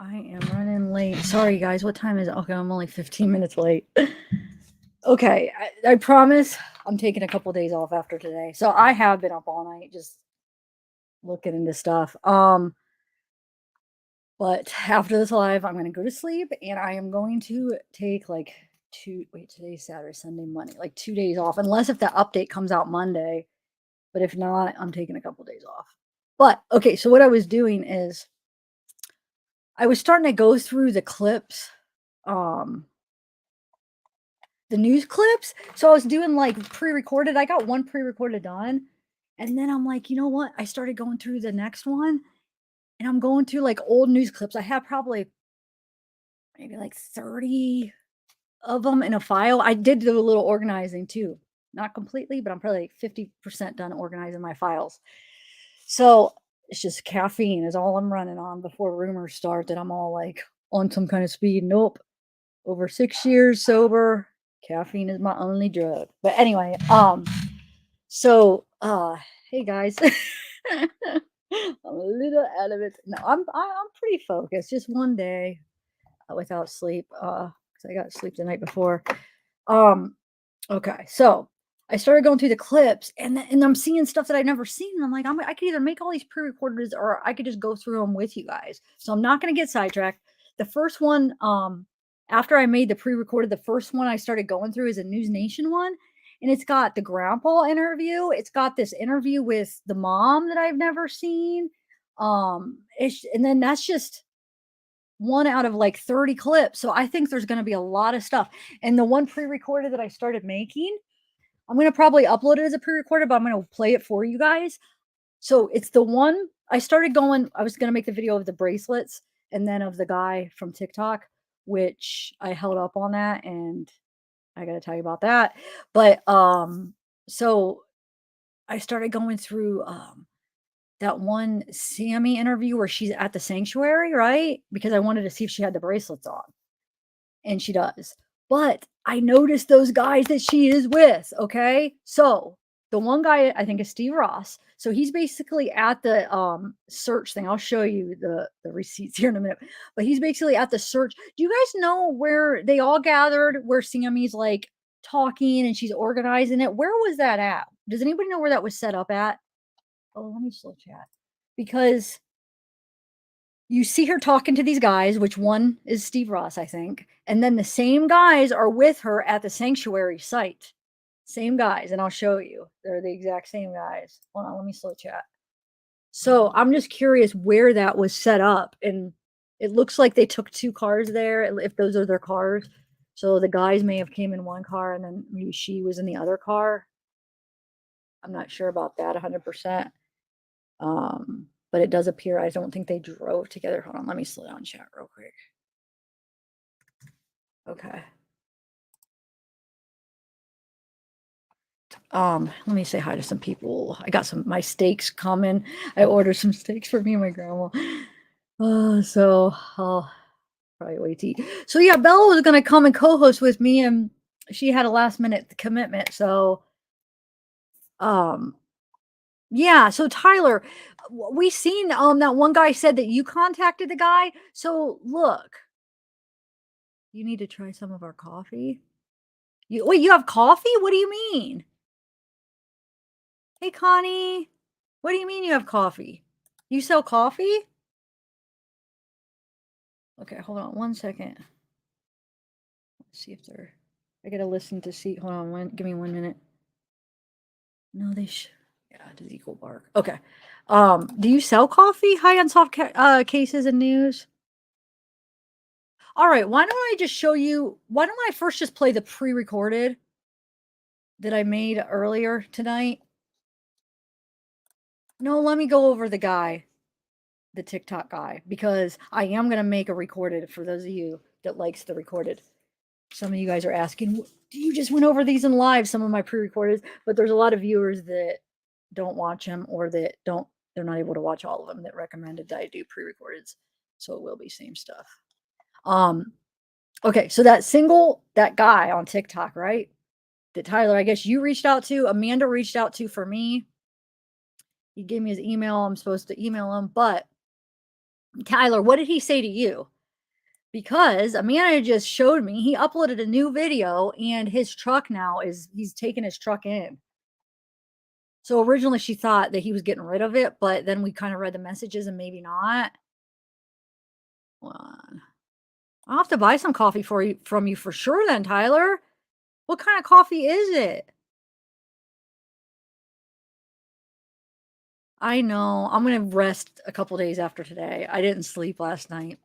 I am running late. Sorry, guys. What time is it? Okay, I'm only 15 minutes late. Okay, I promise I'm taking a couple days off after today. So I have been up all night just looking into stuff. But after this live, I'm gonna go to sleep and I am going to take like today's Saturday, Sunday, Monday, like 2 days off, unless if the update comes out Monday. But if not, I'm taking a couple days off. But okay, so what I was doing is I was starting to go through the clips, um, the news clips. So I was doing like pre-recorded. I got one pre-recorded done. And then I'm like, you know what? I started going through the next one and I'm going through like old news clips. I have probably maybe like 30 of them in a file. I did do a little organizing too. Not completely, but I'm probably like 50% done organizing my files. So it's just caffeine is all I'm running on before rumors start that I'm all like on some kind of speed. Nope. Over 6 years sober, caffeine is my only drug. But anyway, so hey guys. I'm a little out of it. No, I'm pretty focused. Just one day without sleep. Because I got sleep the night before. Um, okay, so I started going through the clips and I'm seeing stuff that I've never seen. And I'm like, I could either make all these pre-recorded or I could just go through them with you guys. So I'm not gonna get sidetracked. The first one, after I made the pre-recorded, the first one I started going through is a News Nation one. And it's got the grandpa interview. It's got this interview with the mom that I've never seen. And then that's just one out of like 30 clips. So I think there's going to be a lot of stuff. And the one pre-recorded that I started making, I'm going to probably upload it as a pre-recorded, but I'm going to play it for you guys. So it's the one I started going, I was going to make the video of the bracelets and then of the guy from TikTok, which I held up on that and I got to tell you about that. But so I started going through that one Sammy interview where she's at the sanctuary, right? Because I wanted to see if she had the bracelets on. And she does. But I noticed those guys that she is with, okay? So the one guy I think is Steve Ross. So he's basically at the search thing. I'll show you the receipts here in a minute. But he's basically at the search. Do you guys know where they all gathered, where Sammy's like talking and she's organizing it? Where was that at? Does anybody know where that was set up at? Oh, let me slow chat. Because you see her talking to these guys, which one is Steve Ross, I think. And then the same guys are with her at the sanctuary site. Same guys. And I'll show you. They're the exact same guys. Hold on, let me slow chat. So I'm just curious where that was set up. And it looks like they took 2 cars there, if those are their cars. So the guys may have came in one car and then maybe she was in the other car. I'm not sure about that 100%. But it does appear I don't think they drove together. Hold on, let me slow down chat real quick. Okay. Let me say hi to some people. I got my steaks coming. I ordered some steaks for me and my grandma. So I'll probably wait to eat. So yeah, Bella was gonna come and co-host with me, and she had a last minute commitment. So yeah, so Tyler, we seen that one guy said that you contacted the guy. So look, you need to try some of our coffee. Wait, you have coffee? What do you mean? Hey, Connie, what do you mean you have coffee? You sell coffee? Okay, hold on 1 second. Let's see if they're. I gotta listen to see. Hold on, give me 1 minute. No, yeah, does equal bark. Okay. Do you sell coffee? High on soft cases and news. All right, why don't I just show you? Why don't I first just play the pre-recorded that I made earlier tonight? No, let me go over the guy, the TikTok guy, because I am going to make a recorded for those of you that likes the recorded. Some of you guys are asking, you just went over these in live, some of my pre-recorded, but there's a lot of viewers that don't watch them or that they're not able to watch all of them that recommended that I do pre-recordeds. So it will be same stuff. Okay, so that guy on TikTok, right? That Tyler, I guess you reached out to, Amanda reached out to for me. He gave me his email. I'm supposed to email him, but Tyler, what did he say to you? Because Amanda just showed me he uploaded a new video and his truck now he's taking his truck in. So originally she thought that he was getting rid of it, but then we kind of read the messages and maybe not. Hold on. I'll have to buy some coffee from you for sure then, Tyler. What kind of coffee is it? I know. I'm gonna rest a couple days after today. I didn't sleep last night.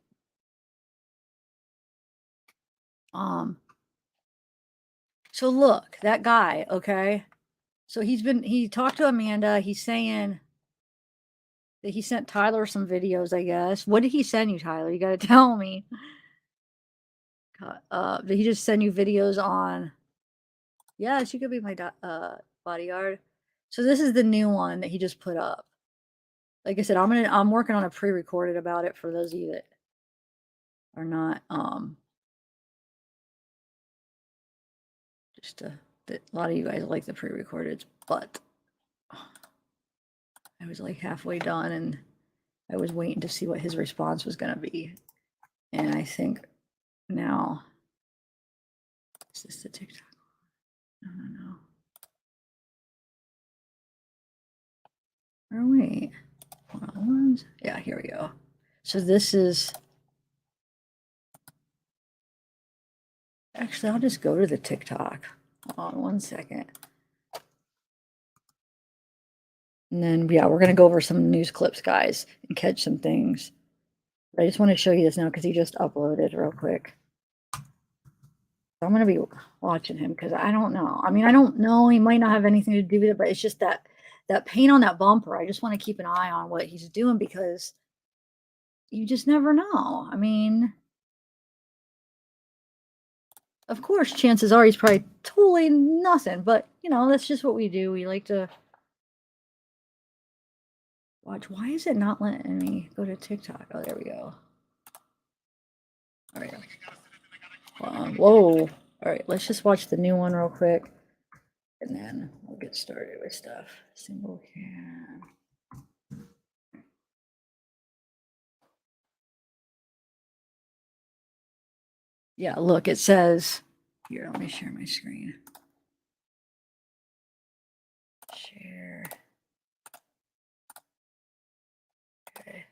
So look, that guy, okay? So he talked to Amanda. He's saying that he sent Tyler some videos, I guess. What did he send you, Tyler? You gotta tell me. Did he just send you videos on? Yeah, she could be my bodyguard. So this is the new one that he just put up. Like I said, I'm working on a pre-recorded about it for those of you that are not that a lot of you guys like the pre-recordeds, but I was like halfway done and I was waiting to see what his response was going to be. And I think now, is this the TikTok? No. Oh, wait. Hold on. Yeah, here we go. So this is, actually, I'll just go to the TikTok. Hold on 1 second. And then, yeah, we're going to go over some news clips, guys, and catch some things. But I just want to show you this now because he just uploaded real quick. I'm going to be watching him because I don't know. I mean, I don't know. He might not have anything to do with it, but it's just that paint on that bumper. I just want to keep an eye on what he's doing because you just never know. I mean, of course, chances are he's probably totally nothing, but you know, that's just what we do. We like to watch. Why is it not letting me go to TikTok? Oh, there we go. All right. Whoa. All right, let's just watch the new one real quick. And then we'll get started with stuff. Single cam. Yeah, look, it says, here, let me share my screen. Share. Okay.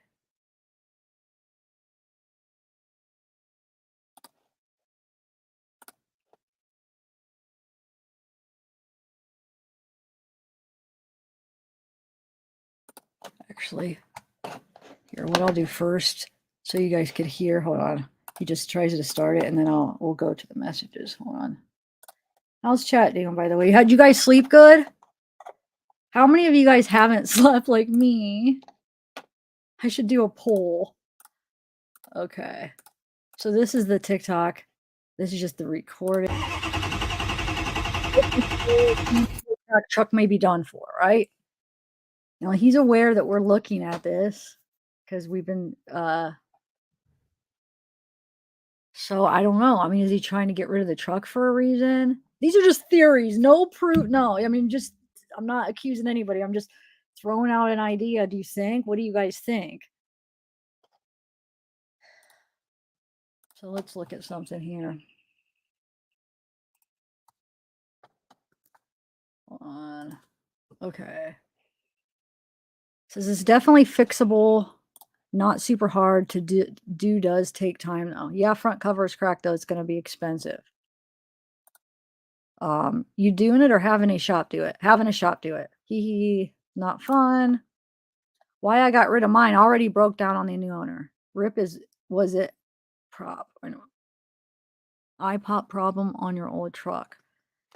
Actually, here, what I'll do first, so you guys could hear, hold on. He just tries to start it, and then we'll go to the messages. Hold on. How's chat doing, by the way? How'd you guys sleep good? How many of you guys haven't slept like me? I should do a poll. Okay. So this is the TikTok. This is just the recording. Chuck may be done for, right? Now he's aware that we're looking at this because we've been so I don't know. I mean, is he trying to get rid of the truck for a reason? These are just theories, no proof. No, I mean, just I'm not accusing anybody. I'm just throwing out an idea. Do you think? What do you guys think? So let's look at something here. Hold on. Okay. Says it's definitely fixable. Not super hard to do does take time though. Yeah, front cover is cracked though. It's going to be expensive. You doing it or having a shop do it? Having a shop do it. Hee, not fun. Why I got rid of mine already broke down on the new owner. Was it prop? Or no? iPop problem on your old truck.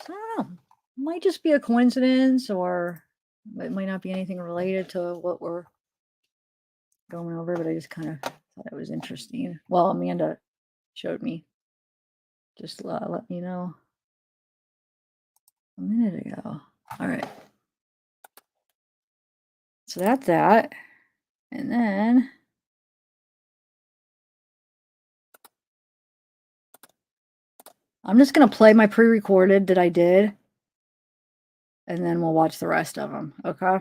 So I don't know. Might just be a coincidence or it might not be anything related to what we're going over, but I just kind of thought it was interesting. Well, Amanda showed me. Just let me know a minute ago. All right. So that's that. And then I'm just going to play my pre-recorded that I did. And then we'll watch the rest of them. Okay.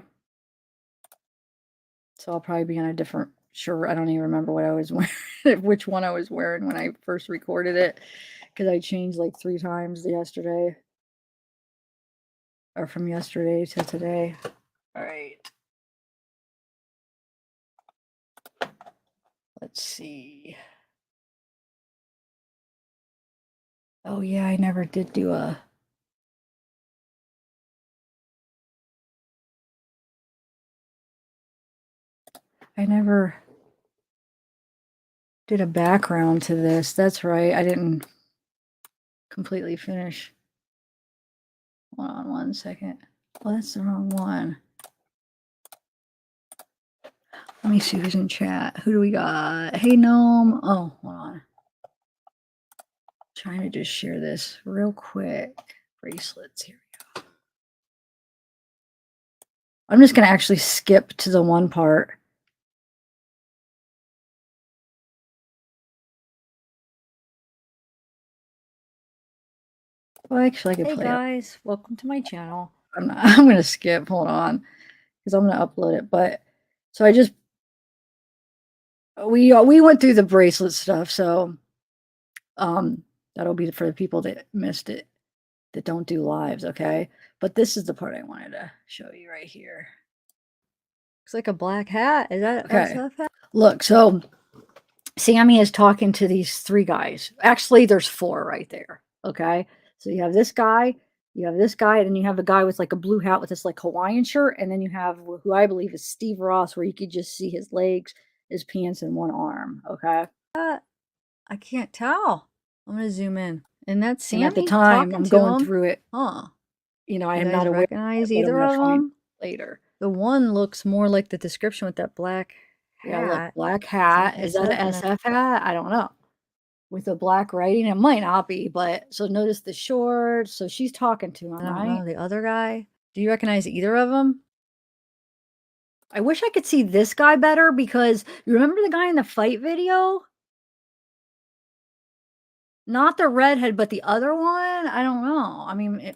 So I'll probably be on a different shirt. I don't even remember what I was wearing. which one I was wearing when I first recorded it, because I changed like 3 times yesterday. Or from yesterday to today. All right. Let's see. Oh yeah, I never did do a... I never did a background to this. That's right. I didn't completely finish. Hold on one second. Oh, that's the wrong one. Let me see who's in chat. Who do we got? Hey, Gnome. Oh, hold on. Trying to just share this real quick. Bracelets. Here we go. I'm just going to actually skip to the one part. Well, actually, I could play. Hey guys, welcome to my channel. I'm going to skip. Hold on, because I'm going to upload it. But so I just we went through the bracelet stuff, so that'll be for the people that missed it, that don't do lives. Okay, but this is the part I wanted to show you right here. Looks like a black hat. Is that okay? SF hat? Look, so Sammy is talking to these 3 guys. Actually, there's 4 right there. Okay, so you have this guy, you have this guy, and then you have a guy with like a blue hat with this like Hawaiian shirt, and then you have who I believe is Steve Ross, where you could just see his legs, his pants, and one arm. Okay, I can't tell. I'm gonna zoom in, and that's Sammy. And at the time, I'm going through it. Huh? You know, I am not aware. Recognize either of them later. The one looks more like the description with that black hat. Yeah, look, black hat. Is that an SF hat? I don't know. With a black writing, it might not be, but so notice the shorts. So she's talking to him, right? The other guy. Do you recognize either of them? I wish I could see this guy better, because you remember the guy in the fight video? Not the redhead, but the other one? I don't know. I mean,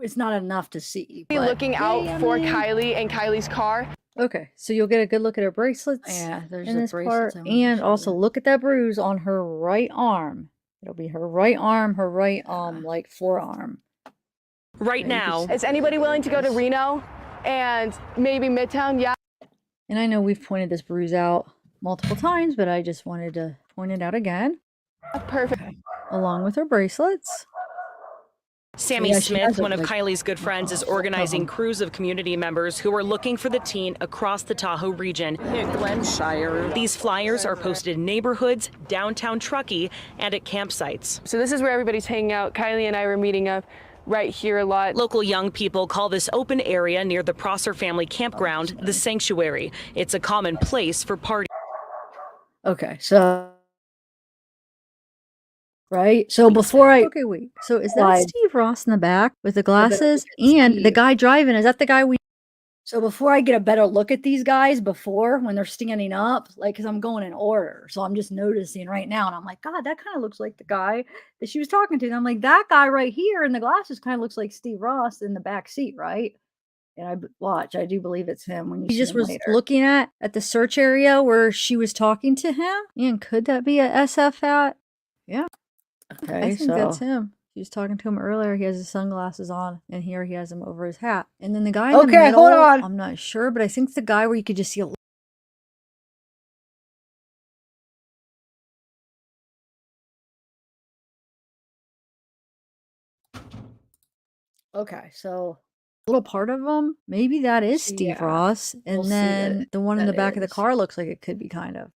it's not enough to see. But looking out for Kiely and Kiely's car. Okay, so you'll get a good look at her bracelets. Yeah, there's in this part, and also look at that bruise on her right arm. It'll be her right arm, her right like forearm. Right now, is anybody willing to go to Reno and maybe Midtown? Yeah. And I know we've pointed this bruise out multiple times, but I just wanted to point it out again. Perfect. Okay. Along with her bracelets. Sammy Smith, one of Kiely's good friends, is organizing crews of community members who are looking for the teen across the Tahoe region. These flyers are posted in neighborhoods, downtown Truckee, and at campsites. So this is where everybody's hanging out. Kiely and I were meeting up right here a lot. Local young people call this open area near the Prosser family campground the Sanctuary. It's a common place for parties. Okay, so... Right? So before I... Okay, wait. So is that Steve Ross in the back with the glasses? And the guy driving, is that the guy we... So before I get a better look at these guys, when they're standing up, like, because I'm going in order. So I'm just noticing right now, and I'm like, God, that kind of looks like the guy that she was talking to. And I'm like, that guy right here in the glasses kind of looks like Steve Ross in the back seat, right? And I do believe it's him when you see him later. He just was looking at the search area where she was talking to him. And could that be a SF hat? Yeah. Okay, I think that's him. She was talking to him earlier. He has his sunglasses on, and here he has them over his hat. And then the guy in the middle, hold on. I'm not sure, but I think it's the guy where you could just see a... Okay, so a little part of him, maybe that is Steve Ross. And then the one in the back of the car looks like it could be kind of.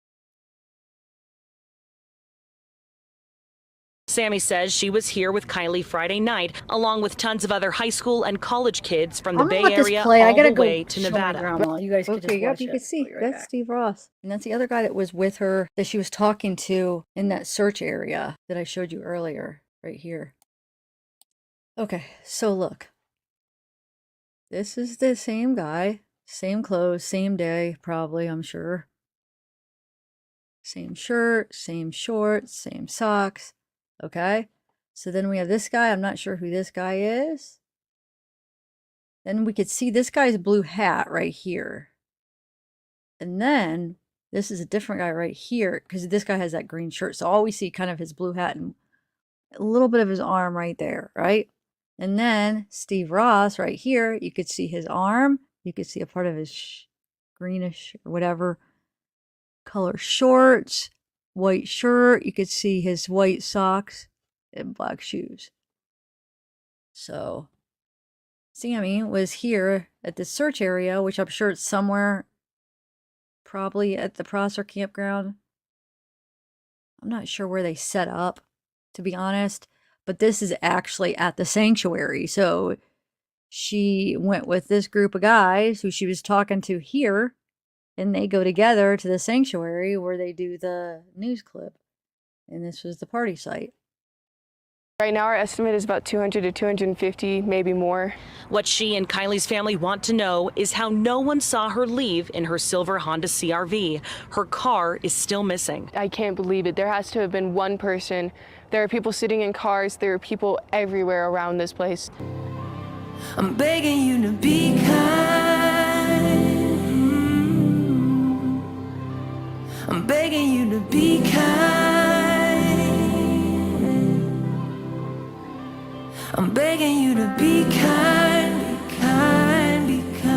Sammy says she was here with Kiely Friday night, along with tons of other high school and college kids from the Bay Area all the way to Nevada. You guys can just watch you can see that's Steve Ross. And that's the other guy that was with her, that she was talking to in that search area that I showed you earlier, right here. Okay, so look. This is the same guy, same clothes, same day, probably, I'm sure. Same shirt, same shorts, same socks. Okay, so then we have this guy. I'm not sure who this guy is. Then we could see this guy's blue hat right here. And then This is a different guy right here because this guy has that green shirt. So all we see kind of his blue hat and a little bit of his arm right there, right? And then Steve Ross right here, you could see his arm. You could see a part of his greenish or whatever color shorts, white shirt. You could see his white socks and black shoes. So Sammy was here at this search area, which I'm sure it's somewhere probably at the Prosser campground. I'm not sure where they set up, to be honest, but this is actually at the sanctuary. So she went with this group of guys who she was talking to here, and they go together to the sanctuary where they do the news clip. And this was the party site. Right now, our estimate is about 200 to 250, maybe more. What she and Kiely's family want to know is how no one saw her leave in her silver Honda CRV. Her car is still missing. I can't believe it. There has to have been one person. There are people sitting in cars. There are people everywhere around this place. I'm begging you to be kind. I'm begging you to be kind. I'm begging you to be kind, be kind, be kind.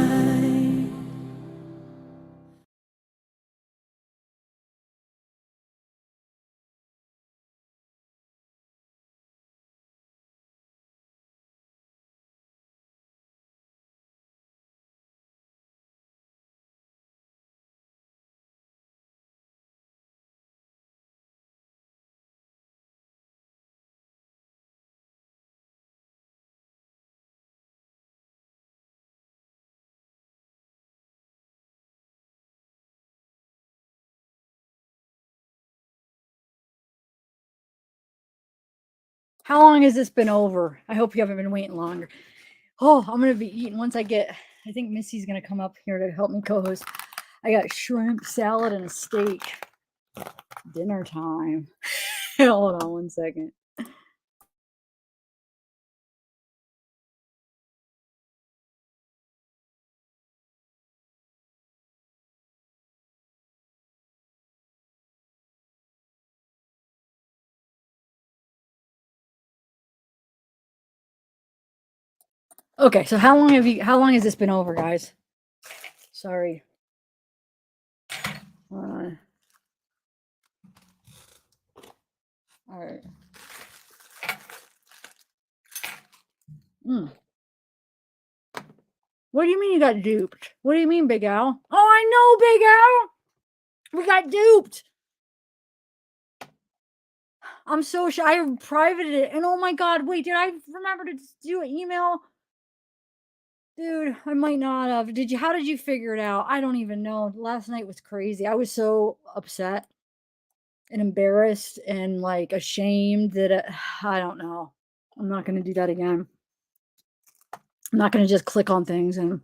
How long has this been over? I hope you haven't been waiting longer. Oh, I'm going to be eating once I think Missy's going to come up here to help me co-host. I got shrimp, salad, and a steak. Dinner time. Hold on one second. Okay, so how long has this been over, guys? Sorry. All right. What do you mean you got duped? What do you mean, Big Al? Oh, I know, Big Al. We got duped. I'm so shy. I privated it. And oh my God, wait, did I remember to do an email? Dude, I might not have. How did you figure it out? I don't even know. Last night was crazy. I was so upset and embarrassed and like ashamed that I don't know. I'm not going to do that again. I'm not going to just click on things and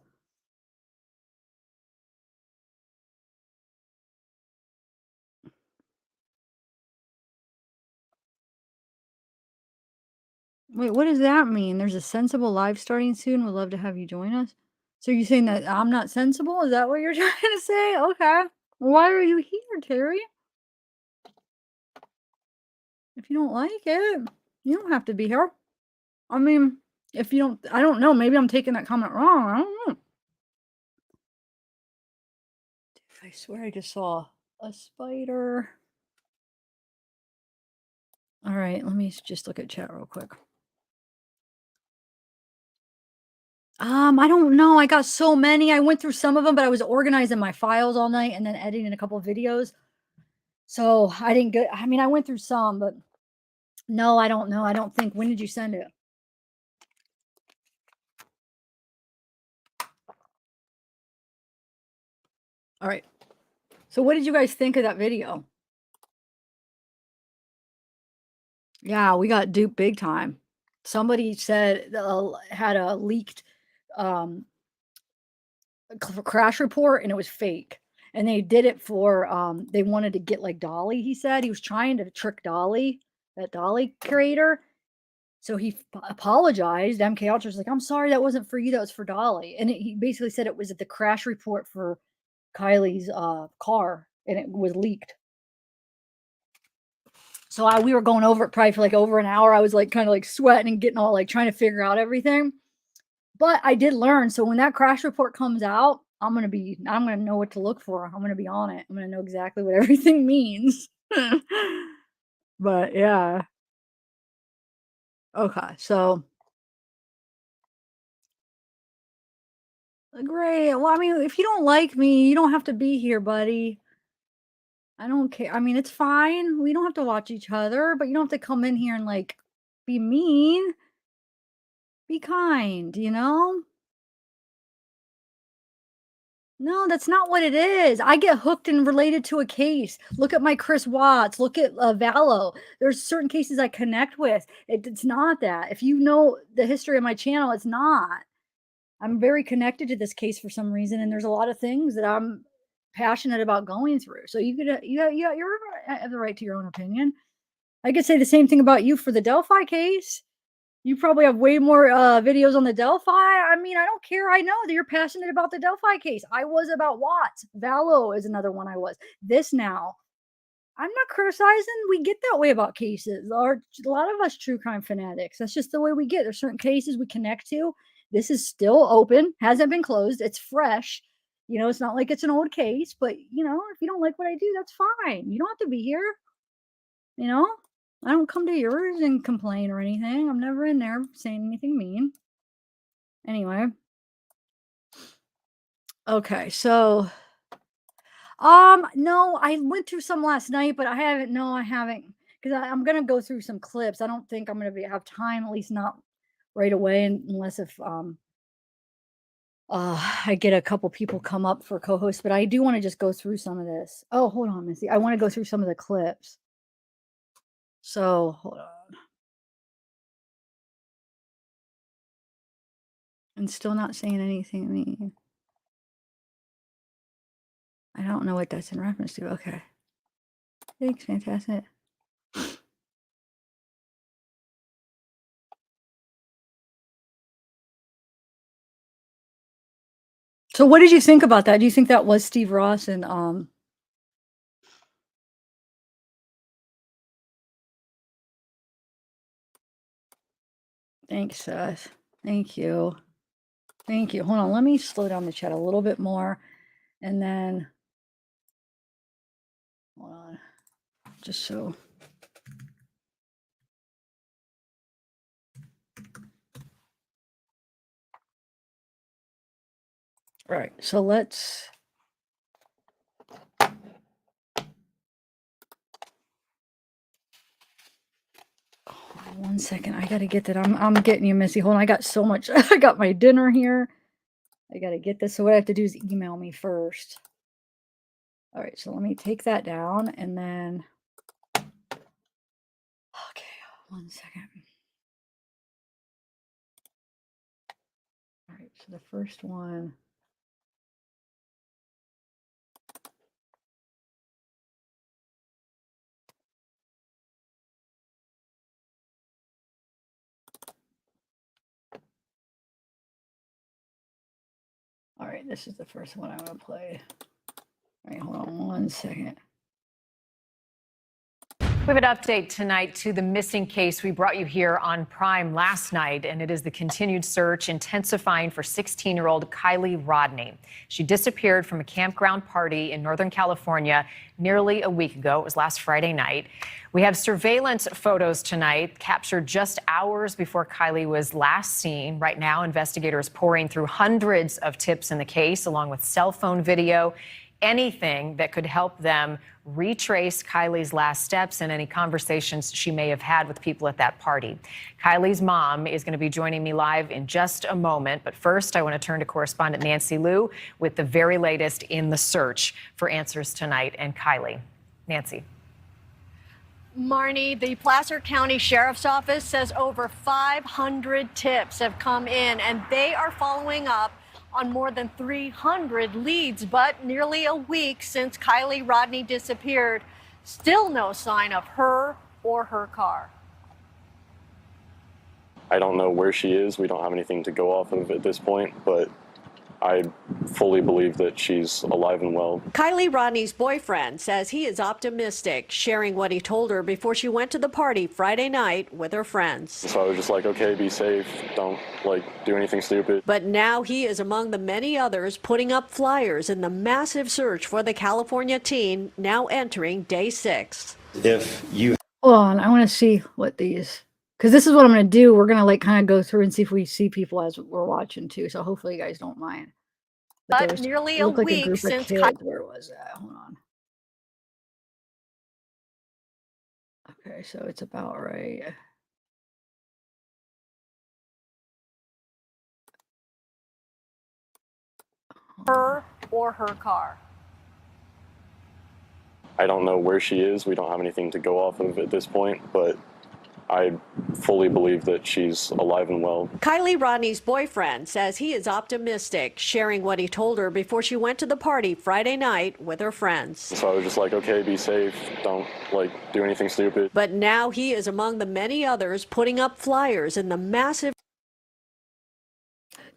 wait, what does that mean? There's a sensible live starting soon. Would love to have you join us. So you're saying that I'm not sensible? Is that what you're trying to say? Okay. Why are you here, Terry? If you don't like it, you don't have to be here. I mean, if you don't, I don't know. Maybe I'm taking that comment wrong. I don't know. Dude, I swear I just saw a spider. All right, let me just look at chat real quick. I don't know. I got so many. I went through some of them, but I was organizing my files all night and then editing a couple of videos. So I didn't get, I mean, I went through some, but no, I don't know. I don't think. When did you send it? All right. So what did you guys think of that video? Yeah, we got duped big time. Somebody said had a leaked crash report and it was fake. And they did it for they wanted to get like Dolly, he said. He was trying to trick Dolly, that Dolly creator. So he apologized. MK Ultra's like, I'm sorry, that wasn't for you, that was for Dolly. And he basically said it was the crash report for Kylie's car and it was leaked. So we were going over it probably for like over an hour. I was like kind of like sweating and getting all like trying to figure out everything. But I did learn. So when that crash report comes out, I'm gonna know what to look for. I'm gonna be on it. I'm gonna know exactly what everything means. But yeah. Okay, so great. Well, I mean, if you don't like me, you don't have to be here, buddy. I don't care. I mean, it's fine. We don't have to watch each other, but you don't have to come in here and like be mean. Be kind, you know? No, that's not what it is. I get hooked and related to a case. Look at my Chris Watts. Look at Vallow. There's certain cases I connect with. It's not that. If you know the history of my channel, it's not. I'm very connected to this case for some reason, and there's a lot of things that I'm passionate about going through. So you could, you have the right to your own opinion. I could say the same thing about you for the Delphi case. You probably have way more videos on the Delphi. I mean, I don't care. I know that you're passionate about the Delphi case. I was about Watts. Vallow is another one I was. This now. I'm not criticizing. We get that way about cases. A lot of us true crime fanatics. That's just the way we get. There's certain cases we connect to. This is still open, hasn't been closed. It's fresh. You know, it's not like it's an old case, but you know, if you don't like what I do, that's fine. You don't have to be here. You know? I don't come to yours and complain or anything. I'm never in there saying anything mean. Anyway. Okay, so no, I went through some last night, but I haven't because I'm gonna go through some clips. I don't think I'm gonna have time, at least not right away, unless if I get a couple people come up for co-host, but I do want to just go through some of this. Oh, hold on, Missy. I want to go through some of the clips. So hold on. And still not saying anything mean. I don't know what that's in reference to. Okay. Thanks, fantastic. So what did you think about that? Do you think that was Steve Ross and thanks, Seth. Thank you. Thank you. Hold on, let me slow down the chat a little bit more and then hold on. Just so all right, so let's one second. I gotta get that. I'm getting you, Missy. Hold on. I got so much. I got my dinner here. I gotta get this. So what I have to do is email me first. All right, so let me take that down and then okay, one second. All right, so the first one. All right, this is the first one I want to play. All right, hold on one second. We have an update tonight to the missing case we brought you here on Prime last night, and it is the continued search intensifying for 16-year-old Kiely Rodni. She disappeared from a campground party in Northern California nearly a week ago. It was last Friday night. We have surveillance photos tonight captured just hours before Kiely was last seen. Right now, investigators pouring through hundreds of tips in the case, along with cell phone video, anything that could help them retrace Kiely's last steps and any conversations she may have had with people at that party. Kiely's mom is going to be joining me live in just a moment. But first, I want to turn to correspondent Nancy Liu with the very latest in the search for answers tonight and Kiely. Nancy. Marnie, the Placer County Sheriff's Office says over 500 tips have come in, and they are following up on more than 300 leads, but nearly a week since Kiely Rodni disappeared, still no sign of her or her car. I don't know where she is. We don't have anything to go off of at this point, but I fully believe that she's alive and well. Kiely Rodni's boyfriend says he is optimistic, sharing what he told her before she went to the party Friday night with her friends. So I was just like, okay, be safe. Don't do anything stupid. But now he is among the many others putting up flyers in the massive search for the California teen now entering day 6. If you Hold on, I want to see what these, because this is what I'm going to do. We're going to kind of go through and see if we see people as we're watching too. So hopefully you guys don't mind. But nearly a week since Where was that? Hold on. Okay, so it's about right. her or her car. I don't know where she is. We don't have anything to go off of at this point, but I fully believe that she's alive and well. Kiely Rodni's boyfriend says he is optimistic, sharing what he told her before she went to the party Friday night with her friends. So I was just like, okay, be safe. Don't do anything stupid. But now he is among the many others putting up flyers in the massive.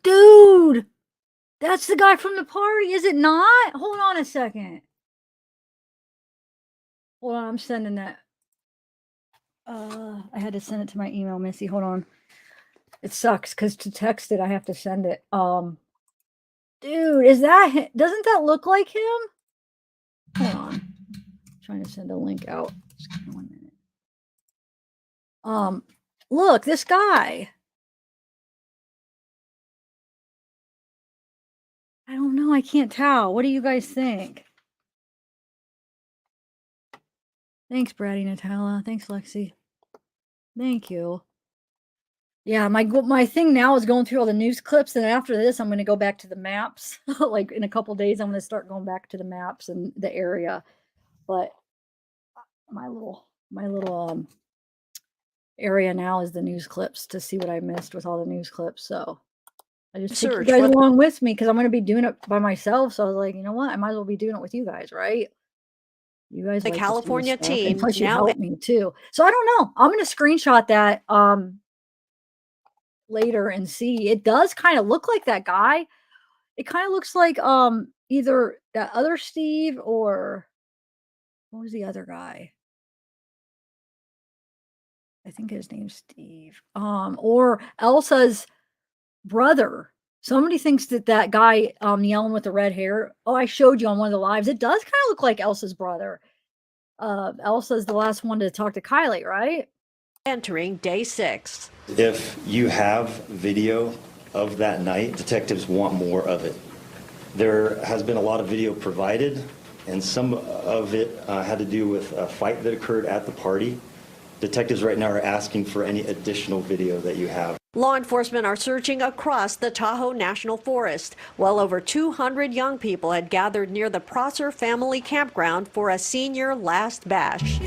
Dude, that's the guy from the party, is it not? Hold on a second. Hold on, I'm sending that. I had to send it to my email, Missy. Hold on. It sucks because to text it, I have to send it. Dude, is that him? Doesn't that look like him? Hold on. I'm trying to send a link out. Just give me 1 minute. Look, this guy. I don't know. I can't tell. What do you guys think? Thanks, Bratty Natala. Thanks, Lexi. Thank you. Yeah, my thing now is going through all the news clips, and after this, I'm going to go back to the maps. In a couple days, I'm going to start going back to the maps and the area. But my little area now is the news clips to see what I missed with all the news clips. So I just took you guys along with me because I'm going to be doing it by myself. So I was like, you know what? I might as well be doing it with you guys, right? You guys, the California teen plus you help me too. So I don't know. I'm going to screenshot that later and see. It does kind of look like that guy. It kind of looks like either that other Steve or what was the other guy? I think his name's Steve. Or Elsa's brother. Somebody thinks that guy yelling with the red hair. Oh, I showed you on one of the lives. It does kind of look like Elsa's brother. Elsa's the last one to talk to Kiely, right? Entering day 6. If you have video of that night, detectives want more of it. There has been a lot of video provided, and some of it had to do with a fight that occurred at the party. Detectives right now are asking for any additional video that you have. Law enforcement are searching across the Tahoe National Forest. Well over 200 young people had gathered near the Prosser family campground for a senior last bash.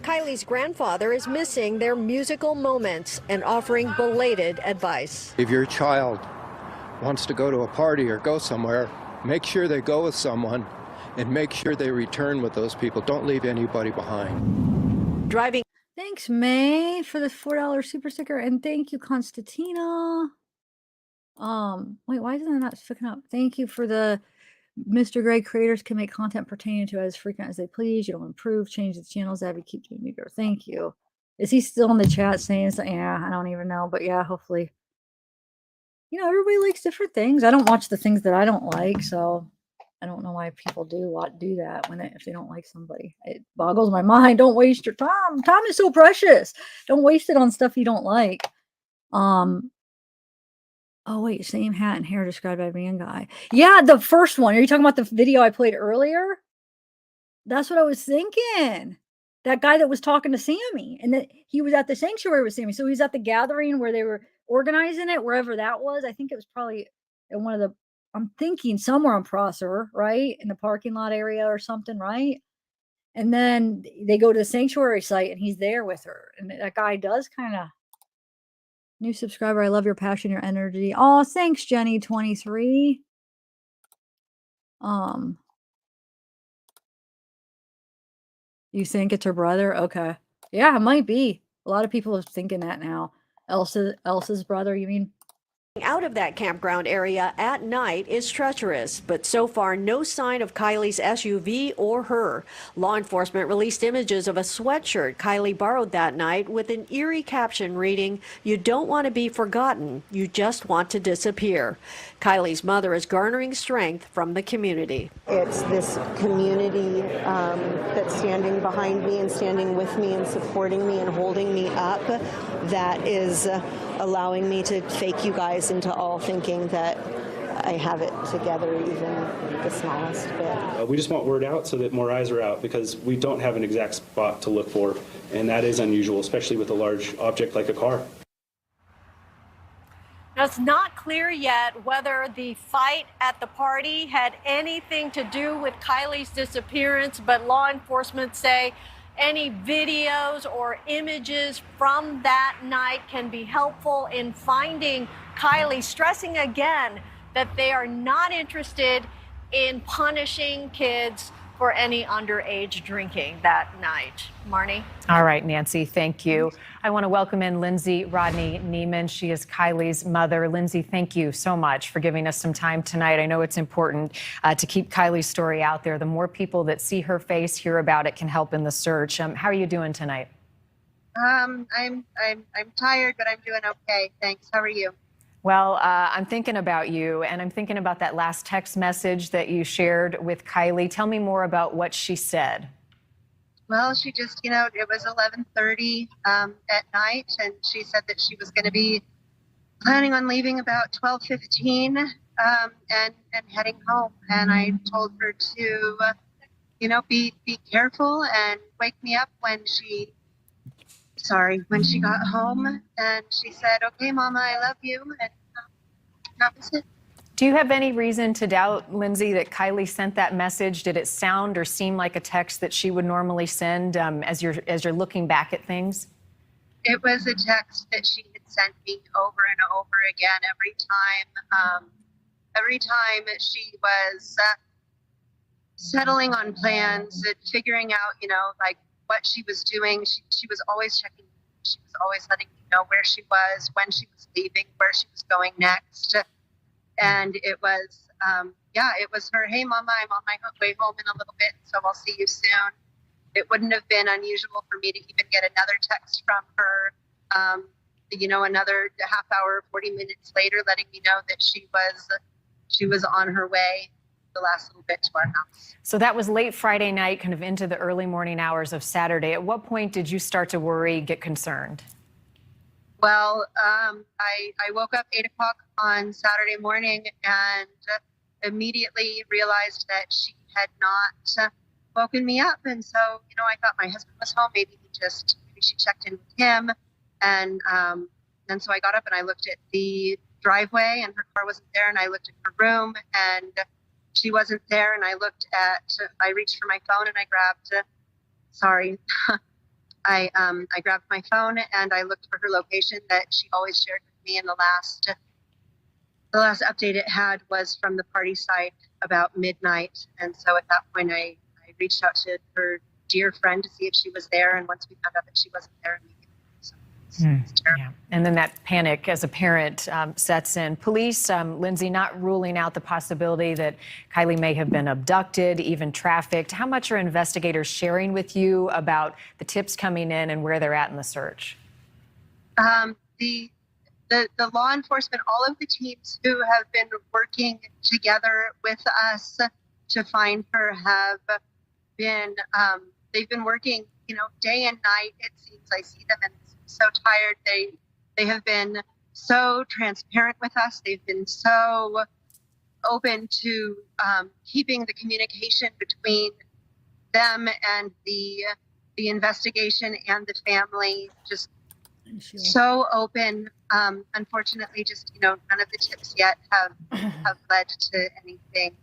Kylie's grandfather is missing their musical moments and offering belated advice. If your child wants to go to a party or go somewhere, make sure they go with someone and make sure they return with those people. Don't leave anybody behind. Driving. Thanks, May, for the $4 super sticker, and thank you, Constantina. Wait, why isn't that not sticking up? Thank you for the Mr. Greg. Creators can make content pertaining to as frequent as they please. You don't improve, change the channels. Abby, keep doing bigger. Thank you. Is he still in the chat saying something? Yeah, I don't even know, but yeah, hopefully. You know, everybody likes different things. I don't watch the things that I don't like, so I don't know why people do that if they don't like somebody. It boggles my mind. Don't waste your time. Time is so precious. Don't waste it on stuff you don't like. Oh wait, same hat and hair described by Van Guy. Yeah, the first one. Are you talking about the video I played earlier? That's what I was thinking. That guy that was talking to Sammy, and that he was at the sanctuary with Sammy. So he was at the gathering where they were organizing it, wherever that was. I think it was probably in one of the. I'm thinking somewhere on Prosser, right? In the parking lot area or something, right? And then they go to the sanctuary site and he's there with her. And that guy does kind of. New subscriber, I love your passion, your energy. Oh, thanks, Jenny23. You think it's her brother? Okay. Yeah, it might be. A lot of people are thinking that now. Elsa's brother, you mean? Out of that campground area at night is treacherous, but so far no sign of Kiely's SUV or her. Law enforcement released images of a sweatshirt Kiely borrowed that night with an eerie caption reading, "You don't want to be forgotten, you just want to disappear." Kiely's mother is garnering strength from the community. It's this community that's standing behind me and standing with me and supporting me and holding me up that is allowing me to fake you guys into all thinking that I have it together, even the smallest bit. We just want word out so that more eyes are out, because we don't have an exact spot to look for, and that is unusual, especially with a large object like a car. Now, it's not clear yet whether the fight at the party had anything to do with Kiely's disappearance, but law enforcement say any videos or images from that night can be helpful in finding Kiely, stressing again that they are not interested in punishing kids for any underage drinking that night. Marnie? All right, Nancy, thank you. I want to welcome in Kiely Rodni Neiman. She is Kiely's mother. Lindsay, thank you so much for giving us some time tonight. I know it's important to keep Kiely's story out there. The more people that see her face, hear about it, can help in the search. How are you doing tonight? I'm tired, but I'm doing okay. Thanks. How are you? Well, I'm thinking about you, and I'm thinking about that last text message that you shared with Kiely. Tell me more about what she said. Well, she just, it was 11:30 at night, and she said that she was going to be planning on leaving about 12:15 and heading home. And I told her to, be careful and wake me up when she got home. And she said, "Okay, Mama, I love you." And that was it. Do you have any reason to doubt, Lindsay, that Kiely sent that message? Did it sound or seem like a text that she would normally send as you're looking back at things? It was a text that she had sent me over and over again every time she was settling on plans and figuring out, what she was doing. She was always checking. She was always letting me know where she was, when she was leaving, where she was going next. And it was, it was her, "Hey, Mama, I'm on my way home in a little bit, so I'll see you soon." It wouldn't have been unusual for me to even get another text from her, another half hour, 40 minutes later, letting me know that she was on her way the last little bit to our house. So that was late Friday night, kind of into the early morning hours of Saturday. At what point did you start to worry, get concerned? Well, I woke up 8 o'clock on Saturday morning and immediately realized that she had not woken me up. And so, I thought my husband was home. Maybe she checked in with him. And so I got up and I looked at the driveway and her car wasn't there. And I looked at her room and she wasn't there. And I reached for my phone and I grabbed my phone and I looked for her location that she always shared with me. And the last update it had was from the party site about midnight. And so at that point, I reached out to her dear friend to see if she was there. And once we found out that she wasn't there, it's terrible. Yeah. And then that panic as a parent sets in. Police, Lindsay, not ruling out the possibility that Kiely may have been abducted, even trafficked. How much are investigators sharing with you about the tips coming in and where they're at in the search? The law enforcement, all of the teams who have been working together with us to find her have been, they've been working, day and night. It seems I see them and so tired. They have been so transparent with us. They've been so open to keeping the communication between them and the investigation and the family just so open. Unfortunately, just none of the tips yet have led to anything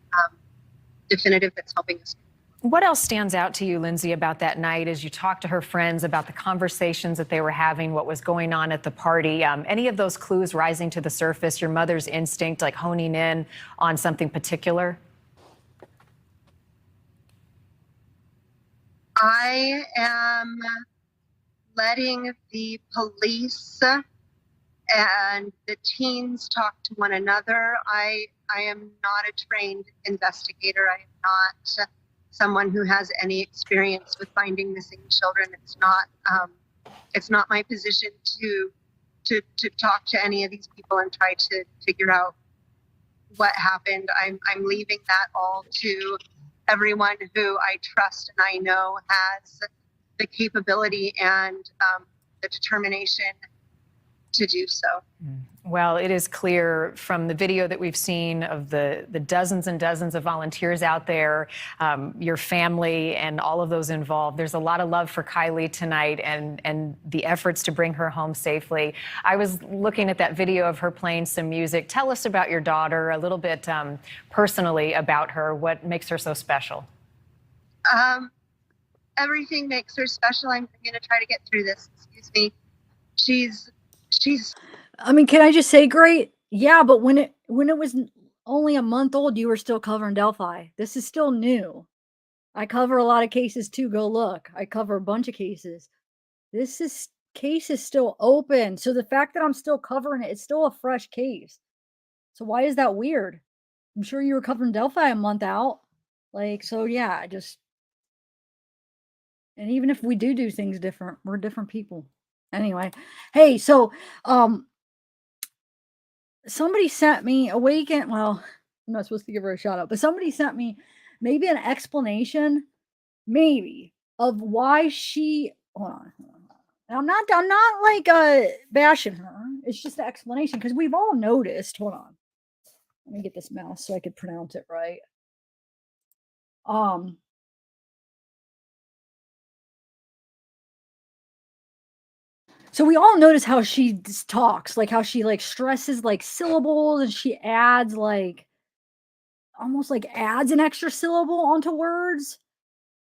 definitive that's helping us. What else stands out to you, Lindsay, about that night as you talked to her friends about the conversations that they were having, what was going on at the party? Any of those clues rising to the surface, your mother's instinct, like honing in on something particular? I am letting the police and the teens talk to one another. I am not a trained investigator. I am not someone who has any experience with finding missing children. It's not my position to talk to any of these people and try to figure out what happened. I'm leaving that all to everyone who I trust and I know has the capability and the determination to do so. Well, it is clear from the video that we've seen of the dozens and dozens of volunteers out there, your family and all of those involved. There's a lot of love for Kiely tonight and the efforts to bring her home safely. I was looking at that video of her playing some music. Tell us about your daughter, a little bit personally about her. What makes her so special? Everything makes her special. I'm going to try to get through this. Excuse me. She's I mean, can I just say great? Yeah, but when it was only a month old, you were still covering Delphi. This is still new. I cover a lot of cases too. Go look. I cover a bunch of cases. Case is still open. So the fact that I'm still covering it, it's still a fresh case. So why is that weird? I'm sure you were covering Delphi a month out. Like, so yeah, and even if we do things different, we're different people. Anyway, hey, so somebody sent me a weekend. Well, I'm not supposed to give her a shout out, but somebody sent me maybe an explanation, maybe, of why she. Hold on. I'm not like bashing her. It's just an explanation because we've all noticed. Hold on. Let me get this mouse so I could pronounce it right. So we all notice how she talks, like how she like stresses like syllables and she adds like almost like adds an extra syllable onto words.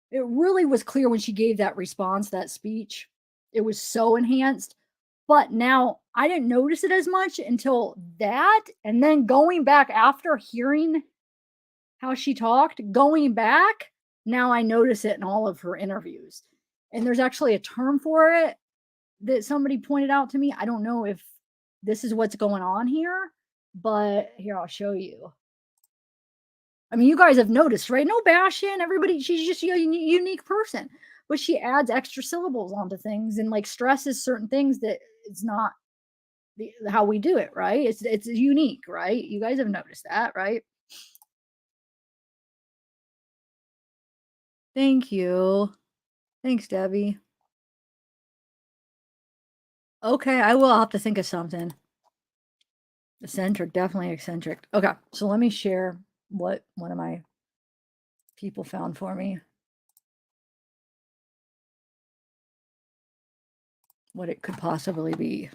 It really was clear when she gave that response, that speech. It was so enhanced. But now I didn't notice it as much until that. And then going back after hearing how she talked, going back, now I notice it in all of her interviews. And there's actually a term for it that somebody pointed out to me. I don't know if this is what's going on here, but here, I'll show you. I mean, you guys have noticed, right? No bashing. Everybody, she's just a unique person, but she adds extra syllables onto things and like stresses certain things that it's not how we do it, right? It's unique, right? You guys have noticed that, right? Thank you. Thanks, Debbie. Okay, I will have to think of something. Eccentric, definitely eccentric. Okay, so let me share what one of my people found for me. What it could possibly be.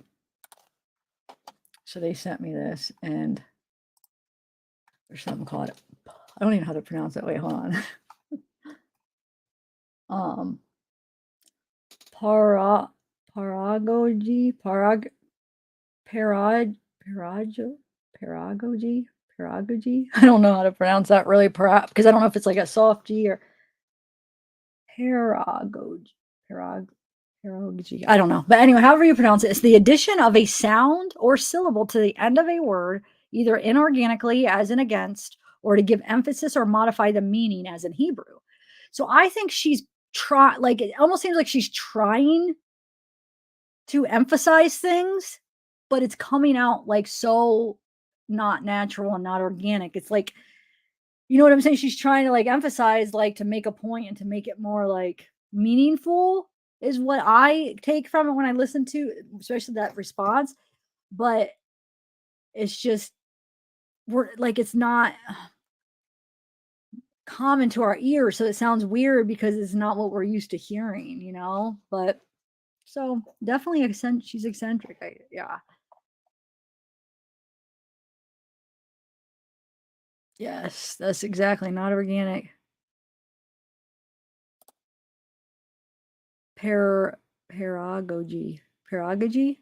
So they sent me this, and there's something called it. I don't even know how to pronounce that. Wait, hold on. Paragogy, paragogy. I don't know how to pronounce that really, because I don't know if it's like a soft G or paragogy. I don't know. But anyway, however you pronounce it, it's the addition of a sound or syllable to the end of a word, either inorganically, as in against, or to give emphasis or modify the meaning, as in Hebrew. So I think she's like, it almost seems like she's trying to emphasize things, but it's coming out like so not natural and not organic. It's like, you know what I'm saying? She's trying to like emphasize, like to make a point and to make it more like meaningful is what I take from it when I listen to, especially that response. But it's just, we're like, it's not common to our ears. So it sounds weird because it's not what we're used to hearing, you know? But so definitely she's eccentric. Yeah. Yes, that's exactly not organic. Paragogy. Paragogy?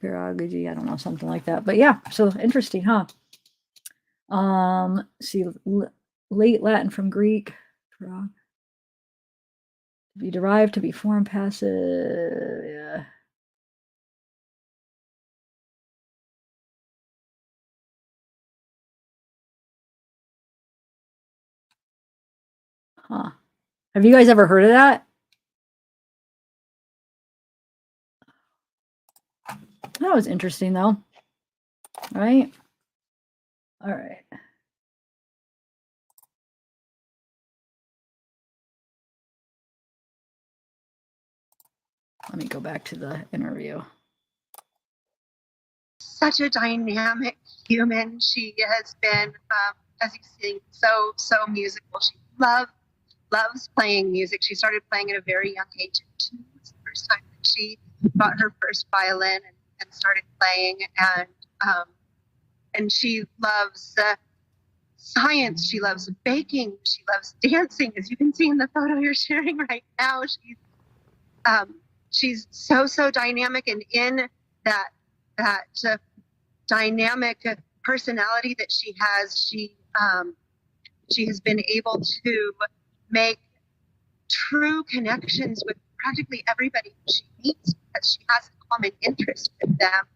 Paragogy. I don't know, something like that. But yeah, so interesting, huh? See, late Latin from Greek. To be derived to be form passive. Yeah. Huh. Have you guys ever heard of that? That was interesting though. Right? All right. Let me go back to the interview. Such a dynamic human. She has been, as you see, so musical. She loves playing music. She started playing at a very young age. 2 was the first time that she got her first violin and started playing. And she loves science. She loves baking. She loves dancing, as you can see in the photo you're sharing right now. She's so dynamic, and in that dynamic personality that she has, she has been able to make true connections with practically everybody she meets because she has a common interest with them.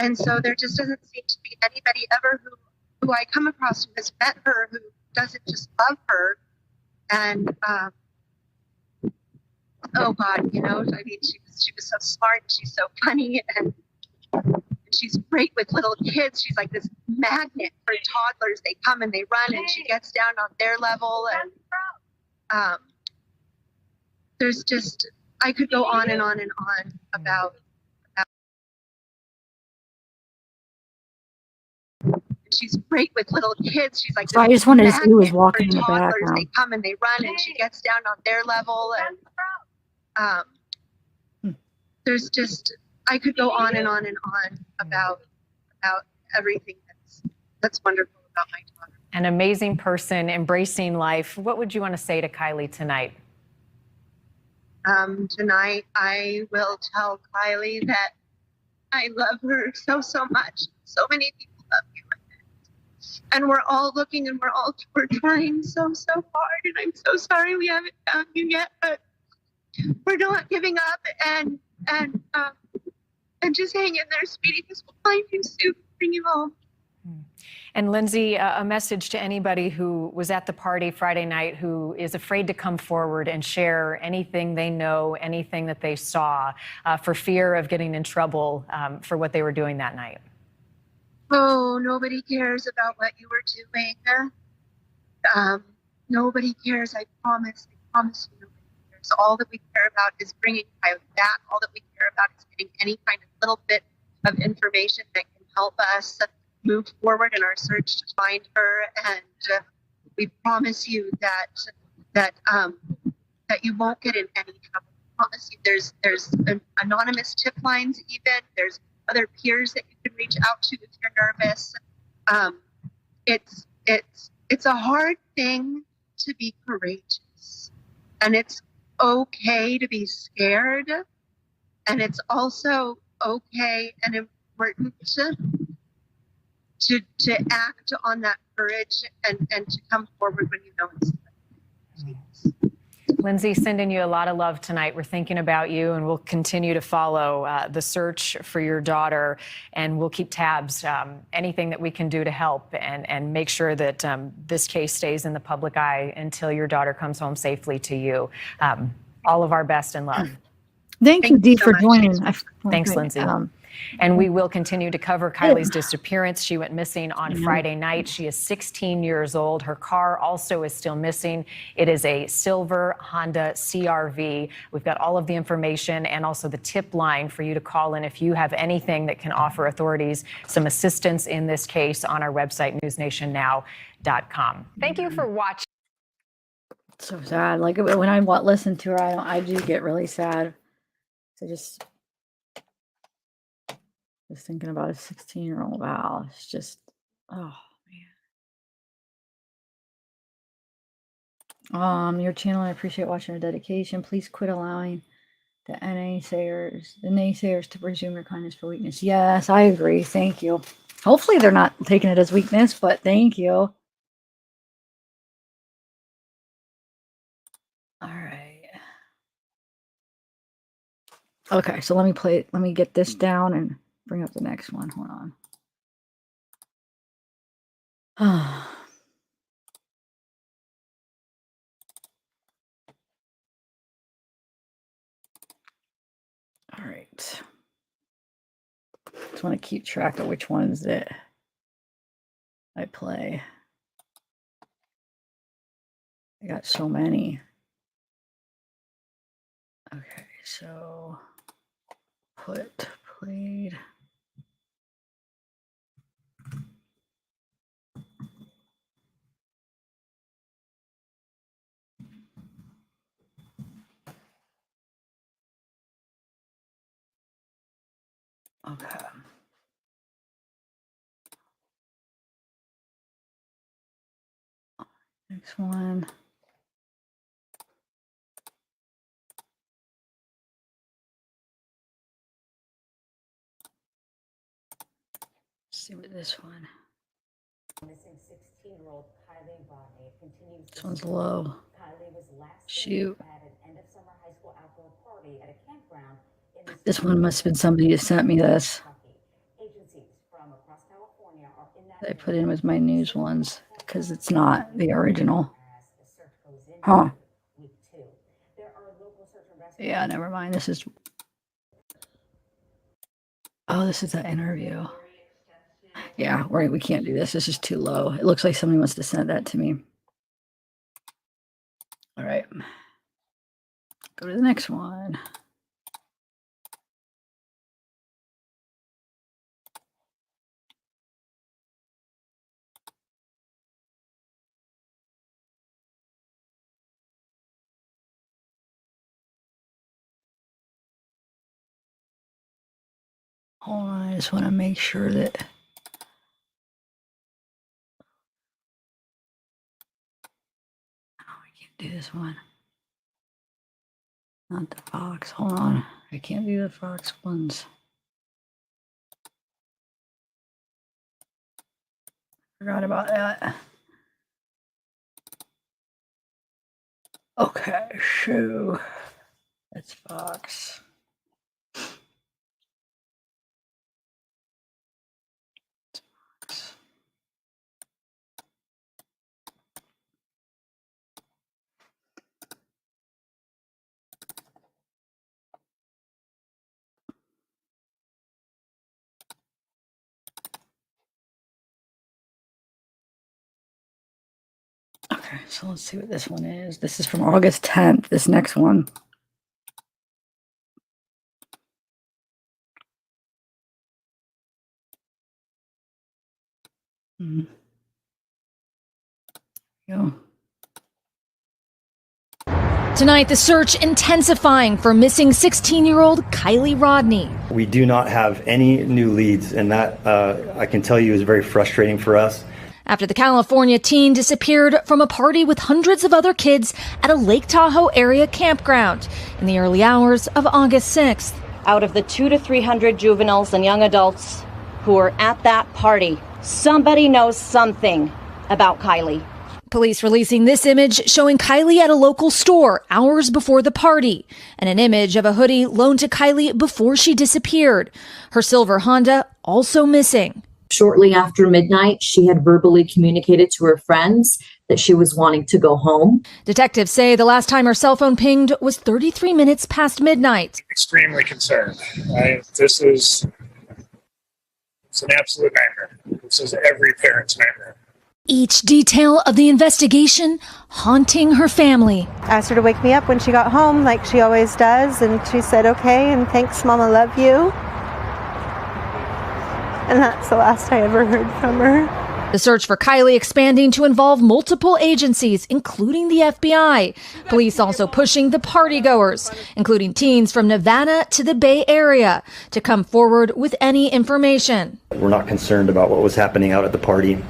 And so there just doesn't seem to be anybody ever who I come across who has met her who doesn't just love her. And oh God, you know, I mean, she was so smart, she's so funny, and she's great with little kids. She's like this magnet for toddlers. They come and they run, and she gets down on their level. And there's just, I could go on and on and on about. She's great with little kids. She's like. So I just wanted to see who was walking in the background. They come and they run, and she gets down on their level. And there's just, I could go on and on and on about everything that's wonderful about my daughter. An amazing person, embracing life. What would you want to say to Kiely tonight? Tonight, I will tell Kiely that I love her so much. So many people love you. And we're all looking, and we're trying so hard. And I'm so sorry we haven't found you yet, but we're not giving up, and just hang in there, sweetie, because we'll find you soon, bring you home. And Lindsay, a message to anybody who was at the party Friday night who is afraid to come forward and share anything they know, anything that they saw, for fear of getting in trouble for what they were doing that night. Oh, nobody cares about what you were doing. Nobody cares, I promise you, nobody cares. All that we care about is bringing Kiely back. All that we care about is getting any kind of little bit of information that can help us move forward in our search to find her. And we promise you that you won't get in any trouble. We promise you there's anonymous tip lines even. There's other peers that you can reach out to if you're nervous. It's a hard thing to be courageous, and it's okay to be scared, and it's also okay and important to act on that courage and to come forward when you know it's right. Lindsay, sending you a lot of love tonight. We're thinking about you, and we'll continue to follow the search for your daughter, and we'll keep tabs, anything that we can do to help and make sure that this case stays in the public eye until your daughter comes home safely to you. All of our best and love. Thank you, Dee, so for much. joining. Thanks, Lindsay. And we will continue to cover Kiely's disappearance. She went missing on Friday night. She is 16 years old. Her car also is still missing. It is a silver Honda CRV. We've got all of the information and also the tip line for you to call in if you have anything that can offer authorities some assistance in this case on our website, newsnationnow.com. Thank you for watching. So sad. Like when I listen to her, I do get really sad. So just thinking about a 16-year-old. Wow, it's just, oh man. Your channel, I appreciate watching your dedication. Please quit allowing the naysayers to presume your kindness for weakness. Yes, I agree. Thank you. Hopefully they're not taking it as weakness, but thank you. All right. Okay, so let me get this down and bring up the next one. Hold on. All right. Just want to keep track of which ones that I play. I got so many. Okay, so played. Okay. Next one. Let's see what this one. Missing 16-year-old Kiely Rodni continues. This one's low. Kiely was last Shoot. at an end of summer high school outdoor party at a campground in the This one must have been somebody who sent me this. agencies from across California are in that I put in with my news ones because it's not the original. Huh. Yeah, never mind. This is. Oh, this is an interview. Yeah, right. We can't do this. This is too low. It looks like somebody must have sent that to me. All right. Go to the next one. Hold on, I just want to make sure that. Oh, I can't do this one. Not the Fox. Hold on. I can't do the Fox ones. Forgot about that. Okay, so that's Fox. Okay, so let's see what this one is. This is from August 10th, this next one. Go. Tonight, the search intensifying for missing 16-year-old Kiely Rodni. We do not have any new leads, and that, I can tell you, is very frustrating for us. After the California teen disappeared from a party with hundreds of other kids at a Lake Tahoe area campground in the early hours of August 6th. Out of the 200 to 300 juveniles and young adults who were at that party, somebody knows something about Kiely. Police releasing this image showing Kiely at a local store hours before the party, and an image of a hoodie loaned to Kiely before she disappeared. Her silver Honda also missing. Shortly after midnight, she had verbally communicated to her friends that she was wanting to go home. Detectives say the last time her cell phone pinged was 33 minutes past midnight. Extremely concerned. It's an absolute nightmare. This is every parent's nightmare. Each detail of the investigation haunting her family. I asked her to wake me up when she got home, like she always does, and she said, okay, and thanks, Mama, love you. And that's the last I ever heard from her. The search for Kiely expanding to involve multiple agencies, including the FBI. Police also pushing the partygoers, including teens from Nevada to the Bay Area, to come forward with any information. We're not concerned about what was happening out at the party.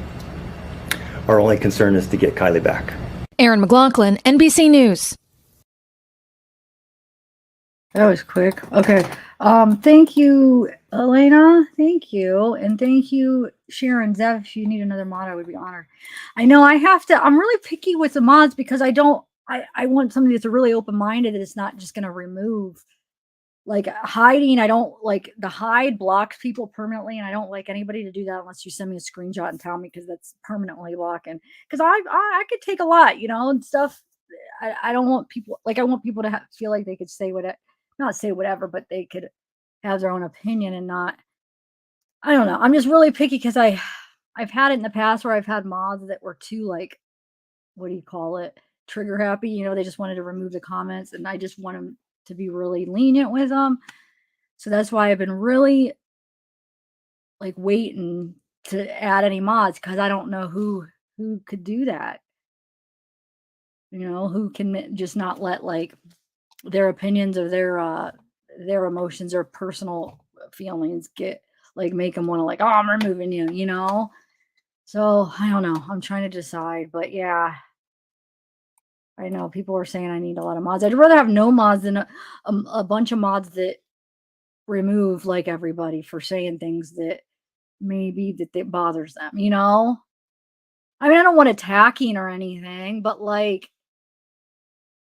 Our only concern is to get Kiely back. Erin McLaughlin, NBC News. That was quick. Okay. Thank you, Elena. Thank you. And thank you, Sharon. Zev, if you need another mod, I would be honored. I know I have to, I'm really picky with the mods because I want somebody that's really open-minded that it's not just going to remove like hiding. I don't like the hide blocks people permanently, and I don't like anybody to do that unless you send me a screenshot and tell me because that's permanently blocking. Because I could take a lot, and stuff. I don't want people like I want people to feel like they could say whatever, not say whatever, but they could have their own opinion and not. I don't know. I'm just really picky because I've had it in the past where I've had mods that were too like what do you call it? Trigger happy. They just wanted to remove the comments, and I just want them to be really lenient with them. So that's why I've been really like waiting to add any mods because I don't know who could do that. Who can just not let like their opinions or their emotions or personal feelings get like make them want to like, oh, I'm removing you. So I don't know. I'm trying to decide, but yeah, I know people are saying I need a lot of mods. I'd rather have no mods than a bunch of mods that remove like everybody for saying things that maybe that bothers them. I mean, I don't want attacking or anything, but like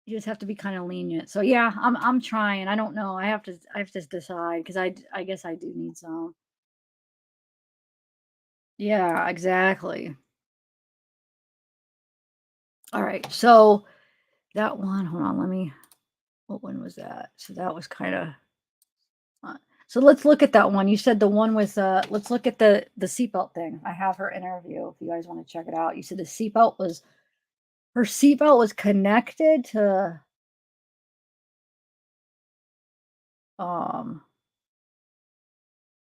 you just have to be kind of lenient. So yeah, I'm trying. I don't know. I have to decide because I guess I do need some. Yeah, exactly. All right. So that one, hold on, what one was that? So that was kind of so let's look at that one. You said the one with let's look at the seatbelt thing. I have her interview if you guys want to check it out. You said her seatbelt was connected to um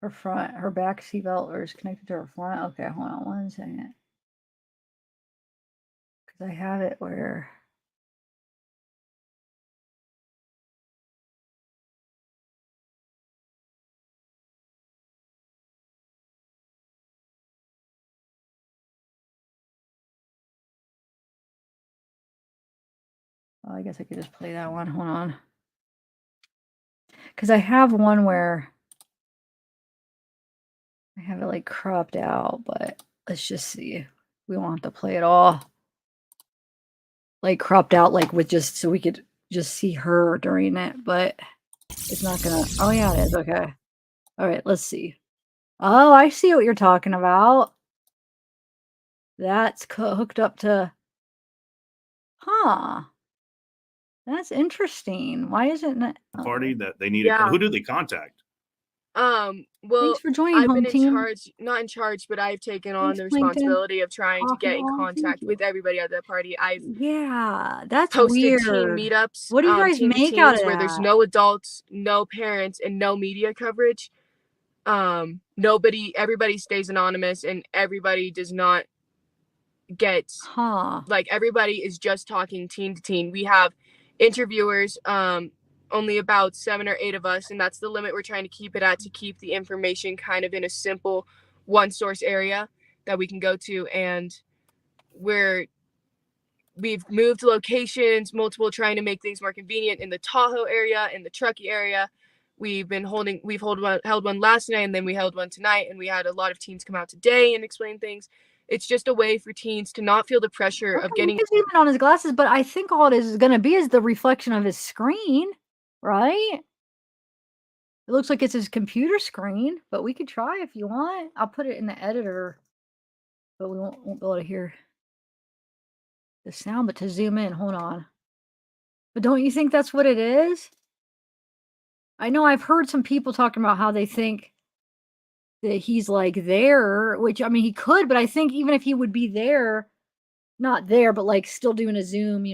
her back seatbelt or is connected to her front. Okay, hold on one second. Because I have it where I guess I could just play that one. Hold on. Because I have one where I have it like cropped out, but let's just see. We won't have to play it all. Like cropped out, like with just so we could just see her during it, but it's not gonna. Oh, yeah, it is. Okay. All right, let's see. Oh, I see what you're talking about. That's hooked up to. Huh. That's interesting. Why isn't it? Party that they need Yeah. who do they contact? Well, Thanks for joining, I've home been in team. charge, not in charge, but I've taken on Thanks, the Plankton. responsibility of trying to get in Thank contact you. with everybody at the party. I've Yeah, that's posted teen weird. meetups, What do you guys teen to make out teens of where there's that? no adults, no parents, and no media coverage. Everybody stays anonymous, and everybody does not get like everybody is just talking teen to teen. We have interviewers, only about 7 or 8 of us, and that's the limit we're trying to keep it at to keep the information kind of in a simple one source area that we can go to. And we've moved locations multiple, trying to make things more convenient in the Tahoe area, in the Truckee area. We've held one last night, and then we held one tonight, and we had a lot of teens come out today and explain things. It's just a way for teens to not feel the pressure of getting. He's even on his glasses, but I think all it is going to be is the reflection of his screen, right? It looks like it's his computer screen, but we could try if you want. I'll put it in the editor, but we won't be able to hear the sound. But to zoom in, hold on. But don't you think that's what it is? I know I've heard some people talking about how they think that he's like there, which I mean, he could, but I think even if he would be there, not there, but like still doing a Zoom,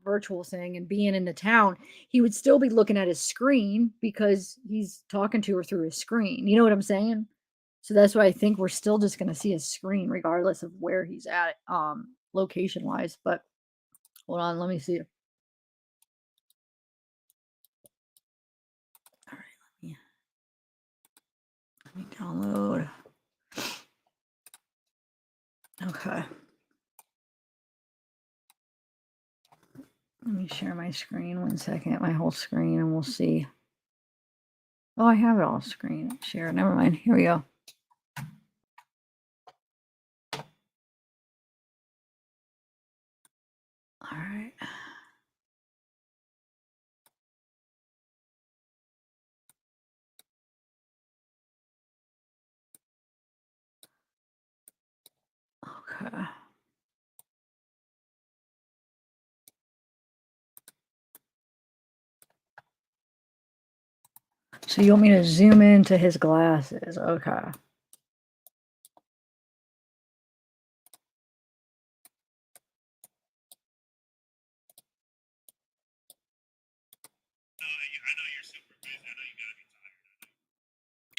virtual thing and being in the town, he would still be looking at his screen because he's talking to her through his screen. You know what I'm saying? So that's why I think we're still just going to see his screen regardless of where he's at, location wise. But hold on, let me see. All right, let me download. Okay. Let me share my screen 1 second, my whole screen, and we'll see. Oh, I have it all screen share. Never mind. Here we go. All right. Okay. So you want me to zoom into his glasses? Okay.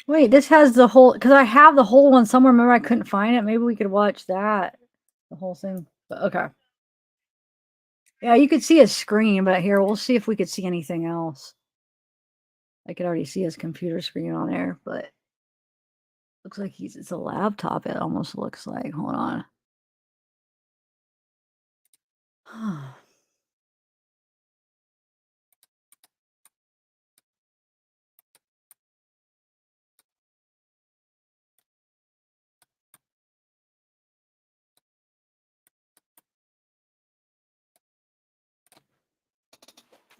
Wait, this has the whole, because I have the whole one somewhere. Remember, I couldn't find it. Maybe we could watch that, the whole thing. But okay. Yeah, you could see his screen, but here, we'll see if we could see anything else. I could already see his computer screen on there, but looks like it's a laptop. It almost looks like. Hold on.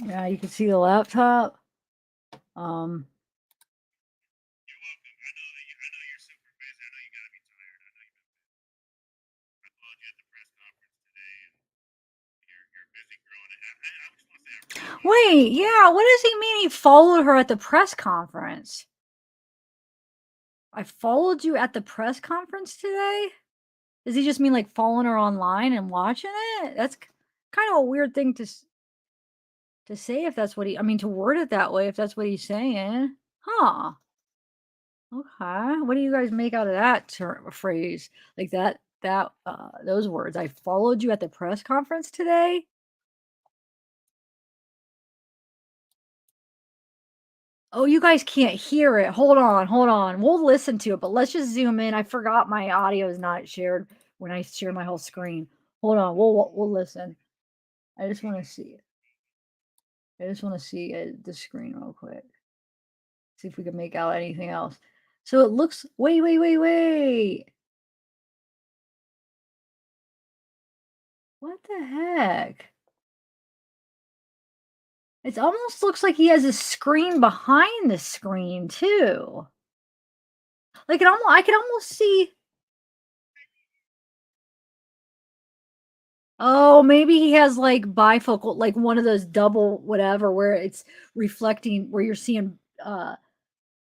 Yeah, you can see the laptop. Wait, yeah, what does he mean he followed her at the press conference? I followed you at the press conference today? Does he just mean like following her online and watching it? That's kind of a weird thing to say if that's what he, I mean, to word it that way if that's what he's saying. Huh. Okay. What do you guys make out of that phrase? Like those words. I followed you at the press conference today? Oh, you guys can't hear it. Hold on. We'll listen to it, but let's just zoom in. I forgot my audio is not shared when I share my whole screen. Hold on. We'll listen. I just want to see it. I just want to see the screen real quick. See if we can make out anything else. So it looks. Wait. What the heck? It almost looks like he has a screen behind the screen too. Like I can almost see. Oh, maybe he has like bifocal, like one of those double whatever where it's reflecting, where you're seeing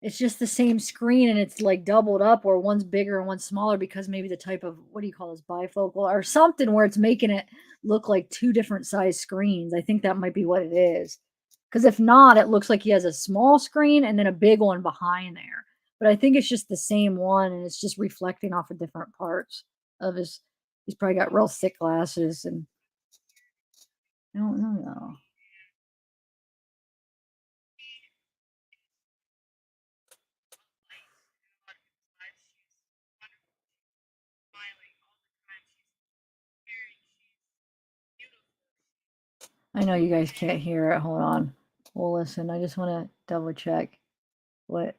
it's just the same screen and it's like doubled up, or one's bigger and one's smaller because maybe the type of, what do you call this, bifocal or something, where it's making it look like two different size screens. I think that might be what it is. Because if not, it looks like he has a small screen and then a big one behind there. But I think it's just the same one and it's just reflecting off of different parts of his. He's probably got real thick glasses and I don't know though. I know you guys can't hear it. Hold on. We'll listen. I just want to double check what.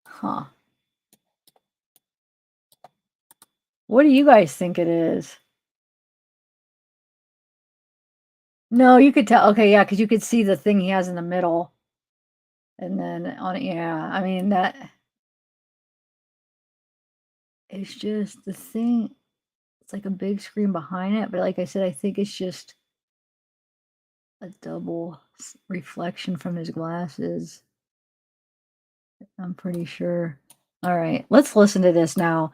Huh. What do you guys think it is? No, you could tell. Okay, yeah, because you could see the thing he has in the middle. And then on it, yeah, I mean, that. It's just the thing. It's like a big screen behind it. But like I said, I think it's just a double reflection from his glasses. I'm pretty sure. All right, let's listen to this now.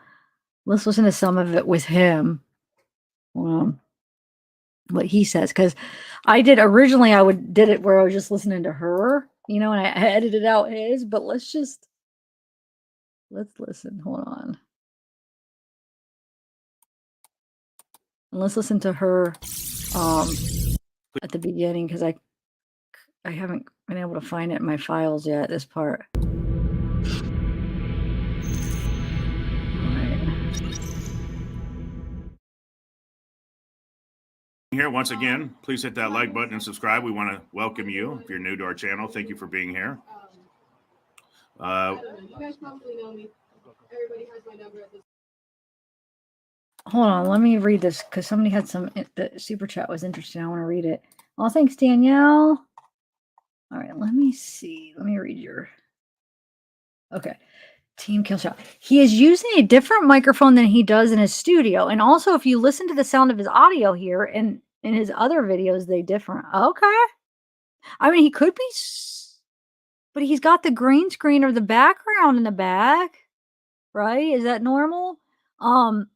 Let's listen to some of it with him. What he says, because I did originally, did it where I was just listening to her, and I edited out his. But let's listen. Hold on, and let's listen to her at the beginning, because I haven't been able to find it in my files yet. This part. Here once again, please hit that like button and subscribe. We want to welcome you. If you're new to our channel, thank you for being here. You guys probably know me. Everybody has my number at this. Hold on, let me read this because somebody had the super chat was interesting. I want to read it. Oh, thanks, Danielle. All right, let me see. Let me read your. Okay. Team kill shot. He is using a different microphone than he does in his studio. And also, if you listen to the sound of his audio here and in his other videos, they different. Okay. I mean, he could be, but he's got the green screen or the background in the back, right? Is that normal? And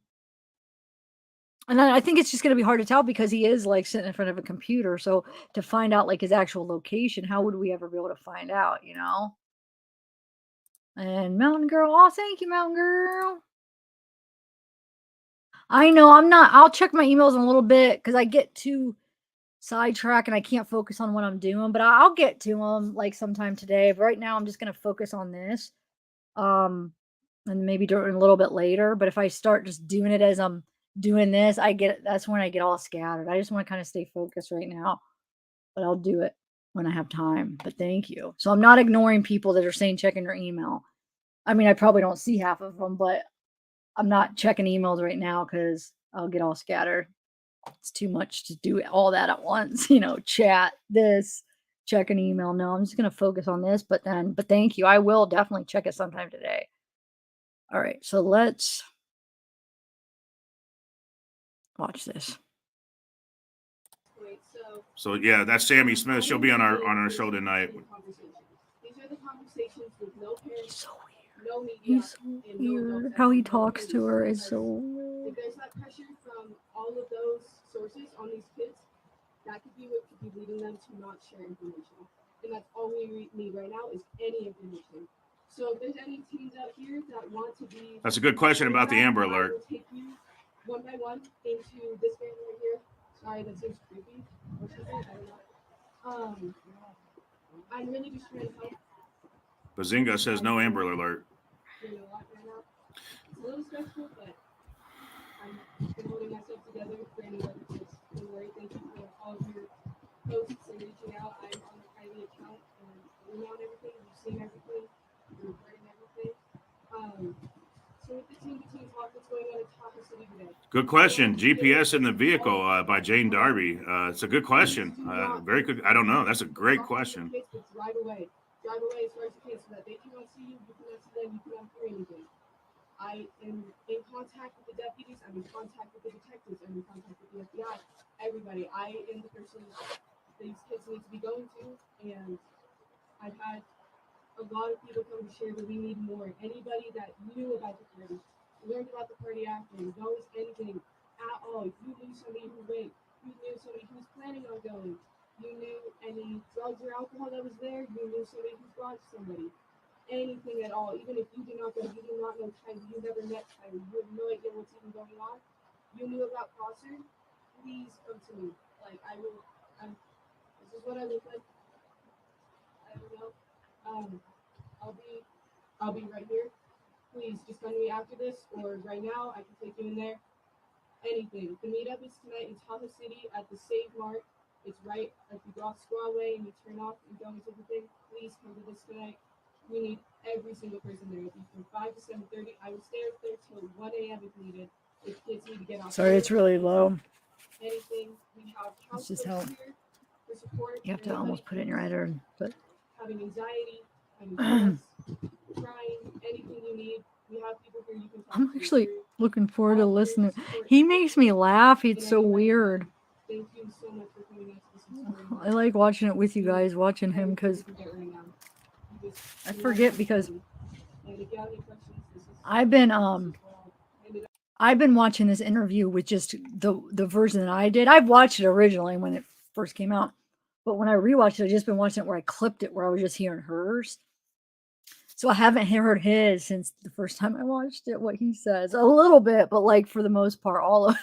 I think it's just going to be hard to tell because he is like sitting in front of a computer. So to find out like his actual location, how would we ever be able to find out, you know? And Mountain Girl, oh, thank you, Mountain Girl. I know I'll check my emails in a little bit because I get too sidetracked and I can't focus on what I'm doing, but I'll get to them like sometime today. But right now I'm just going to focus on this. And maybe do it a little bit later. But if I start just doing it as I'm doing this, that's when I get all scattered. I just want to kind of stay focused right now, but I'll do it when I have time. But thank you. So I'm not ignoring people that are saying checking your email. I mean, I probably don't see half of them, but I'm not checking emails right now because I'll get all scattered. It's too much to do all that at once, chat this, check an email. No, I'm just going to focus on this, but thank you. I will definitely check it sometime today. All right, so let's watch this. So yeah, that's Sammy Smith. She'll be on our show tonight. These are the conversations with no parents, so weird. no media, He's so weird. How he talks to her is so weird. If there's that pressure from all of those sources on these kids, that could be what could be leading them to not share information. And that's all we need right now is any information. So if there's any teens out here that want to be... That's a good question about the Amber Alert. I will take you one by one into this man right here. Sorry, that seems creepy. Or something, I don't know. I'm really just trying to help. Bazinga says no Amber Alert. You know what, right now? It's a little stressful, but I'm been holding myself together for any other kids. Don't worry, thank you for all of your posts and reaching out. I'm on the Kiely account and you know everything. You've seen everything. You're recording everything. So with the team talk that's going on in Tahoe City today. Good question. GPS in the vehicle by Jane Darby. It's a good question. Very good. I don't know. That's a great question. Drive away as far as you can so that they cannot see you, you cannot see them, you cannot hear anything. I am in contact with the deputies, I'm in contact with the detectives, I'm in contact with the FBI, everybody. I am the person these kids need to be going to, and I've had a lot of people come to share that we need more. Anybody that knew about the party, learned about the party after, knows anything at all. You knew somebody who went, you knew somebody who was planning on going, you knew any drugs or alcohol that was there, you knew somebody who brought somebody. Anything at all, even if you did not go, you did not know Tyler, you never met Tyler, you have no idea what's even going on, you knew about Prosser, please come to me. Like, this is what I look like. I don't know. I'll be right here. Please just come to me after this, or right now, I can take you in there. Anything. The meetup is tonight in Tahoe City at the Save Mart. It's right if you go off Squaw Way and you turn off and go into the thing. Please come to this tonight. We need every single person there. It'll be from 5 to 7:30. I will stay up there till 1 a.m. if needed. If kids need to get off. Sorry, it's really low. Anything. We have This is how here for support. you have to almost put it in your editor, but having anxiety, having stress, crying, anything you need. We have people here you can talk I'm to. actually looking forward to listening. He makes me laugh. It's so weird. Thank you so much for coming out to this. I like watching it with you guys, watching him, because I forget because I've been watching this interview with just the version that I did. I've watched it originally when it first came out, but when I rewatched it, I've just been watching it where I clipped it, where I was just hearing hers. So I haven't heard his since the first time I watched it, what he says. A little bit, but like for the most part, all of it.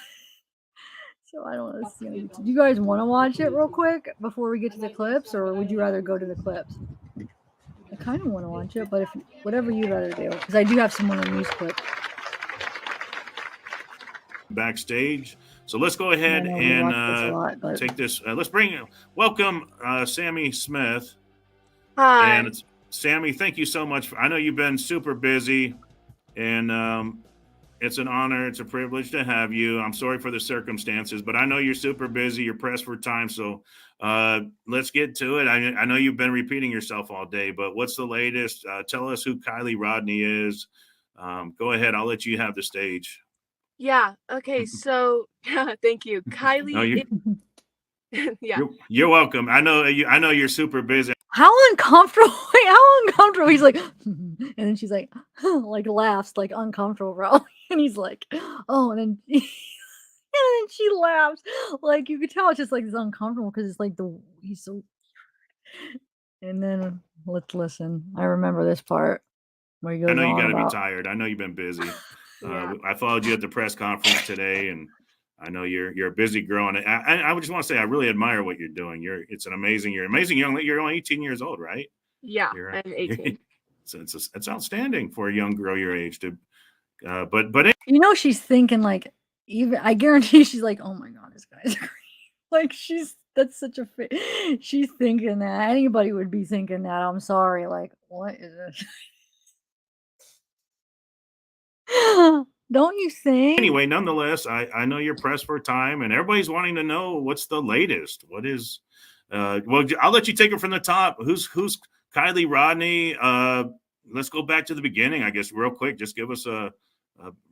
So I don't know. Do you guys want to watch it real quick before we get to the clips, or would you rather go to the clips? I kind of want to watch it, but whatever you'd rather do, because I do have some more news clips. Backstage. So let's go ahead and take this. Let's welcome Sammy Smith. Hi. And Sammy, thank you so much. I know you've been super busy, and It's an honor. It's a privilege to have you. I'm sorry for the circumstances, but I know you're super busy. You're pressed for time. So let's get to it. I know you've been repeating yourself all day, but what's the latest? Tell us who Kiely Rodni is. Go ahead. I'll let you have the stage. Yeah. Okay. So thank you. Kylie. No, Yeah. You're welcome. I know you're super busy. How uncomfortable. Wait, how uncomfortable. He's like, and then she's like, like laughs, like uncomfortable, bro. And he's like, oh, and then and then she laughs. Like you could tell it's just like it's uncomfortable because it's like he's so. And then let's listen. I remember this part where he goes I know you got to about... be tired. I know you've been busy. I followed you at the press conference today, and I know you're a busy girl. And I just want to say I really admire what you're doing. You're amazing young. You're only 18 years old, right? Yeah, I'm 18. It's outstanding for a young girl your age to. But you know, she's thinking like, even I guarantee she's like, oh my god, this guy's great. Like that's such a she's thinking that. Anybody would be thinking that. I'm sorry. Like, what is this? Don't you think? Anyway, nonetheless, I know you're pressed for time, and everybody's wanting to know what's the latest. What is? Well, I'll let you take it from the top. Who's Kiely Rodni? Let's go back to the beginning, I guess, real quick. Just give us a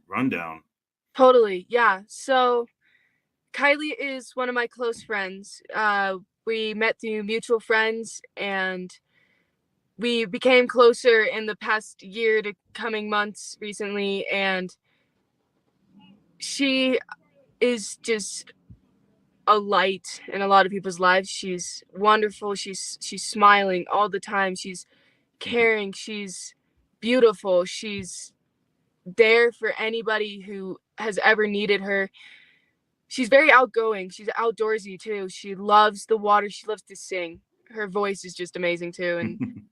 rundown. Totally, yeah. So, Kylie is one of my close friends. We met through mutual friends, and we became closer in the past year to coming months recently, and she is just a light in a lot of people's lives. She's wonderful. She's smiling all the time. She's caring. She's beautiful. She's there for anybody who has ever needed her. She's very outgoing. She's outdoorsy too. She loves the water. She loves to sing. Her voice is just amazing too, and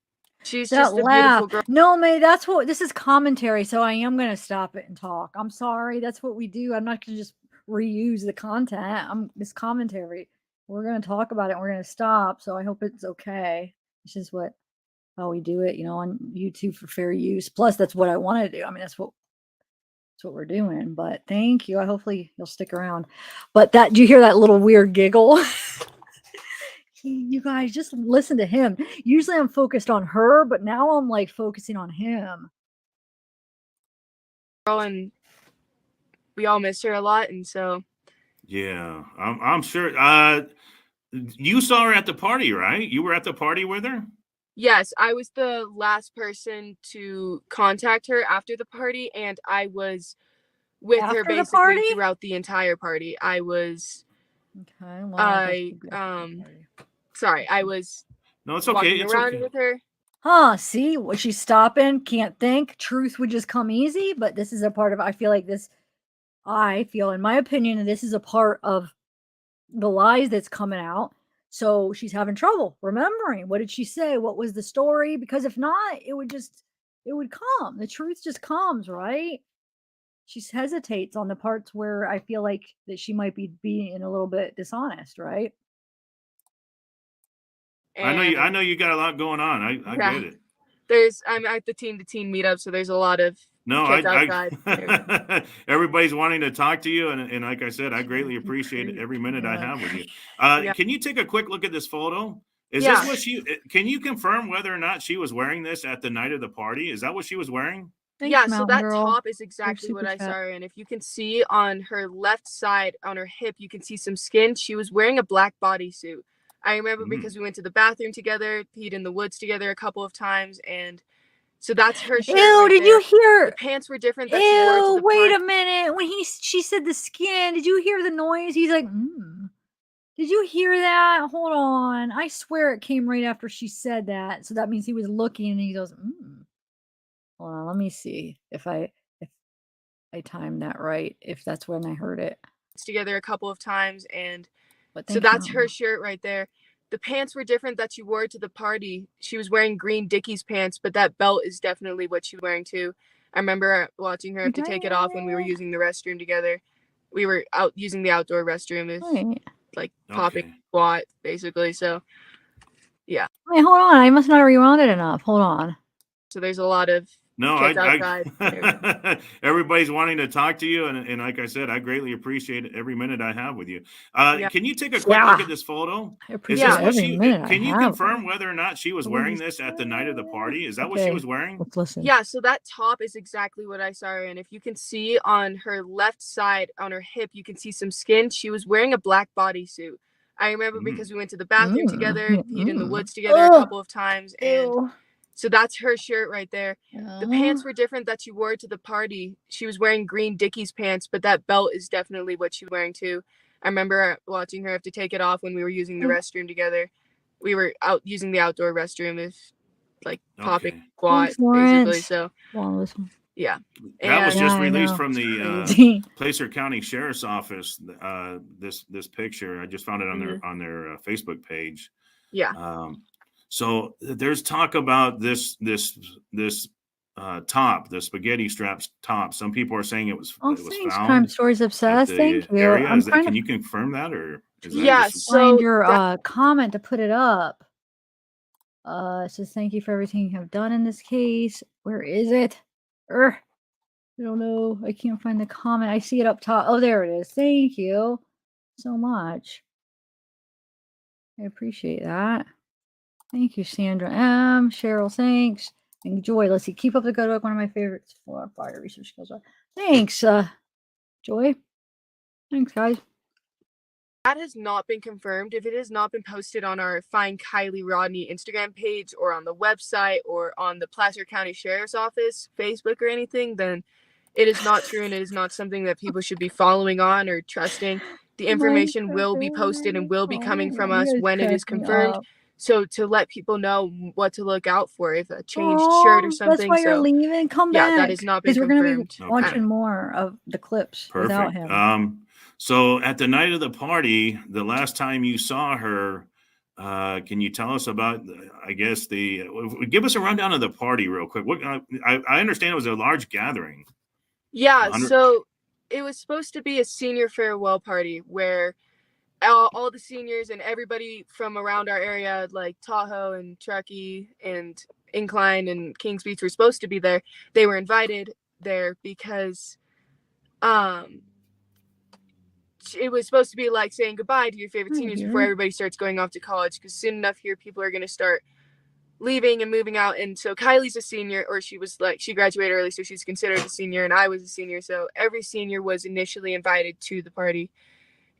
she's just a beautiful girl. No, May, that's what this is commentary, so I am gonna stop it and talk. I'm sorry, that's what we do. I'm not gonna just reuse the content. This commentary. We're gonna talk about it and we're gonna stop. So I hope it's okay. It's just how we do it, on YouTube for fair use. Plus, that's what I want to do. I mean, that's what we're doing. But thank you. Hopefully you'll stick around. But do you hear that little weird giggle? You guys just listen to him. Usually I'm focused on her, but now I'm like focusing on him. And we all miss her a lot, and so yeah, I'm sure. You saw her at the party, right? You were at the party with her? Yes, I was the last person to contact her after the party, and I was with her basically throughout the entire party. I was okay. Sorry, I was no, it's okay. Walking around with her. Huh, see, was she stopping? Can't think. Truth would just come easy, but this is a part of, I feel, in my opinion, this is a part of the lies that's coming out. So she's having trouble remembering. What did she say? What was the story? Because if not, it would come. The truth just comes, right? She hesitates on the parts where I feel like that she might be being a little bit dishonest, right? I know you got a lot going on. I get it. I'm at the teen to teen meetup, so there's a lot of kids outside. Everybody's wanting to talk to you, and like I said, I greatly appreciate every minute I have with you. Can you take a quick look at this photo? Is this what can you confirm whether or not she was wearing this at the night of the party? Is that what she was wearing? Thanks, so that top is exactly what I saw her in. If you can see on her left side, on her hip, you can see some skin. She was wearing a black bodysuit. I remember because we went to the bathroom together, peed in the woods together a couple of times, and so that's her shirt. Ew, did you hear? The pants were different. That she wore to the wait a minute. When she said the skin, did you hear the noise? He's like, Did you hear that? Hold on. I swear it came right after she said that. So that means he was looking and he goes, Hold on, let me see if I timed that right, if that's when I heard it. Together a couple of times, and so that's her shirt right there. The pants were different that she wore to the party. She was wearing green Dickies pants, but that belt is definitely what she was wearing too. I remember watching her have to take it off when we were using the restroom together. We were out using the outdoor restroom, popping squat, basically. So, yeah. Wait, hold on. I must not have rewound it enough. Hold on. So there's a lot of No, kids outside. Everybody's wanting to talk to you, and like I said, I greatly appreciate every minute I have with you. Can you take a quick look at this photo? I appreciate every minute I Can you have. confirm whether or not she was wearing this at the night of the party? Is that what she was wearing? Let's listen. Yeah, so that top is exactly what I saw her in. If you can see on her left side, on her hip, you can see some skin. She was wearing a black bodysuit. I remember because we went to the bathroom together, peed in the woods together a couple of times, and so that's her shirt right there. The pants were different that she wore to the party. She was wearing green Dickies pants, but that belt is definitely what she was wearing too. I remember watching her have to take it off when we were using the restroom together. We were out using the outdoor restroom, popping squat, basically. So yeah. That was just released from the Placer County Sheriff's Office. This picture, I just found it on their Facebook page. Yeah. So there's talk about this top, the spaghetti straps top. Some people are saying it was Thanks, found. Crime Stories Obsessed. Thank you. Area. Can you confirm that, or is that just find your comment to put it up? It says thank you for everything you have done in this case. Where is it? I don't know. I can't find the comment. I see it up top. Oh, there it is. Thank you so much. I appreciate that. Thank you, Sandra M. Cheryl, thanks. And Joy, let's see. Keep up the good work. One of my favorites for fire research skills. Thanks, Joy. Thanks, guys. That has not been confirmed. If it has not been posted on our Find Kiely Rodni Instagram page or on the website or on the Placer County Sheriff's Office Facebook or anything, then it is not true and it is not something that people should be following on or trusting. The information will be posted and will be coming from us when it is confirmed. So to let people know what to look out for, if a changed shirt or something. That's why you're leaving. Come back. Yeah, that has not been confirmed. Because we're going to be watching more of the clips without him. So at the night of the party, the last time you saw her, can you tell us about, I guess, give us a rundown of the party real quick. I understand it was a large gathering. Yeah, so it was supposed to be a senior farewell party where all the seniors and everybody from around our area, like Tahoe and Truckee and Incline and Kings Beach, were supposed to be there. They were invited there because it was supposed to be like saying goodbye to your favorite seniors before everybody starts going off to college, because soon enough here people are going to start leaving and moving out. And so Kylie's a senior, or she graduated early, so she's considered a senior, and I was a senior, so every senior was initially invited to the party.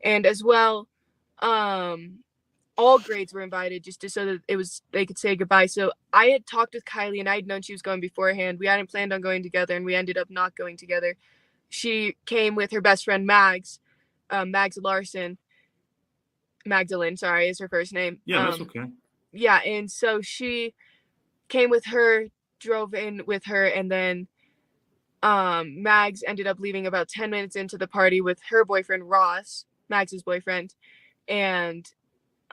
And as well, all grades were invited just so that they could say goodbye. So I had talked with Kiely and I had known she was going beforehand. We hadn't planned on going together and we ended up not going together. She came with her best friend Mags Larson. Magdalene, sorry, is her first name. Yeah, that's okay. Yeah, and so she came with her, drove in with her, and then Mags ended up leaving about 10 minutes into the party with her boyfriend Ross, Mags's boyfriend, and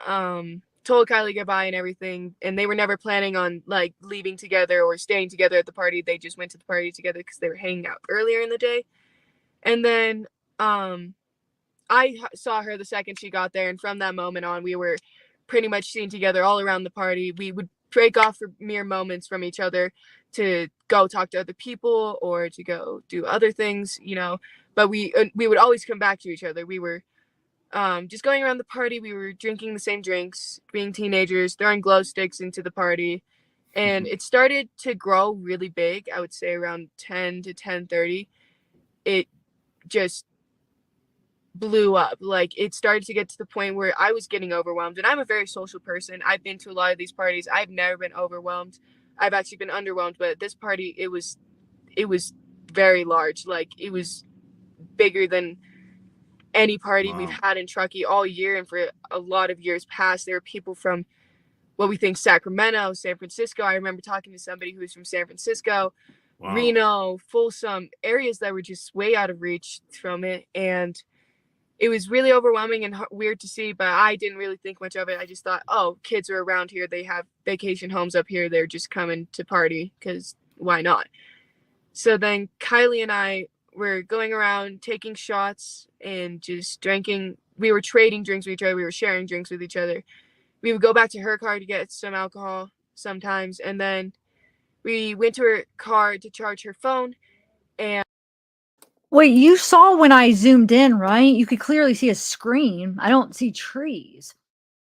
told Kiely goodbye and everything. And they were never planning on leaving together or staying together at the party. They just went to the party together because they were hanging out earlier in the day. And then I saw her the second she got there, and from that moment on, we were pretty much seen together all around the party. We would break off for mere moments from each other to go talk to other people or to go do other things, but we would always come back to each other. We were just going around the party. We were drinking the same drinks, being teenagers, throwing glow sticks into the party, and it started to grow really big. I would say around 10 to 10:30. It just blew up. It started to get to the point where I was getting overwhelmed, and I'm a very social person. I've been to a lot of these parties. I've never been overwhelmed. I've actually been underwhelmed, but at this party it was very large. It was bigger than any party we've had in Truckee all year, and for a lot of years past. There were people from what we think Sacramento, San Francisco. I remember talking to somebody who was from San Francisco, Reno, Folsom, areas that were just way out of reach from it, and it was really overwhelming and weird to see, but I didn't really think much of it. I just thought, oh, kids are around here. They have vacation homes up here. They're just coming to party because why not? So then Kiely and I were going around taking shots and just drinking. We were trading drinks with each other. We were sharing drinks with each other. We would go back to her car to get some alcohol sometimes, and then we went to her car to charge her phone, and wait, you saw when I zoomed in, right? You could clearly see a screen. I don't see trees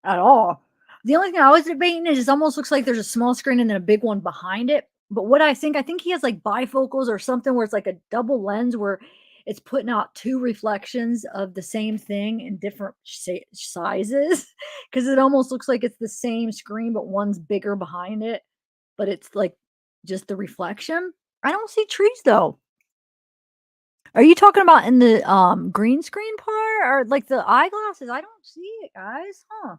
at all. The only thing I was debating is it almost looks like there's a small screen and then a big one behind it. But what I think he has like bifocals or something where it's like a double lens where it's putting out two reflections of the same thing in different sizes because it almost looks like it's the same screen, but one's bigger behind it. But it's like just the reflection. I don't see trees though. Are you talking about in the green screen part or like the eyeglasses? I don't see it, guys. Huh.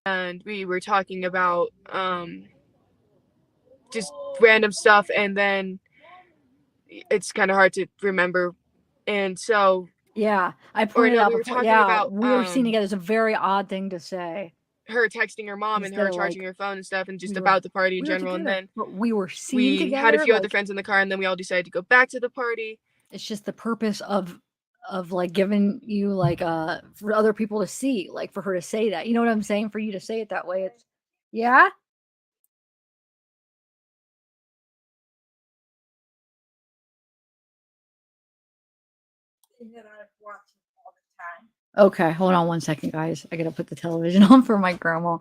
and we were talking about just random stuff, and then it's kind of hard to remember. And so yeah, I pointed out we were before. talking Yeah, about we were seen together. It's a very odd thing to say. Her texting her mom and her charging her phone and stuff, and just about the party in general. And then we were seen together. We had a few other friends in the car, and then we all decided to go back to the party. It's just the purpose of like giving you like for other people to see, like for her to say that. You know what I'm saying? For you to say it that way. It's yeah. Okay, hold on one second, guys. I gotta put the television on for my grandma.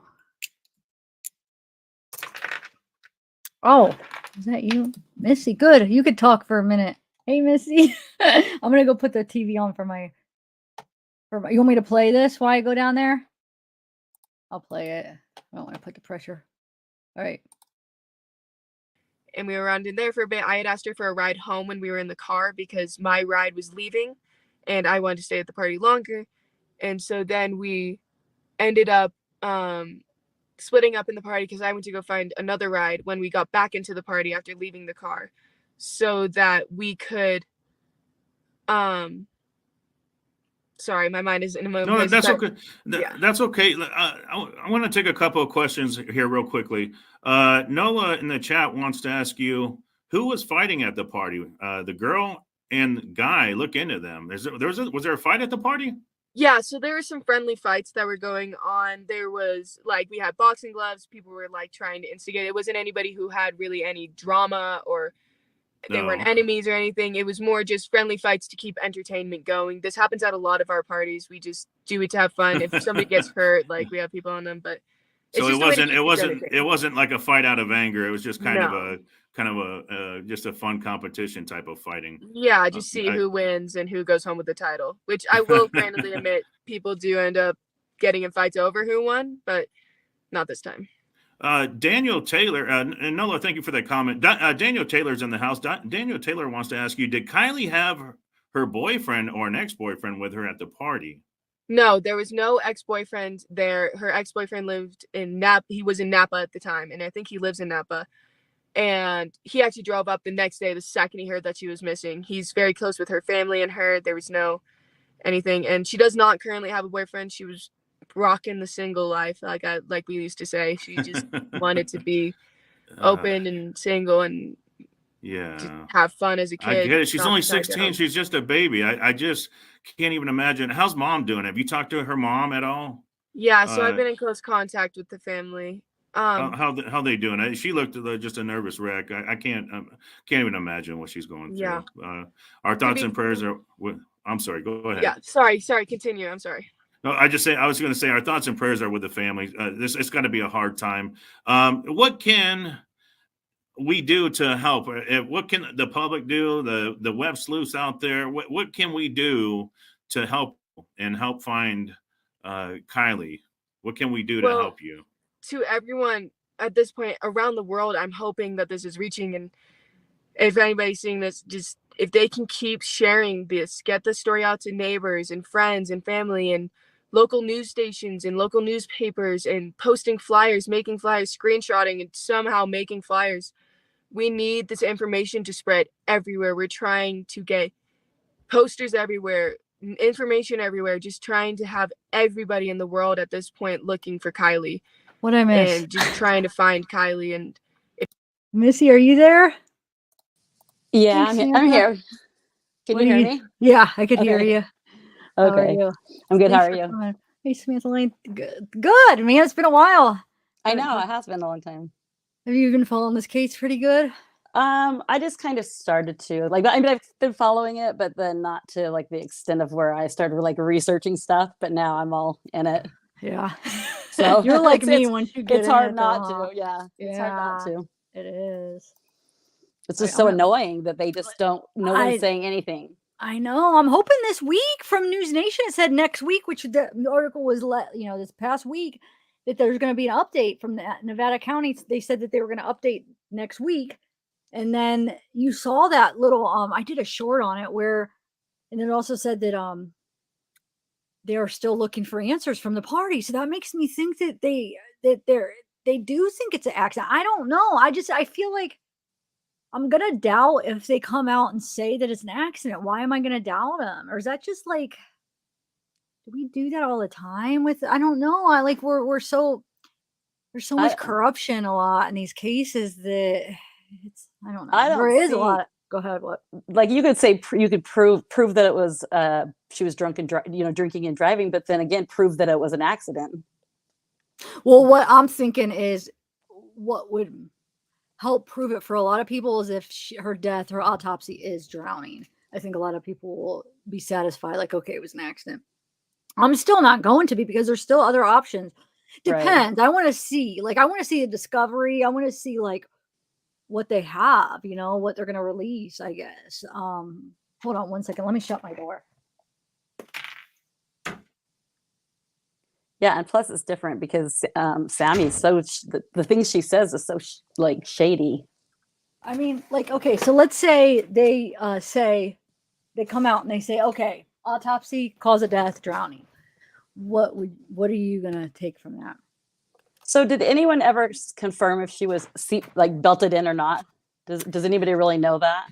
Oh, is that you, Missy? Good. You could talk for a minute. Hey, Missy. I'm gonna go put the TV on for my. You want me to play this while I go down there? I'll play it. I don't want to put the pressure. All right. And we were around in there for a bit. I had asked her for a ride home when we were in the car because my ride was leaving, and I wanted to stay at the party longer. And so then we ended up splitting up in the party because I went to go find another ride when we got back into the party after leaving the car so that we could sorry, my mind is in a moment. No, that's okay. That's okay. I want to take a couple of questions here real quickly. Noah in the chat wants to ask you, who was fighting at the party? The girl and guy, look into them. Was there a fight at the party? Yeah, so there were some friendly fights that were going on. There was like we had boxing gloves. People were like trying to instigate. It wasn't anybody who had really any drama or they weren't enemies or anything. It was more just friendly fights to keep entertainment going. This happens at a lot of our parties. We just do it to have fun. If somebody gets hurt, like we have people on them, but so it wasn't like a fight out of anger. It was just kind of a just a fun competition type of fighting. Yeah, just see who wins and who goes home with the title, which I will randomly admit people do end up getting in fights over who won, but not this time. Daniel Taylor, and Nola, thank you for that comment. Daniel Taylor's in the house. Daniel Taylor wants to ask you, did Kiely have her boyfriend or an ex-boyfriend with her at the party? No, there was no ex-boyfriend there. Her ex-boyfriend lived in Napa. He was in Napa at the time, and I think he lives in Napa. And he actually drove up the next day, the second he heard that she was missing. He's very close with her family and her. There was no anything. And she does not currently have a boyfriend. She was rocking the single life, like we used to say. She just wanted to be open and single and just have fun as a kid. I get it. She's only 16. She's just a baby. I just can't even imagine. How's mom doing? Have you talked to her mom at all? Yeah, so I've been in close contact with the family. How they doing? She looked just a nervous wreck. I can't even imagine what she's going through. Yeah. Our thoughts and prayers are. I'm sorry. Go ahead. Yeah. Sorry. Continue. I'm sorry. No, I was going to say our thoughts and prayers are with the family. It's got to be a hard time. What can we do to help? What can the public do? The web sleuths out there. What can we do to help find Kiely? What can we do to help you? To everyone at this point around the world, I'm hoping that this is reaching, and if anybody's seeing this, just if they can keep sharing this, get the story out to neighbors and friends and family and local news stations and local newspapers and posting flyers, making flyers, screenshotting and somehow making flyers. We need this information to spread everywhere. We're trying to get posters everywhere, information everywhere, just trying to have everybody in the world at this point looking for Kiely. What I miss? And just trying to find Kiely. And Missy, are you there? Yeah, I'm here. Can What you do hear you me? Yeah, I could hear Okay. you. How are Okay. you? I'm good. How Thanks are for you? coming. Hey, Samantha Lane. Good, man. It's been a while. I know, it has been a long time. Have you been following this case pretty good? I just kind of started to like. I mean, I've been following it, but then not to like the extent of where I started like researching stuff. But now I'm all in it. Yeah. So You're like me it's once you get it's in hard it, not though, huh? to. Yeah, it's hard not Yeah, to. it is. It's Right, just so annoying that they just don't. No one's saying anything. I know. I'm hoping this week from News Nation. It said next week, which the article was this past week, that there's going to be an update from the Nevada County. They said that they were going to update next week, and then you saw that little. I did a short on it where, and it also said that they are still looking for answers from the party. So that makes me think that they do think it's an accident. I don't know. I feel like I'm gonna doubt if they come out and say that it's an accident. Why am I gonna doubt them? Or is that just like, do we do that all the time with? I don't know. I like we're so there's so much corruption a lot in these cases that it's I don't know. I don't There is a see. lot. Go ahead. What? Like you could say you could prove that it was she was drunk and drinking and driving, but then again prove that it was an accident. Well, what I'm thinking is what would help prove it for a lot of people is if her autopsy is drowning. I think a lot of people will be satisfied, like, okay, it was an accident. I'm still not going to be because there's still other options. Depends. I want to see the discovery. I want to see like what they have, what they're going to release, I guess. Hold on one second. Let me shut my door. Yeah, and plus it's different because Sammy's so the things she says is so like shady. I mean, like, okay, so let's say they come out and they say, okay, autopsy, cause of death, drowning. What are you gonna take from that? So did anyone ever confirm if she was like belted in or not? Does anybody really know that?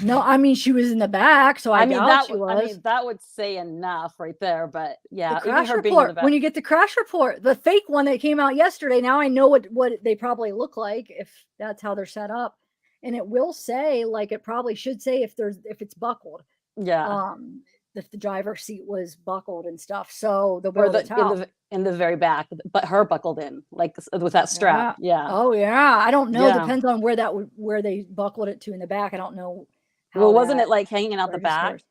No, I mean she was in the back, so I doubt that she was. I mean that would say enough right there, but yeah, The crash her being in the report. back. When you get the crash report, the fake one that came out yesterday, now I know what they probably look like if that's how they're set up, and it will say like it probably should say if it's buckled. Yeah. If the driver's seat was buckled and stuff, so they'll be able to tell. In the very back, but her buckled in like with that strap. Yeah. Oh yeah. I don't know. Yeah. Depends on where they buckled it to in the back. I don't know. Well, wasn't it like hanging out the back?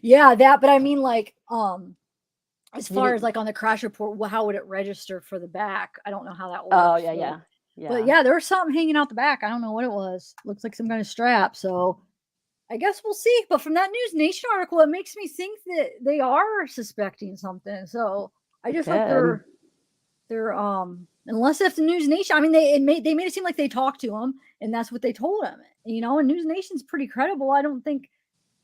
Yeah, that. But I mean, like, as far as like on the crash report, how would it register for the back? I don't know how that works. Oh yeah. But yeah, there was something hanging out the back. I don't know what it was. Looks like some kind of strap. So I guess we'll see. But from that News Nation article, it makes me think that they are suspecting something. So I just hope they're unless if the News Nation, I mean, they made it seem like they talked to him and that's what they told him. And News Nation's pretty credible. I don't think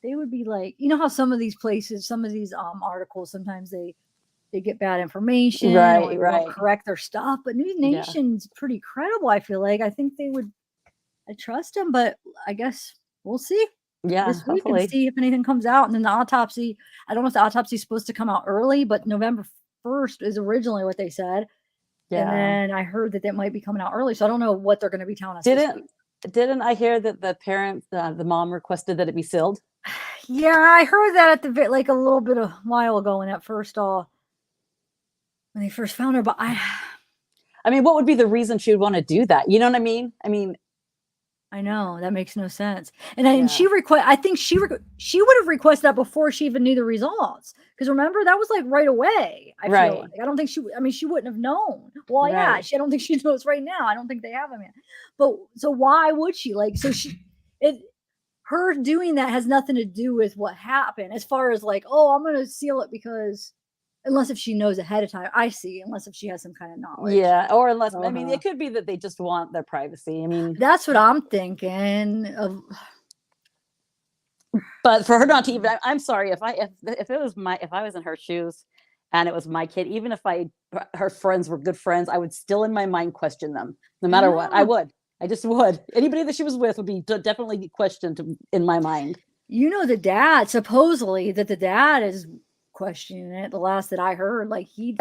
they would be like, how some of these places, some of these articles, sometimes they get bad information, or they don't correct their stuff. But News Nation's pretty credible. I feel like I think I trust them, but I guess we'll see. Yeah, this week hopefully. And see if anything comes out. And then the autopsy, I don't know if the autopsy is supposed to come out early, but November 1st is originally what they said. Yeah. And then I heard that might be coming out early. So I don't know what they're going to be telling us. Didn't I hear that the parent, the mom requested that it be sealed? Yeah, I heard that at like a little bit of a while ago when they first found her. But I mean, what would be the reason she would want to do that? You know what I mean? I know that makes no sense. And I think she would have requested that before she even knew the results. Because remember, that was like right away. I feel like. I don't think she wouldn't have known. Well, yeah, I don't think she knows right now. I don't think they have them yet. But so why would she her doing that has nothing to do with what happened as far as like, oh, I'm going to seal it because unless if she knows ahead of time, unless if she has some kind of knowledge. Yeah. Or unless, I mean, it could be that they just want their privacy. I mean, that's what I'm thinking of. But for her not to even, I'm sorry if I was in her shoes and it was my kid, even if her friends were good friends, I would still in my mind question them no matter what. I just would. Anybody that she was with would be definitely questioned in my mind. The dad, supposedly that the dad is questioning it. The last that I heard, like he's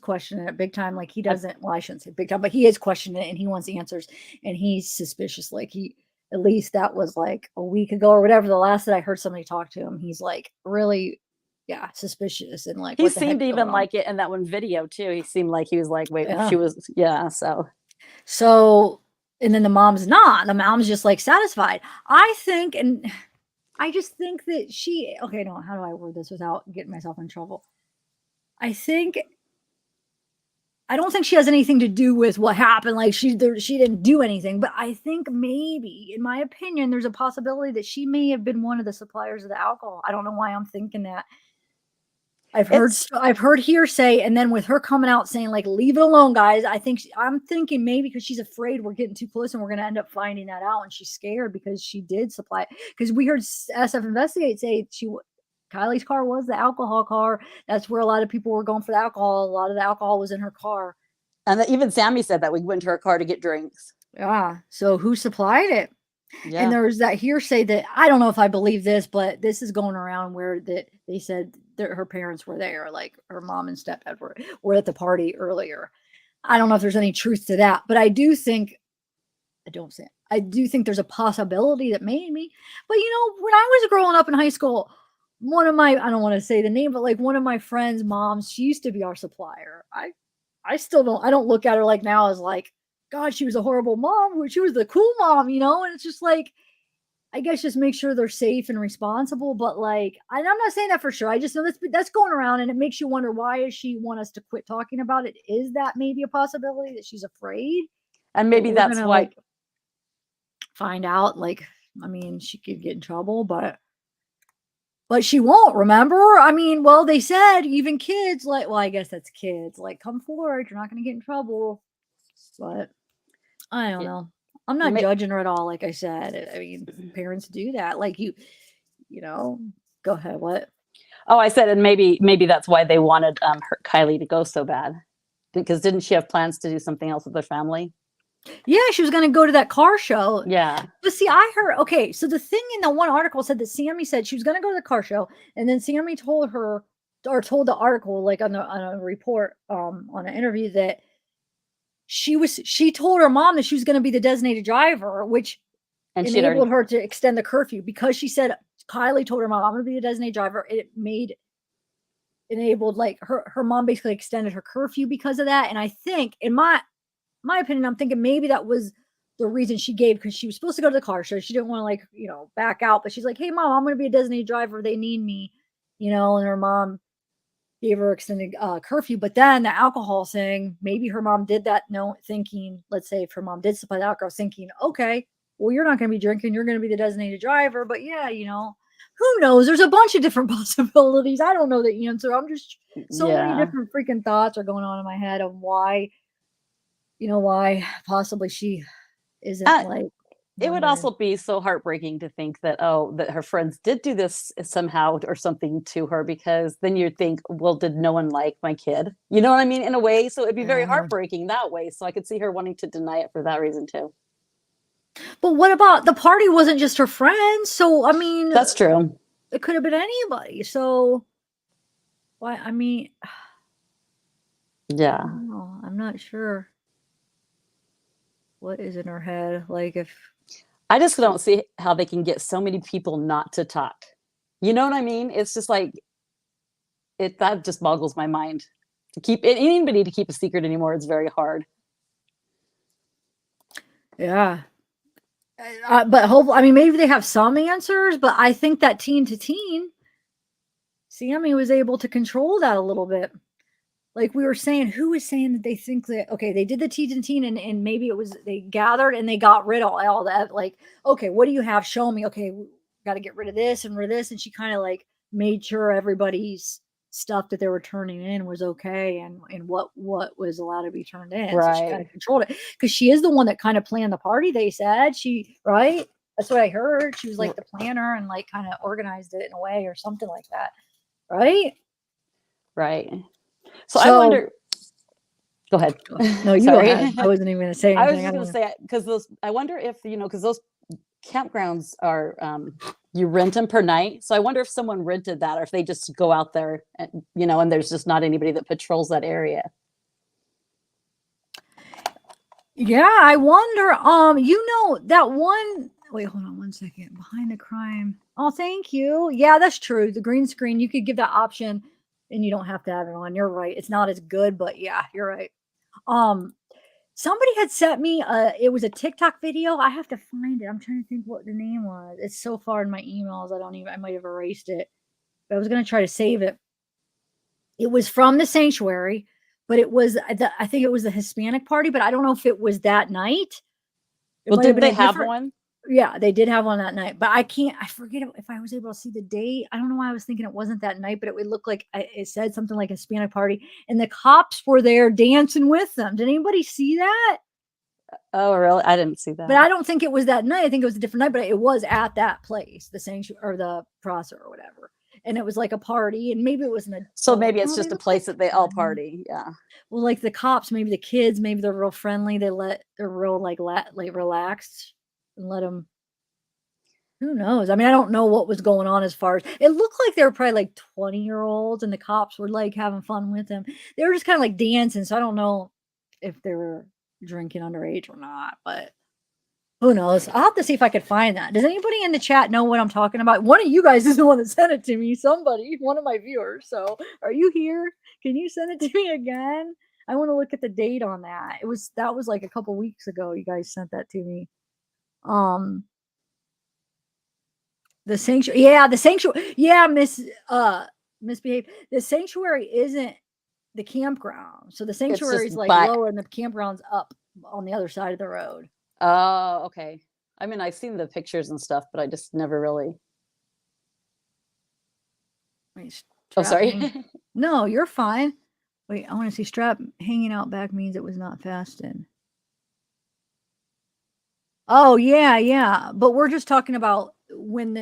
questioning it big time. Like he doesn't, well, I shouldn't say big time, but he is questioning it and he wants answers and he's suspicious. Like at least that was like a week ago or whatever. The last that I heard somebody talk to him, he's like really, yeah, suspicious and like He what the seemed heck's even going on? like it in that one video too. He seemed like he was like, wait, Yeah. she was, yeah. So So, and then the mom's not. The mom's just like satisfied. I think, and I just think that she, okay, no, how do I word this without getting myself in trouble? I don't think she has anything to do with what happened. Like she didn't do anything, but I think maybe, in my opinion, there's a possibility that she may have been one of the suppliers of the alcohol. I don't know why I'm thinking that. I've heard hearsay, and then with her coming out saying like, "Leave it alone, guys." I'm thinking maybe because she's afraid we're getting too close and we're going to end up finding that out, and she's scared because she did supply. Because we heard SF Investigate say Kiely's car was the alcohol car. That's where a lot of people were going for the alcohol. A lot of the alcohol was in her car. and even Sammy said that we went to her car to get drinks. Yeah. So who supplied it? Yeah. And there was that hearsay that I don't know if I believe this, but this is going around where that they said that her parents were there, like her mom and stepdad were at the party earlier. I don't know if there's any truth to that, but I do think there's a possibility that maybe. But when I was growing up in high school, one of my, I don't want to say the name, but like one of my friends' moms, she used to be our supplier. I don't look at her like now as like, God, she was a horrible mom. She was the cool mom, and it's just like, I guess just make sure they're safe and responsible. But like, I'm not saying that for sure. I just know that's going around, and it makes you wonder, why does she want us to quit talking about it? Is that maybe a possibility that she's afraid? And maybe that's why. Like, find out, like, I mean, she could get in trouble, but she won't, remember? I mean, well, they said even kids, like, well, I guess that's kids, like, come forward, you're not going to get in trouble. But I don't know. I'm not judging her at all. Like I said, I mean, parents do that. Like go ahead. What? Oh, I said, and maybe that's why they wanted Kiely to go so bad, because didn't she have plans to do something else with her family? Yeah, she was going to go to that car show. Yeah. But see, I heard, okay, so the thing in the one article said that Sammy said she was going to go to the car show, and then Sammy told her, or told the article, like on a report, on an interview, that she told her mom that she was going to be the designated driver, which enabled her to extend the curfew, because she said Kiely told her mom, "I'm going to be the designated driver." It enabled, like, her mom basically extended her curfew because of that. And I think, in my opinion, I'm thinking maybe that was the reason she gave, because she was supposed to go to the car show. She didn't want to, like, back out, but she's like, "Hey mom, I'm going to be a designated driver. They need me," and her mom gave her extended curfew. But then the alcohol thing, maybe her mom did that, thinking, let's say if her mom did supply the alcohol, thinking, okay, well, you're not going to be drinking, you're going to be the designated driver. But yeah, who knows? There's a bunch of different possibilities. I don't know the answer. I'm just, many different freaking thoughts are going on in my head of why possibly she isn't like. It would also be so heartbreaking to think that, that her friends did do this somehow or something to her, because then you'd think, well, did no one like my kid? You know what I mean? In a way. So it'd be very heartbreaking that way. So I could see her wanting to deny it for that reason too. But what about the party wasn't just her friends? So, I mean, that's true. It could have been anybody. So why? I mean, yeah, I'm not sure what is in her head. Like, if I just don't see how they can get so many people not to talk. You know what I mean? It's just like, that just boggles my mind. To keep anybody to keep a secret anymore, it's very hard. Yeah. But hopefully, I mean, maybe they have some answers, but I think that teen to teen, Sammy was able to control that a little bit. Like we were saying, who was saying that they think that, okay, they did the teen to teen, and maybe it was, they gathered and they got rid of all that. Like, okay, what do you have? Show me. Okay, we got to get rid of this and rid of this. And she kind of like made sure everybody's stuff that they were turning in was okay, and what was allowed to be turned in. Right. So she kind of controlled it, because she is the one that kind of planned the party. They said right. That's what I heard. She was like the planner and like kind of organized it in a way or something like that. Right. Right. So I wonder. Go ahead. No, you go ahead. I wasn't even going to say anything. I was just going to say, because I wonder if, because those campgrounds are, you rent them per night. So I wonder if someone rented that, or if they just go out there and, and there's just not anybody that patrols that area. Yeah, I wonder, that one, Wait, hold on 1 second. Behind the crime. Oh, thank you. Yeah, that's true. The green screen, you could give that option and you don't have to have it on. You're right. It's not as good, but yeah, you're right. Somebody had sent me it was a TikTok video. I have to find it. I'm trying to think what the name was. It's so far in my emails. I might have erased it. But I was going to try to save it. It was from the sanctuary, but it was I think it was the Hispanic party, but I don't know if it was that night. Well, did they have one? Yeah, they did have one that night, but I forget if I was able to see the date. I don't know why I was thinking it wasn't that night, but it would look like it said something like Hispanic party, and the cops were there dancing with them. Did anybody see that? Oh, really? I didn't see that. But I don't think it was that night. I think it was a different night, but it was at that place, the sanctuary or the Prosser or whatever. And it was like a party, and maybe it wasn't a. So maybe it's just a place that they all party. Yeah. Well, like the cops, maybe the kids, maybe they're real friendly. They're real like relaxed and let them. Who knows? I mean, I don't know what was going on as far as it looked like they were probably like 20-year-olds, and the cops were like having fun with them. They were just kind of like dancing. So I don't know if they were drinking underage or not, but who knows? I'll have to see if I could find that. Does anybody in the chat know what I'm talking about? One of you guys is the one that sent it to me. Somebody, one of my viewers. So are you here? Can you send it to me again? I want to look at the date on that. That was like a couple weeks ago. You guys sent that to me. The sanctuary. Yeah, the sanctuary. Yeah, misbehave. The sanctuary isn't the campground. So the sanctuary is like lower and the campground's up on the other side of the road. Oh, okay. I mean, I've seen the pictures and stuff, but I just never really. Wait, oh, sorry. No, you're fine. Wait, I want to see strap hanging out back means it was not fastened. Oh, yeah. But we're just talking about when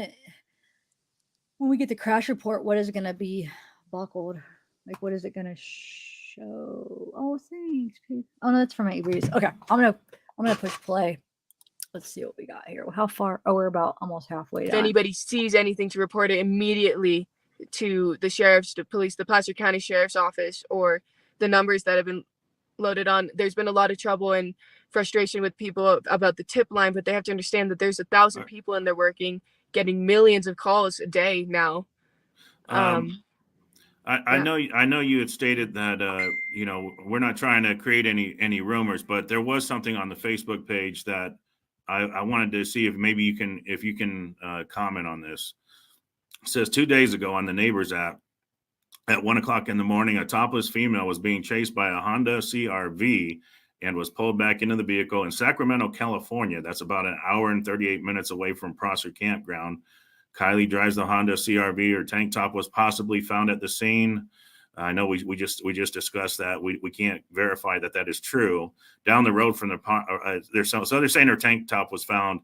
we get the crash report, what is it going to be buckled? Like, what is it going to show? Oh, thanks. Oh, no, that's from my Avery's. Okay, I'm gonna push play. Let's see what we got here. How far? Oh, we're about almost halfway If done. anybody sees anything, to report it immediately to the sheriff's, the police, the Placer County Sheriff's Office, or the numbers that have been loaded on. There's been a lot of trouble and frustration with people about the tip line, but they have to understand that there's 1,000 people in there working, getting millions of calls a day now. I know you had stated that we're not trying to create any rumors, but there was something on the Facebook page that I wanted to see if maybe you can comment on this. It says 2 days ago on the Neighbors app at 1:00 in the morning, a topless female was being chased by a Honda CR-V and was pulled back into the vehicle in Sacramento, California. That's about an hour and 38 minutes away from Prosser Campground. Kiely drives the Honda CR-V. Her tank top was possibly found at the scene. I know we just discussed that. We can't verify that is true. Down the road from they're saying her tank top was found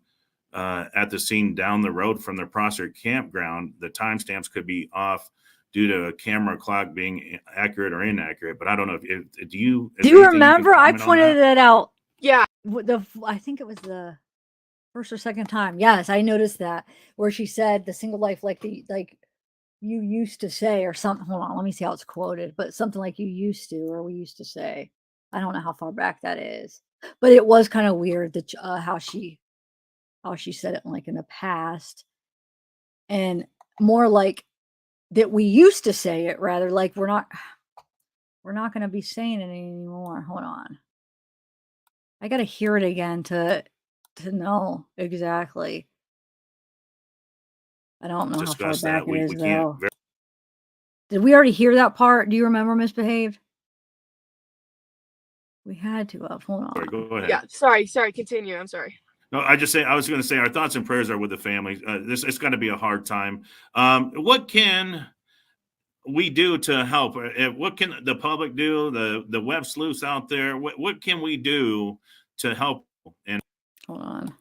at the scene down the road from the Prosser Campground. The timestamps could be off due to a camera clock being accurate or inaccurate. But I don't know if do you remember? I pointed it out. Yeah, I think it was the first or second time. Yes, I noticed that where she said the single life like you used to say or something. Hold on, let me see how it's quoted, but something like you used to or we used to say. I don't know how far back that is, but it was kind of weird that how she said it like in the past, and more like that we used to say it rather like we're not going to be saying it anymore. Hold on, I got to hear it again to know exactly. I don't know how far back it is, though. Did we already hear that part? Do you remember Misbehaved? We had to have. Hold on. Sorry, go ahead. Yeah, sorry. Continue. I'm sorry. No, I was going to say our thoughts and prayers are with the family. It's going to be a hard time. What can we do to help? What can the public do? The web sleuths out there. What can we do to help? And hold on.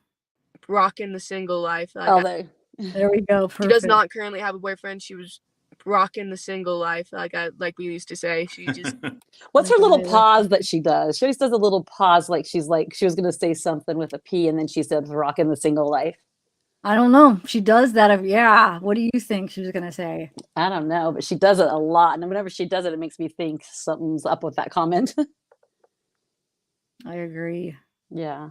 Rocking the single life. There we go. Perfect. She does not currently have a boyfriend. She was rocking the single life, like we used to say. She just. What's her little pause that she does? She always does a little pause, like she was going to say something with a P, and then she said "rocking the single life." I don't know. She does that. Yeah. What do you think she was going to say? I don't know, but she does it a lot, and whenever she does it, it makes me think something's up with that comment. I agree. Yeah.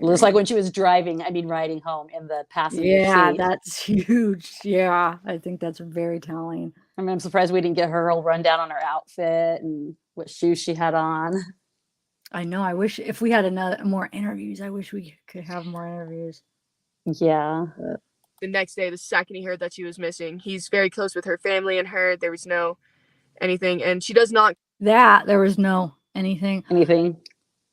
Just like when she was riding home in the passenger seat. That's huge. Yeah, I think that's very telling. I mean, I'm surprised we didn't get her whole rundown on her outfit and what shoes she had on. I know. I wish if we had more interviews, I wish we could have more interviews. Yeah. The next day, the second he heard that she was missing, he's very close with her family and her. There was no anything, and she does not. There was no anything. Anything.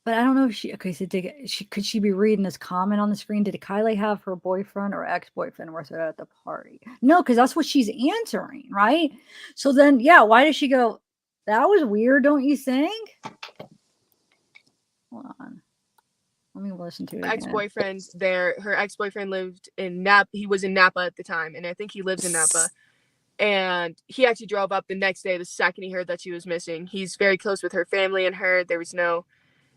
But I don't know if could she be reading this comment on the screen? Did Kiely have her boyfriend or ex-boyfriend with her at the party? No, because that's what she's answering, right? So then, why did she go, that was weird, don't you think? Hold on. Let me listen to it. Ex-boyfriend there. Her ex-boyfriend lived in Napa. He was in Napa at the time, and I think he lives in Napa. And he actually drove up the next day, the second he heard that she was missing. He's very close with her family and her. There was no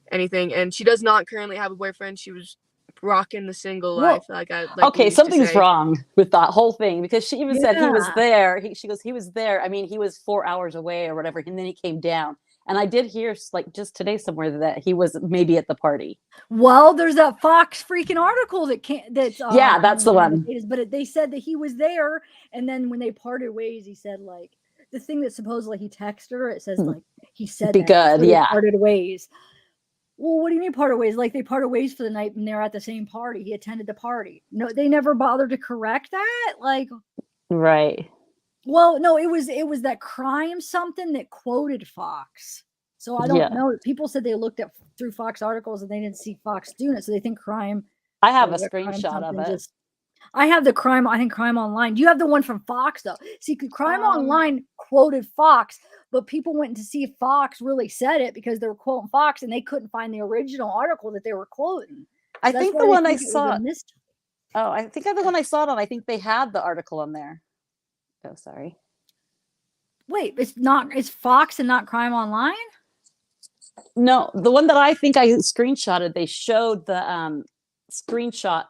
anything, and she does not currently have a boyfriend. She was rocking the single life. Okay, something's wrong with that whole thing, because she even said he was there. She goes, he was there. I mean, he was 4 hours away or whatever, and then he came down. And I did hear just today somewhere that he was maybe at the party. Well, there's that Fox freaking article that's that's the one. But they said that he was there, and then when they parted ways, he said the thing that supposedly he texted her. It says he said be good, they parted ways. Well, what do you mean parted ways? Like they parted ways for the night and they're at the same party. He attended the party. No, they never bothered to correct that. Right. Well, no, it was that crime something that quoted Fox. So I don't know. People said they looked through Fox articles and they didn't see Fox doing it. So they think crime. I have a screenshot of it. I have Crime Online. Do you have the one from Fox though? See, Crime Online quoted Fox, but people went to see if Fox really said it because they were quoting Fox and they couldn't find the original article that they were quoting. So I think the one I saw. Oh, I think the one I saw it on. I think they had the article on there. Oh, sorry. Wait, it's Fox and not Crime Online? No, the one that I think I screenshotted, they showed the screenshot.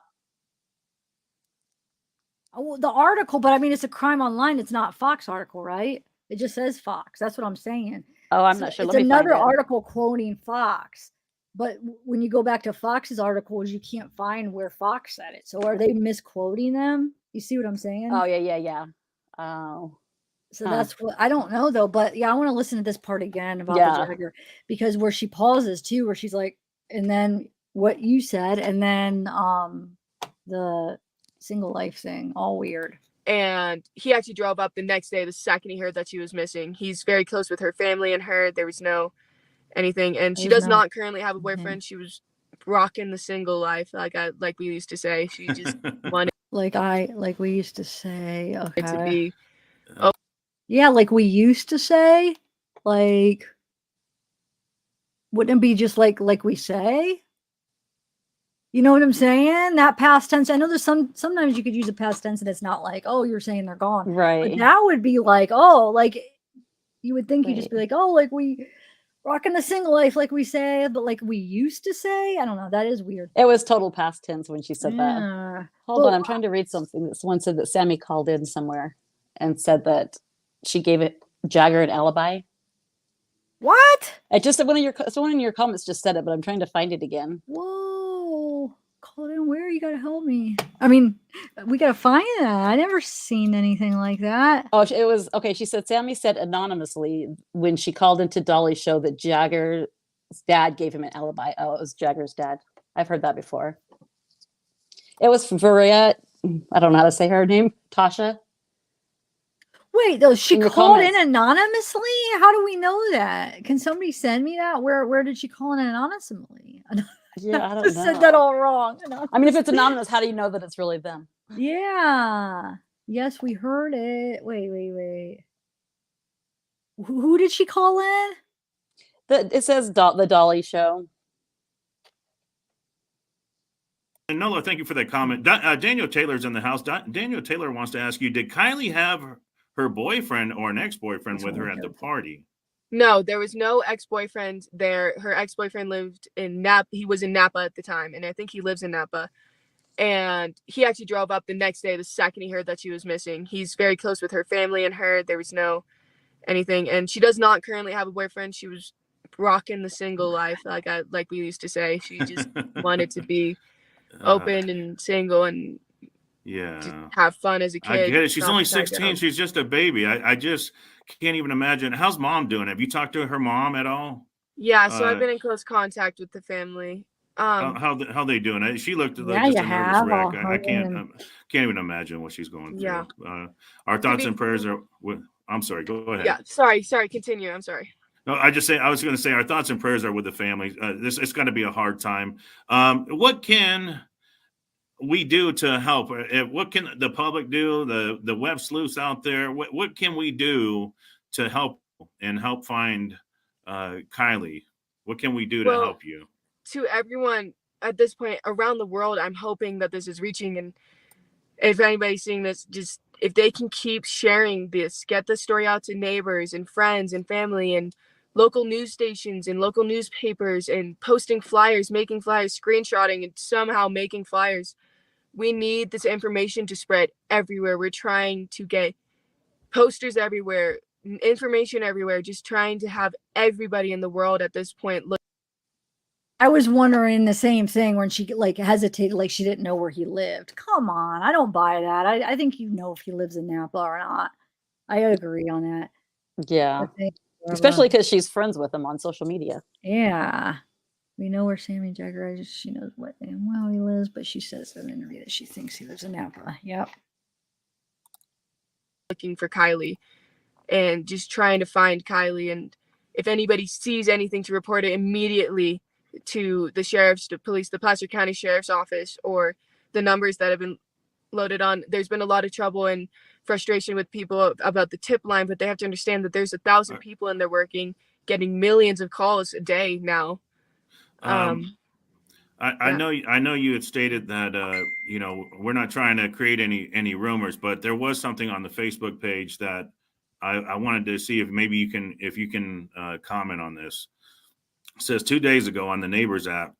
Oh, the article, but I mean, it's a Crime Online. It's not Fox article, right? It just says Fox. That's what I'm saying. Oh, I'm not sure. It's another article quoting Fox. But when you go back to Fox's articles, you can't find where Fox said it. So are they misquoting them? You see what I'm saying? Oh, yeah. Oh. So that's what I don't know though. But I want to listen to this part again about the Jagger, because where she pauses too, where she's like, and then what you said, and then the single life thing, all weird. And he actually drove up the next day, the second he heard that she was missing. He's very close with her family and her. There was no anything, and she does not currently have a boyfriend. She was rocking the single life, like we used to say. She just wanted, like we used to say, okay, to be. Yeah, like we used to say, wouldn't it be just like we say? You know what I'm saying? That past tense. I know there's sometimes you could use a past tense and it's not like, oh, you're saying they're gone. Right. But that would be like, oh, like you would think you'd just be like, oh, like we rocking the single life, like we say, but like we used to say. I don't know. That is weird. It was total past tense when she said that. Hold on. I'm trying to read something that someone said that Sammy called in somewhere and said that she gave Jagger an alibi. What? I just one in your comments just said it, but I'm trying to find it again. Whoa. Call it in where? You gotta help me. I mean, we gotta find that. I never seen anything like that. Oh, it was okay. She said Sammy said anonymously when she called into Dolly's show that Jagger's dad gave him an alibi. Oh, it was Jagger's dad. I've heard that before. It was Varia. I don't know how to say her name. Tasha. Wait, though, she called in anonymously? How do we know that? Can somebody send me that? Where did she call in anonymously? Yeah, I don't know. Said that all wrong. I mean, if it's anonymous, how do you know that it's really them? Yeah. Yes, we heard it. Wait. Who did she call in? It says the Dolly show. And Nola, thank you for that comment. Daniel Taylor's in the house. Daniel Taylor wants to ask you, did Kiely have her boyfriend or an ex-boyfriend with her at the party? No, there was no ex-boyfriend there. Her ex-boyfriend lived in Napa. He was in Napa at the time, and I think he lives in Napa. And he actually drove up the next day, the second he heard that she was missing. He's very close with her family and her. There was no anything, and she does not currently have a boyfriend. She was rocking the single life, like we used to say. She just wanted to be open and single and Yeah. have fun as a I kid. get it. She's not only be tied 16. down. She's just a baby. I just can't even imagine. How's mom doing? Have you talked to her mom at all? Yeah, so I've been in close contact with the family. How they doing? She looked like Yeah, just you a nervous have all wreck. I heard can't and even imagine what she's going Yeah. through. Our To thoughts be- and prayers are with. I'm sorry. Go ahead. Yeah, sorry, continue. I'm sorry. No, I was going to say our thoughts and prayers are with the family. It's got to be a hard time. What can we do to help? What can the public do? The web sleuths out there. What can we do to help find Kiely? What can we do to help you? To everyone at this point around the world, I'm hoping that this is reaching, and if anybody's seeing this, just if they can keep sharing this, get the story out to neighbors and friends and family and local news stations and local newspapers, and posting flyers, making flyers, screenshotting, and somehow making flyers. We need this information to spread everywhere. We're trying to get posters everywhere, information everywhere, just trying to have everybody in the world at this point look. I was wondering the same thing when she like hesitated, like she didn't know where he lived. Come on, I don't buy that. I think you know if he lives in Napa or not. I agree on that. Yeah. I think Especially because she's friends with him on social media. Yeah. We know where Sammy Jagger is. She knows what and well he lives, but she says in an interview that she thinks he lives in Napa. Yep. Looking for Kiely and just trying to find Kiely, and if anybody sees anything, to report it immediately to the police, the Placer County Sheriff's Office, or the numbers that have been loaded on. There's been a lot of trouble and frustration with people about the tip line, but they have to understand that there's 1,000 people in there working, getting millions of calls a day now. I know you had stated that we're not trying to create any rumors, but there was something on the Facebook page that I wanted to see if maybe you can comment on this. It says 2 days ago on the Neighbors app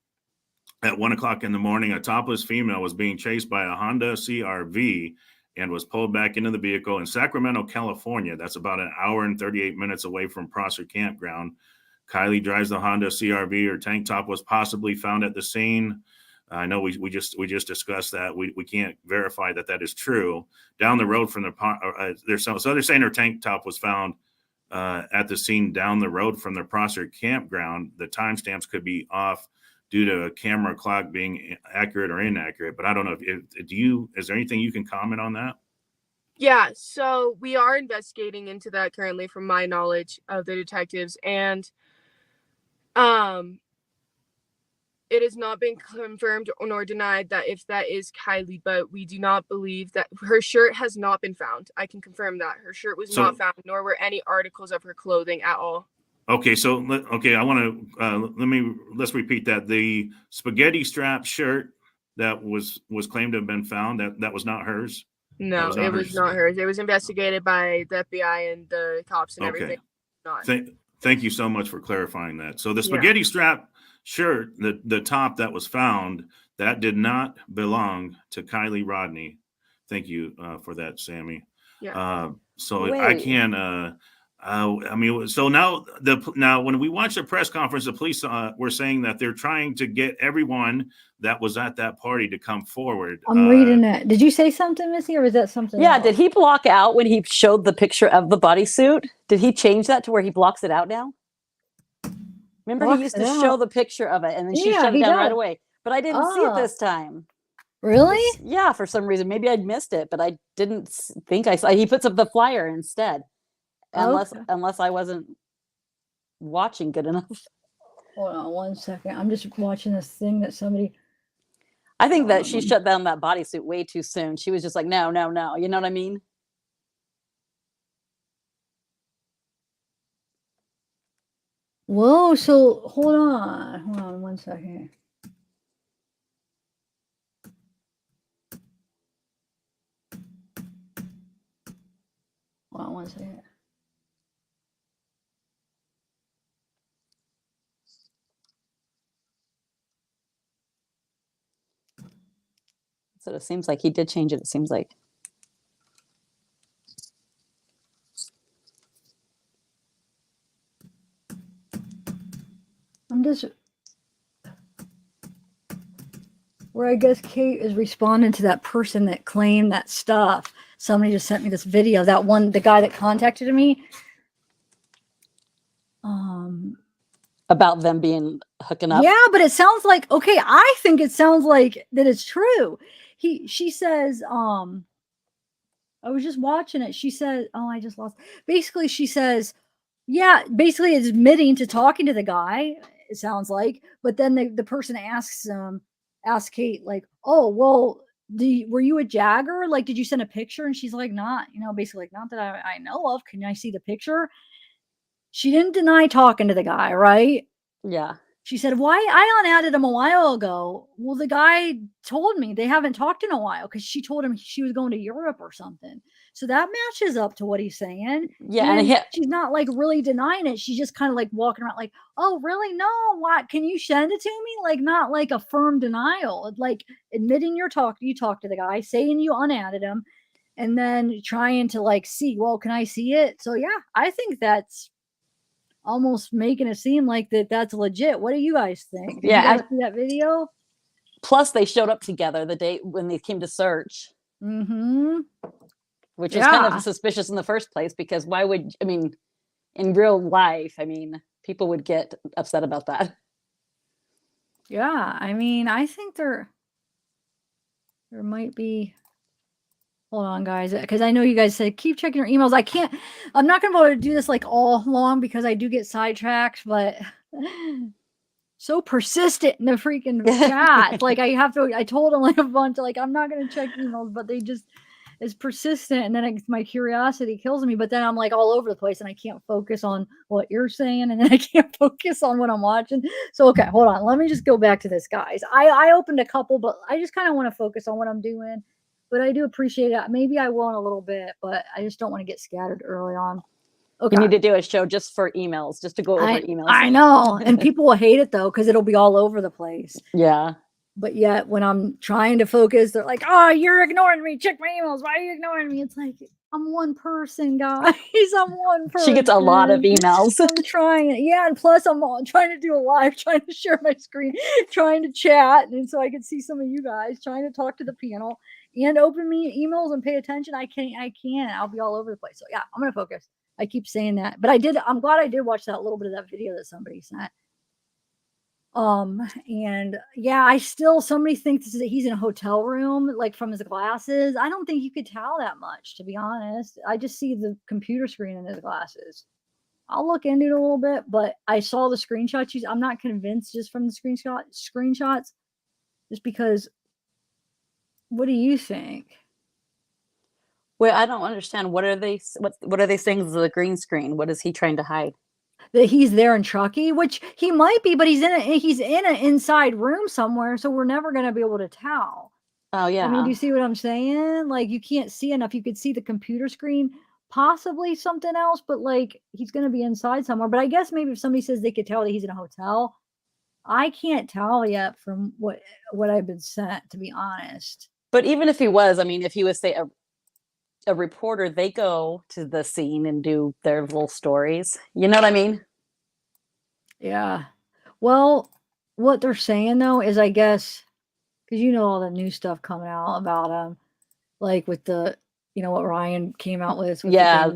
at 1:00 in the morning, a topless female was being chased by a Honda CRV and was pulled back into the vehicle in Sacramento, California. That's about an hour and 38 minutes away from Prosser Campground. Kiely drives the Honda CRV. Her tank top was possibly found at the scene. I know we just discussed that. We can't verify that is true. Down the road from they're saying her tank top was found at the scene down the road from the Prosser Campground. The timestamps could be off due to a camera clock being accurate or inaccurate. But I don't know is there anything you can comment on that? Yeah, so we are investigating into that currently, from my knowledge of the detectives, and it has not been confirmed nor denied that if that is Kiely, but we do not believe that her shirt has not been found. I can confirm that her shirt was not found, nor were any articles of her clothing at all. Okay, so I want to let's repeat that. The spaghetti strap shirt that was claimed to have been found, that was not hers. No, it was not hers. It was investigated by the FBI and the cops and everything. Thank you so much for clarifying that. So the spaghetti strap shirt, the top that was found, that did not belong to Kiely Rodni. Thank you for that, Sammy. Yeah. I can. So now when we watched the press conference, the police were saying that they're trying to get everyone that was at that party to come forward. I'm reading that. Did you say something, Missy, or was that something Yeah, else? did he block out when he showed the picture of the bodysuit? Did he change that to where he blocks it out now? Remember, he used to show the picture of it, and then she shut it down right away. But I didn't see it this time. Really? Yeah, for some reason. Maybe I'd missed it, but I didn't think I saw. He puts up the flyer instead. Unless I wasn't watching good enough. Hold on 1 second. I'm just watching this thing that somebody. I think that she shut down that bodysuit way too soon. She was just like, no. You know what I mean? Whoa, so hold on 1 second. Hold on 1 second. So it seems like he did change it. It seems like. just where I guess Kate is responding to that person that claimed that stuff. Somebody just sent me this video. That one, the guy that contacted me. About them being hooking up. Yeah, but it sounds like, okay, I think it sounds like that it's true. She says, I was just watching it. She said, oh, I just lost. Basically, she says, yeah, basically admitting to talking to the guy, it sounds like. But then the person asks Kate, like, oh, well, were you a Jagger? Like, did you send a picture? And she's like, not, basically like, not that I know of. Can I see the picture? She didn't deny talking to the guy, right? Yeah. She said, why? I unadded him a while ago. Well, the guy told me they haven't talked in a while because she told him she was going to Europe or something. So that matches up to what he's saying. Yeah. And she's not like really denying it. She's just kind of like walking around like, oh, really? No, what? Can you send it to me? Like, not like a firm denial, like admitting you talked to the guy, saying you unadded him, and then trying to like see, well, can I see it? So yeah, I think that's almost making it seem like that's legit. What do you guys think? Did you guys see that video? Plus, they showed up together the day when they came to search. Mm-hmm. Which is kind of suspicious in the first place, because why would, in real life, people would get upset about that. Yeah, I think there might be. Hold on, guys, because I know you guys said keep checking your emails. I'm not going to be able to do this like all long because I do get sidetracked, but so persistent in the freaking chat. Like I told them like a bunch, like I'm not going to check emails, but they just, it's persistent. And then my curiosity kills me, but then I'm like all over the place and I can't focus on what you're saying. And then I can't focus on what I'm watching. So, okay, hold on. Let me just go back to this, guys. I opened a couple, but I just kind of want to focus on what I'm doing. But I do appreciate it. Maybe I will in a little bit, but I just don't want to get scattered early on. Okay. You need to do a show just for emails, just to go over emails. I know. And people will hate it though, because it'll be all over the place. Yeah. But yet when I'm trying to focus, they're like, oh, you're ignoring me. Check my emails. Why are you ignoring me? It's like, I'm one person, guys. I'm one person. She gets a lot of emails. I'm trying. Yeah. And plus I'm trying to do a live, trying to share my screen, trying to chat. And so I can see some of you guys, trying to talk to the panel and open me emails and pay attention. I can't. I'll be all over the place. So yeah, I'm going to focus. I keep saying that, but I'm glad I did watch that little bit of that video that somebody sent. And yeah, somebody thinks that he's in a hotel room, like from his glasses. I don't think you could tell that much, to be honest. I just see the computer screen in his glasses. I'll look into it a little bit, but I saw the screenshots. I'm not convinced just from the screenshots, just because. What do you think? Well, I don't understand. What are they saying is the green screen? What is he trying to hide? That he's there in Truckee, which he might be, but he's in an inside room somewhere, so we're never going to be able to tell. Oh yeah. Do you see what I'm saying? Like you can't see enough. You could see the computer screen, possibly something else, but like he's going to be inside somewhere. But I guess maybe if somebody says they could tell that he's in a hotel, I can't tell yet from what I've been sent, to be honest. But even if he was, if he was, say, a reporter, they go to the scene and do their little stories. You know what I mean? Yeah. Well, what they're saying, though, is I guess, because all the new stuff coming out about him, like with the, what Ryan came out with. Yeah.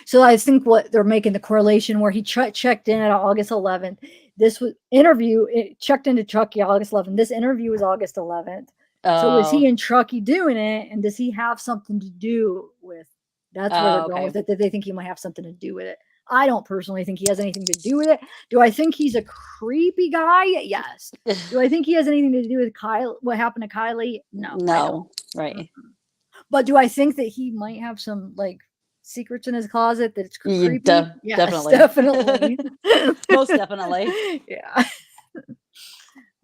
So I think what they're making the correlation where he checked in at August 11th. This interview, it checked into Truckee August 11th. This interview was August 11th. So is he in Truckee doing it, and does he have something to do with? That's where they're going with it. That they think he might have something to do with it. I don't personally think he has anything to do with it. Do I think he's a creepy guy? Yes. Do I think he has anything to do with what happened to Kiely? No. No. Right. But do I think that he might have some like secrets in his closet that's creepy? Yes, definitely. Most definitely. Yeah.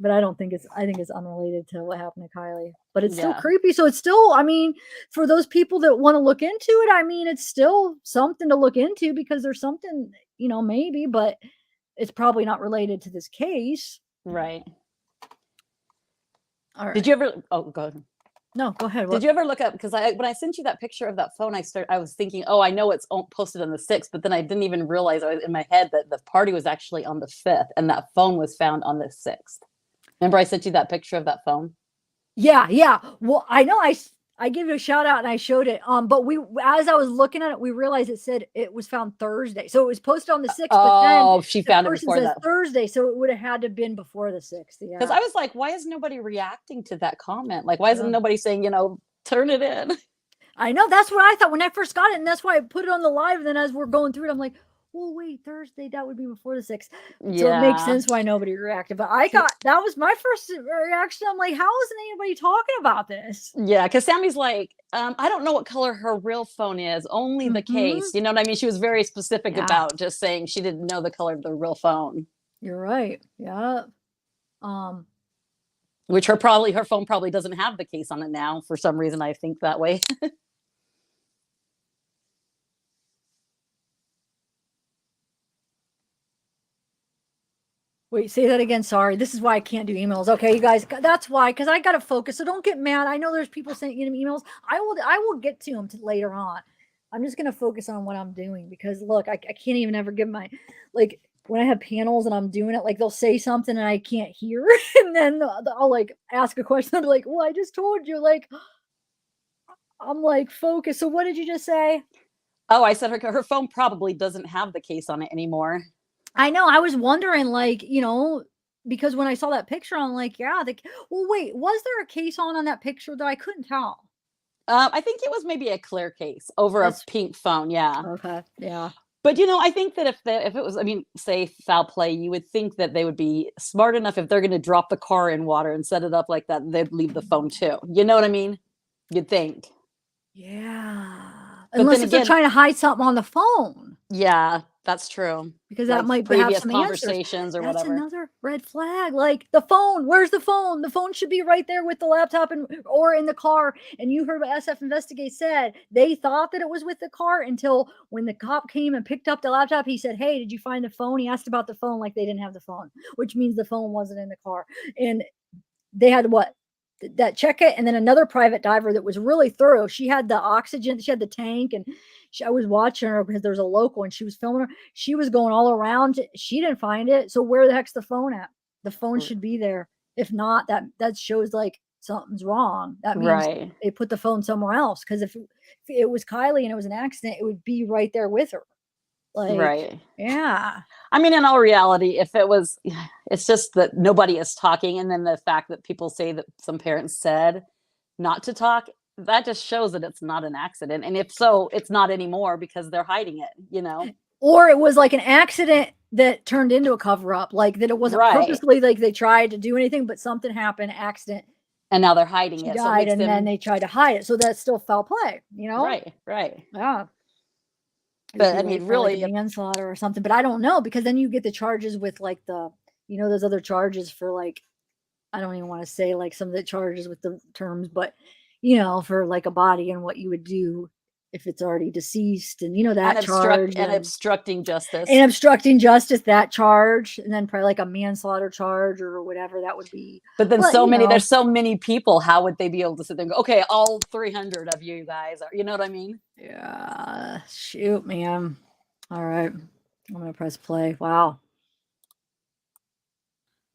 But I think it's unrelated to what happened to Kiely. But it's still creepy. So it's still, for those people that want to look into it, it's still something to look into because there's something, maybe, but it's probably not related to this case. Right. All right. Did you ever, go ahead. No, go ahead. Did you ever look up, because when I sent you that picture of that phone, I was thinking, oh, I know it's posted on the 6th, but then I didn't even realize I was in my head that the party was actually on the 5th and that phone was found on the 6th. Remember I sent you that picture of that phone? Yeah. Well, I know I gave you a shout out and I showed it. But as I was looking at it, we realized it said it was found Thursday. So it was posted on the 6th, but then she found it before that. Thursday, so it would have had to have been before the 6th. Yeah. Because I was like, why is nobody reacting to that comment? Like, why isn't nobody saying, turn it in? I know, that's what I thought when I first got it, and that's why I put it on the live. And then as we're going through it, I'm like, well, wait, Thursday, that would be before the 6th. Yeah. So it makes sense why nobody reacted. But that was my first reaction. I'm like, how isn't anybody talking about this? Yeah, because Sammy's like, I don't know what color her real phone is, only the case. You know what I mean? She was very specific about just saying she didn't know the color of the real phone. You're right. Yeah. Which her phone probably doesn't have the case on it now. For some reason, I think that way. Wait, say that again. Sorry. This is why I can't do emails. Okay, you guys, that's why, because I got to focus. So don't get mad. I know there's people sending you emails. I will get to them later on. I'm just going to focus on what I'm doing because look, I can't even ever give my, like when I have panels and I'm doing it, like they'll say something and I can't hear. And then I'll like ask a question. I'm like, well, I just told you, like, I'm like, focus. So what did you just say? Oh, I said her phone probably doesn't have the case on it anymore. I know. I was wondering, like, because when I saw that picture, I'm like, yeah. Well, wait, was there a case on that picture though? I couldn't tell. I think it was maybe a clear case over a pink phone. Yeah. Okay. Yeah. But I think that if it was, say foul play, you would think that they would be smart enough if they're going to drop the car in water and set it up like that, they'd leave the phone too. You know what I mean? You'd think. Yeah. But unless if they're trying to hide something on the phone. Yeah, that's true. Because that might have previous some conversations answers. or That's whatever. another red flag. Like the phone, where's the phone? The phone should be right there with the laptop or in the car. And you heard what SF Investigate said. They thought that it was with the car until when the cop came and picked up the laptop, he said, hey, did you find the phone? He asked about the phone like they didn't have the phone, which means the phone wasn't in the car. And they had that check it, and then another private diver that was really thorough. She had the oxygen, she had the tank, and I was watching her because there's a local and she was filming her. She was going all around. She didn't find it. So where the heck's the phone at? The phone should be there. If not, that shows like something's wrong. That means they put the phone somewhere else. Because if it was Kiely and it was an accident, it would be right there with her. Like, yeah. I mean, in all reality, if it was, it's just that nobody is talking. And then the fact that people say that some parents said not to talk, that just shows that it's not an accident. And if so, it's not anymore because they're hiding it, Or it was like an accident that turned into a cover up, like that it wasn't purposely like they tried to do anything, but something happened, accident. And now they're hiding She it. died, and then they tried to hide it. So that's still foul play, Right. Yeah. But I mean, really, like manslaughter or something. But I don't know, because then you get the charges with like those other charges for like, I don't even want to say like some of the charges with the terms, but for like a body and what you would do if it's already deceased, and that charge and obstructing justice, that charge, and then probably like a manslaughter charge or whatever that would be. But then there's so many people. How would they be able to sit there and go, okay, all 300 of you guys are, you know what I mean? Yeah. Shoot, man. All right. I'm going to press play. Wow.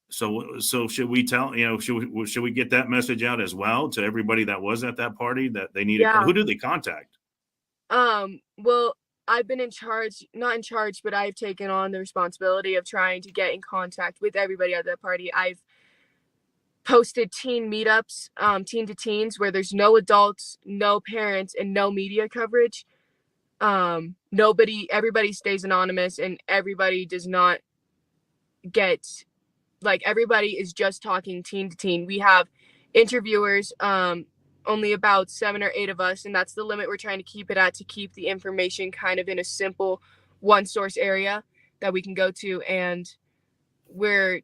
So should we tell, should we get that message out as well to everybody that was at that party that they needed? Who do they contact? Well, I've been not in charge, but I've taken on the responsibility of trying to get in contact with everybody at that party. I've posted teen meetups, teen to teens, where there's no adults, no parents, and no media coverage. Everybody stays anonymous, and everybody does not get, like, everybody is just talking teen to teen. We have interviewers, only about 7 or 8 of us, and that's the limit we're trying to keep it at, to keep the information kind of in a simple one source area that we can go to. And we've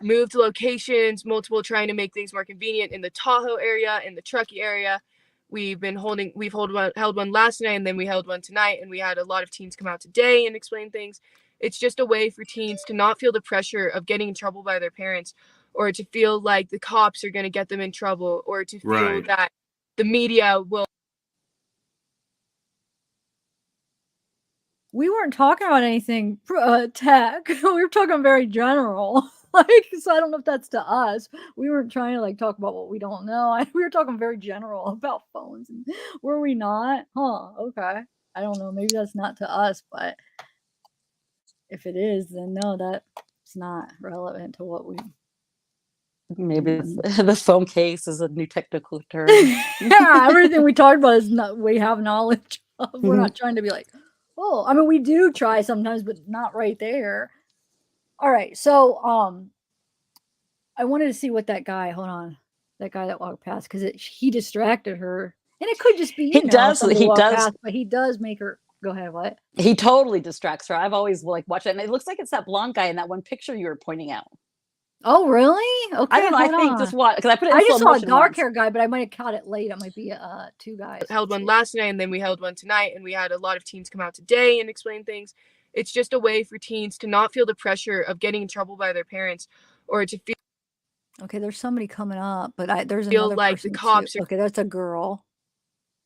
moved locations, multiple, trying to make things more convenient in the Tahoe area, in the Truckee area. We've held one last night, and then we held one tonight, and we had a lot of teens come out today and explain things. It's just a way for teens to not feel the pressure of getting in trouble by their parents or to feel like the cops are going to get them in trouble, or to feel Right. that the media will. We weren't talking about anything tech. We were talking very general. So I don't know if that's to us. We weren't trying to like talk about what we don't know. We were talking very general about phones. Were we not? Huh. Okay. I don't know. Maybe that's not to us, but if it is, then no, that's not relevant to what we. Maybe it's, the phone case is a new technical term. Yeah, everything we talked about is not we have knowledge of. We're not trying to be like, oh, I mean, we do try sometimes, but not right there. All right, so I wanted to see what that guy. Hold on, that guy that walked past because he distracted her, and it could just be He does. He does. past, but he does make her go ahead. What? He totally distracts her. I've always like watched it, and it looks like it's that blonde guy in that one picture you were pointing out. Oh, really? Okay. I don't know. I think just what because I put it in I just slow saw a motion dark once. hair guy, but I might have caught it late. It might be two guys. Held one last night, and then we held one tonight, and we had a lot of teens come out today and explain things. It's just a way for teens to not feel the pressure of getting in trouble by their parents, or to feel. Okay, there's somebody coming up, but there's Feel another like the person cops too. are. Okay, that's a girl.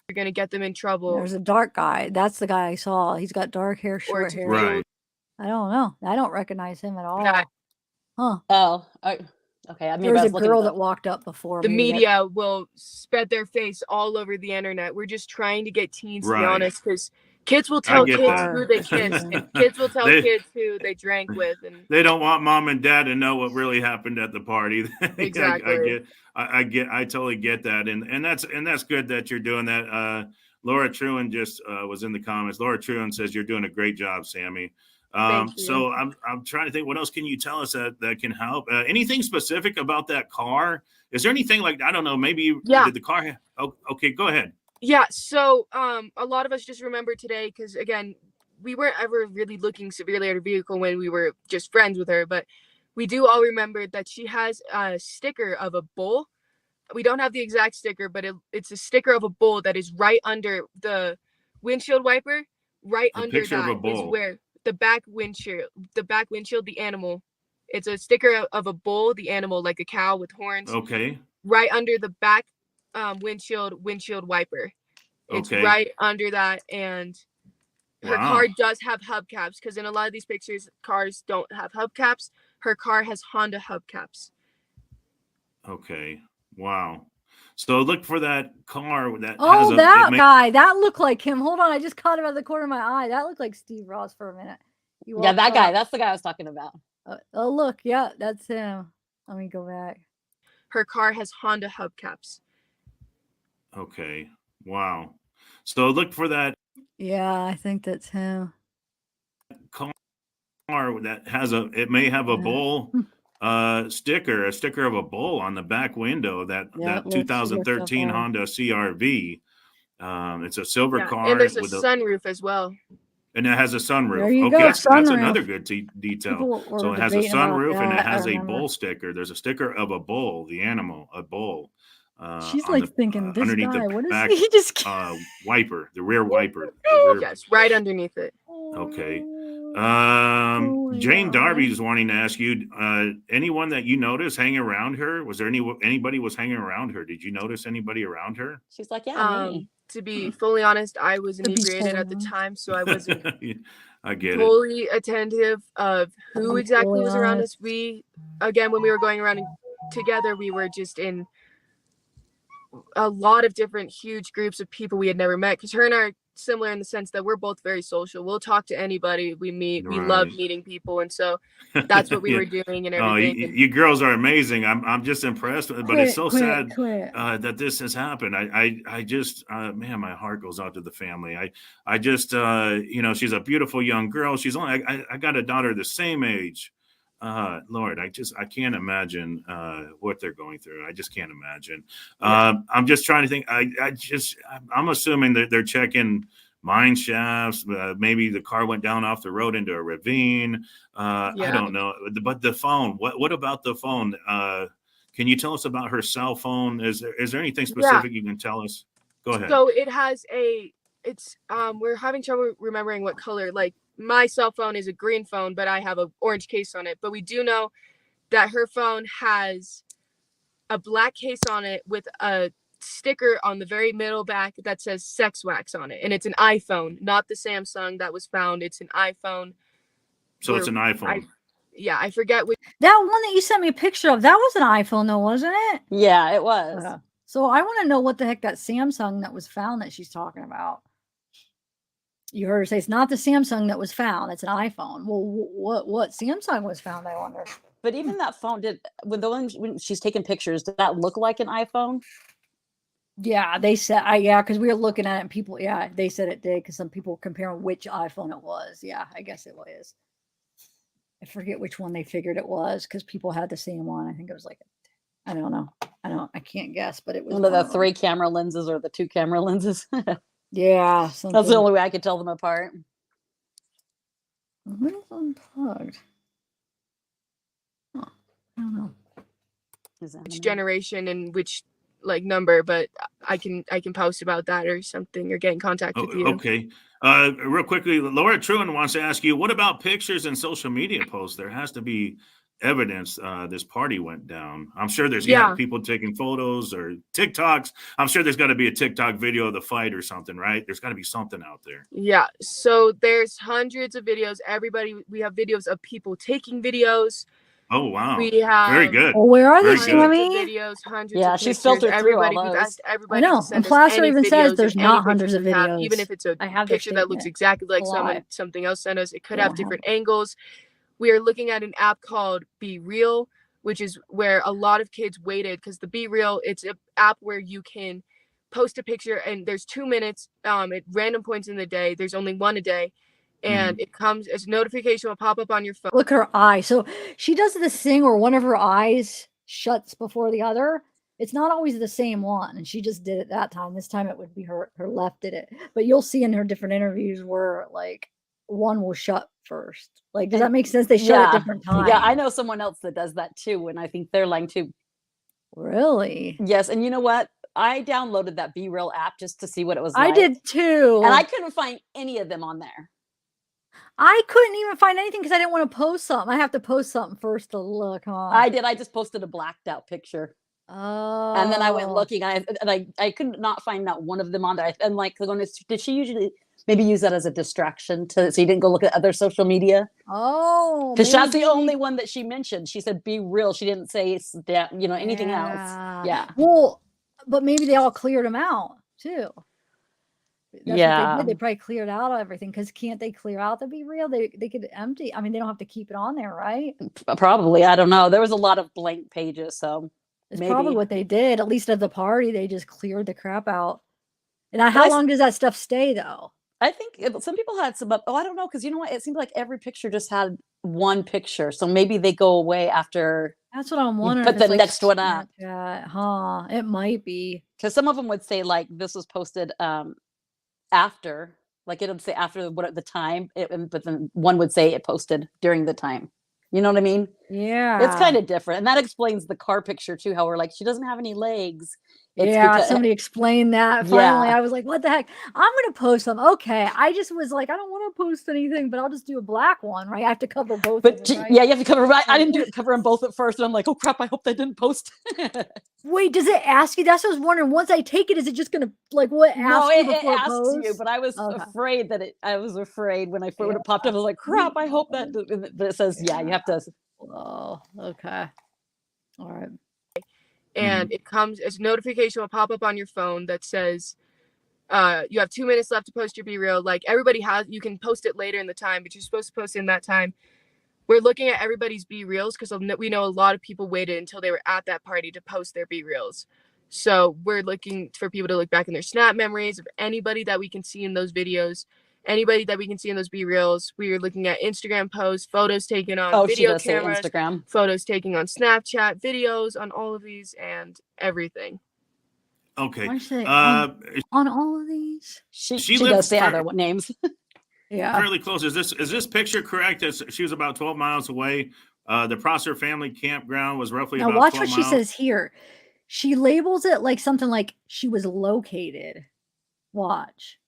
You're gonna get them in trouble. There's a dark guy. That's the guy I saw. He's got dark hair, short hair. Right. I don't know. I don't recognize him at all. Huh. Oh, okay. I mean, There was a girl that walked up before the me. media will spread their face all over the internet. We're just trying to get teens to be Right. honest, because kids will tell get kids that. who they kissed, and kids will tell kids who they drank with, and They don't want mom and dad to know what really happened at the party. Exactly. I totally get that, and that's good that you're doing that. Laura Truan just was in the comments. Laura Truan says you're doing a great job, Sammy. Thank you. So I'm trying to think, what else can you tell us that can help? Anything specific about that car? Is there anything like, I don't know, maybe did the car? Oh, okay, go ahead. Yeah, so a lot of us just remember today because, again, we weren't ever really looking severely at her vehicle when we were just friends with her, but we do all remember that she has a sticker of a bull. We don't have the exact sticker, but it's a sticker of a bull that is right under the windshield wiper. Right A under picture of that a bull. is where the back windshield, the animal. It's a sticker of a bull, the animal, like a cow with horns. Okay. Right under the back windshield wiper. It's Okay. right under that, and her Wow. car does have hubcaps because in a lot of these pictures, cars don't have hubcaps. Her car has Honda hubcaps. Okay. Wow. So look for that car that Oh, has that guy. That looked like him. Hold on. I just caught him out of the corner of my eye. That looked like Steve Ross for a minute. He Yeah, walked that guy. up. That's the guy I was talking about. Oh, look. Yeah, that's him. Let me go back. Her car has Honda hubcaps. Okay. Wow. So look for that Yeah, I think that's him. car that has it may have a bull sticker, a sticker of a bull on the back window, that Yeah, that let's see if 2013 that- Honda CRV. It's a silver Yeah, car and there's a with sunroof as well. and it has a sunroof. There you Okay, go, that's sunroof. another good detail. People were So it has a debating about sunroof and it that, I has a remember. bull sticker. There's a sticker of a bull, the animal, a bull. She's on like the, thinking, this underneath guy, the what is back he? Just wiper, the rear wiper. The rear, Yes, right underneath it. okay. Oh Jane Darby is wanting to ask you, anyone that you noticed hanging around her? Was there anybody was hanging around her? Did you notice anybody around her? She's like, yeah, me. To be fully honest, I was To be inebriated at the fully time, so I wasn't I get it. fully attentive of who be exactly fully was around honest. us. We, again, when we were going around together, we were just in a lot of different huge groups of people we had never met, because her and I are similar in the sense that we're both very social. We'll talk to anybody we meet. We love Right. meeing people, and so that's what we Yeah. were doing and Oh, everything. And you girls are amazing. I'm just impressed, but it's so sad quit. that this has happened. I just man, my heart goes out to the family. I just she's a beautiful young girl. She's only I got a daughter the same age. Lord, I can't imagine what they're going through. I just can't imagine. I'm just trying to think. I'm assuming that they're checking mine shafts. Maybe the car went down off the road into a ravine. I don't know. But the phone. What about the phone? Can you tell us about her cell phone? Is there anything specific you can tell us? Go ahead. so it has we're having trouble remembering what color. Like my cell phone is a green phone, but I have an orange case on it. But we do know that her phone has a black case on it with a sticker on the very middle back that says sex wax on it. And it's an iPhone, not the Samsung that was found. It's an iPhone. So it's an iPhone. I forget which. That one that you sent me a picture of, that was an iPhone though, wasn't it? Yeah, it was. So I want to know what the heck that Samsung that was found that she's talking about. You heard her say it's not the Samsung that was found, it's an iPhone. Well, what Samsung was found, I wonder. But even that phone when she's taking pictures, did that look like an iPhone? Yeah, they said, yeah, because we were looking at it and people, yeah, they said it did because some people were comparing which iPhone it was. Yeah, I guess it was. I forget which one they figured it was because people had the same one. I think it was like, I don't know. I can't guess, but it was One of the 3 camera lenses or the 2 camera lenses. Yeah. That's the only way I could tell them apart. When is unplugged? Huh, I don't know. Which generation and which like number, but I can post about that or something or get in contact with you. Okay. Real quickly, Laura Truan wants to ask you, what about pictures and social media posts? There has to be evidence this party went down. I'm sure there's people taking photos or TikToks. I'm sure there's got to be a TikTok video of the fight or something, right? There's got to be something out there. Yeah. So there's hundreds of videos. We have videos of people taking videos. Oh wow! We have very good. Well, where are they, Sammy? Videos, hundreds of she's pictures. filtered Everybody, through all we've those. asked everybody. I know. To send And Placer us even any says videos there's and not any hundreds of pictures we have, videos. even if it's a I have their picture that looks statement. exactly like Lie. something else sent us. It could They have don't have different angles. We are looking at an app called Be Real, which is where a lot of kids waited because the Be Real, it's an app where you can post a picture and there's 2 minutes at random points in the day. There's only one a day. And it comes as a notification will pop up on your phone. Look at her eye. So she does this thing where one of her eyes shuts before the other. It's not always the same one. And she just did it that time. This time it would be her left did it. But you'll see in her different interviews where like one will shut first. Like, does that make sense? They shut at different times. Yeah, I know someone else that does that too, and I think they're lying too. Really? Yes, and you know what? I downloaded that Be Real app just to see what it was I like. did too. And I couldn't find any of them on there. I couldn't even find anything because I didn't want to post something. I have to post something first to look, huh? I did. I just posted a blacked out picture. Oh. And then I went looking, and I could not find not one of them on there. And like, did she usually maybe use that as a distraction so you didn't go look at other social media? Oh, because that's the only one that she mentioned. She said Be Real. She didn't say anything else. Yeah. Well, but maybe they all cleared them out too. That's what they did. They probably cleared out everything because can't they clear out the Be Real? They could empty. I mean, they don't have to keep it on there, right? Probably. I don't know. There was a lot of blank pages, so it's maybe. Probably what they did. At least at the party, they just cleared the crap out. And how long does that stuff stay though? I think some people had some. Oh, I don't know, because you know what? It seemed like every picture just had one picture, so maybe they go away after. That's what I'm wondering. Put the next one up. Huh? It might be because some of them would say like this was posted after, like it would say after what at the time, but then one would say it posted during the time. You know what I mean? Yeah. It's kind of different, and that explains the car picture too. How we're like, she doesn't have any legs. It's somebody explained that. Finally, I was like, what the heck? I'm going to post them. Okay. I just was like, I don't want to post anything, but I'll just do a black one, right? I have to cover both of them, right? Yeah, you have to cover, right? I didn't cover them both at first, and I'm like, oh crap, I hope they didn't post. Wait, does it ask you? That's what I was wondering. Once I take it, is it just going to, like, what No, ask you it before asks post? you, but I was afraid that I was afraid when it popped up. I was like, crap, I hope that, but it says, yeah, you have to. Oh, okay. All right. And it comes as a notification will pop up on your phone that says you have 2 minutes left to post your Be Real. Like everybody has, you can post it later in the time, but you're supposed to post it in that time. We're looking at everybody's Be Reals because we know a lot of people waited until they were at that party to post their Be Reals. So we're looking for people to look back in their Snap memories of anybody that we can see in those videos, anybody that we can see in those Be Reals. We are looking at Instagram posts, photos taken on video cameras, Instagram. photos taken on Snapchat, videos on all of these and everything. Okay. On all of these? She does say other names. Yeah. Fairly close. Is this picture correct? She was about 12 miles away. The Prosser family campground was roughly now about watch 12 what miles. she says here. She labels it like something like she was located. Watch.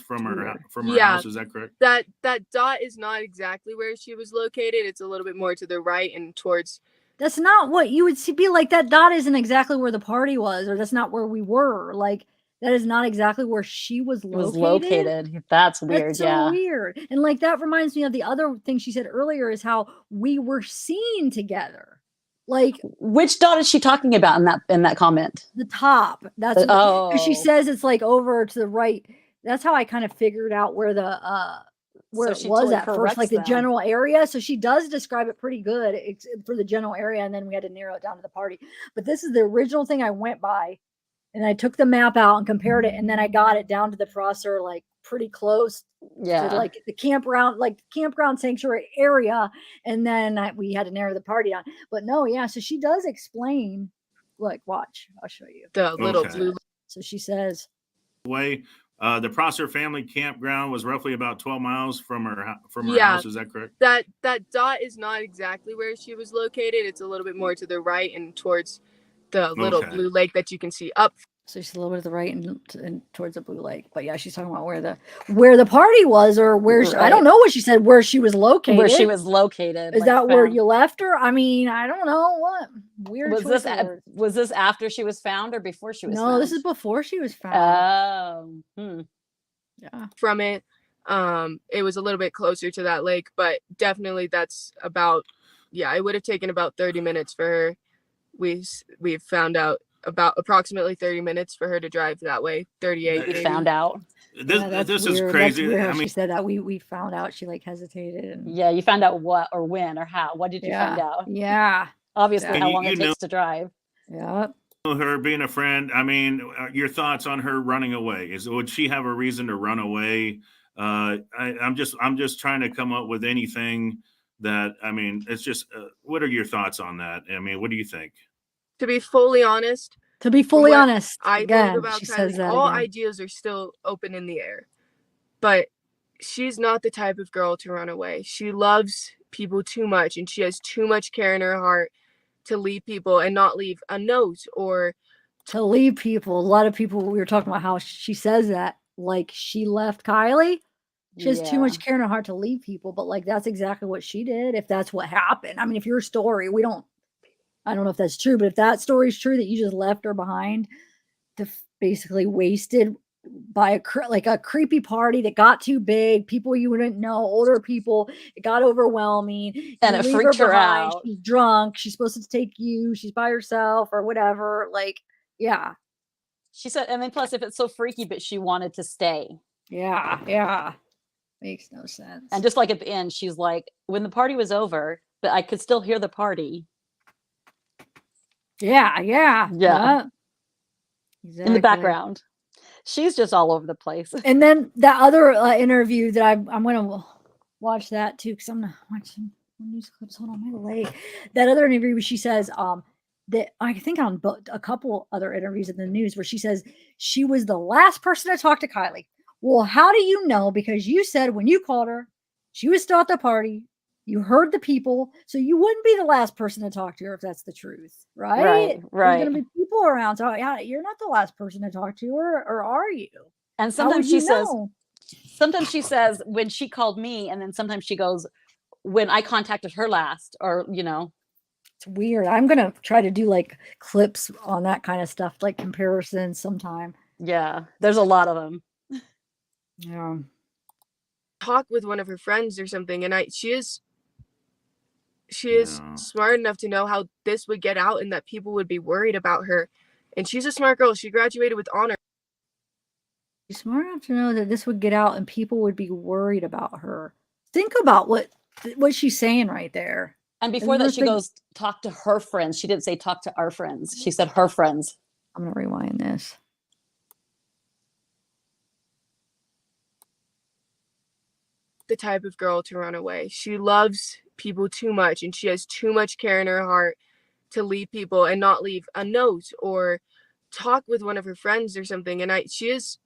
From her house, is that correct? That dot is not exactly where she was located. It's a little bit more to the right and towards That's not what you would see. Be like, that dot isn't exactly where the party was, or that's not where we were. Like, that is not exactly where she was It was located. located. That's weird. That's so Yeah. weird. And like, that reminds me of the other thing she said earlier, is how we were seen together. Like, which dot is she talking about in that comment? The top. That's oh. She says it's like over to the right. That's how I kind of figured out where the where So it she was totally at first, corrects like the them. general area. So she does describe it pretty good for the general area, and then we had to narrow it down to the party. But this is the original thing I went by, and I took the map out and compared it, and then I got it down to the processor, like pretty close Yeah. to like the campground sanctuary area, and then we had to narrow the party down. But no, yeah, so she does explain. Like, watch, I'll show you the little Okay. blue. So she says, Way. The Prosser family campground was roughly about 12 miles from her Yeah. house. Is that correct? That dot is not exactly where she was located. It's a little bit more to the right and towards the little Okay. blue lake that you can see up. so she's a little bit to the right and towards the blue lake. But yeah, she's talking about where the party was, or where I don't know what she said, where she was located. Where she was located. Is like, that where found. you left her? I mean, I don't know what weird. Was choice this of words. was this after she was found or before she was found? No, this is before she was found. Yeah. From it. It was a little bit closer to that lake, but definitely that's about, it would have taken about 30 minutes for her. We've found out about approximately 30 minutes for her to drive that way. 38. We maybe. found out. This is weird. crazy. That's weird how I mean, she said that. We found out. She like hesitated. And Yeah, you found out what or when or how. What did you find out? Yeah. Obviously, And how you- long you it know- takes to drive. Yeah. her being a friend. I mean, your thoughts on her running away? Would she have a reason to run away? I'm just trying to come up with anything that, I mean, it's just, what are your thoughts on that? I mean, what do you think? To be fully honest, I think about she Kylie, says that all again. ideas are still open in the air. But she's not the type of girl to run away. She loves people too much, and she has too much care in her heart to leave people and not leave a note or to leave people. A lot of people, we were talking about how she says that, like she left Kylie. She has too much care in her heart to leave people, but like that's exactly what she did. If that's what happened, I mean, if your story, I don't know if that's true, but if that story is true, that you just left her behind, basically wasted by a creepy party that got too big, people you wouldn't know, older people, it got overwhelming, and it freaked her out. She's drunk, she's supposed to take you, she's by herself or whatever. Like, yeah. She said, and then plus if it's so freaky, but she wanted to stay. Yeah. Makes no sense. And just like at the end, she's like, when the party was over, but I could still hear the party. Yeah. Exactly. In the background. She's just all over the place. And then that other interview that I'm going to watch that too, because I'm not watching news clips. Hold on, my leg. That other interview where she says that I think on a couple other interviews in the news where she says she was the last person to talk to Kylie. Well, how do you know? Because you said when you called her, she was still at the party. You heard the people, so you wouldn't be the last person to talk to her if that's the truth, right? Right. There's going to be people around, so yeah, you're not the last person to talk to her, or are you? And sometimes she says, when she called me, and then sometimes she goes, when I contacted her last, or It's weird. I'm going to try to do like clips on that kind of stuff, like comparisons sometime. Yeah, there's a lot of them. Yeah. Talk with one of her friends or something, and she is smart enough to know how this would get out and that people would be worried about her. And she's a smart girl. She graduated with honor. She's smart enough to know that this would get out and people would be worried about her. Think about what she's saying right there. And before that, she goes, talk to her friends. She didn't say talk to our friends. She said her friends. I'm going to rewind this. The type of girl to run away. She loves people too much, and she has too much care in her heart to leave people and not leave a note or talk with one of her friends or something. And she is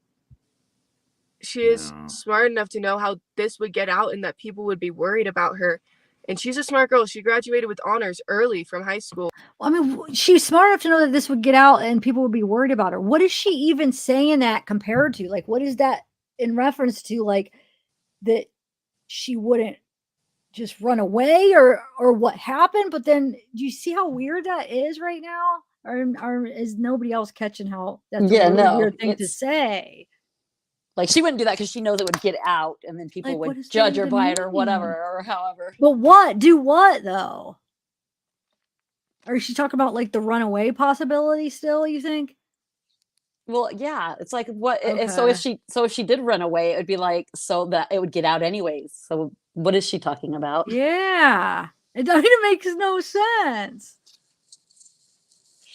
smart enough to know how this would get out and that people would be worried about her. And she's a smart girl. She graduated with honors early from high school. Well, I mean, she's smart enough to know that this would get out and people would be worried about her. What is she even saying that compared to? Like, what is that in reference to? Like, that she wouldn't just run away or what happened? But then do you see how weird that is right now? Or is nobody else catching how that's a really weird thing to say? Like, she wouldn't do that because she knows it would get out and then people Like, what would does that judge her even by it or whatever, mean? or however. But what? Do what though? Or is she talking about like the runaway possibility still, you think? Well, yeah, it's like what so Okay. if she did run away, it would be like so that it would get out anyways. So what is she talking about? Yeah. It makes no sense.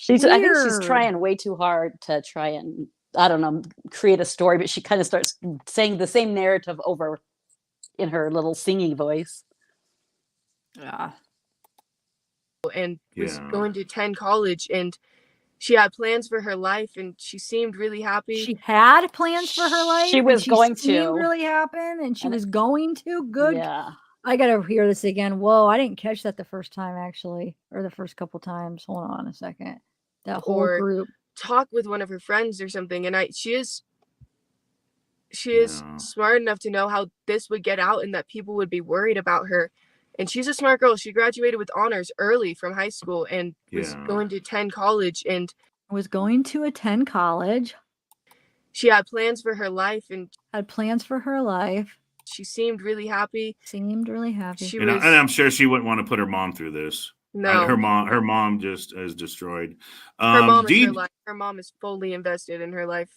I think she's Weird. trying way too hard to try and, I don't know, create a story, but she kind of starts saying the same narrative over in her little singy voice. Yeah. And was going to attend college, and she had plans for her life, and she seemed really happy. She had plans for her life. She was going seemed to. really happy, and she And was going to. Good. Yeah. I gotta hear this again. Whoa, I didn't catch that the first time actually, or the first couple times. Hold on a second. That whole Or group. talk with one of her friends or something. And she is smart enough to know how this would get out and that people would be worried about her. And she's a smart girl. She graduated with honors early from high school and was going to attend college and was going to attend college. She had plans for her life and she seemed really happy. She and I'm sure she wouldn't want to put her mom through this. No. Her mom just is destroyed. Her mom is her life. Her mom is fully invested in her life.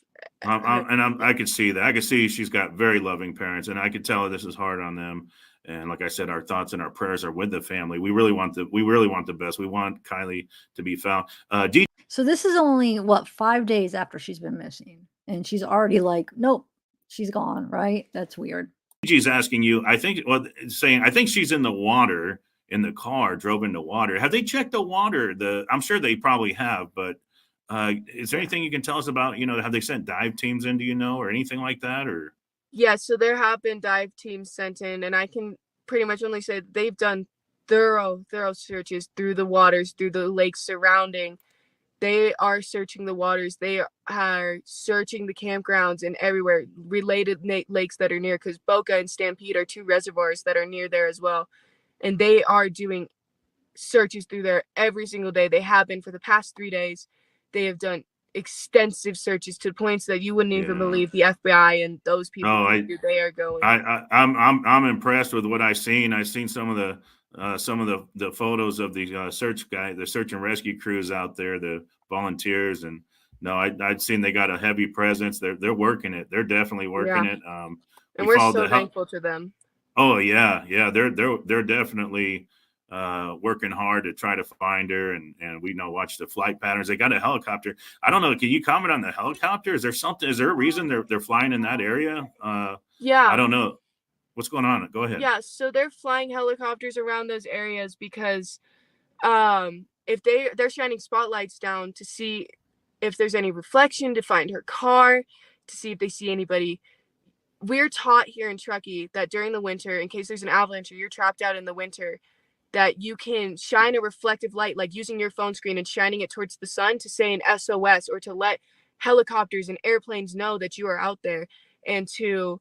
I could see that. I could see she's got very loving parents, and I could tell this is hard on them. And like I said, our thoughts and our prayers are with the family. We really want the best. We want Kiely to be found. So this is only 5 days after she's been missing, and she's already like, nope, she's gone. Right? That's weird. Gigi's asking you. I think she's in the water. In the car, drove into water. Have they checked the water? I'm sure they probably have, but is there anything you can tell us about? Have they sent dive teams in? Do you know, or anything like that? Or yeah, so there have been dive teams sent in, and I can pretty much only say that they've done thorough searches through the waters, through the lakes surrounding. They are searching the waters. They are searching the campgrounds and everywhere related lakes that are near, because Boca and Stampede are two reservoirs that are near there as well. And they are doing searches through there every single day. They have been for the past 3 days. They have done extensive searches to points that you wouldn't even believe the FBI and those people they are going. I'm impressed with what I've seen. I've seen some of the photos of the search and rescue crews out there, the volunteers, and I'd seen they got a heavy presence. They're working it. They're definitely working it. And we're so thankful to them. Oh yeah. They're definitely working hard to try to find her, and we watch the flight patterns. They got a helicopter. I don't know. Can you comment on the helicopter? Is there a reason they're flying in that area? Yeah. I don't know. What's going on? Go ahead. Yeah, so they're flying helicopters around those areas because if they're shining spotlights down to see if there's any reflection, to find her car, to see if they see anybody. We're taught here in Truckee that during the winter, in case there's an avalanche or you're trapped out in the winter, that you can shine a reflective light, like using your phone screen and shining it towards the sun to say an SOS, or to let helicopters and airplanes know that you are out there, and to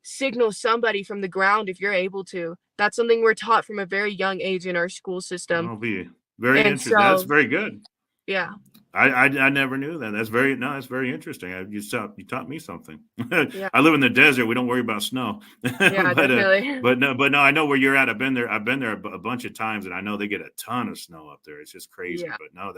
signal somebody from the ground if you're able to. That's something we're taught from a very young age in our school system. I'll be very interesting. That's very good. Yeah. I never knew that. That's very interesting. You taught me something. Yeah. I live in the desert. We don't worry about snow. Yeah, definitely. But no, I know where you're at. I've been there a bunch of times, and I know they get a ton of snow up there. It's just crazy. Yeah. But no,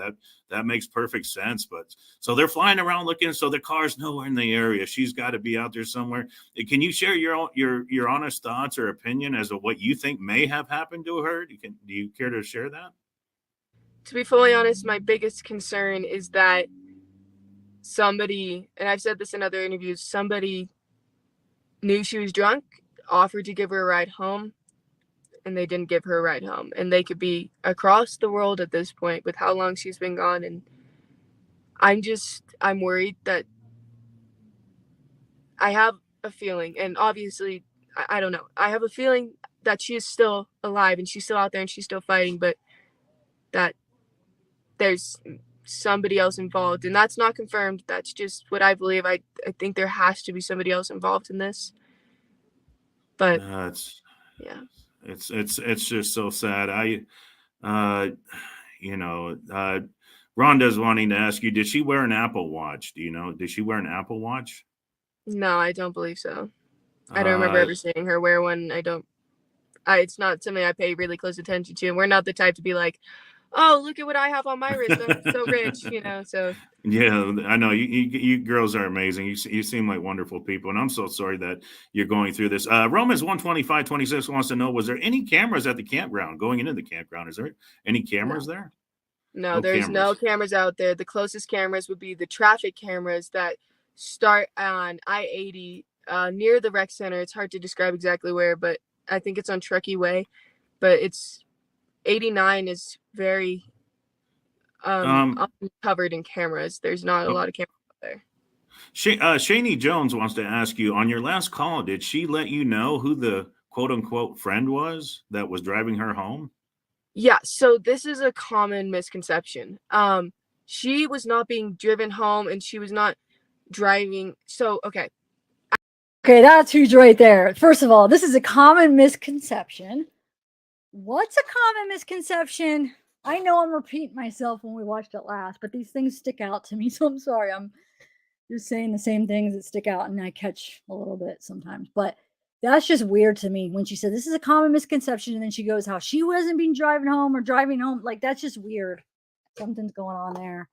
that makes perfect sense. But so they're flying around looking. So the car's nowhere in the area. She's got to be out there somewhere. Can you share your honest thoughts or opinion as to what you think may have happened to her? Do you care to share that? To be fully honest, my biggest concern is that somebody, and I've said this in other interviews, somebody knew she was drunk, offered to give her a ride home, and they didn't give her a ride home. And they could be across the world at this point with how long she's been gone. And I'm worried that I have a feeling, and obviously, I don't know. I have a feeling that she is still alive and she's still out there and she's still fighting, but that there's somebody else involved, and that's not confirmed. That's just what I believe. I think there has to be somebody else involved in this. But yeah, It's just so sad. You know, Rhonda's wanting to ask you, did she wear an Apple Watch? Do you know? Did she wear an Apple Watch? No, I don't believe so. I don't remember ever seeing her wear one. It's not something I pay really close attention to. And we're not the type to be like, oh, look at what I have on my wrist. I'm so rich, so. Yeah, I know you girls are amazing. You seem like wonderful people, and I'm so sorry that you're going through this. Romans 125:26 wants to know: was there any cameras at the campground going into the campground? Is there any cameras there? No, there's no cameras out there. The closest cameras would be the traffic cameras that start on I-80 near the rec center. It's hard to describe exactly where, but I think it's on Truckee Way. But it's 89 is very covered in cameras. There's not a lot of cameras out there. Shani Jones wants to ask you, on your last call, did she let you know who the quote unquote friend was that was driving her home? Yeah, so this is a common misconception. She was not being driven home and she was not driving. So, okay, that's who's right there. First of all, this is a common misconception. What's a common misconception? I know I'm repeating myself when we watched it last, but these things stick out to me, so I'm sorry. I'm just saying the same things that stick out, and I catch a little bit sometimes. But that's just weird to me when she said this is a common misconception, and then she goes how she wasn't being driving home. Like, that's just weird. Something's going on there.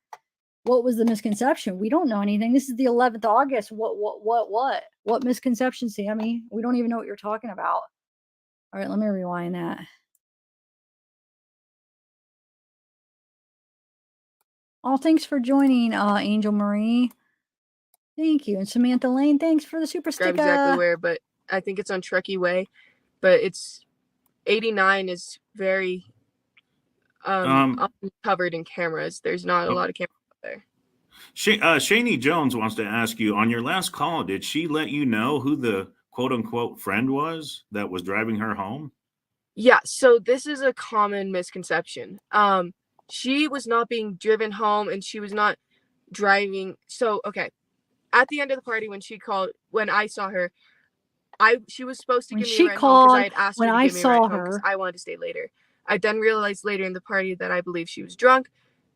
What was the misconception? We don't know anything. This is the 11th of August. What misconception, Sammy? We don't even know what you're talking about. All right, let me rewind that. Oh, thanks for joining, Angel Marie. Thank you. And Samantha Lane, thanks for the super sticker. Exactly where, but I think it's on Truckee Way. But it's 89 is very covered in cameras. There's not a lot of cameras out there. Shani Jones wants to ask you, on your last call, did she let you know who the quote unquote friend was that was driving her home? Yeah, so this is a common misconception. She was not being driven home and she was not driving. So, okay, at the end of the party when I saw her, she was supposed to give me a ride home because I had asked her to give me a ride home because I wanted to stay later. I then realized later in the party that I believe she was drunk,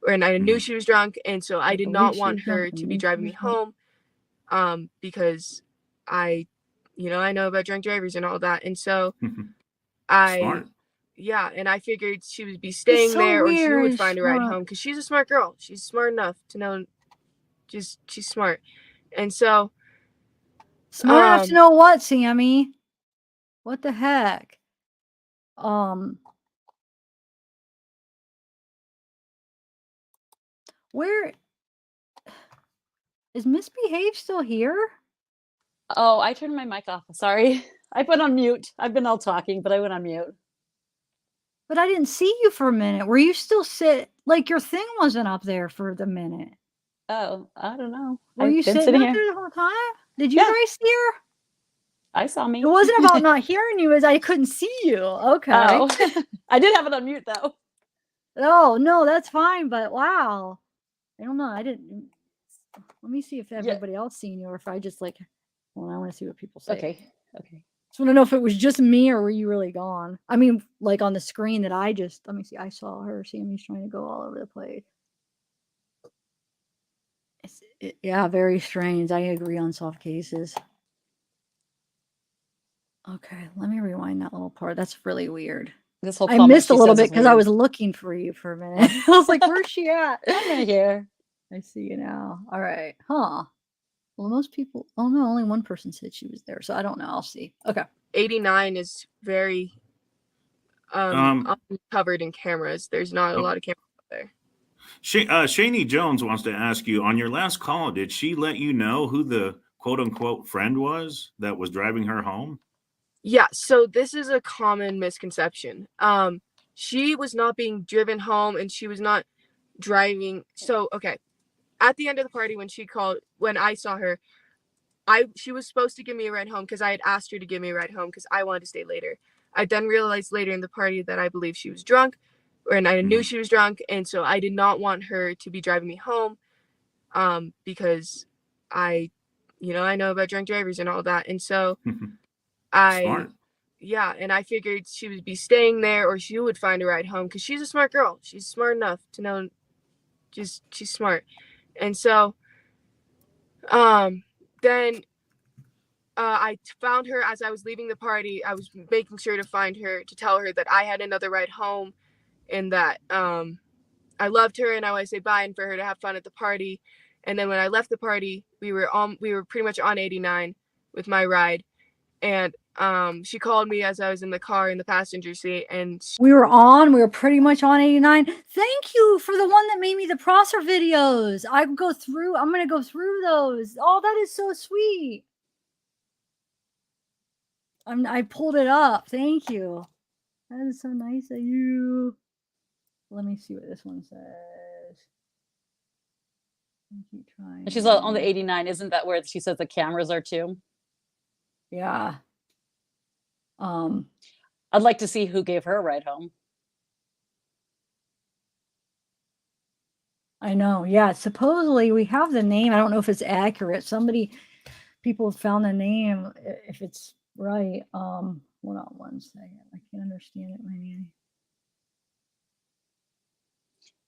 and I knew she was drunk, and so I did not want her to be driving me home, because I know about drunk drivers and all that, and so Smart. Yeah, and I figured she would be staying there or she would find a ride home because she's a smart girl. She's smart enough to know, she's smart. And so. Smart enough to know what, Sammy? What the heck? Where is Misbehave still here? Oh, I turned my mic off. Sorry. I put on mute. I've been all talking, but I went on mute. But I didn't see you for a minute. Were you still like your thing wasn't up there for the minute? Oh, I don't know. Were you sitting up there the whole time? Did you guys see her? I saw me. It wasn't about not hearing you, as I couldn't see you. Okay. Oh. I did have it on mute though. Oh, no, that's fine, but wow. I don't know. I didn't. Let me see if everybody else seen you or if I just I want to see what people say. Okay. Just want to know if it was just me or were you really gone? I mean, like on the screen that let me see. I saw her. Sammy's trying to go all over the place. Yeah, very strange. I agree on soft cases. Okay, let me rewind that little part. That's really weird. This whole I missed a little bit because I was looking for you for a minute. I was like, where's she at? I'm right here. I see you now. All right. Huh. Well, most people, oh no, only one person said she was there. So I don't know. I'll see. Okay. 89 is very covered in cameras. There's not a lot of cameras out there. Shani Jones wants to ask you, on your last call, did she let you know who the quote unquote friend was that was driving her home? Yeah, so this is a common misconception. She was not being driven home and she was not driving. So, okay, at the end of the party when I saw her, she was supposed to give me a ride home because I had asked her to give me a ride home because I wanted to stay later. I then realized later in the party that I believe she was drunk, and I knew she was drunk, and so I did not want her to be driving me home, because I know about drunk drivers and all that, and so Smart. yeah, and I figured she would be staying there or she would find a ride home because she's a smart girl. She's smart enough to know, she's smart. And so then I found her as I was leaving the party. I was making sure to find her to tell her that I had another ride home and that I loved her and I want to say bye and for her to have fun at the party. And then when I left the party, we were pretty much on 89 with my ride. And she called me as I was in the car in the passenger seat, and we were pretty much on 89. Thank you for the one that made me the Prosser videos. I'm gonna go through those. Oh, that is so sweet. I pulled it up. Thank you. That is so nice of you. Let me see what this one says. Keep trying. And she's on the 89. Isn't that where she says the cameras are too? Yeah. I'd like to see who gave her a ride home. I know. Yeah. Supposedly we have the name. I don't know if it's accurate. People found the name. If it's right. Hold on one second. I can't understand it, man.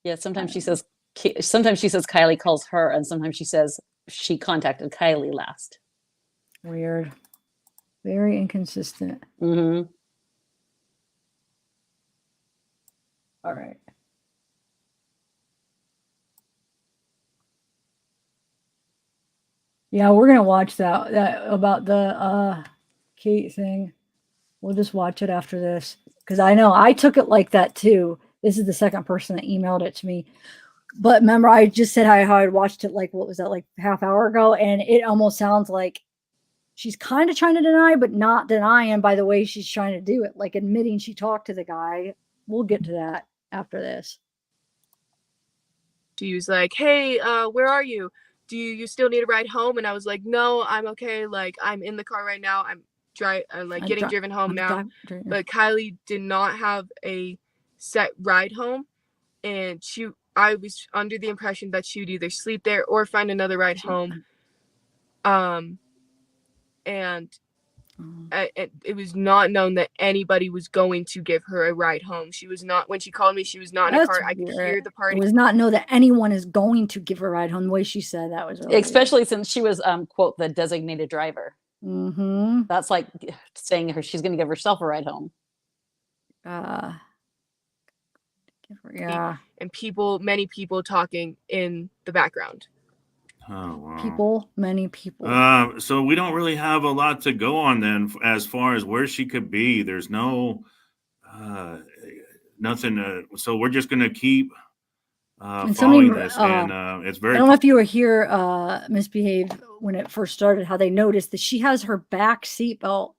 Yeah. Sometimes she says Kiely calls her, and sometimes she says she contacted Kiely last. Weird. Very inconsistent. Mm-hmm. All right. Yeah, we're gonna watch that about the Kate thing. We'll just watch it after this because I know I took it like that too. This is the second person that emailed it to me. But remember, I just said how I watched it like, what was that, like half hour ago, and it almost sounds like she's kind of trying to deny, but not denying by the way she's trying to do it, like admitting she talked to the guy. We'll get to that after this. She was like, "Hey, where are you? Do you still need a ride home?" And I was like, "No, I'm okay. Like, I'm in the car right now. I'm getting driven home now." But Kiely did not have a set ride home, and I was under the impression that she would either sleep there or find another ride home. And it was not known that anybody was going to give her a ride home. She was not, when she called me, she was not in a car. I could hear the party. It was not know that anyone is going to give her a ride home. The way she said that was really especially since she was quote the designated driver. Mm-hmm. That's like saying she's going to give herself a ride home. Yeah. And many people talking in the background. Oh, wow. Many people. So we don't really have a lot to go on then as far as where she could be. There's no nothing. So we're just going to keep following this. And it's very... I don't know if you were here, Misbehave, when it first started, how they noticed that she has her back seat belt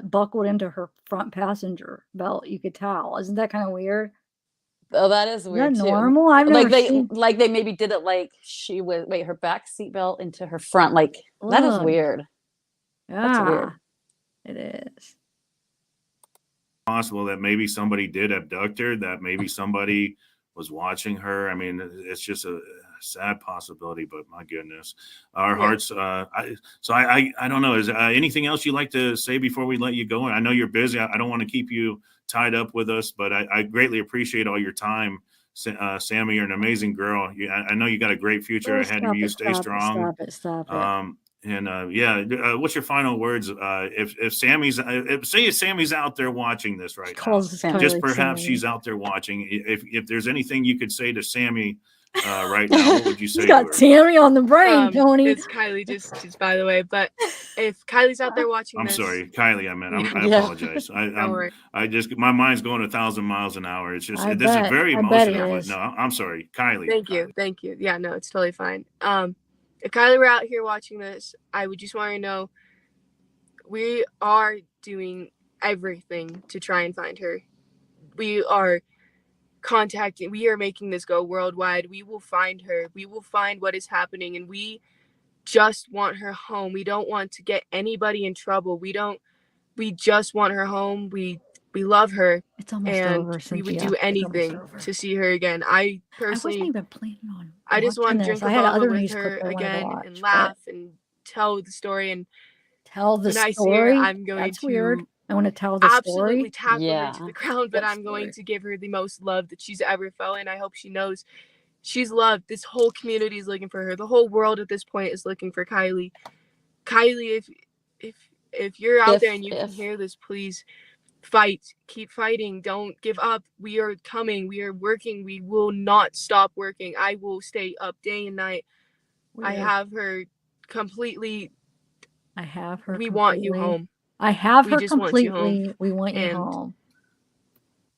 buckled into her front passenger belt. You could tell. Isn't that kind of weird? Oh, that is weird. Is that normal? I've never seen... like they maybe did it like she was her back seatbelt into her front. Like that is weird. Yeah, that's weird. It is possible that maybe somebody did abduct her. That maybe somebody was watching her. I mean, it's just a sad possibility. But my goodness, our hearts. I don't know. Is anything else you'd like to say before we let you go? I know you're busy. I don't want to keep you tied up with us, but I greatly appreciate all your time. Sammy, you're an amazing girl. I know you got a great future ahead of you. Stay strong. Stop it. What's your final words? If Sammy's out there watching this right now, just perhaps she's out there watching. If there's anything you could say to Sammy right now, what would you say? You got Sammy on the brain, Tony. It's Kiely, just by the way. But if Kylie's out there watching, I'm sorry, Kiely. I meant I apologize. I just my mind's going 1,000 miles an hour. It's just this is very emotional. But no, I'm sorry, Kiely. Thank you. Yeah, no, it's totally fine. If Kiely were out here watching this, I would just want to know we are doing everything to try and find her. We are making this go worldwide. We will find her. We will find what is happening, and we just want her home. We don't want to get anybody in trouble. We just want her home. We love her. It's almost over. We would do anything to see her again. I personally, wasn't even planning on. I just want to drink a bottle with her again and laugh and tell the story and tell the when story. I see her, I'm going That's to weird. I want to tell the absolutely story. tackle her to the ground, but What I'm going story? to give her the most love that she's ever felt, and I hope she knows she's loved. This whole community is looking for her. The whole world at this point is looking for Kiely. Kiely, if you're out there and you can hear this, please fight. Keep fighting. Don't give up. We are coming. We are working. We will not stop working. I will stay up day and night. I have her completely. I have her. We want you home. I have her We just want you completely. home. We want you And home.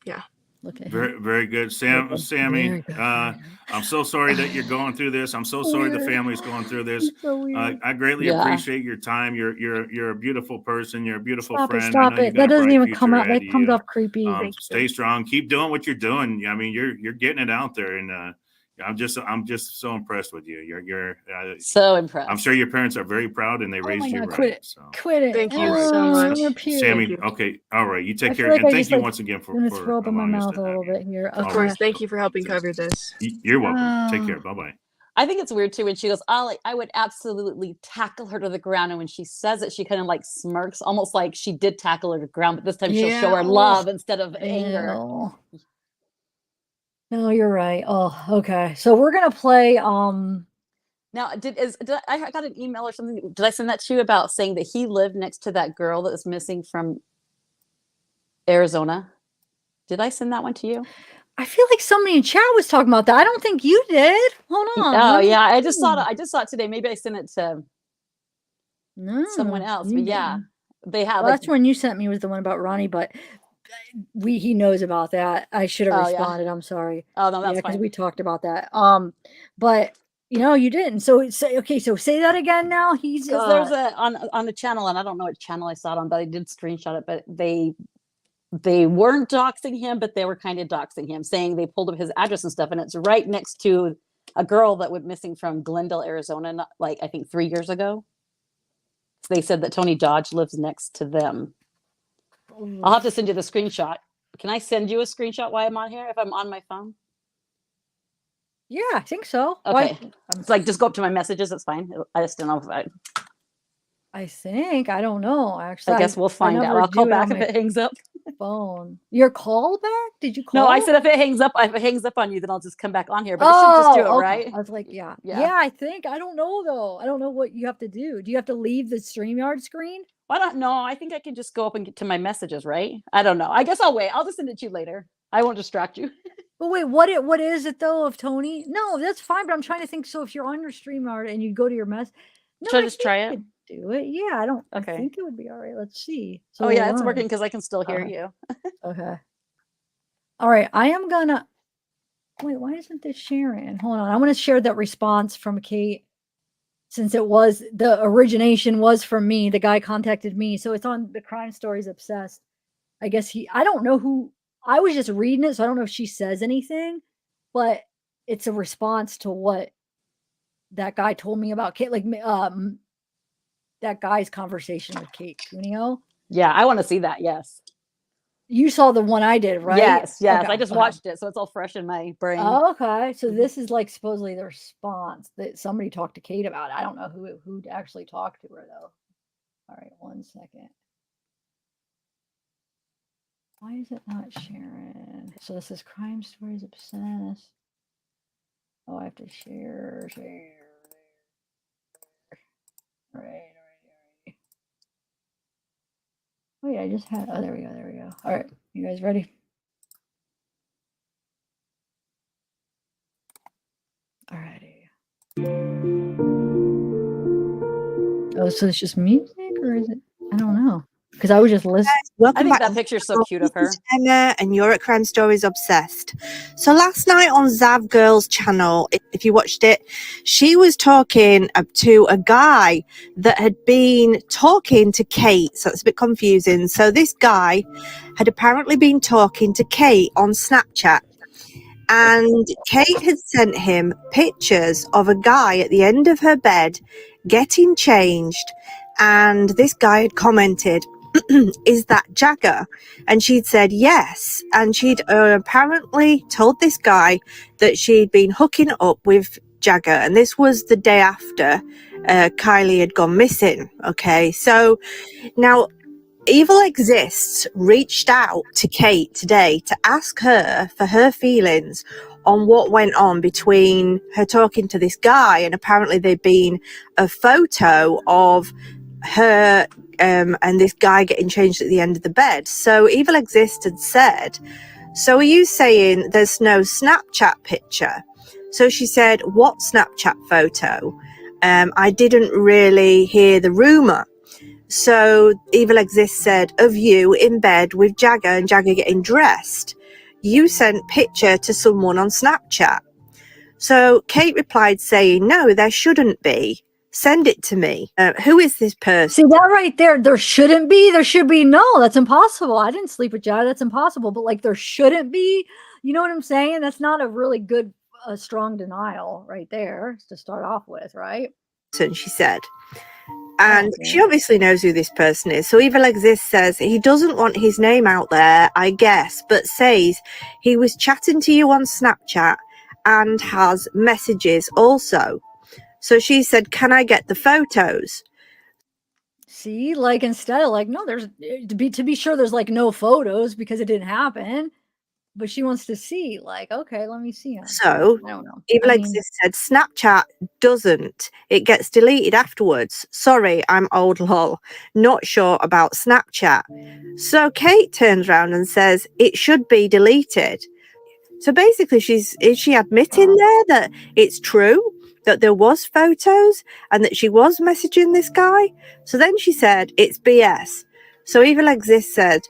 yeah. Look at Very, him. very good. Sammy, I'm so sorry that you're going through this. I'm so sorry the family's going through this. I greatly appreciate your time. You're a beautiful person. You're a beautiful friend. Stop I know you it. got That a doesn't bright even future come out. ahead That of comes you. off creepy. Stay strong. Keep doing what you're doing. I mean, you're getting it out there, and I'm just so impressed with you. You're so impressed. I'm sure your parents are very proud, and they raised you right. Quit it. So. Quit it. Thank you so much, Sammy. Okay, all right. You take I care, feel like and I thank just, you like, once again for I'm gonna throw up in my allowing us mouth to a have little you. bit here. Of course. Thank you for helping cover this. You're welcome. Take care. Bye bye. I think it's weird too when she goes, I would absolutely tackle her to the ground. And when she says it, she kind of like smirks, almost like she did tackle her to the ground, but this time she'll show her love instead of anger. No, you're right. Oh, okay. So we're gonna play. Now, I got an email or something? Did I send that to you about saying that he lived next to that girl that was missing from Arizona? Did I send that one to you? I feel like somebody in chat was talking about that. I don't think you did. Hold on. Oh yeah, I just saw it. I just saw it today. Maybe I sent it to someone No, else. you But yeah, didn't. they have. Well, like, that's one you sent me was the one about Ronnie, but he knows about that. I should have Oh, yeah. responded. I'm sorry. Oh no, that's because fine. we talked about that. But you didn't. So okay. So say that again now. He's Because there's a on the channel, and I don't know what channel I saw it on, but I did screenshot it. But they weren't doxing him, but they were kind of doxing him, saying they pulled up his address and stuff, and it's right next to a girl that went missing from Glendale, Arizona, like I think 3 years ago. So they said that Tony Dodge lives next to them. I'll have to send you the screenshot. Can I send you a screenshot while I'm on here if I'm on my phone? Yeah, I think so. Okay. It's like just go up to my messages. It's fine. I just don't know if I think I don't know. Actually, I guess we'll find out. never I'll call do back on if my it hangs up. phone. Your call back? Did you call? No, I said if it hangs up on you, then I'll just come back on here. But it should just do it, okay. right? I was like, yeah. Yeah. I think. I don't know though. I don't know what you have to do. Do you have to leave the StreamYard screen? I don't know. I think I can just go up and get to my messages, right? I don't know. I guess I'll wait. I'll just send it to you later. I won't distract you. But wait, what is it though of Tony? No, that's fine. But I'm trying to think. So if you're on your StreamYard and you go to your Should I just try it? Do it. Yeah, I don't. Okay. I think it would be all right. Let's see. So Oh yeah, we'll it's learn. working because I can still hear you. Okay. All right. I am gonna. Wait, why isn't this sharing? Hold on. I want to share that response from Kate. Since it was the origination was from me, the guy contacted me. So it's on the Crime Stories Obsessed. I guess I don't know who, I was just reading it. So I don't know if she says anything, but it's a response to what that guy told me about Kate, like, that guy's conversation with Kate Cuneo. Yeah, I want to see that. Yes. You saw the one I did, right? Yes. Okay, I just watched it, so it's all fresh in my brain. Oh, okay. So this is like supposedly the response that somebody talked to Kate about. I don't know who actually talked to her though. All right, 1 second. Why is it not sharing? So this is Crime Stories Obsessed. Oh, I have to share. All right. Oh yeah, I just had. Oh, there we go. All right, you guys ready? Alrighty. Oh, so it's just music, or is it? I don't know, because I was just listening. I think that picture's so cute of her. Emma, and you're at Crime Stories Obsessed. So last night on zavgirl's channel, if you watched it, she was talking to a guy that had been talking to Kate. So it's a bit confusing. So this guy had apparently been talking to Kate on Snapchat. And Kate had sent him pictures of a guy at the end of her bed getting changed. And this guy had commented, "Is that Jagger?" And she'd said yes. And she'd apparently told this guy that she'd been hooking up with Jagger. And this was the day after Kiely had gone missing. Okay, so now Evil Exists reached out to Kate today to ask her for her feelings on what went on between her talking to this guy, and apparently there'd been a photo of her and this guy getting changed at the end of the bed. So Evil Exists had said, so are you saying there's no Snapchat picture? So she said, what Snapchat photo? I didn't really hear the rumor. So Evil Exists said, of you in bed with Jagger and Jagger getting dressed. You sent picture to someone on Snapchat. So Kate replied saying, no, there shouldn't be. Send it to me. Who is this person? See that right there? There shouldn't be. There should be. No, that's impossible. I didn't sleep with Jagger. That's impossible. But like, there shouldn't be. You know what I'm saying? That's not a really good, strong denial right there to start off with, right? She said. And she obviously knows who this person is. So Evil Exists says he doesn't want his name out there, I guess, but says he was chatting to you on Snapchat and has messages also. So she said, can I get the photos? See, like instead of like, no, there's to be sure there's like no photos because it didn't happen. But she wants to see, like, okay, let me see them. So I don't know. Evil Exists said Snapchat doesn't. It gets deleted afterwards. Sorry, I'm old lol. Not sure about Snapchat. So Kate turns around and says it should be deleted. So basically, is she admitting there that it's true that there was photos and that she was messaging this guy? So then she said it's BS. So Evil Exists said,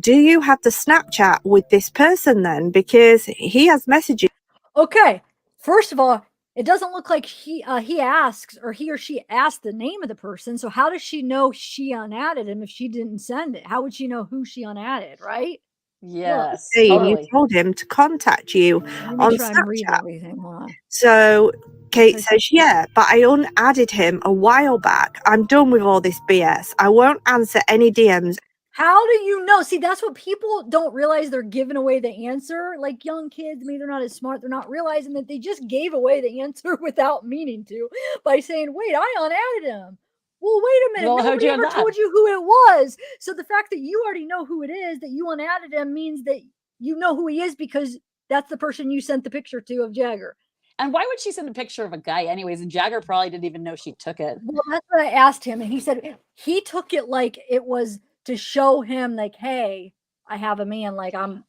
do you have the Snapchat with this person then? Because he has messages. Okay, first of all, it doesn't look like he asks or he or she asked the name of the person. So how does she know she unadded him if she didn't send it? How would she know who she unadded, right? Yes, You told him to contact you on Snapchat. So Kate says, yeah, but I unadded him a while back. I'm done with all this BS. I won't answer any DMs. How do you know? See, that's what people don't realize. They're giving away the answer. Like young kids, maybe they're not as smart. They're not realizing that they just gave away the answer without meaning to by saying, wait, I unadded him. Well, wait a minute. Well, Nobody ever told you who it was. So the fact that you already know who it is, that you unadded him, means that you know who he is because that's the person you sent the picture to of Jagger. And why would she send a picture of a guy anyways? And Jagger probably didn't even know she took it. Well, that's what I asked him. And he said he took it like it was to show him like, hey, I have a man, like I'm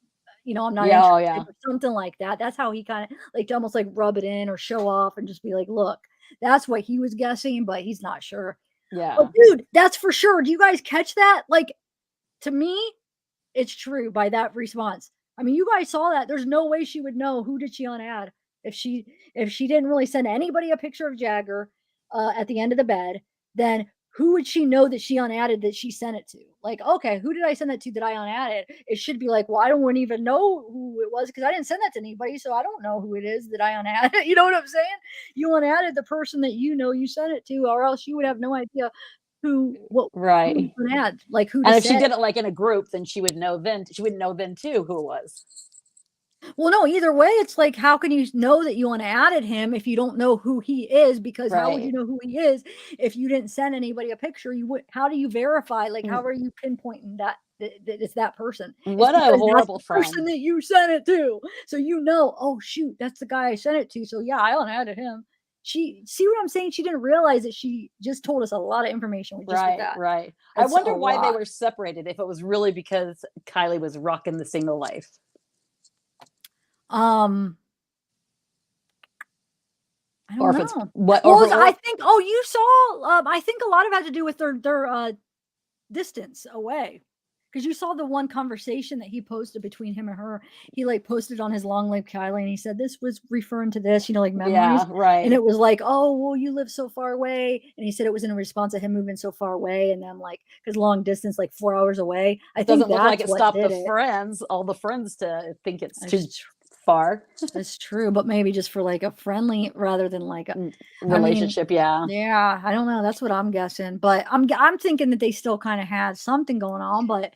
not interested or something like that. That's how he kind of like to almost like rub it in or show off and just be like, look, that's what he was guessing, but he's not sure. Yeah. But dude, that's for sure. Do you guys catch that? Like, to me, it's true by that response. I mean, you guys saw that. There's no way she would know who did she unadd if she didn't really send anybody a picture of Jagger at the end of the bed. Then who would she know that she unadded that she sent it to? Like, okay, who did I send that to that I unadded? It should be like, well, I don't even know who it was because I didn't send that to anybody, so I don't know who it is that I unadded. You know what I'm saying? You unadded the person that you know you sent it to, or else you would have no idea who unadd, like who. And if she did it like in a group, then she would know then. She would know then too who it was. Well, no, either way, it's like, how can you know that you unadded him if you don't know who he is? Because how would you know who he is if you didn't send anybody a picture? You would. How do you verify? Like, how are you pinpointing that it's that person? What a horrible person that you sent it to. So oh shoot, that's the guy I sent it to. So yeah, I unadded him. See what I'm saying? She didn't realize that she just told us a lot of information. With that. Right. I wonder why they were separated. If it was really because Kiely was rocking the single life. I don't know. I think. Oh, you saw. I think a lot of it had to do with their distance away, because you saw the one conversation that he posted between him and her. He like posted on his Long Live Kiely, and he said this was referring to this, like memories. Yeah, right. And it was like, oh, well, you live so far away, and he said it was in response to him moving so far away, and then like because long distance, like 4 hours away. I think doesn't look like it stopped all the friends to think it's too far. That's true, but maybe just for like a friendly rather than like a relationship. Yeah, I don't know. That's what I'm guessing, but I'm thinking that they still kind of had something going on, but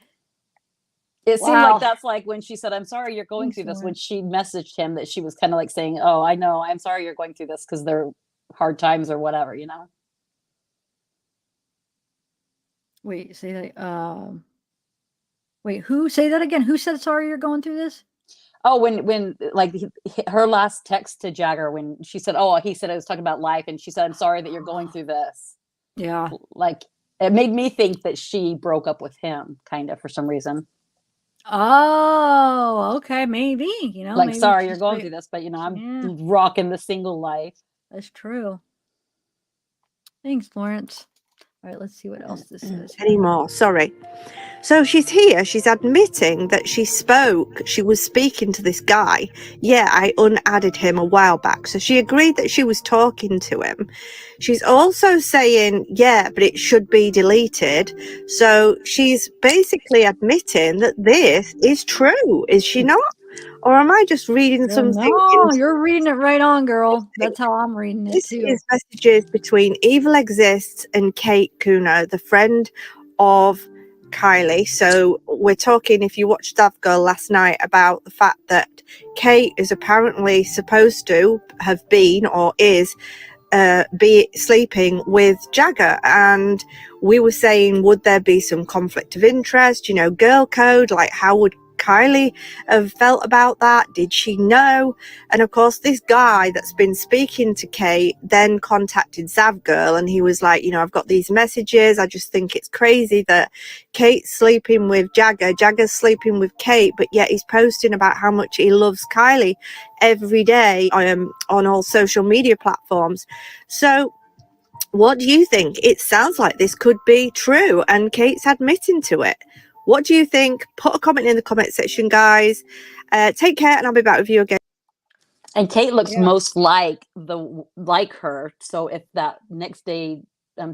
it seemed like that's like when she said, I'm sorry you're going through this, when she messaged him, that she was kind of like saying, oh, I know, I'm sorry you're going through this because they're hard times or whatever, Wait, say that Wait, who? Say that again. Who said sorry you're going through this? Oh, when like her last text to Jagger when she said, "Oh, he said I was talking about life," and she said, "I'm sorry that you're going through this." Yeah. Like it made me think that she broke up with him, kind of for some reason. Oh, okay, maybe. You know, Like, maybe sorry she's you're going like- through this, but you know, I'm Yeah. rocking the single life. That's true. Thanks, Lawrence. All right, let's see what else this says. Anymore. Sorry. So she's here. She's admitting that she was speaking to this guy. Yeah, I unadded him a while back. So she agreed that she was talking to him. She's also saying, yeah, but it should be deleted. So she's basically admitting that this is true. Is she not? Or am I just reading something? No, you're reading it right on, girl. That's how I'm reading it This too. is messages between Evil Exists and Kate Kuno, the friend of Kiely. So we're talking, if you watched zavgirl last night, about the fact that Kate is apparently supposed to have been or is be sleeping with Jagger, and we were saying, would there be some conflict of interest, girl code, like how would Kiely have felt about that? Did she know? And of course, this guy that's been speaking to Kate then contacted zavgirl, and he was like, I've got these messages. I just think it's crazy that Kate's sleeping with Jagger's sleeping with Kate, but yet he's posting about how much he loves Kiely every day on all social media platforms. So what do you think? It sounds like this could be true, and Kate's admitting to it. What do you think? Put a comment in the comment section, guys. Take care, and I'll be back with you again. And Kate looks most like her. So if that next day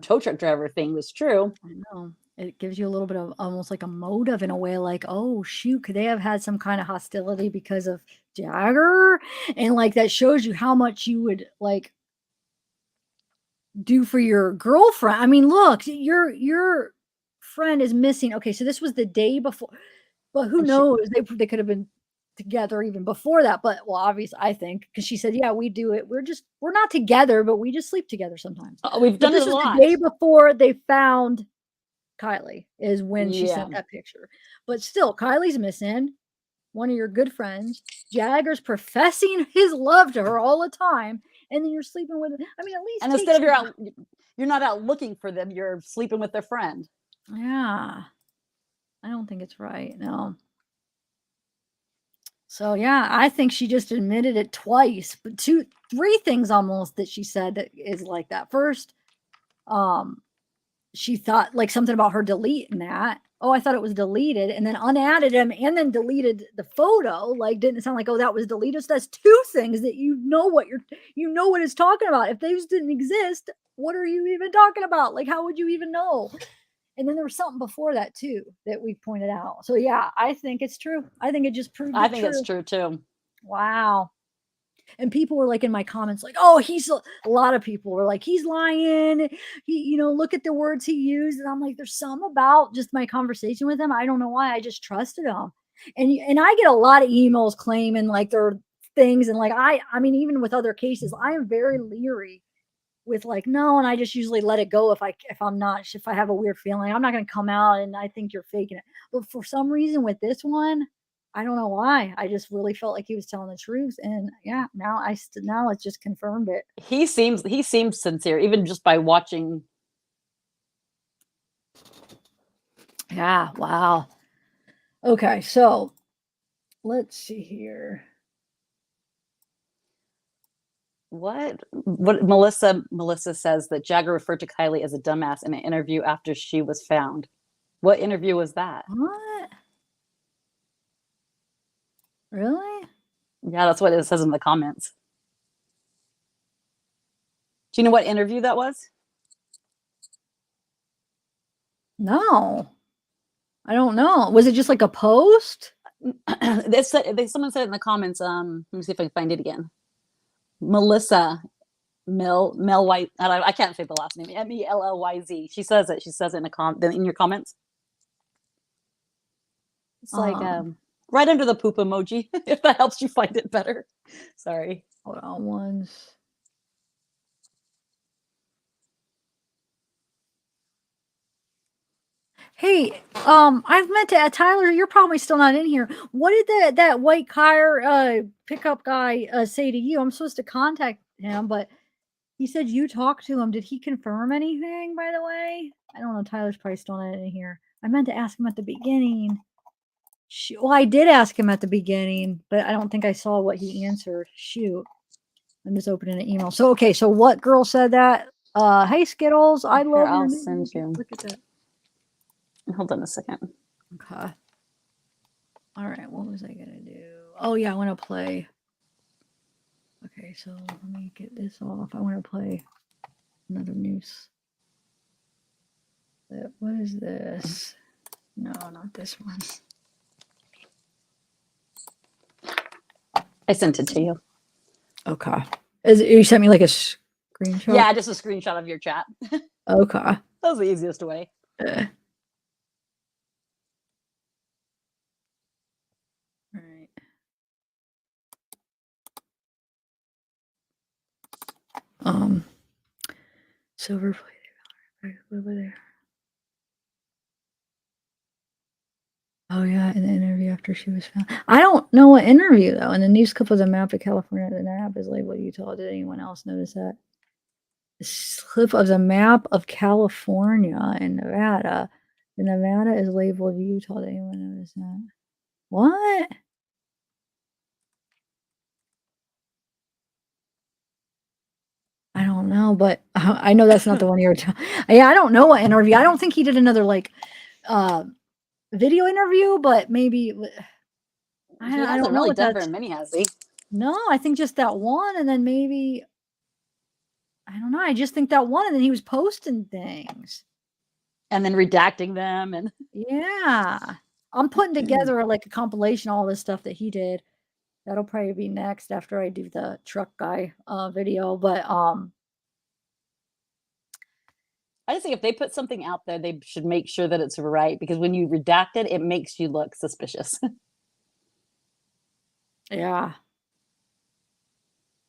tow truck driver thing was true, I know. It gives you a little bit of almost like a motive in a way, like, oh shoot, could they have had some kind of hostility because of Jagger? And like that shows you how much you would like do for your girlfriend. I mean, look, your friend is missing. Okay, so this was the day before, but who knows? They could have been together even before that. But well, obviously, I think because she said, "Yeah, we do it. We're not together, but we just sleep together sometimes." We've done this it a was lot. the day before they found Kiely is when she Yeah. sent that picture. But still, Kylie's missing. One of your good friends. Jagger's professing his love to her all the time, and then you're sleeping with. I mean, at least. And instead of you're not out looking for them. You're sleeping with their friend. Yeah, I don't think it's right. No. So yeah, I think she just admitted it twice, but three things almost that she said that is like that. First, she thought like something about her deleting that. Oh, I thought it was deleted, and then unadded him, and then deleted the photo. Like, didn't sound like, oh, that was deleted. So that's two things that you know what it's talking about. If those didn't exist, what are you even talking about? Like, how would you even know? And then there was something before that too that we pointed out. So yeah, I think it's true. I think it just proved. I think it's true too. Wow. And people were like in my comments, like, oh, a lot of people were like, he's lying. He, look at the words he used. And I'm like, there's some about just my conversation with him. I don't know why. I just trusted him. And I get a lot of emails claiming like there are things. And like, I mean, even with other cases, I am very leery with like, no. And I just usually let it go if I have a weird feeling, I'm not going to come out and I think you're faking it. But for some reason with this one, I don't know why. I just really felt like he was telling the truth, and yeah, now it's just confirmed it. He seems sincere, even just by watching. Yeah. Wow. Okay, so let's see here. What Melissa says that Jagger referred to Kiely as a dumbass in an interview after she was found. What interview was that? What? Really? Yeah, that's what it says in the comments. Do you know what interview that was? No, I don't know. Was it just like a post? Someone said it in the comments. Let me see if I can find it again. Melissa Mel White. I can't say the last name. Mellyz. She says it. She says it in your comments. It's like right under the poop emoji. If that helps you find it better. Sorry. Hold on once. Hey, I've meant to Tyler, you're probably still not in here. What did that white car pickup guy say to you? I'm supposed to contact him, but he said you talked to him. Did he confirm anything, by the way? I don't know. Tyler's probably still not in here. I meant to ask him at the beginning. Well, I did ask him at the beginning, but I don't think I saw what he answered. Shoot. I'm just opening an email. So, okay. So what girl said that? Hey, Skittles. I love your I'll new send music. you. Look at that. Hold on a second. Okay. All right. What was I going to do? Oh, yeah. I want to play. Okay. So let me get this off. I want to play another news. What is this? No, not this one. I sent it to you. Okay. You sent me like a screenshot? Yeah, just a screenshot of your chat. Okay. That was the easiest way. Right. Silver plate over there. Oh yeah, in the interview after she was found. I don't know what interview though. And the news clip was a map of California. The map is labeled Utah. Did anyone else notice that? The clip of the map of California and Nevada. The Nevada is labeled Utah. Did anyone notice that? What? I don't know, but I know that's not the one you're talking. Yeah, I don't know what interview. I don't think he did another like video interview, but maybe I don't know really what done that's. very many, has he? No, I think just that one, and then maybe I don't know. I just think that one, and then he was posting things and then redacting them, and yeah, I'm putting together like a compilation of all this stuff that he did. That'll probably be next after I do the truck guy video, but I just think if they put something out there, they should make sure that it's right, because when you redact it, it makes you look suspicious. Yeah.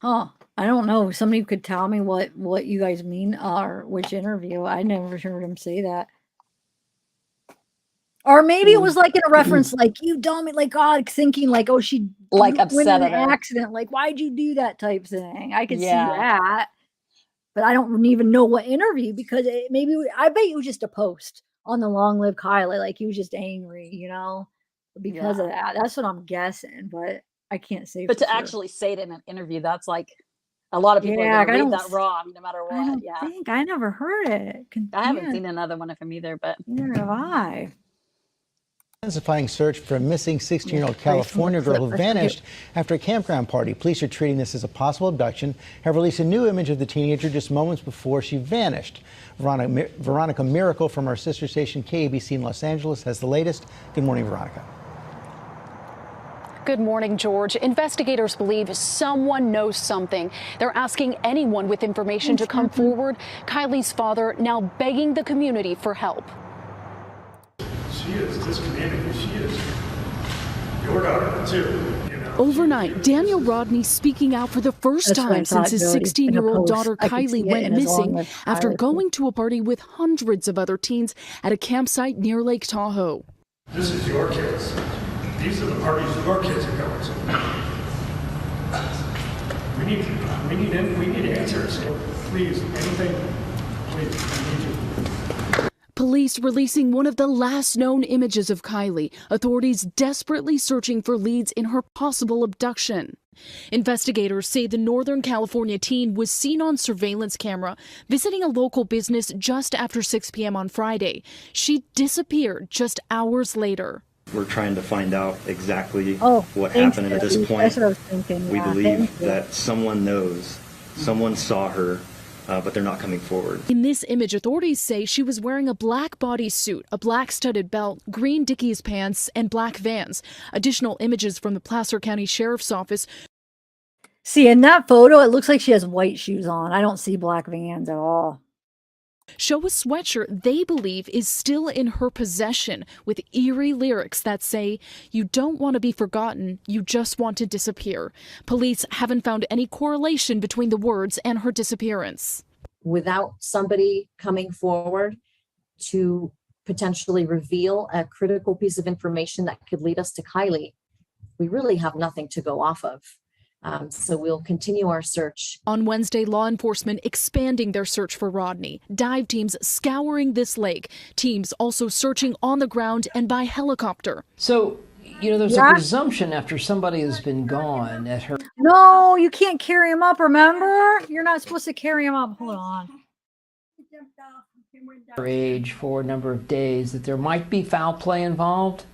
Huh. I don't know. Somebody could tell me what you guys mean or which interview. I never heard him say that. Or maybe it was like in a reference, like you dummy, like God, thinking like, oh, she like went upset in at an her. accident. Like, why'd you do that type thing? I could see Yeah. that, but I don't even know what interview because I bet it was just a post on the Long Live Kylie. Like he was just angry, because of that. That's what I'm guessing, but I can't say. But for to sure. actually say it in an interview, that's like a lot of people are going to read that raw, no matter what. I don't think I never heard it. I haven't seen another one of him either, but neither have I. Intensifying search for a missing 16-year-old California girl who vanished after a campground party. Police are treating this as a possible abduction, have released a new image of the teenager just moments before she vanished. Veronica Miracle from our sister station KABC in Los Angeles has the latest. Good morning, Veronica. Good morning, George. Investigators believe someone knows something. They're asking anyone with information to come forward. Kylie's father now begging the community for help. She is this community. She is your daughter, too. Overnight, Daniel Rodney speaking out for the first time since his 16-year-old daughter Kiely went missing after going to a party with hundreds of other teens at a campsite near Lake Tahoe. This is your kids. These are the parties your kids are going to. We need answers. So please, anything, please, I need you. Police releasing one of the last known images of Kiely, authorities desperately searching for leads in her possible abduction. Investigators say the Northern California teen was seen on surveillance camera visiting a local business just after 6 p.m. on Friday. She disappeared just hours later. We're trying to find out exactly what happened, and at this point, That's what I was thinking. we Yeah, believe that someone knows, someone saw her, but they're not coming forward. In this image, authorities say she was wearing a black bodysuit, a black studded belt, green Dickies pants, and black Vans. Additional images from the Placer County Sheriff's Office. See, in that photo, it looks like she has white shoes on. I don't see black Vans at all. Show a sweatshirt they believe is still in her possession with eerie lyrics that say, "You don't want to be forgotten, you just want to disappear." Police haven't found any correlation between the words and her disappearance. Without somebody coming forward to potentially reveal a critical piece of information that could lead us to Kiely, we really have nothing to go off of. So we'll continue our search. On Wednesday, law enforcement expanding their search for Rodni. Dive teams scouring this lake. Teams also searching on the ground and by helicopter. So, you know, there's a presumption after somebody has been gone at her No, you can't carry him up, remember? You're not supposed to carry him up. Hold on. age for a number of days that there might be foul play involved,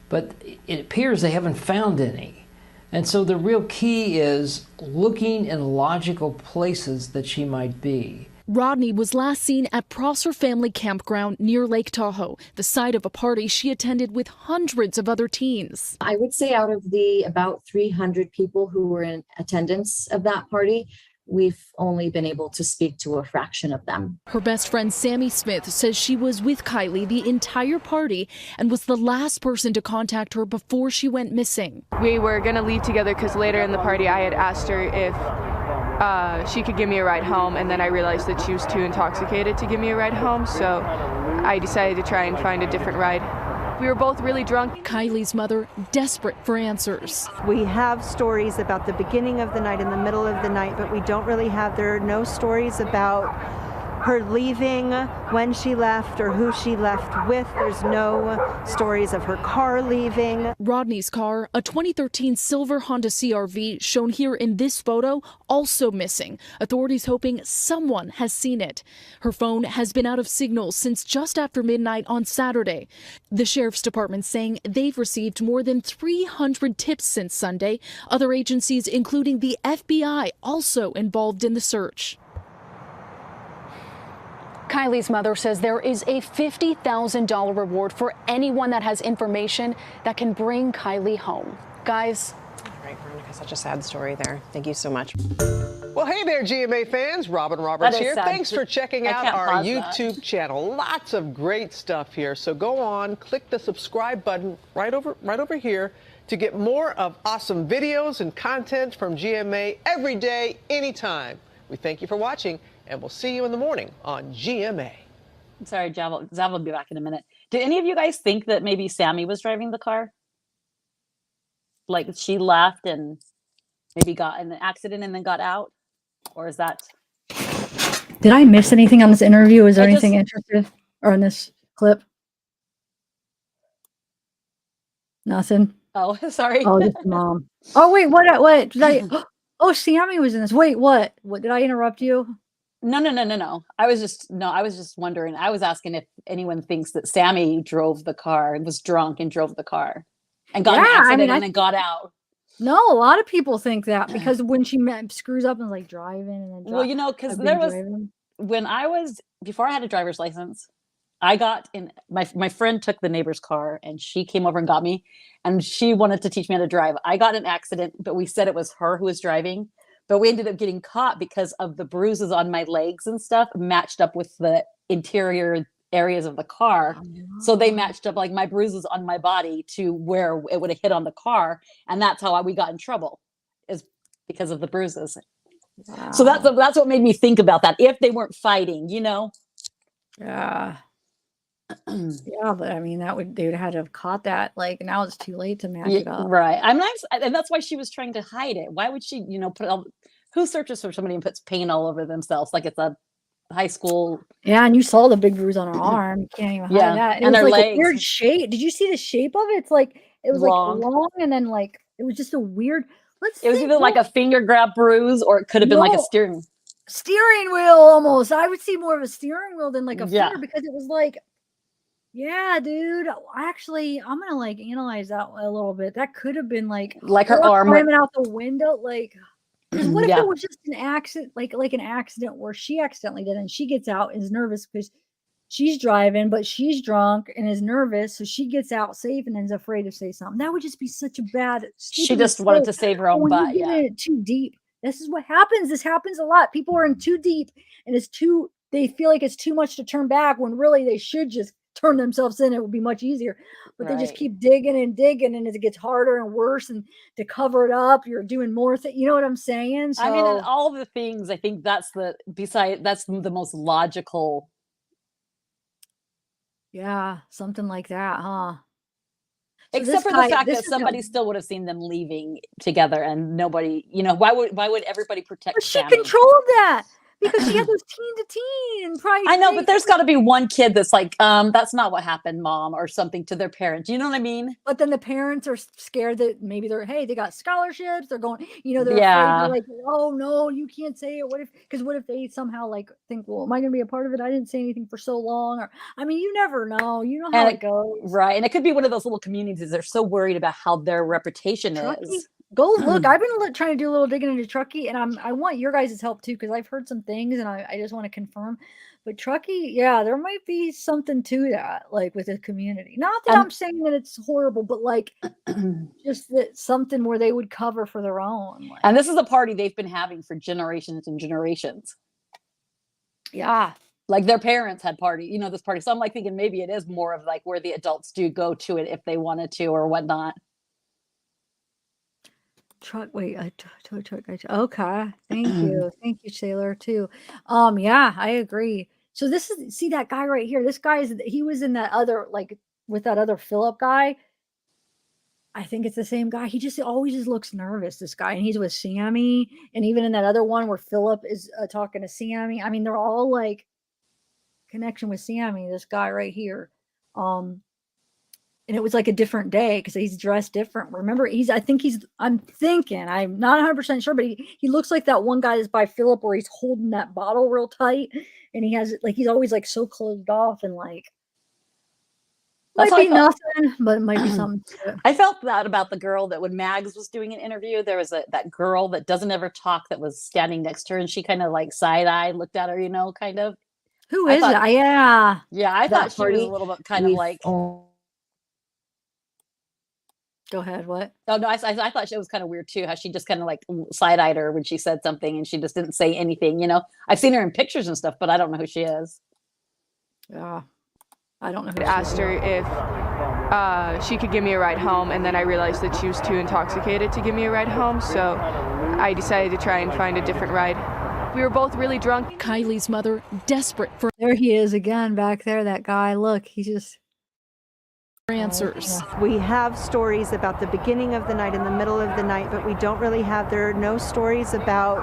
but it appears they haven't found any. And so the real key is looking in logical places that she might be. Rodni was last seen at Prosser Family Campground near Lake Tahoe, the site of a party she attended with hundreds of other teens. I would say out of the about 300 people who were in attendance of that party, we've only been able to speak to a fraction of them. Her best friend Sammy Smith says she was with Kiely the entire party and was the last person to contact her before she went missing. We were going to leave together because later in the party I had asked her if she could give me a ride home, and then I realized that she was too intoxicated to give me a ride home, so I decided to try and find a different ride. We were both really drunk. Kiely's mother desperate for answers. We have stories about the beginning of the night and the middle of the night, but we don't really have, there are no stories about her leaving, when she left, or who she left with. There's no stories of her car leaving. Rodni's car, a 2013 silver Honda CR-V shown here in this photo, also missing. Authorities hoping someone has seen it. Her phone has been out of signal since just after midnight on Saturday. The sheriff's department saying they've received more than 300 tips since Sunday. Other agencies, including the FBI, also involved in the search. Kiely's mother says there is a $50,000 reward for anyone that has information that can bring Kiely home. Guys. All right, Veronica, such a sad story there. Thank you so much. Well, hey there, GMA fans. Robin Roberts here. Thanks for checking out our YouTube channel. Lots of great stuff here. So go on, click the subscribe button right over here to get more of awesome videos and content from GMA every day, anytime. We thank you for watching, and we'll see you in the morning on GMA. I'm sorry, Zav will be back in a minute. Did any of you guys think that maybe Sammy was driving the car? Like she left and maybe got in an accident and then got out? Or is that... Did I miss anything on this interview? Is there anything interesting or in this clip? Nothing. Oh, sorry. Oh, just mom. Oh, wait, what did I... Oh, Sammy was in this. Wait, what? What, did I interrupt you? No. I was just wondering. I was asking if anyone thinks that Sammy drove the car and was drunk and drove the car and got in an accident and then got out. No, a lot of people think that because when she screws up and like driving and then well, you know, because there was before I had a driver's license, I got in my friend took the neighbor's car and she came over and got me and she wanted to teach me how to drive. I got in an accident, but we said it was her who was driving. But we ended up getting caught because of the bruises on my legs and stuff matched up with the interior areas of the car. Oh, no. So they matched up like my bruises on my body to where it would have hit on the car. And that's how we got in trouble, is because of the bruises. Wow. So that's what made me think about that. If they weren't fighting, you know? Yeah. Yeah, but I mean, they would have had to have caught that. Like now it's too late to match it up. Right. And that's why she was trying to hide it. Why would she, who searches for somebody and puts paint all over themselves like it's a high school? Yeah, and you saw the big bruise on her arm. You can't even hide that. And it was like legs. A weird shape. Did you see the shape of it? It's like it was long. Like long, and then like it was just a weird. It was either like a finger grab bruise, or it could have been like a steering wheel almost. I would see more of a steering wheel than like a finger because it was like. Yeah, dude. Actually, I'm gonna like analyze that a little bit. That could have been like her arm climbing out the window. Like, what if it was just an accident, like an accident where she accidentally did, and she gets out and is nervous because she's driving, but she's drunk and is nervous, so she gets out safe and is afraid to say something. That would just be such a bad. She just wanted to save her own butt. Yeah, too deep. This is what happens. This happens a lot. People are in too deep, and they feel like it's too much to turn back when really they should just turn themselves in. It would be much easier, but they just keep digging and digging, and as it gets harder and worse, and to cover it up, you're doing more things. You know what I'm saying? So, I mean, and all the things. I think that's the most logical Yeah, something like that, huh? So Except this for the guy, fact this that is the somebody still would have seen them leaving together and nobody, why would everybody protect but she Sammy? controlled that because she had those teen to teen probably I know, but fake. there's got to be one kid that's like, that's not what happened, mom, or something to their parents. You know what I mean? But then the parents are scared that maybe hey, they got scholarships. They're going, they're afraid. They're Yeah. like, oh no, you can't say it. Because what if they somehow like think, well, am I going to be a part of it? I didn't say anything for so long. Or, I mean, you never know. You know how it goes. Right. And it could be one of those little communities. They're so worried about how their reputation Truckee, is. go look. I've been trying to do a little digging into Truckee, and I want your guys' help too, because I've heard some things, and I just want to confirm. But Truckee, yeah, there might be something to that, like with the community. Not that I'm saying that it's horrible, but like just that something where they would cover for their own. Like, And this is a party they've been having for generations and generations. Yeah. Like their parents had this party. So I'm like thinking maybe it is more of like where the adults do go to it if they wanted to or whatnot. Okay. Thank you. Thank you, Sailor, too. Yeah, I agree. So see that guy right here. This guy he was in that other, like with that other Philip guy. I think it's the same guy. He just always just looks nervous, this guy. And he's with Sammy. And even in that other one where Philip is talking to Sammy. I mean, they're all like connection with Sammy, this guy right here. And it was like a different day because he's dressed different. Remember, I'm thinking, I'm not 100% sure, but he looks like that one guy that's by Philip where he's holding that bottle real tight. And he has, like, he's always like so closed off and like, might be nothing, but it might be something to it. I felt that about the girl that when Mags was doing an interview, there was that girl that doesn't ever talk that was standing next to her and she kind of like side-eyed looked at her, kind of. Who is it? Yeah. Yeah, I thought she was a little bit kind of like. Go ahead. What? Oh no, I thought she was kind of weird too. How she just kind of like side-eyed her when she said something, and she just didn't say anything. I've seen her in pictures and stuff, but I don't know who she is. Yeah, I don't know. I asked her if she could give me a ride home, and then I realized that she was too intoxicated to give me a ride home. So I decided to try and find a different ride. We were both really drunk. Kylie's mother, desperate for there he is again back there. That guy. Look, he's just. Answers. We have stories about the beginning of the night and the middle of the night, but we don't really there are no stories about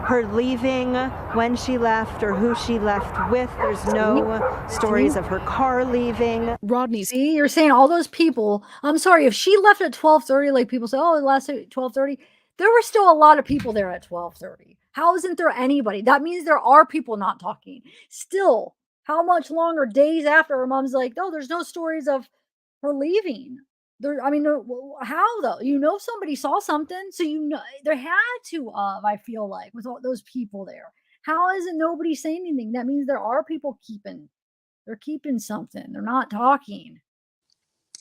her leaving, when she left, or who she left with. There's no stories of her car leaving. Rodney, see, you're saying all those people. I'm sorry, if she left at 12:30, like people say, oh, it lasted at 12:30. There were still a lot of people there at 12:30. How isn't there anybody? That means there are people not talking. Still, how much longer? Days after her mom's like, oh, there's no stories of her leaving. How though? Somebody saw something, so there had to. I feel like with all those people there, how isn't nobody saying anything? That means there are people they're keeping something. They're not talking.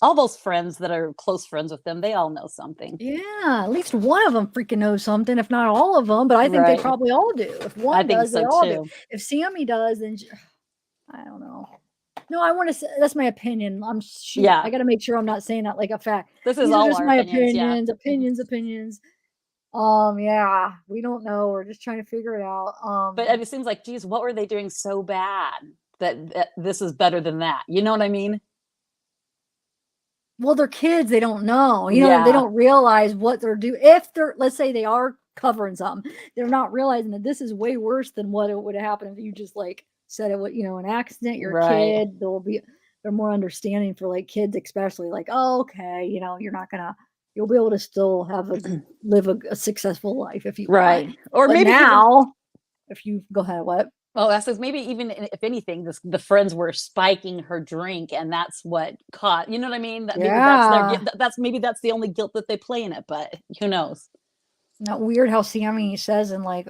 All those friends that are close friends with them, they all know something. Yeah, at least one of them freaking knows something, if not all of them. But I think they probably all do. If one does, they all do. If Sammy does, then I don't know. No, I want to say that's my opinion. I got to make sure I'm not saying that like a fact. This is all just our my opinions. Opinions. Yeah, we don't know. We're just trying to figure it out. But it seems like, geez, what were they doing so bad that this is better than that? You know what I mean? Well, they're kids. They don't know. They don't realize what they're doing. If let's say they are covering something, they're not realizing that this is way worse than what it would have happened if you just like said it, an accident, you're a kid, they're more understanding for like kids, especially like, oh, okay, you'll be able to still live a successful life if you want. Or but maybe now if you go ahead, what? Oh, that says maybe even if anything, the friends were spiking her drink, and that's what caught. You know what I mean? Maybe that's the only guilt that they play in it. But who knows? Not weird how Sammy says in like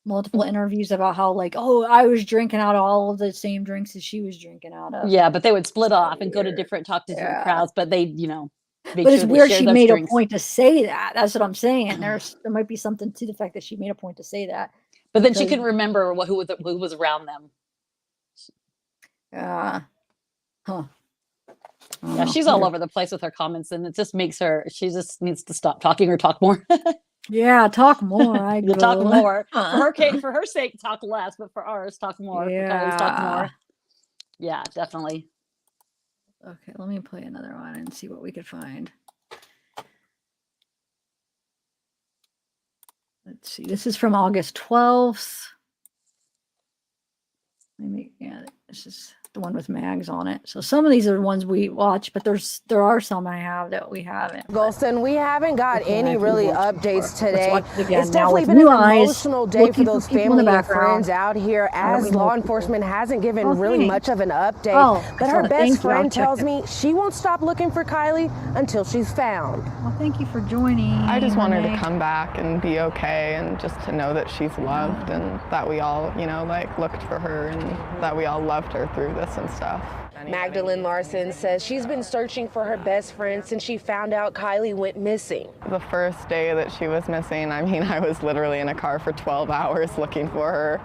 multiple interviews about how like, oh, I was drinking out of all of the same drinks as she was drinking out of. Yeah, but they would split off and go to talk to different crowds. But they, but it's weird she made a point to say that. That's what I'm saying. There might be something to the fact that she made a point to say that. But then she couldn't remember who was around them. Yeah. Yeah, she's all over the place with her comments, and it just makes her. She just needs to stop talking or talk more. Yeah, talk more. You'll talk more. For her sake, talk less. But for ours, talk more. Yeah. For Kylie's, talk more. Yeah, definitely. Okay, let me play another one and see what we could find. Let's see. This is from August 12th. Yeah, this is the one with mags on it. So some of these are the ones we watch, but there are some I have that we haven't. Golston, we haven't got any really updates today. It's definitely been an emotional day for those family and friends out here, as law enforcement hasn't given really much of an update. But her best friend tells me she won't stop looking for Kiely until she's found. Well, thank you for joining. I just want her to come back and be okay, and just to know that she's loved, and that we all, you know, like looked for her, and that we all loved her through this and stuff. Magdalene Larson says she's been searching for her best friend since she found out Kiely went missing. The first day that she was missing, I mean, I was literally in a car for 12 hours looking for her.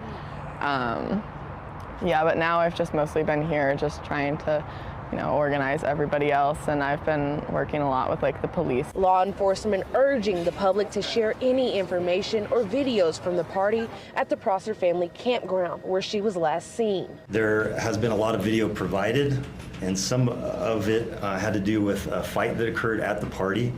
Yeah, but now I've just mostly been here just trying to, you know, organize everybody else, and I've been working a lot with like the police. Law enforcement urging the public to share any information or videos from the party at the Prosser family campground where she was last seen. There has been a lot of video provided, and some of it had to do with a fight that occurred at the party.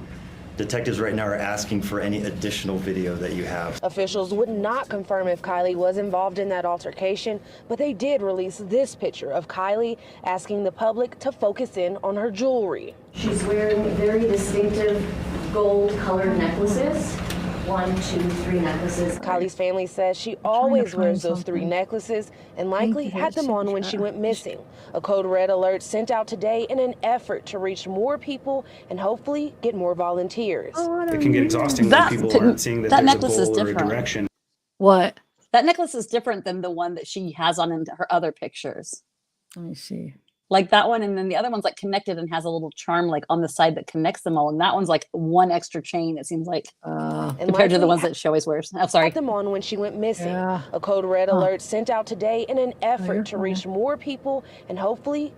Detectives right now are asking for any additional video that you have. Officials would not confirm if Kiely was involved in that altercation, but they did release this picture of Kiely asking the public to focus in on her jewelry. She's wearing very distinctive gold-colored necklaces. 1, 2, 3 necklaces. Kiely's family says she always wears those 3 necklaces and likely had them on when she went missing. A code red alert sent out today in an effort to reach more people and hopefully get more volunteers. It can get exhausting when people aren't seeing that there's a goal or a direction. What? That necklace is different than the one that she has on in her other pictures. Let me see. Like that one, and then the other one's like connected and has a little charm like on the side that connects them all, and that one's like one extra chain, it seems like, compared to the ones that she always wears. I'm sorry. Had them on when she went missing. A code red alert sent out today in an effort to reach more people and hopefully.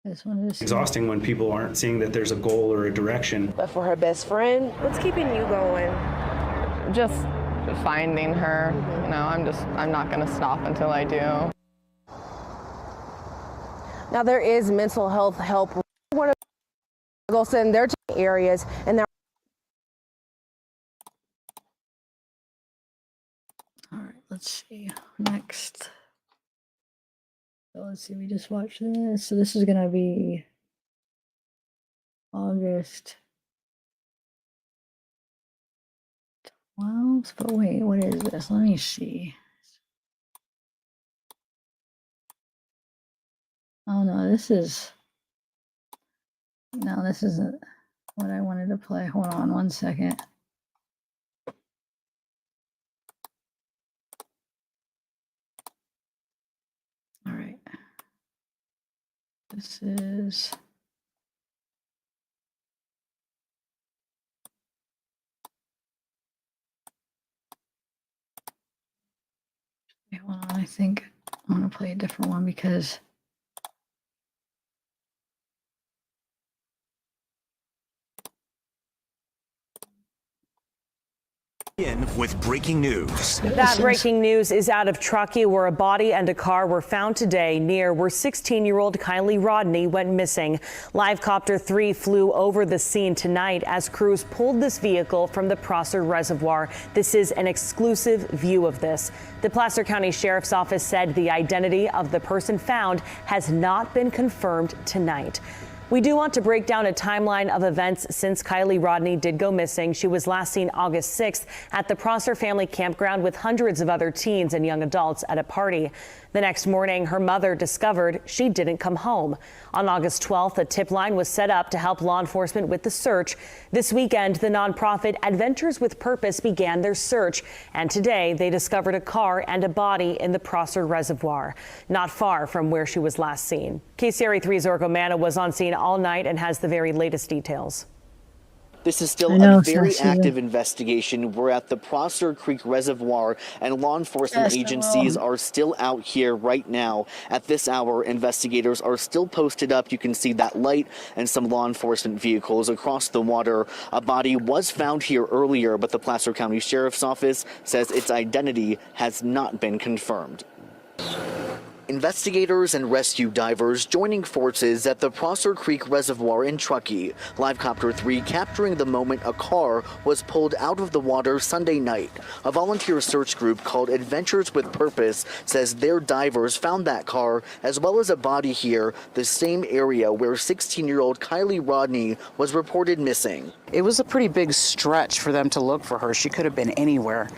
This one is Exhausting when people aren't seeing that there's a goal or a direction. But for her best friend, what's keeping you going? Just finding her. You know, I'm not going to stop until I do. Now there is mental health help. Golston, they're taking areas, and they're. All right, let's see. Next. So let's see, we just watched this. So this is gonna be August 12th. But wait, what is this? Let me see. Oh no, this isn't what I wanted to play. Hold on one second. All right. This is hold on, I think I'm gonna play a different one because with breaking news. That breaking news is out of Truckee, where a body and a car were found today near where 16-year-old Kiely Rodni went missing. Live Copter 3 flew over the scene tonight as crews pulled this vehicle from the Prosser Reservoir. This is an exclusive view of this. The Placer County Sheriff's Office said the identity of the person found has not been confirmed tonight. We do want to break down a timeline of events since Kiely Rodni did go missing. She was last seen August 6th at the Prosser family campground with hundreds of other teens and young adults at a party. The next morning, her mother discovered she didn't come home. On August 12th, a tip line was set up to help law enforcement with the search. This weekend, the nonprofit Adventures with Purpose began their search, and today they discovered a car and a body in the Prosser Reservoir, not far from where she was last seen. KCRA 3's Zorko Manna was on scene all night and has the very latest details. This is still a very active investigation. We're at the Prosser Creek Reservoir, and law enforcement agencies are still out here right now. At this hour, investigators are still posted up. You can see that light and some law enforcement vehicles across the water. A body was found here earlier, but the Placer County Sheriff's Office says its identity has not been confirmed. Investigators and rescue divers joining forces at the Prosser Creek Reservoir in Truckee. Live Copter 3 capturing the moment a car was pulled out of the water Sunday night. A volunteer search group called Adventures with Purpose says their divers found that car as well as a body here, the same area where 16-year-old Kiely Rodni was reported missing. It was a pretty big stretch for them to look for her. She could have been anywhere.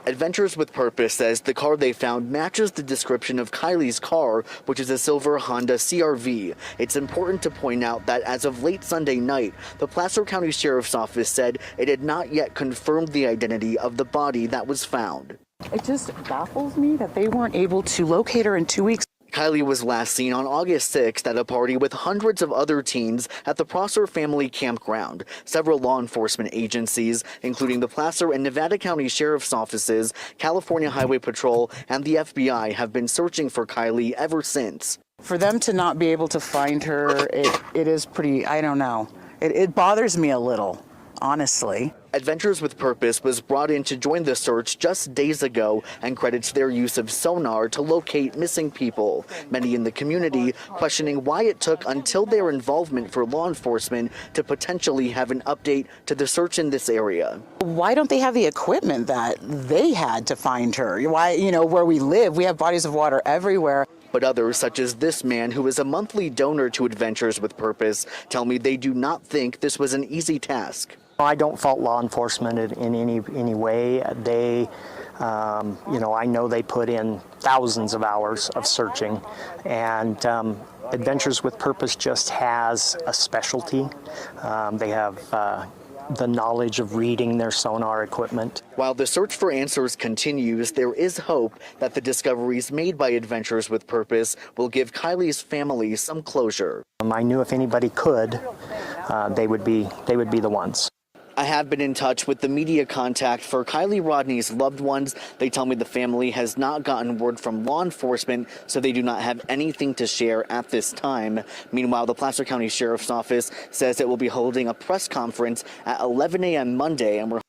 Adventures with Purpose says the car they found matches the description of Kiely's car, which is a silver Honda CR-V. It's important to point out that as of late Sunday night, the Placer County Sheriff's Office said it had not yet confirmed the identity of the body that was found. It just baffles me that they weren't able to locate her in 2 weeks. Kiely was last seen on August 6th at a party with hundreds of other teens at the Prosser Family Campground. Several law enforcement agencies, including the Placer and Nevada County Sheriff's Offices, California Highway Patrol, and the FBI, have been searching for Kiely ever since. For them to not be able to find her, it is pretty, I don't know. It bothers me a little, honestly. Adventures with Purpose was brought in to join the search just days ago and credits their use of sonar to locate missing people. Many in the community questioning why it took until their involvement for law enforcement to potentially have an update to the search in this area. Why don't they have the equipment that they had to find her? Why, where we live, we have bodies of water everywhere. But others, such as this man who is a monthly donor to Adventures with Purpose, tell me they do not think this was an easy task. I don't fault law enforcement in any way. They, I know they put in thousands of hours of searching, and Adventures with Purpose just has a specialty. They have the knowledge of reading their sonar equipment. While the search for answers continues, there is hope that the discoveries made by Adventures with Purpose will give Kiely's family some closure. I knew if anybody could, they would be the ones. I have been in touch with the media contact for Kiely Rodni's loved ones. They tell me the family has not gotten word from law enforcement, so they do not have anything to share at this time. Meanwhile, the Placer County Sheriff's Office says it will be holding a press conference at 11 a.m. Monday, and we're...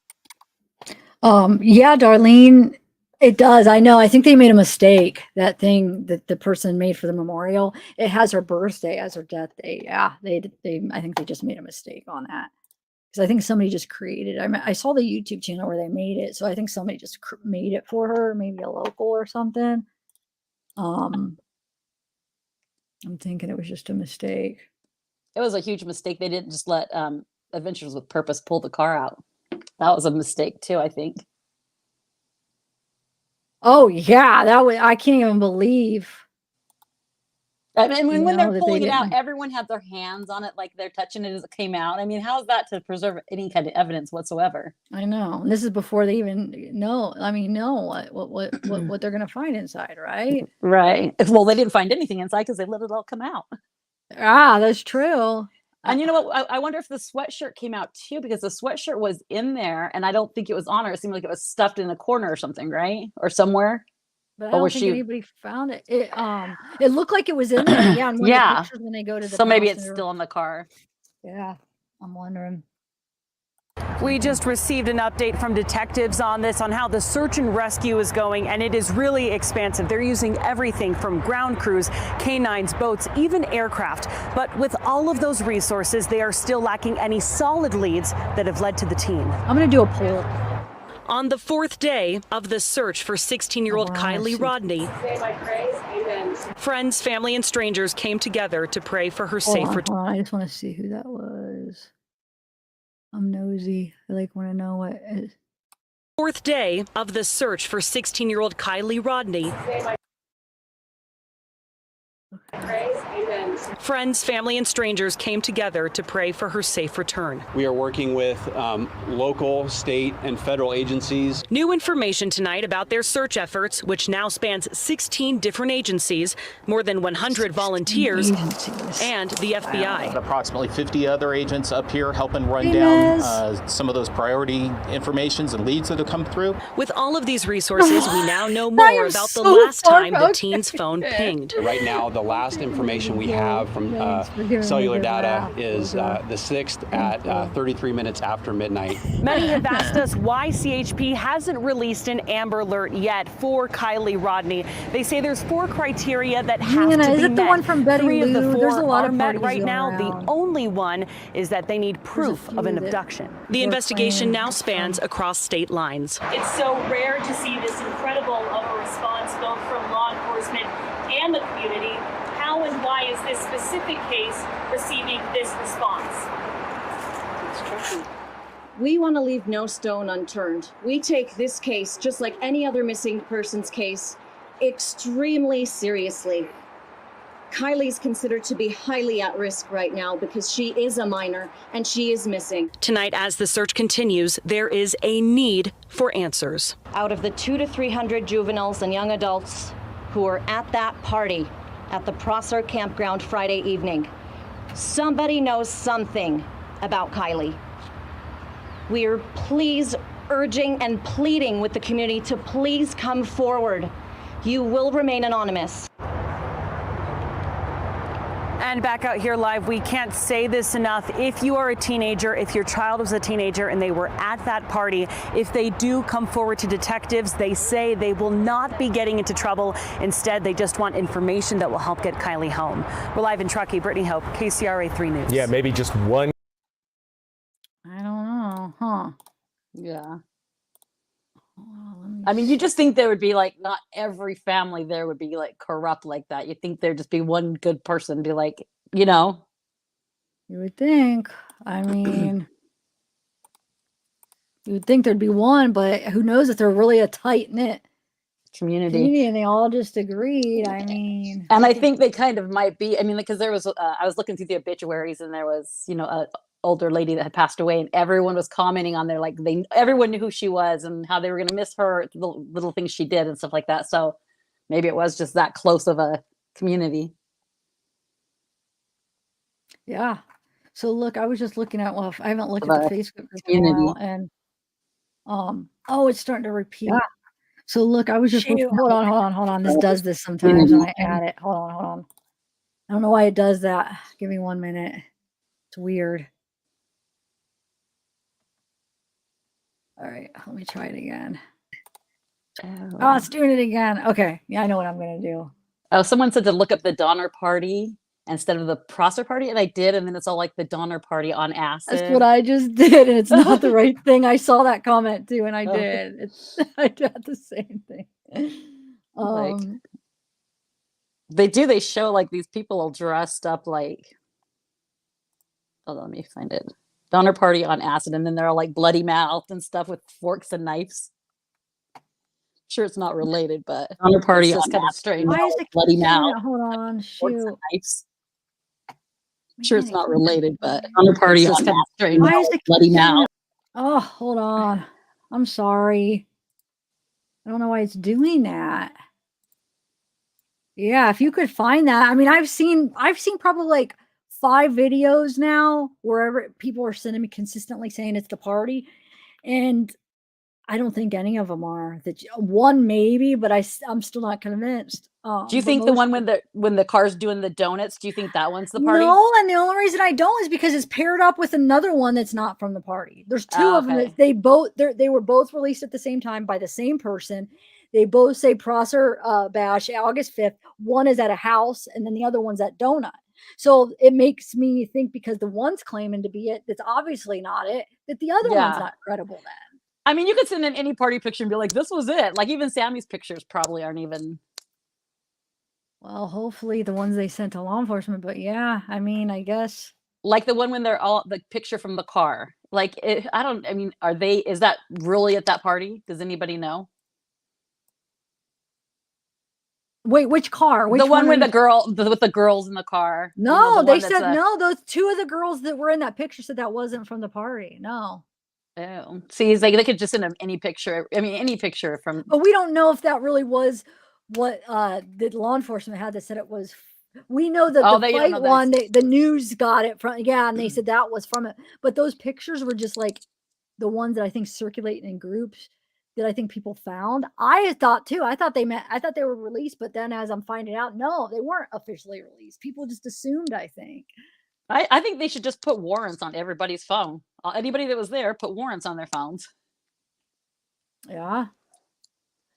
Yeah, Darlene, it does. I know. I think they made a mistake. That thing that the person made for the memorial, it has her birthday as her death date. Yeah, I think they just made a mistake on that. I think somebody just created. I saw the YouTube channel where they made it, so I think somebody just made it for her, maybe a local or something. I'm thinking it was just a mistake. It was a huge mistake. They didn't just let Adventures with Purpose pull the car out. That was a mistake too, I think. Oh yeah, that was. I can't even believe. I mean, when they're pulling it out, everyone had their hands on it, like they're touching it as it came out. I mean, how is that to preserve any kind of evidence whatsoever? I know. And this is before they even know. I mean, know what they're going to find inside, right? Right. Well, they didn't find anything inside because they let it all come out. Ah, that's true. And you know what? I wonder if the sweatshirt came out too, because the sweatshirt was in there, and I don't think it was on her. It seemed like it was stuffed in a corner or something, right? Or somewhere. But I don't think anybody found it. It looked like it was in there. Yeah, and one of the pictures when they go to the so maybe it's still in the car. Yeah, I'm wondering. We just received an update from detectives on this, on how the search and rescue is going, and it is really expansive. They're using everything from ground crews, canines, boats, even aircraft. But with all of those resources, they are still lacking any solid leads that have led to the teen. I'm going to do a poll. On the fourth day of the search for 16-year-old Kiely Rodni, friends, family, and strangers came together to pray for her safe return. I just want to see who that was. I'm nosy. I want to know what is. Fourth day of the search for 16-year-old Kiely Rodni. Friends, family, and strangers came together to pray for her safe return. We are working with local, state, and federal agencies. New information tonight about their search efforts, which now spans 16 different agencies, more than 100 volunteers, and the FBI. Approximately 50 other agents up here helping run down some of those priority informations and leads that have come through. With all of these resources, we now know more about the last time the teen's phone pinged. Right now, the last information we have from cellular data is the 6th at 33 minutes after midnight. Many have asked us why CHP hasn't released an Amber Alert yet for Kiely Rodni. They say there's 4 criteria that have to be is it met. the one from Betty 3 of the Lou? 4 There's a lot are of met parties right going now. around. The only one is that they need proof of an abduction. The investigation now spans across state lines. It's so rare to see this incredible of a response both from law enforcement and the community. How and why is this specific case receiving this response? We want to leave no stone unturned. We take this case, just like any other missing persons case, extremely seriously. Kiely's considered to be highly at risk right now because she is a minor and she is missing. Tonight, as the search continues, there is a need for answers. Out of the 200 to 300 juveniles and young adults who were at that party at the Prosser campground Friday evening, somebody knows something about Kiely. We're please urging and pleading with the community to please come forward. You will remain anonymous. And back out here live, we can't say this enough. If you are a teenager, if your child was a teenager and they were at that party, if they do come forward to detectives, they say they will not be getting into trouble. Instead, they just want information that will help get Kiely home. We're live in Truckee. Brittany Hope, KCRA 3 News. Yeah, maybe just one. I don't know, huh? Yeah. I mean, you just think there would be like, not every family there would be like corrupt like that. You think there'd just be one good person be like, you know. You would think. I mean, you would think thered be one, but who knows if they're really a tight-knit community and they all just agreed. I mean, and I think they kind of might be. I mean, because there was, I was looking through the obituaries and there was, you know, a older lady that had passed away and everyone was commenting on there, like everyone knew who she was and how they were going to miss her, the little things she did and stuff like that. So maybe it was just that close of a community. Yeah. So look, I was just looking at, well, I haven't looked at the Facebook group in a while, and oh, it's starting to repeat. Yeah. So look, I was just hold on. This does this sometimes when I add it. Hold on. I don't know why it does that. Give me 1 minute. It's weird. All right, let me try it again. Oh, it's doing it again. Okay. Yeah, I know what I'm going to do. Oh, someone said to look up the Donner Party instead of the Prosser Party, and I did, and then it's all like the Donner Party on acid. That's what I just did, and it's not the right thing. I saw that comment too, and I did. I did the same thing. Like, they show like these people all dressed up like, hold on, let me find it. Donner Party on acid, and then they're all like bloody mouthed and stuff with forks and knives. Sure, it's not related, but Donner Party on kind of strange. Why is it bloody mouth? Hold on, shoot. Sure, it's not related, but Donner Party on kind of strange. Why is it bloody mouth? Oh, hold on. I'm sorry. I don't know why it's doing that. Yeah, if you could find that. I mean, I've seen probably like 5 videos now wherever people are sending me consistently saying it's the party, and I don't think any of them are. That one maybe, but I'm still not convinced. Do you think the one when the car's doing the donuts? Do you think that one's the party? No, and the only reason I don't is because it's paired up with another one that's not from the party. There's 2 of them that they were both released at the same time by the same person. They both say Prosser Bash August 5th. One is at a house, and then the other one's at Donut. So it makes me think because the one's claiming to be it, that's obviously not it, that the other one's not credible then. I mean, you could send in any party picture and be like, this was it. Like even Sammy's pictures probably aren't even. Well, hopefully the ones they sent to law enforcement, but yeah, I mean, I guess. Like the one when they're all, the picture from the car. Like, is that really at that party? Does anybody know? Wait, which car? The one with the girl, with the girls in the car. No, they said no. Those 2 of the girls that were in that picture said that wasn't from the party. No. Oh, see, it's like they could just send them any picture. I mean, any picture from. But we don't know if that really was what the law enforcement had that said it was. We know that the fight one, the news got it from. Yeah, and they said that was from it. But those pictures were just like the ones that I think circulate in groups. that I think people found. I thought too. I thought they were released, but then as I'm finding out, no, they weren't officially released. People just assumed, I think. I think they should just put warrants on everybody's phone. Anybody that was there, put warrants on their phones. Yeah.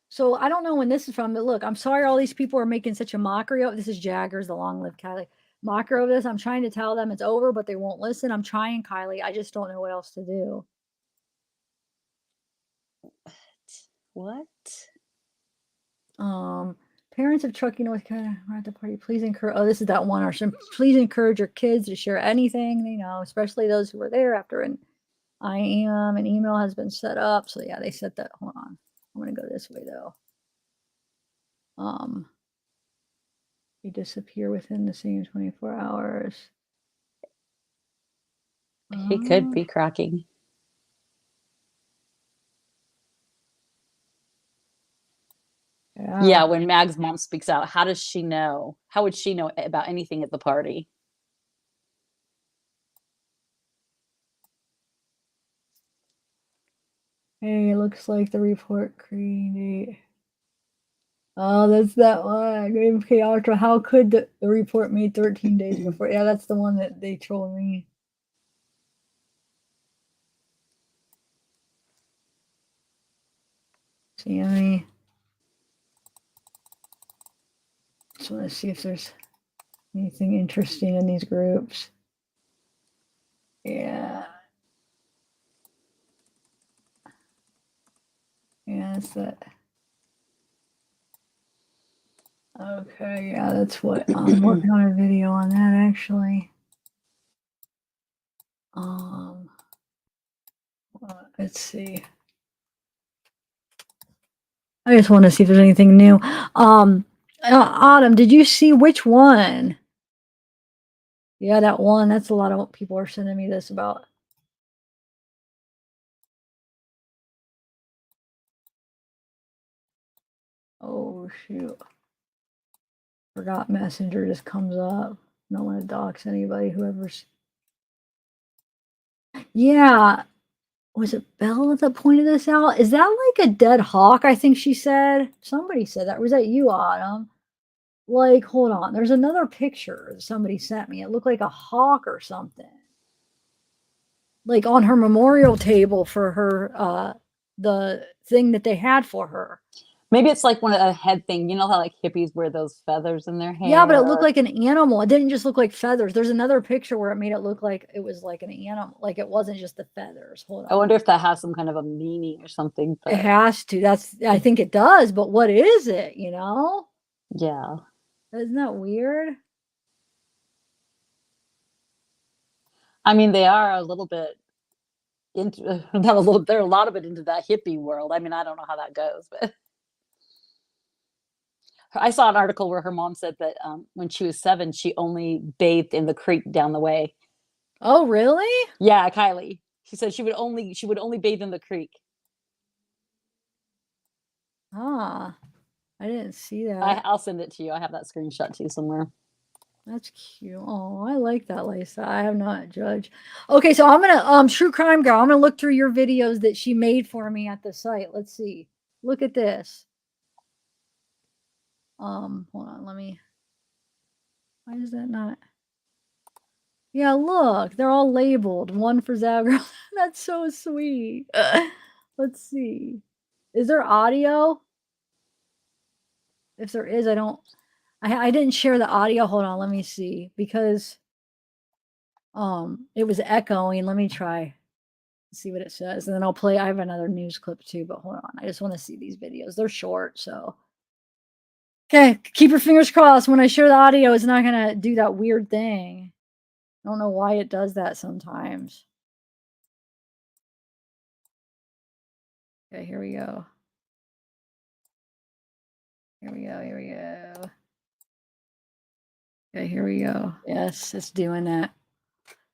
So I don't know when this is from, but look, I'm sorry all these people are making such a mockery of this. Is Jaggers, the Long Live Kiely. Mockery of this. I'm trying to tell them it's over, but they won't listen. I'm trying, Kiely. I just don't know what else to do. What? Parents of Truckee, North Carolina are at the party. Please encourage. Oh, this is that one. Please encourage your kids to share anything they know, especially those who were there after an email has been set up. So yeah, they set that. Hold on. I'm gonna go this way though. They disappear within the same 24 hours. He could be cracking. Yeah, when Mag's mom speaks out, how does she know? How would she know about anything at the party? Hey, it looks like the report created. Oh, that's that one. MK Ultra. How could the report made 13 days before? Yeah, that's the one that they told me. Sammy. Just want to see if there's anything interesting in these groups. Yeah. Yeah, that's that. Okay, yeah, that's what I'm working on a video on that actually. Let's see. I just want to see if there's anything new. Autumn, did you see which one? Yeah, that one. That's a lot of what people are sending me this about. Oh, shoot. Forgot Messenger just comes up. Don't want to dox anybody, whoever's. Yeah. Was it Belle that pointed this out? Is that like a dead hawk? I think she said. Somebody said that. Was that you, Autumn? Like, hold on. There's another picture somebody sent me. It looked like a hawk or something. Like on her memorial table for her, the thing that they had for her. Maybe it's like a head thing. You know how like hippies wear those feathers in their hair? Yeah, but it looked like an animal. It didn't just look like feathers. There's another picture where it made it look like it was like an animal. Like it wasn't just the feathers. Hold on. I wonder if that has some kind of a meaning or something. But... It has to. I think it does. But what is it? You know? Yeah. Isn't that weird? I mean, they are a little bit into not a little. They're a lot of it into that hippie world. I mean, I don't know how that goes, but. I saw an article where her mom said that when she was 7, she only bathed in the creek down the way. Oh, really? Yeah, Kiely. She said she would only bathe in the creek. Ah, I didn't see that. I'll send it to you. I have that screenshot too somewhere. That's cute. Oh, I like that, Lisa. I have not judged. Okay, so I'm gonna True Crime Girl. I'm gonna look through your videos that she made for me at the site. Let's see. Look at this. Hold on, let me. Why is that not? Yeah, look, they're all labeled. One for zavgirl. That's so sweet. Let's see. Is there audio? If there is, I didn't share the audio. Hold on, let me see. Because it was echoing. Let me try. See what it says. And then I'll play. I have another news clip too, but hold on. I just want to see these videos. They're short, so. Okay, keep your fingers crossed. When I share the audio, it's not gonna do that weird thing. I don't know why it does that sometimes. Okay, here we go. Here we go, here we go. Okay, here we go. Yes, it's doing that.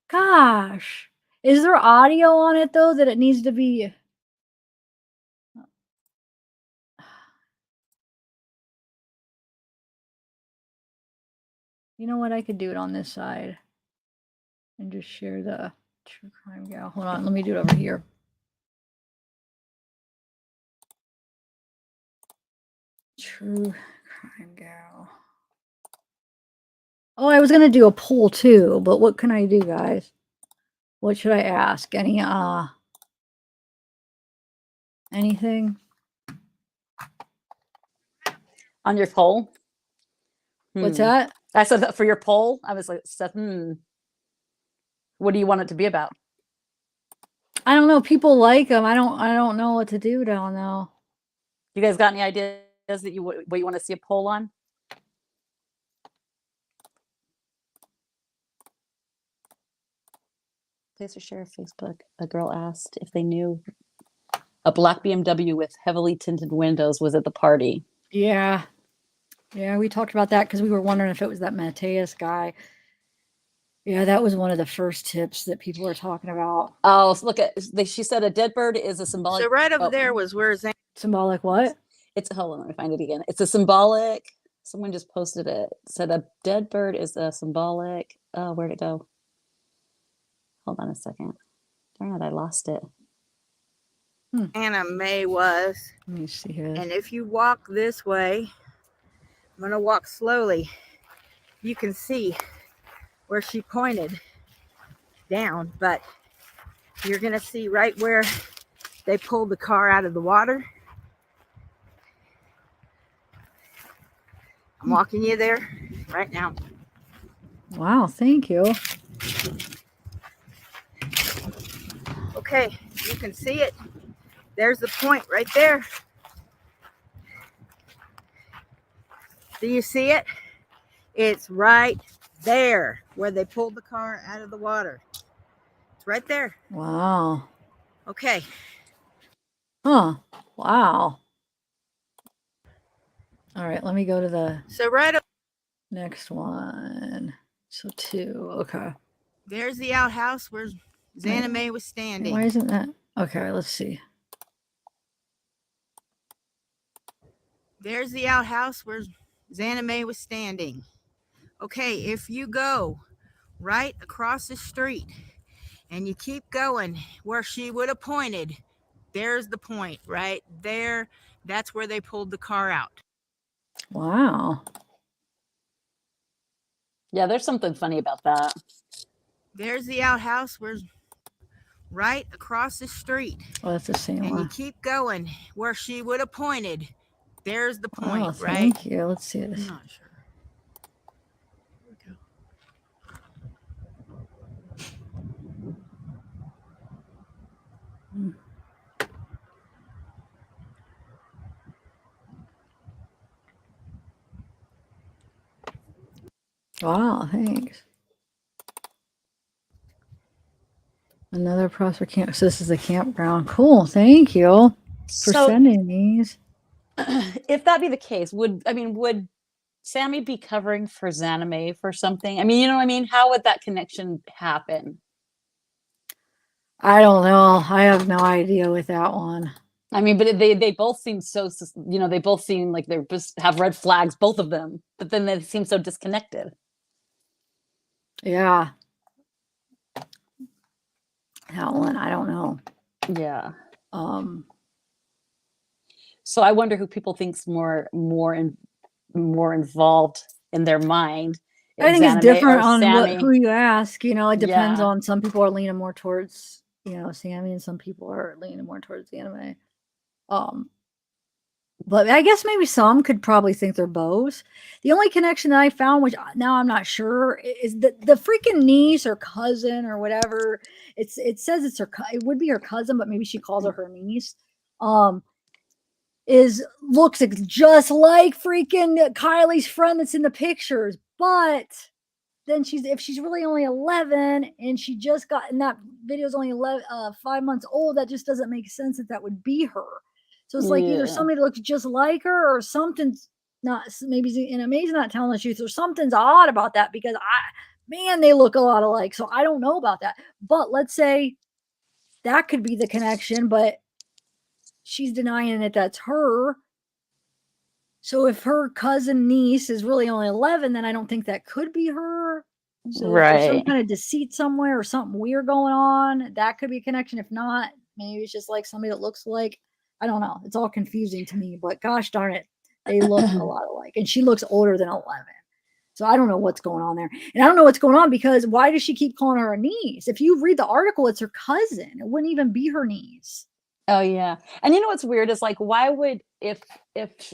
Gosh. Is there audio on it though that it needs to be? You know what? I could do it on this side and just share the True Crime Gal. Hold on, let me do it over here. True crime gal. Oh, I was gonna do a poll too, but what can I do, guys? What should I ask? Anything? On your poll? What's that? I said that for your poll. I was like, what do you want it to be about? I don't know. People like them. I don't know what to do down now. You guys got any ideas that what you want to see a poll on? Place or share Facebook. A girl asked if they knew a black BMW with heavily tinted windows was at the party. Yeah. Yeah, we talked about that because we were wondering if it was that Mateus guy. Yeah, that was one of the first tips that people were talking about. Oh, so look at, she said a dead bird is a symbolic. So right over there was where symbolic what? It's, hold on, let me find it again. It's a symbolic, someone just posted it. Said a dead bird is a symbolic, oh, where'd it go? Hold on a second. Darn it, I lost it. Anna Mae was. Let me see here. And if you walk this way, I'm going to walk slowly. You can see where she pointed down, but you're going to see right where they pulled the car out of the water. I'm walking you there right now. Wow, thank you. Okay, you can see it. There's the point right there. Do you see it? It's right there where they pulled the car out of the water. It's right there. Wow. Okay. Huh. Wow. All right, let me go to the next one. So 2. Okay. There's the outhouse where Xana Mae was standing. Why isn't that? Okay, let's see. There's the outhouse where Xana Mae was standing. Okay, if you go right across the street and you keep going where she would have pointed, there's the point right there. That's where they pulled the car out. Wow. Yeah, there's something funny about that. There's the outhouse where right across the street. Oh, that's the same and one. you keep going where she would have pointed. There's the point, Oh, right? thank you. Let's see this. I'm not sure. Wow, thanks. Another prosper camp. So this is a campground. Cool. Thank you for sending these. If that be the case, would Sammy be covering for Xana Mae for something? I mean, you know what I mean? How would that connection happen? I don't know. I have no idea with that one. I mean, but they both seem so, they both seem like they're just have red flags, both of them, but then they seem so disconnected. Yeah. That one, I don't know. Yeah. So I wonder who people think's more involved in their mind. I think it's different on who you ask. You know, it depends Yeah. on, some people are leaning more towards, Sammy, and some people are leaning more towards the anime. But I guess maybe some could probably think they're both. The only connection that I found, which now I'm not sure, is the freaking niece or cousin or whatever. It says it's it would be her cousin, but maybe she calls her niece. Looks just like freaking Kylie's friend that's in the pictures, but then if she's really only 11 and she just got, and that video is only 5 months old, that just doesn't make sense that would be her. So it's like either somebody that looks just like her or something's not, maybe an amazing not telling the truth, or something's odd about that, because they look a lot alike. So I don't know about that, but let's say that could be the connection, but she's denying that that's her. So if her cousin niece is really only 11, then I don't think that could be her. So if there's some kind of deceit somewhere or something weird going on, that could be a connection. If not, maybe it's just like somebody that looks like, I don't know. It's all confusing to me, but gosh darn it. They look a lot alike. And she looks older than 11. So I don't know what's going on there. And I don't know what's going on because why does she keep calling her a niece? If you read the article, it's her cousin. It wouldn't even be her niece. Oh yeah. And you know what's weird is like, why would if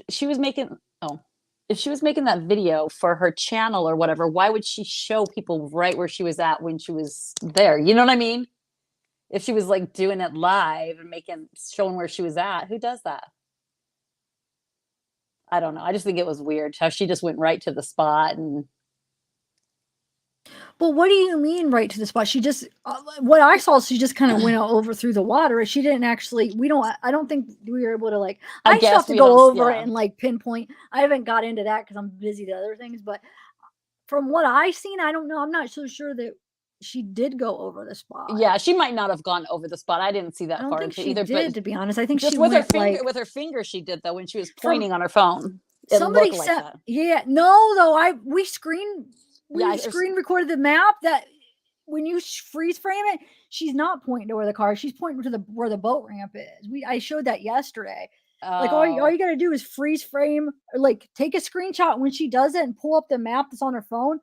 she was making if she was making that video for her channel or whatever, why would she show people right where she was at when she was there? You know what I mean? If she was like doing it live and showing where she was at, who does that? I don't know. I just think it was weird how she just went right to the spot. And But what do you mean right to the spot? She just what I saw, she just kind of went over through the water. She didn't actually. I don't think we were able to like. I still have to go over it and like pinpoint. I haven't got into that because I'm busy with other things. But from what I've seen, I don't know. I'm not so sure that she did go over the spot. Yeah, she might not have gone over the spot. I didn't see that I don't far think she either. did, to be honest. I think just she with her went, finger, like, with her finger, she did though when she was pointing on her phone. Somebody said, that. yeah, no, though we screen recorded the map that when you freeze frame it, she's not pointing to where the car is. She's pointing to where the boat ramp is. I showed that yesterday. Like all you got to do is freeze frame or like take a screenshot when she does it and pull up the map that's on her phone.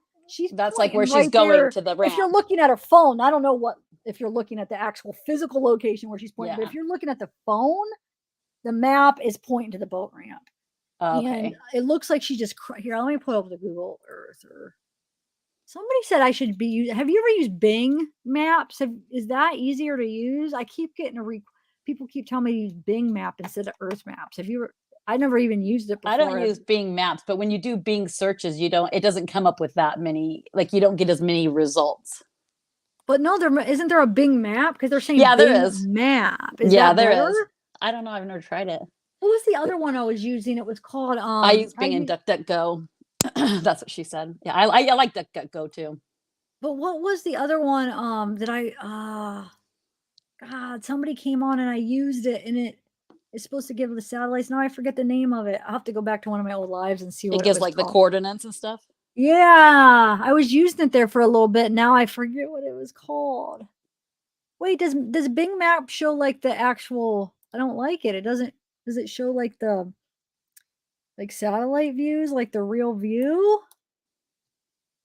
That's like where she's going to the ramp. If you're looking at her phone, I don't know if you're looking at the actual physical location where she's pointing, but if you're looking at the phone, the map is pointing to the boat ramp. Okay. And it looks like she just here. Let me pull up the Google Earth. Or somebody said I should be using. Have you ever used Bing Maps? Is that easier to use? I keep getting people keep telling me to use Bing Map instead of Earth Maps. Have you ever? I never even used it before. I don't use Bing Maps, but when you do Bing searches, it doesn't come up with that many. Like you don't get as many results. But no, isn't there a Bing Map? Because they're saying there Bing is Map. Is that there better? is. I don't know. I've never tried it. What was the other one I was using? It was called I use Bing and DuckDuckGo. That's what she said. Yeah, I like DuckDuckGo too. But what was the other one that I God, somebody came on and I used it and it's supposed to give the satellites. Now I forget the name of it. I'll have to go back to one of my old lives and see what it gives, was like called. The coordinates and stuff. Yeah, I was using it there for a little bit. Now I forget what it was called. Wait, does Bing Map show like the actual? I don't like it. It doesn't. Does it show like the satellite views, like the real view?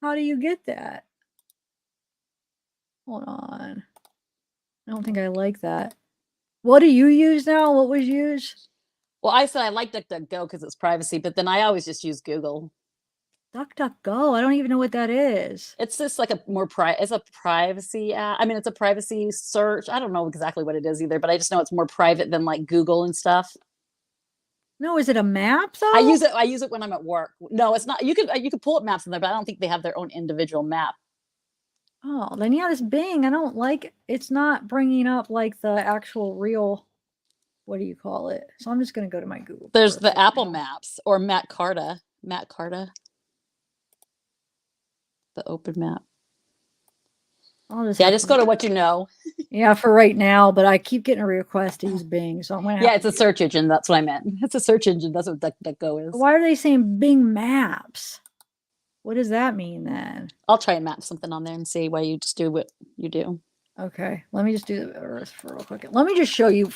How do you get that? Hold on. I don't think I like that. What do you use now? What was used? Well, I said I like DuckDuckGo because it's privacy, but then I always just use Google. DuckDuckGo. I don't even know what that is. It's just like it's a privacy app. I mean, it's a privacy search. I don't know exactly what it is either, but I just know it's more private than like Google and stuff. No, is it a map though? I use it when I'm at work. No, it's not. You could pull up maps in there, but I don't think they have their own individual map. Oh, then yeah, this Bing, I don't like, it's not bringing up like the actual real, what do you call it? So I'm just going to go to my Google. There's the Apple Maps or Matt Carta. The open map. Just go to what you know. Yeah, for right now, but I keep getting a request to use Bing, so I'm going to it's a search engine. That's what I meant. It's a search engine. That's what DuckDuckGo is. Why are they saying Bing Maps? What does that mean then? I'll try and map something on there and see why you just do what you do. Okay, let me just do the Earth for real quick. Let me just show you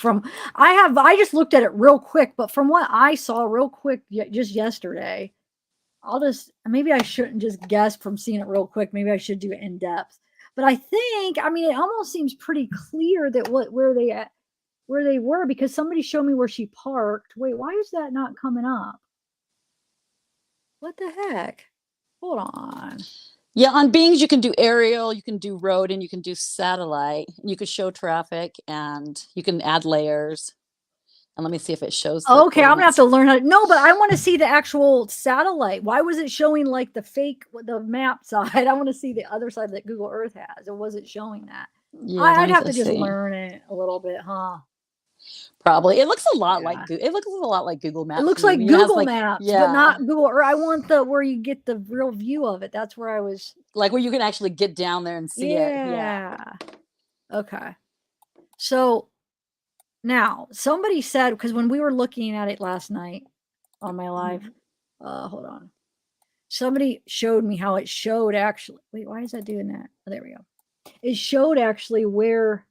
I just looked at it real quick, but from what I saw real quick just yesterday, maybe I shouldn't just guess from seeing it real quick. Maybe I should do it in depth. But I think, it almost seems pretty clear that where they were, because somebody showed me where she parked. Wait, why is that not coming up? What the heck? Hold on. Yeah, on Bings you can do aerial, you can do road, and you can do satellite. You can show traffic, and you can add layers. And let me see if it shows. Okay, I'm gonna have to learn how to. No, but I want to see the actual satellite. Why was it showing like the map side? I want to see the other side that Google Earth has. Or was it showing that? Yeah, I'd have to just learn it a little bit, huh? Probably. It looks a lot like Google. It looks a lot like Google Maps. It looks like Google Maps, but not Google Earth. I want where you get the real view of it. That's where I was. Like where you can actually get down there and see it. Yeah. Okay. So now somebody said, because when we were looking at it last night on my live, hold on. Somebody showed me how it showed actually. Wait, why is that doing that? Oh, there we go. It showed actually where.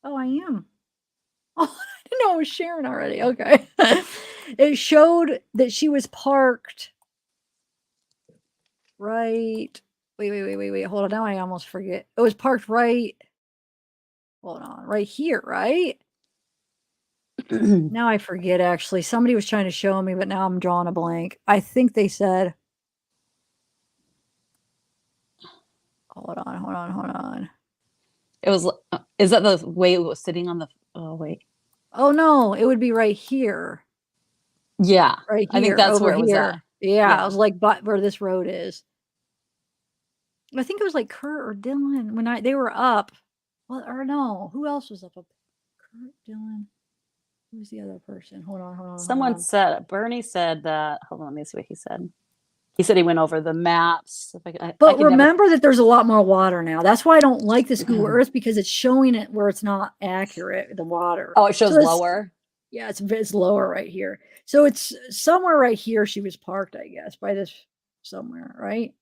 Oh, I am. Oh, I didn't know I was sharing already. Okay. It showed that she was parked right. Wait. Hold on. Now I almost forget. It was parked right. Hold on. Right here, right? Now I forget, actually. Somebody was trying to show me, but now I'm drawing a blank. I think they said. Hold on. It was, is that the way it was sitting on the, oh, wait. Oh, no. It would be right here. Yeah. Right here. I think that's over where it was here. at. Yeah, it was like where this road is. I think it was like Kurt or Dylan when they were up. Well, or no, who else was up? Kurt, Dylan. Who's the other person? Hold on. Someone said, Bernie said that, hold on, let me see what he said. He said he went over the maps. But remember that there's a lot more water now. That's why I don't like this Google Earth, because it's showing it where it's not accurate, the water. Oh, it shows lower? Yeah, it's lower right here. So it's somewhere right here she was parked, I guess, by this somewhere, right?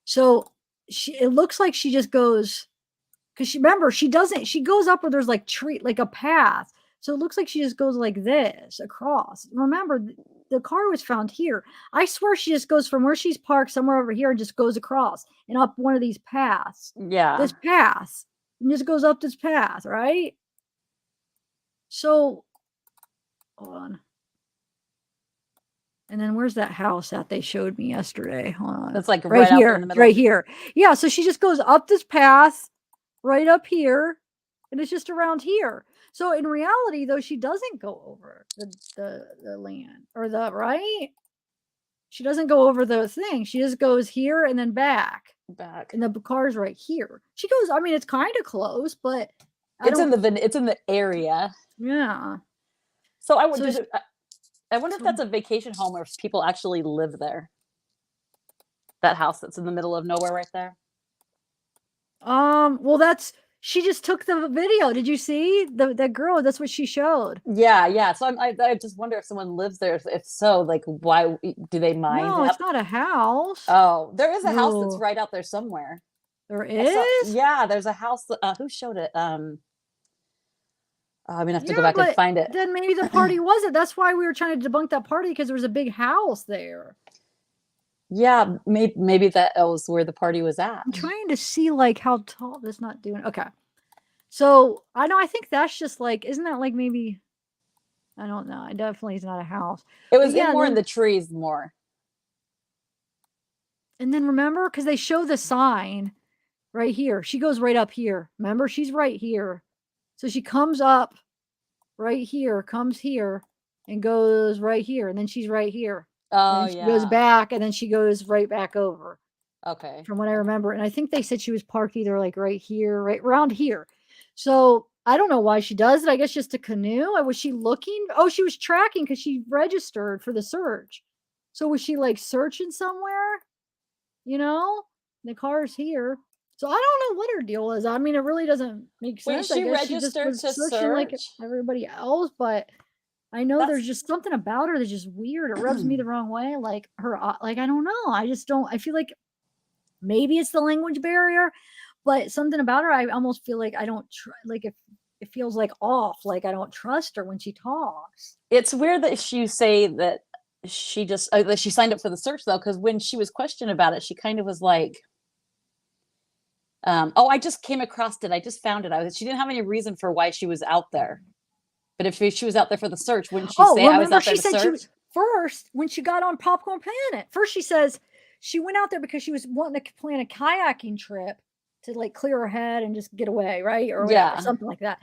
So it looks like she just goes, because she goes up where there's like like a path. So it looks like she just goes like this across. Remember, the car was found here. I swear she just goes from where she's parked somewhere over here and just goes across and up one of these paths. Yeah. This path. And just goes up this path, right? So, hold on. And then where's that house that they showed me yesterday? Hold on. It's like right out here. in the middle. Right here. Yeah, so she just goes up this path, right up here, and it's just around here. So in reality, though, she doesn't go over the land or right. She doesn't go over the thing. She just goes here and then back. And the car's right here. She goes. I mean, it's kind of close, but it's in the area. Yeah. So I wonder if that's a vacation home or if people actually live there. That house that's in the middle of nowhere right there. Well, she just took the video. Did you see that girl? That's what she showed. Yeah. So I just wonder if someone lives there. If so, like, why do they mind? No, it's not a house. Oh, there is a house that's right out there somewhere. There is? Yeah, there's a house. Who showed it? I'm gonna have to go back and find it. Then maybe the party wasn't. That's why we were trying to debunk that party, because there was a big house there. Yeah, maybe that was where the party was at. I'm trying to see like how tall that's not doing. Okay. So I think that's just like, isn't that like maybe, I don't know. It definitely is not a house. It was more in the trees more. And then remember, because they show the sign right here. She goes right up here. Remember, she's right here. So she comes up right here, comes here, and goes right here. And then she's right here. Oh, she goes back, and then she goes right back over. Okay. From what I remember. And I think they said she was parked either like right here, right around here. So I don't know why she does it. I guess just a canoe. Was she looking? Oh, she was tracking because she registered for the search. So was she like searching somewhere? The car's here. So I don't know what her deal is. I mean, it really doesn't make sense. She I guess she just was searching like everybody else, but I know there's just something about her that's just weird. It rubs me the wrong way. Like her, like, I don't know. I feel like maybe it's the language barrier, but something about her, I almost feel like I don't like if it feels like off, like I don't trust her when she talks. It's weird that you say that she just that she signed up for the search though, because when she was questioned about it, she kind of was like, I just came across it. I just found it. She didn't have any reason for why she was out there. But if she was out there for the search, wouldn't she say I was out there to search? First, when she got on Popcorn Planet, she says she went out there because she was wanting to plan a kayaking trip to like clear her head and just get away, right? Or whatever, something like that.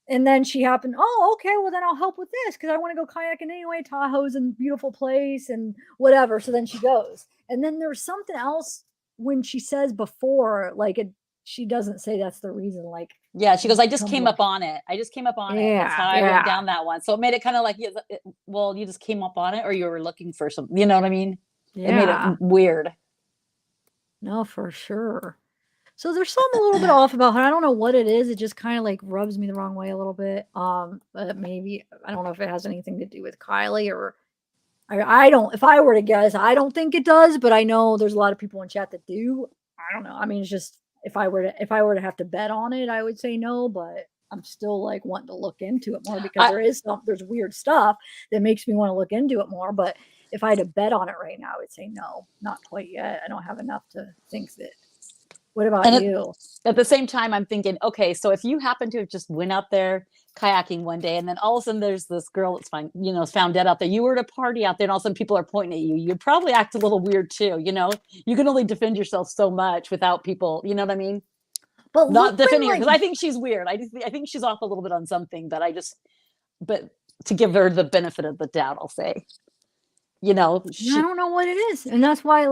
And then she happened, okay, well then I'll help with this because I want to go kayaking anyway. Tahoe's a beautiful place and whatever. So then she goes. And then there's something else when she says before, like she doesn't say that's the reason. Like, yeah, she goes, I just came up on it. That's how I went down that one. So it made it kind of like, well, you just came up on it or you were looking for something, you know what I mean? Yeah. It made it weird. No, for sure. So there's something a little bit off about her. I don't know what it is. It just kind of like rubs me the wrong way a little bit. But maybe, I don't know if it has anything to do with Kiely or I don't, if I were to guess, I don't think it does, but I know there's a lot of people in chat that do. I don't know. I mean, it's just, if I were to have to bet on it, I would say no, but I'm still like wanting to look into it more because there's weird stuff that makes me want to look into it more. But if I had to bet on it right now, I would say no, not quite yet. I don't have enough to think that. What about you? At the same time, I'm thinking, okay, so if you happen to have just went out there kayaking one day and then all of a sudden there's this girl that's found dead out there, you were at a party out there and all of a sudden people are pointing at you, you'd probably act a little weird too. You can only defend yourself so much without people, you know what I mean? But not defending her, because I think she's weird. I think she's off a little bit on something, but to give her the benefit of the doubt, I'll say, I don't know what it is. And that's why,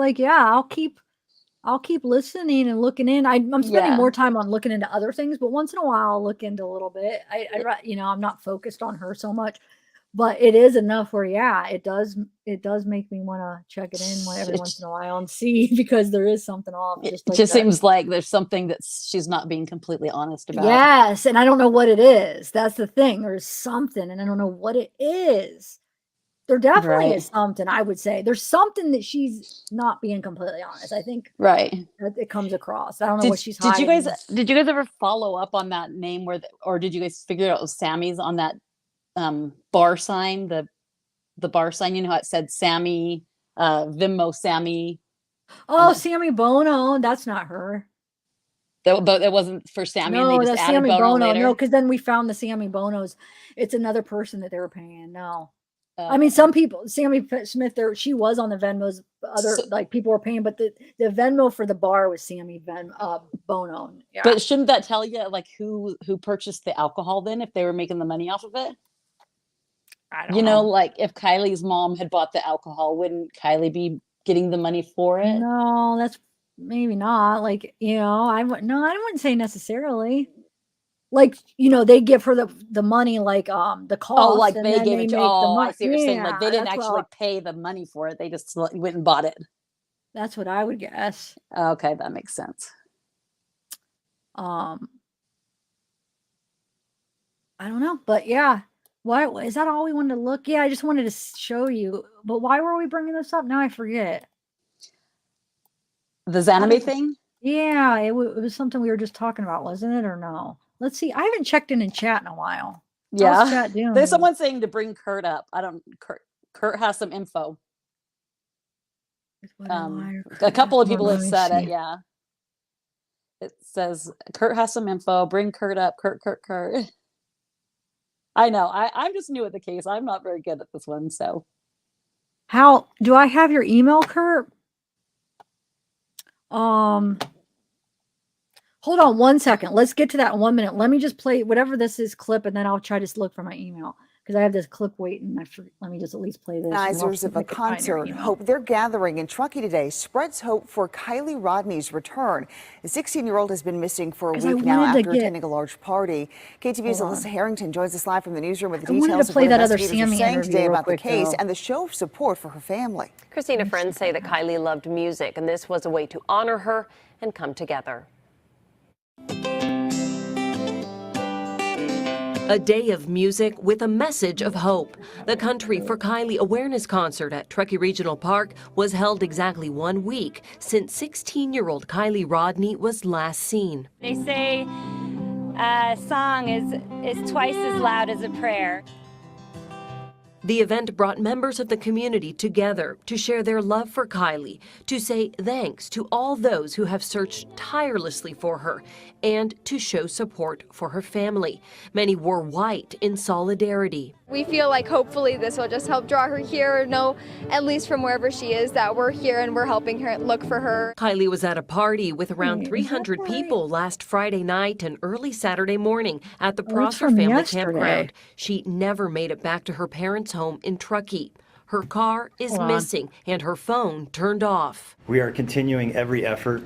I'll keep listening and looking in. I'm spending more time on looking into other things, but once in a while I'll look into a little bit. I'm not focused on her so much, but it is enough where, it does make me want to check it in every once in a while and see, because there is something off. It just seems like there's something that she's not being completely honest about. Yes. And I don't know what it is. That's the thing. There's something and I don't know what it is. There definitely is something, I would say. There's something that she's not being completely honest. I think that it comes across. I don't know what she's hiding. Did you guys ever follow up on that name or did you guys figure out it was Sammy's on that bar sign, the bar sign, how it said Sammy, Venmo Sammy? Oh, Sammy Bono. That's not her. That wasn't for Sammy. No, and they just that's added Sammy Bono. Bono. Later? No, because then we found the Sammy Bonos. It's another person that they were paying. No. I mean, some people, Sammy Smith, she was on the Venmos. People were paying, but the Venmo for the bar was Sammy Bono. Yeah. But shouldn't that tell you who purchased the alcohol then, if they were making the money off of it? I don't know. If Kylie's mom had bought the alcohol, wouldn't Kiely be getting the money for it? No, that's maybe not. I wouldn't say necessarily. They give her the money, the cost. Oh, they gave it to. I see what you're saying. They didn't actually pay the money for it. They just went and bought it. That's what I would guess. Okay, that makes sense. I don't know, but why is that all we wanted to look? Yeah, I just wanted to show you. But why were we bringing this up? Now I forget. The Zanime thing? Yeah, it was something we were just talking about, wasn't it, or no? Let's see. I haven't checked in chat in a while. Yeah. How's chat doing? There's someone saying to bring Kurt up. Kurt has some info. A couple of people have said it. Yeah. It says Kurt has some info. Bring Kurt up. Kurt. I know. I'm just new at the case. I'm not very good at this one. So. How do I have your email, Kurt? Hold on 1 second. Let's get to that in 1 minute. Let me just play whatever this is clip, and then I'll try to look for my email because I have this clip waiting. Let me just at least play this. Organizers of a concert hope their gathering in Truckee today spreads hope for Kiely Rodni's return. The 16-year-old has been missing for a week now after attending a large party. KTV's Alyssa Harrington joins us live from the newsroom with the details of what investigators are saying today about the case and the show of support for her family. Christina, friends say that Kiely loved music, and this was a way to honor her and come together. A day of music with a message of hope. The Country for Kiely Awareness Concert at Truckee Regional Park was held exactly 1 week since 16-year-old Kiely Rodni was last seen. They say a song is twice as loud as a prayer. The event brought members of the community together to share their love for Kiely, to say thanks to all those who have searched tirelessly for her, and to show support for her family. Many wore white in solidarity. We feel like hopefully this will just help draw her here, or know, at least from wherever she is, that we're here and we're helping her look for her. Kiely was at a party with around 300 people last Friday night and early Saturday morning at the Prosser family campground. She never made it back to her parents' home in Truckee. Her car is missing and her phone turned off. We are continuing every effort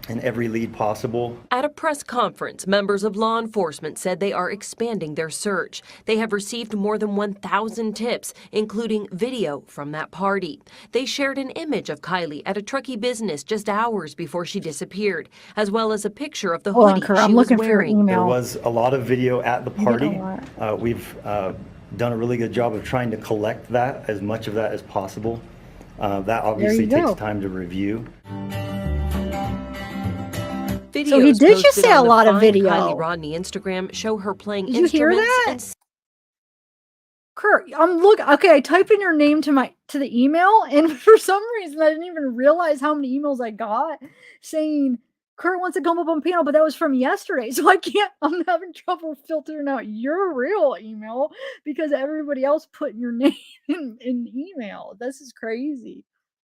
and every lead possible. At a press conference, members of law enforcement said they are expanding their search. They have received more than 1,000 tips, including video from that party. They shared an image of Kiely at a Truckee business just hours before she disappeared, as well as a picture of the hoodie she was wearing. There was a lot of video at the party. We've done a really good job of trying to collect that, as much of that as possible. That obviously takes time to review. Videos So he did just posted say a on the lot of Find video. Kiely Rodni Instagram show her playing Did you hear instruments that? and Kurt, okay, I typed in your name to the email, and for some reason I didn't even realize how many emails I got saying Kurt wants to come up on panel, but that was from yesterday. So I'm having trouble filtering out your real email because everybody else put your name in email. This is crazy.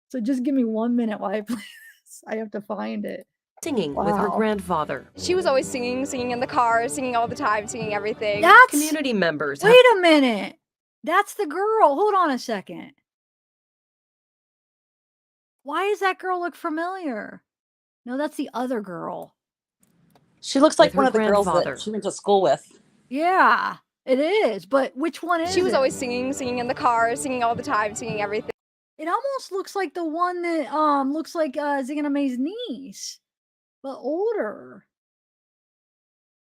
So just give me 1 minute while I play this. I have to find it. singing with her grandfather. She was always singing in the car, singing all the time, singing everything. That's Community members Wait a minute. That's the girl. Hold on a second. Why does that girl look familiar? No, that's the other girl. She looks like With one her of the girls grandfather. that she went to school with. Yeah, it is. But which one is She was it? always singing in the car, singing all the time, singing everything. It almost looks like the one that looks like Zigana May's niece, but older.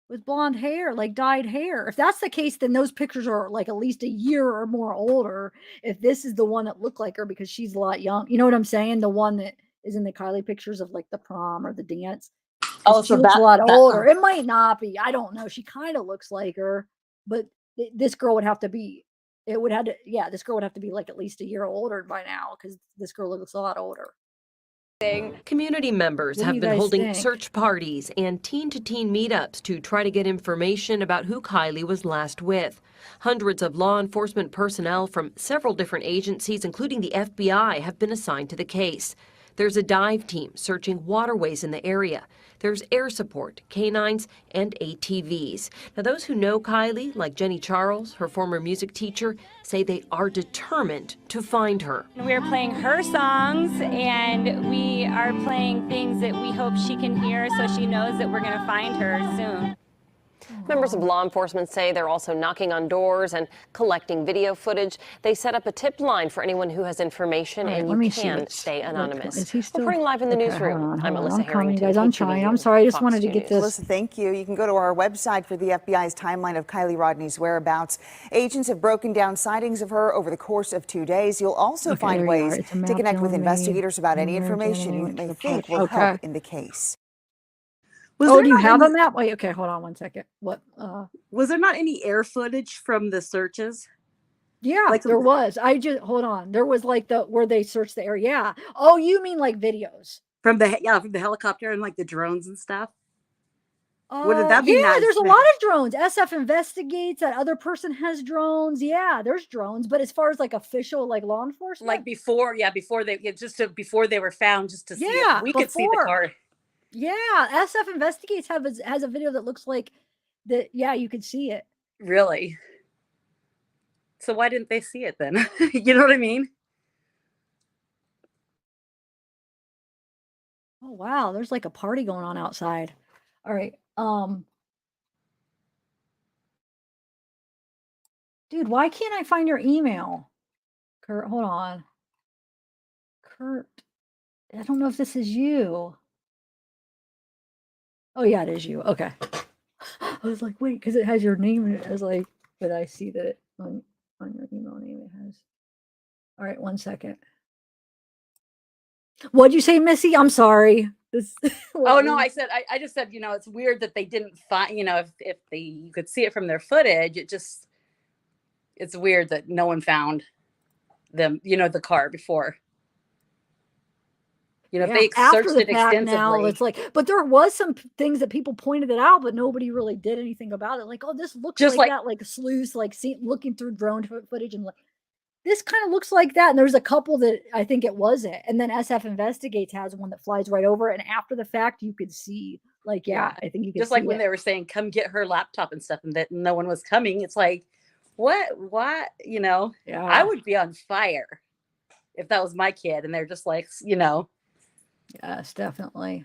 With blonde hair, like dyed hair. If that's the case, then those pictures are like at least a year or more older. If this is the one that looked like her because she's a lot young. You know what I'm saying? The one that is in the Kylie pictures of like the prom or the dance. Oh, She so looks a lot that older. It might not be. I don't know. She kind of looks like her, but this girl would have to be. This girl would have to be like at least a year older by now because this girl looks a lot older. Community members What do have you been guys holding think? search parties and teen-to-teen meetups to try to get information about who Kylie was last with. Hundreds of law enforcement personnel from several different agencies, including the FBI, have been assigned to the case. There's a dive team searching waterways in the area. There's air support, canines, and ATVs. Now, those who know Kylie, like Jenny Charles, her former music teacher, say they are determined to find her. We're playing her songs, and we are playing things that we hope she can hear so she knows that we're going to find her soon. Members of law enforcement say they're also knocking on doors and collecting video footage. They set up a tip line for anyone who has information, All right, and let you me see can what's- stay anonymous. Is he still Reporting live in the okay, newsroom, hold on, I'm hold on. Alyssa I'm coming, Harrington. guys. I'm KTVU, trying. I'm sorry. I just Fox wanted to 2 get News. this. Alyssa, thank you. You can go to our website for the FBI's timeline of Kiely Rodni's whereabouts. Agents have broken down sightings of her over the course of 2 days. You'll also Okay, find there you are. ways It's a to map connect with telling me investigators about any where information you went to may the think park. will Okay. help in the case. Oh, do you have a map? Wait, okay, hold on 1 second. What? Was there not any air footage from the searches? Yeah, Like there was. Hold on. There was like where they searched the area. Yeah. Oh, you mean like videos? From the helicopter and like the drones and stuff? Would that be Yeah, nice? there's a lot of drones. SF investigates. That other person has drones. Yeah, there's drones. But as far as like official, like law enforcement, Like before they were found, just to see if we could see the car. Yeah, SF investigates has a video that looks like that. Yeah, you could see it. Really? So why didn't they see it then? You know what I mean? Oh wow, there's like a party going on outside. All right. Dude, why can't I find your email? Kurt, hold on. Kurt, I don't know if this is you. Oh yeah, it is you. Okay. I was like, wait, because it has your name in it. I was like, but I see that on your email name it has. All right, 1 second. What'd you say, Missy? I'm sorry. Oh no, I just said, it's weird that they didn't find, if you could see it from their footage, it's weird that no one found them, the car before. If they after searched the it fact extensively. now, it's like, but there was some things that people pointed it out, but nobody really did anything about it. Like, oh, this looks Just like that, like a sleuth, like looking through drone footage and like, this kind of looks like that. And there's a couple that I think it wasn't. And then SF Investigates has one that flies right over. And after the fact, you could see, like, I think you could just see like when it. they were saying, come get her laptop and stuff, and that no one was coming. It's like, what, I would be on fire if that was my kid. And they're just like, Yes, definitely.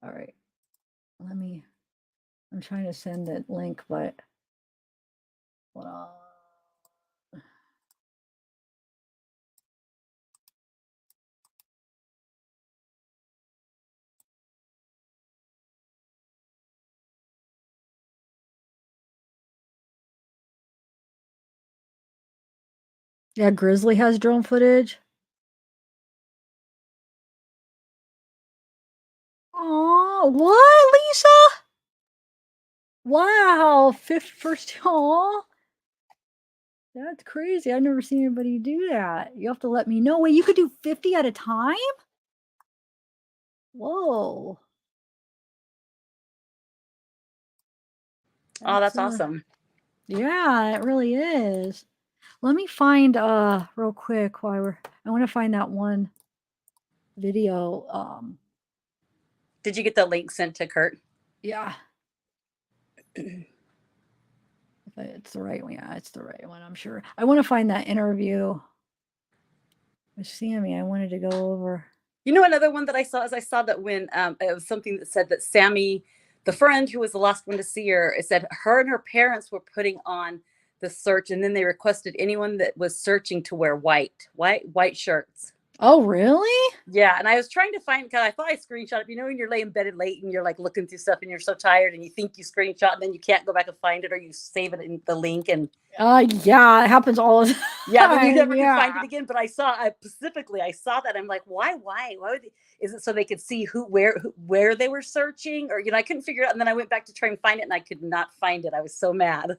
All right. I'm trying to send that link, but hold on. Yeah, Grizzly has drone footage. Oh, what, Lisa? Wow, first. Oh, that's crazy. I've never seen anybody do that. You have to let me know. Wait, you could do 50 at a time? Whoa. Oh, that's awesome. Yeah, it really is. Let me find real quick while I want to find that one video. Did you get the link sent to Kurt? Yeah. If it's the right one. Yeah, it's the right one, I'm sure. I want to find that interview with Sammy. I wanted to go over. You know, another one that I saw is I saw that when it was something that said that Sammy, the friend who was the last one to see her, it said her and her parents were putting on the search, and then they requested anyone that was searching to wear white shirts. Oh, really? Yeah, and I was trying to find, because I thought I screenshot it. You know, when you're laying in bed late and you're like looking through stuff and you're so tired and you think you screenshot and then you can't go back and find it, or you save it in the link and yeah, it happens all the time. yeah, but you never can find it again. But I saw that. I'm like, why would is it so they could see where they were searching, or you know, I couldn't figure it out. And then I went back to try and find it and I could not find it. I was so mad.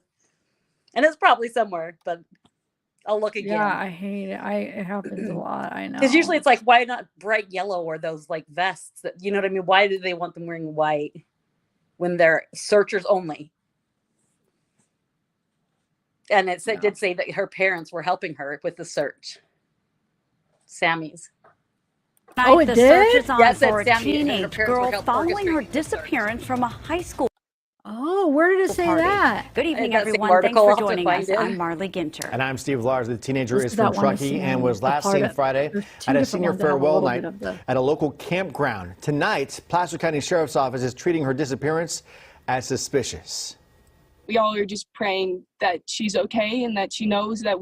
And it's probably somewhere, but I'll look again. Yeah, I hate it. It happens a lot. I know. Because usually it's like, why not bright yellow or those like vests that, you know what I mean? Why do they want them wearing white when they're searchers only? And it did say that her parents were helping her with the search. Sammy's. Oh, it the did? search is on Yes, for a Sammy and her teenage parents were girl helping following her orchestrate the search. disappearance from a high school. Oh, where did it say party. that? Good evening, That same everyone. Thanks article, for I'll have to joining find us. it. I'm Marley Ginter. And I'm Steve Lars. The teenager This is is that from one with Truckee Sammy, and was the last part seen of- Friday there's two at a different senior ones that have a farewell little night bit of the- at a local campground. Tonight, Placer County Sheriff's Office is treating her disappearance as suspicious. We all are just praying that she's okay and that she knows that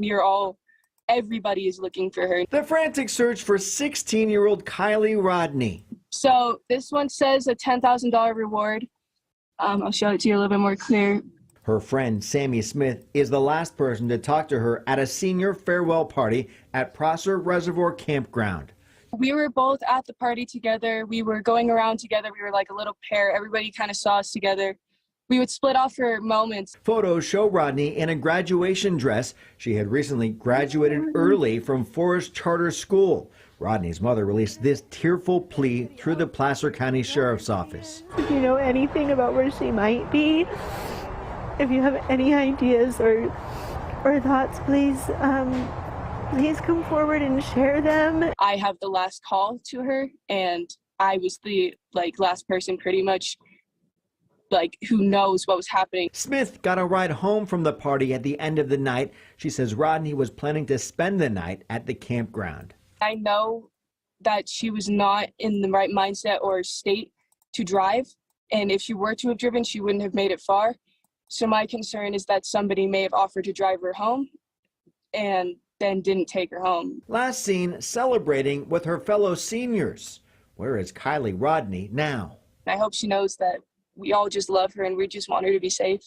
everybody is looking for her. The frantic search for 16-year-old Kiely Rodni. So this one says a $10,000 reward. I'll show it to you a little bit more clear. Her friend, Sammy Smith, is the last person to talk to her at a senior farewell party at Prosser Reservoir Campground. We were both at the party together. We were going around together. We were like a little pair. Everybody kind of saw us together. We would split off for moments. Photos show Rodni in a graduation dress. She had recently graduated early from Forest Charter School. Rodni's mother released this tearful plea through the Placer County Sheriff's Office. If you know anything about where she might be, if you have any ideas or thoughts, please come forward and share them. I have the last call to her, and I was the last person pretty much who knows what was happening. Smith got a ride home from the party at the end of the night. She says Rodni was planning to spend the night at the campground. I know that she was not in the right mindset or state to drive, and if she were to have driven, she wouldn't have made it far. So my concern is that somebody may have offered to drive her home and then didn't take her home. Last seen celebrating with her fellow seniors. Where is Kiely Rodni now? I hope she knows that we all just love her and we just want her to be safe.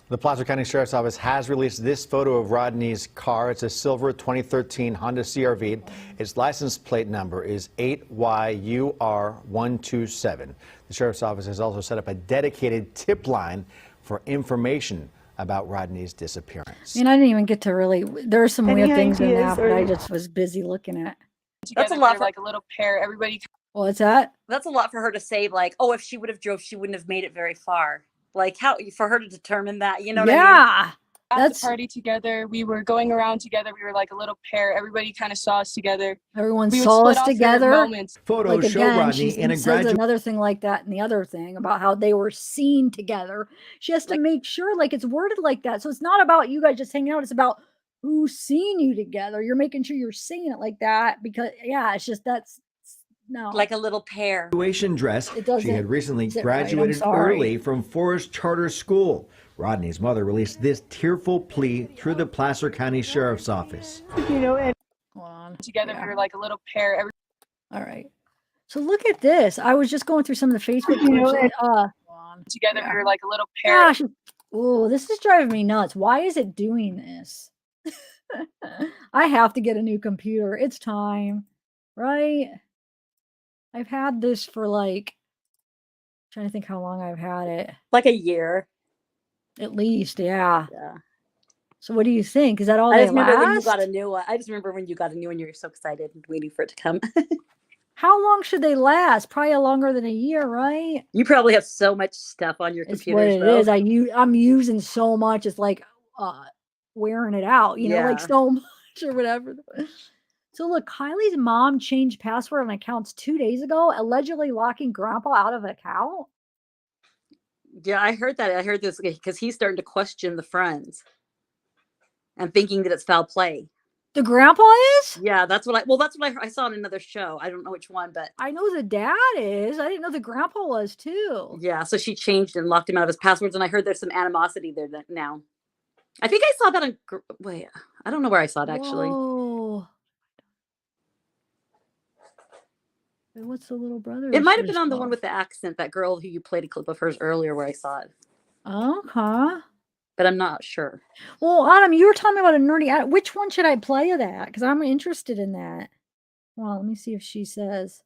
The Placer County Sheriff's Office has released this photo of Rodni's car. It's a silver 2013 Honda CR-V. Its license plate number is 8YUR127. The Sheriff's Office has also set up a dedicated tip line for information about Rodni's disappearance. I mean, I didn't even get to really. There are some Any weird things in ideas that, but I or- just was busy looking at. That's a lot for like a little pair. Everybody. What's that? That's a lot for her to say. Like, oh, if she would have drove, she wouldn't have made it very far. Like, how for her to determine that? You know what I mean? Yeah. At the party together, we were going around together. We were like a little pair. Everybody kind of saw us together. Everyone We would saw split us off for together. moments. Photos show Rodni in a says graduate. another thing like that, and the other thing about how they were seen together. She has to make sure, it's worded like that. So it's not about you guys just hanging out. It's about who's seen you together. You're making sure you're saying it like that because, yeah, it's just no. Like a little pair. Graduation dress. It doesn't She had recently sit right, I'm graduated sorry. early from Forest Charter School. Rodni's mother released this tearful plea through the Placer County Sheriff's Office. If you know any Together, we were like a little pair. All right. So look at this. I was just going through some of the Facebook clips. Together, we were like a little pair. Gosh. Oh, this is driving me nuts. Why is it doing this? I have to get a new computer. It's time, right? I've had this for like, trying to think how long I've had it. Like a year. At least, yeah. Yeah. So what do you think? Is that all I they just remember when you got last? a new one. I just remember when you got a new one, you were so excited and waiting for it to come. How long should they last? Probably longer than a year, right? You probably have so much stuff on your It's what computers, it though. is. I'm using so much. It's like wearing it out, you know, like Yeah. so much or whatever. So look, Kylie's mom changed password on accounts 2 days ago, allegedly locking grandpa out of an account. Yeah, I heard that. I heard this because he's starting to question the friends and thinking that it's foul play. The grandpa is? Yeah, that's what I saw in another show. I don't know which one, but I know the dad is. I didn't know the grandpa was too. yeah, so she changed and locked him out of his passwords, and I heard there's some animosity there now. I think I saw that on. Wait, I don't know where I saw it actually. Whoa. Wait, what's the little brother? It might have been on the one with the accent, that girl who you played a clip of hers earlier where I saw it. Okay. But I'm not sure. Well, Adam, you were telling me about a nerdy. Which one should I play of that? Because I'm interested in that. Well, let me see if she says.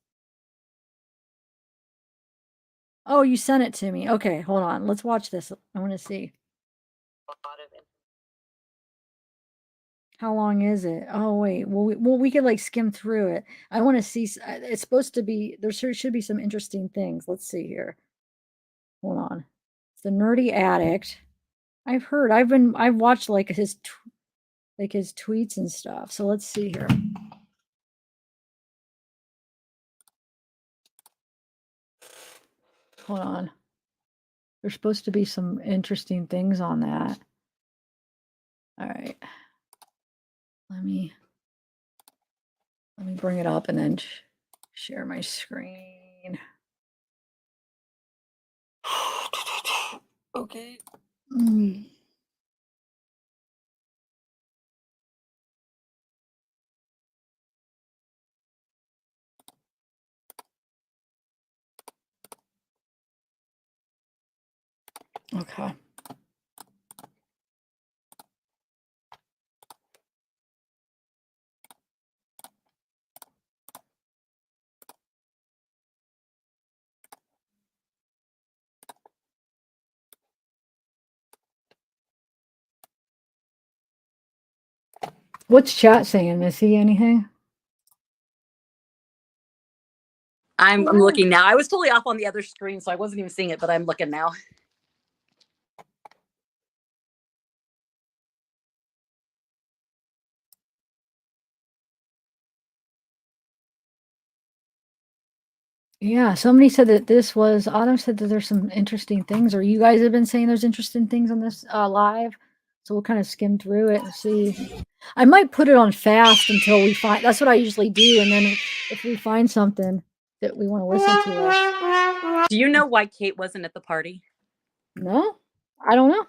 Oh, you sent it to me. Okay, hold on. Let's watch this. I want to see. How long is it? Oh, wait. Well, we could like skim through it. I want to see. It's supposed to be. There should be some interesting things. Let's see here. Hold on. It's the nerdy addict. I've heard. I've watched like his tweets and stuff. So let's see here. Hold on. There's supposed to be some interesting things on that. All right. Let me bring it up and then share my screen. Okay. Okay. What's chat saying? Is he anything? I'm looking now. I was totally off on the other screen, so I wasn't even seeing it, but I'm looking now. Yeah, somebody said that Autumn said that there's some interesting things, or you guys have been saying there's interesting things on this live. So we'll kind of skim through it and see. I might put it on fast until we find, that's what I usually do. And then if we find something that we want to listen to. Do you know why Kate wasn't at the party? No, I don't know.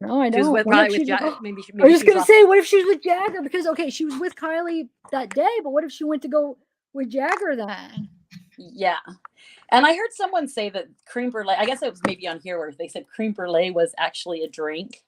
No, I don't. She was probably with I maybe was just going to say, what if she was with Jagger? Because, okay, she was with Kiely that day, but what if she went to go with Jagger then? Yeah. And I heard someone say that creme brulee, I guess it was maybe on here where they said creme brulee was actually a drink.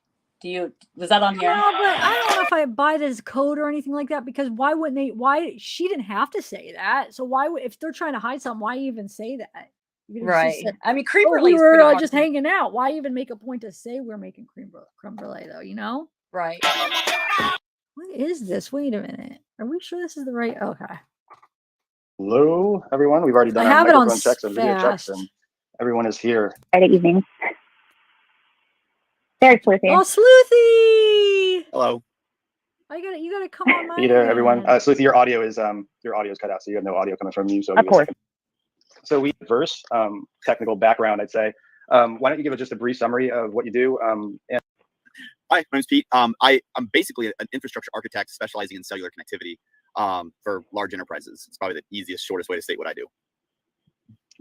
Was that on here? No, but I don't know if I buy this code or anything like that, because why wouldn't they? She didn't have to say that. So why would, if they're trying to hide something, why even say that? Right. I mean, creme brulee. We were just hanging out. Why even make a point to say we're making creme brulee though? You know? Right. What is this? Wait a minute. Are we sure this is the right? Okay. Hello, everyone. We've already done our microphone checks and video checks, and everyone is here. Friday evening. Very sleuthy. Oh, Sleuthy! Hello. You gotta come on. Peter, everyone. Sleuthy, your audio is cut out, so you have no audio coming from you. So of course. So we verse technical background, I'd say. Why don't you give us just a brief summary of what you do? Hi, my name's Pete. I'm basically an infrastructure architect specializing in cellular connectivity for large enterprises. It's probably the easiest, shortest way to state what I do.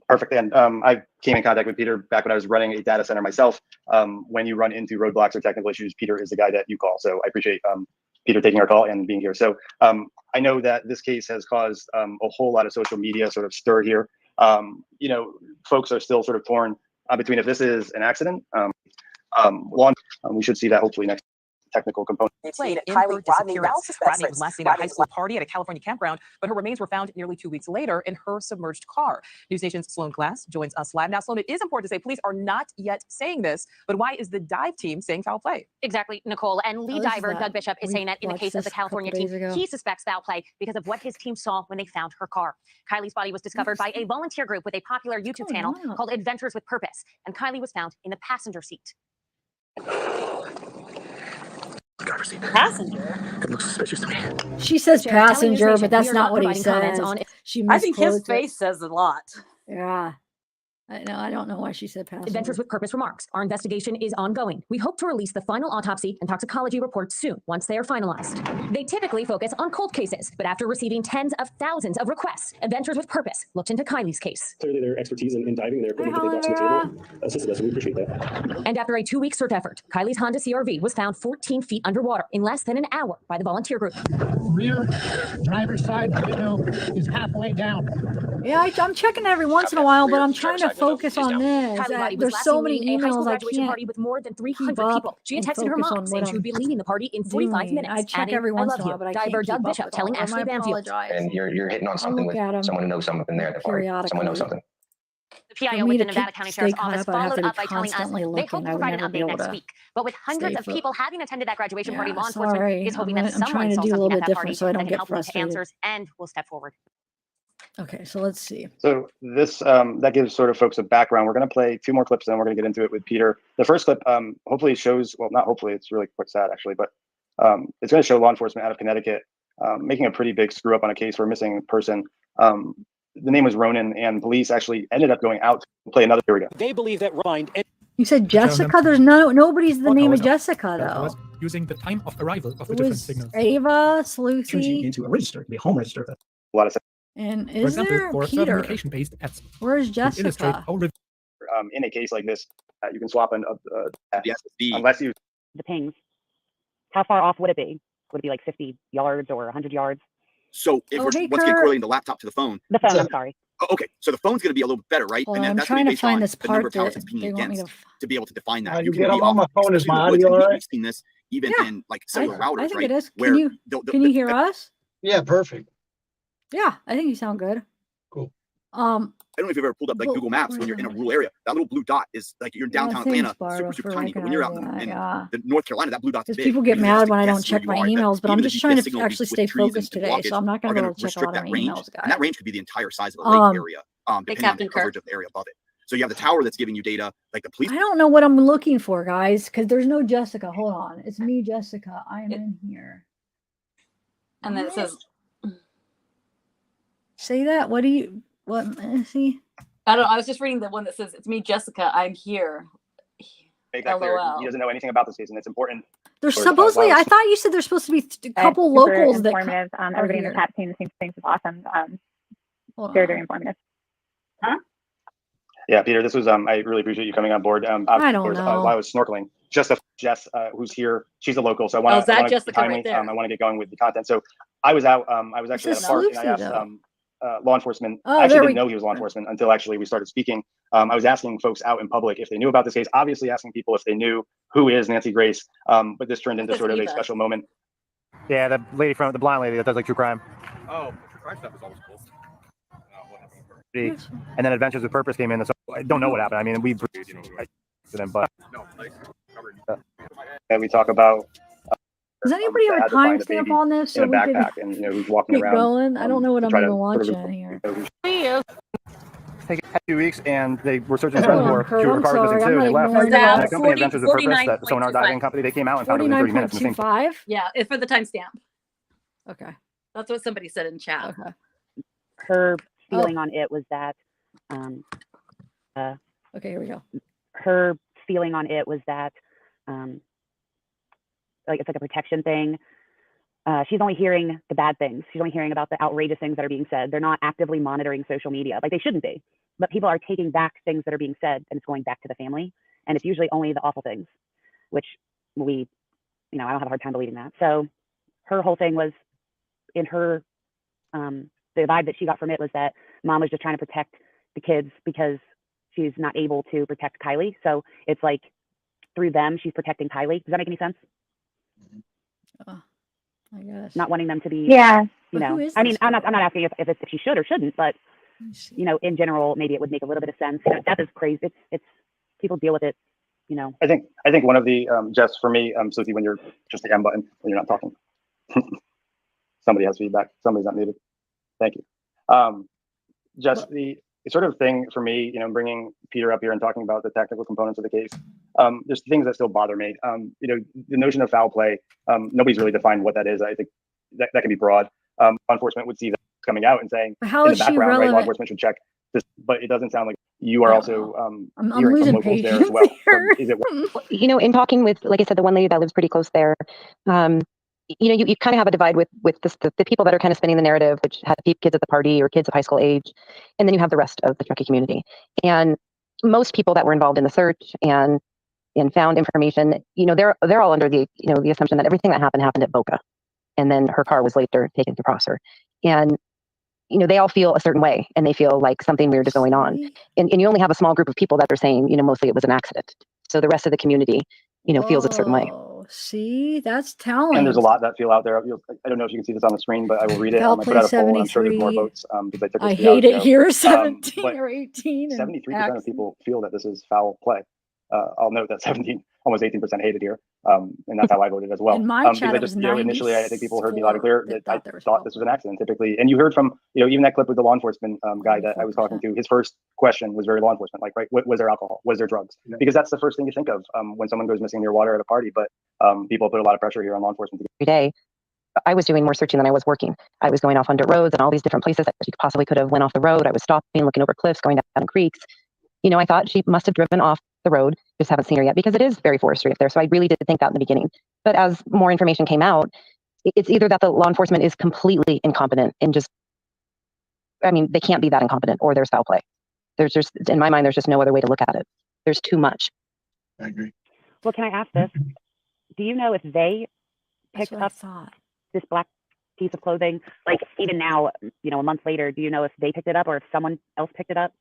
Perfect. And I came in contact with Peter back when I was running a data center myself. When you run into roadblocks or technical issues, Peter is the guy that you call. So I appreciate Peter taking our call and being here. So I know that this case has caused a whole lot of social media sort of stir here. Folks are still sort of torn between if this is an accident. We should see that hopefully next technical component. Played in her disappearance. Rodney was last seen at a high school party at a California campground, but her remains were found nearly 2 weeks later in her submerged car. News Nation's Sloan Glass joins us live now. Sloan, it is important to say police are not yet saying this, but why is the dive team saying foul play? Exactly, Nicole. And lead diver Doug Bishop is saying that in the case of the California team, he suspects foul play because of what his team saw when they found her car. Kylie's body was discovered by a volunteer group with a popular YouTube channel called Adventures with Purpose, and Kiely was found in the passenger seat. Passenger? It looks suspicious to me. She says passenger, but that's not what he says. I think his face says a lot. Yeah. I don't know why she said passenger. Adventures with Purpose remarks, our investigation is ongoing. We hope to release the final autopsy and toxicology reports soon, once they are finalized. They typically focus on cold cases, but after receiving tens of thousands of requests, Adventures with Purpose looked into Kylie's case. Clearly their expertise in diving, their equipment that they brought to the table assisted us, and we appreciate that. And after a 2-week search effort, Kylie's Honda CR-V was found 14 feet underwater in less than an hour by the volunteer group. Rear driver's side window is halfway down. Yeah, I'm checking every once in a while, but I'm trying to focus on this. There's so many emails I can't party with more than 300 keep up people. She had texted her mom saying she would be leaving the party in 45 minutes. I check every once in a while, but I can't diver keep Doug up Bishop with telling all of them. Ashley I Banfield. apologize. And you're hitting on something with someone who knows something there at the party. Someone knows something. The PIO with the Nevada County Sheriff's Office followed up by telling us they hope to provide an update next week. But with hundreds of people having attended that graduation party, law enforcement is hoping that someone saw something at that party that can help them to answers and will step forward. Okay, so let's see. So this that gives sort of folks a background. We're going to play 2 more clips, and then we're going to get into it with Peter. The first clip hopefully shows, well, not hopefully, it's really quite sad actually, but it's going to show law enforcement out of Connecticut making a pretty big screw up on a case for a missing person. The name was Ronan, and police actually ended up going out to play another. Here we go. They believe that Rind. You said Jessica? There's nobody's the name of Jessica though. Using the time of arrival of the It different was signals. Ava, Sluicy, Into a register, the home register. A lot of and For is example, there for Peter? location-based apps. Where's to illustrate Jessica? how in a case like this, you can swap the SSD. unless you. The pings. How far off would it be? Would it be like 50 yards or 100 yards? So if we're once again correlating the laptop to the phone. The phone, I'm sorry. Oh, okay, so the phone's going to be a little bit better, right? Well, and then I'm that's trying going to to be based find on this the number part of towers that it's pinging they want me against to. to be able to define that. You can get be them on my off phone. Is to the my woods, audio and all right? we've seen this even in like cellular routers, I think right? it is. Where Can you hear us? Yeah, perfect. Yeah, I think you sound good. Cool. I don't know if you've ever pulled up like Google Maps when you're in a rural area. That little blue dot is like you're in downtown thanks, Atlanta, Barbara, super for tiny. But when you're out in recognizing the North Carolina, that blue dot's Because big. people get because it has mad to when I don't guess where check you my are, that emails, but I'm even the just trying GPS to signal actually with stay trees and focused today, blockage so I'm not are going to be gonna able to check a restrict lot of that my range, emails, guys. and that range could be the entire size of a lake area, depending on the coverage of the area above it. So you have the tower that's giving you data, like the police. I don't know what I'm looking for, guys, because there's no Jessica. Hold on. It's me, Jessica. I'm in here. And then it says, say that. What is he? I don't know. I was just reading the one that says, it's me, Jessica. I'm here. Make that clear. LOL. He doesn't know anything about this case, and it's important. There's for, supposedly, while I thought you said there's supposed to be a couple super locals that informative. Everybody in the chat team thinks is awesome. Very, very informative. Yeah, Peter, this was I really appreciate you coming on board. I don't know. While I was snorkeling, Jess, who's here, she's a local, so I want to Jessica right there? I want to get going with the content. So I was out. I was actually at a park, and I asked law enforcement. I actually didn't know he was law enforcement until actually we started speaking. I was asking folks out in public if they knew about this case. Obviously, asking people if they knew who is Nancy Grace. But this turned into sort of a special moment. Yeah, the lady from the blonde lady that does like true crime. Oh, true crime stuff is always cool. And then Adventures with Purpose came in. So I don't know what happened. I mean, we but and we talk about. Does anybody have a timestamp on this? In a backpack, and who's walking keep around. Going? I don't know what I'm try to even sort of- watching here. Take 2 weeks, and they were searching for Kurt, two I'm cars missing sorry, too. I'm They not left. ignoring And that. the company Adventures with Purpose, that sonar 49.25. diving company, they came out and found it within 30 minutes. And the same 49.25? Yeah, it's for the timestamp. Okay. That's what somebody said in chat. Okay. Her feeling on it was that, okay, here we go. Her feeling on it was that, like it's like a protection thing. She's only hearing the bad things. She's only hearing about the outrageous things that are being said. They're not actively monitoring social media, like they shouldn't be. But people are taking back things that are being said, and it's going back to the family. And it's usually only the awful things, which I don't have a hard time believing that. So her whole thing was, in her, the vibe that she got from it was that mom was just trying to protect the kids because she's not able to protect Kiely. So it's like through them, she's protecting Kiely. Does that make any sense? I guess. Not wanting them to be, Yeah. you But who know, is I mean, this I'm not girl? asking if she should or shouldn't, but, you know, in general, maybe it would make a little bit of sense. You know, death is crazy. It's people deal with it, you know. I think one of the, Jess, for me, Susie, when you're just the M button, when you're not talking, somebody has feedback. Somebody's not muted. Thank you. Just the sort of thing for me, you know, bringing Peter up here and talking about the technical components of the case. There's things that still bother me. You know, the notion of foul play, nobody's really defined what that is. I think that can be broad. Law enforcement would see that coming out and saying, How in the is she background, right, law relevant? enforcement should check this, but it doesn't sound like you are also I'm hearing from losing locals there as patience well. here. Is it? You know, in talking with, like I said, the one lady that lives pretty close there, you know, you kind of have a divide with the people that are kind of spinning the narrative, which have kids at the party or kids of high school age, and then you have the rest of the Truckee community. And most people that were involved in the search and found information, you know, they're all under the, you know, the assumption that everything that happened at Boca, and then her car was later taken to Prosser, and you know, they all feel a certain way, and they feel like something weird is going on, and you only have a small group of people that are saying, you know, mostly it was an accident. So the rest of the community, you know, feels a certain way. See, that's talent. And there's a lot that feel out there. I don't know if you can see this on the screen, but I will read it. I Foul put play out a poll, and I'm sure there's more 73. votes because I took this I 3 hours hate it ago. here, 17 But or 18. 73% of people feel that this is foul play. I'll note that 17, almost 18% hated here, and that's how I voted as well. In my chat, because I just, you know, initially I think people heard me loud and clear that I thought this was an accident typically. And you heard from, you know, even that clip with the law enforcement guy that I was talking to, his first question was very law enforcement, like, right, was there alcohol? Was there drugs? Because that's the first thing you think of when someone goes missing near water at a party. But people put a lot of pressure here on law enforcement. Every day, I was doing more searching than I was working. I was going off under roads and all these different places that she possibly could have went off the road. I was stopping, looking over cliffs, going down creeks. You know, I thought she must have driven off the road. Just haven't seen her yet because it is very forestry up there. So I really did think that in the beginning. But as more information came out, it's either that the law enforcement is completely incompetent and just, I mean, they can't be that incompetent, or there's foul play. There's just, in my mind, there's just no other way to look at it. There's too much. I agree. Well, can I ask this? Do you know if they picked up this black piece of clothing? Like even now, you know, a month later, do you know if they picked it up or if someone else picked it up?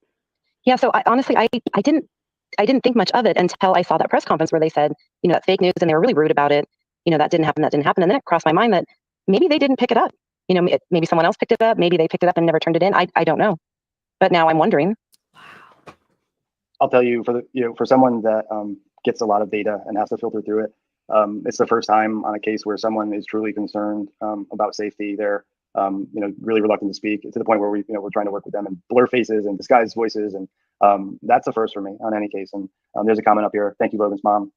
Yeah. So honestly, I didn't think much of it until I saw that press conference where they said, you know, that fake news, and they were really rude about it. You know, that didn't happen. And then it crossed my mind that maybe they didn't pick it up. You know, maybe someone else picked it up. Maybe they picked it up and never turned it in. I don't know. But now I'm wondering. I'll tell you, for someone that gets a lot of data and has to filter through it, it's the first time on a case where someone is truly concerned about safety. They're you know, really reluctant to speak, to the point where we're trying to work with them and blur faces and disguise voices, and that's the first for me on any case. And there's a comment up here. Thank you, Logan's mom.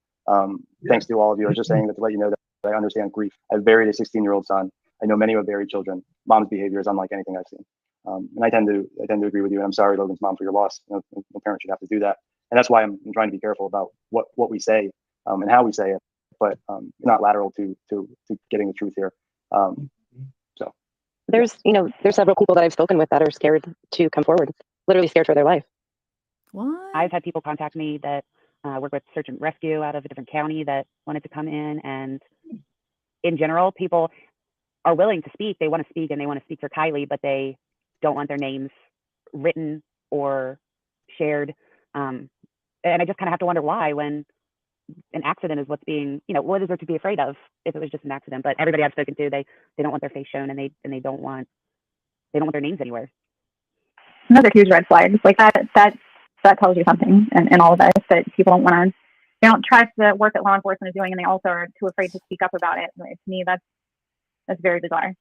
Thanks to all of you. I was just saying that to let you know that I understand grief. I've buried a 16-year-old son. I know many who have buried children. Mom's behavior is unlike anything I've seen. And I tend to agree with you. And I'm sorry, Logan's mom, for your loss. No parent should have to do that. And that's why I'm trying to be careful about what we say and how we say it, but not lateral to getting the truth here. So there's several people that I've spoken with that are scared to come forward, literally scared for their life. What? I've had people contact me that work with search and rescue out of a different county that wanted to come in. And in general, people are willing to speak. They want to speak, and they want to speak for Kiely, but they don't want their names written or shared. And I just kind of have to wonder why, when an accident is what's being, you know, what is there to be afraid of if it was just an accident? But everybody I've spoken to, they don't want their face shown, and they don't want their names anywhere. Another huge red flag. Like that tells you something in all of this, that people they don't trust the work that law enforcement is doing, and they also are too afraid to speak up about it. To me, that's very bizarre.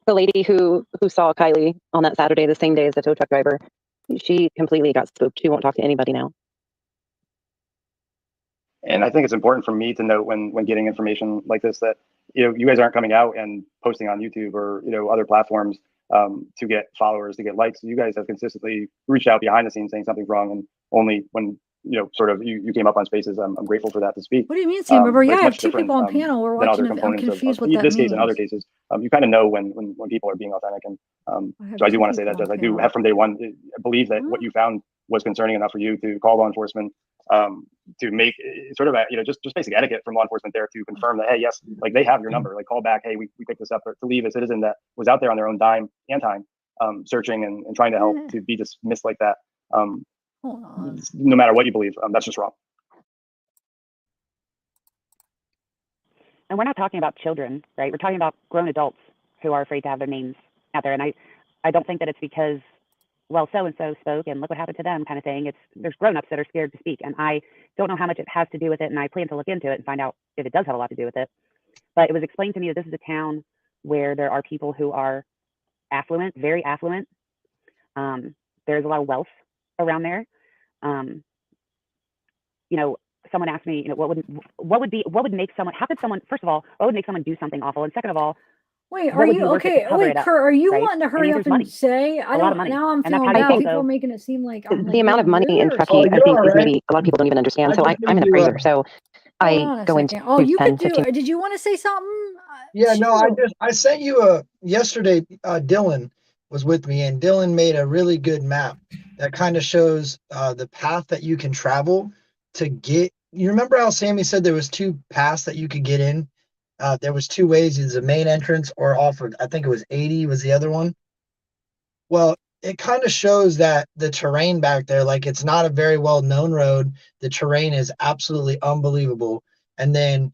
The lady who saw Kiely on that Saturday, the same day as the tow truck driver, she completely got spooked. She won't talk to anybody now. And I think it's important for me to note when getting information like this that, you know, you guys aren't coming out and posting on YouTube or, you know, other platforms to get followers, to get likes. You guys have consistently reached out behind the scenes saying something's wrong, and only when, you know, sort of you came up on Spaces, I'm grateful for that to speak. What do you mean, Sam? But yeah, I have two different, people on panel. We're than other watching it. I'm components confused of what that this means. case and other cases. You kind of know when people are being authentic, and so I do want to say that, Jess, I do have from day one believe that what you found was concerning enough for you to call law enforcement, to make sort of a, you know, just basic etiquette from law enforcement there to confirm that, hey, yes, like they have your number, like call back, hey, we picked this up, or to leave a citizen that was out there on their own dime and time, searching and trying to help, to be dismissed like that. No matter what you believe, that's just wrong. and we're not talking about children, right? We're talking about grown adults who are afraid to have their names out there. And I don't think that it's because, well, so-and-so spoke and look what happened to them kind of thing. There's grown-ups that are scared to speak. And I don't know how much it has to do with it. And I plan to look into it and find out if it does have a lot to do with it. But it was explained to me that this is a town where there are people who are affluent, very affluent. There's a lot of wealth around there. You know, someone asked me, you know, what would make someone, how could someone, first of all, what would make someone do something awful? And second of all, wait, are you okay? Wait, Kurt, are you wanting to hurry up and money. say? I don't. Now I'm feeling bad. People are making it seem like I'm the amount of money in trucking, I think, is maybe a lot of people don't even understand. So I'm an appraiser, so I go into. Oh, you could do. Did you want to say something? Yeah, no, I sent you yesterday. Dylan was with me, and Dylan made a really good map that kind of shows the path that you can travel to get. You remember how Sammy said there was 2 paths that you could get in? There was 2 ways: is the main entrance or off of, I think it was 80 was the other one. Well, it kind of shows that the terrain back there, like it's not a very well known road. The terrain is absolutely unbelievable. And then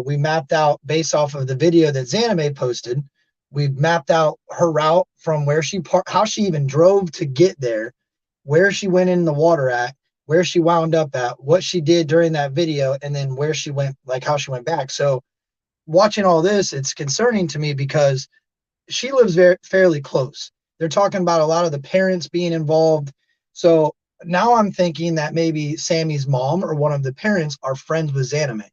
we mapped out, based off of the video that Zanime posted, we mapped out her route from where she how she even drove to get there, where she went in the water at, where she wound up at, what she did during that video, and then where she went, like how she went back. So watching all this, it's concerning to me because she lives fairly close. They're talking about a lot of the parents being involved. So now I'm thinking that maybe Sammy's mom or one of the parents are friends with Zanime.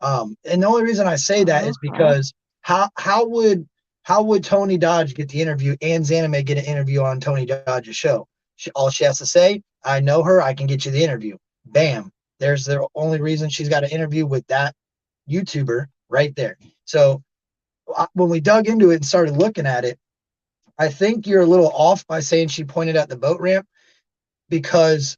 And the only reason I say that is because how would Tony Dodge get the interview and Zanime get an interview on Tony Dodge's show? All she has to say, I know her, I can get you the interview. Bam. There's the only reason she's got an interview with that YouTuber right there. So when we dug into it and started looking at it, I think you're a little off by saying she pointed at the boat ramp, because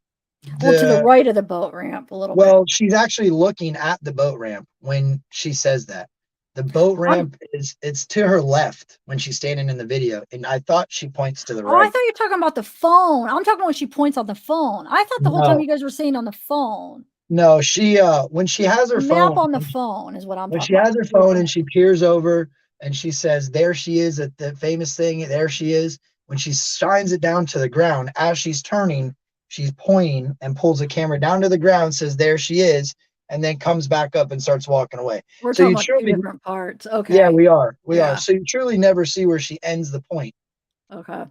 to the right of the boat ramp a little bit. Well, she's actually looking at the boat ramp when she says that. The boat ramp it's to her left when she's standing in the video, and I thought she points to the right. I thought you were talking about the phone. I'm talking when she points on the phone. I thought the whole time you guys were saying on the phone. No, she when she has her phone, map on the phone is what I'm when talking she about. has her phone and she peers over and she says, there she is at the famous thing, there she is. When she shines it down to the ground, as she's turning, she's pointing and pulls the camera down to the ground, says, there she is, and then comes back up and starts walking away. We're talking about 2 different parts. Okay. Yeah, we are. We are. So you truly never see where she ends the point. Okay.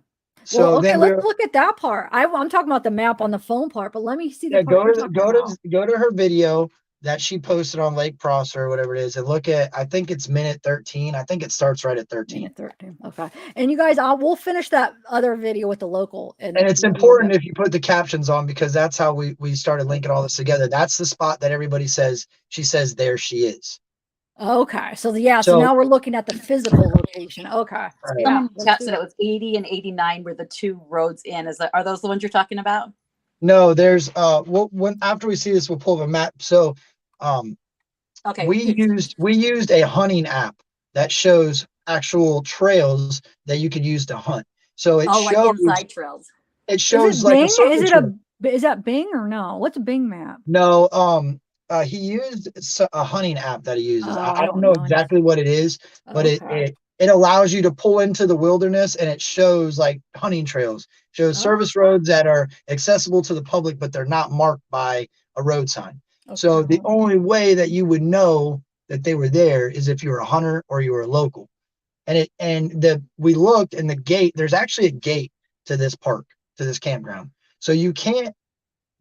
So well, okay, then let's look at that part. I'm talking about the map on the phone part, but let me see the part. Go to her video that she posted on Lake Prosser or whatever it is, and look at, I think it's minute 13. I think it starts right at 13. Minute 13. Okay. And you guys, we'll finish that other video with the local. And it's important if you put the captions on, because that's how we started linking all this together. That's the spot that everybody says, she says, there she is. Okay. So so now we're looking at the physical location. Okay. Right. Someone in the chat said it was 80 and 89 were the 2 roads in. Are those the ones you're talking about? No, there's after we see this, we'll pull up a map. So okay, we used a hunting app that shows actual trails that you could use to hunt. So it shows like inside trails. It shows like is that Bing or no? What's a Bing map? No, he used a hunting app that he uses. I don't know exactly what it is, but it allows you to pull into the wilderness, and it shows like hunting trails, shows service roads that are accessible to the public, but they're not marked by a road sign. Okay. So the only way that you would know that they were there is if you were a hunter or you were a local. We looked, and the gate, there's actually a gate to this park, to this campground. So you can't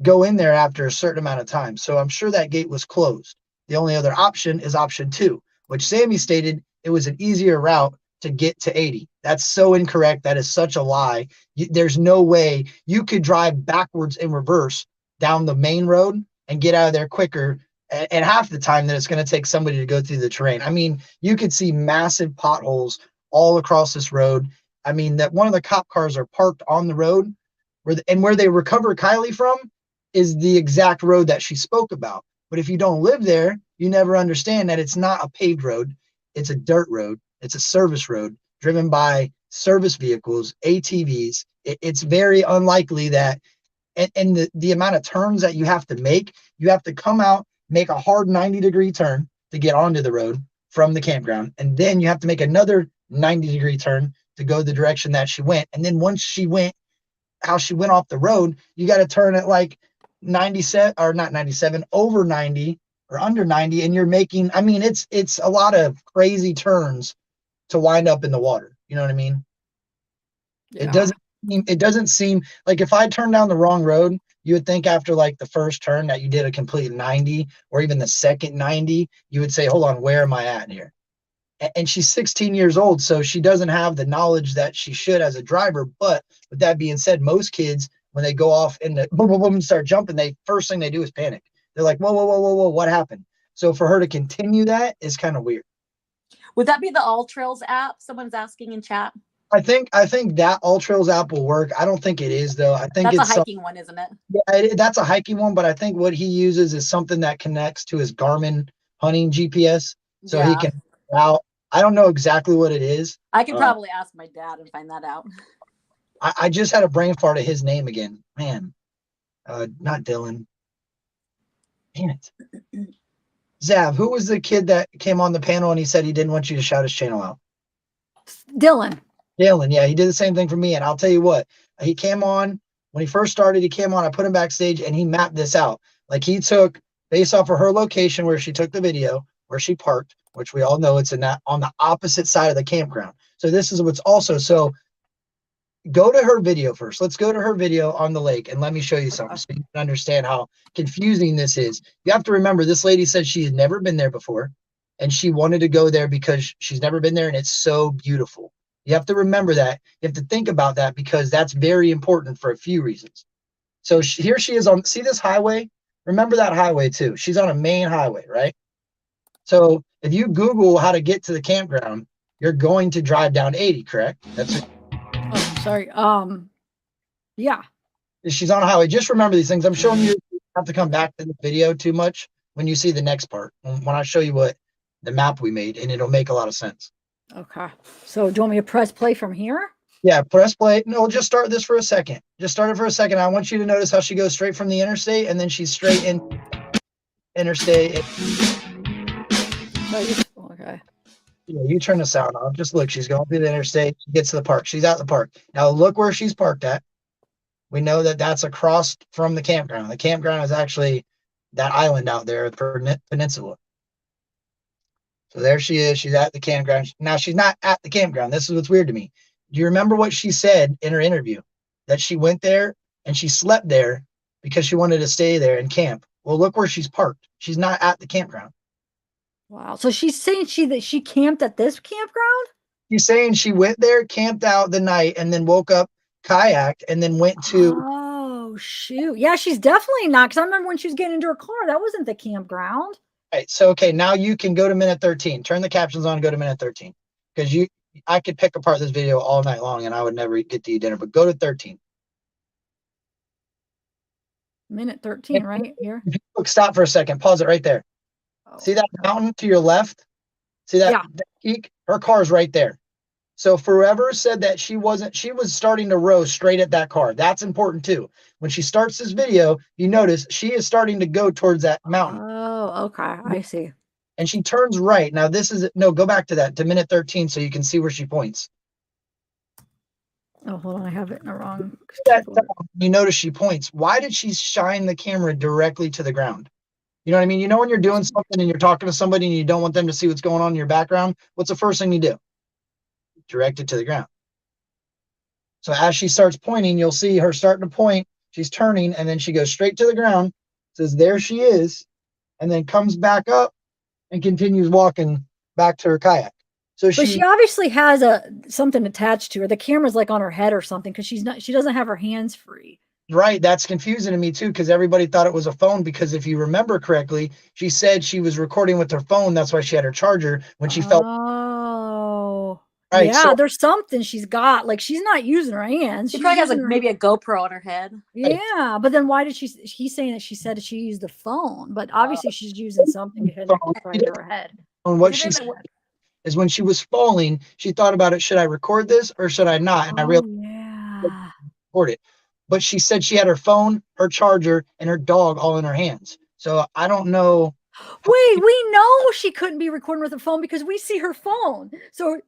go in there after a certain amount of time. So I'm sure that gate was closed. The only other option is option 2, which Sammy stated it was an easier route to get to 80. That's so incorrect. That is such a lie. There's no way you could drive backwards in reverse down the main road and get out of there quicker at half the time that it's going to take somebody to go through the terrain. I mean, you could see massive potholes all across this road. I mean, that one of the cop cars are parked on the road where they recover Kiely from is the exact road that she spoke about. But if you don't live there, you never understand that it's not a paved road. It's a dirt road. It's a service road driven by service vehicles, ATVs. It's very unlikely that, and the amount of turns that you have to make, you have to come out, make a hard 90-degree turn, to get onto the road from the campground. And then you have to make another 90-degree turn to go the direction that she went. And then once she went, how she went off the road, you got to turn at like 97 or not 97, over 90 or under 90. And you're making, I mean, it's a lot of crazy turns to wind up in the water. You know what I mean? Yeah. It doesn't seem like if I turn down the wrong road, you would think after like the first turn that you did a complete 90 or even the second 90, you would say, hold on, where am I at here? And she's 16 years old, so she doesn't have the knowledge that she should as a driver. But with that being said, most kids, when they go off and the boom, boom, boom, start jumping, first thing they do is panic. They're like, whoa, whoa, whoa, whoa, whoa, what happened? So for her to continue that is kind of weird. Would that be the All Trails app? Someone's asking in chat. I think that All Trails app will work. I don't think it is though. I think that's it's a hiking one, isn't it? Yeah, that's a hiking one, but I think what he uses is something that connects to his Garmin hunting GPS, so he can out. I don't know exactly what it is. I could probably ask my dad and find that out. I just had a brain fart of his name again, man. Not Dylan. Damn it. Zav, who was the kid that came on the panel and he said he didn't want you to shout his channel out? Dylan, yeah, he did the same thing for me. And I'll tell you what, he came on when he first started. He came on, I put him backstage and he mapped this out. Like he took based off of her location where she took the video, where she parked, which we all know it's in that on the opposite side of the campground. So this is what's also, so go to her video first. Let's go to her video on the lake and let me show you something so you can understand how confusing this is. You have to remember, this lady said she had never been there before and she wanted to go there because she's never been there and it's so beautiful. You have to remember that. You have to think about that because that's very important for a few reasons. So here she is on, see this highway? Remember that highway too. She's on a main highway, right? So if you Google how to get to the campground, you're going to drive down 80, correct? That's oh, sorry. Yeah. She's on a highway. Just remember these things. I'm showing you. You have to come back to the video too much when you see the next part. When I show you what the map we made, and it'll make a lot of sense. Okay. So do you want me to press play from here? Yeah, press play. No, just start this for a second. Just start it for a second. I want you to notice how she goes straight from the interstate, and then she's straight in interstate. Okay. Yeah, you turn the sound off. Just look. She's going through the interstate. She gets to the park. She's at the park. Now look where she's parked at. We know that that's across from the campground. The campground is actually that island out there, the peninsula. So there she is. She's at the campground. Now she's not at the campground. This is what's weird to me. Do you remember what she said in her interview? That she went there and she slept there because she wanted to stay there and camp. Well, look where she's parked. She's not at the campground. Wow. So she's saying that she camped at this campground? She's saying she went there, camped out the night, and then woke up, kayaked, and then went to. Oh, shoot. Yeah, she's definitely not. Because I remember when she was getting into her car, that wasn't the campground. Right. So, okay, now you can go to minute 13. Turn the captions on and go to minute 13. Because I could pick apart this video all night long and I would never get to eat dinner, but go to 13. Minute 13, right here. Look, stop for a second. Pause it right there. Oh. See that mountain to your left? See that, that peak? Her car's right there. So forever said that she was starting to row straight at that car. That's important too. When she starts this video, you notice she is starting to go towards that mountain. Oh, okay. I see. And she turns right. Now this is, no, go back to that, to minute 13 so you can see where she points. Oh, hold on. I have it in the wrong. You notice she points. Why did she shine the camera directly to the ground? You know what I mean? You know when you're doing something and you're talking to somebody and you don't want them to see what's going on in your background, what's the first thing you do? Direct it to the ground. So as she starts pointing, you'll see her starting to point. She's turning and then she goes straight to the ground, says there she is, and then comes back up and continues walking back to her kayak. So she obviously has something attached to her. The camera's like on her head or something because she doesn't have her hands free. Right. That's confusing to me too, because everybody thought it was a phone, because if you remember correctly, she said she was recording with her phone. That's why she had her charger when she felt. Oh. Right, yeah, so there's something she's got. Like she's not using her hands. She probably has like maybe a GoPro on her head. Yeah, but then why did he's saying that she said she used the phone, but obviously she's using something to her head. On what she said is when she was falling, she thought about it. Should I record this or should I not? And I realized record it. But she said she had her phone, her charger, and her dog all in her hands. So I don't know. Wait, we know she couldn't be recording with a phone because we see her phone. So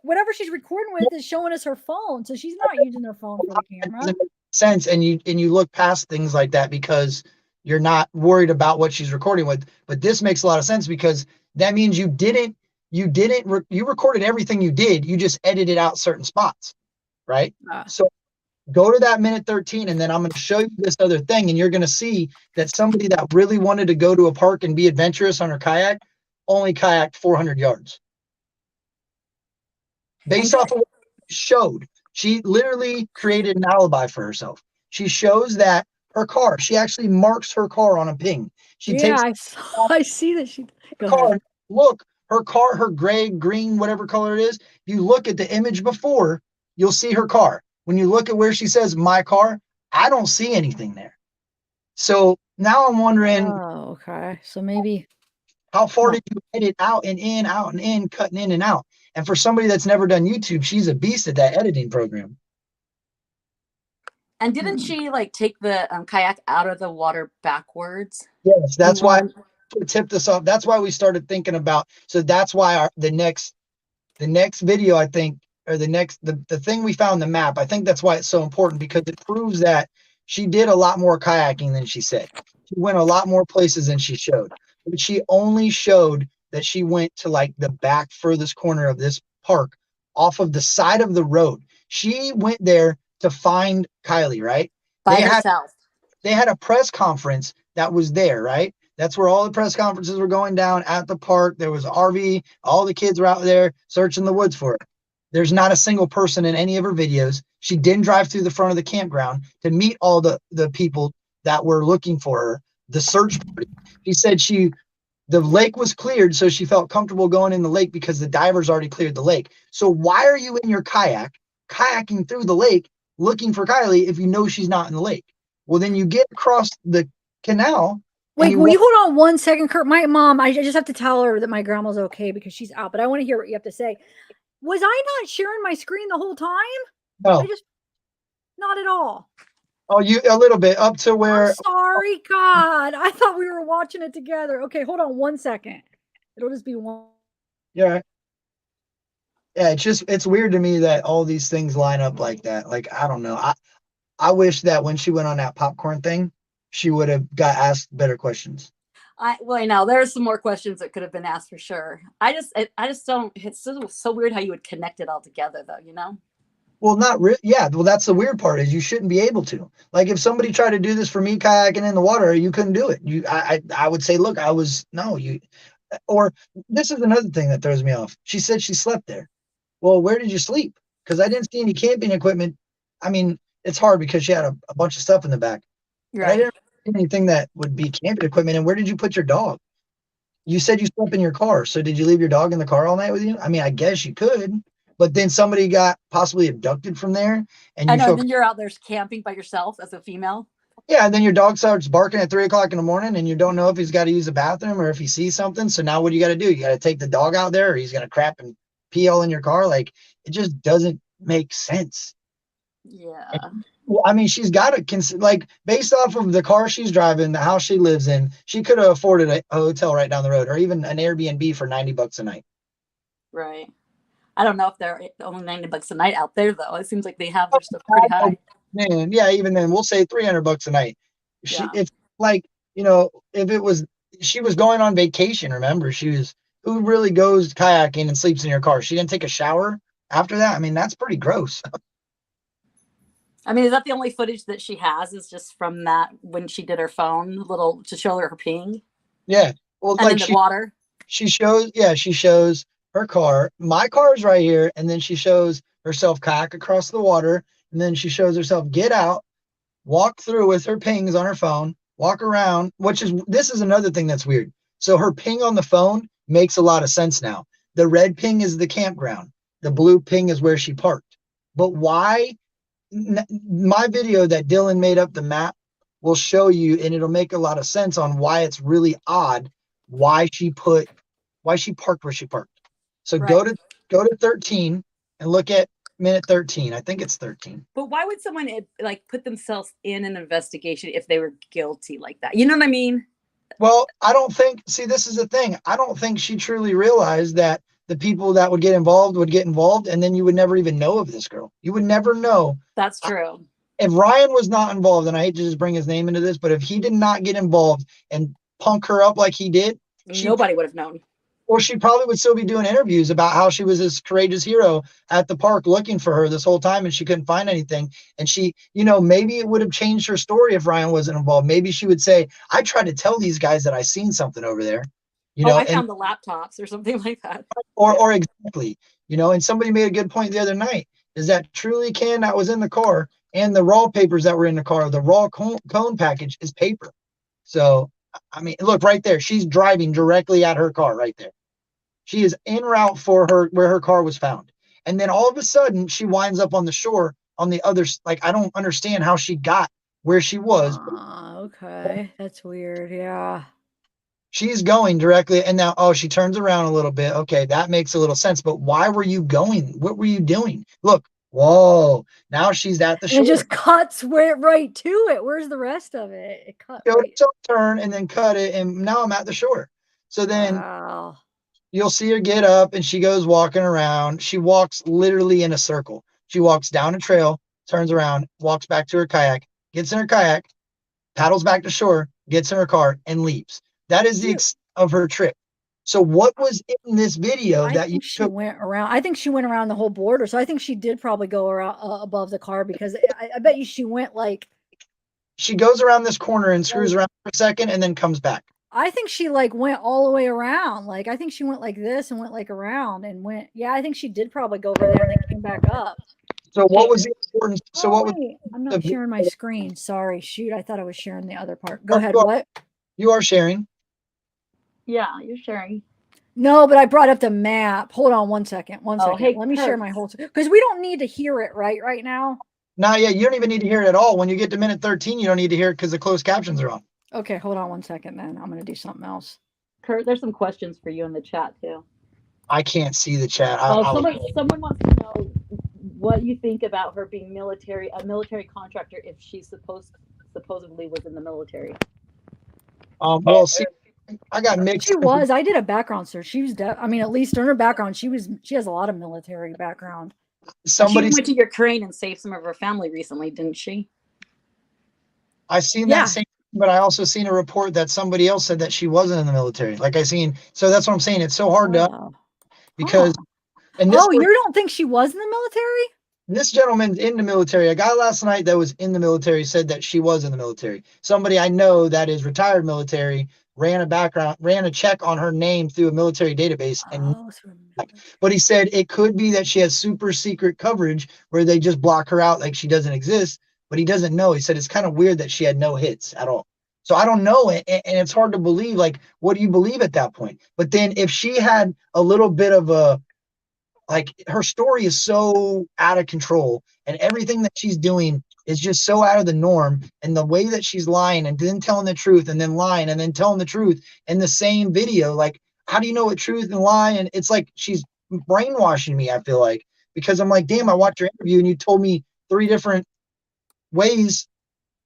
whatever she's recording with is showing us her phone. So she's not using her phone for the camera. Doesn't make sense, and you look past things like that because you're not worried about what she's recording with. But this makes a lot of sense because that means you recorded everything you did. You just edited out certain spots, right? So go to that minute 13, and then I'm going to show you this other thing, and you're going to see that somebody that really wanted to go to a park and be adventurous on her kayak only kayaked 400 yards. Based off of what she showed, she literally created an alibi for herself. She shows that her car, she actually marks her car on a ping. She takes I see that she car. Look, her car, her gray, green, whatever color it is. If you look at the image before, you'll see her car. When you look at where she says my car, I don't see anything there. So now I'm wondering, oh, okay. So maybe how far did you edit out and in, cutting in and out? And for somebody that's never done YouTube, she's a beast at that editing program. And didn't she like take the kayak out of the water backwards? Yes, that's why I tipped this off. That's why we started thinking about. So that's why the next video, I think, or the thing we found, the map, I think that's why it's so important, because it proves that she did a lot more kayaking than she said. She went a lot more places than she showed. But she only showed that she went to like the back furthest corner of this park off of the side of the road. She went there to find Kiely, right? By herself. They had a press conference that was there, right? That's where all the press conferences were going down at the park. There was RV. All the kids were out there searching the woods for her. There's not a single person in any of her videos. She didn't drive through the front of the campground to meet all the people that were looking for her. The search party. She said the lake was cleared, so she felt comfortable going in the lake because the divers already cleared the lake. So why are you in your kayak, kayaking through the lake, looking for Kiely if you know she's not in the lake? Well, then you get across the canal. Wait, will you hold on 1 second, Kurt? My mom, I just have to tell her that my grandma's okay because she's out, but I want to hear what you have to say. Was I not sharing my screen the whole time? No. Not at all. Oh, a little bit up to where. I'm sorry, God. I thought we were watching it together. Okay, hold on 1 second. It'll just be one. Yeah. Yeah, it's weird to me that all these things line up like that. Like, I don't know. I wish that when she went on that popcorn thing, she would have got asked better questions. I know there's some more questions that could have been asked for sure. I just don't. It's so weird how you would connect it all together, though. You know. Well, not really. Yeah. Well, that's the weird part, is you shouldn't be able to. Like, if somebody tried to do this for me kayaking in the water, you couldn't do it. I would say, look, or this is another thing that throws me off. She said she slept there. Well, where did you sleep? Because I didn't see any camping equipment. I mean, it's hard because she had a bunch of stuff in the back. Right. But I didn't see anything that would be camping equipment. And where did you put your dog? You said you slept in your car. So did you leave your dog in the car all night with you? I mean, I guess you could. But then somebody got possibly abducted from there. And then you're out there camping by yourself as a female. Yeah, and then your dog starts barking at 3 o'clock in the morning and you don't know if he's got to use the bathroom or if he sees something. So now what do you got to do? You got to take the dog out there, or he's going to crap and pee all in your car. Like, it just doesn't make sense. Yeah. Well, I mean, she's got to like, based off of the car she's driving, the house she lives in, she could have afforded a hotel right down the road, or even an Airbnb for $90 a night. Right. I don't know if they're only $90 a night out there, though. It seems like they have their stuff pretty high. Man, yeah, even then, we'll say $300 a night. It's like, if she was going on vacation, remember, who really goes kayaking and sleeps in your car? She didn't take a shower after that. I mean, that's pretty gross. I mean, is that the only footage that she has, is just from that when she did her phone little to show her peeing? Yeah. Well, and like the water. She shows her car. My car is right here, and then she shows herself kayak across the water, and then she shows herself get out, walk through with her pings on her phone, walk around, this is another thing that's weird. So her ping on the phone makes a lot of sense now. The red ping is the campground. The blue ping is where she parked. But why? My video that Dylan made up the map will show you, and it'll make a lot of sense on why it's really odd why she parked where she parked. So go to 13 and look at minute 13. I think it's 13. But why would someone like put themselves in an investigation if they were guilty like that? You know what I mean? Well, I don't think, see, this is the thing. I don't think she truly realized that the people that would get involved, and then you would never even know of this girl. You would never know. That's true. If Ryan was not involved, and I hate to just bring his name into this, but if he did not get involved and punk her up like he did, Nobody would have known. or she probably would still be doing interviews about how she was this courageous hero at the park looking for her this whole time and she couldn't find anything. And she, maybe it would have changed her story if Ryan wasn't involved. Maybe she would say, I tried to tell these guys that I seen something over there. I found the laptops or something like that. Or exactly, and somebody made a good point the other night, is that truly can that was in the car and the raw papers that were in the car, the raw cone package is paper. So, I mean, look right there. She's driving directly at her car right there. She is en route for where her car was found. And then all of a sudden she winds up on the shore on the other, like, I don't understand how she got where she was. Okay. That's weird. Yeah. She's going directly, and now, she turns around a little bit. Okay, that makes a little sense. But why were you going? What were you doing? Look, whoa! Now she's at the shore. It just cuts right to it. Where's the rest of it? It cut. So turn and then cut it, and now I'm at the shore. So then you'll see her get up, and she goes walking around. She walks literally in a circle. She walks down a trail, turns around, walks back to her kayak, gets in her kayak, paddles back to shore, gets in her car, and leaves. That is the extent of her trip. So what was in this video she went around? I think she went around the whole border. So I think she did probably go around above the car, because I bet you she went like. She goes around this corner and screws around for a second and then comes back. I think she went all the way around. Like, I think she went like this and went around and went. Yeah, I think she did probably go over there and then came back up. So what was the importance? So what was? I'm not sharing my screen. Sorry. Shoot. I thought I was sharing the other part. Go ahead. What? You are sharing. Yeah, you're sharing. No, but I brought up the map. Hold on one second. Hey, let me share my whole, because we don't need to hear it right now. No, yeah, you don't even need to hear it at all. When you get to minute 13, you don't need to hear it because the closed captions are on. Okay, hold on one second then. I'm going to do something else. Kurt, there's some questions for you in the chat too. I can't see the chat. Someone wants to know what you think about her being a military contractor if she supposedly was in the military. Well, see, I got mixed. She was. I did a background search. She was. I mean, at least in her background, she has a lot of military background. She went to Ukraine and saved some of her family recently, didn't she? I seen that same, but I also seen a report that somebody else said that she wasn't in the military. So that's what I'm saying. It's so hard to, because. And this you don't think she was in the military? This gentleman's in the military. A guy last night that was in the military said that she was in the military. Somebody I know that is retired military ran a check on her name through a military database. But he said it could be that she has super secret coverage where they just block her out like she doesn't exist, but he doesn't know. He said it's kind of weird that she had no hits at all. So I don't know. And it's hard to believe, what do you believe at that point? But then if she had a little bit of her story is so out of control and everything that she's doing is just so out of the norm, and the way that she's lying and then telling the truth and then lying and then telling the truth in the same video, how do you know what truth and lie? And it's like she's brainwashing me, I feel like, because I'm like, damn, I watched your interview and you told me 3 different ways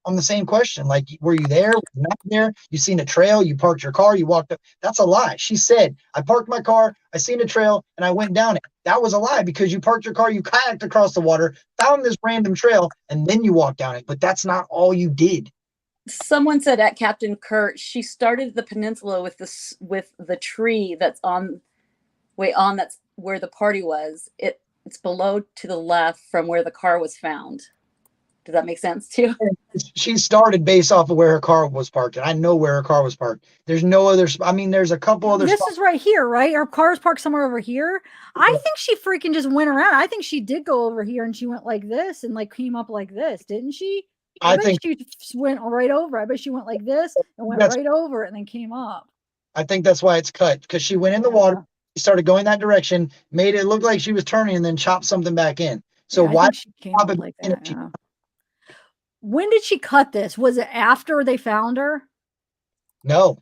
on the same question. Like, were you there? Were you not there? You seen a trail? You parked your car? You walked up? That's a lie. She said, I parked my car, I seen a trail, and I went down it. That was a lie, because you parked your car, you kayaked across the water, found this random trail, and then you walked down it. But that's not all you did. Someone said at Captain Kurt, she started the peninsula with the tree that's that's where the party was. It's below to the left from where the car was found. Does that make sense too? She started based off of where her car was parked. And I know where her car was parked. There's no other. I mean, there's a couple other. This is right here, right? Her car is parked somewhere over here. I think she freaking just went around. I think she did go over here and she went like this and came up like this, didn't she? I think she went right over. I bet she went like this and went right over and then came up. I think that's why it's cut, because she went in the water, she started going that direction, made it look like she was turning, and then chopped something back in. So why she came up like that? Yeah. When did she cut this? Was it after they found her? No.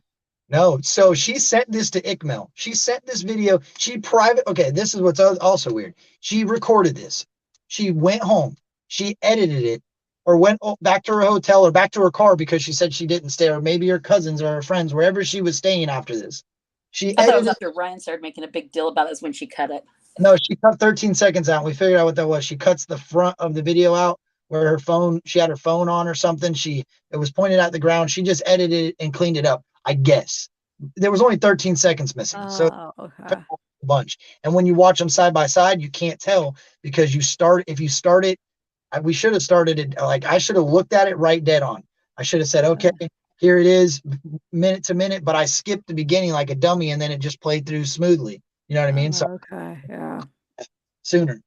So she sent this to Ickmel. She sent this video. Okay, this is what's also weird. She recorded this. She went home. She edited it. or went back to her hotel or back to her car because she said she didn't stay, or maybe her cousins or her friends, wherever she was staying after this. She I thought it was edited. after Ryan started making a big deal about it when she cut it. No, she cut 13 seconds out. We figured out what that was. She cuts the front of the video out where her phone, she had her phone on or something. It was pointed at the ground. She just edited it and cleaned it up, I guess. There was only 13 seconds missing. So okay. A bunch. And when you watch them side by side, you can't tell because if you start it, we should have started it. Like I should have looked at it right dead on. I should have said, okay, here it is minute to minute, but I skipped the beginning like a dummy and then it just played through smoothly. You know what I mean? So Okay, yeah. Sooner.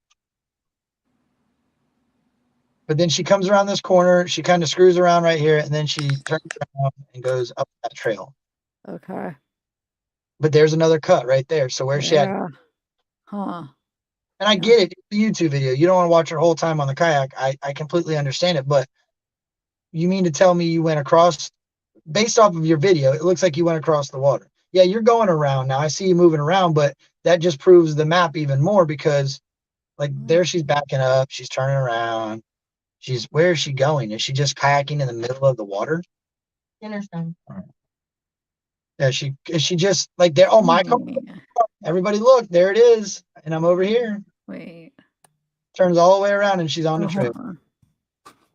But then she comes around this corner, she kind of screws around right here, and then she turns around and goes up that trail. Okay. But there's another cut right there. So where's she at? Huh. And I get it. It's a YouTube video. You don't want to watch her whole time on the kayak. I completely understand it. But you mean to tell me you went across, based off of your video, it looks like you went across the water. Yeah, you're going around now. I see you moving around, but that just proves the map even more because, like, there she's backing up. She's turning around. Where is she going? Is she just kayaking in the middle of the water? Understand. Yeah, is she just like there? Oh, my car. Everybody look, there it is. And I'm over here. Wait. Turns all the way around and she's on the trail.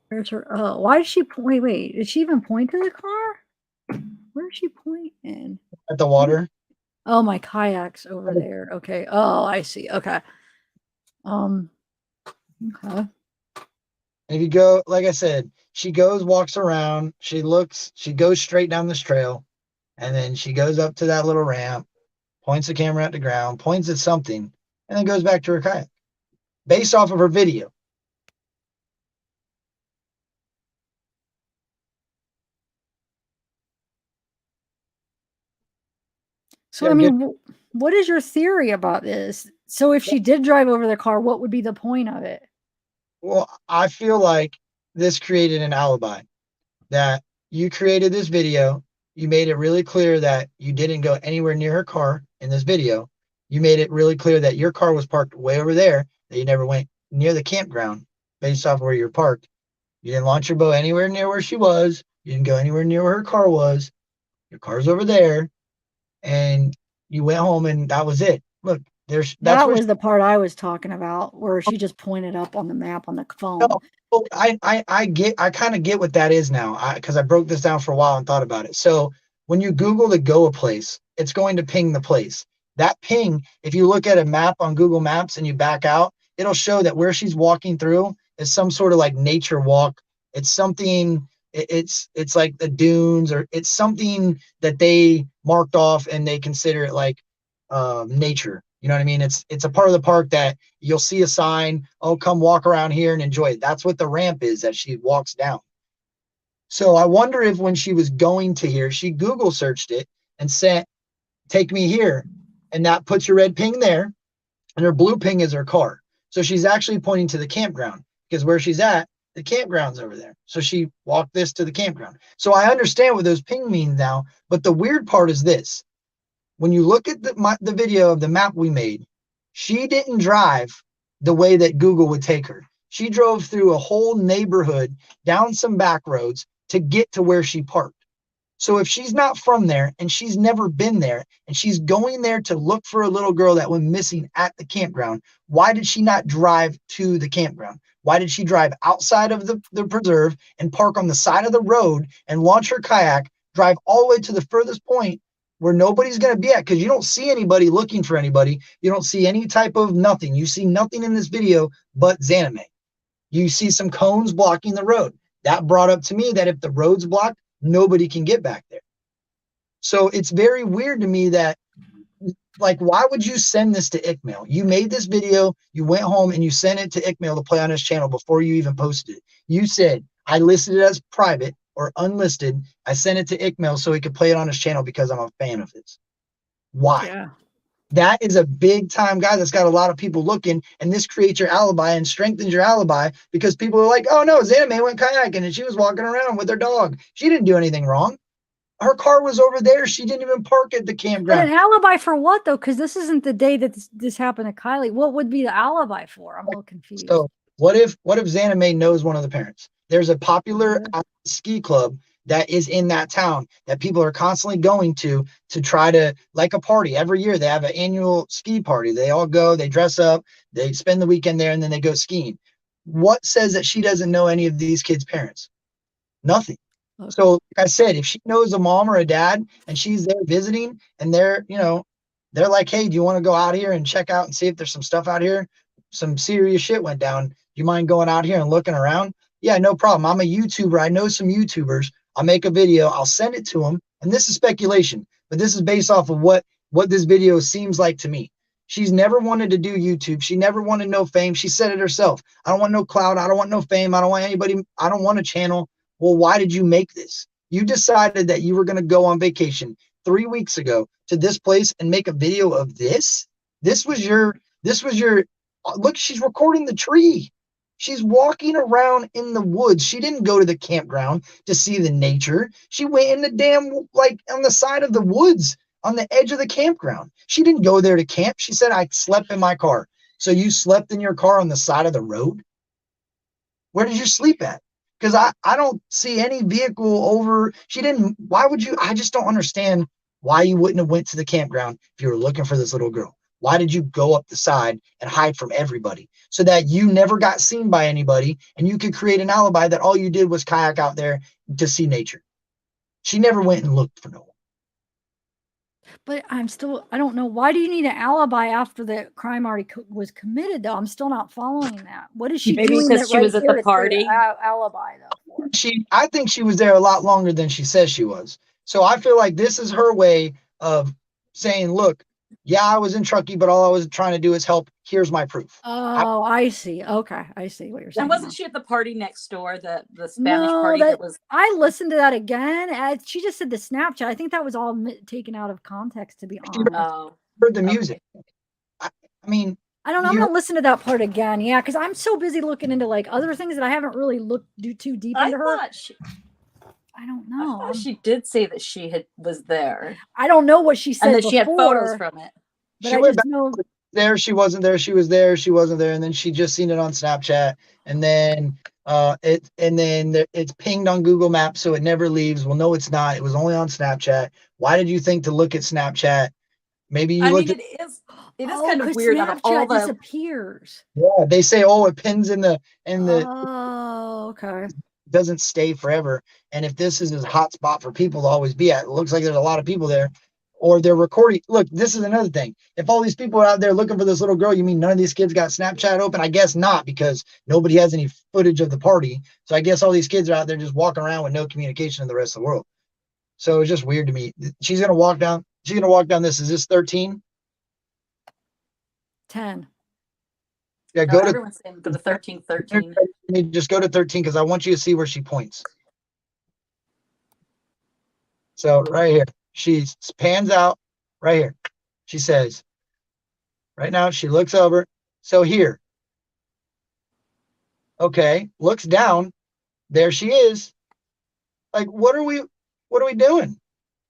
Where's her? Oh, why did she point? Wait, did she even point to the car? Where is she pointing? At the water. Oh, my kayak's over there. Okay. Oh, I see. Okay. Okay. If you go, like I said, she goes, walks around, she looks, she goes straight down this trail, and then she goes up to that little ramp, points the camera at the ground, points at something, and then goes back to her kayak. Based off of her video. So, I mean, what is your theory about this? So if she did drive over the car, what would be the point of it? Well, I feel like this created an alibi, that you created this video. You made it really clear that you didn't go anywhere near her car in this video. You made it really clear that your car was parked way over there, that you never went near the campground based off where you're parked. You didn't launch your boat anywhere near where she was. You didn't go anywhere near where her car was. Your car's over there. And you went home and that was it. Look, that was the part I was talking about, where she just pointed up on the map on the phone. No, I kind of get what that is now, because I broke this down for a while and thought about it. So when you Google to go a place, it's going to ping the place. That ping, if you look at a map on Google Maps and you back out, it'll show that where she's walking through is some sort of like nature walk. It's something, it's like the dunes, or it's something that they marked off and they consider it like nature. You know what I mean? It's a part of the park that you'll see a sign, oh, come walk around here and enjoy it. That's what the ramp is that she walks down. So I wonder if when she was going to here, she Google searched it and said, take me here. And that puts your red ping there, and her blue ping is her car. So she's actually pointing to the campground, because where she's at, the campground's over there. So she walked this to the campground. So I understand what those ping mean now, but the weird part is this. When you look at the video of the map we made, she didn't drive the way that Google would take her. She drove through a whole neighborhood, down some back roads to get to where she parked. So if she's not from there and she's never been there and she's going there to look for a little girl that went missing at the campground, why did she not drive to the campground? Why did she drive outside of the preserve and park on the side of the road and launch her kayak, drive all the way to the furthest point where nobody's going to be at? Because you don't see anybody looking for anybody. You don't see any type of nothing. You see nothing in this video but Zanime. You see some cones blocking the road. That brought up to me that if the road's blocked, nobody can get back there. So it's very weird to me that, like, why would you send this to Ickmail? You made this video, you went home and you sent it to Ickmail to play on his channel before you even posted it. You said, I listed it as private or unlisted. I sent it to Ickmail so he could play it on his channel because I'm a fan of his. Why? Yeah. That is a big time guy that's got a lot of people looking, and this creates your alibi and strengthens your alibi because people are like, oh no, Zanime went kayaking and she was walking around with her dog. She didn't do anything wrong. Her car was over there. She didn't even park at the campground. But an alibi for what, though? Because this isn't the day that this happened to Kiely. What would be the alibi for? I'm a little confused. So what if Zanime knows one of the parents? there's a popular ski club that is in that town that people are constantly going to try to, like a party. Every year they have an annual ski party. They all go, they dress up, they spend the weekend there, and then they go skiing. What says that she doesn't know any of these kids' parents? Nothing. Okay. So like I said, if she knows a mom or a dad and she's there visiting and they're like, hey, do you want to go out here and check out and see if there's some stuff out here? Some serious shit went down. Do you mind going out here and looking around? Yeah, no problem. I'm a YouTuber. I know some YouTubers. I'll make a video. I'll send it to them. And this is speculation, but this is based off of what this video seems like to me. She's never wanted to do YouTube. She never wanted no fame. She said it herself. I don't want no clout. I don't want no fame. I don't want anybody. I don't want a channel. Well, why did you make this? You decided that you were going to go on vacation 3 weeks ago to this place and make a video of this. This was your, look, she's recording the tree. She's walking around in the woods. She didn't go to the campground to see the nature. She went in the damn, like on the side of the woods on the edge of the campground. She didn't go there to camp. She said, I slept in my car. So you slept in your car on the side of the road? Where did you sleep at? Because I don't see any vehicle over. She didn't. Why would you? I just don't understand why you wouldn't have went to the campground if you were looking for this little girl. Why did you go up the side and hide from everybody so that you never got seen by anybody and you could create an alibi that all you did was kayak out there to see nature? She never went and looked for no one. But I don't know. Why do you need an alibi after the crime already was committed, though? I'm still not following that. What is she doing? Because she was at the party. Alibi, though. I think she was there a lot longer than she says she was. So I feel like this is her way of saying, look, yeah, I was in Truckee, but all I was trying to do is help. Here's my proof. Oh, I see. Okay. I see what you're saying. And wasn't she at the party next door, the Spanish party that was? I listened to that again. She just said the Snapchat. I think that was all taken out of context, to be honest. Oh. Heard the music. I mean, I don't know. I'm going to listen to that part again. Yeah, because I'm so busy looking into like other things that I haven't really looked too deep into her. I don't know. I thought she did say that she was there. I don't know what she said and that before, she had photos from it. But she I went just back know there. She wasn't there. She was there. She wasn't there. And then she just seen it on Snapchat. And then it's pinged on Google Maps, so it never leaves. Well, no, it's not. It was only on Snapchat. Why did you think to look at Snapchat? Maybe you looked. It is kind of weird. Snapchat all the disappears. Yeah, they say, oh, it pins in the. Oh, okay. Doesn't stay forever. And if this is a hot spot for people to always be at, it looks like there's a lot of people there, or they're recording. Look, this is another thing. If all these people are out there looking for this little girl, you mean none of these kids got Snapchat open? I guess not, because nobody has any footage of the party. So I guess all these kids are out there just walking around with no communication in the rest of the world. So it's just weird to me. She's going to walk down this. Is this 13? 10. Yeah, go to 13. Just go to 13 because I want you to see where she points. So right here, she pans out right here. She says, right now she looks over. So here, okay, looks down. There she is. Like, what are we doing?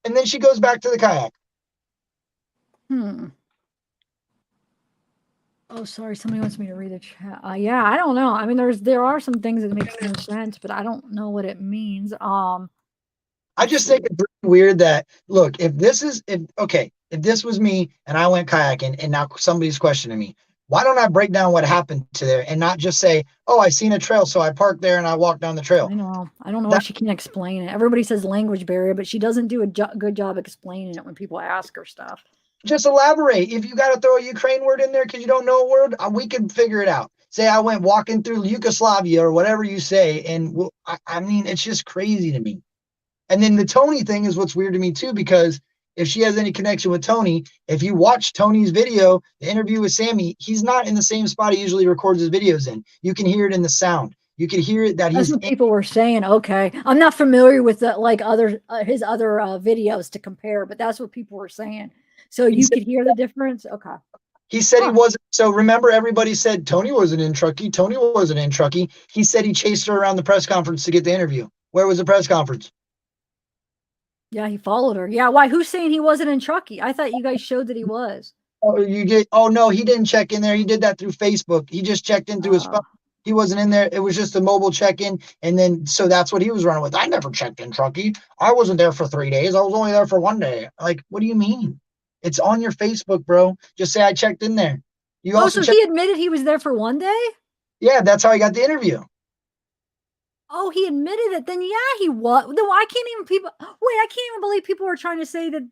And then she goes back to the kayak. Oh, sorry. Somebody wants me to read the chat. Yeah, I don't know. I mean, there are some things that make no sense, but I don't know what it means. I just think it's weird that, look, if this was me and I went kayaking and now somebody's questioning me, why don't I break down what happened to there and not just say, oh, I seen a trail, so I parked there and I walked down the trail. I know. I don't know why she can't explain it. Everybody says language barrier, but she doesn't do a good job explaining it when people ask her stuff. Just elaborate. If you got to throw a Ukraine word in there because you don't know a word, we can figure it out. Say I went walking through Yugoslavia or whatever you say. And I mean, it's just crazy to me. And then the Tony thing is what's weird to me too, because if she has any connection with Tony, if you watch Tony's video, the interview with Sammy, he's not in the same spot he usually records his videos in. You can hear it in the sound. You can hear it that That's what people were saying. Okay, I'm not familiar with the, like his other videos to compare, but that's what people were saying. So you could hear the difference? Okay. He said he wasn't. So remember, everybody said Tony wasn't in Truckee. Tony wasn't in Truckee. He said he chased her around the press conference to get the interview. Where was the press conference? Yeah, he followed her. Yeah, why? Who's saying he wasn't in Truckee? I thought you guys showed that he was. Oh, you did? Oh, no, he didn't check in there. He did that through Facebook. He just checked in through his phone. He wasn't in there. It was just a mobile check-in. And then, so that's what he was running with. I never checked in, Truckee. I wasn't there for 3 days. I was only there for 1 day. Like, what do you mean? It's on your Facebook, bro. Just say I checked in there. You also so he admitted he was there for 1 day? Yeah, that's how he got the interview. Oh, he admitted it. Then yeah, he was. No, I can't even believe people are trying to say that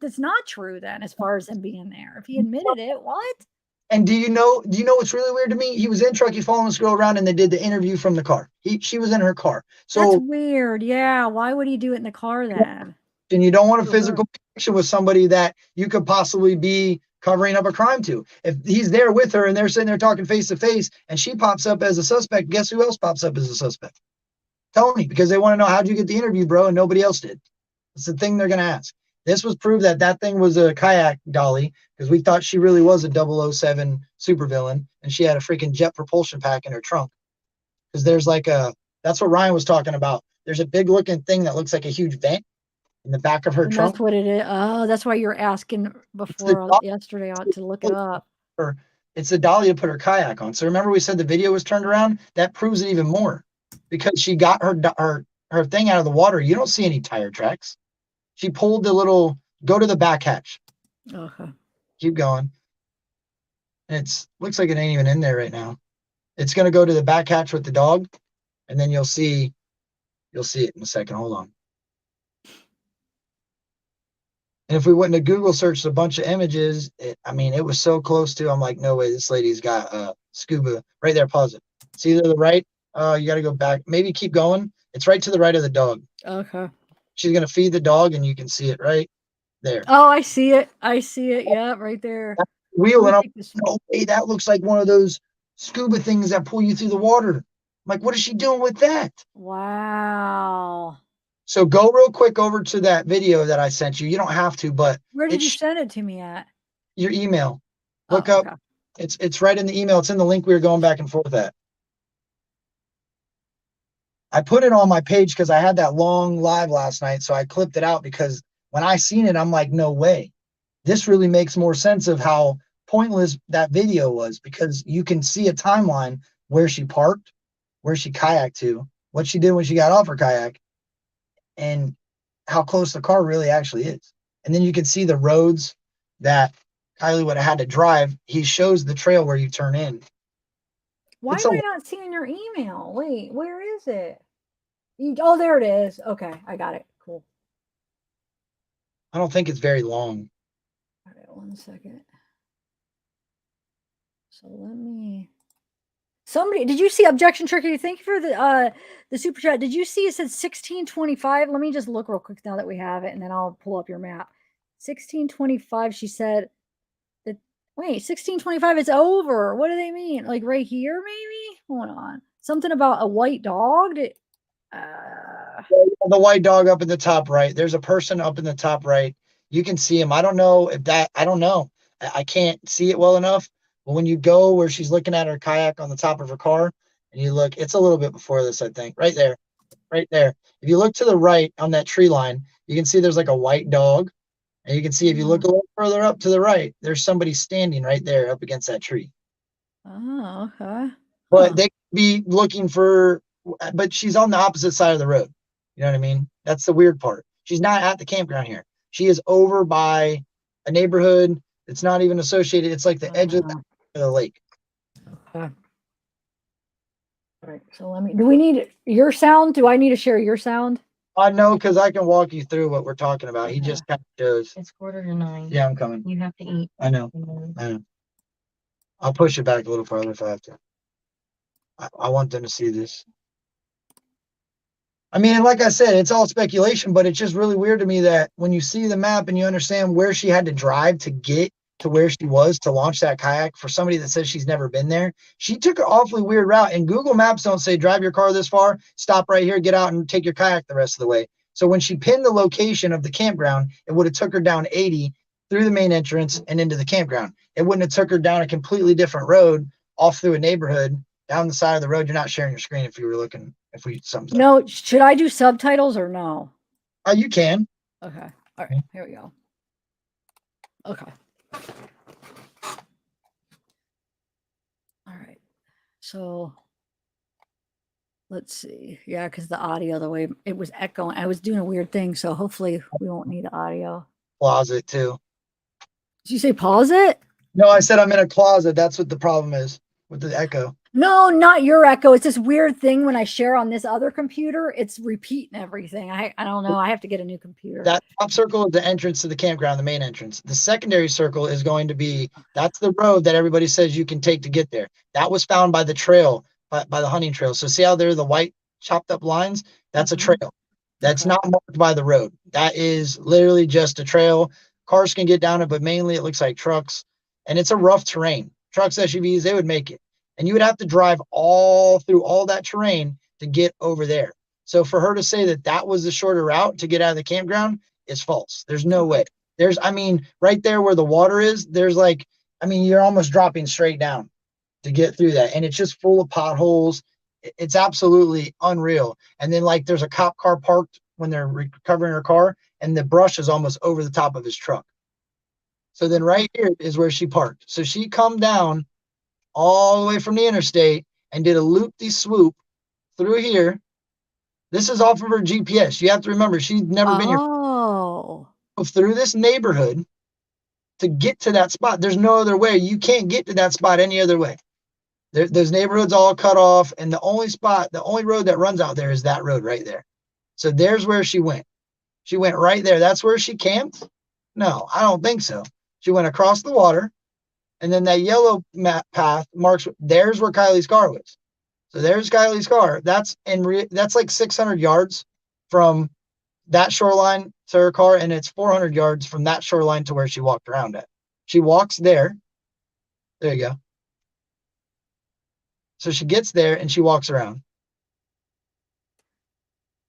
that's not true then, as far as him being there. If he admitted it, what? And do you know what's really weird to me? He was in Truckee following this girl around and they did the interview from the car. She was in her car. So that's weird. Yeah. Why would he do it in the car then? And you don't want a physical connection with somebody that you could possibly be covering up a crime to. If he's there with her and they're sitting there talking face to face and she pops up as a suspect, guess who else pops up as a suspect? Tony, because they want to know, how'd you get the interview, bro? And nobody else did. It's the thing they're going to ask. This was proof that thing was a kayak dolly, because we thought she really was a 007 supervillain and she had a freaking jet propulsion pack in her trunk. Because there's that's what Ryan was talking about. There's a big looking thing that looks like a huge vent in the back of her trunk. That's what it is. Oh, that's why you were asking before yesterday to look it up. It's the dolly to put her kayak on. So remember we said the video was turned around? That proves it even more, because she got her thing out of the water. You don't see any tire tracks. She pulled the little, go to the back hatch. Okay. Keep going. Looks like it ain't even in there right now. It's going to go to the back hatch with the dog, and then you'll see it in a second. Hold on. And if we wouldn't have Google searched a bunch of images, it was so close to, I'm like, no way, this lady's got scuba. Right there, pause it. See to the right? You got to go back. Maybe keep going. It's right to the right of the dog. Okay. She's going to feed the dog, and you can see it right there. Oh, I see it. Yeah, right there. Wheel, and I'm no way, that looks like one of those scuba things that pull you through the water. I'm like, what is she doing with that? Wow. So go real quick over to that video that I sent you. You don't have to, but where did you send it to me at? Your email. Look up. Okay. It's right in the email. It's in the link we were going back and forth at. I put it on my page because I had that long live last night, so I clipped it out, because when I seen it, I'm like, no way. This really makes more sense of how pointless that video was, because you can see a timeline where she parked, where she kayaked to, what she did when she got off her kayak, and how close the car really actually is. And then you can see the roads that Kiely would have had to drive. He shows the trail where you turn in. Why am I not seeing your email? Wait, where is it? Oh, there it is. Okay, I got it. Cool. I don't think it's very long. All right, 1 second. So let me. Somebody, did you see Objection Tricky? Thank you for the super chat. Did you see it said 1625? Let me just look real quick now that we have it, and then I'll pull up your map. 1625. She said that. Wait, 1625. It's over. What do they mean? Like right here, maybe? Hold on. Something about a white dog. The white dog up in the top right. There's a person up in the top right. You can see him. I don't know if that. I don't know. I can't see it well enough. But when you go where she's looking at her kayak on the top of her car, and you look, it's a little bit before this, I think. Right there. Right there. If you look to the right on that tree line, you can see there's like a white dog. And you can see if you look a little further up to the right, there's somebody standing right there up against that tree. Oh, okay. But they could be looking for, but she's on the opposite side of the road. You know what I mean? That's the weird part. She's not at the campground here. She is over by a neighborhood. It's not even associated. It's like the edge of the lake. Okay. All right. So do we need your sound? Do I need to share your sound? I know, because I can walk you through what we're talking about. He just kind of shows. It's 8:45. Yeah, I'm coming. You have to eat. I know. I know. I'll push it back a little farther if I have to. I want them to see this. I mean, like I said, it's all speculation, but it's just really weird to me that when you see the map and you understand where she had to drive to get to where she was to launch that kayak, for somebody that says she's never been there, she took an awfully weird route. And Google Maps don't say drive your car this far, stop right here, get out and take your kayak the rest of the way. So when she pinned the location of the campground, it would have took her down 80 through the main entrance and into the campground. It wouldn't have took her down a completely different road off through a neighborhood down the side of the road. You're not sharing your screen if you were looking, if we something. No, should I do subtitles or no? You can. Okay. All right. Here we go. Okay. All right. So Let's see. Yeah, because the audio, the way it was echoing, I was doing a weird thing, so hopefully we won't need audio. Closet too. Did you say pause it? No, I said I'm in a closet. That's what the problem is with the echo. No, not your echo. It's this weird thing when I share on this other computer, it's repeating everything. I don't know. I have to get a new computer. That top circle is the entrance to the campground, the main entrance. The secondary circle is going to be, that's the road that everybody says you can take to get there. That was found by the trail, by the hunting trail. So see how there are the white chopped up lines? That's a trail. That's not marked by the road. That is literally just a trail. Cars can get down it, but mainly it looks like trucks. And it's a rough terrain. Trucks, SUVs, they would make it. And you would have to drive all through all that terrain to get over there. So for her to say that that was the shorter route to get out of the campground is false. There's no way. There's, I mean, right there where the water is, there's like, I mean, you're almost dropping straight down to get through that. And it's just full of potholes. It's absolutely unreal. And then like there's a cop car parked when they're recovering her car, and the brush is almost over the top of his truck. So then right here is where she parked. So she come down all the way from the interstate and did a loop-de-swoop through here. This is off of her GPS. You have to remember, she's never been here. Oh. Through this neighborhood to get to that spot. There's no other way. You can't get to that spot any other way. Those neighborhoods all cut off, and the only spot, the only road that runs out there is that road right there. So there's where she went. She went right there. That's where she camped? No, I don't think so. She went across the water, and then that yellow map path marks, there's where Kiely's car was. So there's Kiely's car. That's that's like 600 yards from that shoreline to her car, and it's 400 yards from that shoreline to where she walked around at. She walks there. There you go. So she gets there and she walks around.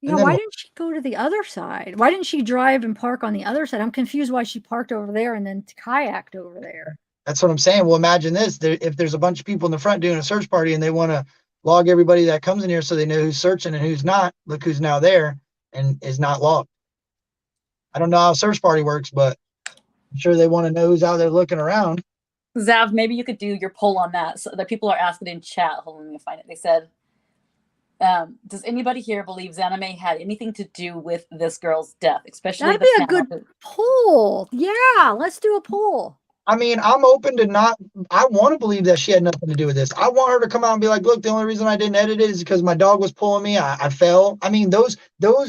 Yeah, why didn't she go to the other side? Why didn't she drive and park on the other side? I'm confused why she parked over there and then kayaked over there. That's what I'm saying. Well, imagine this. If there's a bunch of people in the front doing a search party and they want to log everybody that comes in here so they know who's searching and who's not, look who's now there and is not logged. I don't know how a search party works, but I'm sure they want to know who's out there looking around. Zav, maybe you could do your poll on that. So that people are asking in chat. Hold on, let me find it. They said, does anybody here believe Zaname had anything to do with this girl's death? Especially that'd be a good poll. Yeah, let's do a poll. I mean, I'm open to not, I want to believe that she had nothing to do with this. I want her to come out and be like, look, the only reason I didn't edit it is because my dog was pulling me. I fell. I mean, those,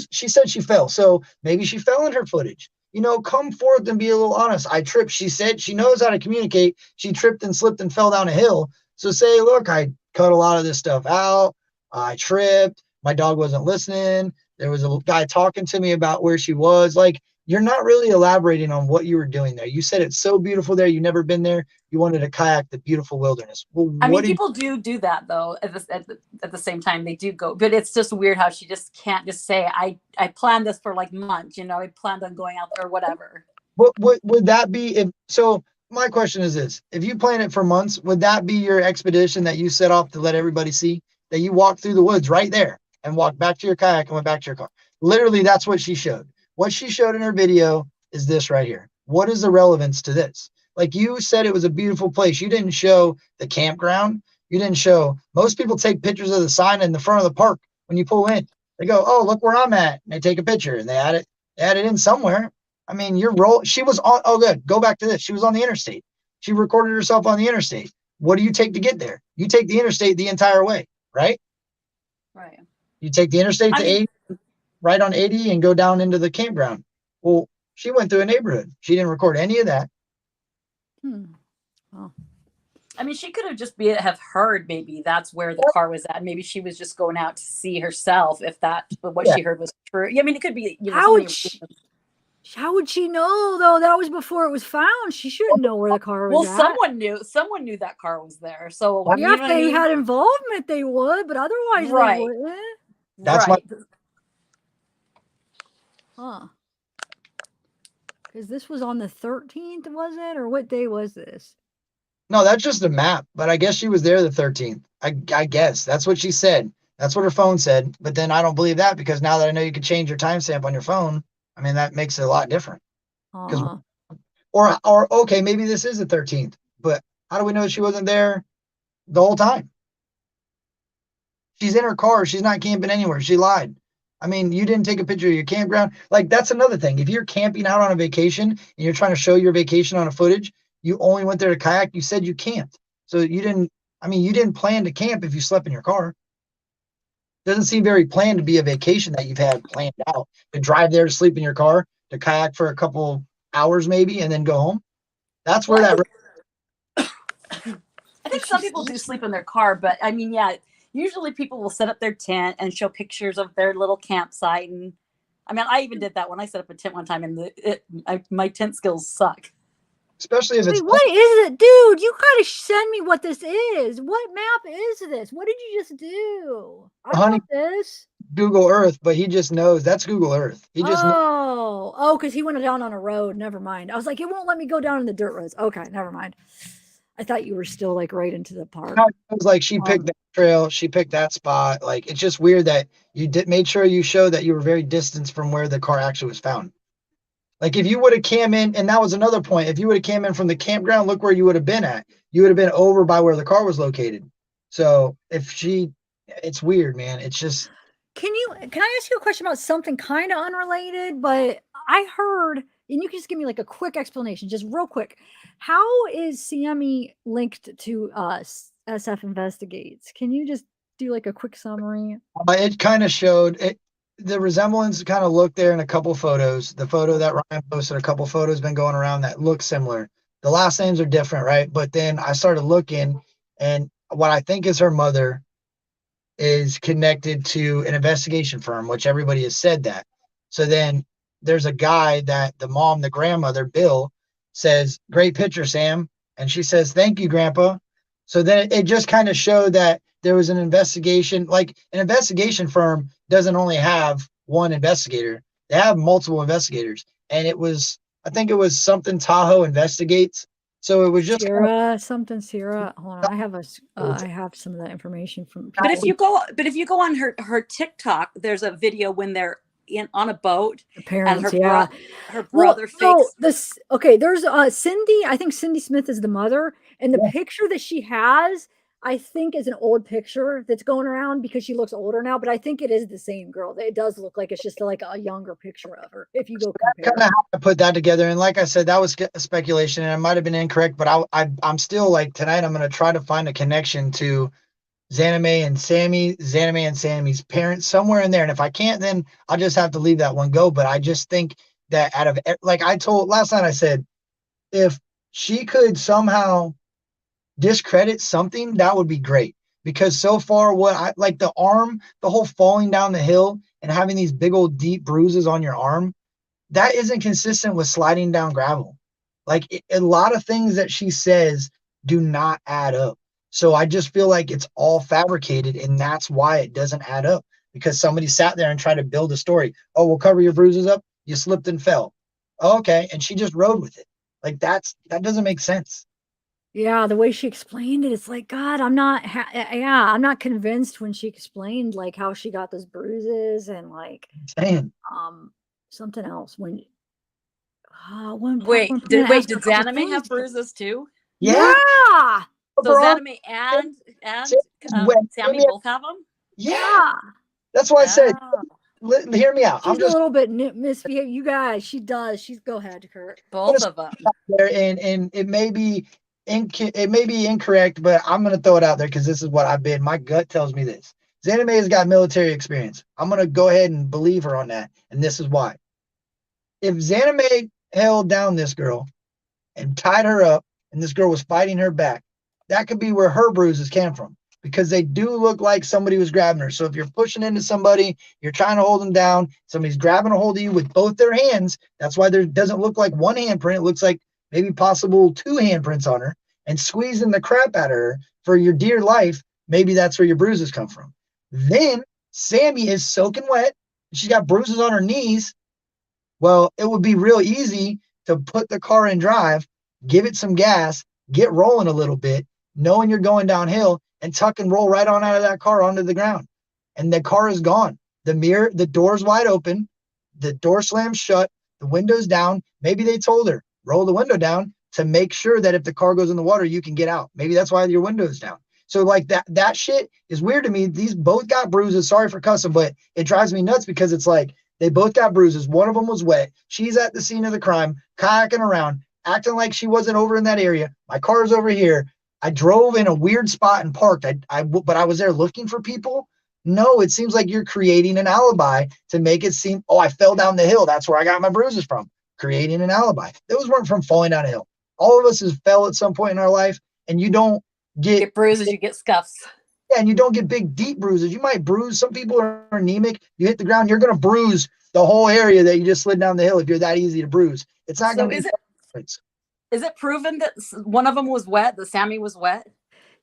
she said she fell. So maybe she fell in her footage. You know, come forth and be a little honest. I tripped. She said she knows how to communicate. She tripped and slipped and fell down a hill. So say, look, I cut a lot of this stuff out. I tripped. My dog wasn't listening. There was a guy talking to me about where she was. Like, you're not really elaborating on what you were doing there. You said it's so beautiful there. You've never been there. You wanted to kayak the beautiful wilderness. Well, I mean, people do that though. At the same time, they do go. But it's just weird how she just can't just say, I planned this for like months. You know, I planned on going out there or whatever. What would that be if? So my question is this: if you planned it for months, would that be your expedition that you set off to let everybody see? That you walked through the woods right there and walked back to your kayak and went back to your car. Literally, that's what she showed. What she showed in her video is this right here. What is the relevance to this? Like you said, it was a beautiful place. You didn't show the campground. You didn't show, most people take pictures of the sign in the front of the park when you pull in. They go, oh, look where I'm at. And they take a picture and they add it in somewhere. I mean, she was on, oh, good. Go back to this. She was on the interstate. She recorded herself on the interstate. What do you take to get there? You take the interstate the entire way, right? Right. You take the interstate to 80, right on 80 and go down into the campground. Well, she went through a neighborhood. She didn't record any of that. Oh. I mean, she could have just have heard maybe that's where the car was at. Maybe she was just going out to see herself if what she heard was true. Yeah, I mean, it could be. You know, how would she know though? That was before it was found. She shouldn't know where the car was at. Someone knew. Someone knew that car was there. So yeah, if they had involvement, they would, but otherwise they wouldn't. That's right. Huh. Because this was on the 13th, was it? Or what day was this? No, that's just a map, but I guess she was there the 13th. I guess that's what she said. That's what her phone said. But then I don't believe that because now that I know you can change your timestamp on your phone, I mean, that makes it a lot different. Or okay, maybe this is the 13th, but how do we know she wasn't there the whole time? She's in her car. She's not camping anywhere. She lied. I mean, you didn't take a picture of your campground. Like, that's another thing. If you're camping out on a vacation and you're trying to show your vacation on a footage, you only went there to kayak. You said you camped. So you didn't plan to camp if you slept in your car. Doesn't seem very planned to be a vacation that you've had planned out. To drive there, to sleep in your car, to kayak for a couple hours maybe, and then go home. That's where I think some people do sleep in their car, but I mean, yeah, usually people will set up their tent and show pictures of their little campsite. And I mean, I even did that when I set up a tent one time, and my tent skills suck. Especially if it's. Wait, what is it, dude? You gotta send me what this is. What map is this? What did you just do? I Honey, want this. Google Earth, but he just knows that's Google Earth. He just because he went down on a road. Never mind. I was like, it won't let me go down in the dirt roads. Okay, never mind. I thought you were still like right into the park. It was like she picked that trail, she picked that spot. Like, it's just weird that you made sure you showed that you were very distant from where the car actually was found. Like, if you would have came in, and that was another point, if you would have came in from the campground, look where you would have been at. You would have been over by where the car was located. So it's weird, man. It's just. Can I ask you a question about something kind of unrelated? But I heard, and you can just give me like a quick explanation, just real quick. How is Sammy linked to SF Investigates? Can you just do like a quick summary? It kind of showed it. The resemblance kind of looked there in a couple photos. The photo that Ryan posted, a couple photos been going around that look similar. The last names are different, right? But then I started looking, and what I think is her mother is connected to an investigation firm, which everybody has said that. So then there's a guy that the mom, the grandmother, Bill, says, "Great picture, Sam." And she says, "Thank you, Grandpa." So then it just kind of showed that there was an investigation. Like, an investigation firm doesn't only have one investigator. They have multiple investigators. And I think it was something Tahoe Investigates. So it was just Sierra. Hold on, I have some of that information from. But if you go on her TikTok, there's a video when they're on a boat. The parents, and her brother fakes. There's Cindy. I think Cindy Smith is the mother, and the picture that she has, I think, is an old picture that's going around because she looks older now. But I think it is the same girl. It does look like it's just like a younger picture of her. If you go compare, kind of have to put that together. And like I said, that was speculation, and it might have been incorrect. But I'm still like, tonight I'm going to try to find a connection to Zanime and Sammy's parents somewhere in there. And if I can't, then I'll just have to leave that one go. But I just think that like I told last night, I said, if she could somehow discredit something, that would be great. Because so far, what I like, the arm, the whole falling down the hill and having these big old deep bruises on your arm, that isn't consistent with sliding down gravel. Like, a lot of things that she says do not add up. So I just feel like it's all fabricated, and that's why it doesn't add up, because somebody sat there and tried to build a story. Oh, we'll cover your bruises up. You slipped and fell. Oh, okay. And she just rode with it. Like, that doesn't make sense. Yeah, the way she explained it, it's like, God, I'm not convinced when she explained like how she got those bruises and like something else when did Zanime have bruises too? Yeah. So Zanime and Sammy both have them? Yeah. That's why I said, hear me out. She's a little bit misbehaved. You guys, she does. Go ahead, Kurt. Both of them. And it may be incorrect, but I'm going to throw it out there because this is what I've been. My gut tells me this. Zanime has got military experience. I'm going to go ahead and believe her on that. And this is why. If Zanime held down this girl and tied her up, and this girl was fighting her back, that could be where her bruises came from, because they do look like somebody was grabbing her. So if you're pushing into somebody, you're trying to hold them down, somebody's grabbing a hold of you with both their hands. That's why there doesn't look like one handprint. It looks like maybe possible two handprints on her, and squeezing the crap out of her for your dear life. Maybe that's where your bruises come from. Then Sammy is soaking wet. She's got bruises on her knees. Well, it would be real easy to put the car in drive, give it some gas, get rolling a little bit, knowing you're going downhill, and tuck and roll right on out of that car onto the ground. And the car is gone. The door's wide open. The door slams shut. The window's down. Maybe they told her, roll the window down to make sure that if the car goes in the water, you can get out. Maybe that's why your window is down. So like that shit is weird to me. These both got bruises. Sorry for cussing, but it drives me nuts because it's like they both got bruises. One of them was wet. She's at the scene of the crime, kayaking around, acting like she wasn't over in that area. My car's over here. I drove in a weird spot and parked. But I was there looking for people. No, it seems like you're creating an alibi to make it seem, oh, I fell down the hill. That's where I got my bruises from. Creating an alibi. Those weren't from falling down a hill. All of us has fell at some point in our life, and you don't get bruises, you get scuffs. Yeah, and you don't get big, deep bruises. You might bruise. Some people are anemic. You hit the ground, you're going to bruise the whole area that you just slid down the hill if you're that easy to bruise. It's not going to be. Is it proven that one of them was wet, that Sammy was wet?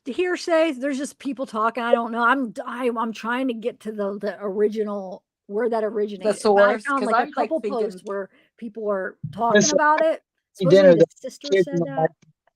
The hearsay, there's just people talking. I don't know. I'm trying to get to the original, where that originated. The source. I found like a couple posts where people were talking Listen, about it. Dinner, The sister said that.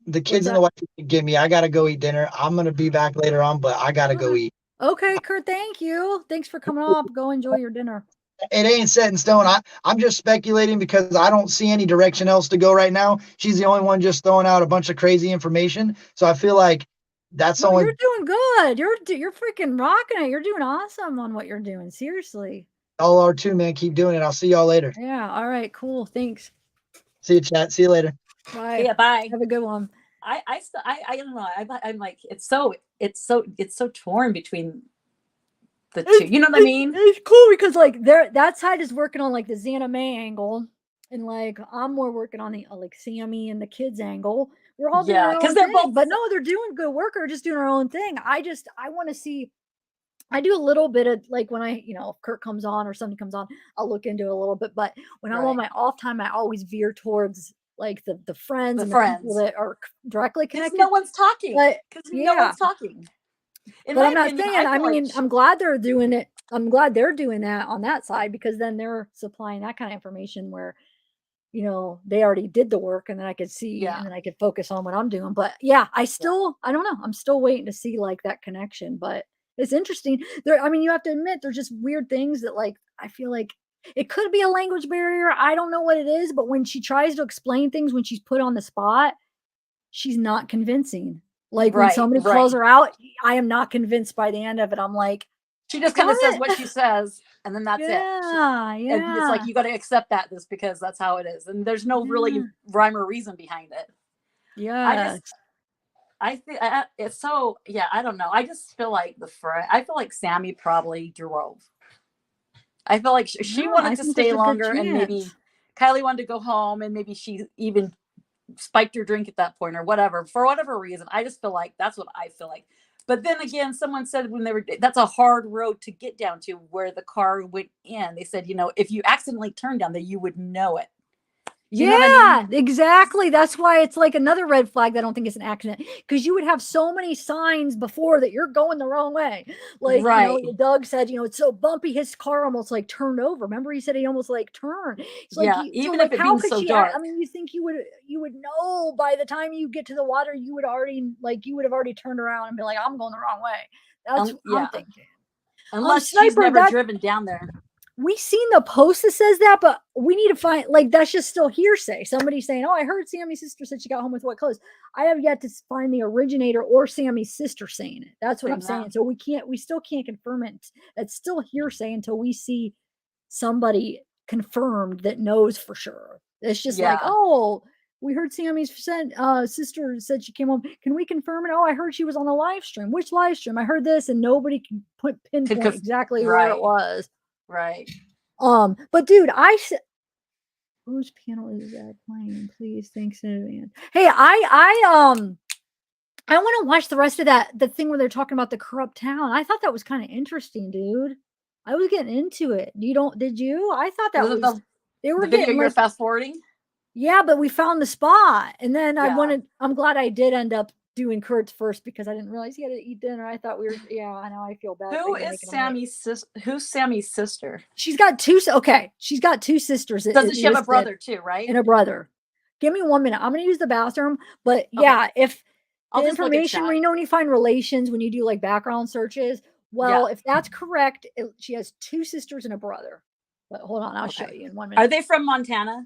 The kids and the wife give me. I gotta go eat dinner. I'm gonna be back later on, but I gotta go eat. Okay, Kurt. Thank you. Thanks for coming up. Go enjoy your dinner. It ain't set in stone. I'm just speculating because I don't see any direction else to go right now. She's the only one just throwing out a bunch of crazy information. So I feel like that's No, only. you're doing good. You're freaking rocking it. You're doing awesome on what you're doing. Seriously. All are too, man. Keep doing it. I'll see y'all later. Yeah. All right. Cool. Thanks. See you, chat. See you later. Bye. Yeah. Bye. Have a good one. I don't know. I'm like, it's so torn between the two. You know what I mean? It's cool because like that side is working on like the Xana May angle, and like I'm more working on the like Sammy and the kids angle. We're all doing our own they're thing, both, but no, they're doing good work or just doing our own thing. I want to see. I do a little bit of like when if Kurt comes on or something comes on, I'll look into it a little bit. But when I'm on my off time, I always veer towards like the friends and the people that are directly connected. No one's talking. Because no one's talking. But I'm not saying. I mean, I'm glad they're doing it. I'm glad they're doing that on that side because then they're supplying that kind of information where, they already did the work and then I could see and then I could focus on what I'm doing. But yeah, I don't know. I'm still waiting to see like that connection, but it's interesting. You have to admit there's just weird things that like, I feel like it could be a language barrier. I don't know what it is, but when she tries to explain things, when she's put on the spot, she's not convincing. Like when somebody calls her out, I am not convinced by the end of it. I'm like, she just kind of says what she says, and then that's it. Yeah. And it's like you got to accept that just because that's how it is, and there's no really rhyme or reason behind it. Yeah. I think it's so. Yeah, I don't know. I just feel like I feel like Sammy probably drove. I feel like she wanted to stay longer, and maybe Kiely wanted to go home, and maybe she even spiked her drink at that point or whatever, for whatever reason. I just feel like that's what I feel like. But then again, someone said that's a hard road to get down to where the car went in. They said, if you accidentally turned down there, you would know it. You know what I mean? Exactly. That's why it's like another red flag that I don't think it's an accident, because you would have so many signs before that you're going the wrong way. Like, Doug said, it's so bumpy. His car almost like turned over. Remember, he said he almost like turned. It's like, even if it being so dark. I mean, you think you would know by the time you get to the water, you would have already turned around and be like, I'm going the wrong way. That's what I'm thinking. Unless she's never driven down there. We've seen the post that says that, but we need to find, like, that's just still hearsay. Somebody saying, oh, I heard Sammy's sister said she got home with wet clothes. I have yet to find the originator or Sammy's sister saying it. That's what I'm saying. So we still can't confirm it. It's still hearsay until we see somebody confirmed that knows for sure. It's just like, oh, we heard Sammy's sister said she came home. Can we confirm it? Oh, I heard she was on the live stream. Which live stream? I heard this, and nobody can pinpoint exactly where it was. Right. But dude, whose panel is that playing? Please, thanks in advance. Hey, I want to watch the rest of the thing where they're talking about the corrupt town. I thought that was kind of interesting, dude. I was getting into it. Did you? I thought that they were the video getting you're fast forwarding. Yeah, but we found the spot, and then I'm glad I did end up doing Kurt's first because I didn't realize he had to eat dinner. I thought we were, I know, I feel bad. Who's Sammy's sister? She's got two. Okay. She's got two sisters. Doesn't she have a brother too, right? And a brother. Give me 1 minute. I'm going to use the bathroom, but if the information, when you find relations, when you do like background searches, if that's correct, she has two sisters and a brother, but hold on. I'll show you in 1 minute. Are they from Montana?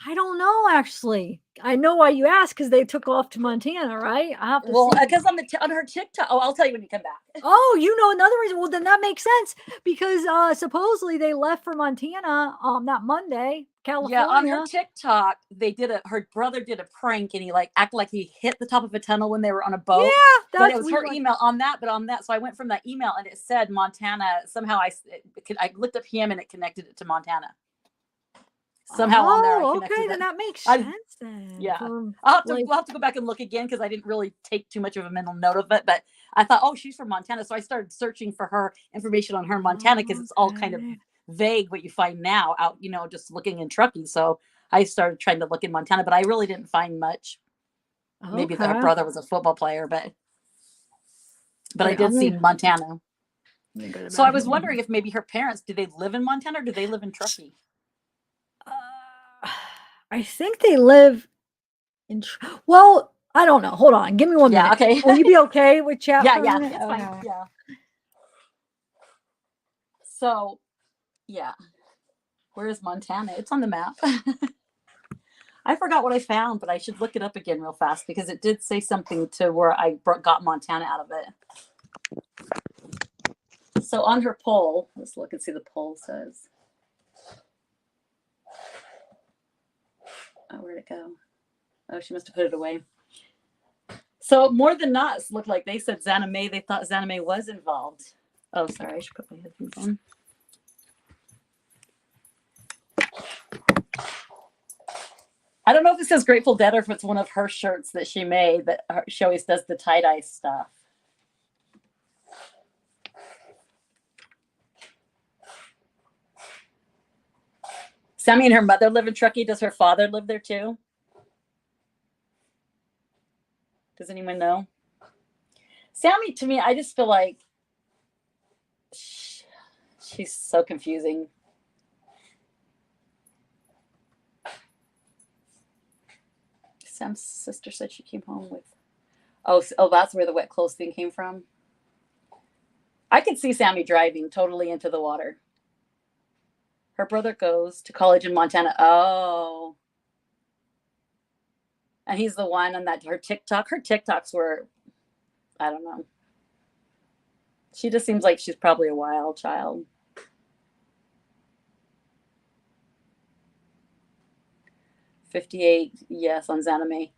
I don't know, actually. I know why you asked, because they took off to Montana, right? I have to Well, see. because on her TikTok. Oh, I'll tell you when you come back. Oh, you know another reason. Well, then that makes sense, because supposedly they left for Montana that Monday, California. Yeah, on her TikTok, her brother did a prank, and he acted like he hit the top of a tunnel when they were on a boat. Yeah, but it was her email on that. But on that, so I went from that email, and it said Montana. Somehow I looked up him, and it connected it to Montana. Somehow on there, I connected okay, it. then that makes sense then. Yeah, we'll have to go back and look again, because I didn't really take too much of a mental note of it. But I thought, oh, she's from Montana, so I started searching for her information on her Montana, because it's all kind of vague what you find now out, just looking in Truckee. So I started trying to look in Montana, but I really didn't find much. Maybe that her brother was a football player, but I did see Montana. So I was wondering if maybe her parents, do they live in Montana, or do they live in Truckee? I think they live in. Well, I don't know. Hold on. Give me 1 minute. Okay. Will you be okay with chat? Yeah, for a yeah, minute? it's fine. Yeah. So, yeah. Where is Montana? It's on the map. I forgot what I found, but I should look it up again real fast, because it did say something to where I got Montana out of it. So on her poll, let's look and see the poll says. Oh, where'd it go? Oh, she must have put it away. So more than not, it looked like they said Zanna Mae. They thought Zanna Mae was involved. Oh, sorry. I should put my headphones on. I don't know if it says Grateful Dead or if it's one of her shirts that she made, but she always does the tie-dye stuff. Sammy and her mother live in Truckee. Does her father live there too? Does anyone know? Sammy, to me, I just feel like she's so confusing. Sam's sister said she came home with. Oh, that's where the wet clothes thing came from. I could see Sammy driving totally into the water. Her brother goes to college in Montana. Oh. And he's the one on her TikTok. Her TikToks were, I don't know. She just seems like she's probably a wild child. $58, yes, on Zanna Mae.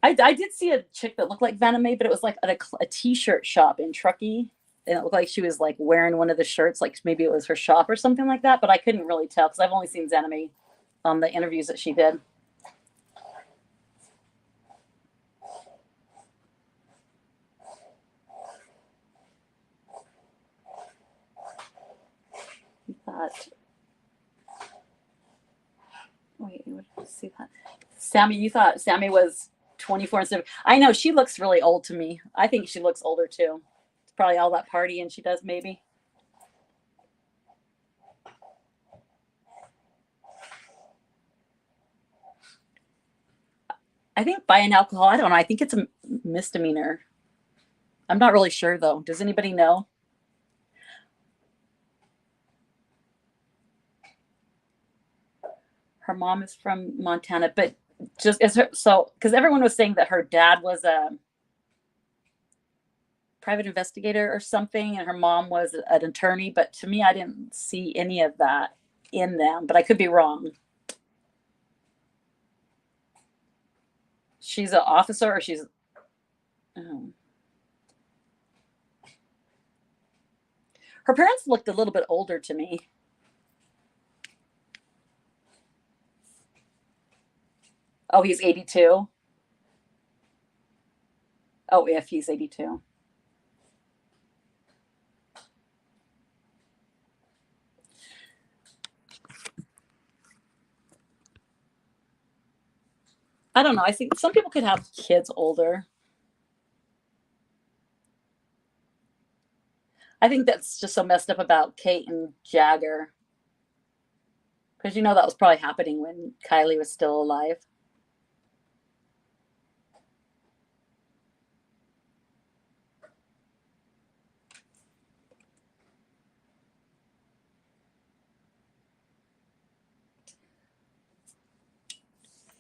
I did see a chick that looked like Vanna Mae, but it was like at a t-shirt shop in Truckee. And it looked like she was like wearing one of the shirts, like maybe it was her shop or something like that. But I couldn't really tell, because I've only seen Zanna Mae on the interviews that she did. Wait, what did I see that? Sammy, you thought Sammy was 24 instead of. I know, she looks really old to me. I think she looks older too. It's probably all that partying she does, maybe. I think buying alcohol, I don't know. I think it's a misdemeanor. I'm not really sure though. Does anybody know? Her mom is from Montana, but just as her, so because everyone was saying that her dad was a private investigator or something, and her mom was an attorney. But to me, I didn't see any of that in them. But I could be wrong. She's an officer, or she's. Her parents looked a little bit older to me. Oh, he's 82. Oh, if he's 82. I don't know. I think some people could have kids older. I think that's just so messed up about Kate and Jagger. Because that was probably happening when Kiely was still alive.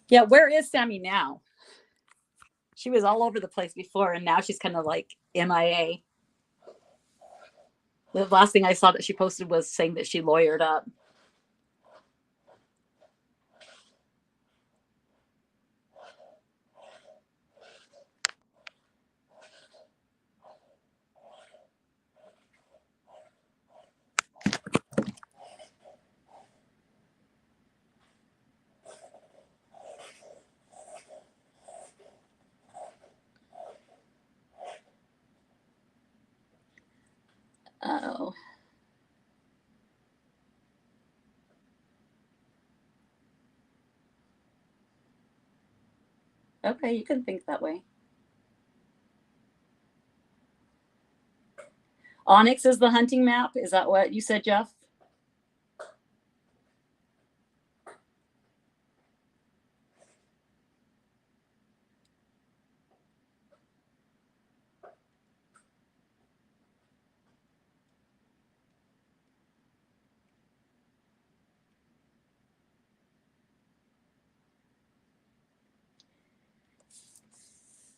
Yeah, where is Sammy now? She was all over the place before, and now she's kind of like MIA. The last thing I saw that she posted was saying that she lawyered up. Oh. Okay, you can think that way. Onyx is the hunting map. Is that what you said, Jeff?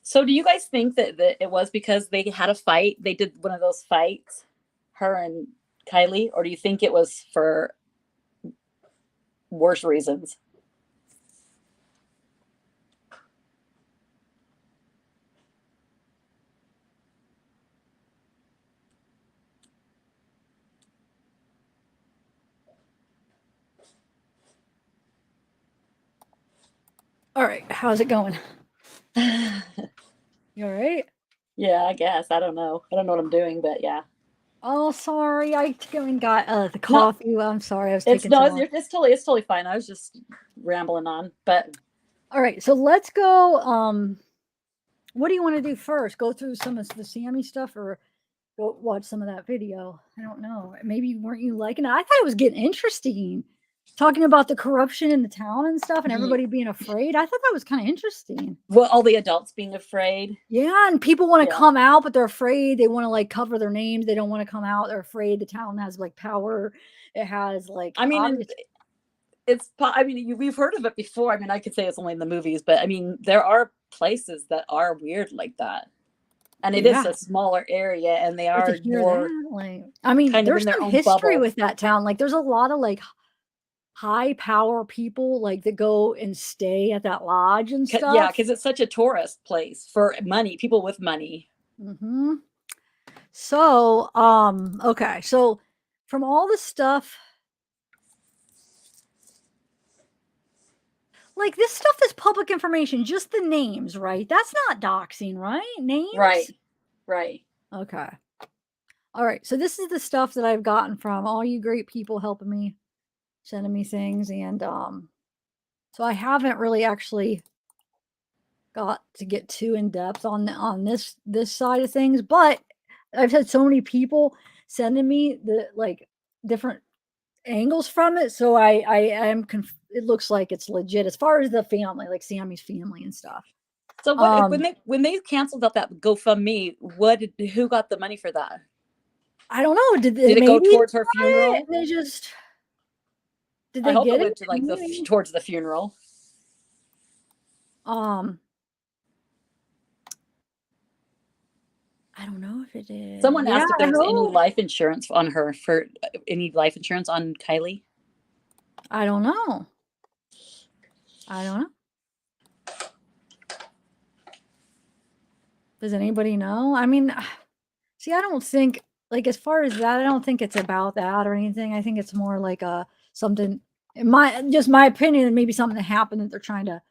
So do you guys think that it was because they had a fight? They did one of those fights, her and Kiely, or do you think it was for worse reasons? All right, how's it going? You all right? Yeah, I guess. I don't know. I don't know what I'm doing, but yeah. Oh, sorry. I got the coffee. No, I'm sorry. I was it's taking no, too long. it's totally fine. I was just rambling on, but all right. So let's go. What do you want to do first? Go through some of the Sammy stuff, or go watch some of that video? I don't know. Maybe weren't you liking it? I thought it was getting interesting. Talking about the corruption in the town and stuff and everybody being afraid. I thought that was kind of interesting. Well, all the adults being afraid. Yeah, and people want to come out, but they're afraid. They want to like cover their names. They don't want to come out. They're afraid the town has like power. It has like I mean, we've heard of it before. I mean, I could say it's only in the movies, but I mean, there are places that are weird like that. And it is a smaller area, and they are more I mean, kind there's of in their some own history bubble. with that town. Like there's a lot of like high power people like that go and stay at that lodge and stuff. Yeah, because it's such a tourist place for money, people with money. Mm-hmm. So, okay. So from all the stuff, like this stuff is public information, just the names, right? That's not doxing, right? Names? Right. Okay. All right. So this is the stuff that I've gotten from all you great people helping me, sending me things. And so I haven't really actually got to get too in depth on this side of things, but I've had so many people sending me the like different angles from it, so I am it looks like it's legit as far as the family, like Sammy's family and stuff. So what when they canceled out that GoFundMe, who got the money for that? I don't know. Did it go towards her funeral? They just did I they hope get it went to like towards the funeral. I don't know if it did. Someone asked if there was any life insurance on her for any life insurance on Kiely. I don't know. Does anybody know? I mean, see, I don't think like as far as that, I don't think it's about that or anything. I think it's more like something. My opinion, maybe something that happened that they're trying to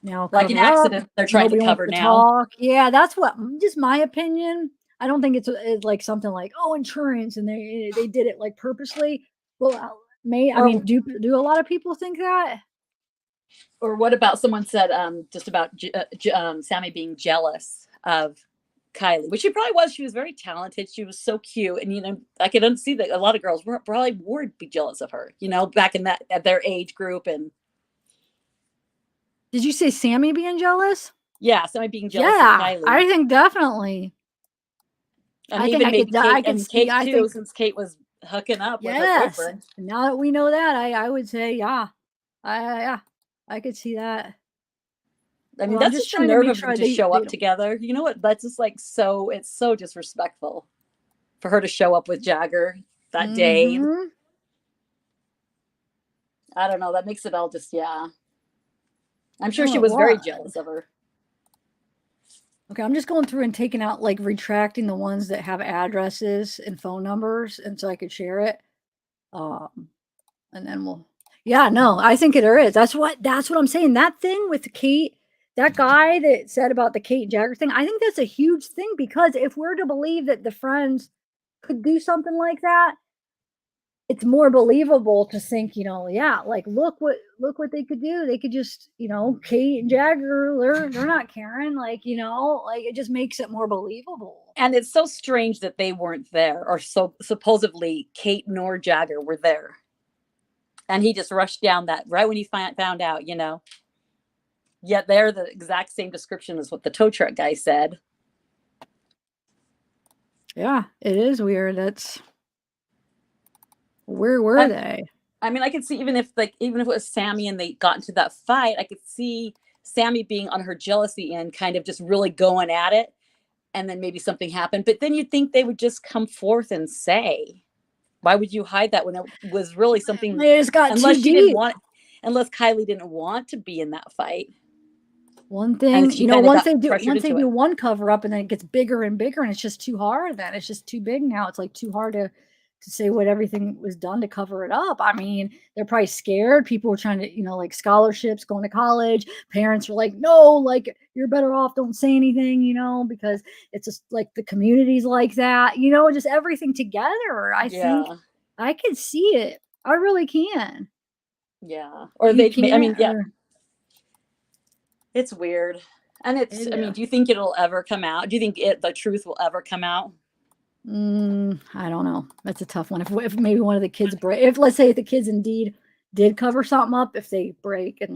now like an accident. They're trying to cover now. Talk. Yeah, that's what. Just my opinion. I don't think it's like something like insurance and they did it like purposely. Well, I mean, do a lot of people think that? Or what about someone said just about Sammy being jealous of Kiely, which she probably was. She was very talented. She was so cute, and I could see that a lot of girls probably would be jealous of her. Back in at their age group. And did you say Sammy being jealous? Yeah, Sammy being jealous of Kiely. I think definitely. And I even made Kate too, since Kate was hooking up with her boyfriend. Now that we know that, I would say yeah. I could see that. I mean, Well, I'm that's just just the trying to nerve make of them sure to they show up don't. together. You know what? That's just like it's so disrespectful for her to show up with Jagger that day. Mhm. I don't know. That makes it all just, yeah. I'm sure Oh, she it was very was. jealous of her. Okay, I'm just going through and taking out, like, retracting the ones that have addresses and phone numbers, and so I could share it. And then we'll. Yeah, no, I think there is. That's what I'm saying. That thing with Kate, that guy that said about the Kate Jagger thing, I think that's a huge thing because if we're to believe that the friends could do something like that, it's more believable to think, yeah, like look what they could do. They could just, Kate and Jagger, they're not caring, like, like it just makes it more believable. And it's so strange that they weren't there, or so supposedly Kate nor Jagger were there. And he just rushed down that right when he found out, Yet they're the exact same description as what the tow truck guy said. Yeah, it is weird. That's where were they? I mean, I could see even if it was Sammy and they got into that fight, I could see Sammy being on her jealousy end, kind of just really going at it, and then maybe something happened. But then you'd think they would just come forth and say, why would you hide that when it was really something? They just got unless too she deep. didn't want, unless Kiely didn't want to be in that fight. One thing, once they do one cover up and then it gets bigger and bigger and it's just too hard, then it's just too big now. It's like too hard to say what everything was done to cover it up. I mean, they're probably scared. People were trying to, like scholarships, going to college. Parents were like, no, like you're better off, don't say anything, because it's just like the community's like that, just everything together. I think I can see it. I really can. Yeah. Or it's weird. And it's, I mean, do you think it'll ever come out? Do you think the truth will ever come out? I don't know. That's a tough one. If maybe one of the kids break, if let's say the kids indeed did cover something up, if they break and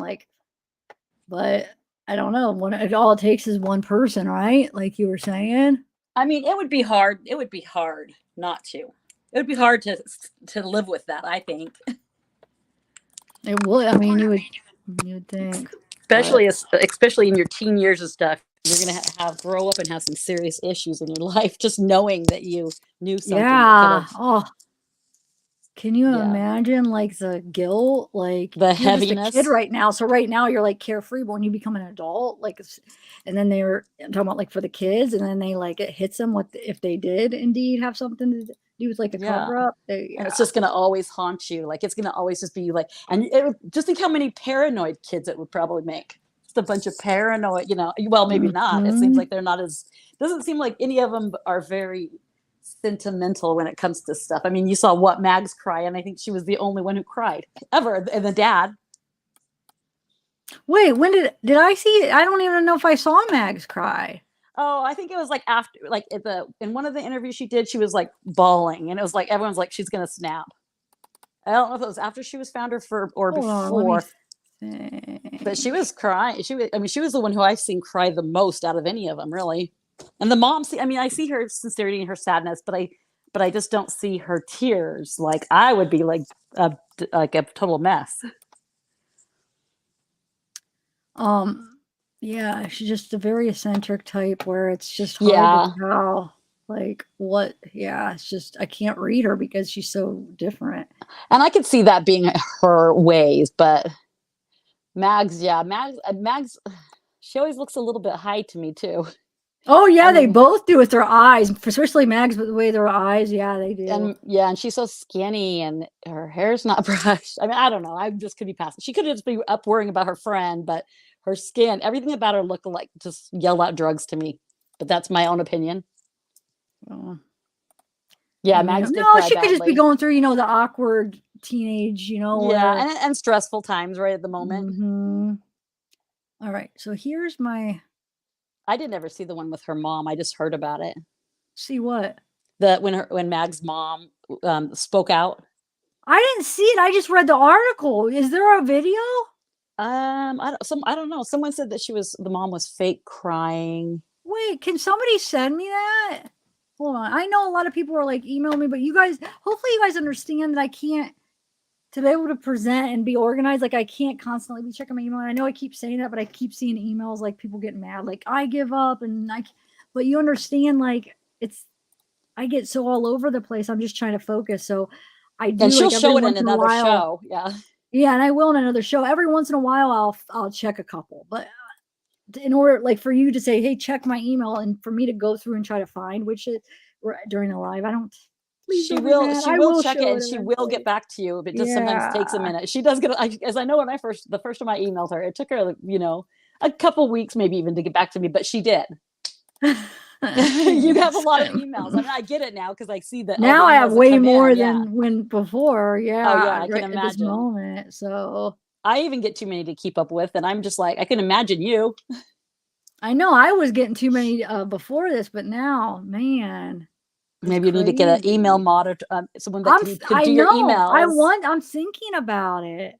but I don't know. All it takes is one person, right? Like you were saying. I mean, it would be hard. It would be hard not to. It would be hard to live with that, I think. It would. I mean, you would think. Especially in your teen years and stuff, you're gonna have grow up and have some serious issues in your life. Just knowing that you knew something. Yeah. Can you imagine the guilt, the heaviness? Just a kid right now. So right now you're carefree, but when you become an adult, and then I'm talking about for the kids, and then they it hits them if they did indeed have something to do with a cover up. And it's just gonna always haunt you. It's gonna always just be and just think how many paranoid kids it would probably make. Just a bunch of paranoid, well, maybe not. It seems like they're not doesn't seem like any of them are very sentimental when it comes to stuff. I mean, you saw Mags cry, and I think she was the only one who cried ever, and the dad. Wait, when did I see it? I don't even know if I saw Mags cry. Oh, I think it was after, in one of the interviews she did, she was bawling, and it was everyone's she's gonna snap. I don't know if it was after she was found or before, but she was crying. She was the one who I've seen cry the most out of any of them, really. And the mom, I see her sincerity and her sadness, but I just don't see her tears. I would be a total mess. Yeah, she's just a very eccentric type where it's just hard to tell what. Yeah, it's just I can't read her because she's so different. And I could see that being her ways, but Mags, she always looks a little bit high to me too. Oh yeah, they both do with their eyes, especially Mags with the way their eyes. Yeah, they do. And she's so skinny, and her hair's not brushed. I mean, I don't know. I just could be passing. She could just be up worrying about her friend, but her skin, everything about her looked like just yell out drugs to me. But that's my own opinion. Yeah, Mags did cry she could just be badly. going through, the awkward teenage, Yeah, and stressful times right at the moment. Mm-hmm. All right, so here's my. I didn't ever see the one with her mom. I just heard about it. See what? When Mag's mom spoke out. I didn't see it. I just read the article. Is there a video? I don't know. Someone said that the mom was fake crying. Wait, can somebody send me that? Hold on. I know a lot of people are emailing me, but you guys, hopefully you guys understand that I can't to be able to present and be organized. Like I can't constantly be checking my email. I know I keep saying that, but I keep seeing emails like people getting mad, like I give up but you understand, like I get so all over the place. I'm just trying to focus. So I do And she'll like every show it in once in a another while. show. Yeah. Yeah, and I will in another show. Every once in a while I'll check a couple. But in order like for you to say, hey, check my email, and for me to go through and try to find which is during the live, I don't. She will check it and she will get back to you, but it just sometimes takes a minute. She does get, as I know when the first time I emailed her, it took her, a couple weeks maybe even to get back to me, but she did. You have a lot of emails. I mean, I get it now because I see that now I have way more than when before. Yeah. Oh yeah, I can right imagine. at this moment. So I even get too many to keep up with, and I'm just like, I can imagine you. I know I was getting too many before this, but now, man. Maybe you need to get an email monitor, someone that could do your emails. I'm thinking about it.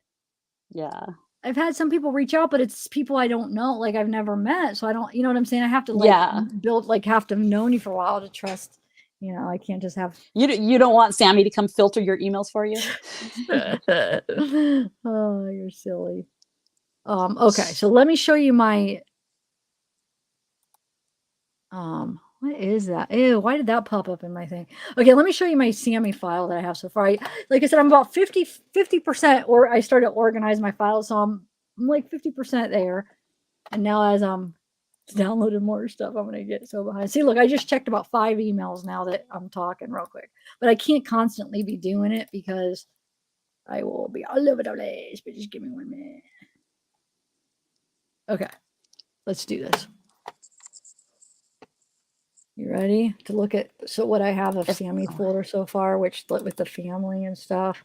Yeah. I've had some people reach out, but it's people I don't know, like I've never met. So I don't, you know what I'm saying? I have to have to have known you for a while to trust. I can't just have. You don't want Sammy to come filter your emails for you? Oh, you're silly. Okay, so let me show you my. What is that? Ew, why did that pop up in my thing? Okay, let me show you my Sammy file that I have so far. Like I said, I'm about 50%, or I started to organize my files, so I'm like 50% there. And now as I'm downloading more stuff, I'm gonna get so behind. See, look, I just checked about 5 emails now that I'm talking real quick. But I can't constantly be doing it because I will be all over the place. But just give me 1 minute. Okay, let's do this. You ready to look at what I have of Sammy's folder so far, which with the family and stuff?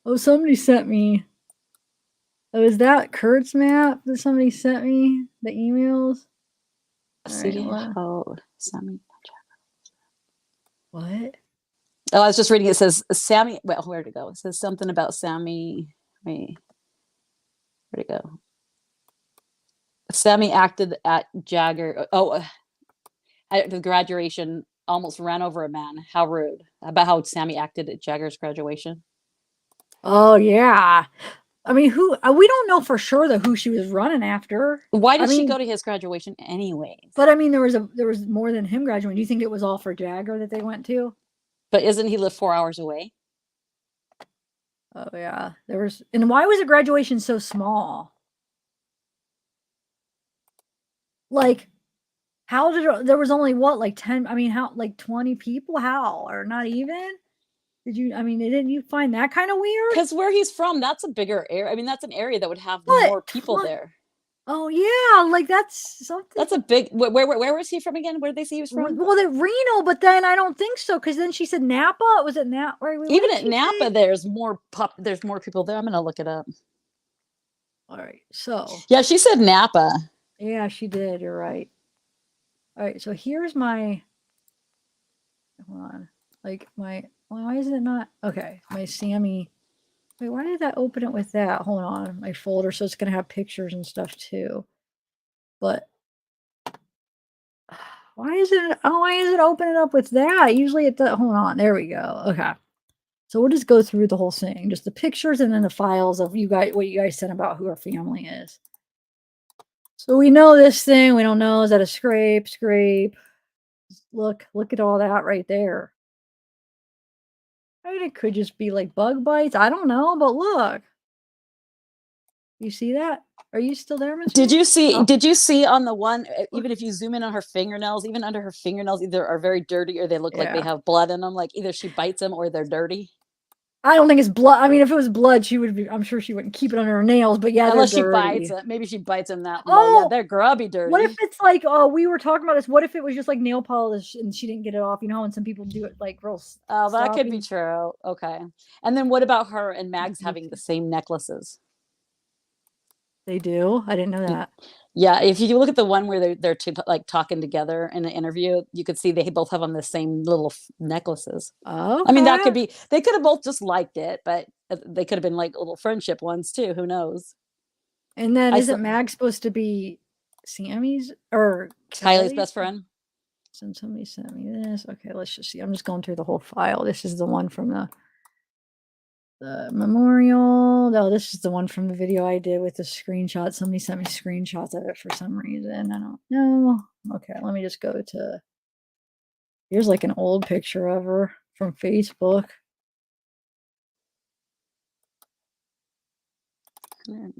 Oh, somebody sent me. Oh, is that Kurt's map that somebody sent me? The emails? See, Sammy. What? Oh, I was just reading. It says Sammy. Well, where'd it go? It says something about Sammy. Where'd it go? Sammy acted at Jagger. At the graduation, almost ran over a man. How rude. About how Sammy acted at Jagger's graduation. Oh, yeah. I mean, we don't know for sure who she was running after. Why did she go to his graduation anyways? But I mean, there was more than him graduating. Do you think it was all for Jagger that they went to? But isn't he live 4 hours away? Oh yeah, and why was the graduation so small? Like, how there was only what, like 10? I mean, how, like 20 people? How, or not even? Didn't you find that kind of weird? Because where he's from, that's a bigger area. I mean, that's an area that would have more people there. Oh yeah, like that's something. That's a big. Where was he from again? Where did they say he was from? Well, the Reno, but then I don't think so, because then she said Napa. Was it Napa? Even at Napa, there's more people there. I'm gonna look it up. All right, so yeah, she said Napa. Yeah, she did. You're right. All right, so here's my. Hold on, like my. Why is it not okay? My Sammy. Wait, why did that open it with that? Hold on, my folder. So it's gonna have pictures and stuff too. But why is it opening up with that? Usually it does. Hold on, there we go. Okay, so we'll just go through the whole thing, just the pictures and then the files of what you guys said about who our family is. So we know this thing. We don't know. Is that a scrape? Look at all that right there. I mean, it could just be like bug bites. I don't know, but look. You see that? Are you still there, Miss? Did you see on the one, even if you zoom in on her fingernails, even under her fingernails either are very dirty or they look like they have blood in them, like either she bites them or they're dirty? I don't think it's blood. I mean, if it was blood, I'm sure she wouldn't keep it under her nails, but yeah, unless she bites it. Maybe she bites them that. Oh, yeah, they're grubby dirty. What if it's like, we were talking about this. What if it was just like nail polish and she didn't get it off? You know, and some people do it like real. Oh, that could be true. Okay. And then what about her and Mags having the same necklaces? They do? I didn't know that. Yeah, if you look at the one where they're like talking together in an interview, you could see they both have on the same little necklaces. Oh, I mean, that could be, they could have both just liked it, but they could have been like little friendship ones too. Who knows? And then isn't Mag supposed to be Sammy's or Kylie's best friend? Somebody sent me this. Okay, let's just see. I'm just going through the whole file. This is the one from the. The memorial. No, this is the one from the video I did with the screenshot. Somebody sent me screenshots of it for some reason. I don't know. Okay, let me just go to. Here's like an old picture of her from Facebook.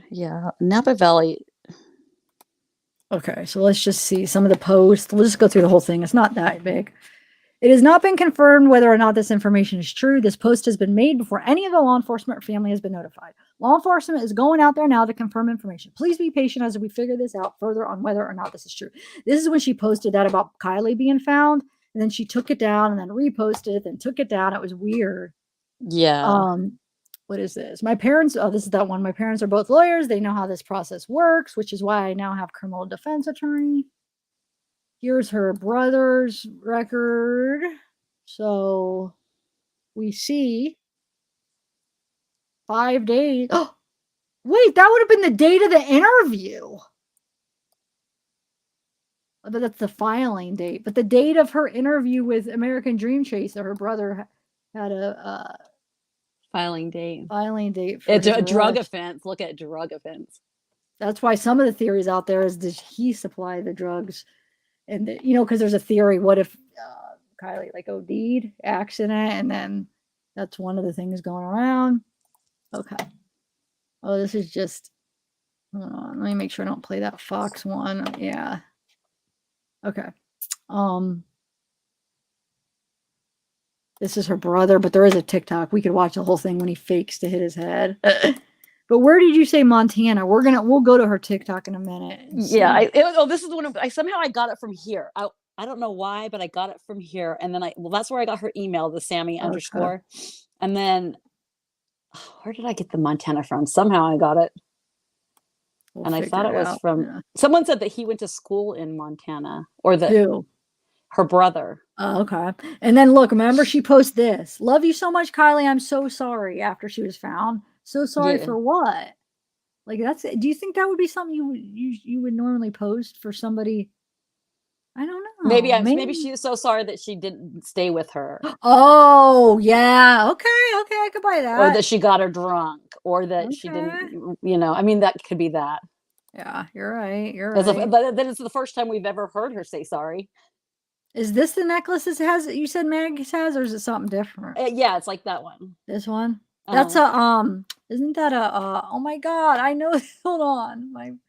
Yeah, Napa Valley. Okay, so let's just see some of the posts. We'll just go through the whole thing. It's not that big. It has not been confirmed whether or not this information is true. This post has been made before any of the law enforcement or family has been notified. Law enforcement is going out there now to confirm information. Please be patient as we figure this out further on whether or not this is true. This is when she posted that about Kiely being found, and then she took it down and then reposted it, then took it down. It was weird. Yeah. What is this? My parents, oh, this is that one. My parents are both lawyers. They know how this process works, which is why I now have criminal defense attorney. Here's her brother's record. So we see 5 days. Oh, wait, that would have been the date of the interview. But that's the filing date. But the date of her interview with American Dream Chaser, her brother had a filing date. Filing date. For It's a his drug arrest. offense. Look at drug offense. That's why some of the theories out there is, did he supply the drugs? And because there's a theory, what if Kiely like OD'd, accident, and then that's one of the things going around. Okay. Oh, this is just. Hold on, let me make sure I don't play that Fox one. Yeah. Okay. This is her brother, but there is a TikTok. We could watch the whole thing when he fakes to hit his head. But where did you say Montana? We'll go to her TikTok in a minute. Yeah. This is the one. Somehow I got it from here. I don't know why, but I got it from here. And then that's where I got her email, the Sammy _ And then where did I get the Montana from? Somehow I got it. And I thought it was from someone said that he went to school in Montana, or her brother. Oh, okay. And then look, remember she posts this. Love you so much, Kiely. I'm so sorry after she was found. So sorry for what? Like do you think that would be something you would normally post for somebody? I don't know. Maybe she was so sorry that she didn't stay with her. Oh, yeah. Okay, I could buy that. Or that she got her drunk, or that she didn't, I mean, that could be that. Yeah, you're right. But then it's the first time we've ever heard her say sorry. Is this the necklace that has, you said Meg has, or is it something different? Yeah, it's like that one. This one? That's isn't that oh my God, I know. Hold on.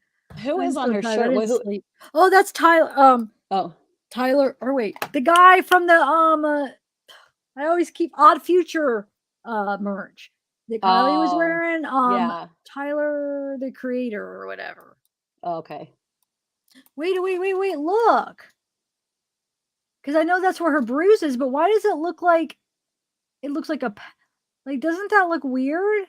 Who is on her shirt? Oh, that's Tyler. Tyler, or wait, the guy from the I always keep Odd Future merch that Kiely was wearing. Yeah. Tyler, the creator or whatever. Okay. Wait, look. Because I know that's where her bruise is, but why does it look like doesn't that look weird?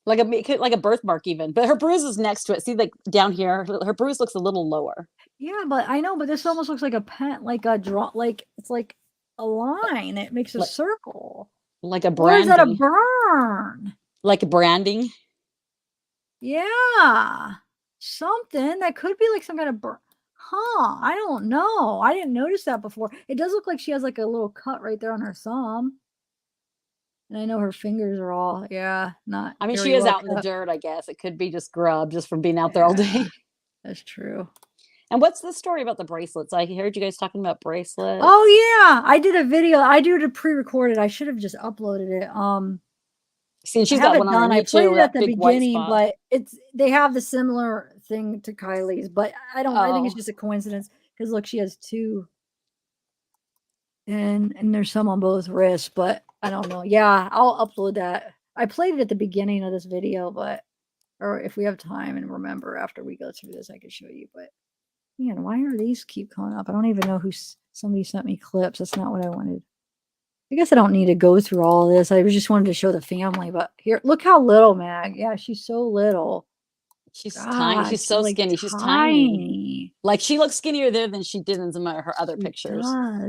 Like a birthmark even, but her bruise is next to it. See, like down here, her bruise looks a little lower. Yeah, but I know, but this almost looks like a pen, like a draw, like it's like a line. It makes a circle. Like a branding. Or is that a burn? Like a branding? Yeah. Something that could be like some kind of burn. Huh. I don't know. I didn't notice that before. It does look like she has like a little cut right there on her thumb. And I know her fingers are all, not. I mean, she is out in the dirt, I guess. It could be just grub just from being out there all day. That's true. And what's the story about the bracelets? I heard you guys talking about bracelets. Oh yeah, I did a video. I did it pre-recorded. I should have just uploaded it. See, she's got one on I put it at the big beginning, but they have the similar thing to Kylie's, but I think it's just a coincidence because look, she has two, and there's some on both wrists, but I don't know. Yeah, I'll upload that. I played it at the beginning of this video, or if we have time and remember after we go through this, I could show you. But man, why are these keep coming up? I don't even know somebody sent me clips. That's not what I wanted. I guess I don't need to go through all of this. I just wanted to show the family. But here, look how little Mag. Yeah, she's so little. She's tiny. She's so skinny. She's tiny. Like she looks skinnier there than she did in some of her other pictures.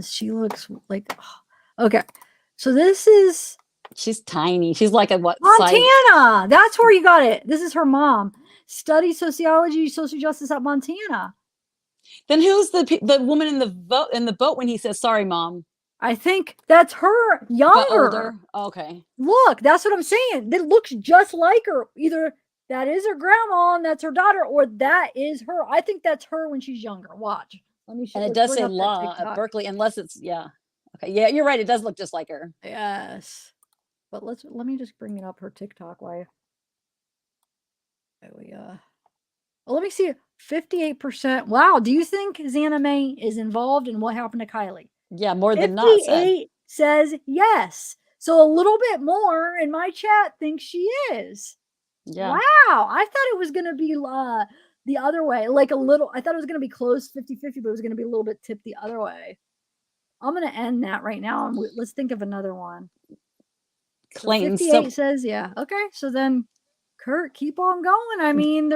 She looks like. Okay, so this is. She's tiny. She's like a what? Montana. That's where you got it. This is her mom. Studied sociology, social justice at Montana. Then who's the woman in the boat when he says sorry, mom? I think that's her But younger. older. Okay. Look, that's what I'm saying. It looks just like her. Either that is her grandma and that's her daughter, or that is her. I think that's her when she's younger. Watch. Let me show. And it Let's does bring say up that law at TikTok. Berkeley, unless it's Okay, yeah, you're right. It does look just like her. Yes, but let me just bring it up her TikTok. Why? Well, let me see. 58%. Wow. Do you think Xana May is involved in what happened to Kiely? Yeah, more than not. 58 says yes. So a little bit more in my chat thinks she is. Yeah. Wow. I thought it was going to be the other way. Like a little, I thought it was going to be close 50-50, but it was going to be a little bit tipped the other way. I'm going to end that right now. And let's think of another one. Clayton. 58 says, yeah. Okay. So then Kurt, keep on going. I mean,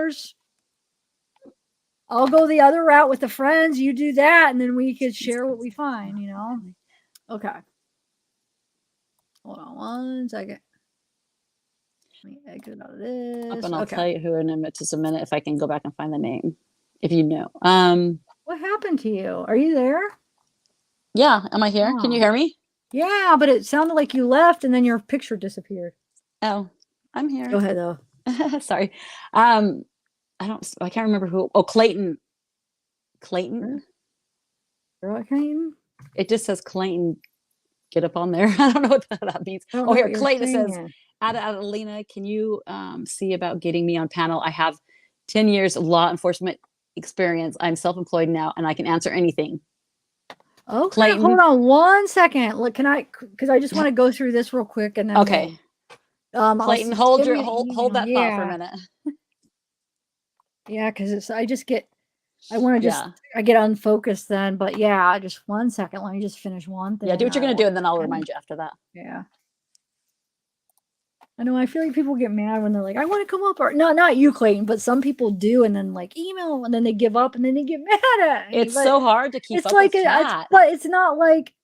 I'll go the other route with the friends. You do that, and then we could share what we find, you know? Okay. Hold on one second. Let me exit out of this. And I'll Okay. tell you who in just a minute if I can go back and find the name. If you know. What happened to you? Are you there? Yeah. Am I here? Can you hear me? Yeah, but it sounded like you left and then your picture disappeared. Oh, I'm here. Go ahead though. Sorry. I can't remember who. Oh, Clayton. Clayton? Clayton? It just says Clayton. Get up on there. I don't know what that means. Oh, here, Clayton says, Adelina, can you see about getting me on panel? I have 10 years of law enforcement experience. I'm self-employed now and I can answer anything. Okay, Clayton. hold on one second. Look, because I just want to go through this real quick and then okay. Clayton, hold that thought for a minute. Yeah, because I get unfocused then. But yeah, just 1 second. Let me just finish one thing. Yeah, do what you're gonna do, and then I'll remind you after that. Yeah. I know. I feel like people get mad when they're like, "I want to come up," or no, not you, Clayton, but some people do, and then like email, and then they give up, and then they get mad at me. It's so hard to keep up with chat. But it's not like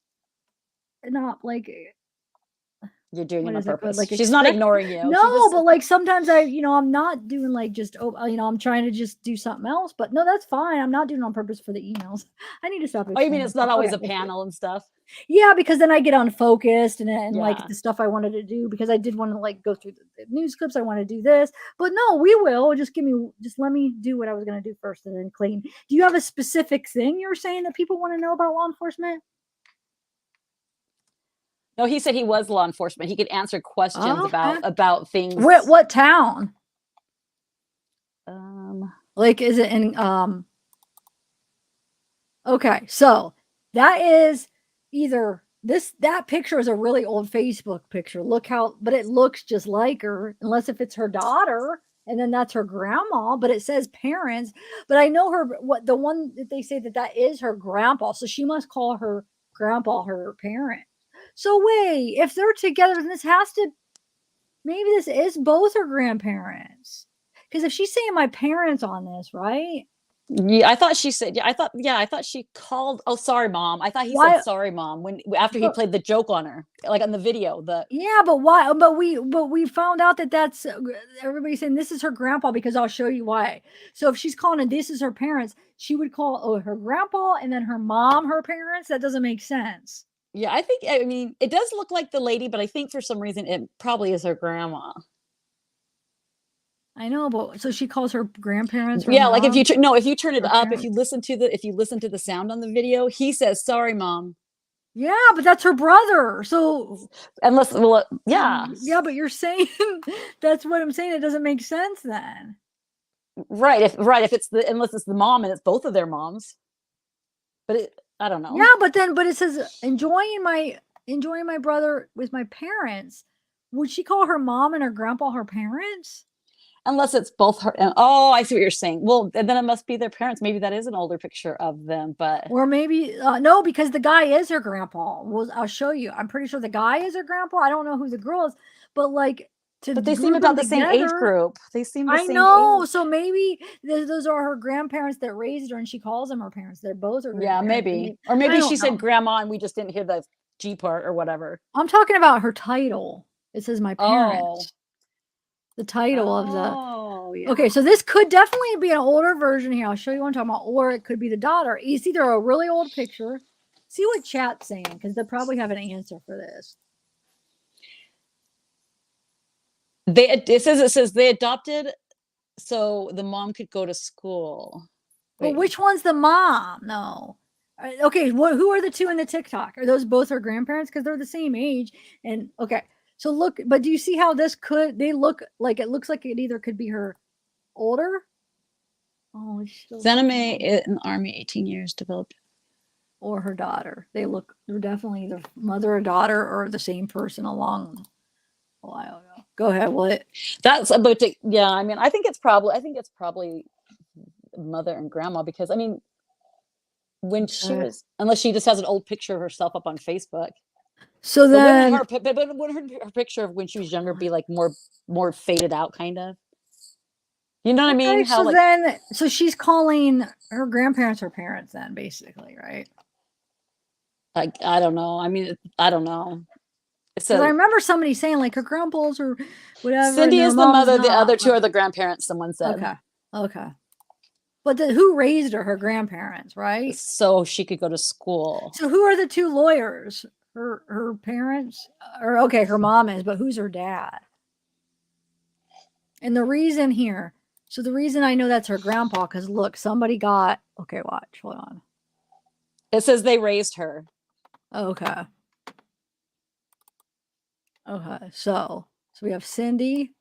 you're doing it on purpose. Like she's not ignoring you. No, but like sometimes I'm not doing like just I'm trying to just do something else. But no, that's fine. I'm not doing it on purpose for the emails. I need to stop. Oh, you mean it's not always a panel and stuff? Yeah, because then I get unfocused and like the stuff I wanted to do, because I did want to like go through the news clips. I want to do this, but no, we will just let me do what I was going to do first, and then Clayton. Do you have a specific thing you're saying that people want to know about law enforcement? No, he said he was law enforcement. He could answer questions about things. What town? Like, is it in okay, so that is either that picture is a really old Facebook picture. But it looks just like her, unless if it's her daughter, and then that's her grandma, but it says parents. But I know the one that they say that is her grandpa, so she must call her grandpa her parent. So wait, if they're together, then maybe this is both her grandparents. Because if she's saying my parents on this, right? Yeah, I thought she said. I thought she called. Oh, sorry, mom. I thought he said sorry, mom. After he played the joke on her, like on the video. Yeah, but why? But we found out that's everybody's saying this is her grandpa, because I'll show you why. So if she's calling it this is her parents, she would call her grandpa and then her mom her parents. That doesn't make sense. Yeah, I mean, it does look like the lady, but I think for some reason it probably is her grandma. I know, but so she calls her grandparents. Yeah, mom? Like if you turn it up, if you listen to the sound on the video, he says, "Sorry, mom." Yeah, but that's her brother. So yeah, but you're saying that's what I'm saying. It doesn't make sense then. Right. If unless it's the mom and it's both of their moms. But I don't know. Yeah, but it says enjoying my brother with my parents. Would she call her mom and her grandpa her parents? Unless it's both her. Oh, I see what you're saying. Well, then it must be their parents. Maybe that is an older picture of them, or maybe no, because the guy is her grandpa. I'll show you. I'm pretty sure the guy is her grandpa. I don't know who the girl is, but like. But they seem about the same age group. They seem the same age. So maybe those are her grandparents that raised her, and she calls them her parents. They're both her grandparents. Yeah, maybe. Or maybe she said grandma, and we just didn't hear the G part or whatever. I'm talking about her title. It says my parents. The title of the. Yeah. Okay, so this could definitely be an older version here. I'll show you what I'm talking about, or it could be the daughter. It's either a really old picture, See what chat's saying, because they'll probably have an answer for this. It says they adopted so the mom could go to school. Well, which one's the mom? No. Okay, who are the two in the TikTok? Are those both her grandparents? Because they're the same age. And okay, so look, but do you see how this they look like it looks like it either could be her older? Oh, Zaname in the army, 18 years, developed. Or her daughter. They're definitely either mother or daughter or the same person along a while ago. Go ahead, what? That's about to, yeah, I mean, I think it's probably mother and grandma, because I mean, when she was, unless she just has an old picture of herself up on Facebook. So then, but wouldn't her picture of when she was younger be like more faded out, kind of? You know what I mean? How so she's calling her grandparents her parents then, basically, right? I don't know. I mean, I don't know. So I remember somebody saying like her grandpas or whatever. Cindy is the mother. The other two are the grandparents. Someone said. Okay. But who raised her? Her grandparents, right? So she could go to school. So who are the two lawyers? Her parents, or okay, her mom is, but who's her dad? And the reason here. So the reason I know that's her grandpa, because look, somebody got. Okay, watch. Hold on. It says they raised her. Okay. So we have Cindy.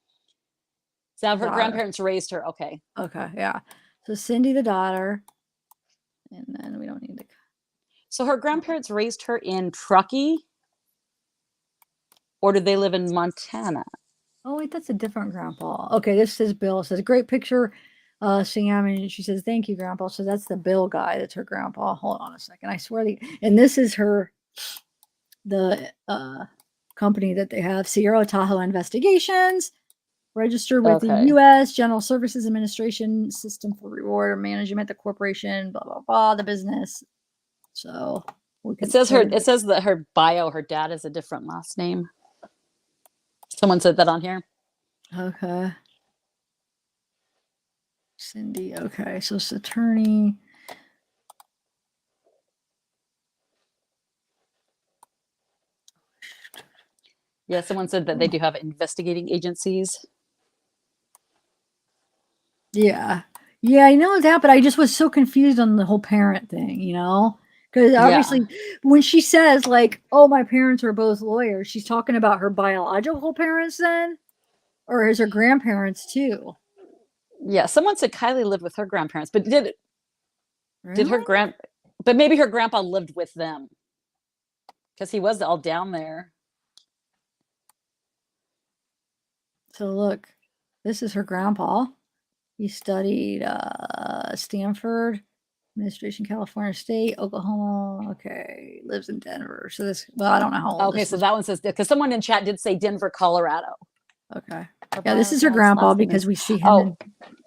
So her grandparents raised her. Okay. Okay, yeah. So Cindy the daughter, and then we don't need to. So her grandparents raised her in Truckee, or did they live in Montana? Oh wait, that's a different grandpa. Okay, this is Bill. It says great picture, Sam, and she says thank you, grandpa. So that's the Bill guy. That's her grandpa. Hold on a second. I swear and this is the company that they have, Sierra Tahoe Investigations, registered with the U.S. General Services Administration, System for Reward or Management, the corporation, blah blah blah, the business. So it says that her bio, her dad is a different last name. Someone said that on here. Okay. Cindy. Okay, so it's attorney. Yeah, someone said that they do have investigating agencies. Yeah, I know that, but I just was so confused on the whole parent thing, because obviously when she says like, oh, my parents are both lawyers, she's talking about her biological parents then, or is her grandparents too? Yeah, someone said Kiely lived with her grandparents, but did her but maybe her grandpa lived with them because he was all down there. So look, this is her grandpa. He studied Stanford, Administration, California State, Oklahoma. Okay, lives in Denver. So I don't know how old. Okay, so that one says, because someone in chat did say Denver, Colorado. Okay, yeah, this is her grandpa because we see him. Oh,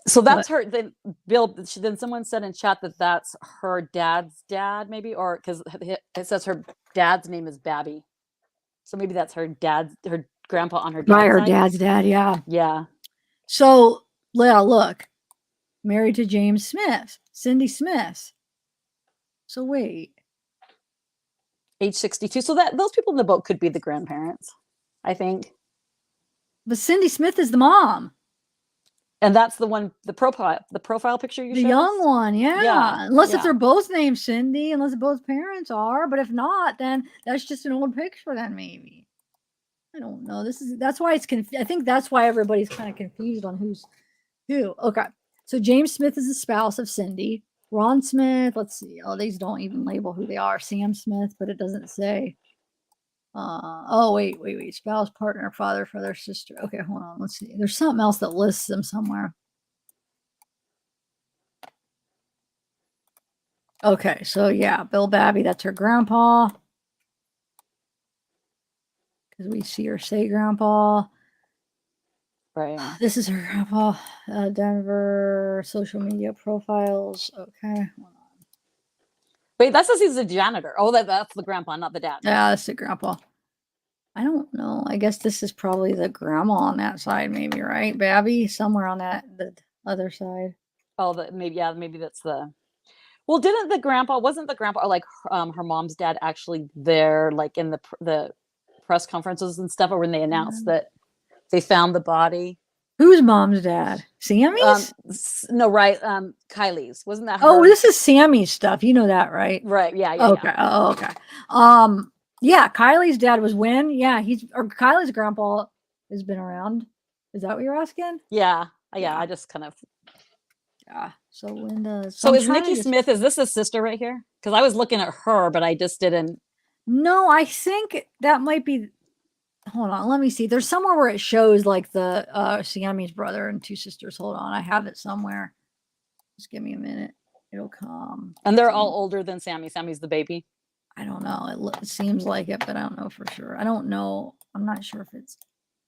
so that's her. Then Bill. Then someone said in chat that that's her dad's dad, maybe, or because it says her dad's name is Babby, so maybe that's her grandpa on her dad's side. Her side. Dad's dad, yeah. Yeah. So, look, married to James Smith, Cindy Smith. So wait. Age 62. So those people in the boat could be the grandparents, I think. But Cindy Smith is the mom. And that's the one, the profile picture you showed us? The young one, yeah. Unless if they're both named Cindy, unless both parents are. But if not, then that's just an old picture then maybe. I don't know. That's why it's I think that's why everybody's kind of confused on who's who. Okay. So James Smith is the spouse of Cindy. Ron Smith, let's see. Oh, these don't even label who they are. Sam Smith, but it doesn't say. Oh, wait. Spouse, partner, father, sister. Okay, hold on. Let's see. There's something else that lists them somewhere. Okay, so yeah, Bill Babby, that's her grandpa. Because we see her say grandpa. Right. This is her grandpa. Denver social media profiles. Okay. Hold on. Wait, that says he's a janitor. Oh, that's the grandpa, not the dad. Yeah, that's the grandpa. I don't know. I guess this is probably the grandma on that side, maybe, right? Babby, somewhere on the other side. Oh, maybe that's the. Well, wasn't the grandpa, like, her mom's dad actually there, like, in the press conferences and stuff, or when they announced that they found the body? Whose mom's dad? Sammy's? No, right. Kylie's. Wasn't that her? Oh, this is Sammy's stuff. You know that, right? Right. Yeah. Okay. Yeah. Oh, okay. Yeah, Kylie's dad was when? Yeah, Kylie's grandpa has been around. Is that what you're asking? Yeah. Yeah. I just kind of. Yeah. So Linda. So is Nikki Smith, is this his sister right here? Because I was looking at her, but I just didn't. No, I think that might be. Hold on, let me see. There's somewhere where it shows like the Sammy's brother and two sisters. Hold on, I have it somewhere. Just give me a minute. It'll come. And they're all older than Sammy. Sammy's the baby. I don't know. It seems like it, but I don't know for sure. I don't know. I'm not sure if it's.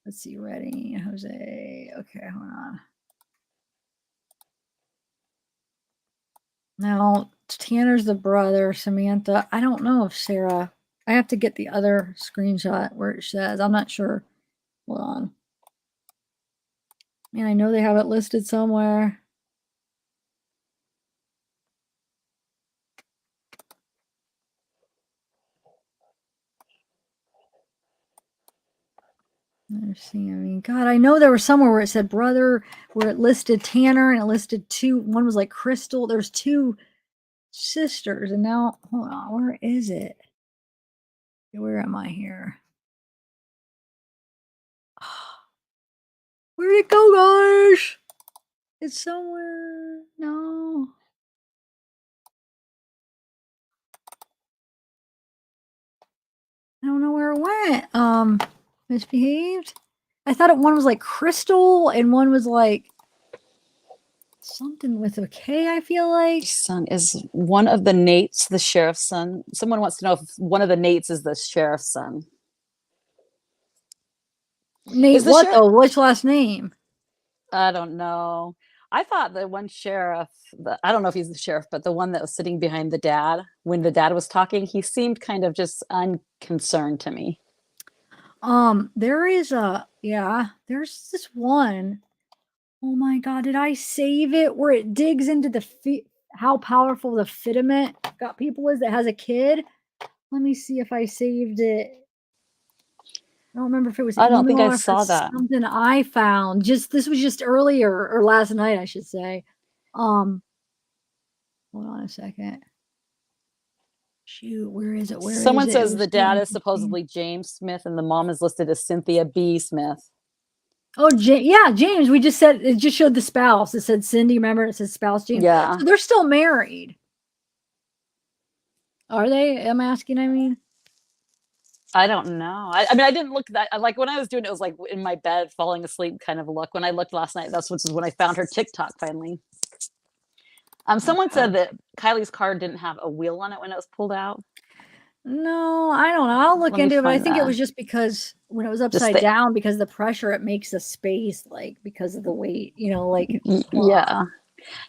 Let's see. Ready, Jose. Okay, hold on. Now Tanner's the brother. Samantha. I don't know if Sarah. I have to get the other screenshot where it says. I'm not sure. Hold on. Man, I know they have it listed somewhere. Let's see. I mean, God, I know there was somewhere where it said brother, where it listed Tanner and it listed two. One was like Crystal. There's two sisters, and now hold on. Where is it? Where am I here? Where'd it go, gosh? It's somewhere. No. I don't know where it went. Misbehaved. I thought one was like Crystal and one was like something with a K, I feel like. Son, is one of the Nates the sheriff's son? Someone wants to know if one of the Nates is the sheriff's son. Nate, what though? Which last name? I don't know. I thought the one sheriff, I don't know if he's the sheriff, but the one that was sitting behind the dad, when the dad was talking, he seemed kind of just unconcerned to me. There's this one. Oh my God, did I save it where it digs into the how powerful the fitment got people is that has a kid? Let me see if I saved it. I don't remember if it was. I don't think I saw that. Something I found. This was just earlier or last night, I should say. Hold on a second. Shoot, where is it? Someone says the dad is supposedly James Smith and the mom is listed as Cynthia B. Smith. Oh, yeah, James. We just said it just showed the spouse. It said Cindy. Remember, it says spouse James. Yeah, so they're still married. Are they? I'm asking. I mean, I don't know. I mean, I didn't look that. Like when I was doing it, was like in my bed, falling asleep, kind of look. When I looked last night, that's when I found her TikTok finally. Someone said that Kylie's car didn't have a wheel on it when it was pulled out. No, I don't know. I'll look into it, but I think it was just because when it was upside down, because the pressure, it makes a space, like because of the weight, like. Yeah.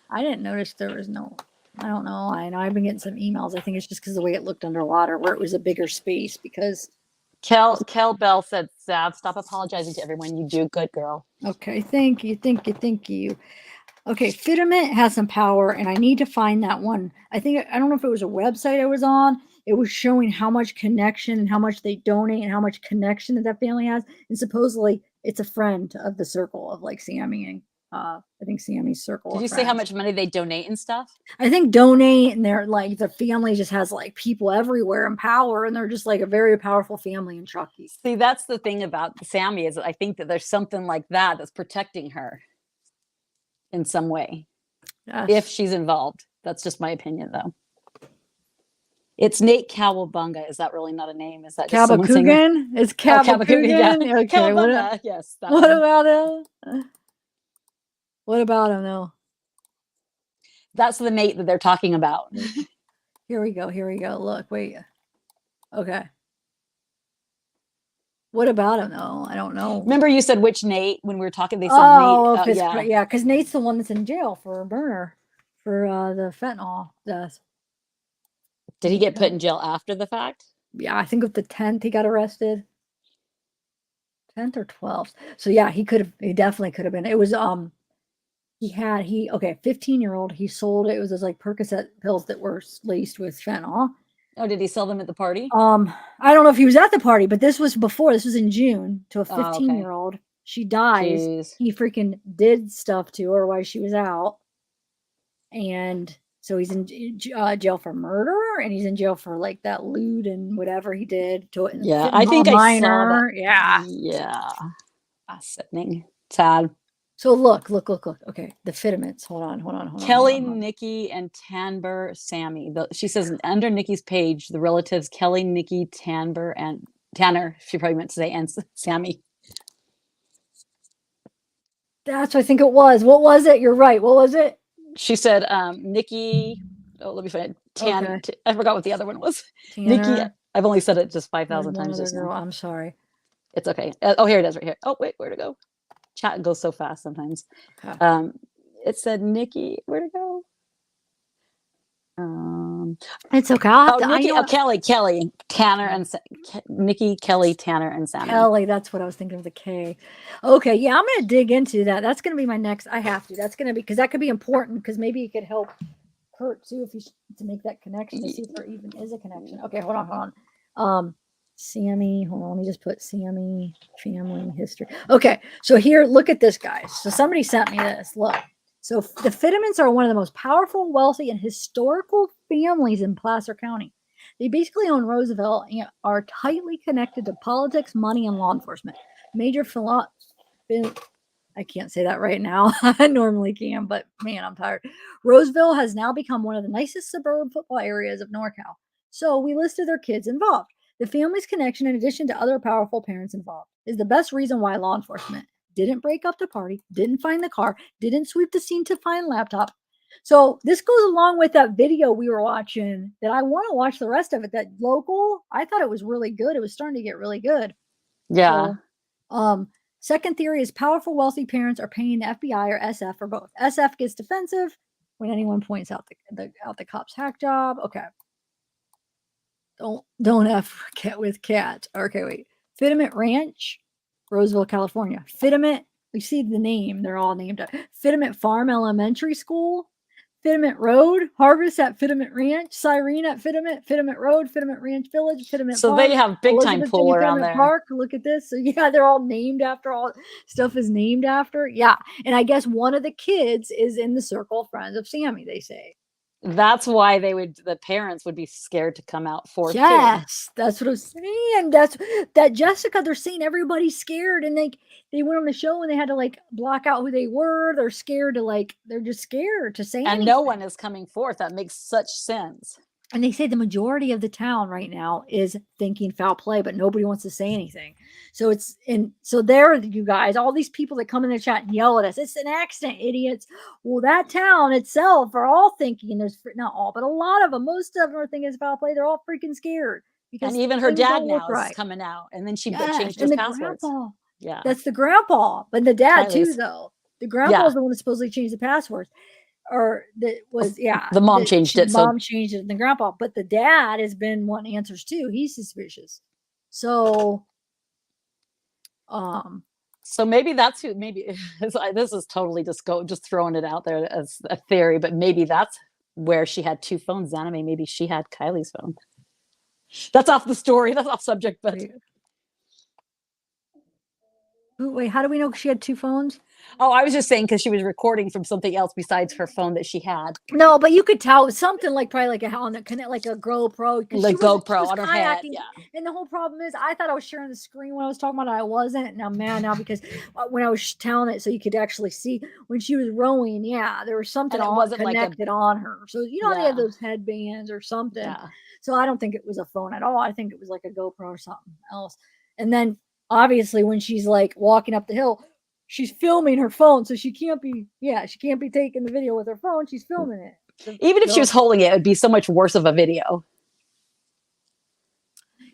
I didn't notice there was no. I don't know. I know I've been getting some emails. I think it's just because the way it looked underwater, where it was a bigger space. Because Kel Bell said, "Sad, stop apologizing to everyone. You do, good girl." Okay, thank you. Okay, Fitment has some power, and I need to find that one. I don't know if it was a website I was on. It was showing how much connection and how much they donate and how much connection that family has. And supposedly it's a friend of the circle of like Sammy and I think Sammy's circle. Did you say how much money they donate and stuff? I think donate, and they're like the family just has like people everywhere and power, and they're just like a very powerful family in Truckee. See, that's the thing about Sammy is I think that there's something like that that's protecting her in some way, if she's involved. That's just my opinion, though. It's Nate Cowabunga. Is that really not a name? Is that just someone singing? It's Cowabunga. Yeah. Okay. Cowabunga. Yes. What about him? What about him, though? That's the Nate that they're talking about. Here we go. Look, wait. Okay. What about him, though? I don't know. Remember you said which Nate when we were talking? They said Nate. Yeah, because Nate's the one that's in jail for a burner for the fentanyl death. Did he get put in jail after the fact? Yeah, I think with the 10th he got arrested. 10th or 12th. So yeah, he definitely could have been. It was Okay, 15-year-old, he sold it. It was those like Percocet pills that were laced with fentanyl. Oh, did he sell them at the party? I don't know if he was at the party, but this was in June to a 15-year-old. She dies. Jeez. He freaking did stuff to her while she was out. And so he's in jail for murder, and he's in jail for like that lewd and whatever he did to it. Yeah, I think I saw that. Yeah. Yeah. Sickening. Sad. So look. Okay, the Fitaments. Hold on. Kelly, Nikki, and Tanber, Sammy. She says under Nikki's page, the relatives Kelly, Nikki, Tanber, and Tanner. She probably meant to say and Sammy. That's what I think it was. What was it? You're right. What was it? She said Nikki. Oh, let me find it. I forgot what the other one was. Tanner. Nikki. I've only said it just 5,000 times just now. I'm sorry. It's okay. Oh, here it is right here. Oh, wait, where to go? Chat goes so fast sometimes. Okay. It said Nikki. Where to go? It's okay. Kelly, Tanner, and Nikki, Kelly, Tanner, and Sammy. Kelly, that's what I was thinking of, the K. Okay, yeah, I'm gonna dig into that. That's gonna be my next. I have to. That's gonna be, because that could be important, because maybe it could help Kurt too, if you to make that connection, to see if there even is a connection. Okay, hold on. Sammy, hold on, let me just put Sammy family history. Okay, so here, look at this, guys. So somebody sent me this. Look. So the Fitaments are one of the most powerful, wealthy, and historical families in Placer County. They basically own Roosevelt and are tightly connected to politics, money, and law enforcement. I can't say that right now. I normally can, but man, I'm tired. Roseville has now become one of the nicest suburban football areas of NorCal. So we listed their kids involved. The family's connection, in addition to other powerful parents involved, is the best reason why law enforcement didn't break up the party, didn't find the car, didn't sweep the scene to find laptop. So this goes along with that video we were watching that I want to watch the rest of it. That local, I thought it was really good. It was starting to get really good. Yeah. So, second theory is powerful, wealthy parents are paying the FBI or SF or both. SF gets defensive when anyone points out the cop's hack job. Okay. Don't F with cat. Okay, wait. Fitament Ranch, Roseville, California. Fitament, we see the name. They're all named. Fitament Farm Elementary School. Fitament Road, Harvest at Fitament Ranch, Cyrene at Fitament Road, Fitament Ranch Village, Fitament So Farm, they have big time Elizabeth pool Jimmy around Fitament there. Park. Look at this. So yeah, they're all named after, all stuff is named after. Yeah. And I guess one of the kids is in the circle of friends of Sammy, they say. That's why the parents would be scared to come out forth. Yes, that's what I'm saying. That Jessica, they're saying everybody's scared, and they went on the show and they had to like block out who they were. They're scared to they're just scared to say anything. And no one is coming forth. That makes such sense. And they say the majority of the town right now is thinking foul play, but nobody wants to say anything. So there, you guys, all these people that come in the chat and yell at us, it's an accident, idiots. Well, that town itself are all thinking, there's not all, but a lot of them, most of them are thinking it's foul play. They're all freaking scared. And even her dad now is coming out, and then she changed his passwords. Grandpa, yeah, that's the grandpa, but the dad Tyler's. too, though. The grandpa's the one that supposedly changed the passwords. Or that was the mom changed it. Mom changed it, and the grandpa, but the dad has been wanting answers too. He's suspicious. So maybe that's who. Maybe this is totally just throwing it out there as a theory, but maybe that's where she had two phones. Anime, maybe she had Kylie's phone. That's off the story. That's off subject, but. Wait, how do we know she had two phones? Oh, I was just saying because she was recording from something else besides her phone that she had. No, but you could tell something probably like a GoPro. Like GoPro on her head. Yeah. And the whole problem is, I thought I was sharing the screen when I was talking about it. I wasn't. Now because when I was telling it, so you could actually see when she was rowing. Yeah, there was something connected on her. So they had those headbands or something. Yeah. So I don't think it was a phone at all. I think it was like a GoPro or something else. And then obviously when she's like walking up the hill, she's filming her phone, so she can't be taking the video with her phone. She's filming it. Even if she was holding it, it would be so much worse of a video.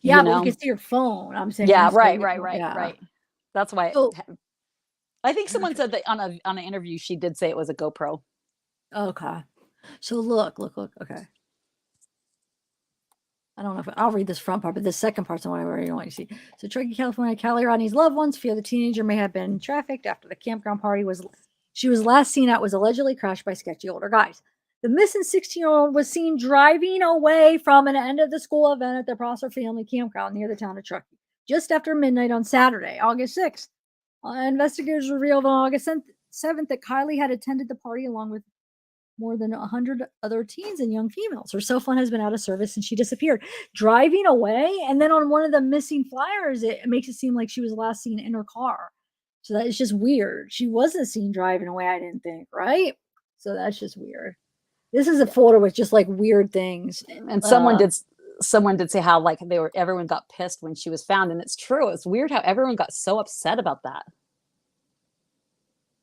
Yeah, but you can see her phone. I'm saying. Yeah, right. That's why. I think someone said that on an interview she did say it was a GoPro. Okay. So look. Okay. I don't know if I'll read this front part, but the second part's the one I really want you to see. So Truckee, California, Kiely Rodni's loved ones fear the teenager may have been trafficked after the campground party was she was last seen at was allegedly crashed by sketchy older guys. The missing 16-year-old was seen driving away from an end of the school event at the Prosser family campground near the town of Truckee just after midnight on Saturday, August 6th. Investigators revealed on August 7th that Kiely had attended the party along with more than 100 other teens and young females. Her cell phone has been out of service since she disappeared. Driving away, and then on one of the missing flyers, it makes it seem like she was last seen in her car. So that is just weird. She wasn't seen driving away, I didn't think, right? So that's just weird. This is a folder with just like weird things. And someone did say how like everyone got pissed when she was found, and it's true. It's weird how everyone got so upset about that.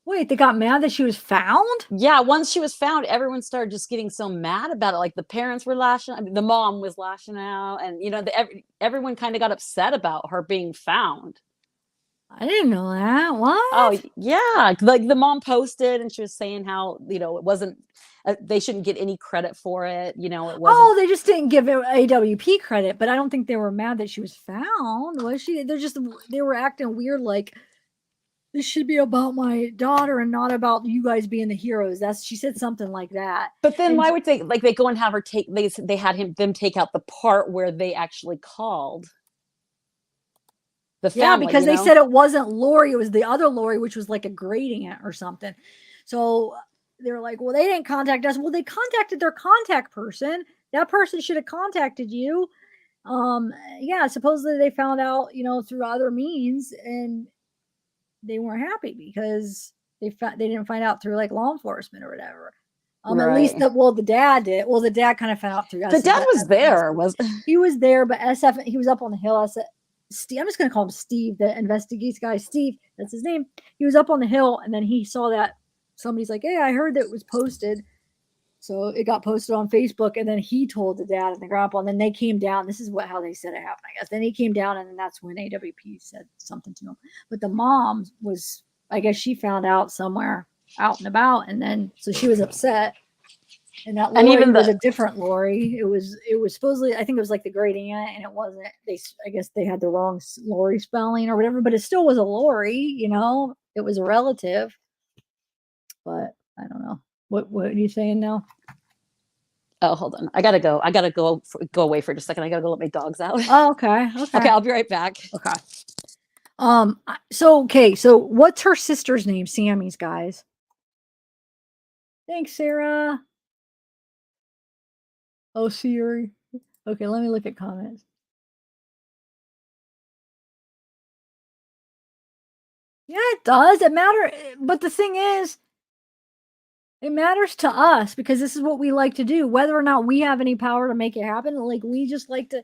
Wait, they got mad that she was found? Yeah, once she was found, everyone started just getting so mad about it. Like the parents were lashing. I mean, the mom was lashing out, and everyone kind of got upset about her being found. I didn't know that. What? Oh yeah, like the mom posted, and she was saying how it wasn't. They shouldn't get any credit for it. It wasn't. Oh, they just didn't give AWP credit, but I don't think they were mad that she was found. Was she? They were acting weird, like this should be about my daughter and not about you guys being the heroes. She said something like that. But then why would they go and have her take? They had them take out the part where they actually called the family. Yeah, because they said it wasn't Lori, it was the other Lori, which was like a grading it or something. So they're like, well, they didn't contact us. Well, they contacted their contact person. That person should have contacted you. Yeah, supposedly they found out, through other means, and they weren't happy because they didn't find out through like law enforcement or whatever. Right. At least the dad did. Well, the dad kind of found out through us. The dad was there, he was there, but SF, he was up on the hill. Steve, I'm just going to call him Steve, the investigates guy. Steve, that's his name. He was up on the hill, and then he saw that somebody's like, hey, I heard that it was posted. So it got posted on Facebook, and then he told the dad and the grandpa, and then they came down. This is how they said it happened, I guess. Then he came down, and then that's when AWP said something to him. But the mom was, I guess she found out somewhere out and about, and then so she was upset. And that Lori was a different Lori. It was supposedly, I think it was like the grading aunt, and it wasn't. I guess they had the wrong Lori spelling or whatever, but it still was a Lori. It was a relative. But I don't know. What are you saying now? Oh, hold on. I gotta go. Go away for just a second. I gotta go let my dogs out. Oh, okay. Okay, I'll be right back. Okay. So what's her sister's name? Sammy's, guys. Thanks, Sarah. Oh, Siri. Okay, let me look at comments. Yeah, it does. It matters. But the thing is, it matters to us because this is what we like to do. Whether or not we have any power to make it happen, like we just like to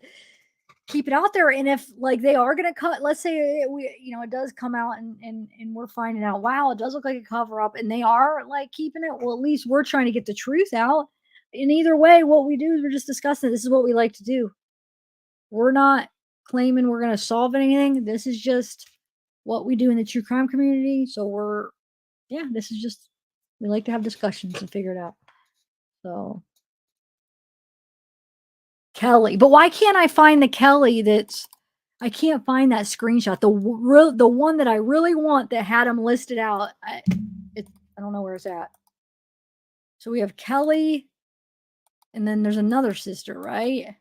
keep it out there. And if like they are going to cut, let's say it does come out and we're finding out, wow, it does look like a cover up, and they are like keeping it. Well, at least we're trying to get the truth out. In either way, what we do is we're just discussing. This is what we like to do. We're not claiming we're going to solve anything. This is just what we do in the true crime community. So this is just, we like to have discussions and figure it out. So Kelly, but why can't I find the Kelly I can't find that screenshot. The one that I really want that had them listed out. I don't know where it's at. So we have Kelly, and then there's another sister, right?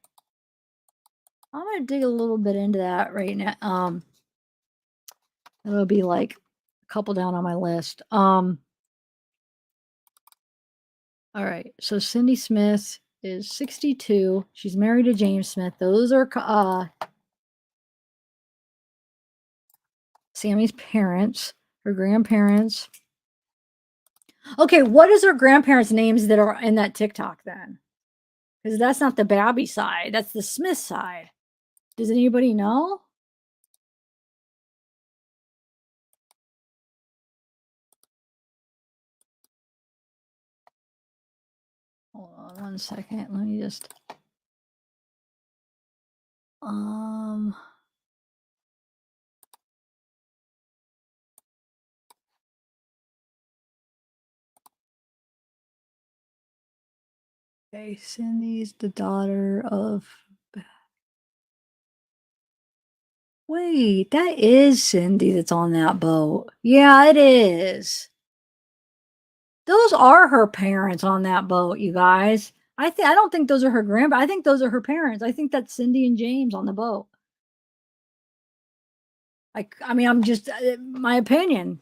I'm gonna dig a little bit into that right now. It'll be like a couple down on my list. All right. So Cindy Smith is 62. She's married to James Smith. Those are Sammy's parents, her grandparents. Okay, what is her grandparents' names that are in that TikTok then? Because that's not the Babby side. That's the Smith side. Does anybody know? Hold on 1 second. Let me just. Okay, Cindy's the daughter of. Wait, that is Cindy that's on that boat. Yeah, it is. Those are her parents on that boat, you guys. I don't think those are her I think those are her parents. I think that's Cindy and James on the boat. I mean, I'm just my opinion.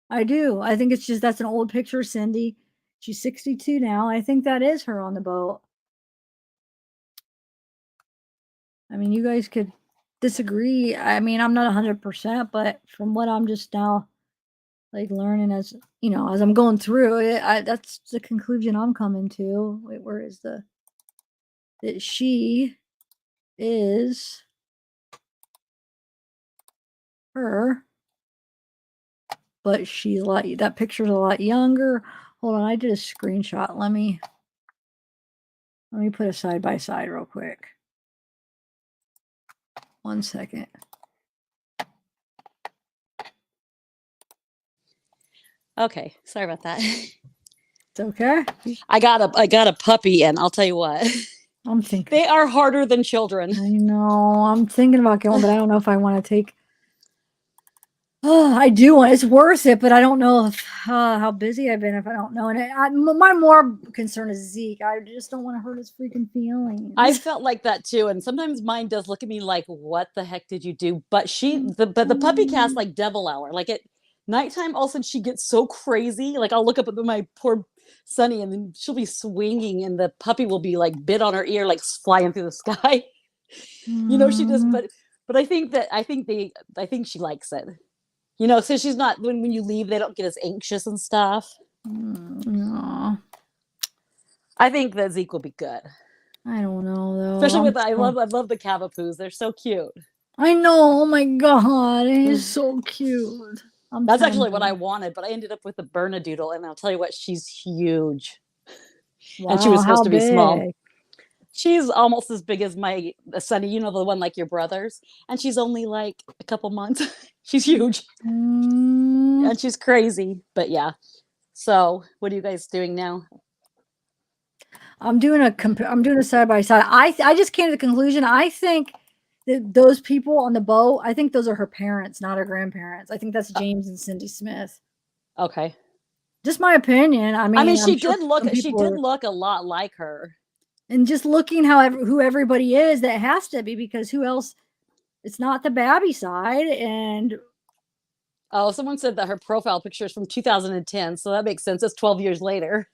I do. I think it's just that's an old picture of Cindy. She's 62 now. I think that is her on the boat. I mean, you guys could disagree. I mean, I'm not 100%, but from what I'm just now like learning as as I'm going through it, that's the conclusion I'm coming to. Wait, where is that she is her, but she's like that picture's a lot younger. Hold on, I did a screenshot. Let me put a side by side real quick. 1 second. Okay, sorry about that. It's okay. I got a puppy, and I'll tell you what. I'm thinking they are harder than children. I know. I'm thinking about getting one, but I don't know if I want to take. Oh, I do want. It's worth it, but I don't know if how busy I've been. If I don't know, and my more concern is Zeke. I just don't want to hurt his freaking feelings. I felt like that too, and sometimes mine does look at me like, "What the heck did you do?" But the puppy cast like devil hour. Like at nighttime, all of a sudden she gets so crazy. Like I'll look up at my poor Sunny, and then she'll be swinging, and the puppy will be like bit on her ear, like flying through the sky. She just. But I think she likes it. So she's not when you leave, they don't get as anxious and stuff. No. I think that Zeke will be good. I don't know though. Especially with I love the Cavapoos. They're so cute. I know. Oh my god, he's so cute. That's actually what I wanted, but I ended up with a Bernedoodle, and I'll tell you what, she's huge. Wow, and she was supposed to be big? small. She's almost as big as my Sunny, the one like your brother's, and she's only like a couple months. She's huge. And she's crazy, but yeah. So, what are you guys doing now? I'm doing a side by side. I just came to the conclusion. I think that those people on the boat, I think those are her parents, not her grandparents. I think that's James and Cindy Smith. Okay. Just my opinion. I mean, she did look a lot like her. And just looking who everybody is, that has to be, because who else? It's not the Babby side. And someone said that her profile picture is from 2010, so that makes sense. It's 12 years later.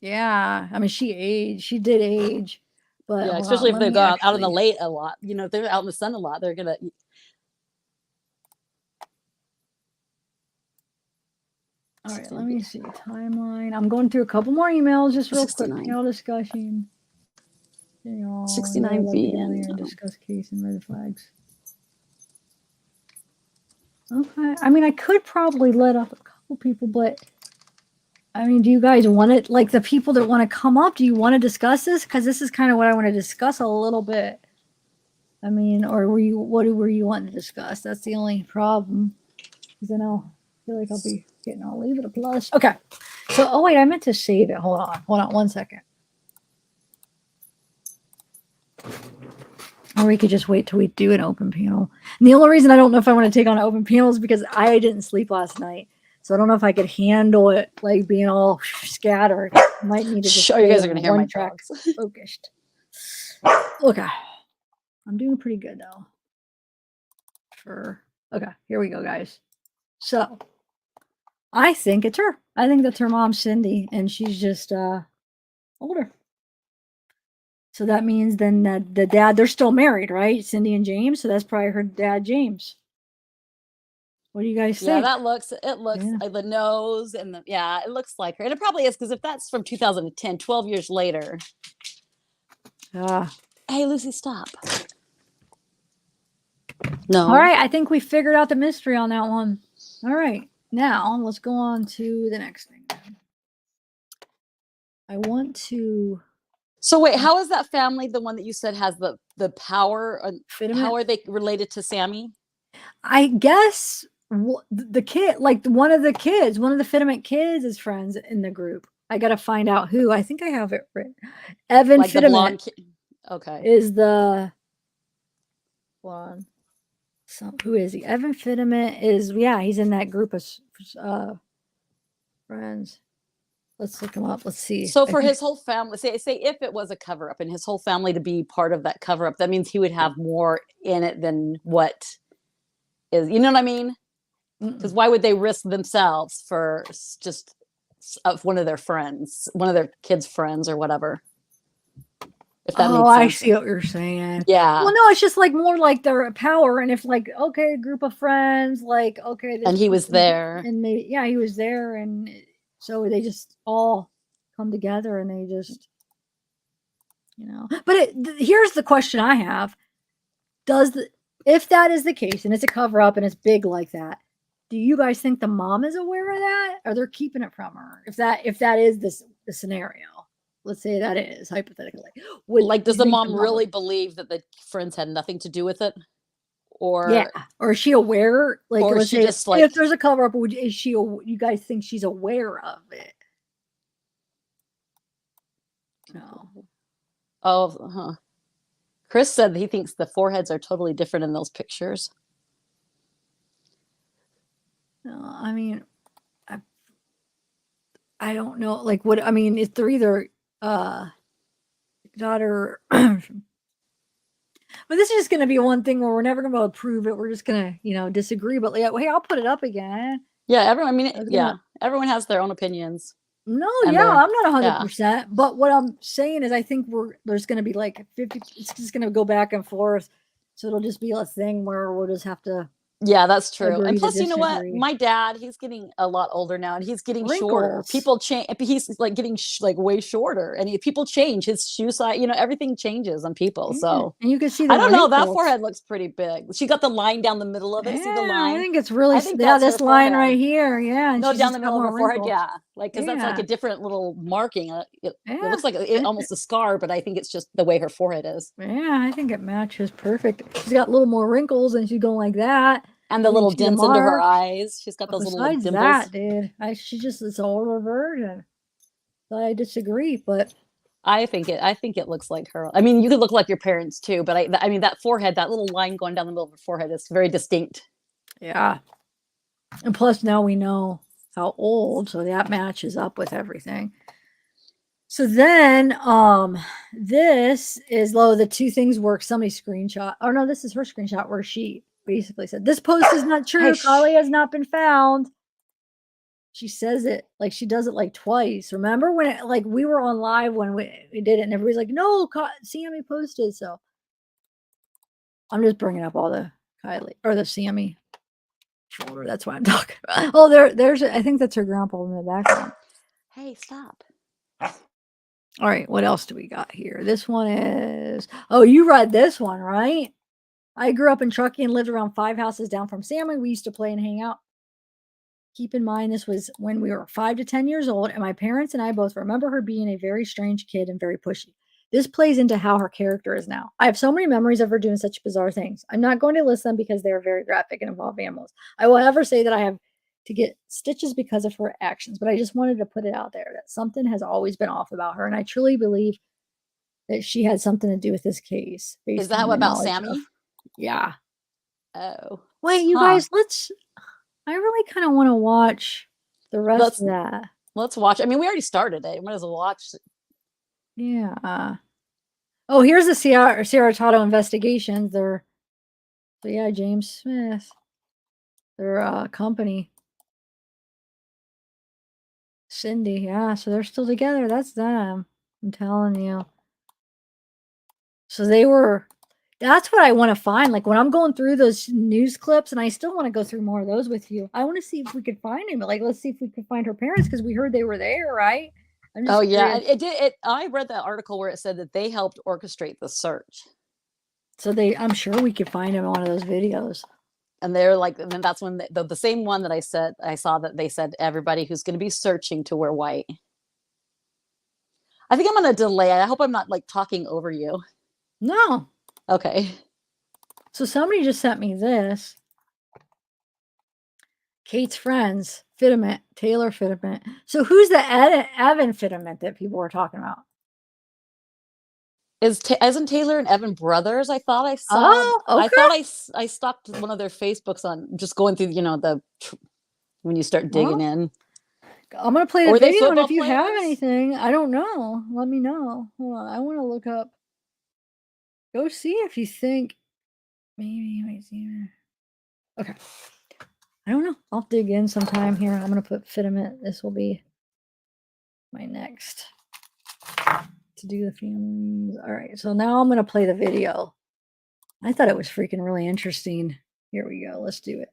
Yeah, I mean, she did age, but yeah, especially if they go out in the late a lot. If they're out in the sun a lot, they're gonna. All right, let me see timeline. I'm going through a couple more emails, just real quick. Panel discussion. 69B. Discuss case and red flags. Okay, I mean, I could probably let up a couple people, but I mean, do you guys want it? Like the people that want to come up, do you want to discuss this? Because this is kind of what I want to discuss a little bit. I mean, or what were you wanting to discuss? That's the only problem. Because I feel like I'll be I'll leave it a plus. Okay. So, oh wait, I meant to save it. Hold on 1 second. Or we could just wait till we do an open panel. And the only reason I don't know if I want to take on an open panel is because I didn't sleep last night. So I don't know if I could handle it, like being all scattered. I might need to just you guys are going to hear my track dogs. focused. Okay. I'm doing pretty good though. Okay, here we go, guys. So I think it's her. I think that's her mom, Cindy, and she's just older. So that means then that the dad, they're still married, right? Cindy and James. So that's probably her dad, James. What do you guys think? Yeah, it looks like the nose and it looks like her. And it probably is, because if that's from 2010, 12 years later. Hey, Lucy, stop. No. All right, I think we figured out the mystery on that one. All right, now let's go on to the next thing. I want to. So wait, how is that family the one that you said has the power? How are they related to Sammy? I guess the kid, like one of the Fitiment kids is friends in the group. I got to find out who. I think I have it written. Evan like Fitiment okay. is the one. So who is he? Evan Fitiment is, he's in that group of friends. Let's look him up. Let's see. So for his whole family, say if it was a cover up and his whole family to be part of that cover up, that means he would have more in it than what is, you know what I mean? Because why would they risk themselves for just one of their friends, one of their kids' friends or whatever? If that makes sense. I see what you're saying. Yeah. Well, no, it's just like more like their power. And if like, okay, a group of friends, like, okay. And he was there. And maybe, yeah, he was there. And so they just all come together and they just, but here's the question I have. If that is the case and it's a cover up and it's big like that, do you guys think the mom is aware of that or they're keeping it from her? If that is the scenario. Let's say that is hypothetically. Does the mom really believe that the friends had nothing to do with it? Or or is she aware? Like, or let's she say just like, if there's a cover up, you guys think she's aware of it? No. Oh, Chris said that he thinks the foreheads are totally different in those pictures. No, I mean, I don't know. Like, what I mean, if they're either daughter. But this is just going to be one thing where we're never going to be able to prove it. We're just going to, disagree. But like, hey, I'll put it up again. Yeah, everyone has their own opinions. No, I'm not 100%. But what I'm saying is, I think there's going to be like 50. It's just going to go back and forth. So it'll just be a thing where we'll just have to. Yeah, that's true. And plus, you know what? My dad, he's getting a lot older now and he's getting shorter. People change. He's like getting like way shorter. And people change. His shoe size, everything changes on people. So and you can see I don't know. That forehead looks pretty big. She got the line down the middle of it. See the line? I think it's really, this line right here. Yeah. And no, down the middle of her forehead. Yeah. Like, because that's like a different little marking. It looks like almost a scar, but I think it's just the way her forehead is. Yeah, I think it matches perfect. She's got a little more wrinkles and she's going like that. And the little dents under her eyes. She's got those little dimples. Besides that, dude, it's all reversion. So I disagree, but I think it looks like her. I mean, you could look like your parents too, but I mean that forehead, that little line going down the middle of her forehead is very distinct. Yeah. And plus now we know how old, so that matches up with everything. So then this is the two things work. Somebody screenshot. Oh no, this is her screenshot where she basically said this post is not true. Kiely has not been found. She says it like she does it like twice. Remember when we were on live when we did it and everybody's like, no, Sammy posted. So I'm just bringing up all the Kiely or the Sammy shoulder. That's why I'm talking about. Oh, there's I think that's her grandpa in the background. Hey, stop. All right, what else do we got here? This one is, you read this one, right? I grew up in Truckee and lived around 5 houses down from Sammy. We used to play and hang out. Keep in mind, this was when we were 5 to 10 years old, and my parents and I both remember her being a very strange kid and very pushy. This plays into how her character is now. I have so many memories of her doing such bizarre things. I'm not going to list them because they are very graphic and involve animals. I will ever say that I have to get stitches because of her actions, but I just wanted to put it out there that something has always been off about her, and I truly believe that she had something to do with this case. Is that about Sammy? Yeah. Oh. Wait, you guys, I really kind of want to watch the rest of that. Let's watch. I mean, we already started it. Might as well watch. Yeah. Oh, here's the Sierra Tato investigations. James Smith. Their company. Cindy, yeah, so they're still together. That's them. I'm telling you. So that's what I want to find. Like when I'm going through those news clips, and I still want to go through more of those with you. I want to see if we could find him. Like, let's see if we could find her parents because we heard they were there, right? Oh yeah, it did. I read that article where it said that they helped orchestrate the search. So I'm sure we could find him in one of those videos. And they're like, and then that's when the same one that I saw that they said everybody who's going to be searching to wear white. I think I'm going to delay. I hope I'm not like talking over you. No. Okay. So somebody just sent me this. Kate's friends, Fitment, Taylor Fitment. So who's the Evan Fitment that people were talking about? Isn't Taylor and Evan brothers? I thought I saw. Oh, okay. I thought I stalked one of their Facebooks on just going through, when you start digging in. I'm gonna play the Were they video, and football if you have players? anything, I don't know. Let me know. Hold on, I want to look up. Go see if you think maybe I might see. Okay. I don't know. I'll dig in sometime here. I'm gonna put Fitment. This will be my next to do the families. All right. So now I'm gonna play the video. I thought it was freaking really interesting. Here we go. Let's do it.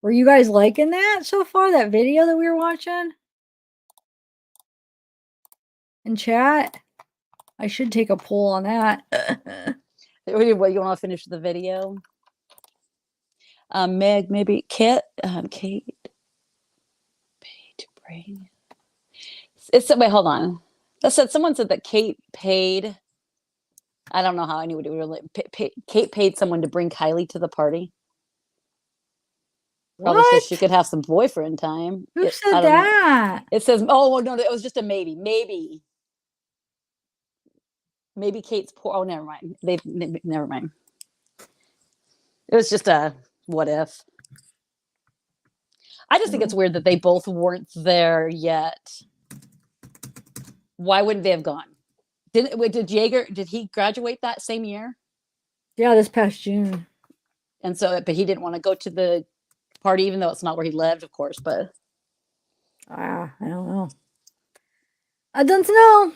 Were you guys liking that so far? That video that we were watching in chat? I should take a poll on that. What, you want to finish the video? Meg, maybe Kate, paid to bring. It's wait, hold on. Someone said that Kate paid. I don't know how anybody would really. Kate paid someone to bring Kiely to the party. Probably so she could have some boyfriend time. Who said that? It says, oh no, it was just a maybe. Maybe Kate's poor. Oh, never mind. Never mind. It was just a what if. I just think it's weird that they both weren't there yet. Why wouldn't they have gone? Did Jaeger, did he graduate that same year? Yeah, this past June. And so, but he didn't want to go to the party, even though it's not where he lived, of course, but. I don't know. I don't know.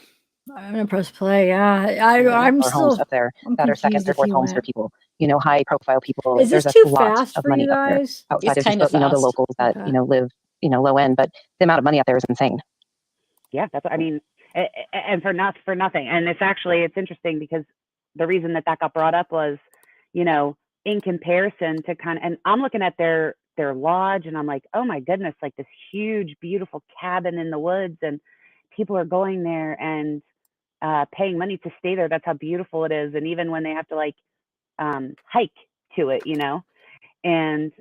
I'm gonna press play. Yeah, I'm still homes up there that are second or fourth homes for people. High profile people. Is this There's too a lot fast of for money you up there guys? outside It's of just the locals that live low end, but the amount of money up there is insane. Yeah, that's. I mean, and for nothing. And it's interesting because the reason that got brought up was, in comparison to and I'm looking at their lodge and I'm like, oh my goodness, like this huge, beautiful cabin in the woods, and people are going there and paying money to stay there. That's how beautiful it is. And even when they have to hike to it, and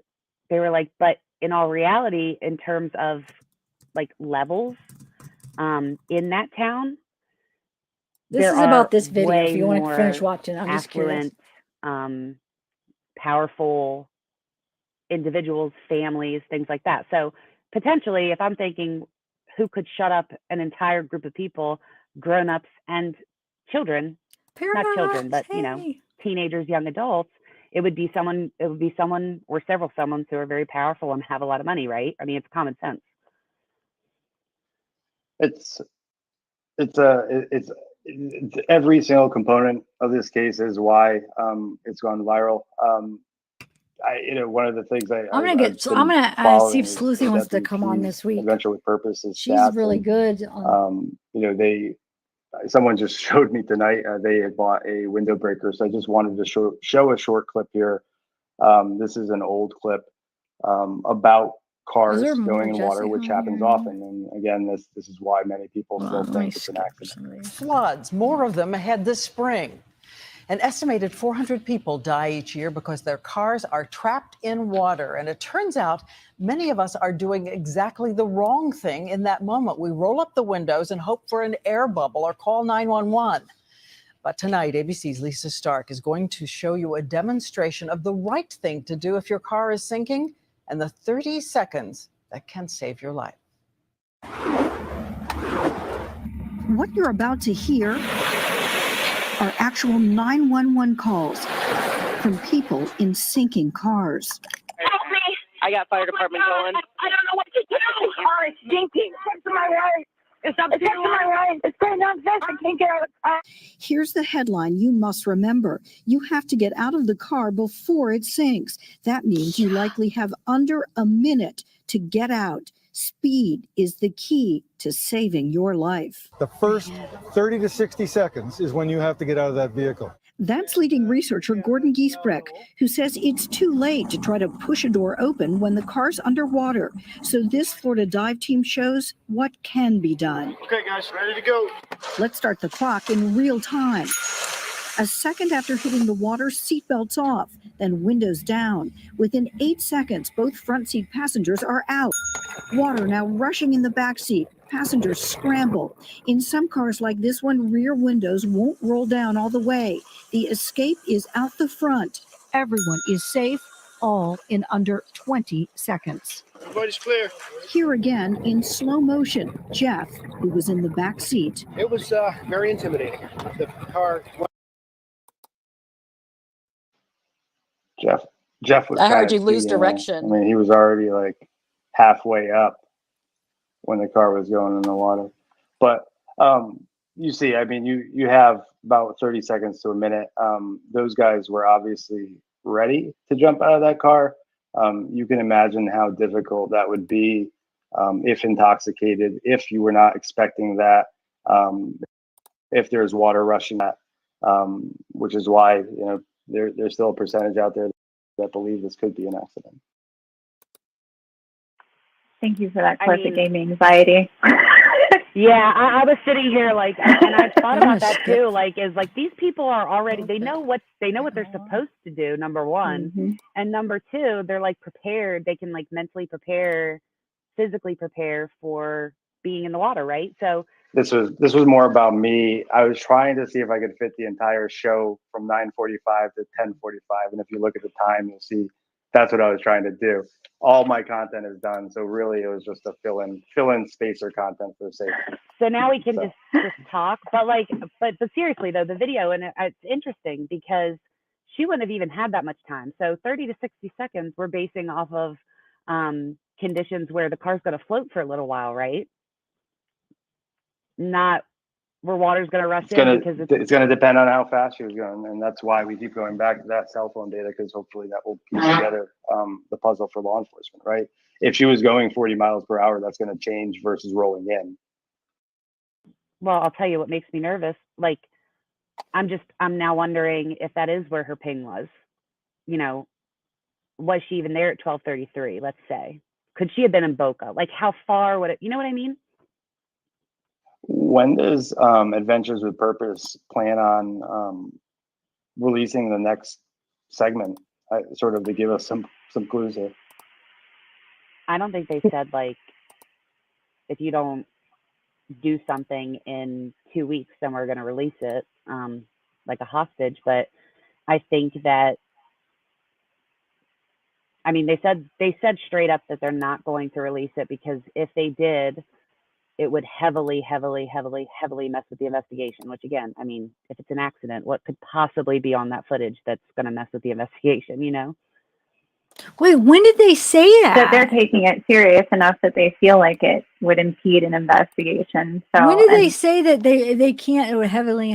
they were like, but in all reality, in terms of levels in that town, this is about this video. If you want to finish watching, I'm just curious. Powerful individuals, families, things like that. So potentially, if I'm thinking who could shut up an entire group of people, grown-ups and children, not children, but teenagers, young adults, it would be someone or several someones who are very powerful and have a lot of money, right? I mean, it's common sense. It's every single component of this case is why it's gone viral. One of the things I'm gonna see if Sleuthie wants to come on this week. Adventure with Purpose is she's really good. Someone just showed me tonight. They had bought a window breaker, so I just wanted to show a short clip here. This is an old clip about cars going in water, which happens often. And again, this is why many people still think it's an accident. Floods, more of them ahead this spring. An estimated 400 people die each year because their cars are trapped in water. And it turns out many of us are doing exactly the wrong thing in that moment. We roll up the windows and hope for an air bubble or call 911. But tonight, ABC's Lisa Stark is going to show you a demonstration of the right thing to do if your car is sinking and the 30 seconds that can save your life. What you're about to hear are actual 911 calls from people in sinking cars. Help me! I got fire department calling. I don't know what to do. The car is sinking. It's to my right. It's up to my right. It's going down fast. I can't get out of the car. Here's the headline you must remember. You have to get out of the car before it sinks. That means you likely have under a minute to get out. Speed is the key to saving your life. The first 30 to 60 seconds is when you have to get out of that vehicle. That's leading researcher Gordon Giesbrecht, who says it's too late to try to push a door open when the car's underwater. So this Florida dive team shows what can be done. Okay, guys, ready to go. Let's start the clock in real time. A second after hitting the water, seatbelts off, then windows down. Within 8 seconds, both front seat passengers are out. Water now rushing in the back seat. Passengers scramble. In some cars like this one, rear windows won't roll down all the way. The escape is out the front. Everyone is safe all in under 20 seconds. Everybody's clear. Here again, in slow motion, Jeff, who was in the back seat. It was very intimidating. The car. Jeff was. I heard you kinda lose cheating, man. direction. I mean, he was already like halfway up when the car was going in the water. But you see, I mean, you have about 30 seconds to a minute. Those guys were obviously ready to jump out of that car. You can imagine how difficult that would be if intoxicated, if you were not expecting that, if there's water rushing that, which is why, there's still a percentage out there that believe this could be an accident. Thank you for that classic gaming anxiety. Yeah, I was sitting here like, and I've thought about that too. Like, these people are already, they know what they're supposed to do. Number one, and number two, they're like prepared. They can like mentally prepare, physically prepare for being in the water, right? So This was more about me. I was trying to see if I could fit the entire show from 9:45 to 10:45, and if you look at the time, you'll see that's what I was trying to do. All my content is done, so really it was just a fill in spacer content for safety. So now we can just talk, but seriously though, the video, and it's interesting because she wouldn't have even had that much time. So 30 to 60 seconds, we're basing off of conditions where the car's going to float for a little while, right? Not where water's going to rush in because it's going to depend on how fast she was going, and that's why we keep going back to that cell phone data, because hopefully that will piece together the puzzle for law enforcement, right? If she was going 40 miles per hour, that's going to change versus rolling in. Well, I'll tell you what makes me nervous. Like, I'm now wondering if that is where her ping was. Was she even there at 12:33? Let's say, could she have been in Boca? Like, how far would it? You know what I mean? When does Adventures with Purpose plan on releasing the next segment, sort of to give us some clues here? I don't think they said, like, if you don't do something in 2 weeks, then we're going to release it like a hostage. But I think that, I mean, they said straight up that they're not going to release it because if they did, it would heavily mess with the investigation, which again, I mean, if it's an accident, what could possibly be on that footage that's going to mess with the investigation, Wait, when did they say that? That they're taking it serious enough that they feel like it would impede an investigation. So when did they say that they can't? It would heavily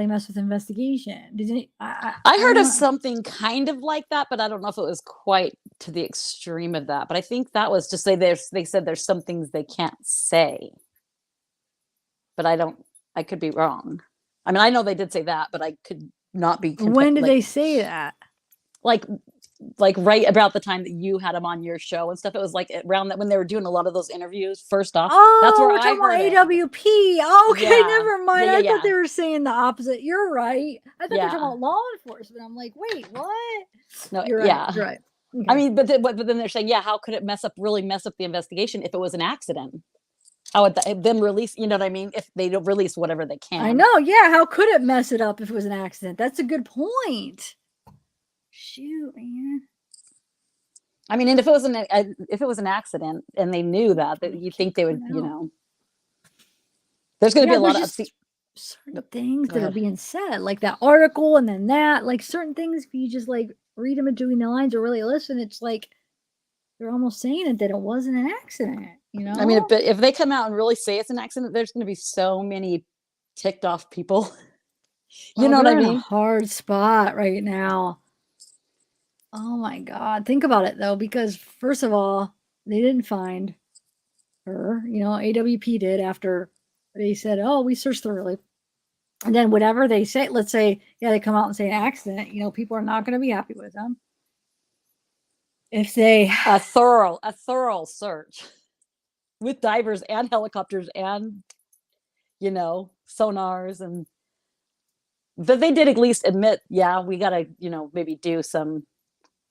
mess with investigation. Did I heard of something kind of like that, but I don't know if it was quite to the extreme of that. But I think that was just they said there's some things they can't say. But I could be wrong. I mean, I know they did say that, but I could not be. When did they say that? Like right about the time that you had them on your show and stuff. It was like around that when they were doing a lot of those interviews. First off, that's where I heard AWP. Oh, okay, Yeah. never mind. Yeah, I yeah, thought they were saying the opposite. You're right. I thought they were talking Yeah. about law enforcement. I'm like, wait, what? No, You're right. yeah. You're right. Okay. I mean, but then they're saying, yeah, how could it really mess up the investigation if it was an accident? How would them release? You know what I mean? If they don't release whatever they can. I know. Yeah. How could it mess it up if it was an accident? That's a good point. Shoot, man. I mean, and if it was an accident and they knew that you think they would, there's going to be a lot of certain things that are being said, like that article, and then that, like certain things. If you just like read them between the lines or really listen, it's like they're almost saying that it wasn't an accident. I mean, if they come out and really say it's an accident, there's going to be so many ticked off people. You know what I They're in mean? a hard spot right now. Oh my God. Think about it though, because first of all, they didn't find her. AWP did after they said, oh, we searched thoroughly. And then whatever they say, let's say, they come out and say an accident, people are not going to be happy with them. If they a thorough search with divers and helicopters and sonars, and but they did at least admit, yeah, we got to maybe do some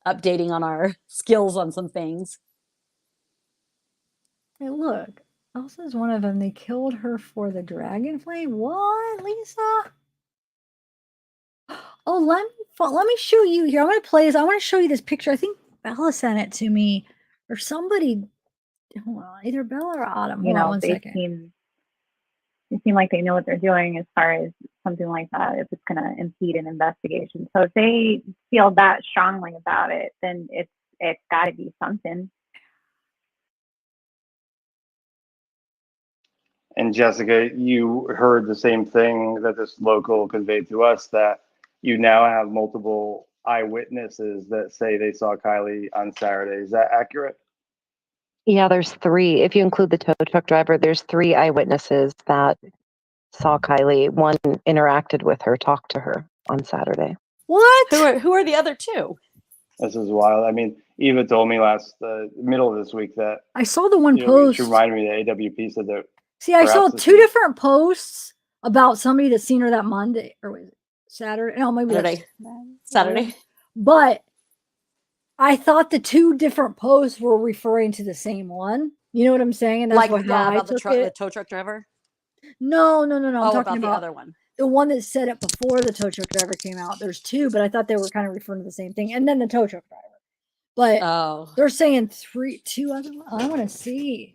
updating on our skills on some things. Hey, look, Elsa's one of them. They killed her for the dragonfly. What, Lisa? Oh, let me show you here. I'm gonna play this. I want to show you this picture. I think Bella sent it to me, or somebody. Hold on, either Bella or Autumn. You Hold on know, one they second. seem like they know what they're doing as far as something like that, if it's going to impede an investigation. So if they feel that strongly about it, then it's got to be something. And Jessica, you heard the same thing that this local conveyed to us, that you now have multiple eyewitnesses that say they saw Kiely on Saturday. Is that accurate? Yeah, there's 3. If you include the tow truck driver, there's 3 eyewitnesses that saw Kiely. One interacted with her, talked to her on Saturday. What? Who are the other 2? This is wild. I mean, Eva told me middle of this week that I saw the one post. She reminded me that AWP said that. See, I saw 2 different posts about somebody that's seen her that Monday, or was it Saturday? No, maybe Saturday. But I thought the 2 different posts were referring to the same one. You know what I'm saying? And that's Like, what yeah, how I about took the tow truck driver? No. I'm talking about the about other one. the one that said it before the tow truck driver came out. There's 2, but I thought they were kind of referring to the same thing. And then the tow truck driver. But they're saying 2 other ones. I want to see.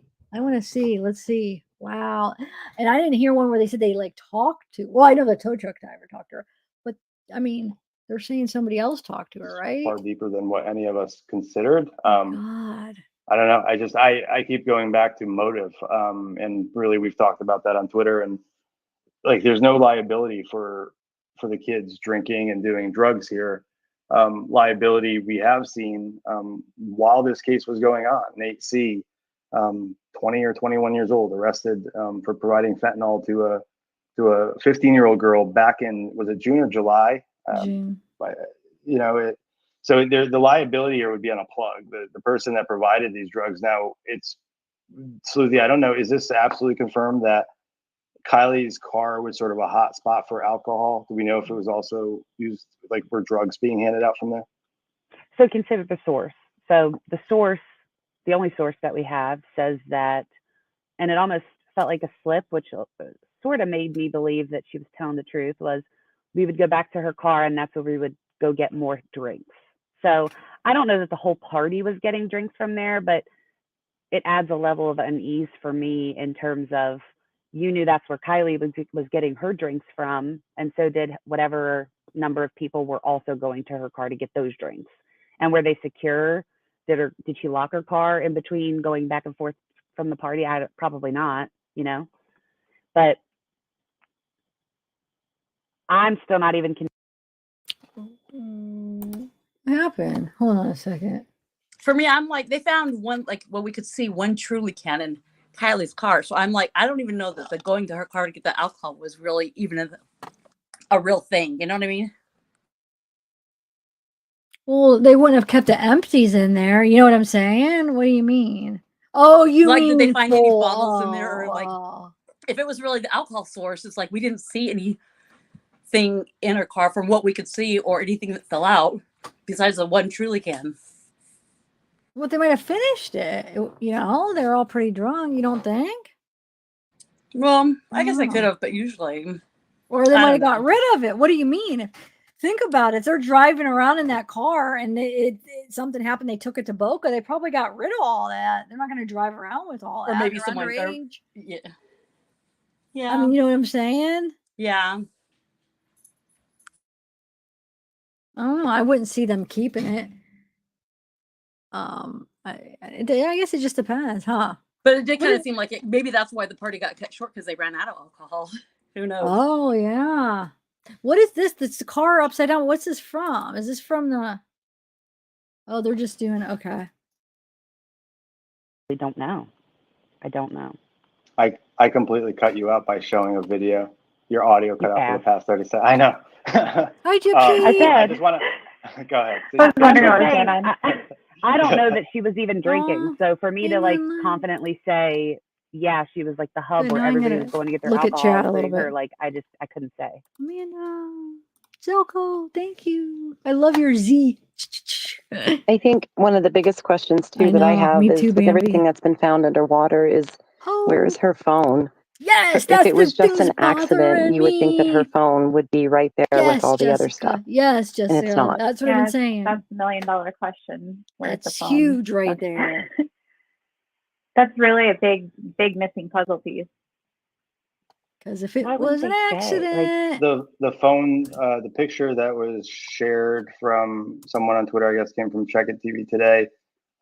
Let's see. Wow. And I didn't hear one where they said they like talked to. Well, I know the tow truck driver talked to her, but I mean, they're saying somebody else talked to her, right? Far deeper than what any of us considered. God. I don't know. I keep going back to motive. And really, we've talked about that on Twitter. And like, there's no liability for the kids drinking and doing drugs here. Liability we have seen while this case was going on. Nate C, 20 or 21 years old, arrested for providing fentanyl to a 15-year-old girl back in, was it June or July? June. So the liability here would be on a plug. The person that provided these drugs. Now it's Sleuthie, I don't know. Is this absolutely confirmed that Kiely's car was sort of a hot spot for alcohol? Do we know if it was also used, like, were drugs being handed out from there? So consider the source. So the only source that we have says that, and it almost felt like a slip, which sort of made me believe that she was telling the truth, was we would go back to her car and that's where we would go get more drinks. So I don't know that the whole party was getting drinks from there, but it adds a level of unease for me in terms of, you knew that's where Kiely was getting her drinks from, and so did whatever number of people were also going to her car to get those drinks. And were they secure? Did she lock her car in between going back and forth from the party? Probably not, but I'm still not even What happened? Hold on a second. For me, I'm like, they found one, like, well, we could see one Truly can in Kiely's car. So I'm like, I don't even know that the going to her car to get the alcohol was really even a real thing. You know what I mean? Well, they wouldn't have kept the empties in there. You know what I'm saying? What do you mean? Oh, you like, mean did they find full, any bottles in there, or like, if it was really the alcohol source? It's like we didn't see anything in her car from what we could see, or anything that fell out besides the one Truly can. Well, they might have finished it. They're all pretty drunk. You don't think? Well, I guess I could have, but usually, or they might have got rid of it. What do you mean? Think about it. If they're driving around in that car and something happened, they took it to Boca, they probably got rid of all that. They're not going to drive around with all that. Or maybe They're someone underage. Yeah. I mean, you know what I'm saying? Yeah. I don't know. I wouldn't see them keeping it. I guess it just depends, huh? But it did kind of seem like maybe that's why the party got cut short, because they ran out of alcohol. Who knows? Oh, yeah. What is this? That's the car upside down. What's this from? Is this from the... Oh, they're just doing... Okay. I don't know. I completely cut you out by showing a video. Your audio cut out for the past 30 seconds. I know. Hi, Gypsy. I just want to... Go ahead. I don't know that she was even drinking. So for me to like confidently say, yeah, she was like the hub where everybody was going to get their alcohol, chat a little bit. like I couldn't say. Amanda, Zelko, thank you. I love your Z. I think one of the biggest questions too that I have is with everything that's been found underwater is where is her phone? Yes, If that's it the was thing just that's an accident, bothering you would think that her me. phone would be right there with Yes, all the other stuff. Jessica. Yes, And it's Jessica. not. That's what I've been Yeah, saying. that's the $1 million question. Where's the That's phone? huge right That's, there. that's really a big missing puzzle piece. Because if it Why was wouldn't an they say? Like, accident, The phone, the picture that was shared from someone on Twitter, I guess came from Check It TV today.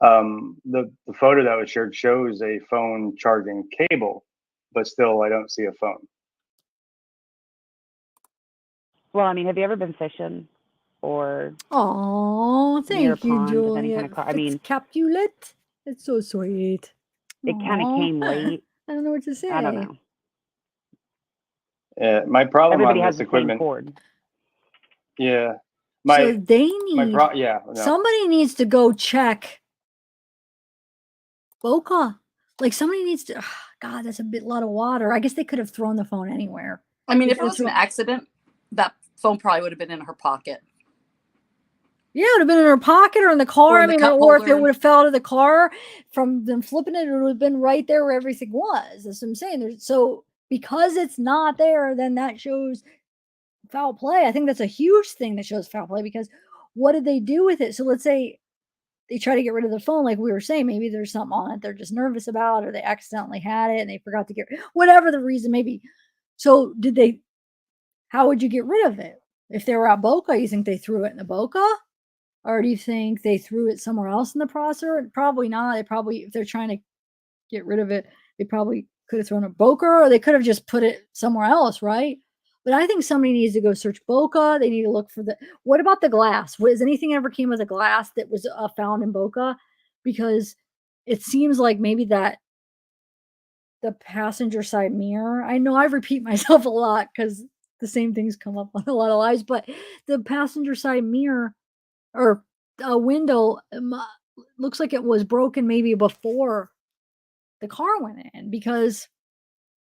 The photo that was shared shows a phone charging cable, but still I don't see a phone. well, I mean, have you ever been fishing or oh, near a thank you, pond with any Julia. kind of car? I mean, Capulet. It's so sweet. it kind of Aw. came late. I don't know what to say. I don't know. My problem Everybody on has this the same equipment. cord. Yeah. So they need yeah. No. somebody needs to go check Boca. Like somebody needs to. God, that's a lot of water. I guess they could have thrown the phone anywhere. I mean, They if it could have was an thrown- accident, that phone probably would have been in her pocket. Yeah, it would have been in her pocket or in the car. Or in I the mean, cup or if it holder. would have fell out of the car from them flipping it, it would have been right there where everything was. That's what I'm saying. So because it's not there, then that shows foul play. I think that's a huge thing that shows foul play because what did they do with it? So let's say they try to get rid of the phone, like we were saying, maybe there's something on it they're just nervous about, or they accidentally had it and they forgot to whatever the reason may be. So how would you get rid of it? If they were at Boca, you think they threw it in the Boca? Or do you think they threw it somewhere else in the processor? Probably not. They probably, if they're trying to get rid of it, they probably could have thrown a Boca or they could have just put it somewhere else, right? But I think somebody needs to go search Boca. They need to look for what about the glass? Was anything ever came with a glass that was found in Boca? Because it seems like maybe the passenger side mirror. I know I repeat myself a lot because the same things come up on a lot of lives, but the passenger side mirror or a window looks like it was broken maybe before the car went in because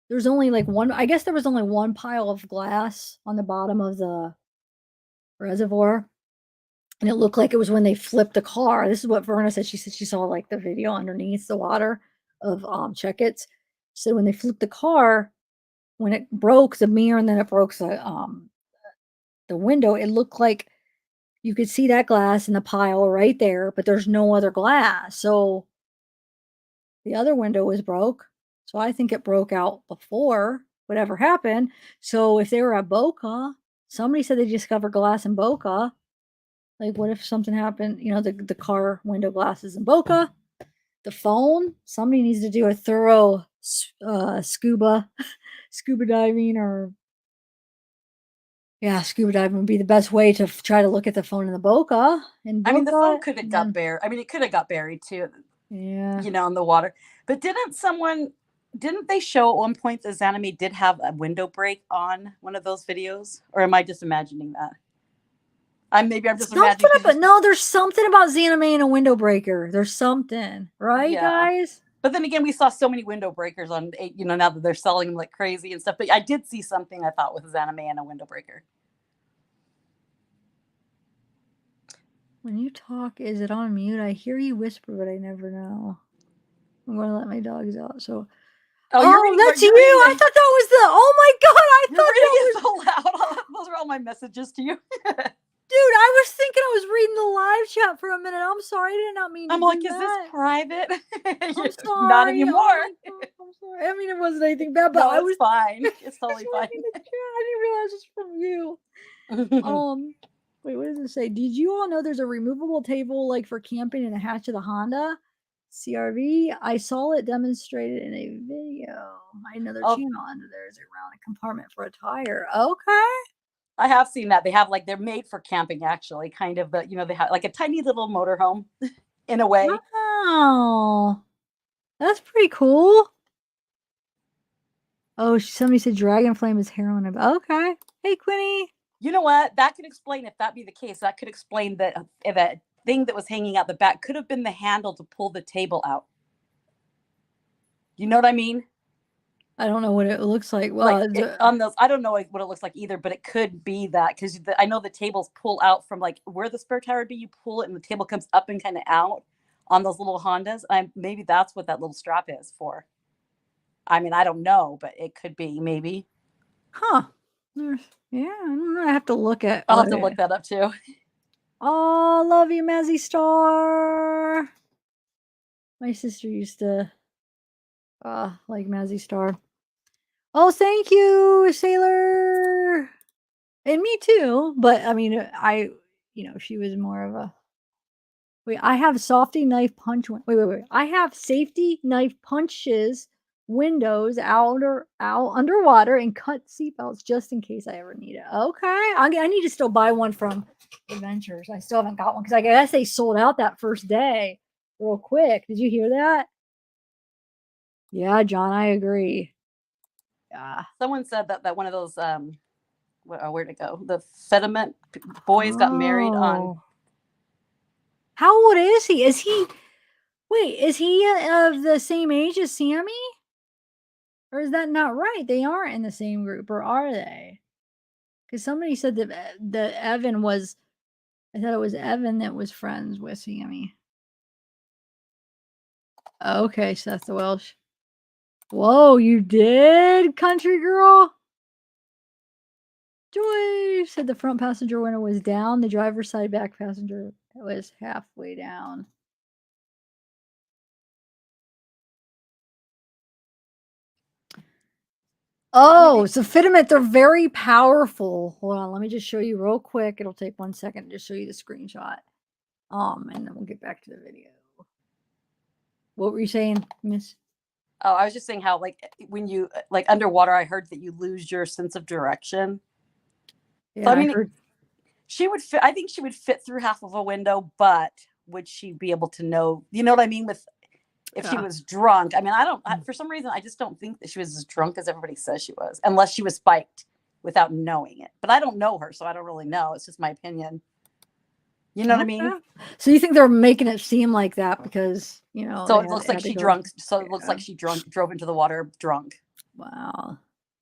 there's only like one. I guess there was only one pile of glass on the bottom of the reservoir, and it looked like it was when they flipped the car. This is what Verna said. She said she saw like the video underneath the water of Check-Its. So when they flipped the car, when it broke the mirror and then it broke the window, it looked like you could see that glass in the pile right there, but there's no other glass. So the other window was broke. So I think it broke out before whatever happened. So if they were at Boca, somebody said they discovered glass in Boca. Like, what if something happened? You know, the car window glasses in Boca, the phone. Somebody needs to do a thorough scuba diving or. Yeah, scuba diving would be the best way to try to look at the phone in the Boca. I mean, the phone could have got buried. I mean, it could have got buried too. Yeah. You know, in the water. But didn't they show at one point that Zanime did have a window break on one of those videos? Or am I just imagining that? I'm just imagining. But no, there's something about Zanime and a window breaker. There's something, right, guys? But then again, we saw so many window breakers on, you know, now that they're selling them like crazy and stuff. But I did see something I thought with Zanime and a window breaker. When you talk, is it on mute? I hear you whisper, but I never know. I'm going to let my dogs out. So, that's you. I thought that was the. Oh my god! I thought that was so loud. Those are all my messages to you. Dude, I was thinking I was reading the live chat for a minute. I'm sorry, I did not mean to. I'm like, is this private? I'm sorry. Not anymore. Oh I'm sorry. I mean, it wasn't anything bad, but no, I was fine. It's totally fine. I didn't realize it's from you. Wait, what does it say? Did you all know there's a removable table like for camping in the hatch of the Honda CRV? I saw it demonstrated in a video. Another channel under there is around a compartment for a tire. Okay. I have seen that. They're made for camping actually, kind of, but you know, they have like a tiny little motorhome in a way. Wow. That's pretty cool. Oh, somebody said Dragon Flame is heroin. Okay. Hey, Quinny. You know what? That could explain, if that be the case, that could explain that thing that was hanging out the back could have been the handle to pull the table out. You know what I mean? I don't know what it looks like. Well, on those, I don't know what it looks like either, but it could be that because I know the tables pull out from like where the spare tire would be. You pull it and the table comes up and kind of out on those little Hondas. Maybe that's what that little strap is for. I mean, I don't know, but it could be maybe. Huh. Yeah, I don't know. I have to look at. I'll have to look that up too. Oh, love you, Mazzy Star. My sister used to like Mazzy Star. Oh, thank you, Sailor. And me too. But I mean, she was more of a. Wait, I have safety knife punch. Wait. I have safety knife punches windows out underwater and cut seatbelts just in case I ever need it. Okay, I need to still buy one from Adventures. I still haven't got one because I guess they sold out that first day real quick. Did you hear that? Yeah, John, I agree. Yeah. Someone said that one of those where'd it go? The Fediment boys got married on. How old is he? Is he of the same age as Sammy? Or is that not right? They aren't in the same group, or are they? Because somebody said that Evan was. I thought it was Evan that was friends with Sammy. Okay, Seth the Welsh. Whoa, you did, country girl? Joy said the front passenger window was down. The driver's side back passenger was halfway down. Oh, so Fitment, they're very powerful. Hold on, let me just show you real quick. It'll take 1 second to just show you the screenshot. And then we'll get back to the video. What were you saying, Miss? Oh, I was just saying how when you underwater, I heard that you lose your sense of direction. Yeah, so, I mean, she would fit. I think she would fit through half of a window, but would she be able to know? You know what I mean? If she was drunk, I mean, for some reason, I just don't think that she was as drunk as everybody says she was, unless she was spiked without knowing it. But I don't know her, so I don't really know. It's just my opinion. You know what I mean? So you think they're making it seem like that because, So it looks like she drunk. So it looks like she drove into the water drunk. Wow.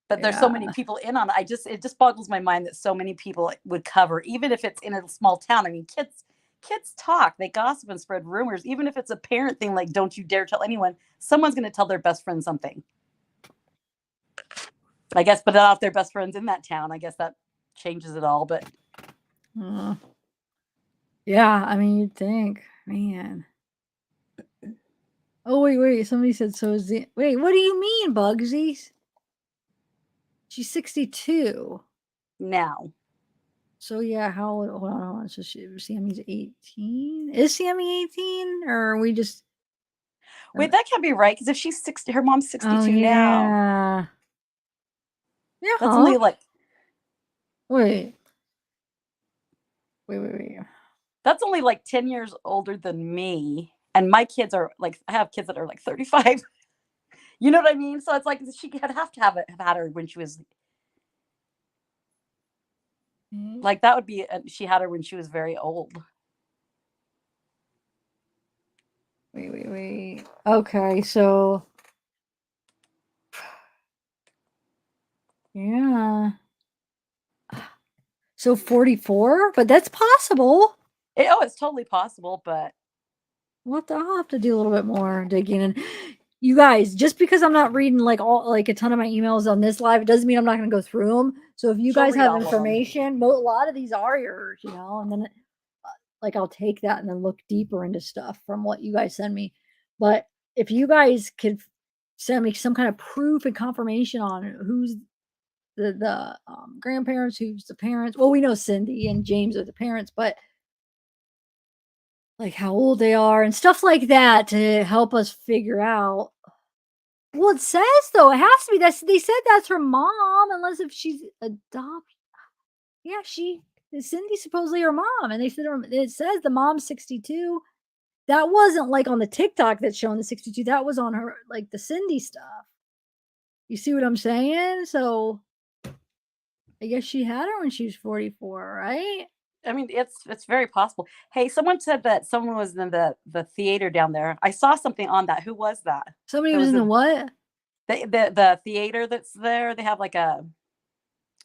But there's so many people in on it. It just boggles my mind that so many people would cover, even if it's in a small town. I mean, kids talk, they gossip and spread rumors. Even if it's a parent thing, like don't you dare tell anyone, someone's going to tell their best friend something. I guess, but not if they're best friends in that town. I guess that changes it all. But yeah, I mean, you'd think, man. Oh, wait. Somebody said, so is the. Wait, what do you mean, Bugsy? She's 62. Now. So, yeah, how old? Hold on. So, Sammy's 18? Is Sammy 18? Or are we just. Wait, that can't be right. Because if she's 60, her mom's 62 now. Yeah. That's only like. Wait. That's only like 10 years older than me. And my kids are like, I have kids that are like 35. You know what I mean? So it's like she have to have had her when she was like, that would be, she had her when she was very old. Wait. Okay, so. Yeah. So 44? But that's possible. It's totally possible, but. I'll have to do a little bit more digging. And you guys, just because I'm not reading like a ton of my emails on this live, it doesn't mean I'm not going to go through them. So if you guys have information, a lot of these are yours, and then I'll take that and then look deeper into stuff from what you guys send me. But if you guys could send me some kind of proof and confirmation on who's the grandparents, who's the parents. Well, we know Cindy and James are the parents, but like how old they are and stuff like that to help us figure out. Well, it says though, it has to be they said that's her mom, unless if she's adopted. Yeah, Cindy's supposedly her mom, and they said it says the mom's 62. That wasn't like on the TikTok that's showing the 62. That was on her, like the Cindy stuff. You see what I'm saying? So I guess she had her when she was 44, right? I mean, it's very possible. Hey, someone said that someone was in the theater down there. I saw something on that. Who was that? Somebody was in the what? The theater that's there. They have like a.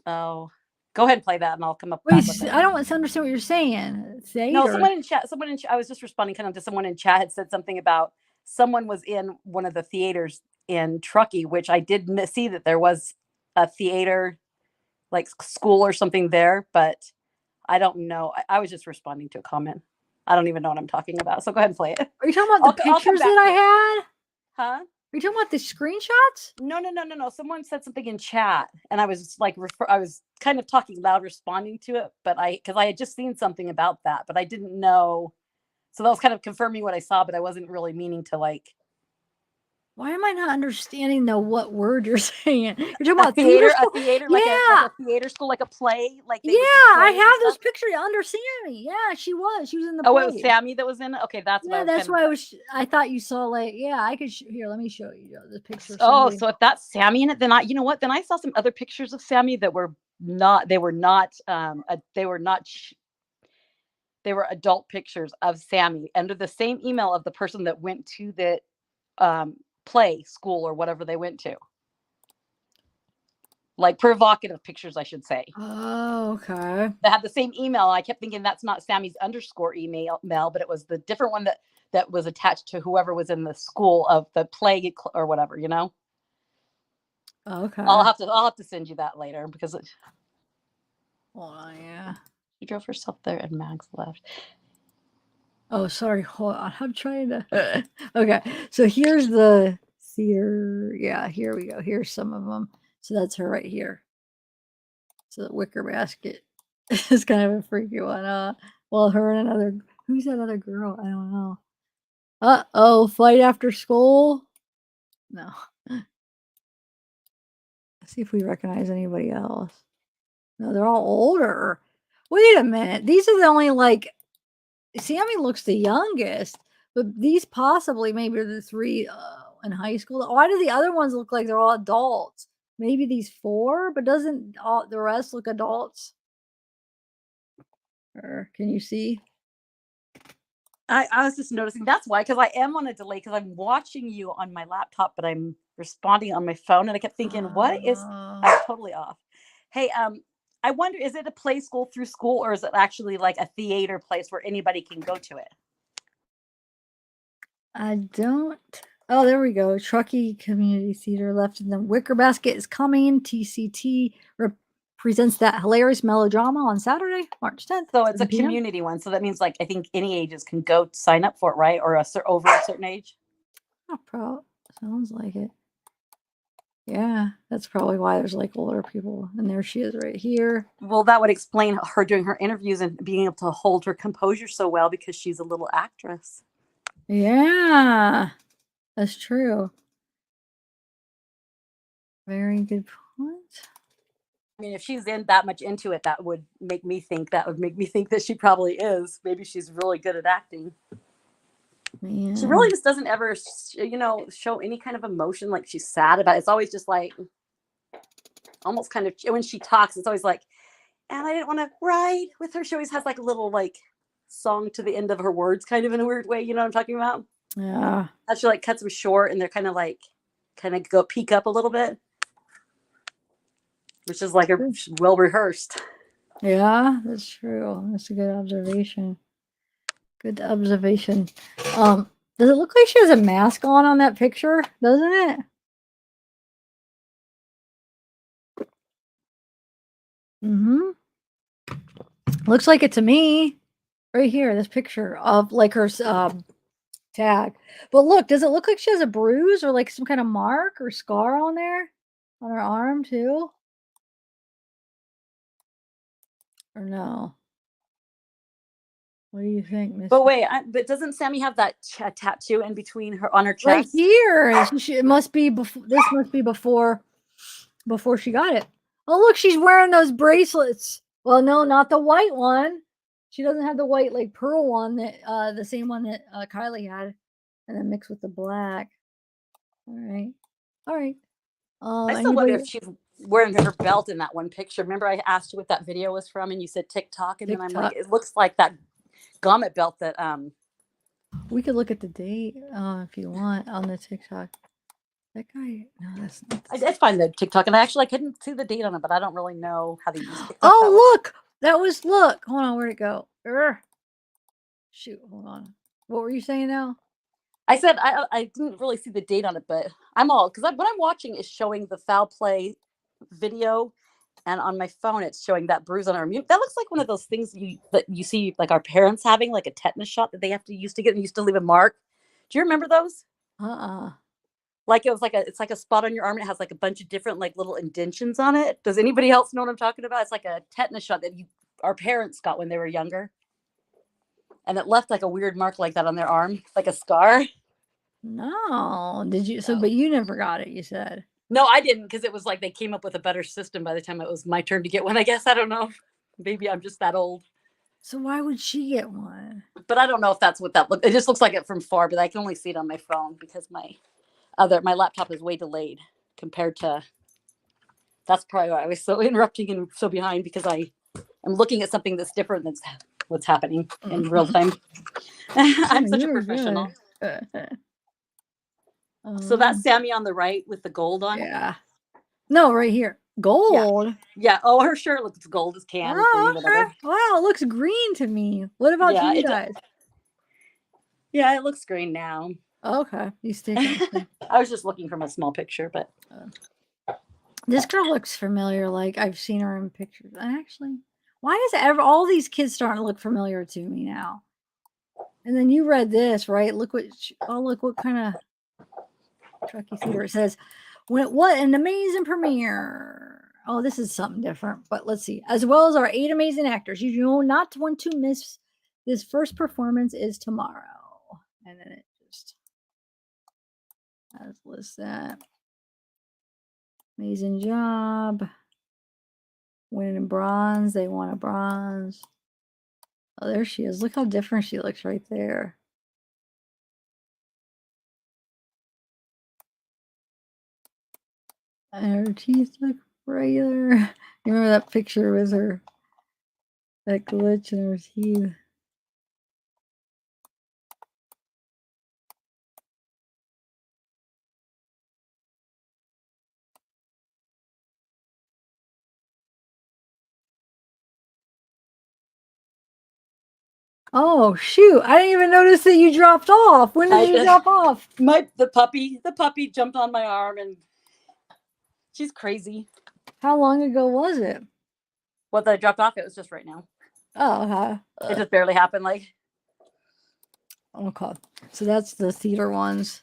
Oh, go ahead and play that, and I'll come up. Wait, I don't understand what you're saying. Theater. No, someone in chat. I was just responding kind of to someone in chat had said something about someone was in one of the theaters in Truckee, which I did see that there was a theater, like school or something there, but I don't know. I was just responding to a comment. I don't even know what I'm talking about. So go ahead and play it. Are you talking about the pictures that I had? Huh? Are you talking about the screenshots? No. Someone said something in chat, and I was like, I was kind of talking loud, responding to it, but because I had just seen something about that, but I didn't know. So that was kind of confirming what I saw, but I wasn't really meaning to like. Why am I not understanding what word you're saying? You're talking A about theater, school? a theater, Yeah. like a theater school, like a play, like they yeah, would do I plays and have those stuff. pictures under Sammy. Yeah, she was in the Oh, play. it was Sammy that was in it. Okay, that's what I Yeah, was that's kind why I thought you saw like I could here. Let me show you the picture. Oh, so if that's Sammy in it, then you know what? Then I saw some other pictures of Sammy that were not. They were not. They were not. They were adult pictures of Sammy under the same email of the person that went to the play school or whatever they went to. Like provocative pictures, I should say. Oh, okay. They had the same email. I kept thinking that's not Sammy's _email, but it was the different one that was attached to whoever was in the school of the play or whatever, you know. Okay. I'll have to send you that later because it. Hold on, yeah. She drove herself there and Mags left. Oh, sorry. Hold on. I'm trying to. Okay, so here's the theater. Yeah, here we go. Here's some of them. So that's her right here. So the wicker basket is kind of a freaky one. Well, her and another. Who's that other girl? I don't know. Uh-oh, flight after school? No. Let's see if we recognize anybody else. No, they're all older. Wait a minute. These are the only Sammy looks the youngest, but these possibly maybe are the 3 in high school. Why do the other ones look like they're all adults? Maybe these 4, but doesn't the rest look adults? Or can you see? I was just noticing that's why, because I am on a delay because I'm watching you on my laptop, but I'm responding on my phone, and I kept thinking, what is? I'm totally off. Hey, I wonder, is it a play school through school, or is it actually like a theater place where anybody can go to it? I don't. Oh, there we go. Truckee Community Theater left in the wicker basket is coming. TCT presents that hilarious melodrama on Saturday, March 10th. So it's a 7 p.m. community one. So that means I think any ages can go sign up for it, right? Or over a certain age. Oh, sounds like it. Yeah, that's probably why there's older people. And there she is right here. Well, that would explain her doing her interviews and being able to hold her composure so well because she's a little actress. Yeah, that's true. Very good point. I mean, if she's that much into it, that would make me think that she probably is. Maybe she's really good at acting. Man. She really just doesn't ever, show any kind of emotion like she's sad about it. It's always just almost kind of, when she talks, it's always like, and I didn't want to ride with her. She always has a little song to the end of her words, kind of in a weird way. You know what I'm talking about? Yeah. How she cuts them short and they're kind of go peak up a little bit. Which is well rehearsed. Yeah, that's true. That's a good observation. Good observation. Does it look like she has a mask on that picture? Doesn't it? Mm-hmm. Looks like it to me. Right here, this picture of her tag. But look, does it look like she has a bruise or some kind of mark or scar on there? On her arm too? Or no? What do you think, Miss? But wait, but doesn't Sammy have that tattoo in between on her chest? Right here. It must be before. This must be before she got it. Oh, look, she's wearing those bracelets. Well, no, not the white one. She doesn't have the white pearl one that the same one that Kiely had, and then mixed with the black. All right. I still wonder if she's wearing her belt in that one picture. Remember, I asked you what that video was from, and you said TikTok, and then I'm like, it looks like that Gomet belt that. We could look at the date if you want on the TikTok. That guy, no, that's not. I did find the TikTok, and I couldn't see the date on it, but I don't really know how to use TikTok. Oh, look, look. Hold on, where'd it go? Shoot, hold on. What were you saying now? I said I didn't really see the date on it, but I'm all because what I'm watching is showing the foul play video, and on my phone it's showing that bruise on her. That looks like one of those things that you see like our parents having, like a tetanus shot that they have to used to get and used to leave a mark. Do you remember those? Like it was like it's like a spot on your arm. And it has like a bunch of different like little indentions on it. Does anybody else know what I'm talking about? It's like a tetanus shot that our parents got when they were younger. And it left like a weird mark like that on their arm, like a scar. No, did you? So, but you never got it, you said. No, I didn't, because it was like they came up with a better system by the time it was my turn to get one, I guess. I don't know. Maybe I'm just that old. So why would she get one? But I don't know if that's what that looked. It just looks like it from far, but I can only see it on my phone because my laptop is way delayed compared to. That's probably why I was so interrupting and so behind, because I am looking at something that's different than what's happening in real time. I'm such a professional. So that's Sammy on the right with the gold on. Yeah. No, right here. Gold. Yeah. Oh, her shirt looks gold as can. Oh, okay. Wow, it looks green to me. What about you guys? Yeah, it looks green now. Okay. You stay. I was just looking from a small picture, but this girl looks familiar. Like I've seen her in pictures. Actually, why does all these kids starting to look familiar to me now? And then you read this, right? Look what kind of Truckee Theater. It says, what an amazing premiere. Oh, this is something different, but let's see. As well as our 8 amazing actors. You know not to want to miss this first performance is tomorrow. And then it just lists that. Amazing job. Winning bronze. They won a bronze. Oh, there she is. Look how different she looks right there. And her teeth look regular. You remember that picture with her, that glitch in her teeth? Oh shoot! I didn't even notice that you dropped off. When did you drop off? The puppy jumped on my arm, and she's crazy. How long ago was it? What, that I dropped off? It was just right now. Oh, okay. It just barely happened. Like, okay. So that's the theater ones.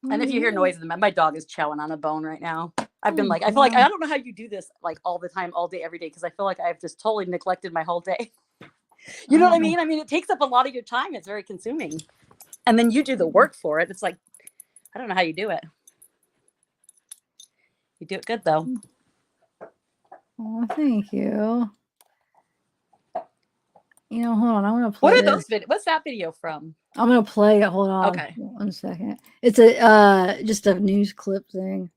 And if you hear noises, my dog is chowing on a bone right now. I've been I feel like I don't know how you do this like all the time, all day, every day, because I feel like I've just totally neglected my whole day. You know what I mean? I mean, it takes up a lot of your time. It's very consuming. And then you do the work for it. It's like, I don't know how you do it. You do it good, though. Oh, thank you. You know, hold on. I want to play. What are those videos? What's that video from? I'm going to play it. Hold on. Okay. 1 second. It's a just a news clip thing.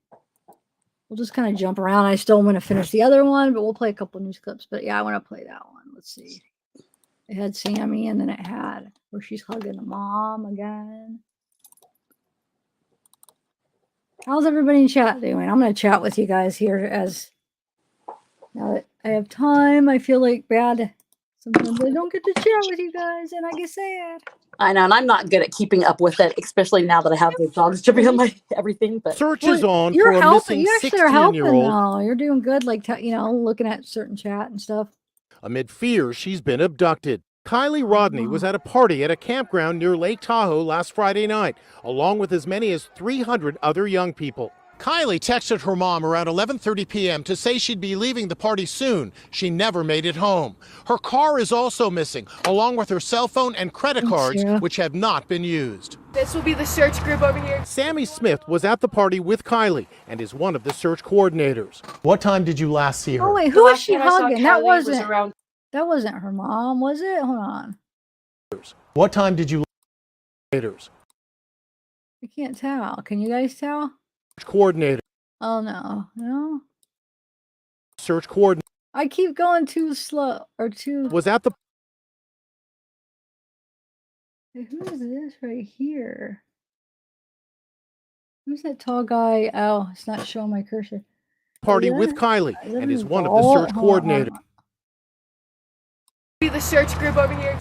We'll just kind of jump around. I still want to finish the other one, but we'll play a couple news clips. But yeah, I want to play that one. Let's see. It had Sammy, and then it had where she's hugging the mom again. How's everybody in chat doing? I'm going to chat with you guys here as now that I have time. I feel like bad. Sometimes I don't get to chat with you guys, and I get sad. I know, and I'm not good at keeping up with it, especially now that I have the dogs jumping on my everything. But search is on you're for a helping. missing You actually are helping. 16-year-old. Though. You're doing good, like looking at certain chat and stuff. Amid fears she's been abducted. Kiely Rodni was at a party at a campground near Lake Tahoe last Friday night, along with as many as 300 other young people. Kiely texted her mom around 11:30 p.m. to say she'd be leaving the party soon. She never made it home. Her car is also missing, along with her cell phone and credit cards, which have not been used. This will be the search group over here. Sammy Smith was at the party with Kiely and is one of the search coordinators. What time did you last see her? Oh wait, who was she hugging? That wasn't her mom, was it? Hold on. What time did you? I can't tell. Can you guys tell? Coordinator. Oh no. Search coordinator. I keep going too slow or too. Was at the. Who is this right here? Who's that tall guy? Oh, it's not showing my cursor. Party with Kiely and is one of the search coordinators. Be the search group over here.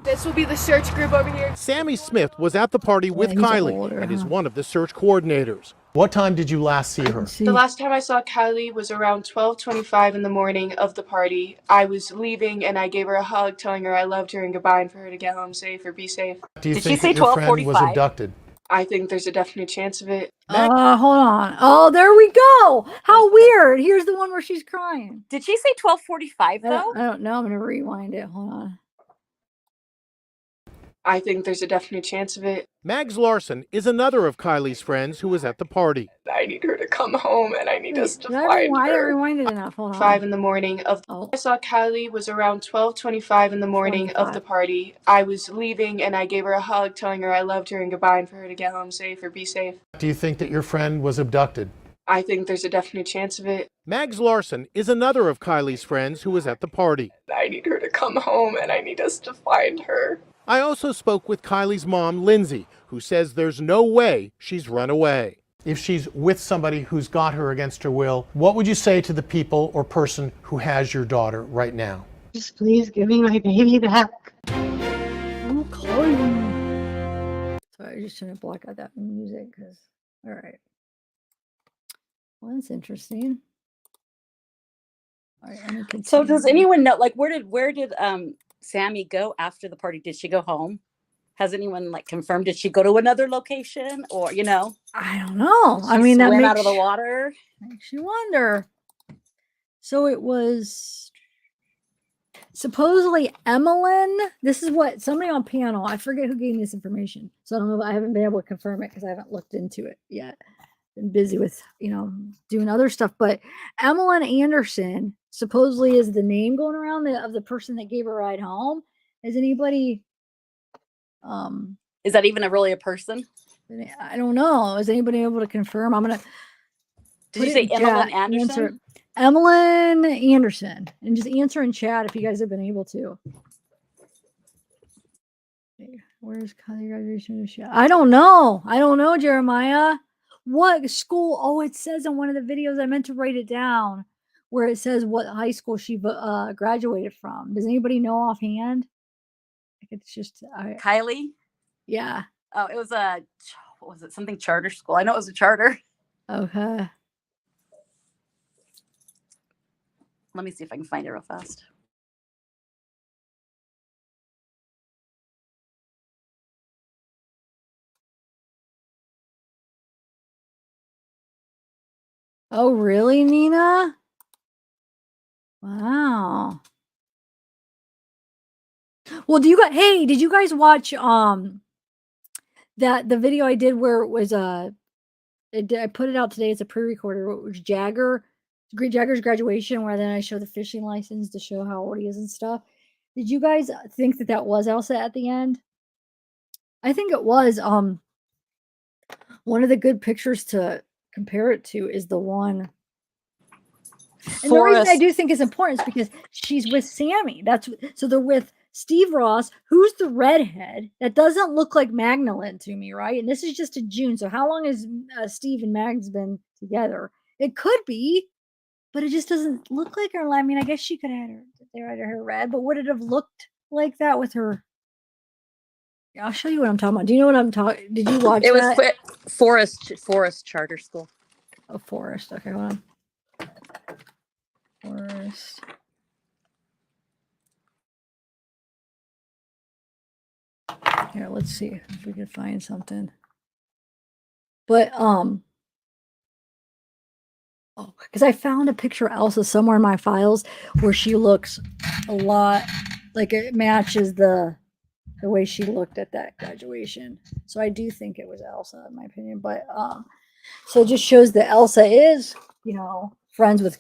This will be the search group over here. Sammy Smith was at the party with he's Kiely older, and is huh? one of the search coordinators. What time did you last see her? The last time I saw Kylie was around 12:25 in the morning of the party. I was leaving and I gave her a hug, telling her I loved her and goodbye and for her to get home safe or be safe. Do you think that your friend was abducted? I think there's a definite chance of it. Hold on. Oh, there we go. How weird. Here's the one where she's crying. Did she say 12:45 though? I don't know. I'm gonna rewind it. Hold on. I think there's a definite chance of it. Mags Larson is another of Kylie's friends who was at the party. I need her to come home and I need us to Did I find rewind it? her. Rewind it enough. Hold on. 5 in the morning of I saw Kylie was around 12:25 in the morning of the party. I was leaving and I gave her a hug, telling her I loved her and goodbye and for her to get home safe or be safe. Do you think that your friend was abducted? I think there's a definite chance of it. Mags Larson is another of Kylie's friends who was at the party. I need her to come home and I need us to find her. I also spoke with Kylie's mom, Lindsay, who says there's no way she's run away. If she's with somebody who's got her against her will, what would you say to the people or person who has your daughter right now? Just please give me my baby back. Okay. Sorry, I just trying to block out that music because. All right. Well, that's interesting. All right, So does anyone know, like, where did Sammy go after the party? Did she go home? Has anyone like confirmed? Did she go to another location, or I don't know. I She mean, that swam makes out of the water. Makes you wonder. So it was supposedly Emmeline. This is what somebody on panel. I forget who gave me this information, so I don't know. I haven't been able to confirm it because I haven't looked into it yet. Been busy with doing other stuff. But Emmeline Anderson supposedly is the name going around of the person that gave her a ride home. Is anybody? Is that even really a person? I don't know. Is anybody able to confirm? I'm gonna. Did you say Emmeline Anderson? Emmeline Anderson, and just answer in chat if you guys have been able to. Where's Kylie graduation? I don't know. I don't know, Jeremiah. What school? Oh, it says in one of the videos. I meant to write it down, where it says what high school she graduated from. Does anybody know offhand? It's just Kylie. Yeah. Oh, it was what was it? Something charter school. I know it was a charter. Okay. Let me see if I can find it real fast. Oh, really, Nina? Wow. Well, did you guys watch the video I did where it was I put it out today as a pre-recorder. It was Jagger's graduation, where then I show the fishing license to show how old he is and stuff. Did you guys think that was Elsa at the end? I think it was. One of the good pictures to compare it to is the one. And the reason I do think it's important is because she's with Sammy. So they're with Steve Ross, who's the redhead. That doesn't look like Magdalene to me, right? And this is just in June. So how long has Steve and Mags been together? It could be, but it just doesn't look like her. I mean, I guess she could have had her red, but would it have looked like that with her? Yeah, I'll show you what I'm talking about. Do you know what I'm talking? Did you watch it? That? Was Forest Charter School. Oh, Forest. Okay, hold on. Forest. Here, let's see if we can find something. But because I found a picture of Elsa somewhere in my files where she looks a lot like it matches the way she looked at that graduation. So I do think it was Elsa, in my opinion. But so it just shows that Elsa is, friends with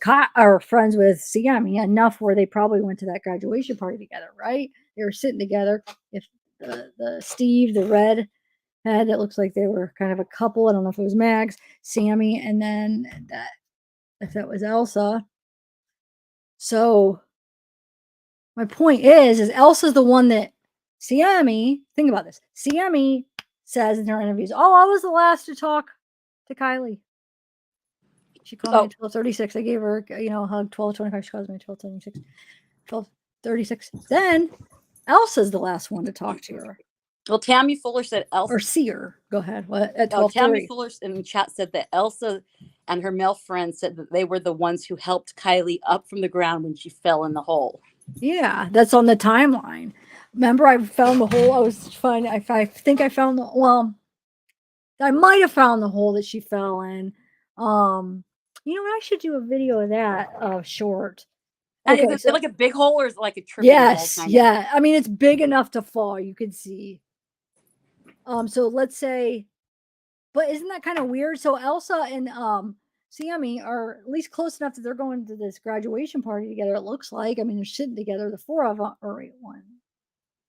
friends with Sammy enough where they probably went to that graduation party together, right? They were sitting together. If the Steve, the red head, it looks like they were kind of a couple. I don't know if it was Max, Sammy, and then if that was Elsa. So my point is Elsa's the one that Sammy, think about this. Sammy says in her interviews, "Oh, I was the last to talk to Kylie. She called me at 12:36. I gave her, a hug. 12:25. She calls me at 12:26. 12:36. Then Elsa's the last one to talk to her. Well, Tammy Fuller said Elsa. Or see her. Go ahead. What at Oh, Tammy 12:30? Fuller in the chat said that Elsa and her male friend said that they were the ones who helped Kylie up from the ground when she fell in the hole. Yeah, that's on the timeline. Remember, I found the hole. I was finding. I think I found the. Well, I might have found the hole that she fell in. You know what? I should do a video of that short. And Okay, is it like a big hole or is it like a tripping yes, hole? Kind yeah. I mean, it's big enough to fall. You can see. So let's say, but isn't that kind of weird? So Elsa and Sammy are at least close enough that they're going to this graduation party together. It looks like. I mean, they're sitting together. The four of them, or wait, one.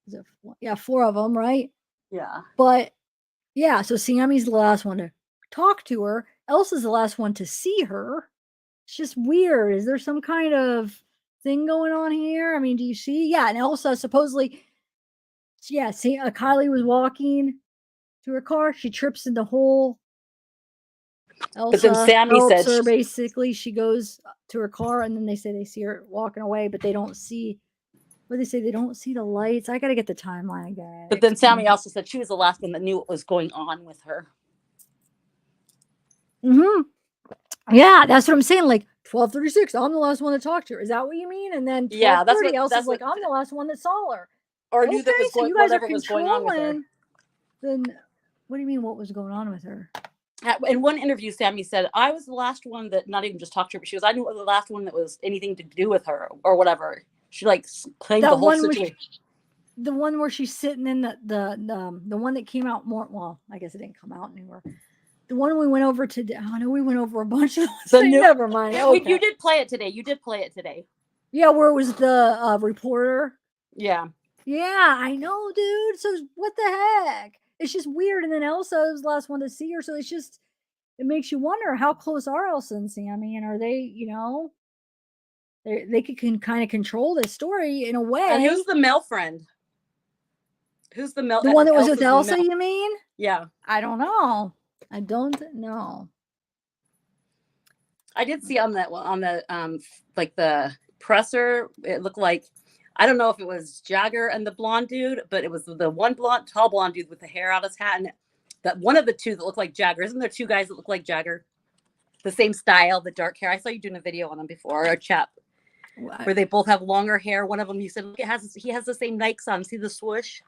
Is it four? Yeah, four of them, right? Yeah. But yeah, so Sammy's the last one to talk to her. Elsa's the last one to see her. It's just weird. Is there some kind of thing going on here? I mean, do you see? Yeah, and Elsa supposedly, yeah, see, Kylie was walking to her car. She trips in the hole. Elsa But then Sammy helps said her. Basically, she goes to her car, and then they say they see her walking away, but they don't see. What they say? They don't see the lights. I got to get the timeline again. But then Sammy also said she was the last one that knew what was going on with her. Mm-hmm. Yeah, that's what I'm saying. Like 12:36, I'm the last one to talk to her. Is that what you mean? And then 12:30, Yeah, that's what. Elsa's That's like, what, I'm the last one that saw her. or knew that was So going. you guys are Whatever was going on with her. controlling. Then what do you mean? What was going on with her? In one interview, Sammy said, "I was the last one that not even just talked to her, but she was. I knew the last one that was anything to do with her or whatever." She like claimed the whole situation. The one where she's sitting in the one that came out more. Well, I guess it didn't come out newer. The one we went over today. Oh no, we went over a bunch of. Never mind. Okay. You did play it today. You did play it today. Yeah, where it was the reporter. Yeah. Yeah, I know, dude. So what the heck? It's just weird. And then Elsa was the last one to see her. So it's just, it makes you wonder how close are Elsa and Sammy? And are they, they can kind of control this story in a way. And who's the male friend? Who's the male? The one that was Elsa's with Elsa, male. you mean? Yeah. I don't know. I don't know. I did see on the like the presser, it looked like, I don't know if it was Jagger and the blonde dude, but it was the one tall blonde dude with the hair out of his hat, and that one of the two that looked like Jagger. Isn't there two guys that look like Jagger? The same style, the dark hair. I saw you doing a video on them before, a chap, where they both have longer hair. One of them, you said, look, he has the same Nikes on. See the swoosh?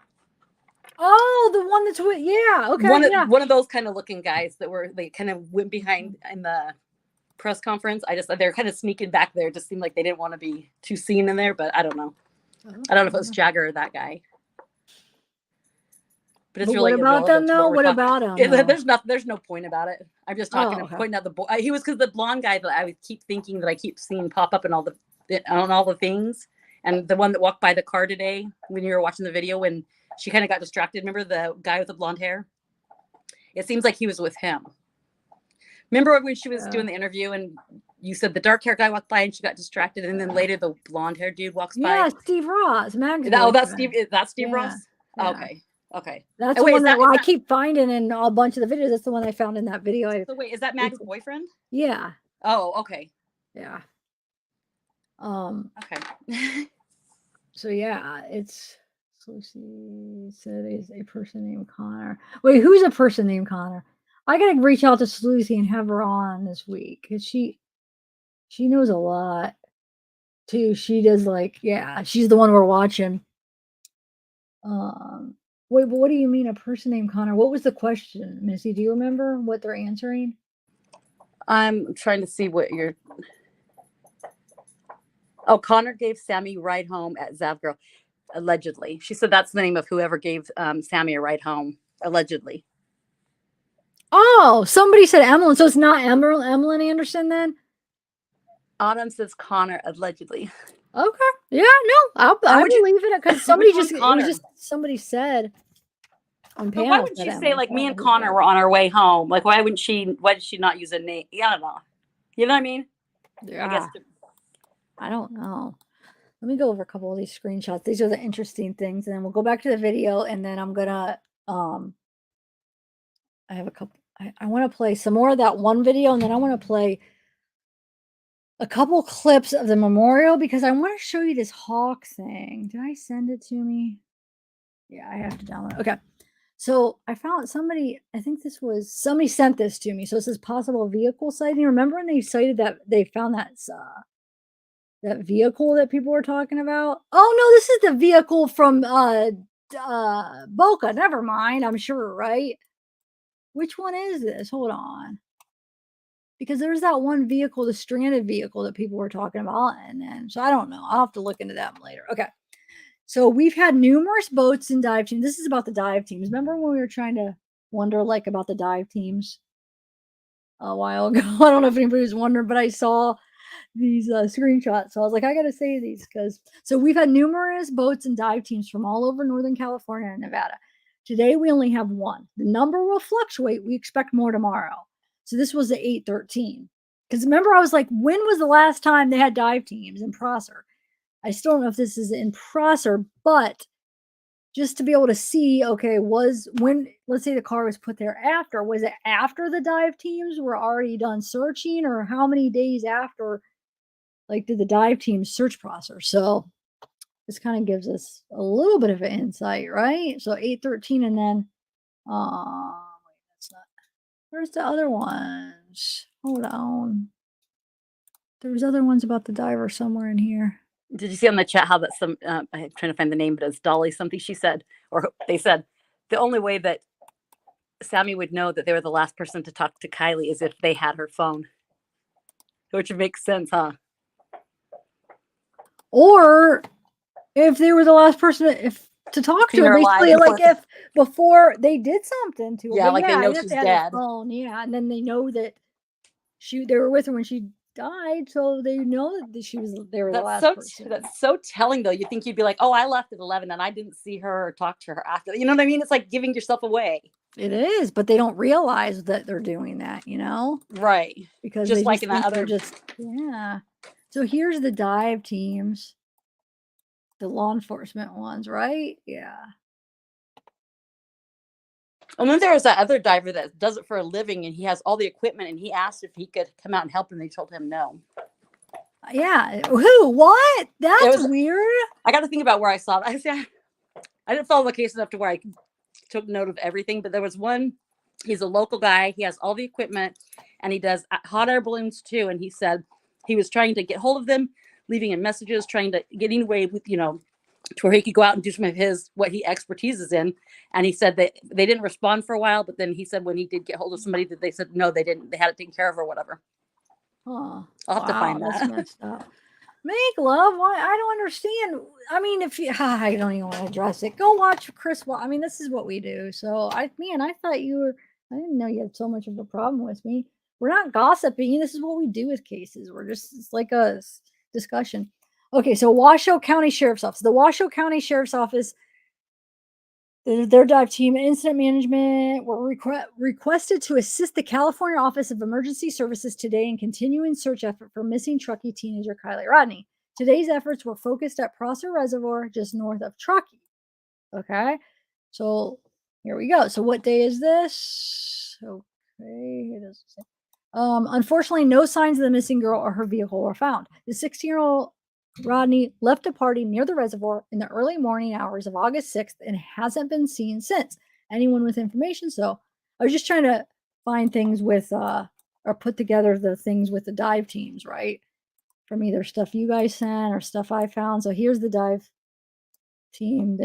Oh, the one that's with, yeah, okay, One of those kind of looking guys they kind of went behind in the press conference. They're kind of sneaking back there. It just seemed like they didn't want to be too seen in there, but I don't know. I don't know if it was Jagger or that guy. But it's really what about them though? What about them? There's no point about it. I'm just talking and pointing out the boy. He was because the blonde guy that I would keep thinking that I keep seeing pop up in on all the things, and the one that walked by the car today when you were watching the video when she kind of got distracted. Remember the guy with the blonde hair? It seems like he was with him. Remember when she was doing the interview and you said the dark hair guy walked by and she got distracted, and then later the blonde hair dude walks by? Yeah, Steve Ross. That's Steve. That's Steve Ross. Yeah. Okay. That's the one that I keep finding in a bunch of the videos. That's the one I found in that video. So wait, is that Mag's boyfriend? Yeah. Oh, okay. Yeah. Okay. So yeah, so she said is a person named Connor. Wait, who's a person named Connor? I gotta reach out to Lucy and have her on this week because she knows a lot too. She does she's the one we're watching. Wait, but what do you mean a person named Connor? What was the question, Missy? Do you remember what they're answering? I'm trying to see what you're. Oh, Connor gave Sammy a ride home at Zavgirl, allegedly. She said that's the name of whoever gave Sammy a ride home, allegedly. Oh, somebody said Emlyn, so it's not Emlyn Anderson then? Autumn says Connor, allegedly. Okay. Yeah, no, I believe it because somebody somebody said on panel. But why wouldn't she say like me and Connor were on our way home? Like why did she not use a name? Yeah, I don't know. You know what I mean? Yeah. I don't know. Let me go over a couple of these screenshots. These are the interesting things, and then we'll go back to the video, and then I'm gonna I have a couple. I want to play some more of that one video, and then I want to play a couple clips of the memorial because I want to show you this hawk thing. Did I send it to me? Yeah, I have to download. Okay. So I found somebody, I think this was somebody sent this to me. So it says possible vehicle sighting. Remember when they cited that they found that vehicle that people were talking about? Oh no, this is the vehicle from Boca. Never mind, I'm sure, right? Which one is this? Hold on. Because there's that one vehicle, the stranded vehicle that people were talking about. And then, so I don't know. I'll have to look into that later. Okay. So we've had numerous boats and dive teams. This is about the dive teams. Remember when we were trying to wonder like about the dive teams a while ago? I don't know if anybody was wondering, but I saw these screenshots. So I was like, I got to say these because so we've had numerous boats and dive teams from all over Northern California and Nevada. Today we only have one. The number will fluctuate. We expect more tomorrow. So this was the 813. Because remember, I was like, when was the last time they had dive teams in Prosser? I still don't know if this is in Prosser, but just to be able to see, okay, was when, let's say the car was put there after, was it after the dive teams were already done searching, or how many days after, like, did the dive teams search Prosser? So this kind of gives us a little bit of an insight, right? So 813, and then, wait, that's not, where's the other ones? Hold on. There was other ones about the diver somewhere in here. Did you see on the chat how that some I'm trying to find the name, but it's Dolly something she said, or they said the only way that Sammy would know that they were the last person to talk to Kiely is if they had her phone, which makes sense, huh? Or if they were the last person to talk to her, basically, like if before they did something to her. Yeah, like they know if she's they had dead. her phone, yeah, and then they know that they were with her when she died, so they know that they were the last person. That's so telling, though. You think you'd be like, oh, I left at 11 and I didn't see her or talk to her after. You know what I mean? It's like giving yourself away. It is, but they don't realize that they're doing that, you know? Right. Because just they like just in that other, yeah. So here's the dive teams, the law enforcement ones, right? Yeah. And then there was that other diver that does it for a living, and he has all the equipment, and he asked if he could come out and help, and they told him no. Yeah. Who? What? That's weird. I got to think about where I saw it. I didn't follow the case enough to where I took note of everything, but there was one. He's a local guy. He has all the equipment, and he does hot air balloons too. And he said he was trying to get hold of them, leaving him messages, trying to get away with, to where he could go out and do some of what he expertise is in. And he said that they didn't respond for a while, but then he said when he did get hold of somebody, that they said no, they didn't. They had it taken care of or whatever. Huh. I'll have to find that. That's messed up. Make love? Why? I don't understand. I mean, if you, I don't even want to address it. Go watch Chris. I mean, this is what we do. So I thought you were. I didn't know you had so much of a problem with me. We're not gossiping. This is what we do with cases. It's like a discussion. Okay, so Washoe County Sheriff's Office. The Washoe County Sheriff's Office, their dive team and incident management were requested to assist the California Office of Emergency Services today in continuing search effort for missing Truckee teenager Kiely Rodni. Today's efforts were focused at Prosser Reservoir, just north of Truckee. Okay, so here we go. So what day is this? Okay, it doesn't say. Unfortunately, no signs of the missing girl or her vehicle were found. The 16-year-old Rodni left a party near the reservoir in the early morning hours of August 6th and hasn't been seen since. Anyone with information? So I was just trying to find things with, or put together the things with the dive teams, right? From either stuff you guys sent or stuff I found. So here's the dive team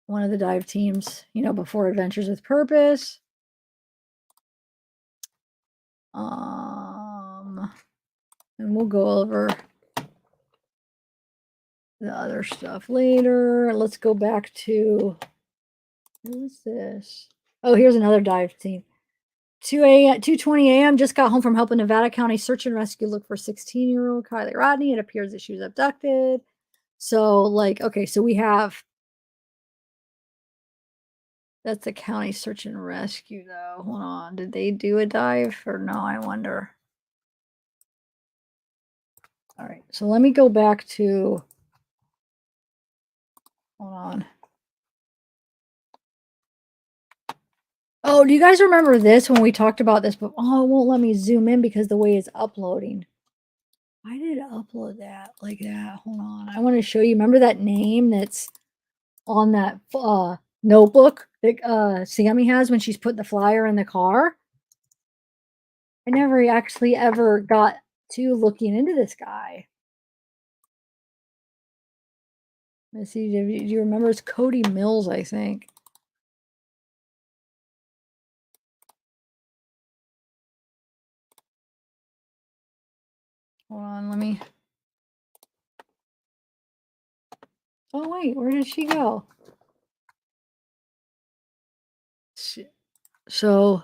one of the dive teams, before Adventures with Purpose. And we'll go over the other stuff later. Let's go back to, what is this? Oh, here's another dive team. 2:20 a.m. just got home from helping Nevada County Search and Rescue look for 16-year-old Kiely Rodni. It appears that she was abducted. So, okay, so we have, that's the county search and rescue, though. Hold on. Did they do a dive or no? I wonder. All right, so let me go back to, hold on. Oh, do you guys remember this when we talked about this? But it won't let me zoom in because the way it's uploading. I did upload that like that. Hold on. I want to show you. Remember that name that's on that notebook that Sammy has when she's put the flyer in the car? I never actually ever got to looking into this guy. Let's see. Do you remember? It's Cody Mills, I think. Hold on. Let me. Oh, wait. Where did she go? So,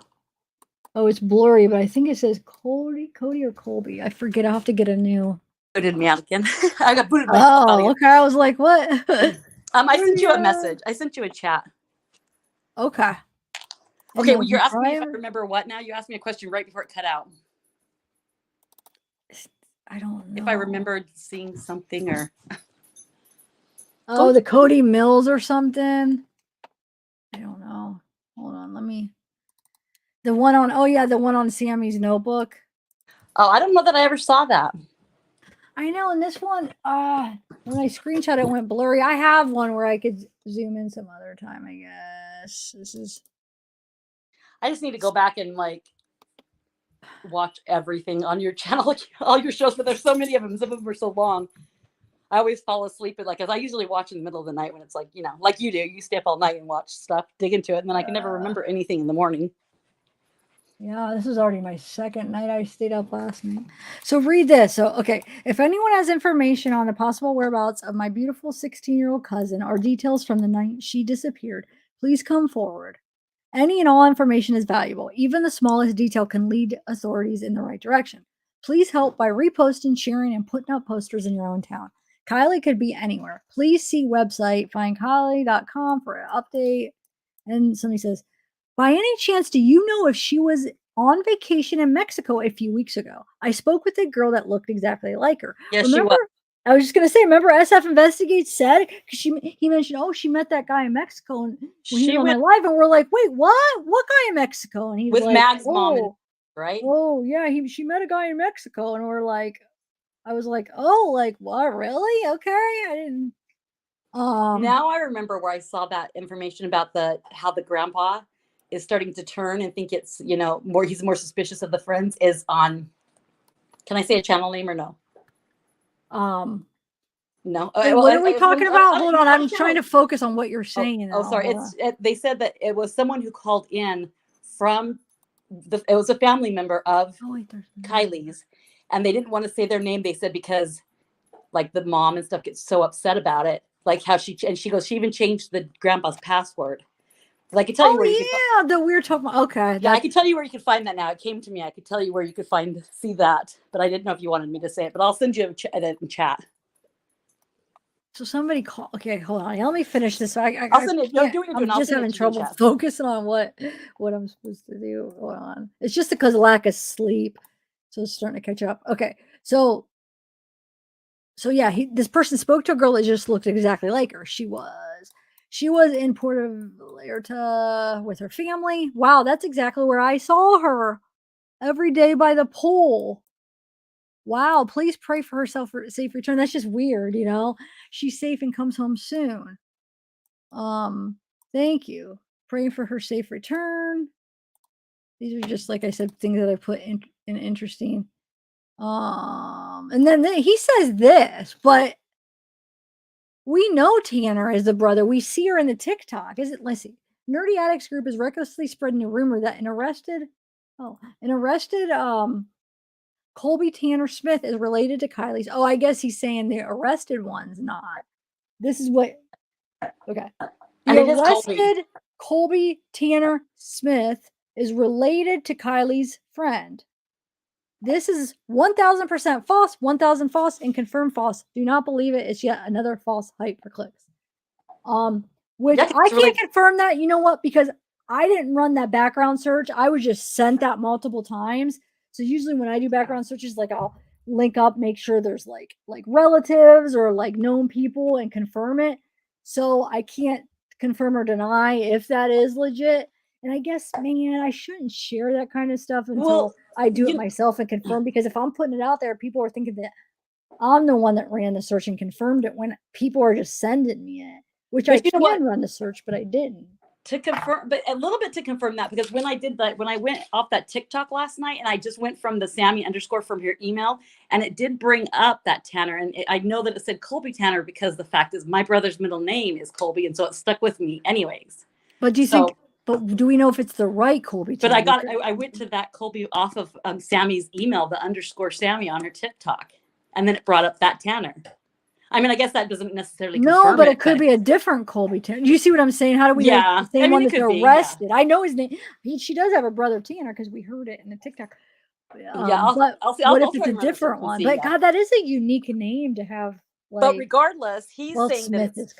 oh, it's blurry, but I think it says Cody or Colby. I forget. I'll have to get a new. Booted me out again. I got booted myself out Oh, again. okay. I was like, what? I sent you a message. I sent you a chat. Okay. Okay, well, you're asking me if I remember what now? You asked me a question right before it cut out. I don't know. If I remembered seeing something or. Oh, the Cody Mills or something. I don't know. Hold on. Let me. The one on. Oh yeah, the one on Sammy's notebook. Oh, I don't know that I ever saw that. I know. And this one, when I screenshot it, went blurry. I have one where I could zoom in some other time. I guess this is. I just need to go back and like watch everything on your channel, all your shows, but there's so many of them. Some of them are so long. I always fall asleep at because I usually watch in the middle of the night when it's like, like you do. You stay up all night and watch stuff, dig into it, and then I can never remember anything in the morning. Yeah, this is already my second night. I stayed up last night. So read this. So, okay. If anyone has information on the possible whereabouts of my beautiful 16-year-old cousin or details from the night she disappeared, please come forward. Any and all information is valuable. Even the smallest detail can lead authorities in the right direction. Please help by reposting, sharing, and putting up posters in your own town. Kiely could be anywhere. Please see website findkiely.com for an update. And somebody says, by any chance, do you know if she was on vacation in Mexico a few weeks ago? I spoke with a girl that looked exactly like her. Yes, remember, she was. I was just gonna say, remember SF Investigates said because he mentioned, oh, she met that guy in Mexico and when he was on my live, and we're like, wait, what? What guy in Mexico? And he's with like, Mag's oh, mom, right? Oh, yeah, she met a guy in Mexico, and we're like, I was like, oh, like what? Really? Okay, I didn't. Now I remember where I saw that information about how the grandpa is starting to turn and think it's he's more suspicious of the friends is on. Can I say a channel name or no? No. Wait, what are we talking about? Hold on, I'm trying to focus on what you're saying. Oh, sorry. They said that it was someone who called in from it was a family member of Kiely's, and they didn't want to say their name. They said because like the mom and stuff gets so upset about it, like how she goes, she even changed the grandpa's password. But I can tell you where you can that we were talking about. Okay. Yeah, I can tell you where you can find that now. It came to me. I could tell you where you could see that, but I didn't know if you wanted me to say it. But I'll send you a chat. So somebody call. Okay, hold on. Let me finish this. I'll send it. No, do what you're doing. I'm just having trouble focusing on what I'm supposed to do. Hold on. It's just because of lack of sleep, so it's starting to catch up. Okay, so yeah, this person spoke to a girl that just looked exactly like her. She was in Puerto Vallarta with her family. Wow, that's exactly where I saw her every day by the pool. Wow, please pray for herself for safe return. That's just weird, She's safe and comes home soon. Thank you. Praying for her safe return. These are just, like I said, things that I put in interesting. And then he says this, but we know Tanner is the brother. We see her in the TikTok. Let's see. Nerdy Addicts Group is recklessly spreading a rumor that an arrested Colby Tanner Smith is related to Kiely's. Oh, I guess he's saying the arrested one's not. This is what. Okay. The arrested Colby Tanner Smith is related to Kiely's friend. This is 1,000% false, 1,000 false, and confirmed false. Do not believe it. It's yet another false hype for clicks. Which I can't confirm that. You know what? Because I didn't run that background search. I was just sent that multiple times. So usually when I do background searches, like I'll link up, make sure there's like relatives or like known people and confirm it. So I can't confirm or deny if that is legit. And I guess, man, I shouldn't share that kind of stuff until I do it myself and confirm, because if I'm putting it out there, people are thinking that I'm the one that ran the search and confirmed it when people are just sending me it, which I can run the search, but I didn't. To confirm, but a little bit to confirm that, because when I did that, when I went off that TikTok last night, and I just went from the Sammy _ from your email, and it did bring up that Tanner, and I know that it said Colby Tanner because the fact is my brother's middle name is Colby, and so it stuck with me anyways. But do you think? But do we know if it's the right Colby But Tanner? I went to that Colby off of Sammy's email, the _ Sammy on her TikTok, and then it brought up that Tanner. I mean, I guess that doesn't necessarily confirm No, but it could be a different Colby Tanner. Do you see what I'm saying? How do we know it's the same one that's arrested? I know his name. She does have a brother Tanner because we heard it in the TikTok. But what if it's a different one? But God, that is a unique name to have. But regardless, he's saying Smith that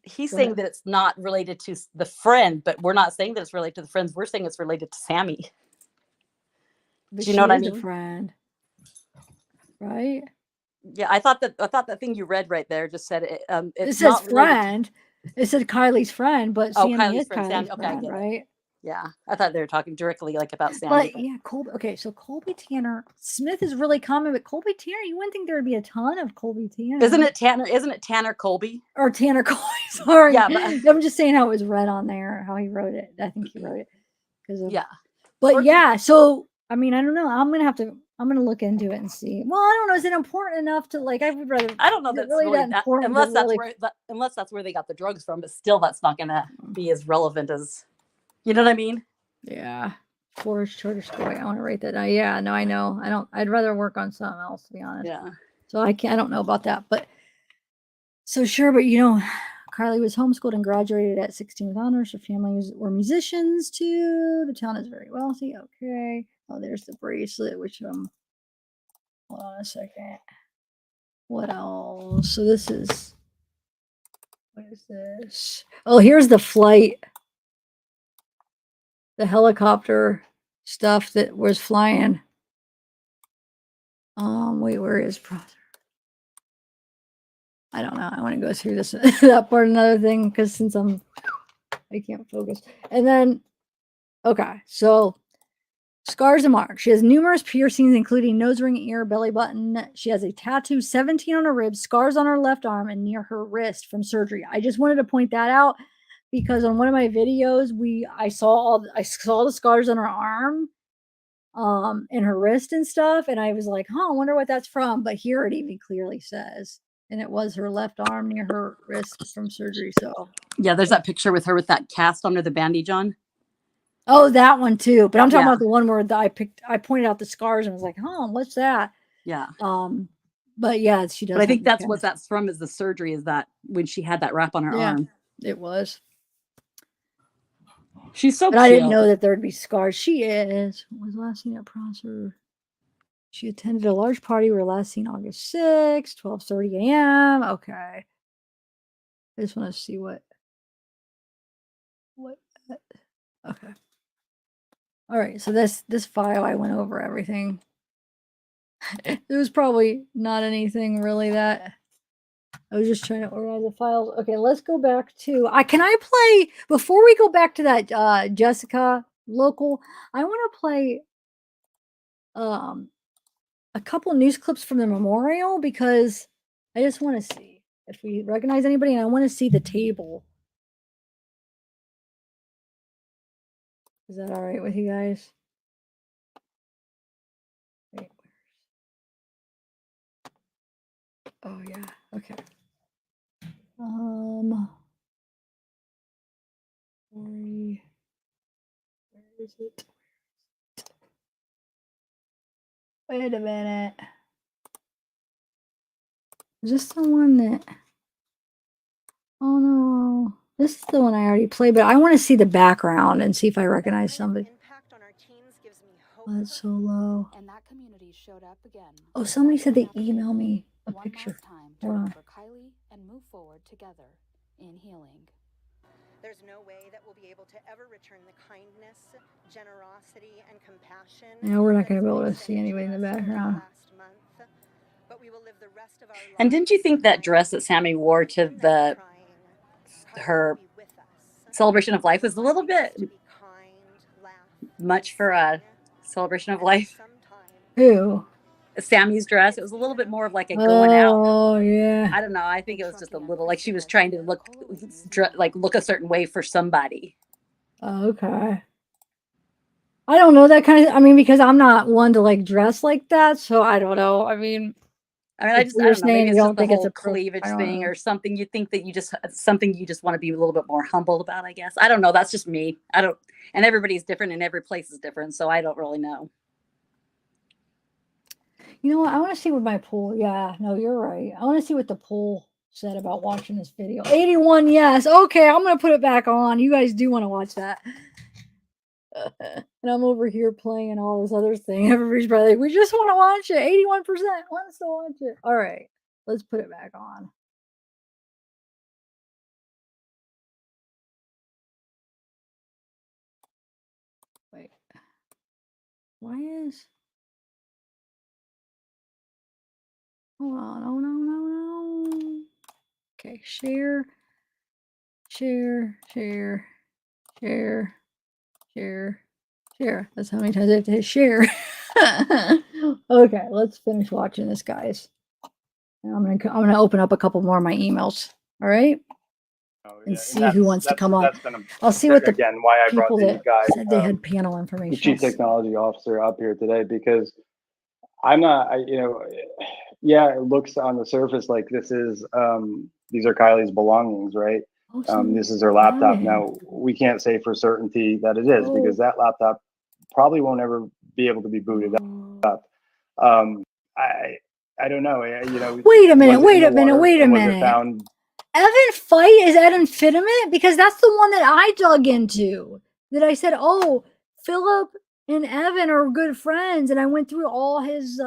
he's saying that it's not related to the friend, but we're not saying that it's related to the friends. We're saying it's related to Sammy. But do you know what I is mean? A friend, right? Yeah, I thought that thing you read right there just said it. It says friend. It said Kylie's friend, but Sammy Kylie's is friend. Kylie's Sammy. Okay, friend, I get right? it. Yeah, I thought they were talking directly like about Sammy. But yeah, Colby. Okay, so Colby Tanner Smith is really common, but Colby Tanner, you wouldn't think there would be a ton of Colby Tanner. Isn't it Tanner? Isn't it Tanner Colby or Tanner Colby? Sorry, yeah, but I'm just saying how it was read on there, how he wrote it. I think he wrote it because yeah. But yeah, so I mean, I don't know. I'm gonna look into it and see. Well, I don't know. Is it important enough to like? I would rather. I don't know that's really that important, unless that's where they got the drugs from. But still, that's not gonna be as relevant as, you know what I mean? Yeah. Forest Charter School. I want to write that down. Yeah, no, I know. I'd rather work on something else, to be honest. Yeah. So I don't know about that, but so sure, but Kylie was homeschooled and graduated at 16 with honors. Her family were musicians too. The town is very wealthy. Okay. Oh, there's the bracelet, which hold on a second. What else? So what is this? Oh, here's the flight. The helicopter stuff that was flying. Wait, where is Prosser? I don't know. I want to go through this that part another thing because since I can't focus. And then okay, so scars and marks. She has numerous piercings, including nose ring, ear, belly button. She has a tattoo, 17 on her ribs, scars on her left arm, and near her wrist from surgery. I just wanted to point that out because on one of my videos, I saw the scars on her arm, and her wrist and stuff, and I was like, I wonder what that's from. But here it even clearly says, and it was her left arm near her wrist from surgery. So yeah, there's that picture with her with that cast under the bandage on. Oh, that one too. But I'm talking about the one where I pointed out the scars and was like, what's that? Yeah. But yeah, she does. But I think that's what that's from is the surgery, is that when she had that wrap on her arm. It was. She's so cute. I didn't know that there would be scars. She was last seen at Prosser. She attended a large party. We were last seen August 6th, 12:30 a.m. Okay. I just want to see what. Okay. All right, so this file, I went over everything. There was probably not anything really that I was just trying to organize the files. Okay, let's go back to can I play before we go back to that Jessica local? I want to play a couple news clips from the memorial because I just want to see if we recognize anybody, and I want to see the table. Is that all right with you guys? Wait, oh yeah, okay. Where is it? Wait a minute. Is this the one that? Oh no, this is the one I already played, but I want to see the background and see if I recognize somebody. Oh, that's so low. And that community showed up again. Oh, somebody said they emailed me a picture. Hold on. For Kylie and move forward together in healing. There's no way that we'll be able to ever return the kindness, generosity, and compassion. Yeah, we're not going to be able to see anybody in the background. And didn't you think that dress that Sammy wore to her celebration of life was a little bit much for a celebration of life? Who? Sammy's dress. It was a little bit more of like a going out. Oh yeah. I don't know. I think it was just a little like she was trying to look look a certain way for somebody. Okay. I don't know that kind of. I mean, because I'm not one to like dress like that, so I don't know. I mean, I if don't know. saying Maybe you it's just don't the think it's whole a cleavage I don't thing know. or something. You think that you just something you just want to be a little bit more humble about. I guess I don't know. That's just me. I don't. And everybody's different, and every place is different, so I don't really know. You know what? I want to see what my poll. Yeah, no, you're right. I want to see what the poll said about watching this video. 81 yes. Okay, I'm gonna put it back on. You guys do want to watch that. And I'm over here playing all this other thing. Everybody's probably like, we just want to watch it. 81% wants to watch it. All right, let's put it back on. Wait. Why is... Hold on. Oh, no. Okay, share. That's how many times I have to hit share. Okay, let's finish watching this, guys. And I'm gonna open up a couple more of my emails. All right. And see who wants to come up. I'll see what the why I brought people the that guy, said they had panel information. the chief technology officer, up here today, because I'm not, yeah, it looks on the surface like this is these are Kylie's belongings, right? This is her laptop. Now we can't say for certainty that it is, because that laptop probably won't ever be able to be booted up. I don't know. Wait a minute. Was it found? Evan Fight is Amphetamine? Because that's the one that I dug into. That I said, oh, Philip and Evan are good friends, and I went through all his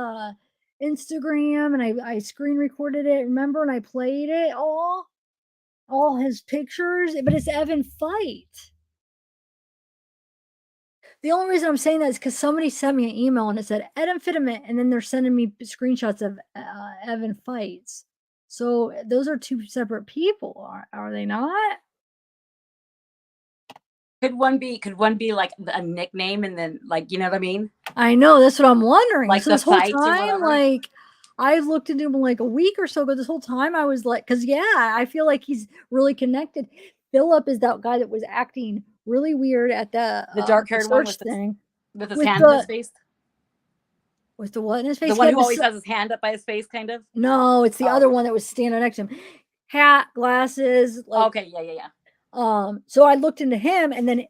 Instagram and I screen recorded it, remember, and I played it all his pictures, but it's Evan Fight. The only reason I'm saying that is because somebody sent me an email and it said Amphetamine, and then they're sending me screenshots of Evan Fights. So those are two separate people, are they not? Could one be like a nickname, and then like, you know what I mean? I know, that's what I'm wondering. Like so the this whole fights or time, whatever? like I looked into him like a week or so ago. This whole time I was like, because yeah, I feel like he's really connected. Philip is that guy that was acting really weird at the dark-haired one with thing with his hand in his face. With the what in his face? The one who always has his hand up by his face, kind of. No, it's the other one that was standing next to him. Hat, glasses. Like, okay, yeah. So I looked into him, and then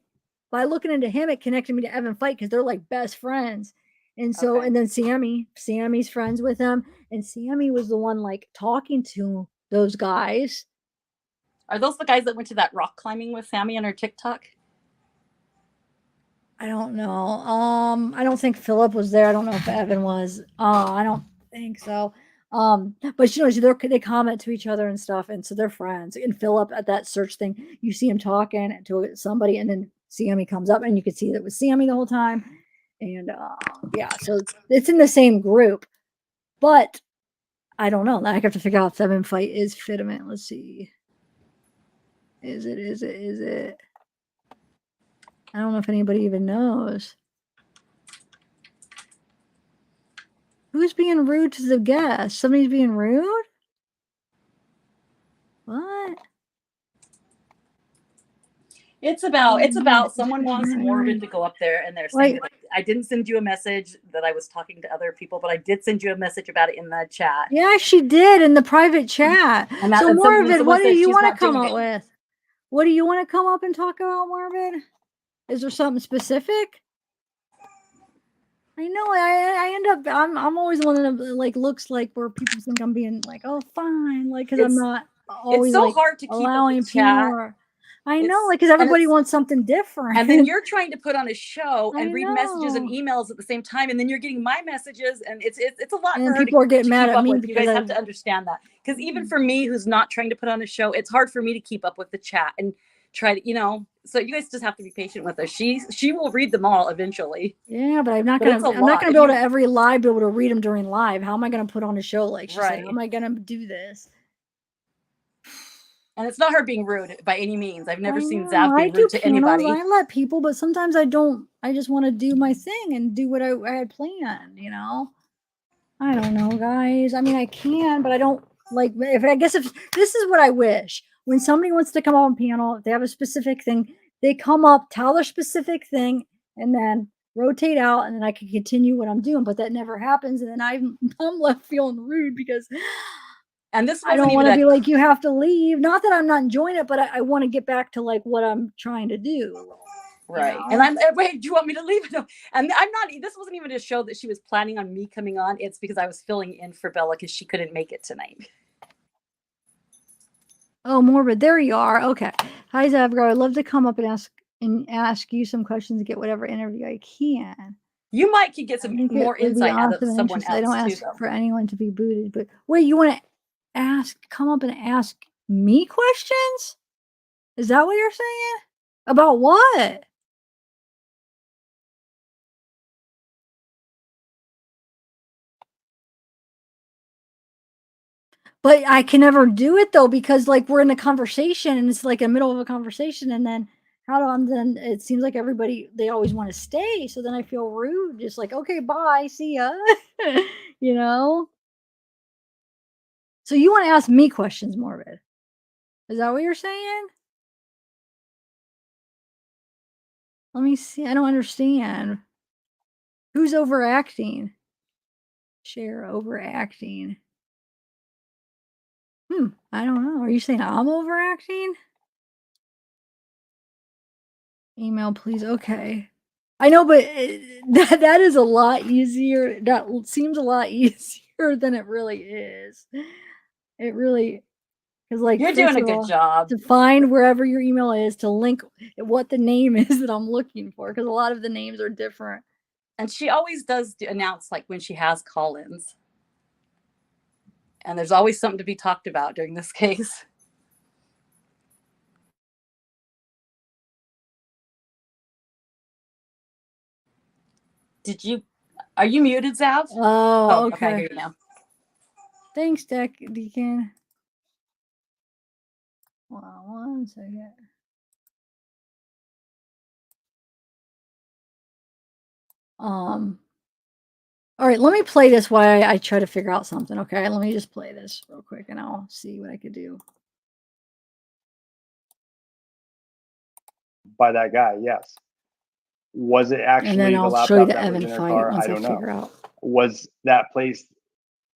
by looking into him, it connected me to Evan Fight because they're like best friends. And so, and then Sammy's friends with him, and Sammy was the one like talking to those guys. Are those the guys that went to that rock climbing with Sammy on her TikTok? I don't know. I don't think Philip was there. I don't know if Evan was. I don't think so. But you know, they comment to each other and stuff, and so they're friends. And Philip at that search thing, you see him talking to somebody, and then Sammy comes up, and you could see that it was Sammy the whole time. And yeah, so it's in the same group, but I don't know. I have to figure out if Evan Fight is Fitament. Let's see. Is it? I don't know if anybody even knows. Who's being rude to the guest? Somebody's being rude? What? It's about someone wants Morbin to go up there, and they're saying, like, I didn't send you a message that I was talking to other people, but I did send you a message about it in the chat. Yeah, she did in the private chat. So Morbin, what do you want to come up with? What do you want to come up and talk about, Morbin? Is there something specific? I know. I end up. I'm always one of the like looks like where people think I'm being like, oh, fine, like because I'm not always it's so like, hard to keep allowing up the chat. people. I know, like because everybody wants something different. And then you're trying to put on a show and read messages and emails at the same time, and then you're getting my messages, and it's a lot for her people are getting mad keep at up me with. You guys because have to understand that, because even for me, who's not trying to put on a show, it's hard for me to keep up with the chat and try to, you know. So you guys just have to be patient with her. She will read them all eventually. Yeah, but I'm not gonna be able to every live be able to read them during live. How am I gonna put on a show like she said? How am I gonna do this? And it's not her being rude by any means. I've never I seen know, Zav I be do rude to panels, anybody. I let people, but sometimes I don't. I just want to do my thing and do what I had planned, you know? I don't know, guys. I mean, I can, but I don't like if this is what I wish. When somebody wants to come on panel, if they have a specific thing, they come up, tell their specific thing, and then rotate out, and then I can continue what I'm doing. But that never happens, and then I'm left feeling rude because And this I wasn't don't even want to a be like, you have to leave. Not that I'm not enjoying it, but I want to get back to like what I'm trying to do. right. You And know? I'm wait, do you want me to leave? No. And I'm not, this wasn't even a show that she was planning on me coming on. It's because I was filling in for Bella because she couldn't make it tonight. Oh, Morbid, there you are. Okay. Hi, zavgirl. I'd love to come up and ask you some questions and get whatever interview I can. You might could get I some think more it would be insight out of awesome and someone interesting. I don't else too, ask though. for anyone to be booted, but wait, you want to come up and ask me questions? Is that what you're saying? About what? But I can never do it though because like we're in a conversation and it's like in the middle of a conversation and then how do I'm then it seems like everybody they always want to stay so then I feel rude just like okay bye see ya you know. So you want to ask me questions, Morbid? Is that what you're saying? Let me see. I don't understand. Who's overacting? Share overacting. I don't know. Are you saying I'm overacting? Email, please. Okay. I know, but that is a lot easier. That seems a lot easier than it really is. It really because, like, You're doing first a of good all, job. to find wherever your email is to link what the name is that I'm looking for because a lot of the names are different. And she always does announce like when she has call-ins. And there's always something to be talked about during this case. Are you muted, Zav? Oh, okay. I hear okay. you now. Thanks, Deacon. Wow, 1 second. All right, let me play this while I try to figure out something. Okay, let me just play this real quick and I'll see what I could do. By that guy, yes. Was it And actually then the I'll show you laptop the that was Evan in her fight car? once I I don't know. figure out. Was that placed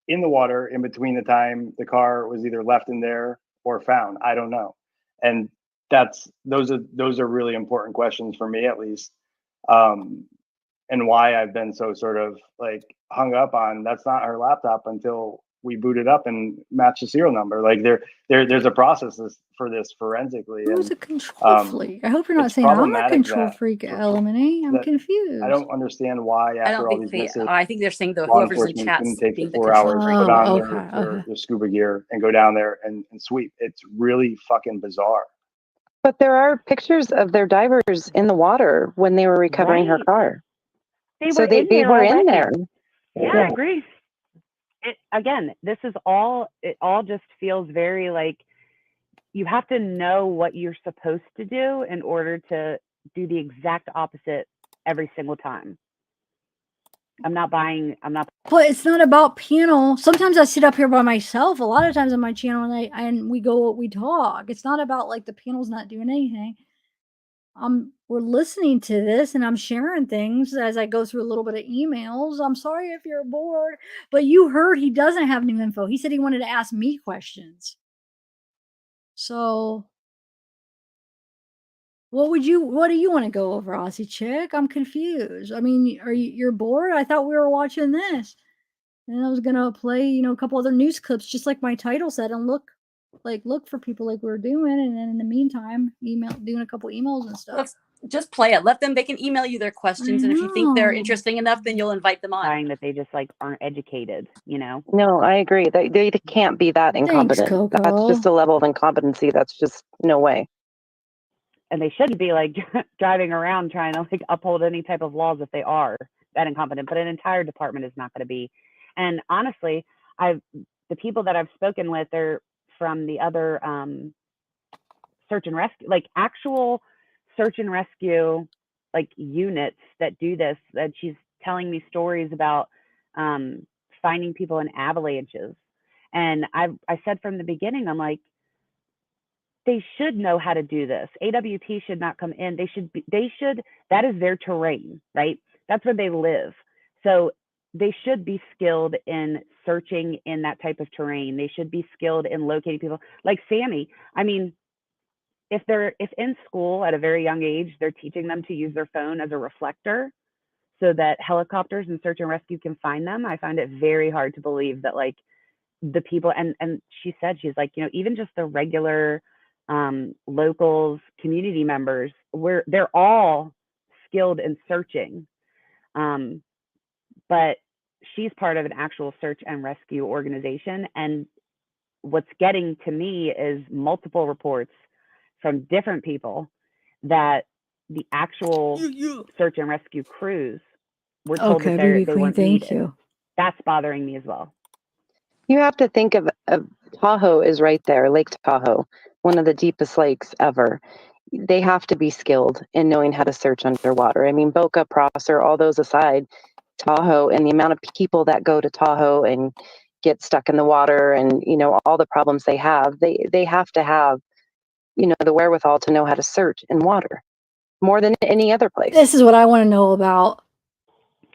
in the water in between the time the car was either left in there or found? I don't know. And those are really important questions for me, at least. And why I've been so sort of like hung up on that's not her laptop until we boot it up and match the serial number. Like there's a process for this forensically. Who's And a control freak? I hope you're not it's saying I'm a problematic control freak, Elimine. I'm that I confused. don't understand why I after don't all think these misses, I think they're saying the law whoever's in enforcement couldn't chat's take the being the 4 control hours, freak. put on okay, their scuba gear and go down there and sweep. It's really fucking bizarre. But there are pictures of their divers in the water when they were recovering her Right. car. They So were in they there were in already. there. Yeah, I agree. Again, this is all, it all just feels very like you have to know what you're supposed to do in order to do the exact opposite every single time. I'm not. But it's not about panel. Sometimes I sit up here by myself. A lot of times on my channel, and we talk. It's not about like the panel's not doing anything. We're listening to this, and I'm sharing things as I go through a little bit of emails. I'm sorry if you're bored, but you heard he doesn't have new info. He said he wanted to ask me questions. So, what do you want to go over, Aussie chick? I'm confused. I mean, you're bored? I thought we were watching this. And I was gonna play, a couple other news clips, just like my title said, and look for people like we were doing, and then in the meantime, doing a couple emails and stuff. Let's just play it. They can email you their questions, and if you think they're interesting enough, then you'll invite them on. That they just like aren't educated, No, I agree. They can't be that incompetent. Coco. That's just a level of incompetency. That's just no way. And they shouldn't be like driving around trying to like uphold any type of laws if they are that incompetent. But an entire department is not going to be. And honestly, the people that I've spoken with, they're from the other search and rescue, like actual search and rescue, like units that do this. That she's telling me stories about finding people in avalanches. And I said from the beginning, I'm like, they should know how to do this. AWT should not come in. That is their terrain, right? That's where they live. So they should be skilled in searching in that type of terrain. They should be skilled in locating people. Like Sammy, I mean, if in school at a very young age, they're teaching them to use their phone as a reflector so that helicopters and search and rescue can find them, I find it very hard to believe that like the people, and she said, she's like, even just the regular locals, community members, they're all skilled in searching. But she's part of an actual search and rescue organization. And what's getting to me is multiple reports from different people that the actual search and rescue crews were told Okay, that BB they Queen, weren't thank needed. you. That's bothering me as well. You have to think of Tahoe is right there, Lake Tahoe, one of the deepest lakes ever. They have to be skilled in knowing how to search underwater. I mean, Boca, Prosser, all those aside, Tahoe and the amount of people that go to Tahoe and get stuck in the water and, all the problems they have to have, the wherewithal to know how to search in water more than any other place. This is what I want to know about.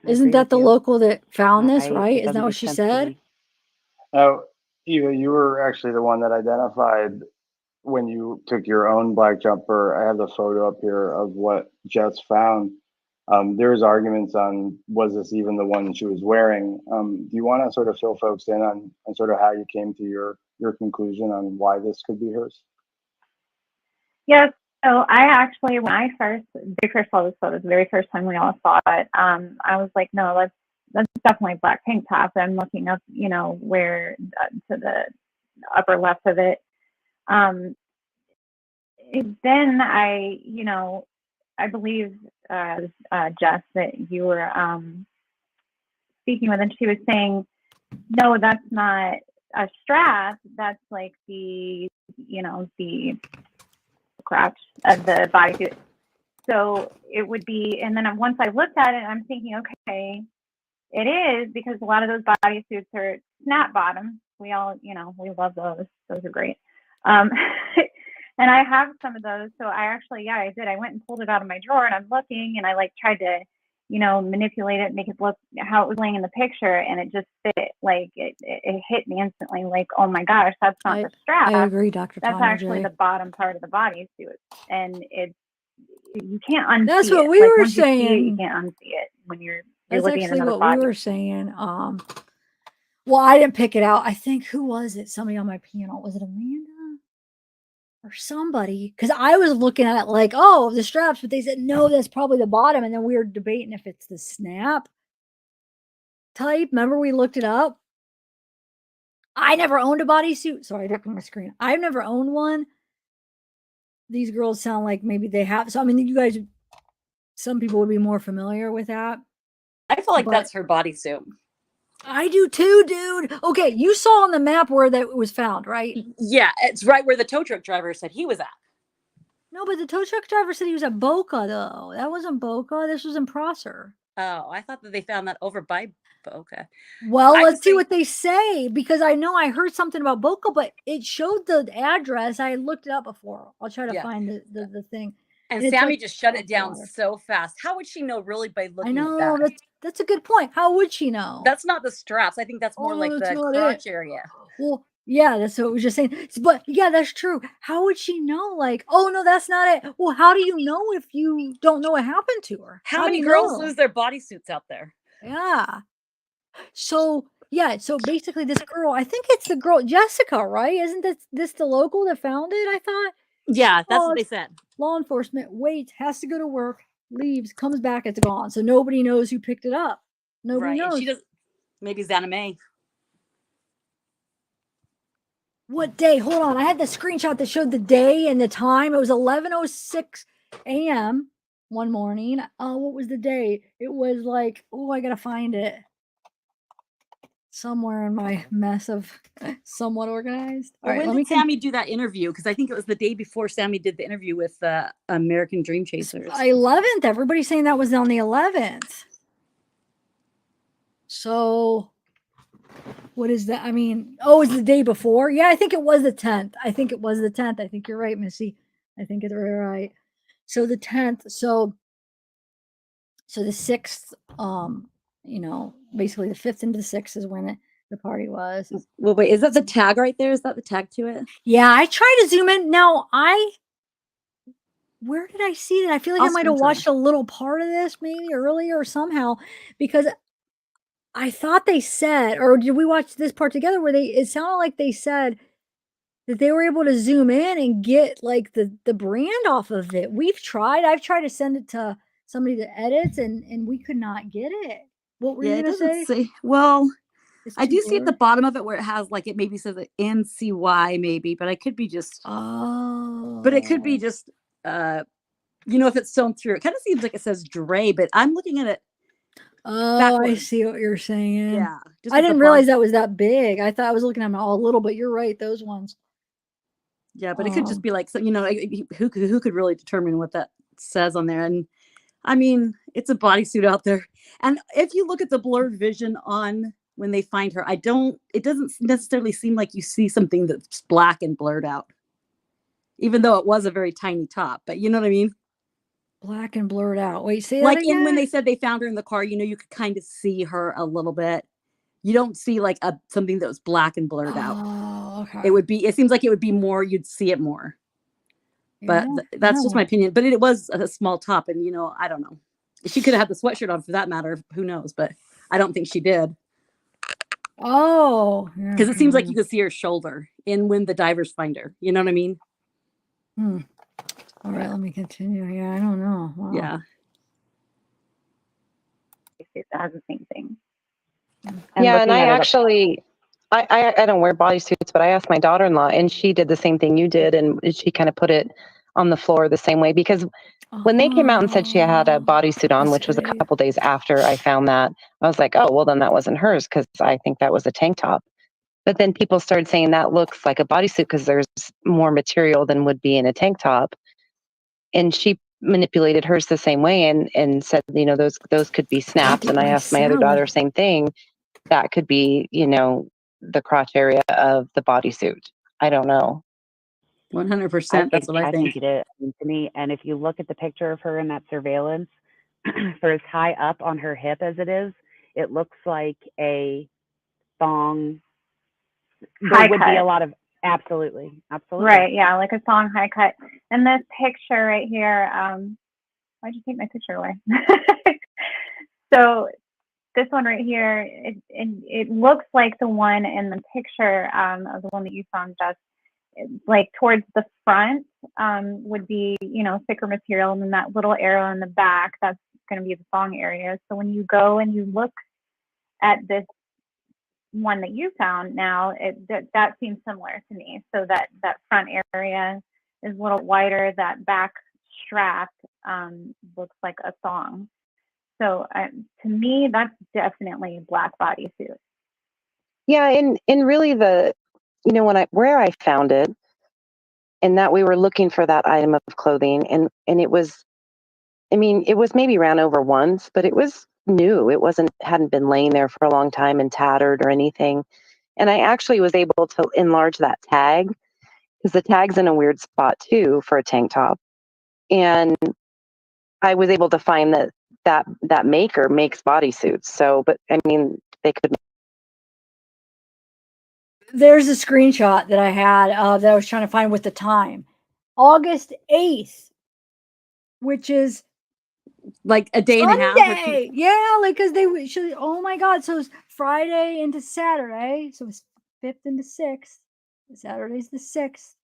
I Isn't agree that with the you. local that found this, It right? Isn't doesn't that what make she sense to said? me. Oh, you were actually the one that identified when you took your own black jumper. I have the photo up here of what Jess found. There's arguments on, was this even the one she was wearing? Do you want to sort of fill folks in on sort of how you came to your conclusion on why this could be hers? Yes. So I actually, when I very first saw this photo, the very first time we all saw it, I was like, no, that's definitely black tank top. I'm looking up, where to the upper left of it. Then I believe Jess, that you were speaking with, and she was saying, no, that's not a strap. That's like the crotch of the bodysuit. So it would be, and then once I looked at it, I'm thinking, okay, it is, because a lot of those bodysuits are snap bottom. We all, we love those. Those are great. And I have some of those. So I actually, I did. I went and pulled it out of my drawer, and I'm looking, and I tried to, manipulate it, make it look how it was laying in the picture, and it just fit. Like it hit me instantly. Like, oh my gosh, that's not the strap. I agree, Dr. That's Tanya actually J. the bottom part of the bodysuit, and you can't unsee That's what it. we were once you see it, you saying. can't unsee it when you're That's looking at actually another what we body. were saying. Well, I didn't pick it out. I think, who was it? Somebody on my panel. Was it Amanda or somebody? Because I was looking at it like, oh, the straps, but they said no, that's probably the bottom. And then we were debating if it's the snap type. Remember, we looked it up. I never owned a bodysuit. Sorry, I dropped my screen. I've never owned one. These girls sound like maybe they have. So I mean, you guys, some people would be more familiar with that. I feel like that's her bodysuit. I do too, dude. Okay, you saw on the map where that was found, right? Yeah, it's right where the tow truck driver said he was at. No, but the tow truck driver said he was at Boca, though. That wasn't Boca. This was in Prosser. Oh, I thought that they found that over by Boca. Well, let's see what they say, because I know I heard something about Boca, but it showed the address. I looked it up before. I'll try to find the thing. And Sammy just shut it down so fast. How would she know really by looking at that? I know, that's a good point. How would she know? That's not the straps. I think that's more like the crotch area. Well, yeah, that's what I was just saying. But yeah, that's true. How would she know? Like, oh no, that's not it. Well, how do you know if you don't know what happened to her? How many girls lose their bodysuits out there? Yeah. So yeah, so basically this girl, I think it's the girl Jessica, right? Isn't this the local that found it? I thought. Yeah, that's what they said. Law enforcement waits, has to go to work, leaves, comes back, it's gone. So nobody knows who picked it up. Nobody knows. She does. Maybe Xana May. What day? Hold on. I had the screenshot that showed the day and the time. It was 11:06 a.m. one morning. What was the day? It was like, oh, I gotta find it. somewhere in my mess of somewhat organized. All Well, right, when let did me Sammy do that interview? Because I think it was the day before Sammy did the interview with American Dream Chasers. 11th. Everybody's saying that was on the 11th. So what is that? I mean, oh, it's the day before. Yeah, I think it was the 10th. I think it was the 10th. I think you're right, Missy. I think it's right. So the 10th. So the 6th, you know, basically the 5th into the 6th is when the party was. Well, wait, is that the tag right there? Is that the tag to it? Yeah, I tried to zoom in. Now, where did I see that? I feel like I might have watched a little part of this maybe earlier or somehow, because I thought they said, or did we watch this part together where it sounded like they said that they were able to zoom in and get like the brand off of it. I've tried to send it to somebody that edits and we could not get it. What were you it gonna doesn't say? Well, It's I too do see at the blurry? bottom of it where it has like it maybe says NCY maybe, but I could be just but it could be just you know, if it's sewn through. It kind of seems like it says Dre, but I'm looking at it Oh, I backwards. see what you're saying. Yeah, just I with the didn't bar- realize that was that big. I thought I was looking at them all little, but you're right, those ones. Yeah, but it could just be like, so, you know, who could really determine what that says on there? And I mean, it's a bodysuit out there. And if you look at the blurred vision on when they find her, it doesn't necessarily seem like you see something that's black and blurred out, even though it was a very tiny top. But you know what I mean? Black and blurred out. Wait, say that Like again? when they said they found her in the car, you know, you could kind of see her a little bit. You don't see like something that was black and blurred out. Oh, okay. It seems like it would be more, you'd see it more. But Yeah, that's just no. my opinion. But it was a small top, and you know, I don't know. She could have had the sweatshirt on for that matter. Who knows? But I don't think she did. Oh, Because it seems like you could see her shoulder in when the divers find her. You know what I mean? All right, let me continue. Yeah, I don't know. Wow. Yeah. It has the same thing. Yeah, and looking I at it up- actually, I don't wear bodysuits, but I asked my daughter-in-law, and she did the same thing you did, and she kind of put it on the floor the same way, because when they came out and said she had a bodysuit on, which was a couple days after I found that, I was like, oh, well, then that wasn't hers, because I think that was a tank top. But then people started saying that looks like a bodysuit because there's more material than would be in a tank top. And she manipulated hers the same way and said, you know, those could be snaps. And I asked my other daughter, same thing. That could be, you know, the crotch area of the bodysuit. I don't know. 100%. That's what I think. it is to me. And if you look at the picture of her in that surveillance, for as high up on her hip as it is, it looks like a thong. High There would be cut. a lot of absolutely. Right, yeah, like a thong high cut. And this picture right here, why'd you take my picture away? So this one right here, it looks like the one in the picture of the one that you found, Jess. Like towards the front would be, you know, thicker material, and then that little arrow in the back, that's going to be the thong area. So when you go and you look at this one that you found now, that seems similar to me. So that front area is a little wider. That back strap looks like a thong. So to me, that's definitely a black bodysuit. Yeah, and really the, you know, where I found it, and that we were looking for that item of clothing, and it was, I mean, it was maybe ran over once, but it was new. It hadn't been laying there for a long time and tattered or anything. And I actually was able to enlarge that tag, because the tag's in a weird spot too for a tank top. And I was able to find that maker makes bodysuits. So, but I mean, they could. There's a screenshot that I had that I was trying to find with the time. August 8th, which is like a day Sunday. and a half. Yeah, like because they should. Oh my God! So it's Friday into Saturday. So it's 5th into 6th. Saturday's the 6th.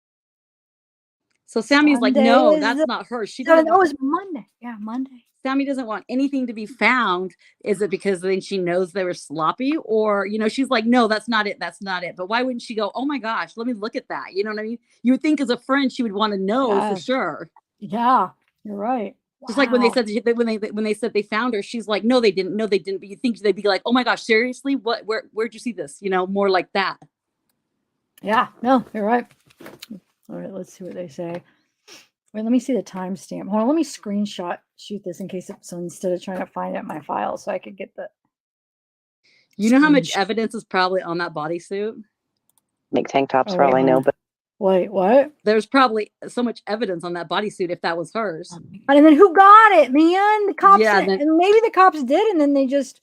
So Sammy's like, Sunday no, is that's the not her. She 7th. doesn't Oh, want, it's Monday. Yeah, Monday. Sammy doesn't want anything to be found. Is it because then she knows they were sloppy? Or, you know, she's like, no, that's not it. That's not it. But why wouldn't she go, oh my gosh, let me look at that? You know what I mean? You would think as a friend, she would want to know for Yes. sure. Yeah, you're right. Just like when they Wow. said when they said they found her, she's like, no, they didn't. No, they didn't. But you think they'd be like, oh my gosh, seriously? What? Where'd you see this? You know, more like that. Yeah, no, you're right. All right, let's see what they say. Wait, let me see the timestamp. Hold on, let me shoot this in case so instead of trying to find it in my file so I could get the. You know how much Screenshot. evidence is probably on that bodysuit? Make tank tops Oh, for all wait, I know, hold on. but Wait, what? There's probably so much evidence on that bodysuit if that was hers. And then who got it, man? The cops Yeah, and maybe the cops did, and then they just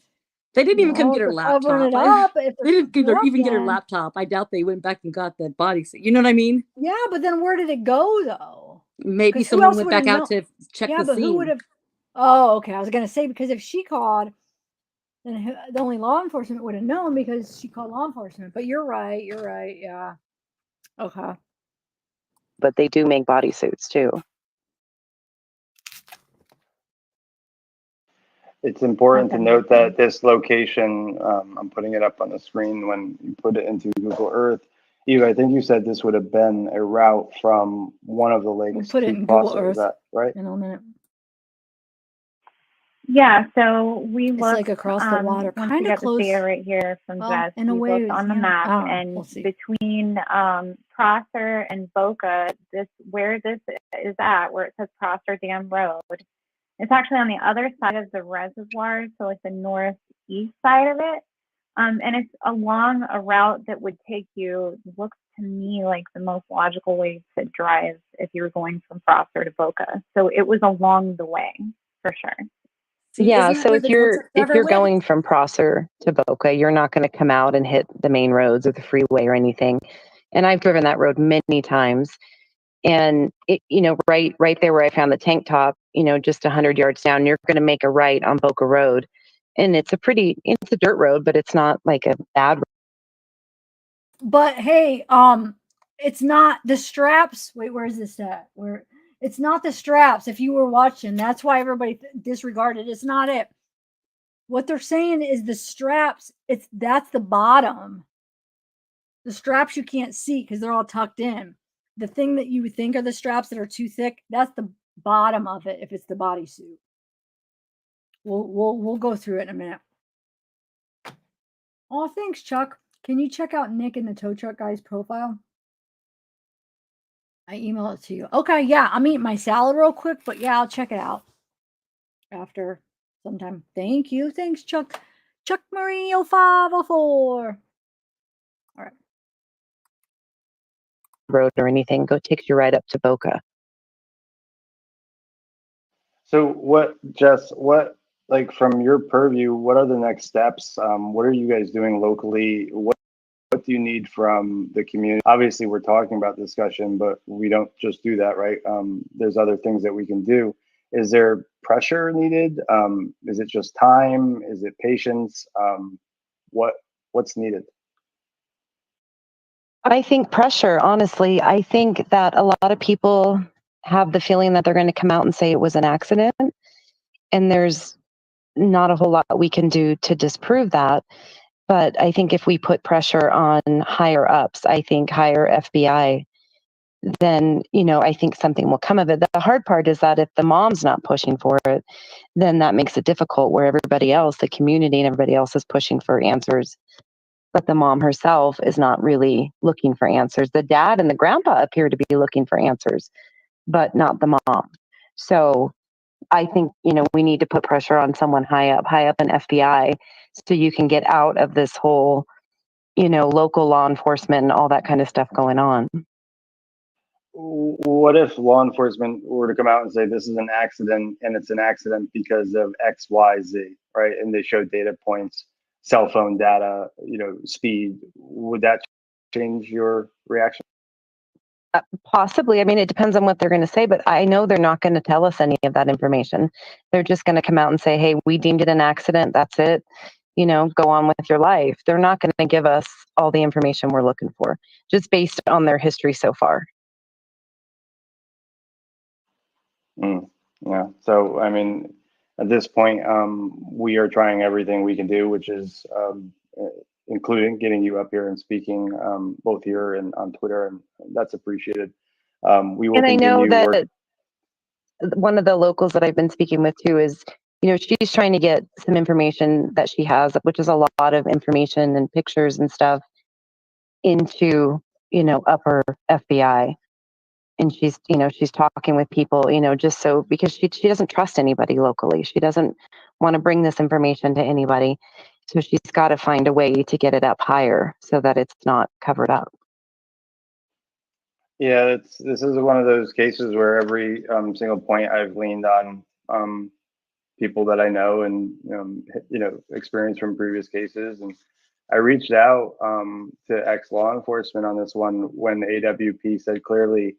didn't even come if get her they're covering laptop. it up. If They didn't even get her looking. laptop. I doubt they went back and got the bodysuit. You know what I mean? Yeah, but then where did it go though? Maybe Because who someone else went would have back out known? to check Yeah, the but who would scene. have? Oh, okay. I was gonna say because if she called, then the only law enforcement would have known because she called law enforcement. But you're right. You're right. Yeah. Okay. they do make bodysuits too. It's important to Okay. note that this location, I'm putting it up on the screen when you put it into Google Earth. Eva, I think you said this would have been a route from one of the lakes We'll put it to in Google Prosser. Is Earth that right? in a minute. Yeah, so we It's looked like across the water, once kind we of got this close. data right here from Well, Jess. in a We way, looked on the yeah. map, I don't know. and We'll see. between Prosser and Boca, where this is at, where it says Prosser Dam Road, it's actually on the other side of the reservoir, so like the northeast side of it. And it's along a route that would take you, looks to me like the most logical way to drive if you were going from Prosser to Boca. So it was along the way, for sure. See, Yeah, isn't that so where if the you're Kochak driver lived? going from Prosser to Boca, you're not going to come out and hit the main roads or the freeway or anything. And I've driven that road many times. And it, right there where I found the tank top, just 100 yards down, you're going to make a right on Boca Road, and it's a dirt road, but it's not like a bad road. But hey, it's not the straps. Wait, where is this at? Where it's not the straps. If you were watching, that's why everybody disregarded. It's not it. What they're saying is the straps. That's the bottom. The straps you can't see because they're all tucked in. The thing that you would think are the straps that are too thick, that's the bottom of it. If it's the bodysuit, we'll go through it in a minute. Oh, thanks, Chuck. Can you check out Nick and the tow truck guy's profile? I email it to you. Okay, yeah, I'm eating my salad real quick, but yeah, I'll check it out after sometime. Thank you. Thanks, Chuck. Chuck Marie 0504. All right. Road or anything, go take you right up to Boca. So Jess, like from your purview, what are the next steps? What are you guys doing locally? What do you need from the community? Obviously, we're talking about discussion, but we don't just do that, right? There's other things that we can do. Is there pressure needed? Is it just time? Is it patience? What's needed? I think pressure, honestly. I think that a lot of people have the feeling that they're going to come out and say it was an accident, and there's not a whole lot we can do to disprove that. But I think if we put pressure on higher ups, I think higher FBI, then, I think something will come of it. The hard part is that if the mom's not pushing for it, then that makes it difficult where everybody else, the community and everybody else is pushing for answers. But the mom herself is not really looking for answers. The dad and the grandpa appear to be looking for answers, but not the mom. So I think, we need to put pressure on someone high up in FBI so you can get out of this whole, local law enforcement and all that kind of stuff going on. What if law enforcement were to come out and say this is an accident and it's an accident because of X, Y, Z, right? And they show data points, cell phone data, speed. Would that change your reaction? Possibly. I mean, it depends on what they're going to say, but I know they're not going to tell us any of that information. They're just going to come out and say, hey, we deemed it an accident. That's it. Go on with your life. They're not going to give us all the information we're looking for, just based on their history so far. Yeah. So, I mean, at this point, we are trying everything we can do, which is including getting you up here and speaking, both here and on Twitter, and that's appreciated. We will and I continue know that work. one of the locals that I've been speaking with too is, she's trying to get some information that she has, which is a lot of information and pictures and stuff into, upper FBI. And she's talking with people, just so, because she doesn't trust anybody locally. She doesn't want to bring this information to anybody. So she's got to find a way to get it up higher so that it's not covered up. Yeah, this is one of those cases where every single point I've leaned on people that I know and experience from previous cases, and I reached out to ex law enforcement on this one when AWP said clearly,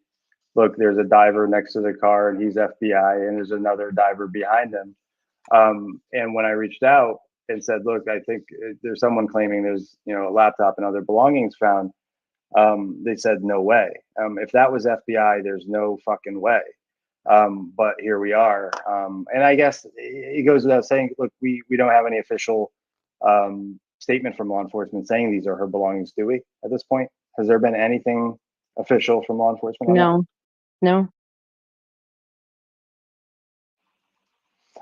look, there's a diver next to the car and he's FBI, and there's another diver behind him. And when I reached out and said, look, I think there's someone claiming there's a laptop and other belongings found. They said, no way. If that was FBI, there's no fucking way. But here we are. And I guess it goes without saying, look, we don't have any official statement from law enforcement saying these are her belongings, do we, at this point? Has there been anything official from law enforcement? No.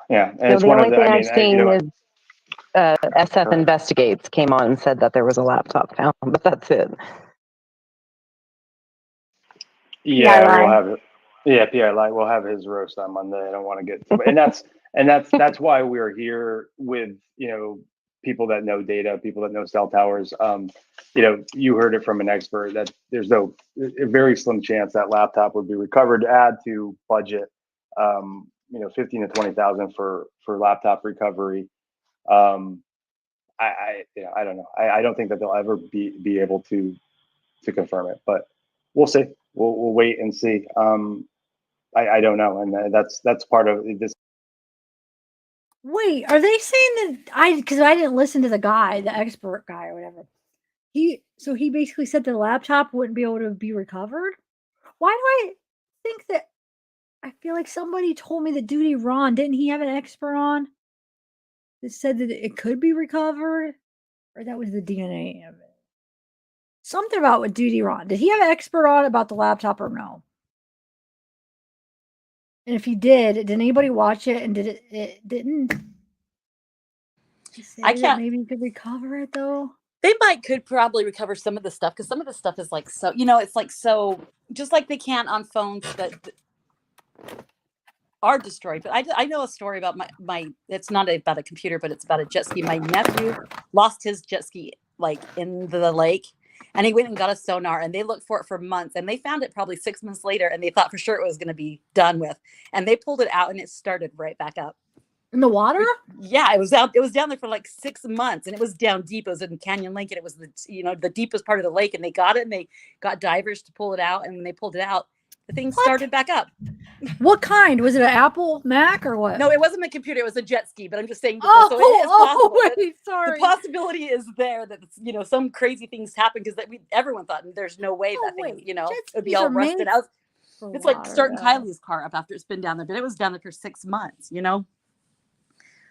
Yeah. And So it's the one only of the, thing I I've mean, seen is SF Investigates came on and said that there was a laptop found, but that's it. Yeah, we'll have it. Yeah, PI we'll have his roast on Monday. I don't want to get, and that's why we're here with people that know data, people that know cell towers. You heard it from an expert that there's a very slim chance that laptop would be recovered. To add to budget, 15 to 20,000 for laptop recovery. I don't know. I don't think that they'll ever be able to confirm it, but we'll see. We'll wait and see. I don't know, and that's part of this. Wait, are they saying that because I didn't listen to the guy, the expert guy or whatever. He basically said the laptop wouldn't be able to be recovered. Why do I think that? I feel like somebody told me that Duty Ron, didn't he have an expert on that said that it could be recovered, or that was the DNA of it? Something about with Duty Ron. Did he have an expert on about the laptop or no? And if he did anybody watch it? And it didn't? I can't. Maybe you could recover it though. They could probably recover some of the stuff because some of the stuff is like so. It's like so. Just like they can't on phones that are destroyed. But I know a story about my. It's not about a computer, but it's about a jet ski. My nephew lost his jet ski like in the lake. And he went and got a sonar, and they looked for it for months, and they found it probably 6 months later, and they thought for sure it was going to be done with. And they pulled it out, and it started right back up. In the water? Yeah, it was out. It was down there for like 6 months, and it was down deep. It was in Canyon Lake, and it was the deepest part of the lake. And they got it, and they got divers to pull it out. And when they pulled it out, the thing started back up. What kind? Was it an Apple Mac or what? No, it wasn't a computer. It was a jet ski. But I'm just saying. So it is possible. Wait, sorry. The possibility is there that some crazy things happen because everyone thought there's no way that thing it would be all rusted out. It's like starting Kylie's car up after it's been down there, but it was down there for 6 months.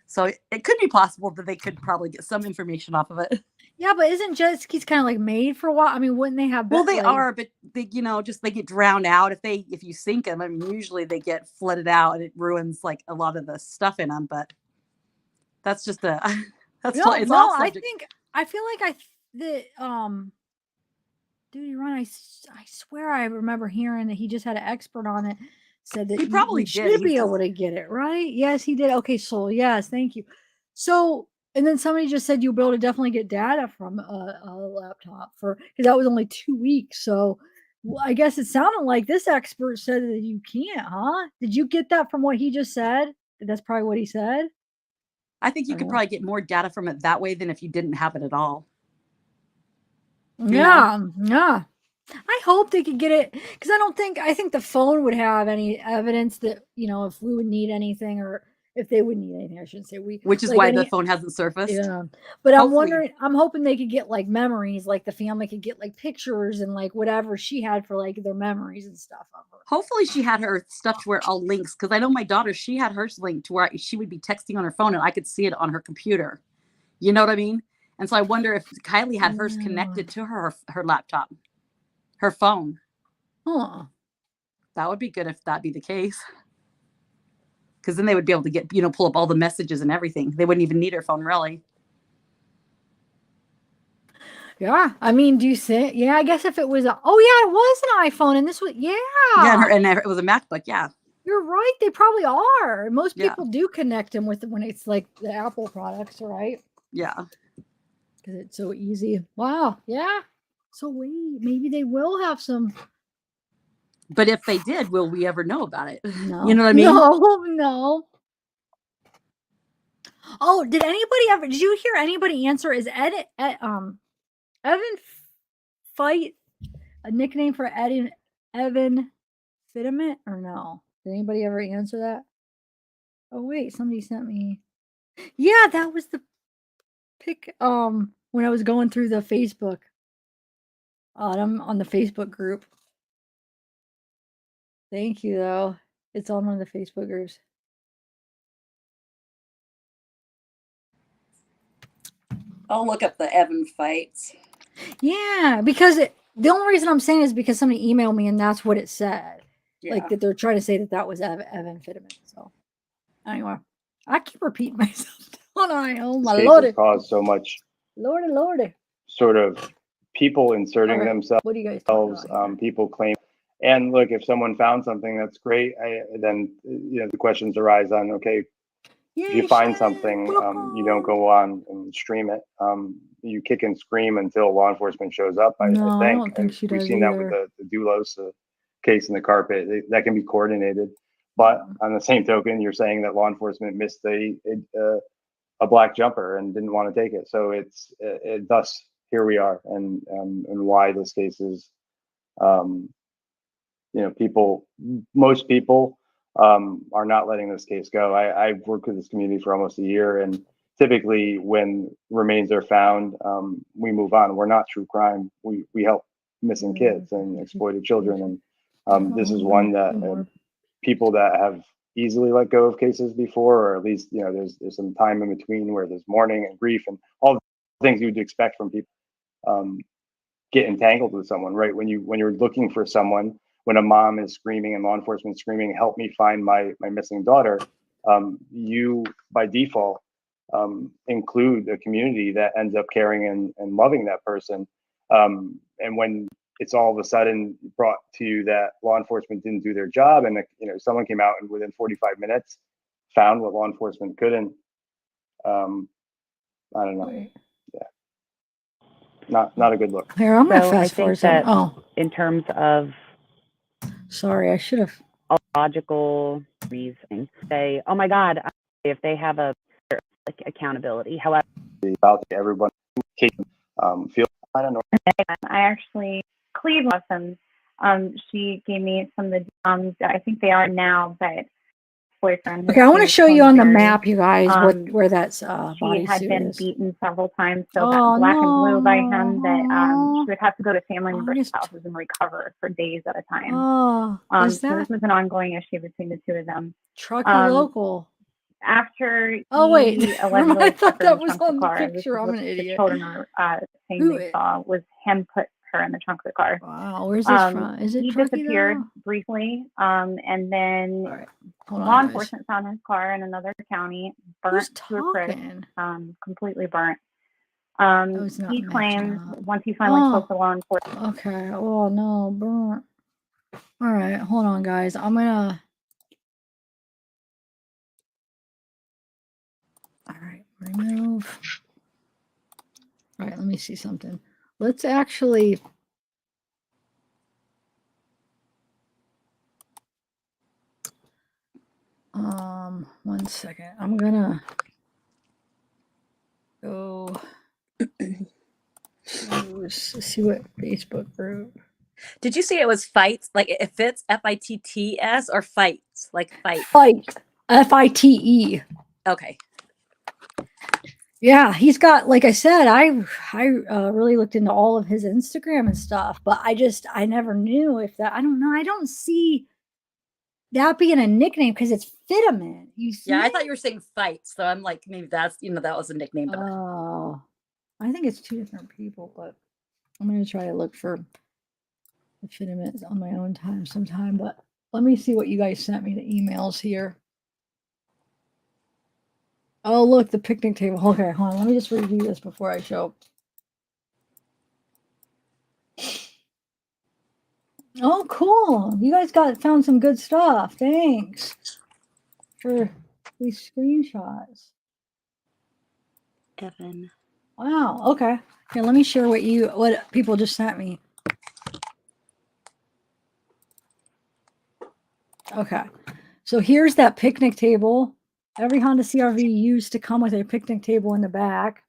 So it could be possible that they could probably get some information off of it. Yeah, but isn't jet skis kind of like made for water? I mean, wouldn't they have? Well, they are, but they, they get drowned out if you sink them. I mean, usually they get flooded out and it ruins like a lot of the stuff in them. But that's just it's all subject. I feel like Duty Run. I swear I remember hearing that he just had an expert on it. Said that he probably should be able to get it right. Yes, he did. Okay, so yes, thank you. So, and then somebody just said you'll be able to definitely get data from a laptop because that was only 2 weeks. So, I guess it sounded like this expert said that you can't, huh? Did you get that from what he just said? That's probably what he said. I think you could probably get more data from it that way than if you didn't have it at all. Yeah. I hope they could get it because I think the phone would have any evidence that if we would need anything or if they would need anything. I shouldn't say we. Which is why the phone hasn't surfaced. Yeah, but I'm hoping they could get like memories, like the family could get like pictures and like whatever she had for like their memories and stuff of her. Hopefully she had her stuff to where all links because I know my daughter, she had hers linked to where she would be texting on her phone and I could see it on her computer. You know what I mean? And so I wonder if Kiely had hers connected to her laptop. Her phone. Huh. That would be good if that be the case. because then they would be able to get, pull up all the messages and everything. They wouldn't even need her phone, really. Yeah, I mean, do you think? Yeah, I guess if it was it was an iPhone, and this was Yeah, and it was a MacBook. Yeah, you're right. They probably are. Most Yeah. people do connect them with when it's like the Apple products, right? yeah. Because it's so easy. Wow. Yeah. So wait, maybe they will have some. But if they did, will we ever know about it? No. You know what I mean? No. Oh, did you hear anybody answer? Is Evan Fight a nickname for Evan Fitiment or no? Did anybody ever answer that? Oh wait, somebody sent me. Yeah, that was the pic. When I was going through the Facebook. I'm on the Facebook group. Thank you though. It's on one of the Facebook groups. I'll look up the Evan fights. Yeah, because the only reason I'm saying is because somebody emailed me and that's what it said. Yeah. Like that they're trying to say that was Evan Fitiment. So anyway, I keep repeating myself. Oh This my case lordy, has caused so much lordy. sort of people inserting Okay, themselves. what are you guys talking about here? People claim. And look, if someone found something that's great, then the questions arise on, okay, if you find something, you don't go on and stream it. You kick and scream until law enforcement shows up. I No, I think. don't think she We've does seen that with either. the Doulos case in the carpet. That can be coordinated. But on the same token, you're saying that law enforcement missed a black jumper and didn't want to take it. So thus here we are, and why this case is, most people are not letting this case go. I've worked with this community for almost a year, and typically when remains are found, we move on. We're not true crime. We help missing kids and exploited children, and this is one that people that have easily let go of cases before, or at least there's some time in between where there's mourning and grief and all the things you would expect from people, get entangled with someone, right? When you're looking for someone, when a mom is screaming and law enforcement screaming, help me find my missing daughter, you by default include a community that ends up caring and loving that person. And when it's all of a sudden brought to you that law enforcement didn't do their job, and someone came out and within 45 minutes found what law enforcement couldn't, I don't know. Wait. Not a good look. Here, I'm gonna So I fast think forward some. that Oh, in terms of sorry, I should have. logical reasoning, say, oh my God, if they have a accountability. However, about everyone feel I don't know. I actually Cleve lessons. She gave me some of the I think they are now, but boyfriend. Okay, I want to show you on the map, you guys, Um, where that's She had bodysuit been is. beaten several times, so Oh, got black and blue by him that no. she would have to go to family Oh, members' just- houses and recover for days at a time. Oh, is So that this was an ongoing issue between the two of them. Truckee Um, local? After Oh wait, he allegedly I thought took her in that the was trunk of on the the car, this picture. is I'm what an the idiot. children are saying Who they it- saw was him put her in the trunk of the car. Wow, where's this from? Is it He Truckee disappeared though? briefly, and then Hold on, law guys. enforcement found his car in another county, Who's burnt to a crisp, talking? completely burnt. it's not He matching claims up. once he finally Oh. spoke to law enforcement. Okay. Oh no, burnt. All right, hold on, guys. I'm gonna. All right, remove. All right, let me see something. Let's actually. One second. I'm gonna go see what Facebook group. Did you see it was fights? Like it fits FITTS or fights? Like fight. Fight. FITE. Okay. Yeah, he's got, like I said, I really looked into all of his Instagram and stuff, but I never knew if that, I don't know. I don't see that being a nickname because it's Fitiment. You see? Yeah, I thought you were saying fights, so I'm like, maybe that's that was a nickname. But Oh, I think it's two different people, but I'm gonna try to look for the Fitiment on my own time sometime. But let me see what you guys sent me, the emails here. Oh, look, the picnic table. Okay, hold on. Let me just review this before I show. Oh, cool. You guys found some good stuff. Thanks for these screenshots. Evan. Wow. Okay. Here, let me share what people just sent me. Okay. So here's that picnic table. Every Honda CRV used to come with a picnic table in the back.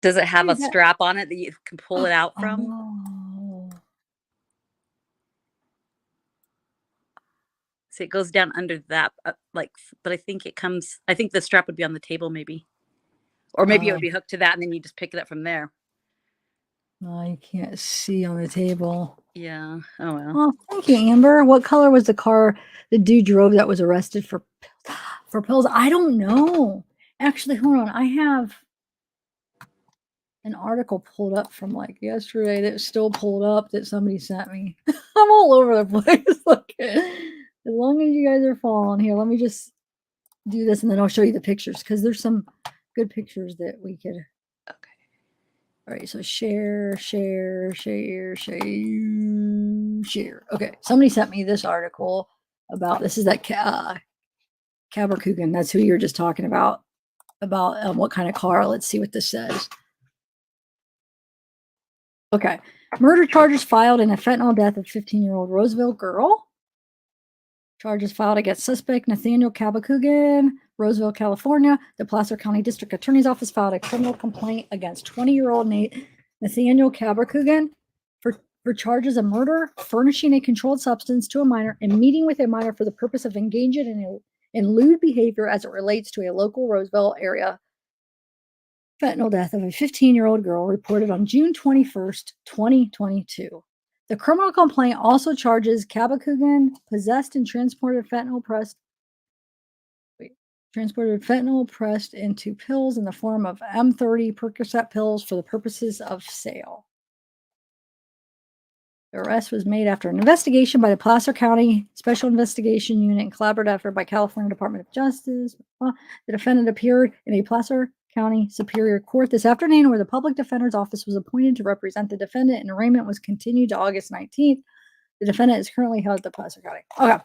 Does it have a strap on it that you can pull it out from? Oh. So it goes down under that, but I think it comes. I think the strap would be on the table, maybe, or maybe it would be hooked to that, and then you just pick it up from there. No, you can't see on the table. Yeah. Oh well. Oh, thank you, Amber. What color was the car the dude drove that was arrested for pills? I don't know. Actually, hold on. I have an article pulled up from like yesterday that's still pulled up that somebody sent me. I'm all over the place. Look, as long as you guys are following here, let me just do this and then I'll show you the pictures because there's some good pictures that we could. Okay. All right, so share. Okay, somebody sent me this article about this is that Cabercoogan. That's who you were just talking about what kind of car. Let's see what this says. Okay, murder charges filed in a fentanyl death of 15-year-old Roseville girl. Charges filed against suspect Nathaniel Cabercoogan, Roseville, California. The Placer County District Attorney's Office filed a criminal complaint against 20-year-old Nathaniel Cabercoogan for charges of murder, furnishing a controlled substance to a minor, and meeting with a minor for the purpose of engaging in lewd behavior as it relates to a local Roseville area fentanyl death of a 15-year-old girl reported on June 21st, 2022. The criminal complaint also charges Cabercoogan possessed and transported fentanyl pressed into pills in the form of M30 Percocet pills for the purposes of sale. The arrest was made after an investigation by the Placer County Special Investigation Unit and collaborative effort by California Department of Justice. The defendant appeared in a Placer County Superior Court this afternoon where the public defender's office was appointed to represent the defendant and arraignment was continued to August 19th. The defendant is currently held at the Placer County. Okay.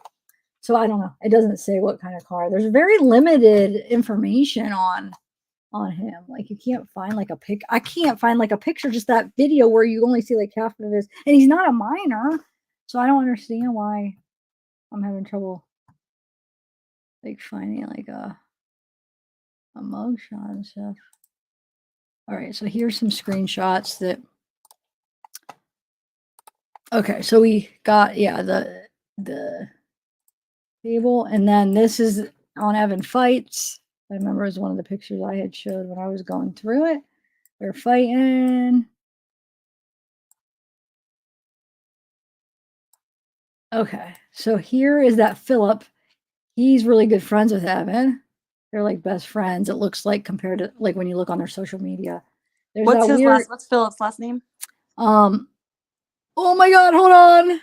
So I don't know. It doesn't say what kind of car. There's very limited information on him. Like you can't find like I can't find like a picture, just that video where you only see like half of this. And he's not a minor. So I don't understand why I'm having trouble like finding like a mugshot and stuff. All right, so here's some screenshots that. Okay, so we got the table, and then this is on Evan Fights. I remember it was one of the pictures I had showed when I was going through it. They're fighting. Okay, so here is that Philip. He's really good friends with Evan. They're like best friends. It looks like compared to like when you look on their social media. There's What's Philip's last name? Oh my God! Hold on.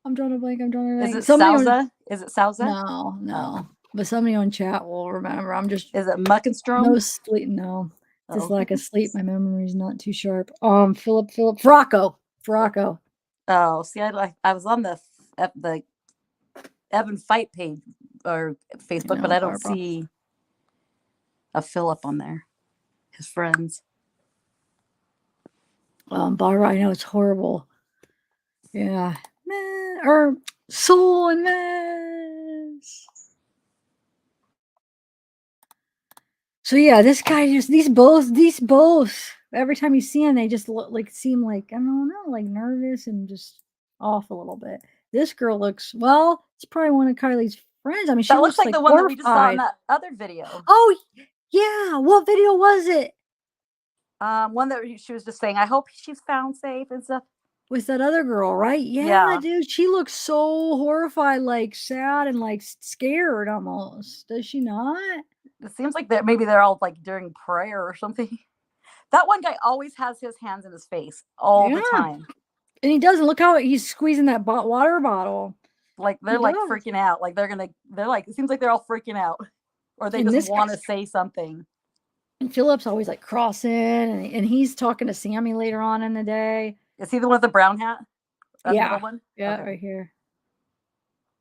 I'm drawing a blank. Is it Souza? Is it Souza? No. But somebody on chat will remember. Is it Muckenstrom? No sleep. No. Just lack of sleep. My memory's not too sharp. Philip Fracco. Oh, see, I was on the Evan Fight page or Facebook, but I don't see a Philip on there. His friends. Barbara, I know it's horrible. Yeah. Or Soul and Mess. So yeah, this guy these both. Every time you see him, they just seem like I don't know, like nervous and just off a little bit. This girl looks it's probably one of Kylie's friends. I mean, she looks like the one that we just saw in that other video. Oh yeah, what video was it? One that she was just saying, I hope she's found safe and stuff. With that other girl, right? Yeah, dude, she looks so horrified, like sad and like scared almost. Does she not? It seems like maybe they're all like during prayer or something. That one guy always has his hands in his face all the time. And he doesn't look how he's squeezing that water bottle. Like they're like freaking out. Like they're like, it seems like they're all freaking out. or they And just this want to guy's- say something. And Philip's always like crossing, and he's talking to Sammy later on in the day. Is he the one with the brown hat? That Yeah. middle one? Yeah, Okay. right here.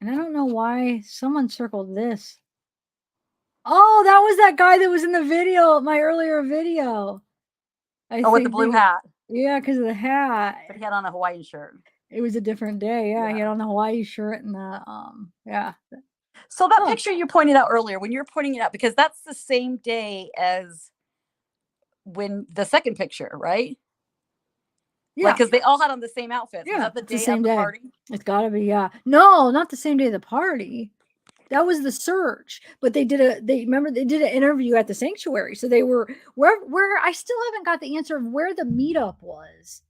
And I don't know why someone circled this. Oh, that was that guy that was in the video, my earlier video. With the blue hat. Yeah, because of the hat. But he had on a Hawaiian shirt. It was a different day. Yeah, he had on the Hawaii shirt and the yeah. So that picture you pointed out earlier, when you're pointing it out, because that's the same day as when the second picture, right? Yeah, because they all had on the same outfits. yeah, Was that the it's day the same of the day. party? It's got to be, yeah. No, not the same day of the party. That was the search, but they did an interview at the sanctuary. So they were where I still haven't got the answer of where the meetup was.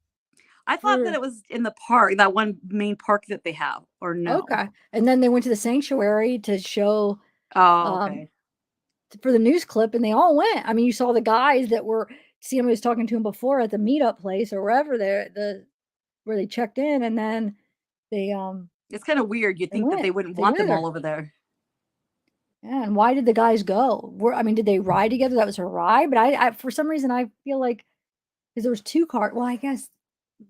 I thought that it was in the park, that one main park that they have, or no? Okay, and then they went to the sanctuary to show. Okay. For the news clip, and they all went. I mean, you saw the guys that were Sam was talking to him before at the meetup place or wherever where they checked in, and then they It's kind of weird. You think that they wouldn't want them all over there. Yeah, and why did the guys go? I mean, did they ride together? That was her ride, but I for some reason I feel like because there was two cars. Well, I guess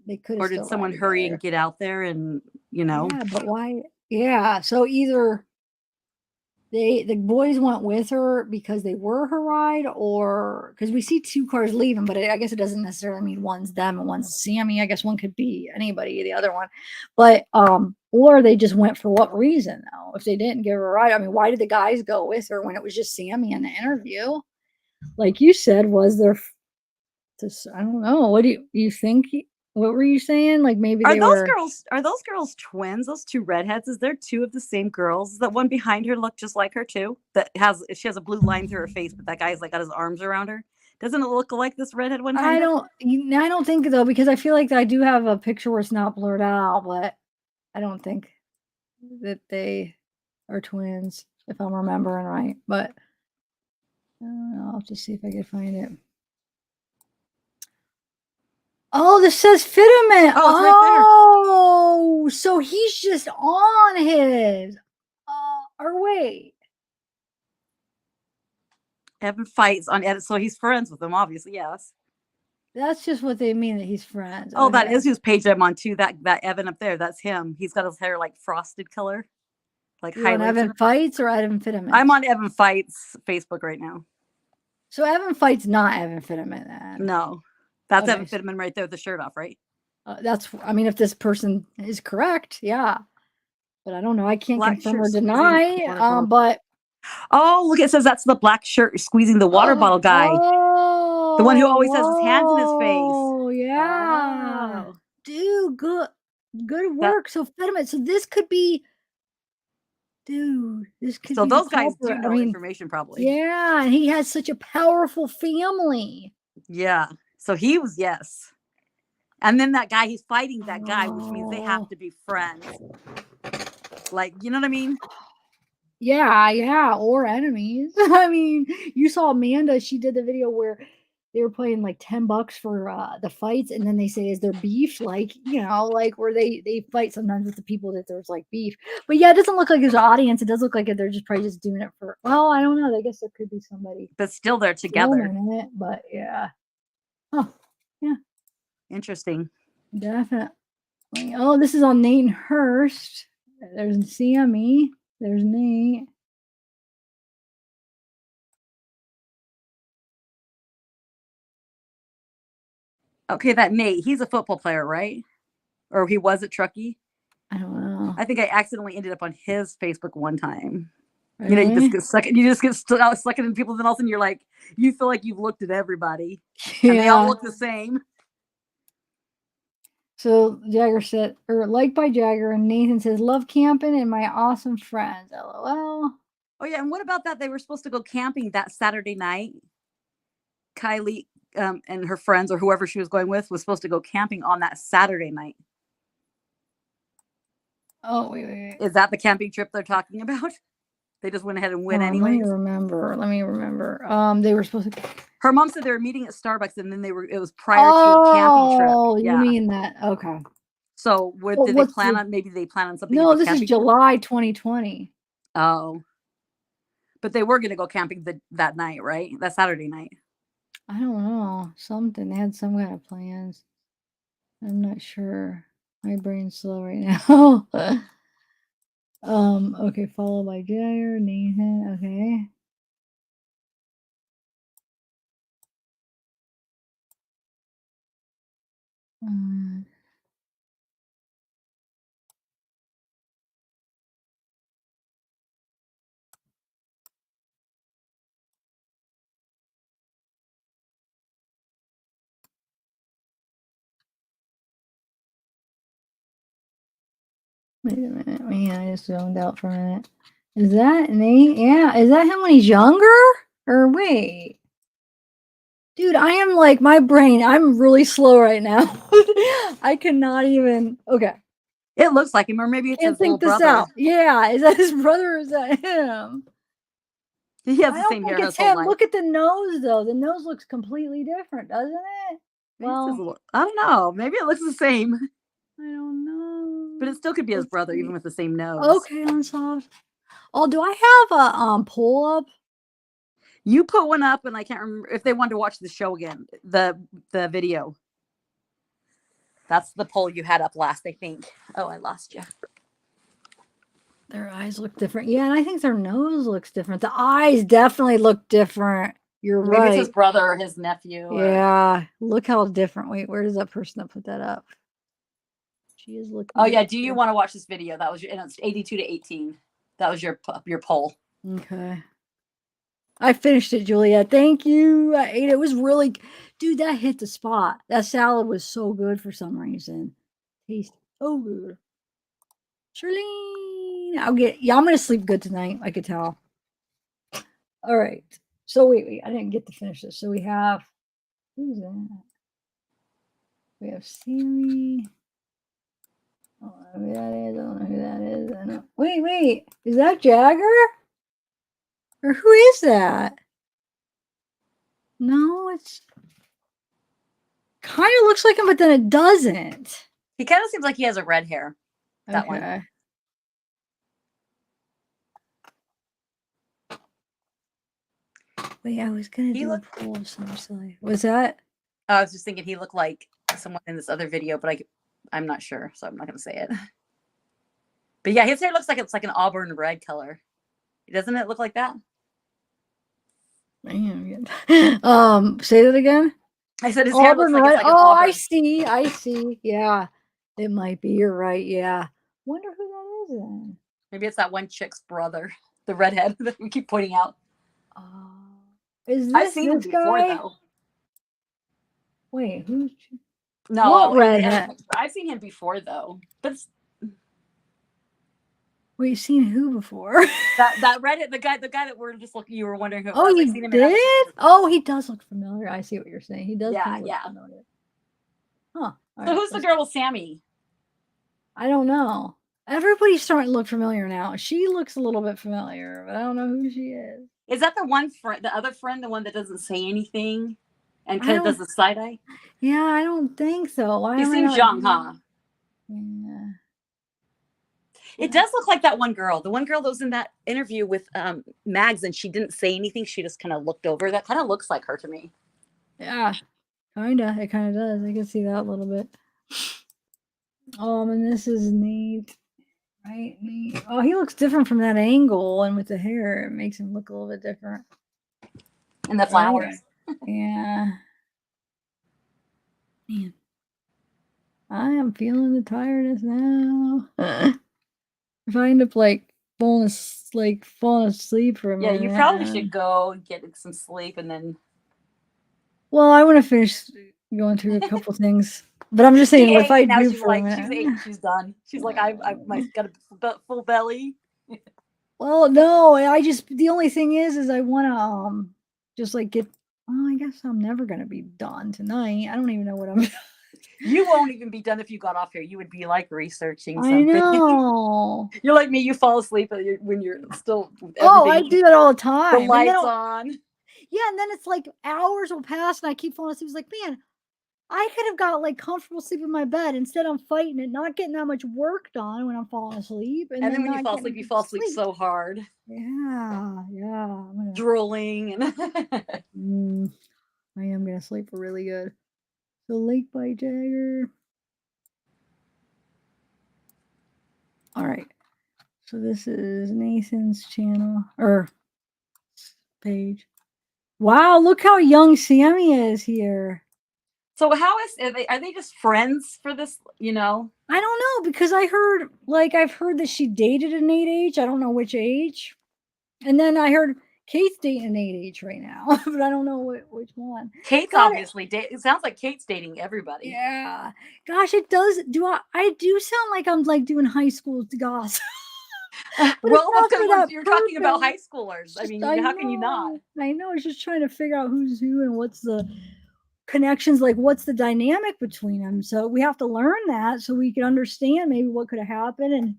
they could have. Or did someone hurry and get out there and Yeah, but why? Yeah, so either the boys went with her because they were her ride, or because we see two cars leaving, but I guess it doesn't necessarily mean one's them and one's Sammy. I guess one could be anybody, the other one, but or they just went for what reason though? If they didn't give her a ride, I mean, why did the guys go with her when it was just Sammy in the interview? Like you said, was there? I don't know. What do you think? What were you saying? Like maybe are those girls twins? Those two redheads? Is there two of the same girls? Does that one behind her look just like her too? She has a blue line through her face, but that guy's like got his arms around her. Doesn't it look like this redhead one? I don't think though, because I feel like I do have a picture where it's not blurred out, but I don't think that they are twins, if I'm remembering right. But I'll just see if I can find it. Oh, this says Fitterman. Oh, it's right there. Oh, so he's just on his. Or wait. Evan fights on edit, so he's friends with them, obviously. Yes. That's just what they mean that he's friends. Oh, that is whose page I'm on too. That Evan up there, that's him. He's got his hair like frosted color, like You're on Evan Fights or Evan Fitterman? I'm on Evan Fights Facebook right now. So Evan Fights not Evan Fitterman then? No, that's Okay. Evan Fitterman right there with the shirt off, right? I mean, if this person is correct, yeah. But I don't know. I can't Black confirm or shirt squeezing deny. the water bottle. But oh, look, it says that's the black shirt squeezing the water bottle guy. Oh, The one who always has his hands in his face. Oh, yeah. Oh. Dude, good work. So Fetterman, so this could be, dude, this could So be those the guys do culprit. know information probably. Yeah, and he has such a powerful family. Yeah. So he was, yes. And then that guy, he's fighting that guy, which means they have to be friends. Like, you know what I mean? Yeah, or enemies. I mean, you saw Amanda, she did the video where they were playing like $10 for the fights, and then they say, is there beef? Like, like where they fight sometimes with the people that there's like beef. But yeah, it doesn't look like there's an audience. It does look like they're just probably just doing it for, well, I don't know. I guess there could be somebody. But still they're together. filming it, but yeah. Oh, yeah. Interesting. Definitely. Oh, this is on Nate and Hurst. There's Sammy. There's Nate. Okay, that Nate, he's a football player, right? Or he was at Truckee? I don't know. I think I accidentally ended up on his Facebook one time. Really? You just get stuck. You just get stuck in people, then all of a sudden you're like, you feel like you've looked at everybody, and they all look the same. So Jagger said, or liked by Jagger, and Nathan says, love camping and my awesome friends. LOL. Oh yeah, and what about that? They were supposed to go camping that Saturday night. Kiely and her friends or whoever she was going with was supposed to go camping on that Saturday night. Oh, wait. Is that the camping trip they're talking about? They just went ahead and went Let anyways. me remember. They were supposed to. Her mom said they were meeting at Starbucks, and then it was prior to a camping trip. Oh, Yeah. you mean that? Okay. So did they plan on? Maybe they plan on something. No, at the this is camping trip? July 2020. Oh, But they were going to go camping that night, right? That Saturday night. I don't know. Something. They had some kind of plans. I'm not sure. My brain's slow right now. Okay, followed by Jagger, Nathan, okay. Wait a minute, man, I just zoned out for a minute. Is that Nate? Yeah, is that him when he's younger? Or wait. Dude, I am like, my brain, I'm really slow right now. I cannot even, okay. It looks like him, or maybe it's Can't his little think this brother. out. Yeah, is that his brother or is that him? He has I the don't same think hair it's his whole him. life. Look at the nose, though. The nose looks completely different, doesn't it? Well, I don't know. Maybe it looks the same. I don't know. But it still could be his Let's brother, see. even with the same nose. Okay, unsolved. Oh, do I have a poll up? You put one up, and I can't remember if they wanted to watch the show again. The video. That's the poll you had up last, I think. Oh, I lost you. Their eyes look different. Yeah, and I think their nose looks different. The eyes definitely look different. You're Maybe right. it's his brother or his nephew. Yeah, look how different. Wait, where is that person that put that up? She is looking. Oh yeah, do you want to watch this video? That was your, and it's 82 to 18. That was your poll. Okay. I finished it, Juliet. Thank you. I ate it. It was really, dude, that hit the spot. That salad was so good for some reason. Tastes so good. Charlene, I'm gonna sleep good tonight. I could tell. All right. So wait, I didn't get to finish this. So we have, who's that? We have Sammy. I don't know who that is. I don't know who that is. I don't. Wait, is that Jagger? Or who is that? No, it's kind of looks like him, but then it doesn't. He kind of seems like he has a red hair. That one. Wait, I was gonna do a poll of some silly. Was that? I was just thinking he looked like someone in this other video, but I'm not sure, so I'm not gonna say it. But yeah, his hair looks like it's like an auburn red color. Doesn't it look like that? Man, say that again. I said his hair looks like it's like an oh, auburn. I see. Yeah, it might be. You're right. Yeah. Wonder who that is then. Maybe it's that one chick's brother, the redhead that we keep pointing out. Is this I've seen him this before guy? though. Wait, who's? No, What in the redhead? other picture. I've seen him before though. But Wait, you've seen who before? that redhead, the guy that we're just looking, you were wondering who it Oh, was. I've you seen him in other did? pictures. Oh, he does look familiar. I see what you're saying. He does. Yeah, kinda look yeah. familiar. Huh. So who's the girl with Sammy? I don't know. Everybody's starting to look familiar now. She looks a little bit familiar, but I don't know who she is. Is that the one friend, the other friend, the one that doesn't say anything and I kind of don't- does the side eye? Yeah, I don't think so. Why He am I seems not- young, huh? Yeah. It does look like that one girl. The one girl that was in that interview with Mags, and she didn't say anything. She just kind of looked over. That kind of looks like her to me. Yeah, kinda. It kind of does. I can see that a little bit. And this is neat, right? Neat. Oh, he looks different from that angle, and with the hair, it makes him look a little bit different. And the flowers. Yeah. Man, I am feeling the tiredness now. If I end up falling asleep for a Yeah, minute. you probably should go get some sleep and then. Well, I want to finish going through a couple things, but I'm just saying She if I ate, now do she's for a like, minute. she's 8, she's done. She's like, I've got a full belly. Well, no, the only thing is I want to just get. Well, I guess I'm never gonna be done tonight. I don't even know what I'm. You won't even be done if you got off here. You would be like researching I something. know. You're like me. You fall asleep when you're still. Oh, I do that all the The time. And then lights I'll- on. Yeah, and then it's like hours will pass, and I keep falling asleep. It's like, man, I could have got like comfortable sleep in my bed. Instead, I'm fighting it, not getting that much work done when I'm falling asleep. And then when you not fall getting asleep, you fall asleep so hard. Yeah. Drooling. And I am going to sleep really good. So Lake by Jagger. All right. So this is Nathan's channel or page. Wow, look how young Sammy is here. So how are they just friends for this, you know? I don't know, because I've heard that she dated an 8H. I don't know which age. And then I heard Kate's dating an 8H right now, but I don't know which one. Kate's obviously it sounds like Kate's dating everybody. Yeah. Gosh, it does. I do sound like I'm like doing high school gossip. Well, that's because you're talking about high schoolers. I mean, how can you not? I know. I was just trying to figure out who's who and what's the connections, like what's the dynamic between them. So we have to learn that so we can understand maybe what could have happened and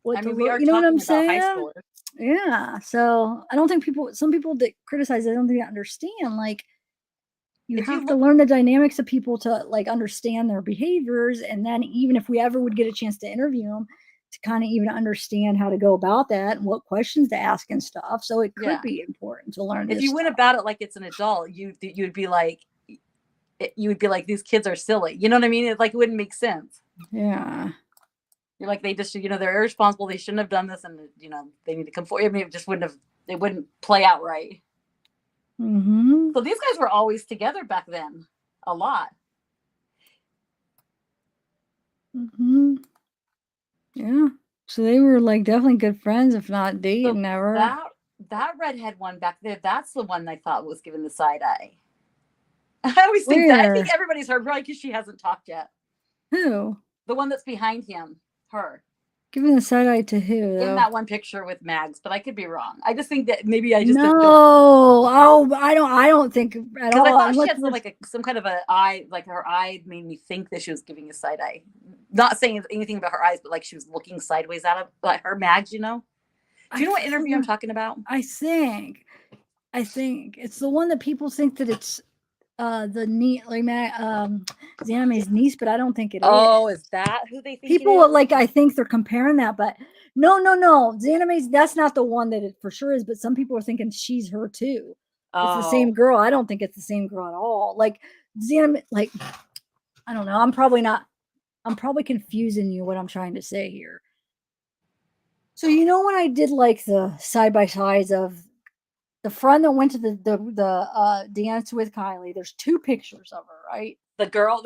what we are you know what I'm saying? high schoolers. Yeah. So I don't think some people that criticize, I don't think they understand. Like you have to learn the dynamics of people to like understand their behaviors. And then even if we ever would get a chance to interview them, to kind of even understand how to go about that and what questions to ask and stuff. So it could be important to learn. If you went about it like it's an adult, you'd be like, these kids are silly. You know what I mean? It wouldn't make sense. Yeah. You're like, they just, they're irresponsible. They shouldn't have done this. And, they need to come forward. I mean, it wouldn't play out right. Mm-hmm. So these guys were always together back then. A lot. Mm-hmm. Yeah. So they were like definitely good friends, if not dating ever. That redhead one back there, that's the one I thought was giving the side eye. I always think that. I think everybody's heard, right? Because she hasn't talked yet. Who? The one that's behind him. Her. Giving the side eye to who? In that one picture with Mags, but I could be wrong. I just think that maybe I just I don't think at all. I thought she had some kind of an eye, like her eye made me think that she was giving a side eye. Not saying anything about her eyes, but like she was looking sideways at him, like her Mags, Do you know what interview I'm talking about? I think it's the one that people think that it's the niece, like Xaname's niece, but I don't think it is. Oh, is that who they think? People I think they're comparing that, but no. Xaname's, that's not the one that it for sure is, but some people are thinking she's her too. It's the same girl. I don't think it's the same girl at all. Like Xaname, I don't know. I'm probably confusing you what I'm trying to say here. So when I did like the side by sides of the friend that went to the dance with Kiely, there's two pictures of her, right? The girl?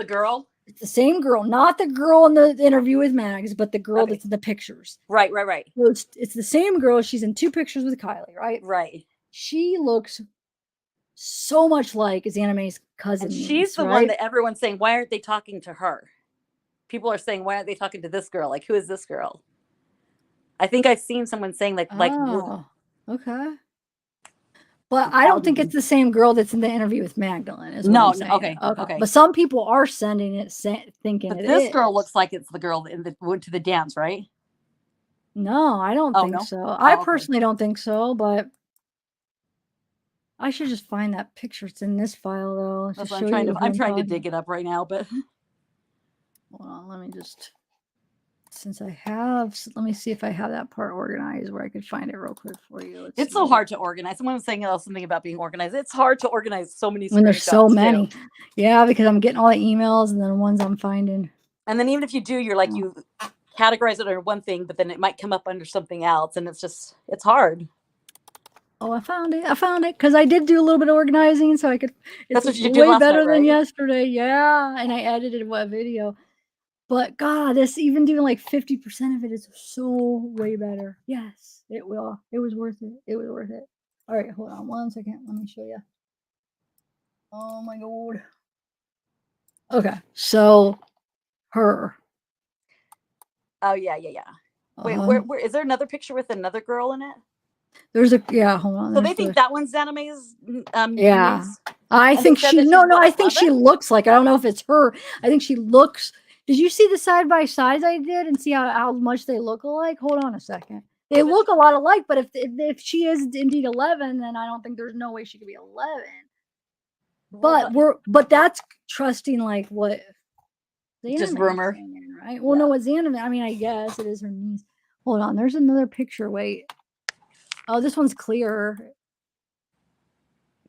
It's the same girl, not the girl in the interview with Mags, but the girl that's in the pictures. Right. So it's the same girl. She's in two pictures with Kiely, right? Right. She looks so much like Xaname's cousin. And she's the one that everyone's saying, why aren't they talking to her? People are saying, why aren't they talking to this girl? Like, who is this girl? I think I've seen someone saying okay. But I don't think it's the same girl that's in the interview with Magdalene. No, okay. But some people are sending it, thinking but it this is. girl looks like it's the girl that went to the dance, right? No, I don't think so. I personally don't think so, but I should just find that picture. It's in this file, though. I'm trying to dig it up right now, but hold on. Let me just. Since I have, let me see if I have that part organized where I could find it real quick for you. It's so hard to organize. Someone was saying something about being organized. It's hard to organize so many when there's so many. Too. Yeah, because I'm getting all the emails and then ones I'm finding. And then even if you do, you're like, you categorize it under one thing, but then it might come up under something else. And it's hard. Oh, I found it because I did do a little bit of organizing, so I could. That's what you did way better night, right? than yesterday. Yeah, and I edited a video. But God, this even doing like 50% of it is so way better. Yes, it will. It was worth it. It was worth it. All right, hold on 1 second. Let me show you. Oh my God. Okay, so her. Oh yeah. Wait, where is there another picture with another girl in it? There's hold on. So they think that one's Xaname's yeah. niece? I think I think she looks like, I don't know if it's her. I think she looks. Did you see the side by sides I did and see how much they look alike? Hold on a second. They look a lot alike, but if she is indeed 11, then I don't think there's no way she could be 11. But that's trusting like what Just Xana's rumor. saying, right? Well, no, what Xana, I mean, I guess it is her niece. Hold on, there's another picture. Wait. Oh, this one's clearer.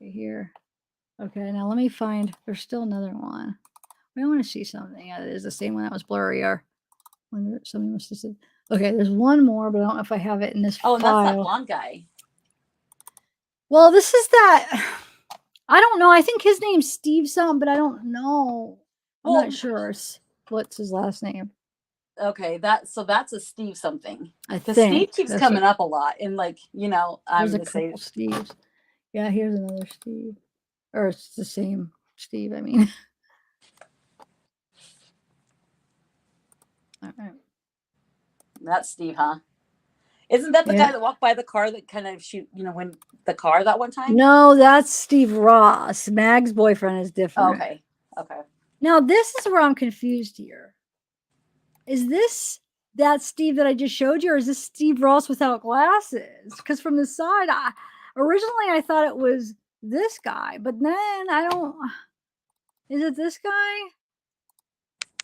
Right here. Okay, now let me find, there's still another one. I want to see something. Yeah, it is the same one that was blurrier. Wonder somebody must have said. Okay, there's one more, but I don't know if I have it in this Oh, and file. that's that blonde guy. Well, this is that. I don't know. I think his name's Steve something, but I don't know. I'm not sure. What's his last name? Okay, that's a Steve something. I Because think Steve keeps that's coming up a lot, and like I'm there's a gonna say couple Steves. Yeah, here's another Steve, or it's the same Steve. I mean, all right. that's Steve, huh? Isn't that the guy that walked by the car that kind of when the car that one time? No, that's Steve Ross. Mag's boyfriend is different. Okay. Okay. Now this is where I'm confused here. Is this that Steve that I just showed you, or is this Steve Ross without glasses? Because from the side, originally I thought it was this guy, but then I don't. Is it this guy?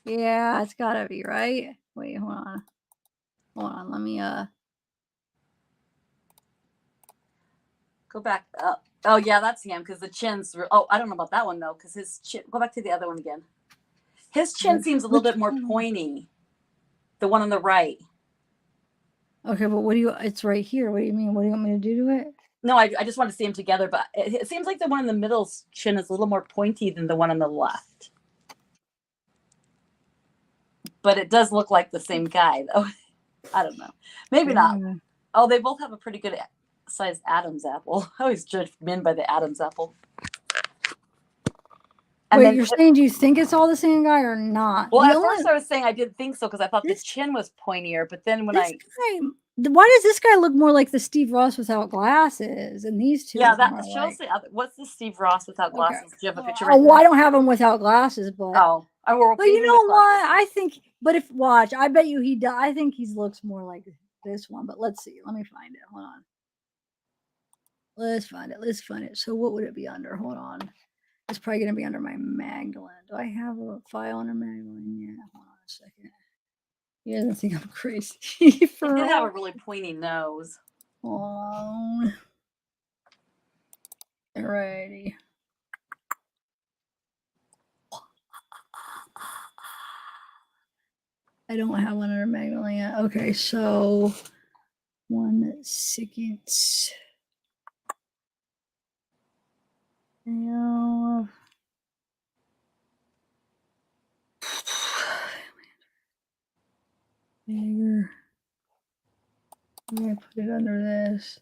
Yeah, it's gotta be, right? Wait, hold on. Hold on, let me Go back up. Oh yeah, that's him because the chin's. Oh, I don't know about that one though, because his chin. Go back to the other one again. His chin seems a little bit more pointy. The one on the right. Okay, but what do you? It's right here. What do you mean? What do you want me to do to it? No, I just want to see them together, but it seems like the one in the middle's chin is a little more pointy than the one on the left. But it does look like the same guy, though. I don't know. Maybe not. Oh, they both have a pretty good sized Adam's apple. I always judge men by the Adam's apple. And wait, you're saying, do you think it's all the same guy or not? Well, at first I was saying I didn't think so because I thought the chin was pointier, but then when why does this guy look more like the Steve Ross without glasses? And these two, yeah, that shows the other. What's the Steve Ross without glasses? Do you have a picture? Oh, I don't have him without glasses, but but you know what? I think, but if watch, I bet you he does. I think he looks more like this one. But let's see. Let me find it. Hold on. Let's find it. Let's find it. So what would it be under? Hold on. It's probably going to be under my Magdalene. Do I have a file under Magdalene? Yeah. Hold on a second. He doesn't think I'm crazy. He did have a really pointy nose. Oh. Alrighty. I don't have one under Magdalene yet. Okay, so 1 second. Yeah. I'm gonna put it under this.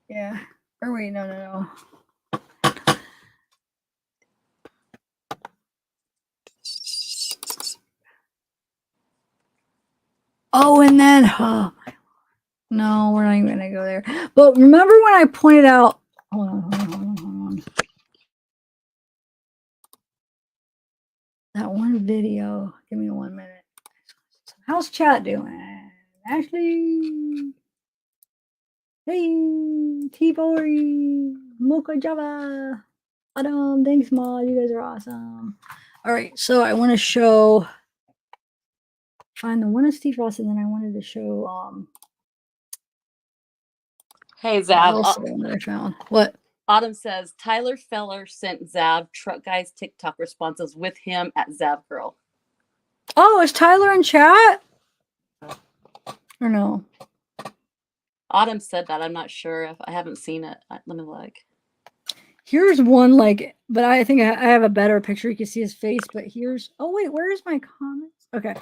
Yeah. Or wait, no. Oh, and then no, we're not even gonna go there. But remember when I pointed out, hold on. That one video. Give me 1 minute. How's chat doing? Ashley. Hey, T-Boy, Mocha Java. Adam, thanks, Mod. You guys are awesome. All right, so I want to find the one of Steve Ross, and then I wanted to show Hey, Zav. that I found. What? Autumn says Tyler Feller sent Zav Truck Guy's TikTok responses with him at zavgirl. Oh, is Tyler in chat? Or no? Autumn said that. I'm not sure if I haven't seen it. Let me look. Here's one but I think I have a better picture. You can see his face, but here's, oh wait, where's my comments? Okay,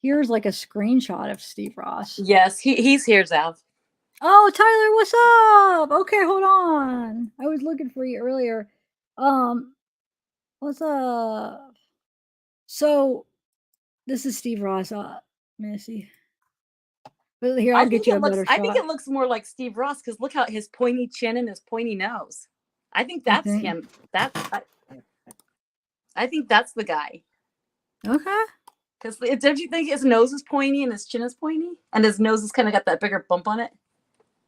here's like a screenshot of Steve Ross. Yes, he's here, Zav. Oh, Tyler, what's up? Okay, hold on. I was looking for you earlier. What's up? So, this is Steve Ross. Missy. But here, I'll get you a better shot. I think it looks more like Steve Ross because look how his pointy chin and his pointy nose. I think that's him. I think that's the guy. Okay. Because don't you think his nose is pointy and his chin is pointy? And his nose has kind of got that bigger bump on it?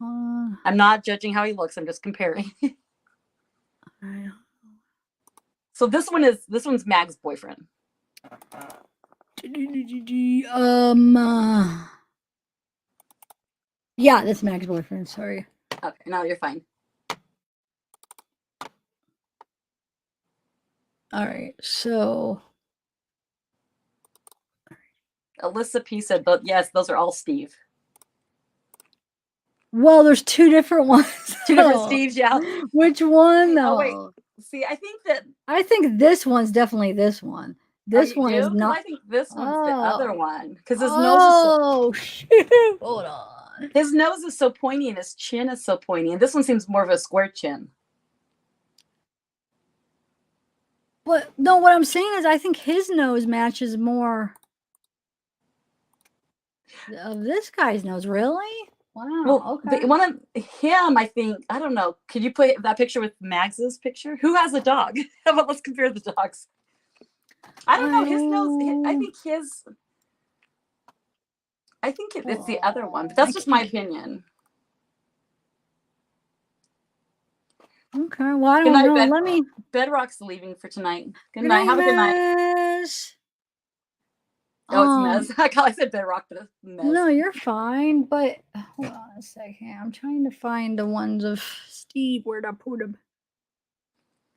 I'm not judging how he looks. I'm just comparing. So this one's Mag's boyfriend. Yeah, that's Mag's boyfriend. Sorry. Okay, now you're fine. All right, so Alyssa P said, but yes, those are all Steve. well, there's two different ones. Two different Steves, yeah. Which one though? Oh wait, see, I think this one's definitely this one. This you one do? is 'Cause not. I think this one's the other one because his Oh, shoot. Hold on. His nose is so pointy and his chin is so pointy, and this one seems more of a square chin. But no, what I'm saying is I think his nose matches more of this guy's nose. Really? Wow. Well, Okay. one of him, I think, I don't know. Could you put that picture with Max's picture? Who has a dog? How about let's compare the dogs? I don't know. His nose, I think it's the other one, but that's just my opinion. Okay. Well, I don't know. Let me. Bedrock's leaving for tonight. Good night. Have a good night. Mez. Oh, it's Mez. I said Bedrock, but it's Mez. No, you're fine. But hold on a second. I'm trying to find the ones of Steve. Where'd I put him?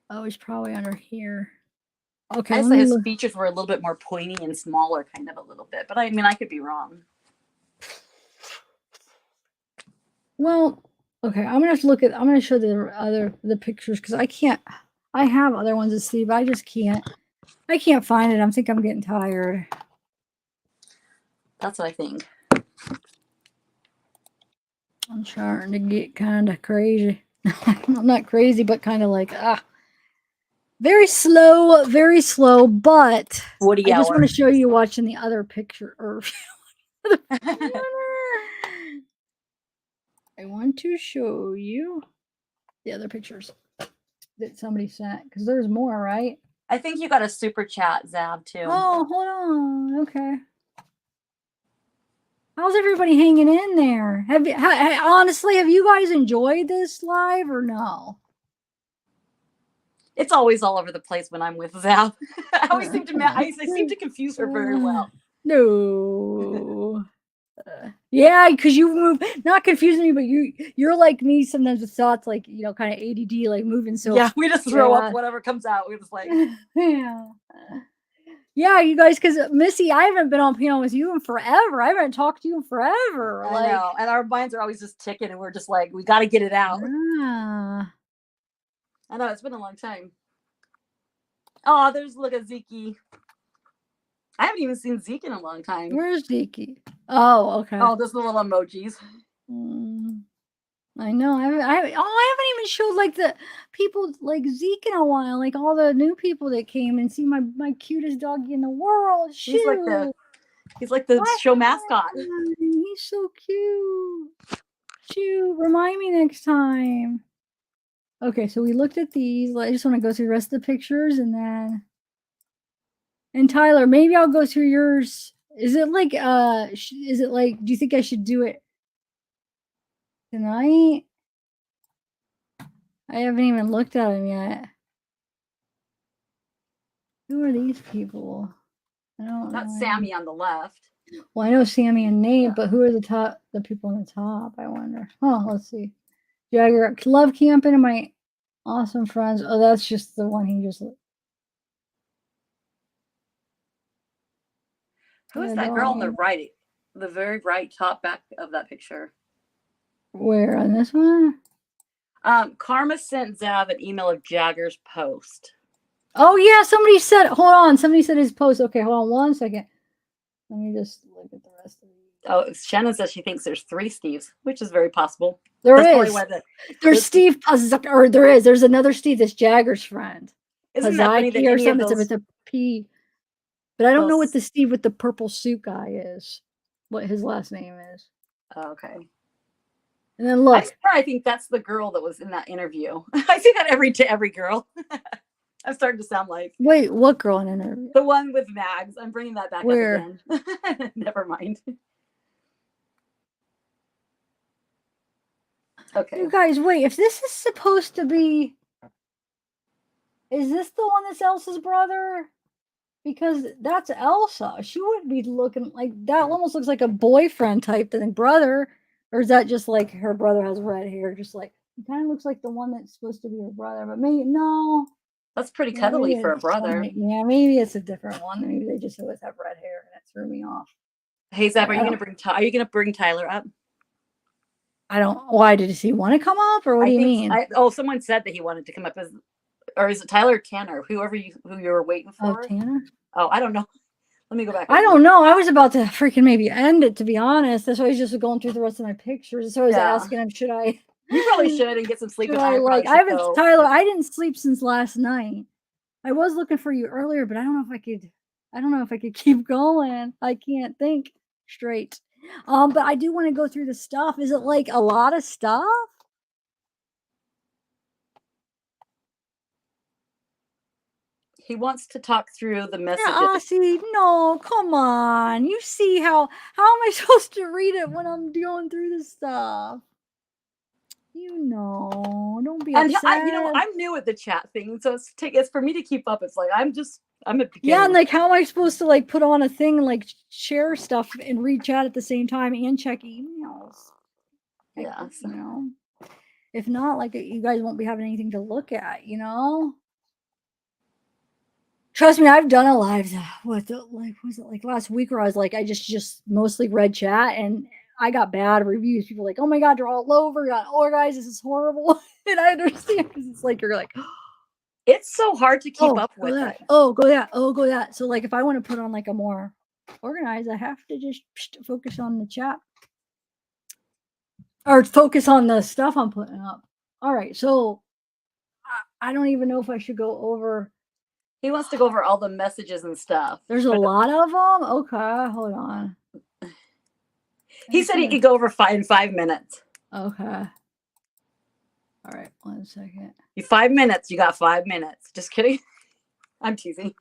Oh, he's probably under here. Okay. I said his features were a little bit more pointy and smaller, kind of a little bit. But I mean, I could be wrong. Well, okay. I'm gonna have to look at. I'm gonna show the pictures because I can't. I have other ones to see, but I just can't. I can't find it. I think I'm getting tired. That's what I think. I'm starting to get kind of crazy. I'm not crazy, but kind of like very slow. But Woody I just hour. want to show you watching the other picture. I want to show you the other pictures that somebody sent because there's more, right? I think you got a super chat, Zab, too. Oh, hold on. Okay. How's everybody hanging in there? Honestly, have you guys enjoyed this live or no? It's always all over the place when I'm with Zab. I seem to confuse her very well. No. Yeah, because you move, not confusing me, but you're like me sometimes with thoughts, like, kind of ADD, like moving so. Yeah, we just throw up whatever comes out. We're just like. Yeah, you guys, because Missy, I haven't been on piano with you in forever. I haven't talked to you in forever. I know, and our minds are always just ticking, and we're just like, we got to get it out. I know, it's been a long time. Oh, look at Zeke. I haven't even seen Zeke in a long time. Where's Zeke? Oh, okay. Oh, there's the little emojis. I know. I haven't even showed like the people like Zeke in a while. Like all the new people that came and see my cutest doggy in the world. He's like the show mascot. He's so cute. Shoo, remind me next time. Okay, so we looked at these. I just want to go through the rest of the pictures and then. And Tyler, maybe I'll go through yours. Is it like do you think I should do it tonight? I haven't even looked at them yet. Who are these people? I don't know. That's Sammy on the left. Well, I know Sammy and Nate, but who are the people on the top? I wonder. Oh, let's see. Jagger, love camping and my awesome friends. Oh, that's just the one he just. Who is that girl on the right? The very right top back of that picture. Where, on this one? Karma sent Zav an email of Jagger's post. Oh yeah, somebody said. Hold on, somebody said his post. Okay, hold on 1 second. Let me just look at the rest of these. Oh, Shannon says she thinks there's 3 Steves, which is very possible. There's Steve, or there's another Steve. That's Jagger's friend. Isn't that funny that any of those... with a P? But I don't know what the Steve with the purple suit guy is. What his last name is. Oh, okay. And then look. I think that's the girl that was in that interview. I say that every girl. I'm starting to sound like. Wait, what girl in an interview? The one with Mags. I'm bringing that back up again. Never mind. Okay. You guys, wait. If this is supposed to be Is this the one that's Elsa's brother? Because that's Elsa. She wouldn't be looking like that. Almost looks like a boyfriend type thing, brother. Or is that just like her brother has red hair? Just like he kind of looks like the one that's supposed to be her brother, but maybe no. That's pretty Yeah, cuddly maybe for a it's brother. yeah, maybe it's a different one. Maybe they just always have red hair, and it threw me off. Hey Zeb, are I you gonna don't- bring are you gonna bring Tyler up? I don't. Why did he want to come up, or what do you mean? Someone said that he wanted to come up or is it Tyler or Tanner? Who you were waiting Oh, for? Tanner. Oh, I don't know. Let me go back. I don't know. I was about to freaking maybe end it, to be honest. That's why I was just going through the rest of my pictures. So I was asking him, should I? You probably should and get some sleep. Should And I I haven't, Tyler. I didn't sleep since last night. I was looking for you earlier, but I don't know if I could. I don't know if I could keep going. I can't think straight. But I do want to go through the stuff. Is it like a lot of stuff? He wants to talk through the messages. See, no, come on. You see how am I supposed to read it when I'm going through the stuff? You know, don't be upset. I'm new at the chat thing, so it's for me to keep up. It's like I'm a beginner. Yeah, and like how am I supposed to like put on a thing and like share stuff and read chat at the same time and check emails? Yeah, you know. If not, like you guys won't be having anything to look at, you know. Trust me, I've done a live was it like last week where I was like I just mostly read chat and I got bad reviews. People were like, oh my god, you're all over, oh guys, this is horrible. And I understand because it's like you're like it's so hard to keep up with that. it. Oh, go that. Oh, go that. So like if I want to put on like a more organized, I have to just focus on the chat. Or focus on the stuff I'm putting up. All right, so I don't even know if I should go over. He wants to go over all the messages and stuff. There's a lot of them? Okay, hold on. He said he could go over in 5 minutes. Okay. All right, 1 second. 5 minutes. You got 5 minutes. Just kidding. I'm teasing.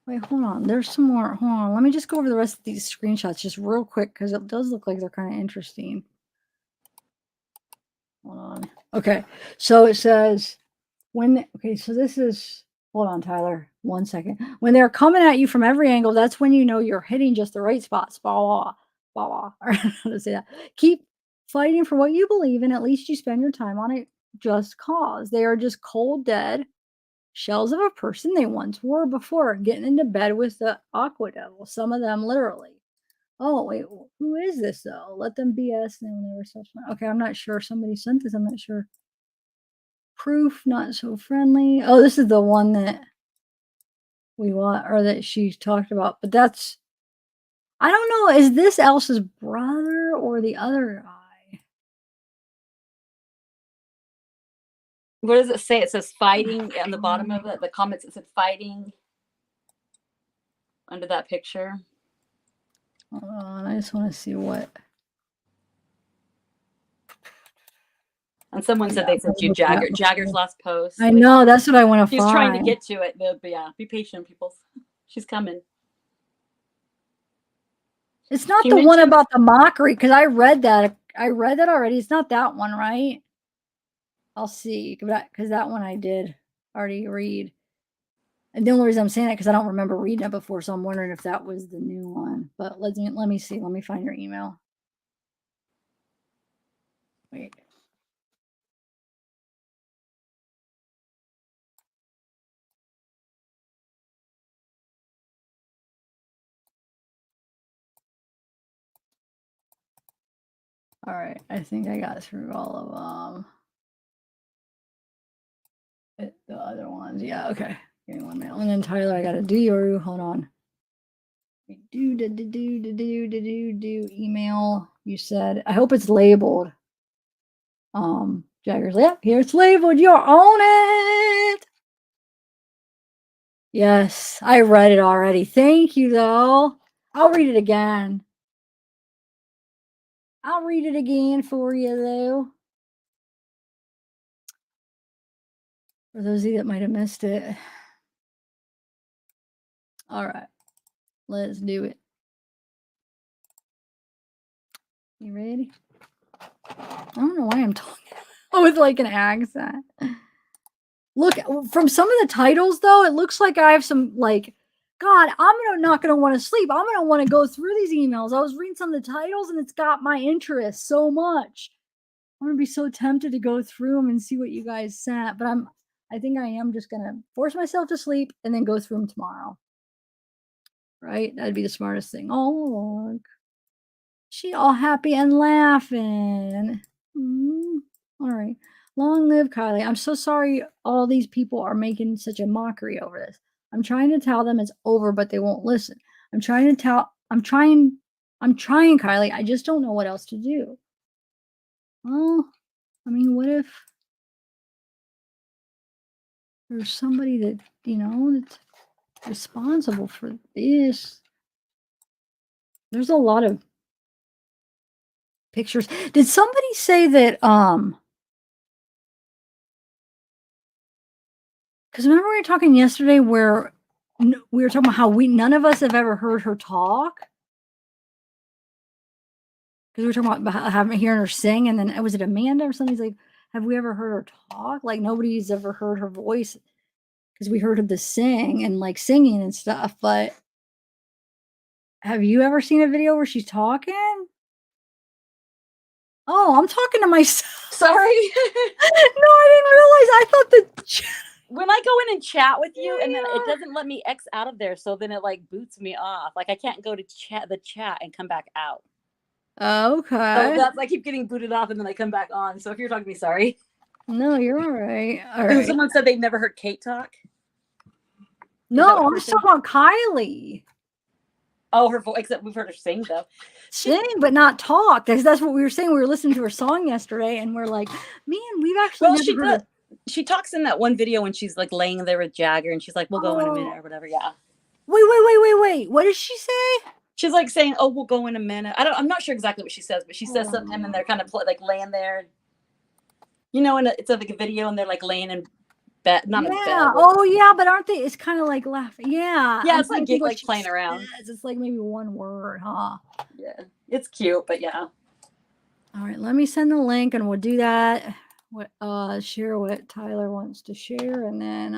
Wait, hold on. There's some more. Hold on. Let me just go over the rest of these screenshots just real quick because it does look like they're kind of interesting. Hold on. Okay, so it says so this is, hold on, Tyler, 1 second. When they're coming at you from every angle, that's when you know you're hitting just the right spots. Blah, blah, blah. I don't know how to say that. Keep fighting for what you believe in. At least you spend your time on it just cause. They are just cold, dead shells of a person they once were before getting into bed with the Aqua Devil. Some of them literally. Oh, wait, who is this though? Let them BS and they never such. Okay, I'm not sure. Somebody sent this. I'm not sure. Proof, not so friendly. Oh, this is the one that we want, or that she talked about. But that's, I don't know. Is this Elsa's brother or the other guy? What does it say? It says fighting on the bottom of it. The comments, it said fighting under that picture. Hold on, I just want to see what. And someone said they sent you Jagger's last post. I know, that's what I want to find. She's trying to get to it, but yeah, be patient, people. She's coming. It's not the one about the mockery, because I read that. I read that already. It's not that one, right? I'll see, because that one I did already read. And the only reason I'm saying it because I don't remember reading it before, so I'm wondering if that was the new one. But let me see. Let me find your email. Wait. All right, I think I got through all of the other ones. Yeah, okay. Give me 1 minute. And then Tyler, I gotta do your, hold on. Do email. You said, I hope it's labeled. Jagger's, yeah, here it's labeled. You're on it. Yes, I read it already. Thank you, though. I'll read it again. I'll read it again for you, though. For those of you that might have missed it. All right, let's do it. You ready? I don't know why I'm talking with like an accent. Look, from some of the titles though, it looks like I have some like, God, not gonna want to sleep. I'm gonna want to go through these emails. I was reading some of the titles and it's got my interest so much. I'm gonna be so tempted to go through them and see what you guys sent, but I think I am just gonna force myself to sleep and then go through them tomorrow. Right? That'd be the smartest thing. Oh, look. She all happy and laughing. All right. Long live Kiely. I'm so sorry all these people are making such a mockery over this. I'm trying to tell them it's over, but they won't listen. I'm trying, Kiely. I just don't know what else to do. Well, I mean, what if there's somebody that, that's responsible for this? There's a lot of pictures. Did somebody say that, because remember we were talking yesterday where we were talking about how none of us have ever heard her talk? Because we were talking about hearing her sing, and then was it Amanda or something? He's like, have we ever heard her talk? Like nobody's ever heard her voice because we heard her sing and like singing and stuff. But have you ever seen a video where she's talking? Oh, I'm talking to myself. Sorry. No, I didn't realize. I thought that. When I go in and chat with you, and then it doesn't let me X out of there, so then it like boots me off. Like I can't go to the chat and come back out. Okay. So that's I keep getting booted off, and then I come back on. So if you're talking to me, sorry. No, you're all right. All right. Someone said they've never heard Kate talk. No, I'm just talking about Kiely. Oh, her voice. Except we've heard her sing though. Sing, but not talk. That's what we were saying. We were listening to her song yesterday, and we're like, man, we've actually never heard her. She talks in that one video when she's like laying there with Jagger, and she's like, "We'll go in a minute" or whatever. Yeah. Wait. What does she say? She's like saying, "Oh, we'll go in a minute." I'm not sure exactly what she says, but she says something, and they're kind of like laying there. It's like a video, and they're like laying in bed, not in bed. Oh yeah, but aren't they? It's kind of like laughing. Yeah. Yeah, it's like playing around. It's like maybe one word, huh? Yeah, it's cute, but yeah. All right, let me send the link, and we'll do that. Share what Tyler wants to share, and then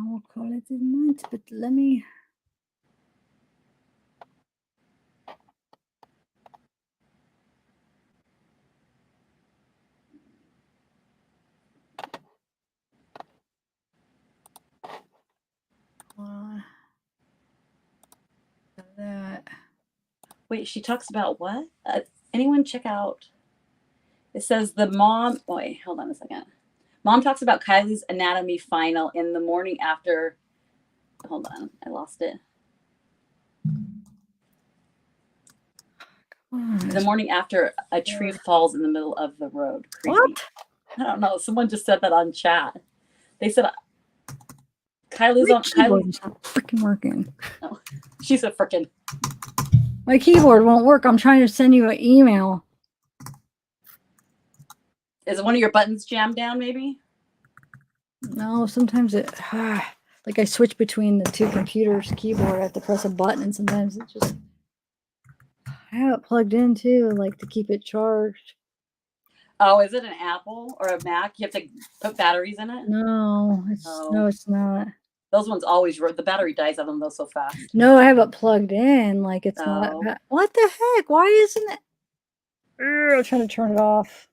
we'll call it a night. But let me. That. Wait, she talks about what? Anyone check out? It says the mom. Wait, hold on a second. Mom talks about Kylie's anatomy final in the morning after. Hold on, I lost it. The morning after a tree falls in the middle of the road. Creepy. What? I don't know. Someone just said that on chat. They said Kylie's on. Keyboard's not freaking working. Oh, she's a freaking. My keyboard won't work. I'm trying to send you an email. Is one of your buttons jammed down, maybe? No, sometimes it. Like I switch between the two computers' keyboard. I have to press a button, and sometimes it just. I have it plugged in too, like to keep it charged. Oh, is it an Apple or a Mac? You have to put batteries in it? No, it's not. Those ones always the battery dies on them though so fast. No, I have it plugged in, like it's not. What the heck? Why isn't it? I'm trying to turn it off.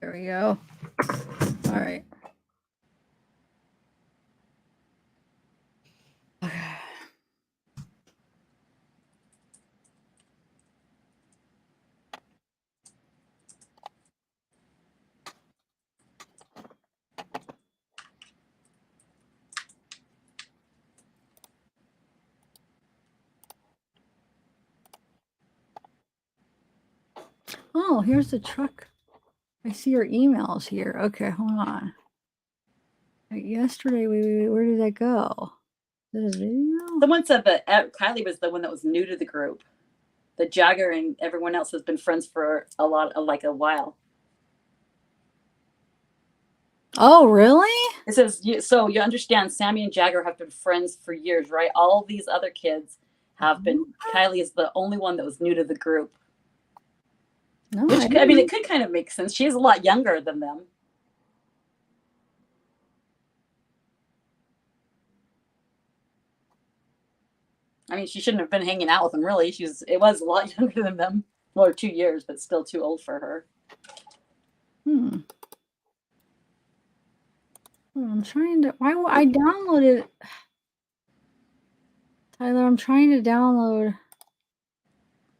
There we go. All right. Okay. Oh, here's the truck. I see your emails here. Okay, hold on. Yesterday, where did that go? Is it a video? Someone said that Kiely was the one that was new to the group. The Jagger and everyone else has been friends for a while. Oh, really? It says, so you understand Sammy and Jagger have been friends for years, right? All these other kids have been. Kiely is the only one that was new to the group. No, Which, I mean, it could kind of make sense. She is a lot younger than them. I mean, she shouldn't have been hanging out with them, really. It was a lot younger than them. Well, 2 years, but still too old for her. I'm trying to. Why I downloaded? Tyler, I'm trying to download.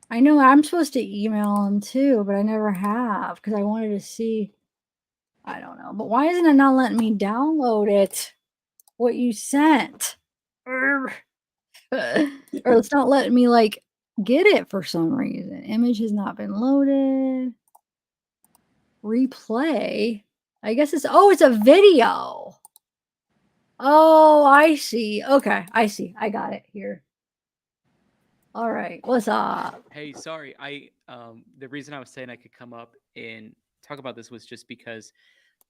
I know I'm supposed to email him too, but I never have because I wanted to see. I don't know, but why isn't it not letting me download it? What you sent, or it's not letting me like get it for some reason. Image has not been loaded. Replay. I guess it's a video. Oh, I see. Okay, I see. I got it here. All right, what's up? Hey, sorry. The reason I was saying I could come up and talk about this was just because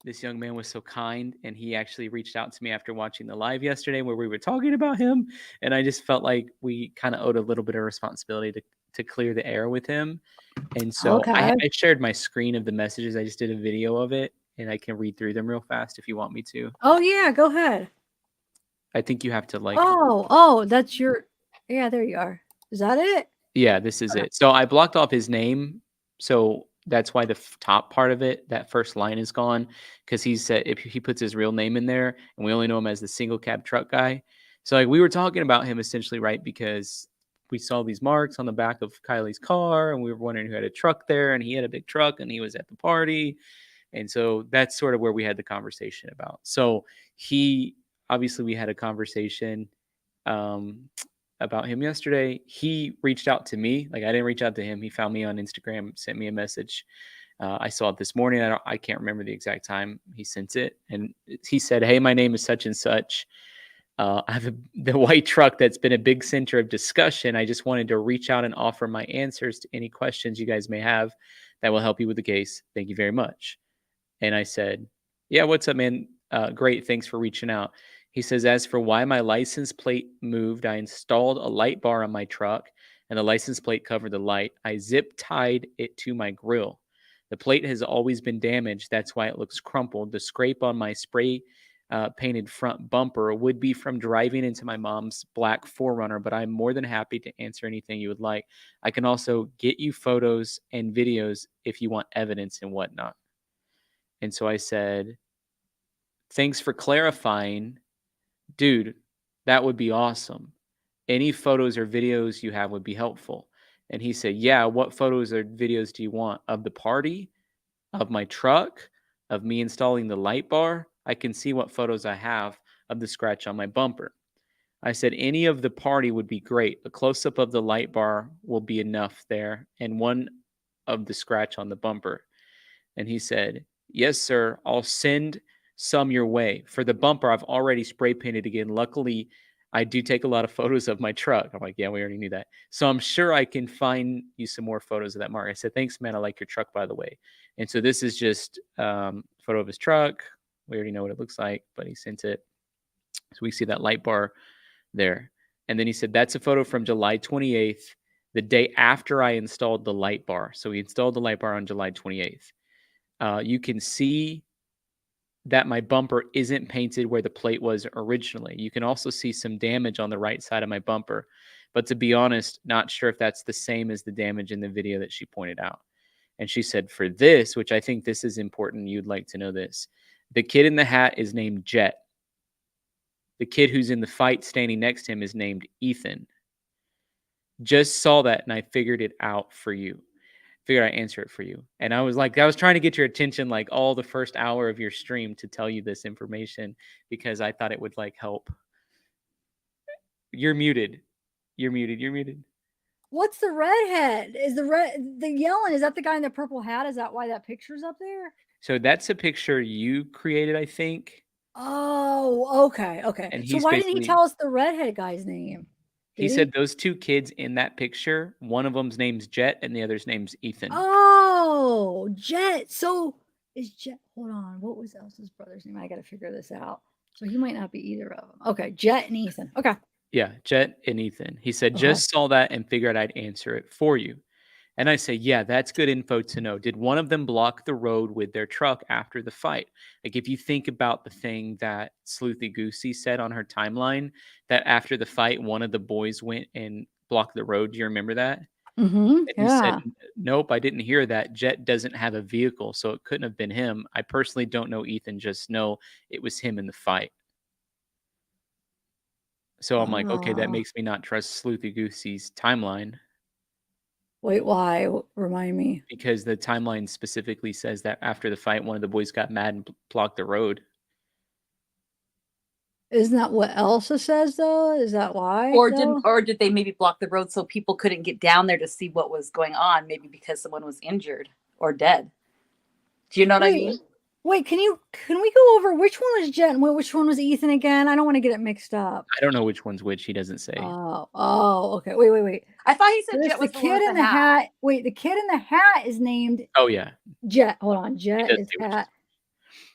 this young man was so kind, and he actually reached out to me after watching the live yesterday where we were talking about him, and I just felt like we kind of owed a little bit of responsibility to clear the air with him. And so I shared my screen of the messages. I just did a video of it, and I can read through them real fast if you want me to. Oh yeah, go ahead. I think you have to like. Oh, that's your. Yeah, there you are. Is that it? Yeah, this is it. So I blocked off his name, so that's why the top part of it, that first line, is gone, because he said if he puts his real name in there, and we only know him as the single cab truck guy. So like we were talking about him essentially, right? Because we saw these marks on the back of Kylie's car, and we were wondering who had a truck there, and he had a big truck, and he was at the party. And so that's sort of where we had the conversation about. So obviously we had a conversation about him yesterday. He reached out to me. Like, I didn't reach out to him. He found me on Instagram, sent me a message. I saw it this morning. I can't remember the exact time he sent it. And he said, hey, my name is such and such. I have the white truck that's been a big center of discussion. I just wanted to reach out and offer my answers to any questions you guys may have that will help you with the case. Thank you very much. And I said, yeah, what's up, man? Great. Thanks for reaching out. He says, as for why my license plate moved, I installed a light bar on my truck and the license plate covered the light. I zip tied it to my grill. The plate has always been damaged. That's why it looks crumpled. The scrape on my spray painted front bumper would be from driving into my mom's black 4Runner, but I'm more than happy to answer anything you would like. I can also get you photos and videos if you want evidence and whatnot. And so I said, thanks for clarifying. Dude, that would be awesome. Any photos or videos you have would be helpful. And he said, yeah, what photos or videos do you want? Of the party? Of my truck? Of me installing the light bar? I can see what photos I have of the scratch on my bumper. I said, any of the party would be great. A close-up of the light bar will be enough there, and one of the scratch on the bumper. And he said, yes, sir, I'll send some your way. For the bumper, I've already spray painted again. Luckily, I do take a lot of photos of my truck. I'm like, yeah, we already knew that. So I'm sure I can find you some more photos of that mark. I said, thanks, man. I like your truck, by the way. And so this is just a photo of his truck. We already know what it looks like, but he sent it. So we see that light bar there. And then he said, that's a photo from July 28th, the day after I installed the light bar. So we installed the light bar on July 28th. You can see that my bumper isn't painted where the plate was originally. You can also see some damage on the right side of my bumper. But to be honest, not sure if that's the same as the damage in the video that she pointed out. And she said, for this, which I think this is important, you'd like to know this. The kid in the hat is named Jet. The kid who's in the fight standing next to him is named Ethan. Just saw that and I figured it out for you. Figured I'd answer it for you. And I was trying to get your attention like all the first hour of your stream to tell you this information because I thought it would like help. You're muted. You're muted. You're muted. What's the redhead? Is the yelling? Is that the guy in the purple hat? Is that why that picture's up there? So that's a picture you created, I think. Oh, okay, okay. And So he's why didn't he tell us the redhead guy's name? He said those two kids in that picture, one of them's name's Jet and the other's name's Ethan. Oh, Jet. So is Jet. Hold on. What was Elsa's brother's name? I got to figure this out. So he might not be either of them. Okay, Jet and Ethan. Okay. Yeah, Jet and Ethan. He said, Okay. just saw that and figured I'd answer it for you. And I say, yeah, that's good info to know. Did one of them block the road with their truck after the fight? Like, if you think about the thing that Sleuthy Goosey said on her timeline, that after the fight, one of the boys went and blocked the road. Do you remember that? And he said, Yeah. nope, I didn't hear that. Jet doesn't have a vehicle, so it couldn't have been him. I personally don't know Ethan, just know it was him in the fight. So I'm like, okay, that makes me not trust Sleuthy Goosey's timeline. Wait, why? Remind me. Because the timeline specifically says that after the fight, one of the boys got mad and blocked the road. Isn't that what Elsa says though? Is that why? Or though? did they maybe block the road so people couldn't get down there to see what was going on? Maybe because someone was injured or dead. Do you know what I mean? Wait, can we go over which one was Jet and which one was Ethan again? I don't want to get it mixed up. I don't know which one's which. He doesn't say. Oh, okay. Wait. I thought he said There's Jet was the the one kid with in the hat. Wait, the kid in the hat is named Oh yeah, Jet. Hold on, Jet does is say which hat.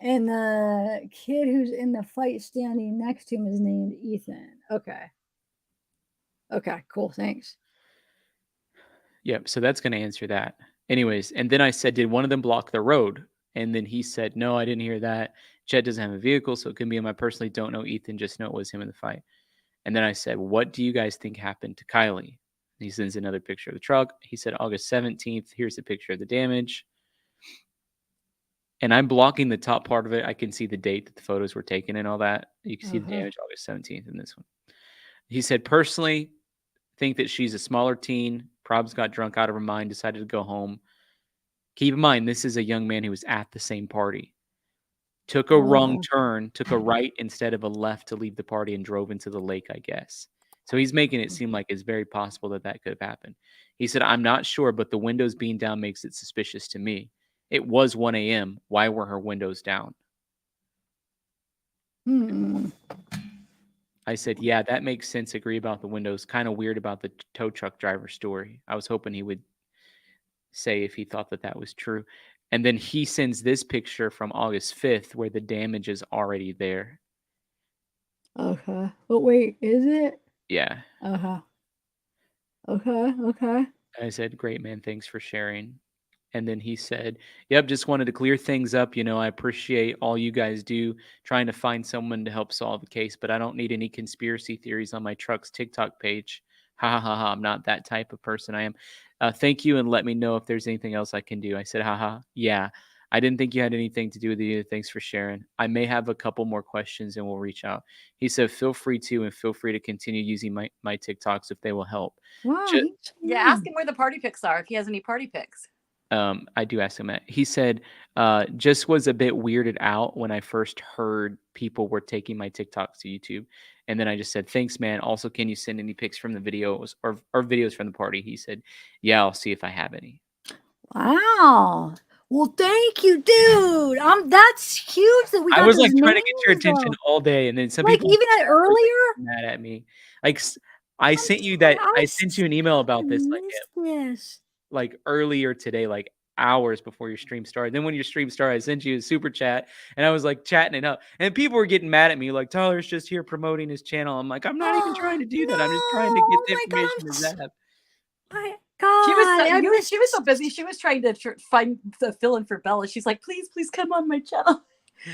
And the kid who's in the fight standing next to him is named Ethan. Okay. Okay, cool. Thanks. Yep. So that's going to answer that. Anyways, and then I said, did one of them block the road? And then he said, no, I didn't hear that. Jet doesn't have a vehicle, so it could be him. I personally don't know Ethan, just know it was him in the fight. And then I said, what do you guys think happened to Kiely? He sends another picture of the truck. He said August 17th. Here's the picture of the damage. And I'm blocking the top part of it. I can see the date that the photos were taken and all that. You can see the damage August 17th in this one. He said, personally, think that she's a smaller teen. Probs got drunk out of her mind, decided to go home. Keep in mind, this is a young man who was at the same party. Took a wrong turn, took a right instead of a left to leave the party and drove into the lake, I guess. So he's making it seem like it's very possible that that could have happened. He said, I'm not sure, but the windows being down makes it suspicious to me. It was 1 a.m. Why were her windows down? I said, yeah, that makes sense. Agree about the windows. Kind of weird about the tow truck driver story. I was hoping he would say if he thought that that was true. And then he sends this picture from August 5th where the damage is already there. Okay. But wait, is it? Yeah. Okay. I said, great, man. Thanks for sharing. And then he said, yep, just wanted to clear things up. You know, I appreciate all you guys do trying to find someone to help solve the case, but I don't need any conspiracy theories on my truck's TikTok page. Ha ha ha ha. I'm not that type of person. I am. Thank you, and let me know if there's anything else I can do. I said, haha, yeah. I didn't think you had anything to do with it. Thanks for sharing. I may have a couple more questions and we'll reach out. He said, feel free to, and feel free to continue using my TikToks if they will help. Wow. Yeah, ask him where the party pics are if he has any party pics. I do ask him that. He said, just was a bit weirded out when I first heard people were taking my TikToks to YouTube. And then I just said, thanks, man. Also, can you send any pics from the videos or videos from the party? He said, yeah, I'll see if I have any. Wow. Well, thank you, dude. That's huge that we got I was like those trying to get your names, attention though. all day. And then some Like people even at earlier? mad at me. Like I sent you that. I sent you an email about this like earlier today, like hours before your stream started. Then when your stream started, I sent you a super chat and I was like chatting it up. And people were getting mad at me, like, Tyler's just here promoting his channel. I'm like, I'm not even trying to do that. I'm just trying to get the information to Zap. She was so busy. She was trying to find the fill in for Bella. She's like, please come on my channel.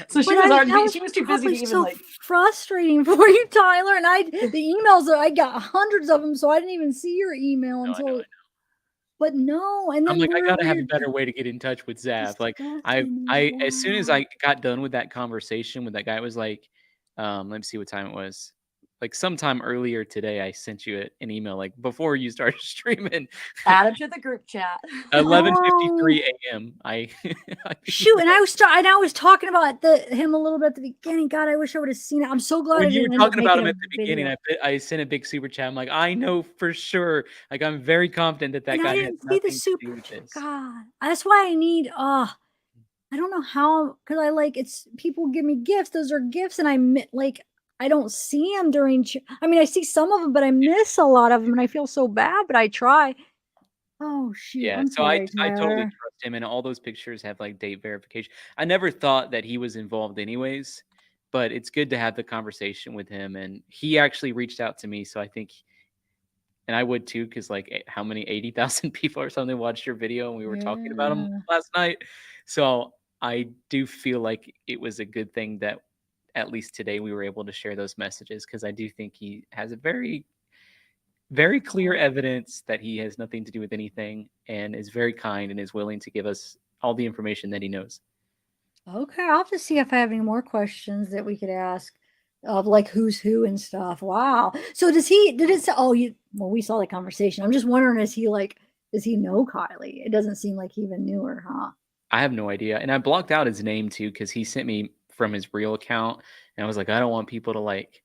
So she was too busy to even so frustrating for you, Tyler. And the emails I got hundreds of them, so I didn't even see your email until. But no, and then I'm like, I gotta have a better way to get in touch with Zav. Like, I as soon as I got done with that conversation with that guy, it was like, let me see what time it was. Like sometime earlier today, I sent you an email like before you started streaming. Add him to the group chat. 11:53 a.m. Shoot, and I was talking about him a little bit at the beginning. God, I wish I would have seen it. I'm so glad when I you didn't were talking about him at the beginning. I sent a big super chat. I'm like, I know for sure. Like, I'm very confident that and guy I has didn't see nothing the to super. do with this. God, that's why I need. I don't know how, because it's people give me gifts. Those are gifts, and I don't see them during. I mean, I see some of them, but I miss a lot of them, and I feel so bad. But I try. Oh shoot, Yeah, I'm so I sorry, I totally Tyler. trust him, and all those pictures have, like, date verification. I never thought that he was involved anyways, but it's good to have the conversation with him, and he actually reached out to me, so I think and I would too, because like, how many 80,000 people or something watched your video, and we were talking about him Yeah. last night. So, I do feel like it was a good thing that at least today we were able to share those messages, because I do think he has a very very clear evidence that he has nothing to do with anything and is very kind and is willing to give us all the information that he knows. Okay, I'll have to see if I have any more questions that we could ask of like who's who and stuff. Wow. So did it say, oh, well, we saw the conversation. I'm just wondering, does he know Kylie? It doesn't seem like he even knew her, huh? I have no idea. And I blocked out his name too, because he sent me from his real account. And I was like, I don't want people to like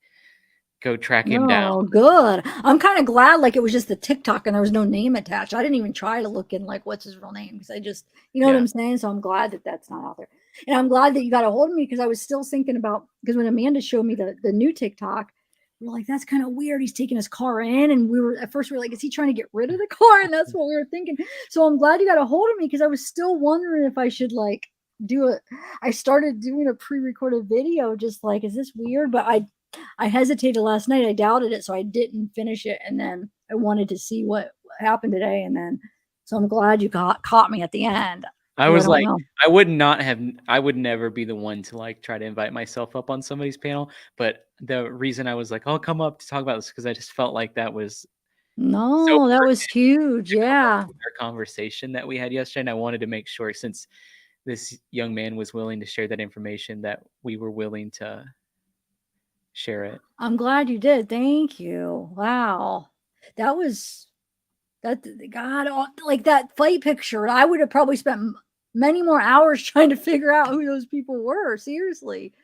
go track him down. No, good. I'm kind of glad like it was just the TikTok and there was no name attached. I didn't even try to look in like what's his real name because I just, you know what Yeah. I'm saying? So I'm glad that that's not out there. And I'm glad that you got a hold of me because I was still thinking about because when Amanda showed me the new TikTok, we were like, that's kind of weird. He's taking his car in. And we were at first we were like, is he trying to get rid of the car? And that's what we were thinking. So I'm glad you got a hold of me because I was still wondering if I should like do it. I started doing a pre-recorded video, just like, is this weird? But I hesitated last night. I doubted it, so I didn't finish it. And then I wanted to see what happened today. And then, so I'm glad you caught me at the end. I So was don't like, know. I would never be the one to like try to invite myself up on somebody's panel. But the reason I was like, I'll come up to talk about this because I just felt like that was No, that was huge. Yeah. our conversation that we had yesterday. And I wanted to make sure, since this young man was willing to share that information, that we were willing to share it. I'm glad you did. Thank you. Wow. That was that God, like that fight picture. I would have probably spent many more hours trying to figure out who those people were. Seriously.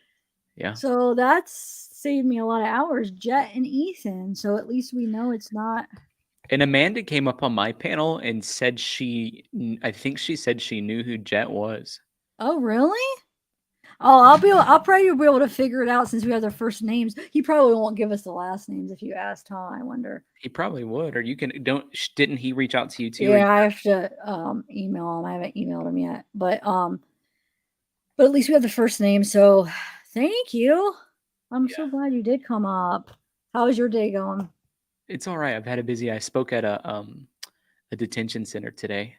Yeah. So that's saved me a lot of hours, Jet and Ethan. So at least we know it's not. And Amanda came up on my panel and said I think she said she knew who Jet was. Oh, really? Oh, I'll probably be able to figure it out since we have their first names. He probably won't give us the last names if you asked, huh? I wonder. He probably would, or you can didn't he reach out to you too? Yeah, I have to email him. I haven't emailed him yet. But at least we have the first name, so thank you. I'm so glad you did come up. How is your day going? It's all right. I've had a busy. I spoke at a detention center today.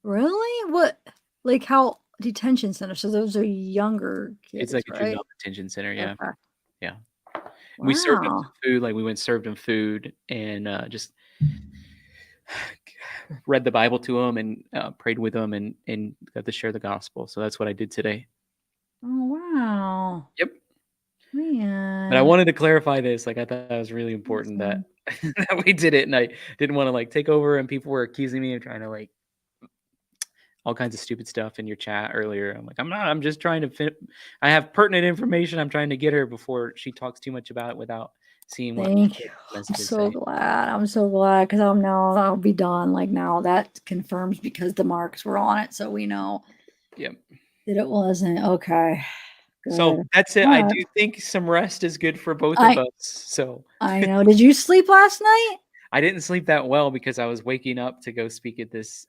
Really? What? Like how detention center? So those are younger kids, It's like a right? juvenile detention center. Yeah. Okay. Yeah. We served them Wow. some food. Like we went and served them food and just read the Bible to them and prayed with them and got to share the gospel. So that's what I did today. Oh wow. Yep. Man. But I wanted to clarify this. Like I thought that was really important that that we did it, and I didn't want to like take over. And people were accusing me of trying to like all kinds of stupid stuff in your chat earlier. I'm like, I'm not. I'm just trying to I have pertinent information. I'm trying to get her before she talks too much about it without seeing what Thank you. I'm messages so say. glad. I'm so glad because I'll be done. Like now that confirms because the marks were on it, so we know Yep. that it wasn't. Okay. So Good. that's it. All I right. do think some rest is good for both of us. So I know. Did you sleep last night? I didn't sleep that well because I was waking up to go speak at this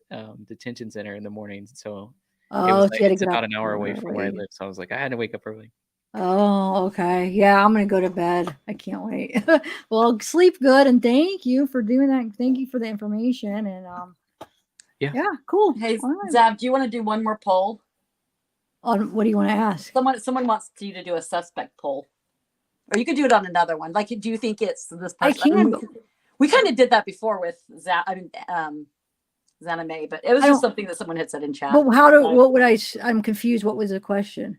detention center in the morning. So it was Oh, so like, you had to it's get about up an hour away from where I early. live. So I was like, I had to wake up early. Oh, okay. Yeah, I'm gonna go to bed. I can't wait. Well, sleep good and thank you for doing that. Thank you for the information and yeah, cool. Hey, All right. Zav, do you want to do one more poll? On what do you want to ask? Someone wants you to do a suspect poll, or you could do it on another one. Like, do you think it's this person? I can. We kind of did that before with Zav. I mean, Zana May, but it was just something that someone had said in chat. But what would I'm confused. What was the question?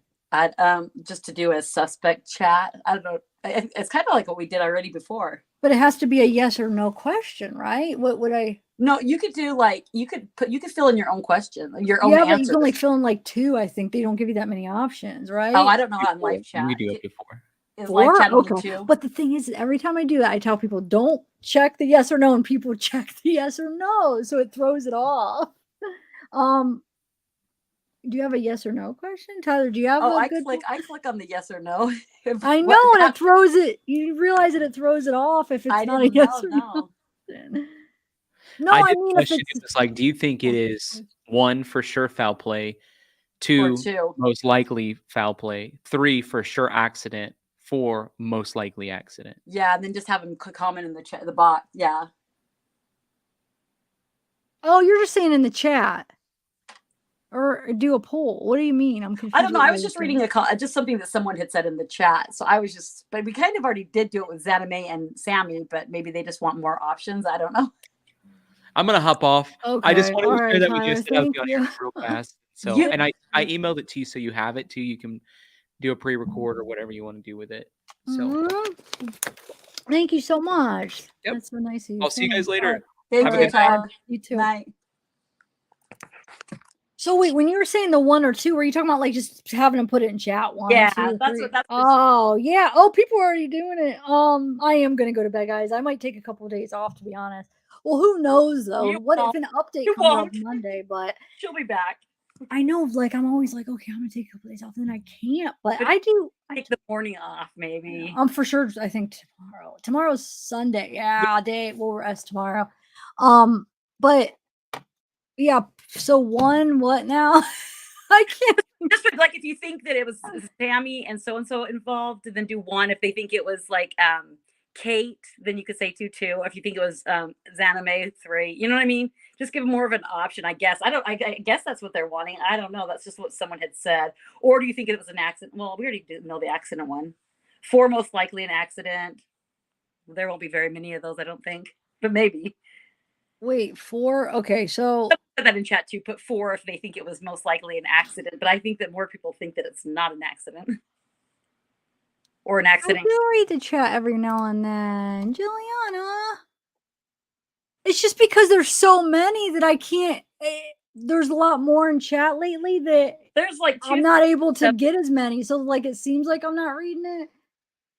Just to do a suspect chat. I don't know. It's kind of like what we did already before. But it has to be a yes or no question, right? What would I? No, you could do like you could fill in your own question, your own Yeah, but you answer. can like fill in like 2. I think they don't give you that many options, right? Oh, I don't know how in live chat. You can do up to 4. Is live chat only Okay. 2? But the thing is, every time I do that, I tell people don't check the yes or no, and people check the yes or no, so it throws it off. Do you have a yes or no question, Tyler? Do you have Oh, a I good? click on the yes or no. I know, and it throws it. You realize that it throws it off if it's not a yes or no. No, I I did mean if question it's it was like, do you think it is 1 for sure foul play, Or 2 two. most likely foul play, 3 for sure accident, 4 most likely accident? Yeah, and then just have them comment in the chat, the bot. Yeah. Oh, you're just saying in the chat. Or do a poll. What do you mean? I'm confused. I don't know. what I you're was just saying. reading just something that someone had said in the chat. So I was just, but we kind of already did do it with Zanime and Sammy, but maybe they just want more options. I don't know. I'm gonna hop off. I just Okay. wanted All to share right, that with you. I Tyler. said I was Thank gonna you. share it real fast. So, You- and I emailed it to you so you have it too. You can do a pre-record or whatever you want to do with it. So, Mhm. Thank you so much. Yep. That's so nice of you. I'll see you guys Thanks. later. Thank Have a you, good night. Tyler. You too. Night. So wait, when you were saying the 1 or 2, were you talking about like just having them put it in chat? 1, Yeah, 2, that's 3? what that's. Oh yeah. Oh, people are already doing it. I am gonna go to bed, guys. I might take a couple of days off, to be honest. Well, who knows though? You What if won't. an update You comes out won't. Monday? But She'll be back. I know, like I'm always like, okay, I'm gonna take a couple of days off, and then I can't. But I do. Take the morning off, maybe. I'm for sure. I think tomorrow. Tomorrow's Sunday. Yeah, day. We'll rest tomorrow. But yeah. So 1, what now? I can't. Just like if you think that it was Sammy and so involved, then do 1. If they think it was like Kate, then you could say 2. If you think it was Zanime, 3. You know what I mean? Just give them more of an option, I guess. I guess that's what they're wanting. I don't know. That's just what someone had said. Or do you think it was an accident? Well, we already did know the accident one. 4 most likely an accident. There won't be very many of those, I don't think, but maybe. Wait, 4? Okay, so Put that in chat too. Put 4 if they think it was most likely an accident, but I think that more people think that it's not an accident or an I accident. do read the chat every now and then, Juliana. It's just because there's so many that I can't. There's a lot more in chat lately that There's like I'm not able to get as many. So like it seems like I'm not reading it.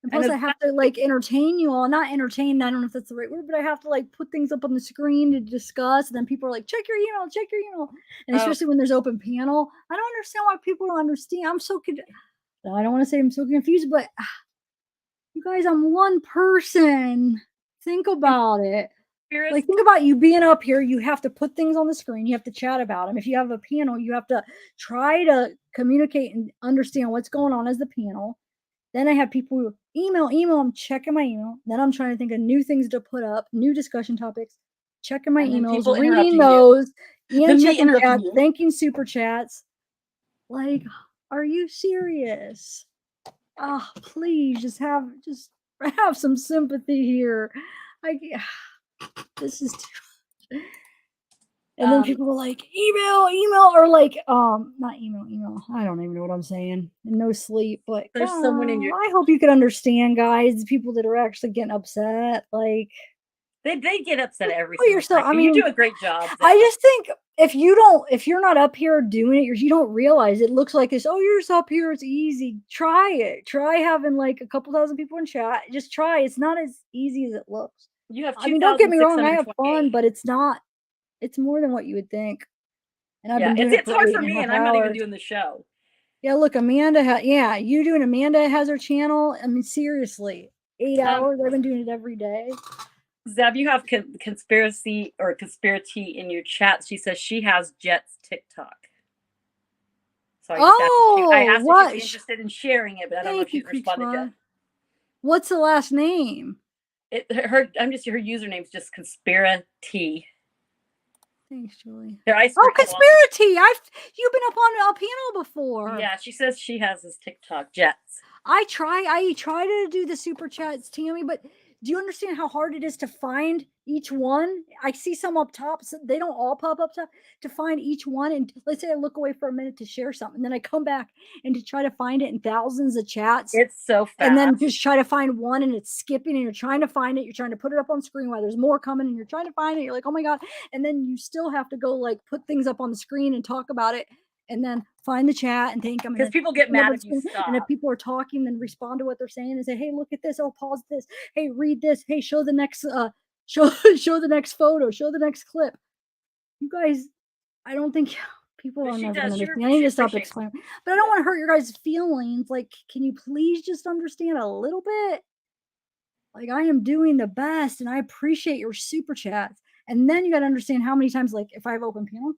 And plus, I have to like entertain you all. Not entertain. I don't know if that's the right word, but I have to like put things up on the screen to discuss. And then people are like, check your email, check your email. And especially when there's open panel, I don't understand why people don't understand. I'm so I don't want to say I'm so confused, but you guys, I'm one person. Think about it. Like, think about you being up here. You have to put things on the screen. You have to chat about them. If you have a panel, you have to try to communicate and understand what's going on as the panel. Then I have people who email. I'm checking my email. Then I'm trying to think of new things to put up, new discussion topics, checking my emails, reading those, and checking chat, thanking super chats. Like, are you serious? Oh, please just have some sympathy here. This is too. And then people were like, email, or like, not email. I don't even know what I'm saying. No sleep, but there's someone in your. I hope you could understand, guys. The people that are actually getting upset, like They get upset every single time. I mean, you do a great job. I just think if you're not up here doing it, you don't realize it looks like this. Oh, you're just up here. It's easy. Try it. Try having like a couple thousand people in chat. Just try. It's not as easy as it looks. You have. I mean, don't get me wrong. I have fun, but it's not. It's more than what you would think. And I've been doing it it's hard for 8.5 me, and I'm not even hours. doing the show. Yeah, look, Amanda. You doing Amanda has her channel. I mean, seriously, 8 hours. I've been doing it every day. Zeb, you have conspiracy in your chat. She says she has Jet's TikTok. So I asked if she'd be interested in sharing it, but I don't know if she's responded yet. What's the last name? Her username's just Conspiracy. Thanks, Julie. Conspiracy! You've been up on a panel before. Yeah, she says she has this TikTok, Jets. I try to do the super chats, Tammy, but do you understand how hard it is to find each one? I see some up top, so they don't all pop up top. To find each one, and let's say I look away for a minute to share something, then I come back and to try to find it in thousands of chats. It's so fast. And then just try to find one, and it's skipping, and you're trying to find it. You're trying to put it up on screen while there's more coming, and you're trying to find it. You're like, oh my God. And then you still have to go like put things up on the screen and talk about it. And then find the chat and thank them. Because people get mad if you stop. And if people are talking, then respond to what they're saying and say, hey, look at this. Oh, pause this. Hey, read this. Hey, show the next show the next photo. Show the next clip. You guys, I don't think people are never going to understand. I need to stop explaining. But I don't want to hurt your guys' feelings. Like, can you please just understand a little bit? Like, I am doing the best, and I appreciate your super chats. And then you got to understand how many times, like if I have open panel,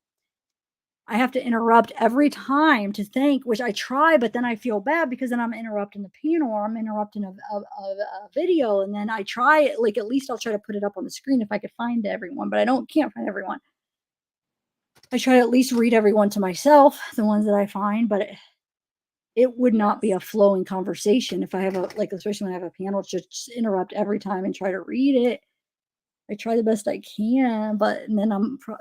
I have to interrupt every time to think, which I try, but then I feel bad because then I'm interrupting the panel or I'm interrupting a video. And then I try it, like at least I'll try to put it up on the screen if I could find everyone, but can't find everyone. I try to at least read everyone to myself, the ones that I find, but it would not be a flowing conversation if I have especially when I have a panel, just interrupt every time and try to read it. I try the best I can, but then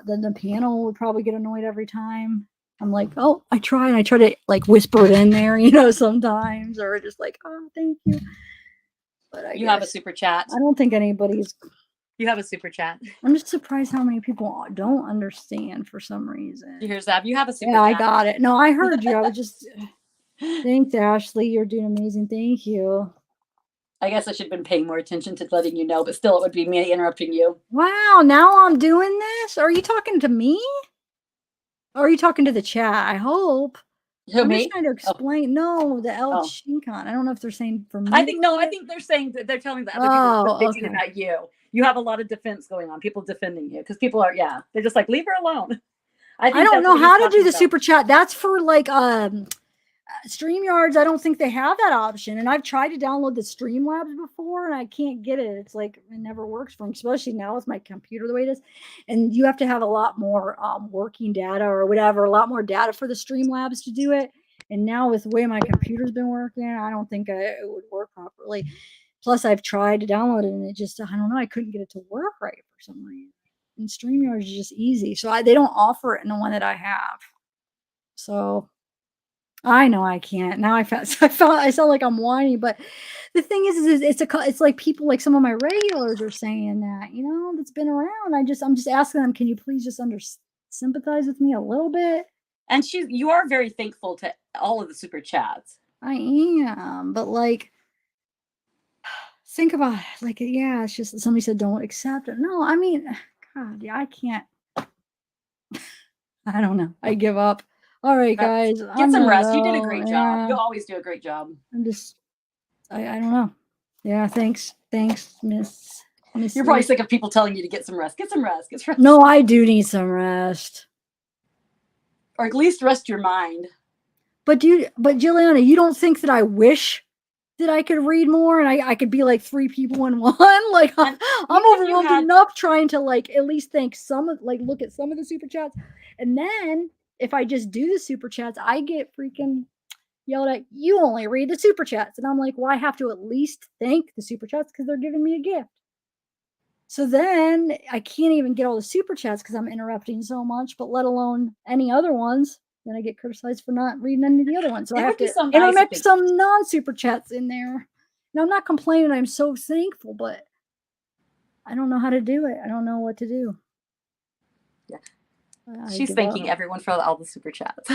then the panel would probably get annoyed every time. I'm like, oh, I try to like whisper it in there, sometimes, or just like, oh, thank you. But you have a super chat. I don't think anybody's. You have a super chat. I'm just surprised how many people don't understand for some reason. You hear Zav? You have a super Yeah, chat. I got it. No, I heard you. I was just. Thanks, Ashley. You're doing amazing. Thank you. I guess I should have been paying more attention to letting you know, but still, it would be me interrupting you. Wow, now I'm doing this? Are you talking to me? Or are you talking to the chat? I hope. I'm Me? just trying to explain. No, the El Chincon. I don't know if they're saying for me. I think they're saying that they're telling the other people they're thinking about you. You have a lot of defense going on. People defending you because people are, they're just like, leave her alone. I don't know how to do the super chat. That's for like StreamYards. I don't think they have that option. And I've tried to download the Streamlabs before and I can't get it. It's like it never works for me, especially now with my computer the way it is. And you have to have a lot more working data or whatever, a lot more data for the Streamlabs to do it. And now with the way my computer's been working, I don't think it would work properly. Plus, I've tried to download it and it just, I don't know, I couldn't get it to work right for some reason. And StreamYards is just easy. So they don't offer it in the one that I have. So I know I can't. Now I sound like I'm whiny, but the thing is it's like people, like some of my regulars are saying that, that's been around. I'm just asking them, can you please just sympathize with me a little bit? And you are very thankful to all of the super chats. I am, but like, think about it. Like, yeah, it's just somebody said don't accept it. No, I mean, God, yeah, I can't. I don't know. I give up. All right, guys. Get some rest. You did a great job. You always do a great job. I don't know. Yeah, thanks, Miss. You're probably sick of people telling you to get some rest. Get some rest. Get some rest. No, I do need some rest. Or at least rest your mind. But Juliana, you don't think that I wish that I could read more and I could be like 3 people in one? Like I'm overwhelmed enough trying to like at least look at some of the super chats. And then if I just do the super chats, I get freaking yelled at, you only read the super chats. And I'm like, well, I have to at least thank the super chats because they're giving me a gift. So then I can't even get all the super chats because I'm interrupting so much, but let alone any other ones. Then I get criticized for not reading any of the other ones. So I have to intermix some non-super chats in there. Now, I'm not complaining. I'm so thankful, but I don't know how to do it. I don't know what to do. Yeah. She's thanking everyone for all the super chats.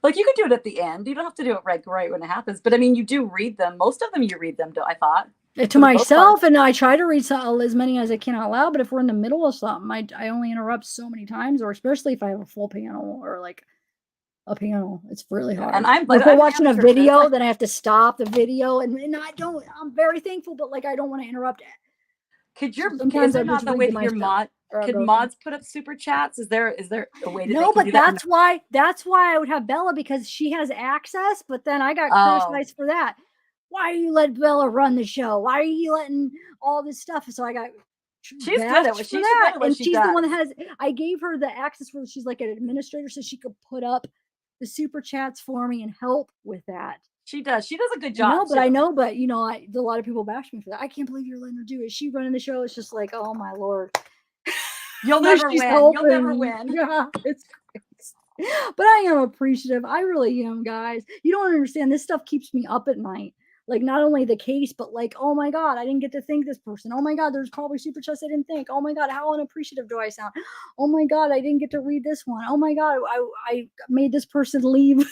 Like, you could do it at the end. You don't have to do it right when it happens. But I mean, you do read them. Most of them you read them, I thought. To myself, and I try to read as many as I can out loud. But if we're in the middle of something, I only interrupt so many times, or especially if I have a full panel or like a panel, it's really hard. And if we're watching a video, then I have to stop the video, and I'm very thankful, but like I don't want to interrupt it. Is there not the way that could mods put up super chats? Is there a way to No, but that's why I would have Bella, because she has access, but then I got criticized for that. Why are you letting Bella run the show? Why are you letting all this stuff? So I got she's good at what she's the one that has. I gave her the access for. She's like an administrator, so she could put up the super chats for me and help with that. She does. She does a good job. I know, but a lot of people bash me for that. I can't believe you're letting her do it. Is she running the show? It's just like, oh my Lord. You'll never win. You'll never win. Yeah, it's crazy. But I am appreciative. I really am, guys. You don't understand. This stuff keeps me up at night. Like, not only the case, but like, oh my God, I didn't get to thank this person. Oh my God, there's probably super chats I didn't think. Oh my God, how unappreciative do I sound? Oh my God, I didn't get to read this one. Oh my God, I made this person leave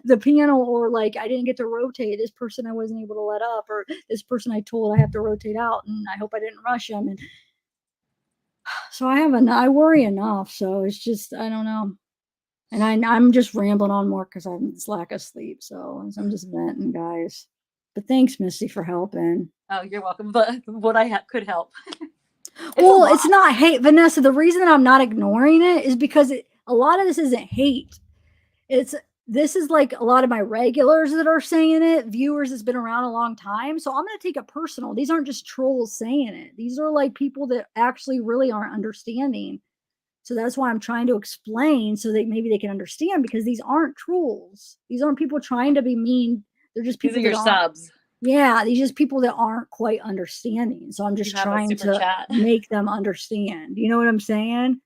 the panel, or like I didn't get to rotate this person. I wasn't able to let up, or this person I told I have to rotate out, and I hope I didn't rush them. And so I worry enough. So it's just, I don't know. And I'm just rambling on more because I'm this lack of sleep. So I'm just venting, guys. But thanks, Missy, for helping. Oh, you're welcome. But what I could help. Well, it's not hate, Vanessa. The reason that I'm not ignoring it is because a lot of this isn't hate. This is like a lot of my regulars that are saying it, viewers that's been around a long time. So I'm going to take it personal. These aren't just trolls saying it. These are like people that actually really aren't understanding. So that's why I'm trying to explain so that maybe they can understand, because these aren't trolls. These aren't people trying to be mean. They're just people These are your that aren't, subs. yeah, these just people that aren't quite understanding. So I'm just have a trying super to chat. make them understand. You know what I'm saying?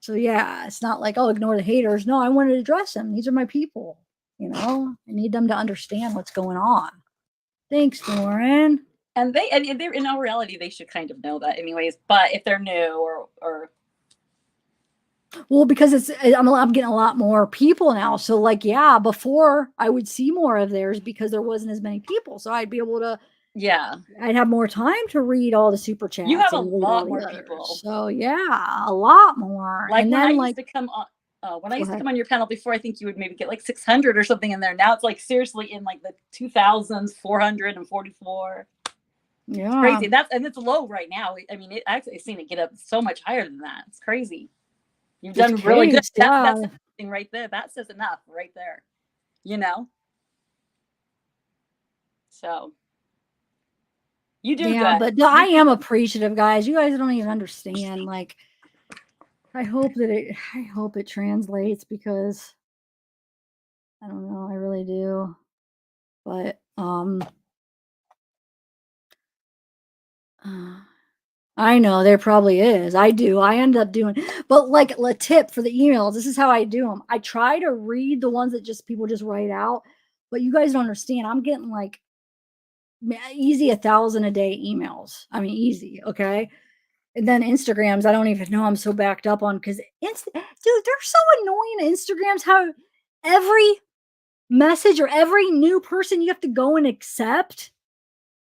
So yeah, it's not like, oh, ignore the haters. No, I want to address them. These are my people. You know, I need them to understand what's going on. Thanks, Lauren. And they're in all reality, they should kind of know that anyways. But if they're new or well, because I'm getting a lot more people now. So like, yeah, before I would see more of theirs because there wasn't as many people. So I'd be able to, yeah, I'd have more time to read all the super chats. you have a and read lot all the more others. people. So yeah, a lot more. Like and when then I like, used to come on when I Go used to ahead. come on your panel before, I think you would maybe get like 600 or something in there. Now it's like seriously in like the 2000s, 444. Yeah, It's crazy. And it's low right now. I mean, I've seen it get up so much higher than that. It's crazy. You've done It's really good. crazy, yeah. That's something right there. That says enough right there. You know? So you do Yeah, good. but I am appreciative, guys. You guys don't even understand. Like, I hope it translates, because I don't know, I really do. But I know there probably is. I do. I end up doing, but like a tip for the emails, this is how I do them. I try to read the ones that people just write out, but you guys don't understand. I'm getting like easy 1,000 a day emails. I mean, easy. Okay. And then Instagrams, I don't even know. I'm so backed up on, because dude, they're so annoying. Instagrams, how every message or every new person you have to go and accept.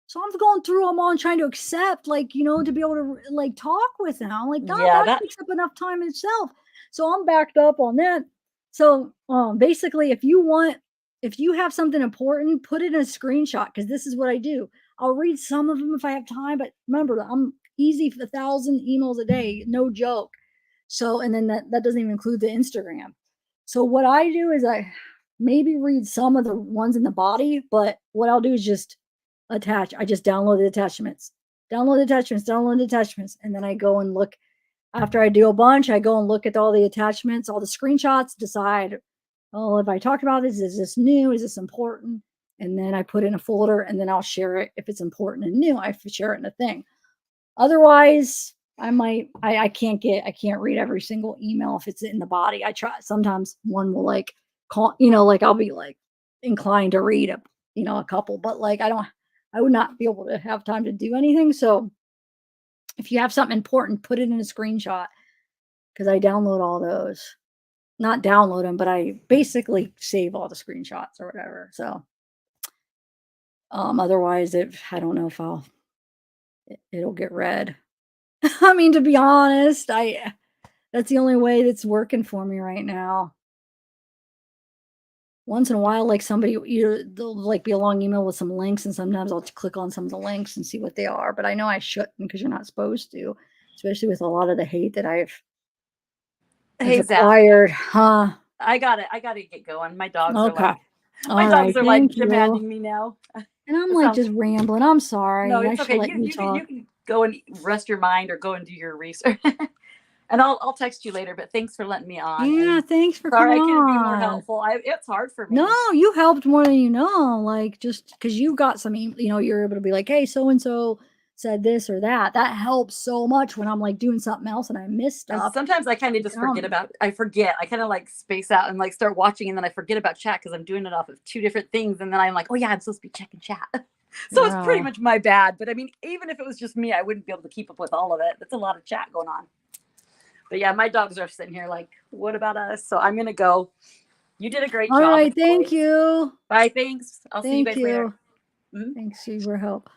So I'm going through them all and trying to accept, like, you know, to be able to like talk with them. I'm like, Yeah, that takes up enough time itself. So I'm backed up on that. So basically, if you have something important, put it in a screenshot, because this is what I do. I'll read some of them if I have time, but remember, I'm easy for 1,000 emails a day, no joke. So, and then that doesn't even include the Instagram. So what I do is I maybe read some of the ones in the body, but what I'll do is just attach. I just download the attachments, download the attachments, and then I go and look. After I do a bunch, I go and look at all the attachments, all the screenshots, decide, oh, if I talked about this, is this new? Is this important? And then I put in a folder, and then I'll share it. If it's important and new, I share it in a thing. Otherwise, I can't read every single email if it's in the body. I try. Sometimes one will like call, like I'll be like inclined to read a couple, but like I would not be able to have time to do anything. So if you have something important, put it in a screenshot, because I download all those. Not download them, but I basically save all the screenshots or whatever. So otherwise, I don't know if it'll get read. I mean, to be honest, that's the only way that's working for me right now. Once in a while, like somebody, they'll like be a long email with some links, and sometimes I'll click on some of the links and see what they are. But I know I shouldn't, because you're not supposed to, especially with a lot of the hate that I've Hey, Zach. acquired. Huh? I got to get going. My dogs are Okay. like, All right. Thank you. demanding me now. And I'm like just rambling. I'm sorry. No, I it's should okay. let you talk. You can go and rest your mind or go and do your research. And I'll text you later, but thanks for letting me on. Yeah, and thanks for sorry coming I couldn't be more on. helpful. It's hard for me. No, you helped more than you know. Like, just because you got some, you're able to be like, hey, so and so said this or that. That helps so much when I'm like doing something else and I miss And stuff. sometimes I kind of just forget about. I kind of like space out and like start watching, and then I forget about chat because I'm doing it off of two different things, and then I'm like, oh yeah, I'm supposed to be checking chat. So it's pretty much my bad. But I mean, even if it was just me, I wouldn't be able to keep up with all of it. That's a lot of chat going on. But yeah, my dogs are sitting here like, what about us? So I'm going to go. You did a great job. All right. Thank you. Bye. Thanks. I'll see you guys later. Thanks for your help.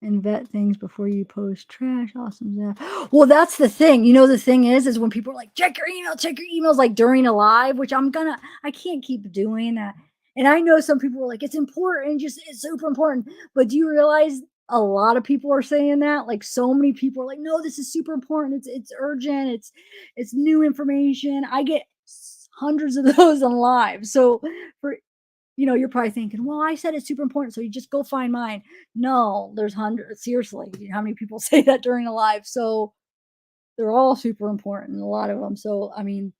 And vet things before you post trash. Awesome, Zach. Well, that's the thing. The thing is when people are like, check your emails like during a live, which I can't keep doing that. And I know some people are like, it's important, it's super important. But do you realize a lot of people are saying that. Like so many people are like, no, this is super important. It's urgent. It's new information. I get hundreds of those on live. So for you're probably thinking, well, I said it's super important, so you just go find mine. No, there's hundreds. Seriously, how many people say that during a live? So they're all super important, a lot of them. So I mean,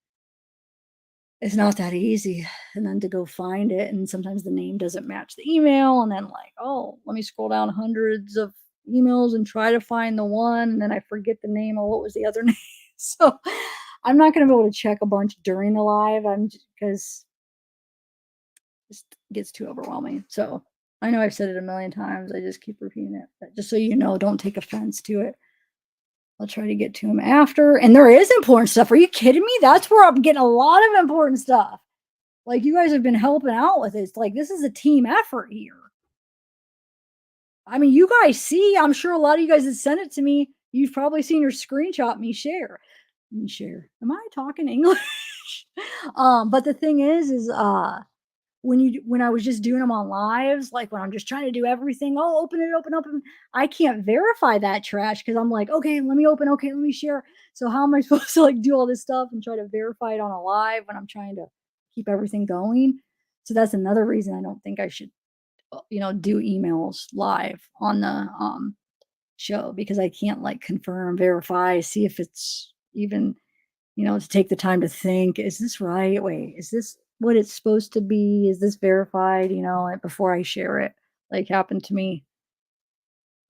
it's not that easy. And then to go find it, and sometimes the name doesn't match the email, and then like, oh, let me scroll down hundreds of emails and try to find the one, and then I forget the name or what was the other name. So I'm not going to be able to check a bunch during the live. Because just gets too overwhelming. So I know I've said it a million times. I just keep repeating it. But just so you know, don't take offense to it. I'll try to get to them after. And there is important stuff. Are you kidding me? That's where I'm getting a lot of important stuff. Like you guys have been helping out with it. It's like this is a team effort here. I mean, you guys see, I'm sure a lot of you guys that sent it to me, you've probably seen your screenshot me share. Am I talking English? But the thing is when I was just doing them on lives, like when I'm just trying to do everything, oh, open it, open. I can't verify that trash because I'm like, okay, let me open, okay, let me share. So how am I supposed to like do all this stuff and try to verify it on a live when I'm trying to keep everything going? So that's another reason I don't think I should, do emails live on the show because I can't like confirm, verify, see if it's even, to take the time to think, is this right? Wait, is this what it's supposed to be? Is this verified? Like before I share it, like happened to me,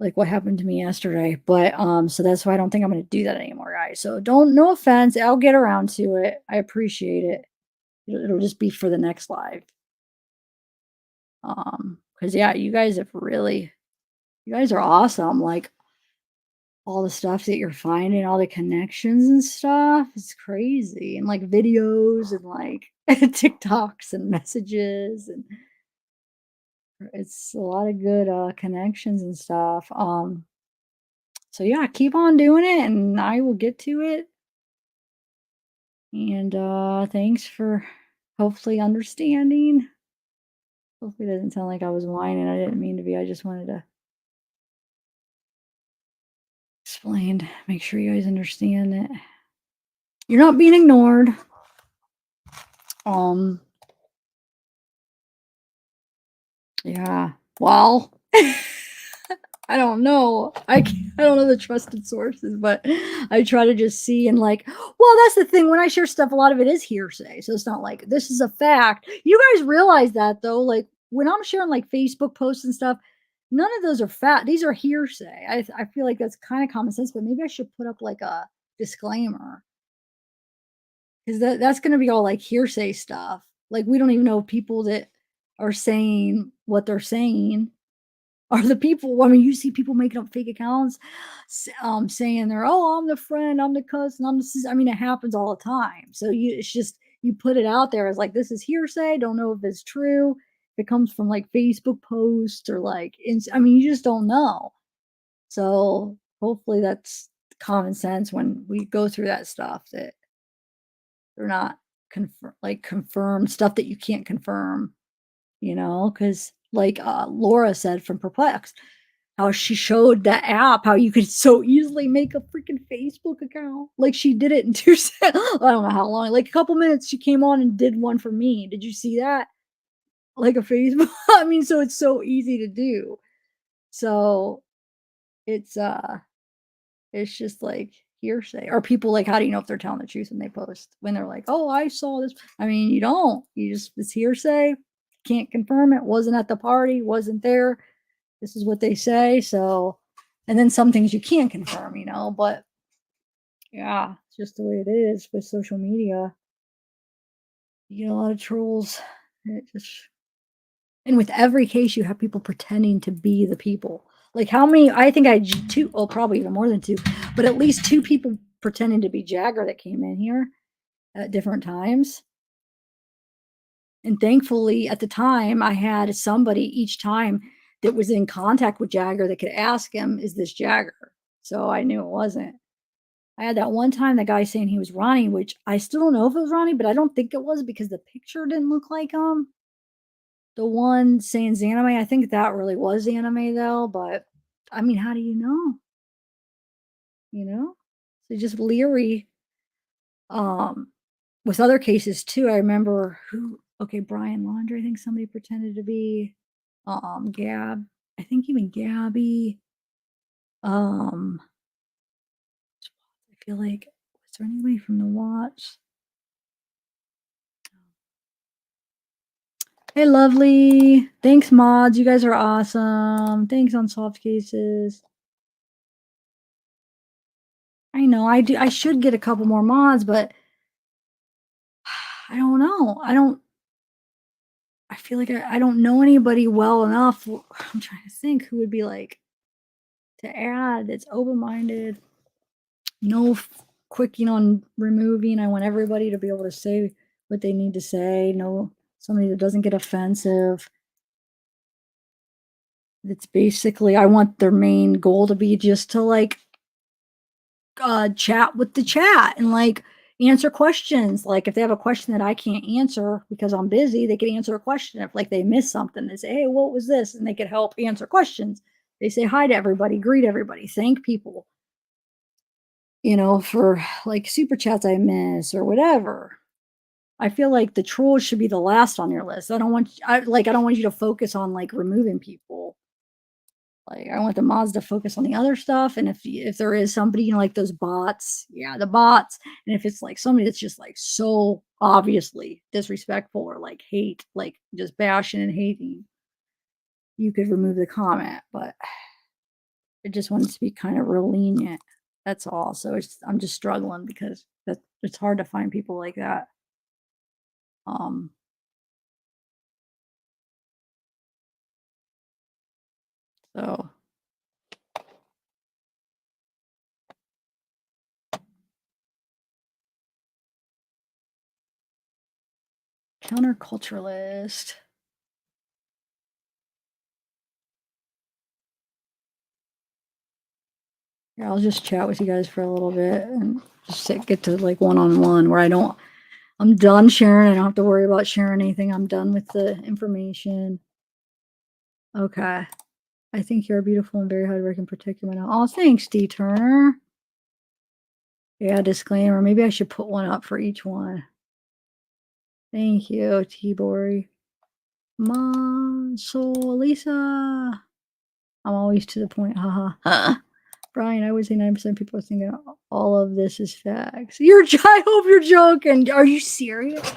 like what happened to me yesterday. But so that's why I don't think I'm going to do that anymore, guys. So no offense. I'll get around to it. I appreciate it. It'll just be for the next live. Because yeah, you guys are awesome. Like all the stuff that you're finding, all the connections and stuff is crazy. And like videos and like TikToks and messages, and it's a lot of good connections and stuff. So yeah, keep on doing it and I will get to it. And thanks for hopefully understanding. Hopefully it doesn't sound like I was whining. I didn't mean to be. I just wanted to explain, make sure you guys understand that you're not being ignored. Yeah. Well, I don't know. I don't know the trusted sources, but I try to just see and like, well, that's the thing. When I share stuff, a lot of it is hearsay. So it's not like this is a fact. You guys realize that though. Like when I'm sharing like Facebook posts and stuff, none of those are fact. These are hearsay. I feel like that's kind of common sense, but maybe I should put up like a disclaimer. Because that's going to be all like hearsay stuff. Like we don't even know people that are saying what they're saying are the people. I mean, you see people making up fake accounts, saying they're, oh, I'm the friend, I'm the cousin, I'm the sister. I mean, it happens all the time. So it's just you put it out there as like this is hearsay. Don't know if it's true. If it comes from like Facebook posts or like, I mean, you just don't know. So hopefully that's common sense when we go through that stuff that they're not confirmed stuff that you can't confirm, because like Laura said from Perplexed, how she showed that app, how you could so easily make a freaking Facebook account. Like she did it in 2 seconds. I don't know how long, like a couple minutes she came on and did one for me. Did you see that? Like a Facebook. I mean, so it's so easy to do. So it's just like hearsay. Or people like, how do you know if they're telling the truth when they post? When they're like, oh, I saw this. I mean, you don't. It's hearsay. Can't confirm it. Wasn't at the party. Wasn't there. This is what they say. So, and then some things you can't confirm, but yeah, it's just the way it is with social media. You get a lot of trolls. And with every case, you have people pretending to be the people. Like how many, I think I had 2, oh, probably even more than 2, but at least 2 people pretending to be Jagger that came in here at different times. And thankfully at the time I had somebody each time that was in contact with Jagger that could ask him, is this Jagger? So I knew it wasn't. I had that one time the guy saying he was Ronnie, which I still don't know if it was Ronnie, but I don't think it was because the picture didn't look like him. The one saying Zanime, I think that really was Zanime though, but I mean, how do you know? You know? So just leery. With other cases too, I remember Brian Laundrie, I think somebody pretended to be, Gab. I think even Gabby. I feel like, was there anybody from the watch? Hey, lovely. Thanks, mods. You guys are awesome. Thanks, Unsolved Cases. I know I should get a couple more mods, but I don't know. I feel like I don't know anybody well enough. I'm trying to think who would be like to add that's open-minded. No quicking on removing. I want everybody to be able to say what they need to say. No, somebody that doesn't get offensive. That's basically, I want their main goal to be just to like chat with the chat and like answer questions. Like if they have a question that I can't answer because I'm busy, they can answer a question. If like they miss something, they say, hey, what was this? And they could help answer questions. They say hi to everybody, greet everybody, thank people, you know, for like super chats I miss or whatever. I feel like the trolls should be the last on your list. I don't want you to focus on like removing people. Like I want the mods to focus on the other stuff. And if there is somebody, you know, like those bots, yeah, the bots. And if it's like somebody that's just like so obviously disrespectful or like hate, like just bashing and hating, you could remove the comment. But I just want it to be kind of real lenient. That's all. So I'm just struggling because it's hard to find people like that. So counterculturalist. Yeah, I'll just chat with you guys for a little bit and just get to like one-on-one where I'm done sharing. I don't have to worry about sharing anything. I'm done with the information. Okay. I think you're beautiful and very hardworking, protect your mind. Oh, thanks, D Turner. Yeah, disclaimer. Maybe I should put one up for each one. Thank you, T-Bory. So Lisa. I'm always to the point. Haha. Brian, I would say 9% of people are thinking all of this is facts. I hope you're joking. Are you serious?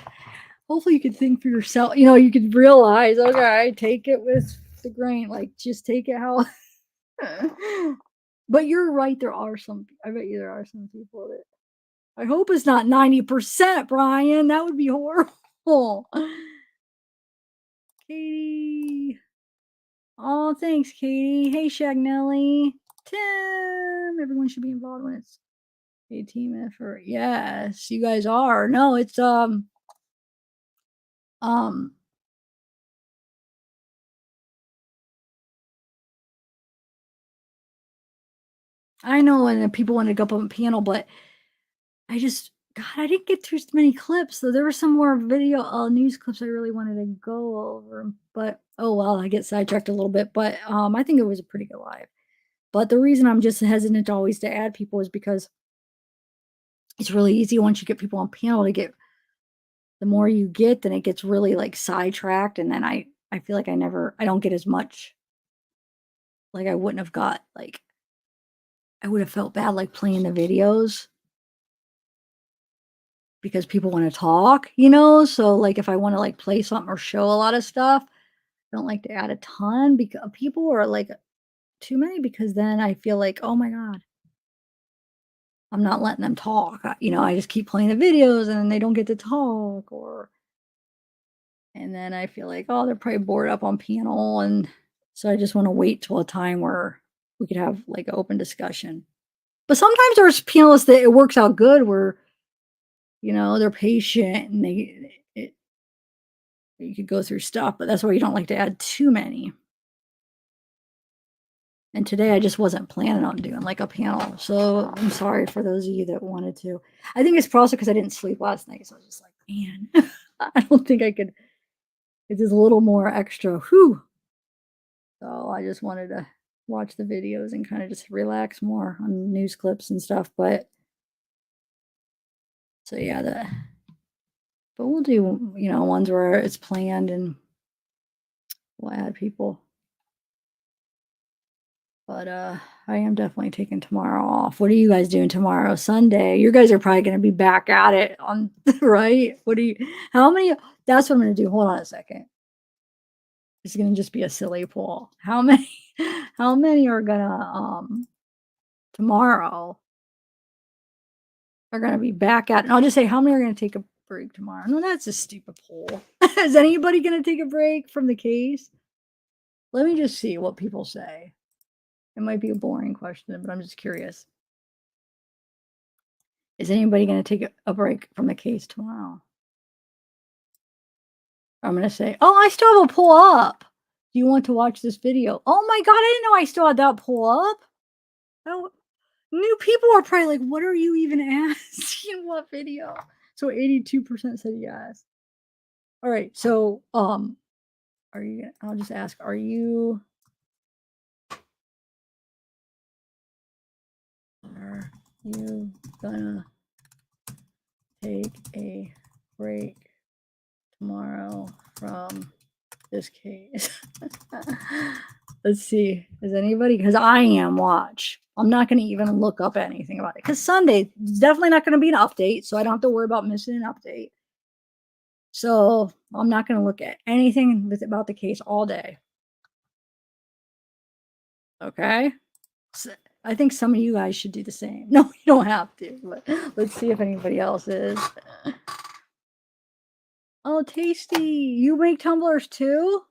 Hopefully you could think for yourself. You know, you could realize, okay, take it with the grain. Like, just take it how. But you're right. I bet you there are some people that. I hope it's not 90%, Brian. That would be horrible. Katie. Oh, thanks, Katie. Hey, Shagnelli. Tim. Everyone should be involved when it's a team effort. Yes, you guys are. No, it's I know when people want to go up on panel, but I didn't get through many clips. So there were some more news clips I really wanted to go over, but oh well, I get sidetracked a little bit. But I think it was a pretty good live. But the reason I'm just hesitant always to add people is because it's really easy once you get people on panel to get. The more you get, then it gets really like sidetracked, and then I feel like I don't get as much. Like I wouldn't have got like. I would have felt bad like playing the videos because people want to talk, you know? So like if I want to like play something or show a lot of stuff, I don't like to add a ton because people are like too many because then I feel like, oh my God, I'm not letting them talk. You know, I just keep playing the videos and then they don't get to talk and then I feel like, oh, they're probably bored up on panel. And so I just want to wait till a time where we could have like open discussion. But sometimes there's panelists that it works out good where, you know, they're patient and you could go through stuff, but that's why you don't like to add too many. And today I just wasn't planning on doing like a panel. So I'm sorry for those of you that wanted to. I think it's probably because I didn't sleep last night. So I was just like, man, I don't think I could. It's just a little more extra. Whew. So I just wanted to watch the videos and kind of just relax more on news clips and stuff. But so yeah, but we'll do, you know, ones where it's planned and we'll add people. But I am definitely taking tomorrow off. What are you guys doing tomorrow? Sunday. You guys are probably going to be back at it on right? How many? That's what I'm going to do. Hold on a second. It's going to just be a silly poll. How many are going to tomorrow are going to be back at, and I'll just say how many are going to take a break tomorrow? No, that's a stupid poll. Is anybody going to take a break from the case? Let me just see what people say. It might be a boring question, but I'm just curious. Is anybody going to take a break from the case tomorrow? I'm going to say, oh, I still have a poll up. Do you want to watch this video? Oh my God, I didn't know I still had that poll up. Oh, new people are probably like, what are you even asking? What video? So 82% said yes. All right. So, are you, I'll just ask, are you gonna take a break tomorrow from this case? Let's see. Is anybody? Because I am. Watch. I'm not going to even look up anything about it because Sunday is definitely not going to be an update, so I don't have to worry about missing an update. So I'm not going to look at anything about the case all day. Okay. So I think some of you guys should do the same. No, you don't have to, but let's see if anybody else is. Oh, Tasty. You make tumblers too?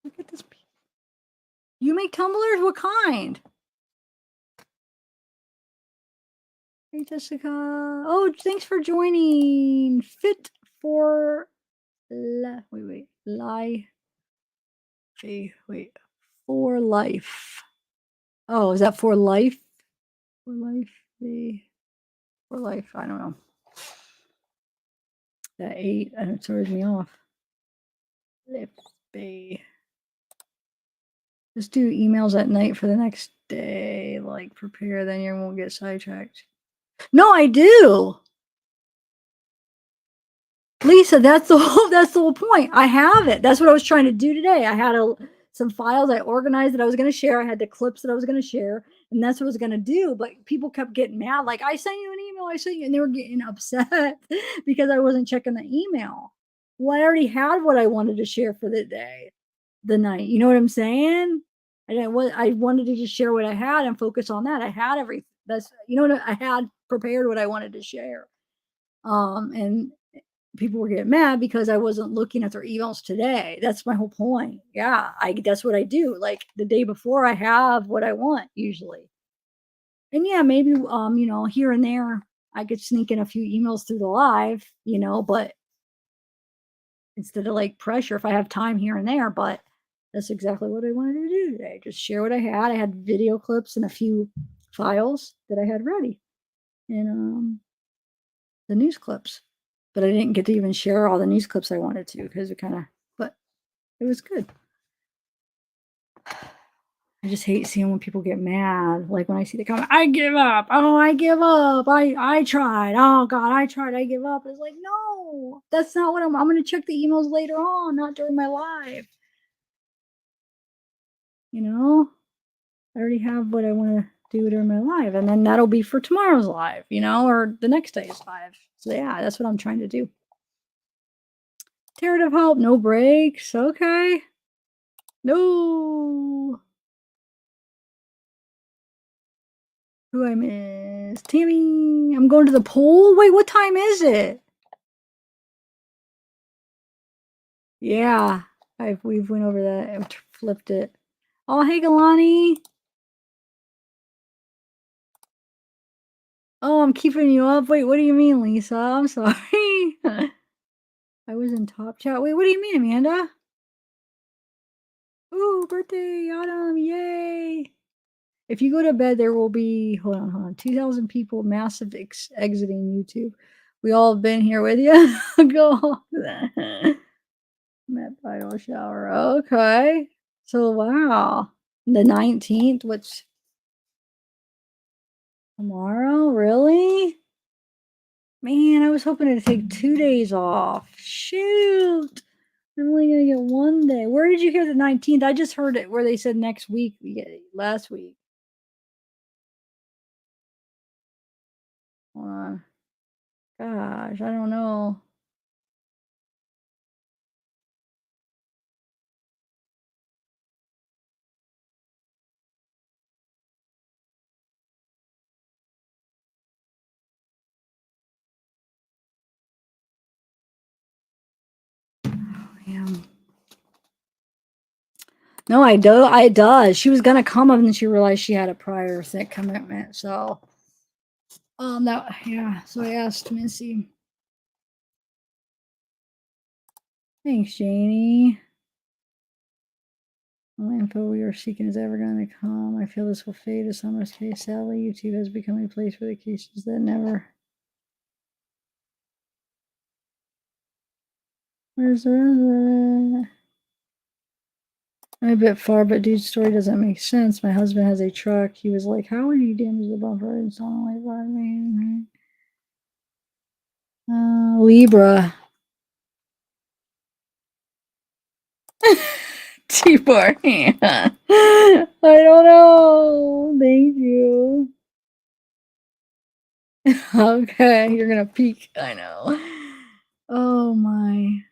Look at this. You make tumblers? What kind? Hey, Jessica. Oh, thanks for joining. Fit for wait. For life. Oh, is that for life? For life. For life. I don't know. That 8 it throws me off. Let's be. Just do emails at night for the next day. Like prepare, then you won't get sidetracked. No, I do. Lisa, that's the whole point. I have it. That's what I was trying to do today. I had some files I organized that I was going to share. I had the clips that I was going to share, and that's what I was going to do. But people kept getting mad. Like, I sent you an email. I sent you, and they were getting upset because I wasn't checking the email. Well, I already had what I wanted to share for the night. You know what I'm saying? I wanted to just share what I had and focus on that. I had everything. That's, you know what, I had prepared what I wanted to share. And people were getting mad because I wasn't looking at their emails today. That's my whole point. Yeah, that's what I do. Like the day before, I have what I want usually. And yeah, maybe you know, here and there I could sneak in a few emails through the live, you know, but instead of like pressure, if I have time here and there, but that's exactly what I wanted to do today. Just share what I had. I had video clips and a few files that I had ready. And the news clips. But I didn't get to even share all the news clips I wanted to because but it was good. I just hate seeing when people get mad. Like when I see the comment, I give up. Oh, I give up. I tried. Oh God, I tried. I give up. It's like, no, that's not what I'm going to check the emails later on, not during my live. You know, I already have what I want to do during my live, and then that'll be for tomorrow's live, you know, or the next day's live. So yeah, that's what I'm trying to do. Narrative help, no breaks. Okay. No. Who I miss? Tammy. I'm going to the pool. Wait, what time is it? Yeah, we've went over that and flipped it. Oh, hey, Galani. Oh, I'm keeping you up. Wait, what do you mean, Lisa? I'm sorry. I was in top chat. Wait, what do you mean, Amanda? Ooh, birthday, Autumn, yay. If you go to bed, there will be, hold on, 2,000 people, massive exiting YouTube. We all have been here with you. Go. Met bridal shower. Okay. So wow. The 19th, which tomorrow? Really? Man, I was hoping to take 2 days off. Shoot. I'm only gonna get 1 day. Where did you hear the 19th? I just heard it where they said next week, last week. Hold on. Gosh, I don't know. Man. No, I do. It does. She was gonna come and then she realized she had a prior thick commitment. So, that yeah. So I asked Missy. Thanks, Janie. No info we are seeking is ever going to come. I feel this will fade as summer's case. Sadly, YouTube has become a place for the cases that never. Where's the rest of it? I'm a bit far, but dude's story doesn't make sense. My husband has a truck. He was like, how would you damage the bumper? It's only like 5 million. Libra. T-bar. I don't know. Thank you. Okay, you're gonna peek. I know. Oh my.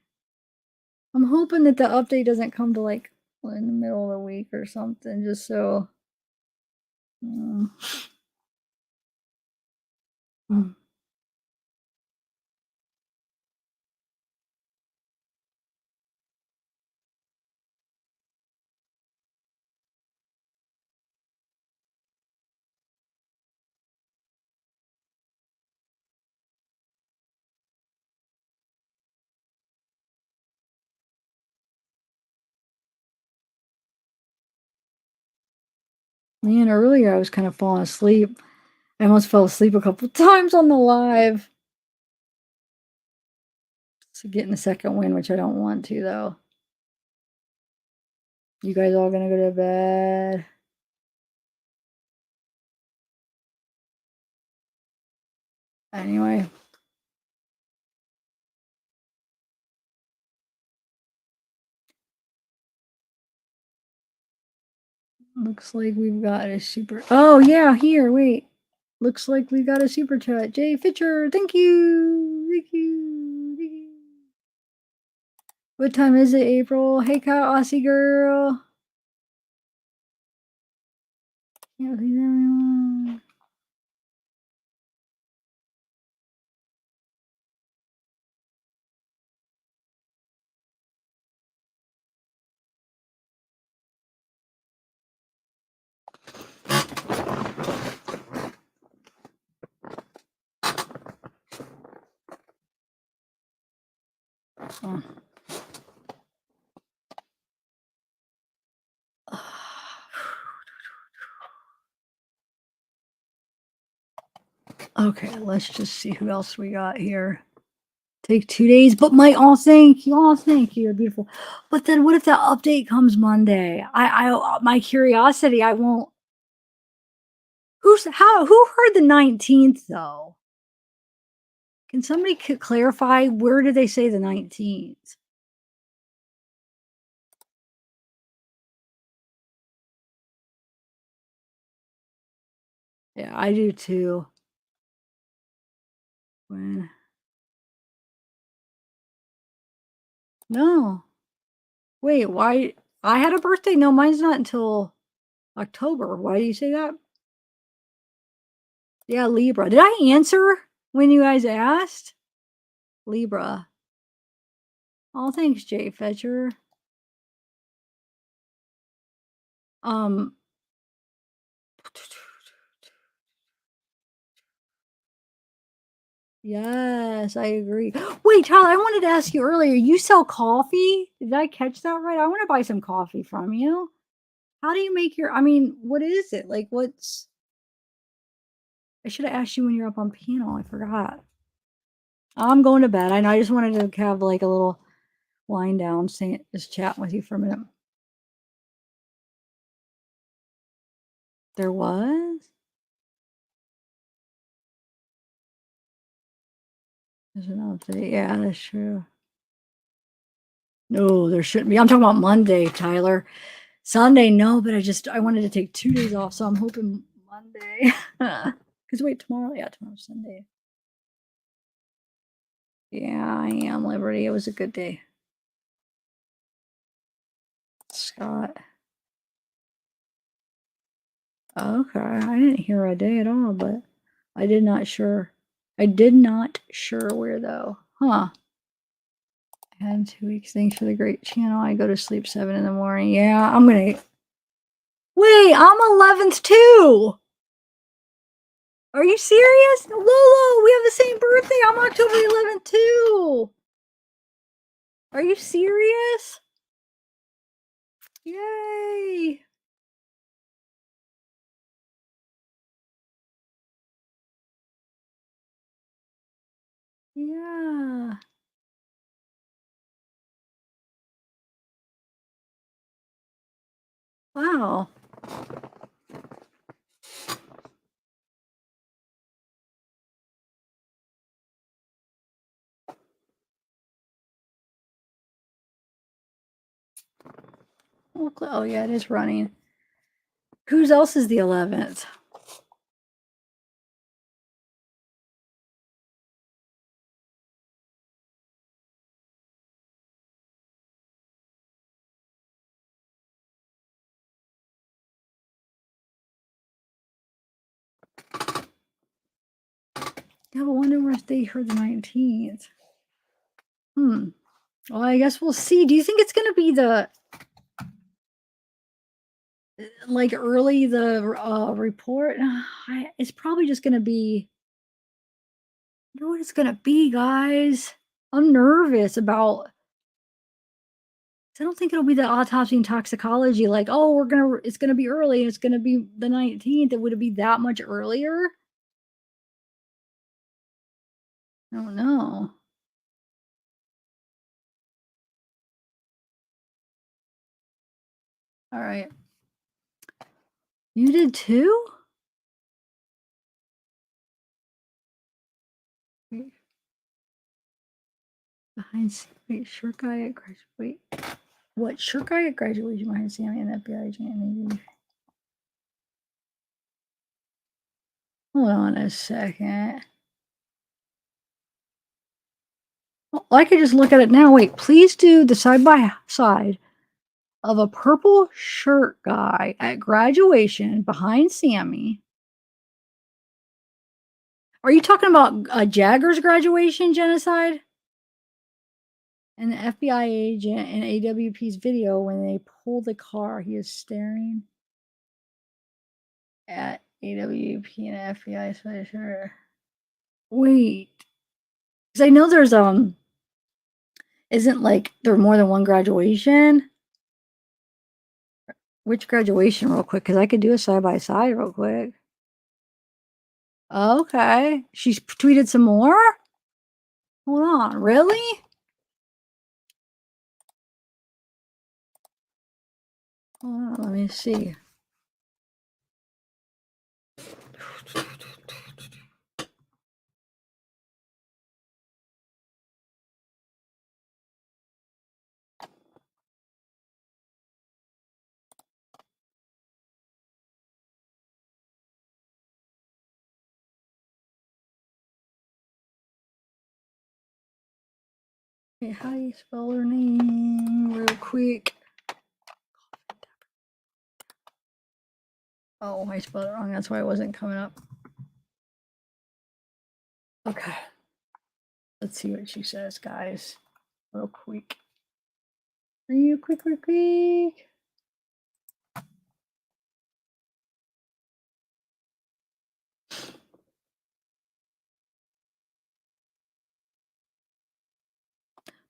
I'm hoping that the update doesn't come to like in the middle of the week or something, just so. Mm. Man, earlier I was kind of falling asleep. I almost fell asleep a couple times on the live. So getting the second win, which I don't want to though. You guys all gonna go to bed? Anyway. Looks like we've got a super. Oh, yeah, here, wait. Looks like we got a super chat. Jay Fitcher, thank you. Thank you. Thank you. What time is it, April? Hey, Cat Aussie girl. Yeah, please, everyone. Oh. Okay, let's just see who else we got here. Take 2 days, but thank you. Oh, thank you. You're beautiful. But then what if that update comes Monday? My curiosity, I won't. Who heard the 19th though? Can somebody clarify where did they say the 19th? Yeah, I do too. When? No. Wait, why? I had a birthday? No, mine's not until October. Why do you say that? Yeah, Libra. Did I answer when you guys asked? Libra. Oh, thanks, Jay Fetcher. Yes, I agree. Wait, Tyler, I wanted to ask you earlier, you sell coffee? Did I catch that right? I want to buy some coffee from you. How do you make your, I mean, what is it? Like, I should have asked you when you're up on panel. I forgot. I'm going to bed. I know. I just wanted to have like a little, lying down, saying, just chatting with you for a minute. There was? There's an update. Yeah, that's true. No, there shouldn't be. I'm talking about Monday, Tyler. Sunday, no, but I wanted to take 2 days off, so I'm hoping Monday. Because wait, tomorrow's Sunday. Yeah, I am, Liberty. It was a good day. Scott. Okay, I didn't hear a day at all, but I did not sure. I did not sure where though. Huh. I had 2 weeks. Thanks for the great channel. I go to sleep 7 in the morning. Yeah, I'm gonna. Wait, I'm 11th too. Are you serious? Lolo, we have the same birthday. I'm October 11th too. Are you serious? Yay. Yeah. Wow. Oh yeah, it is running. Whose else is the 11th? Yeah, but wonder if they heard the 19th. Well, I guess we'll see. Do you think it's gonna be the like early the report? It's probably just gonna be. You know what it's gonna be, guys? I'm nervous about. I don't think it'll be the autopsy and toxicology. Like, oh, it's gonna be early. It's gonna be the 19th. Would it be that much earlier? I don't know. All right. You did too? Wait, short guy at graduate. What short guy at graduation behind Sammy and FBI agent? Maybe. Hold on a second. Well, I could just look at it now. Wait, please do the side by side of a purple shirt guy at graduation behind Sammy. Are you talking about Jagger's graduation genocide? And the FBI agent in AWP's video, when they pull the car, he is staring at AWP and FBI sweatshirt. Wait, because I know there's isn't like there more than one graduation? Which graduation real quick? Because I could do a side by side real quick. Okay. She's tweeted some more? Hold on. Really? Hold on, let me see. Okay, how do you spell her name real quick? Oh, I spelled it wrong. That's why it wasn't coming up. Okay. Let's see what she says, guys. Real quick. Real quick.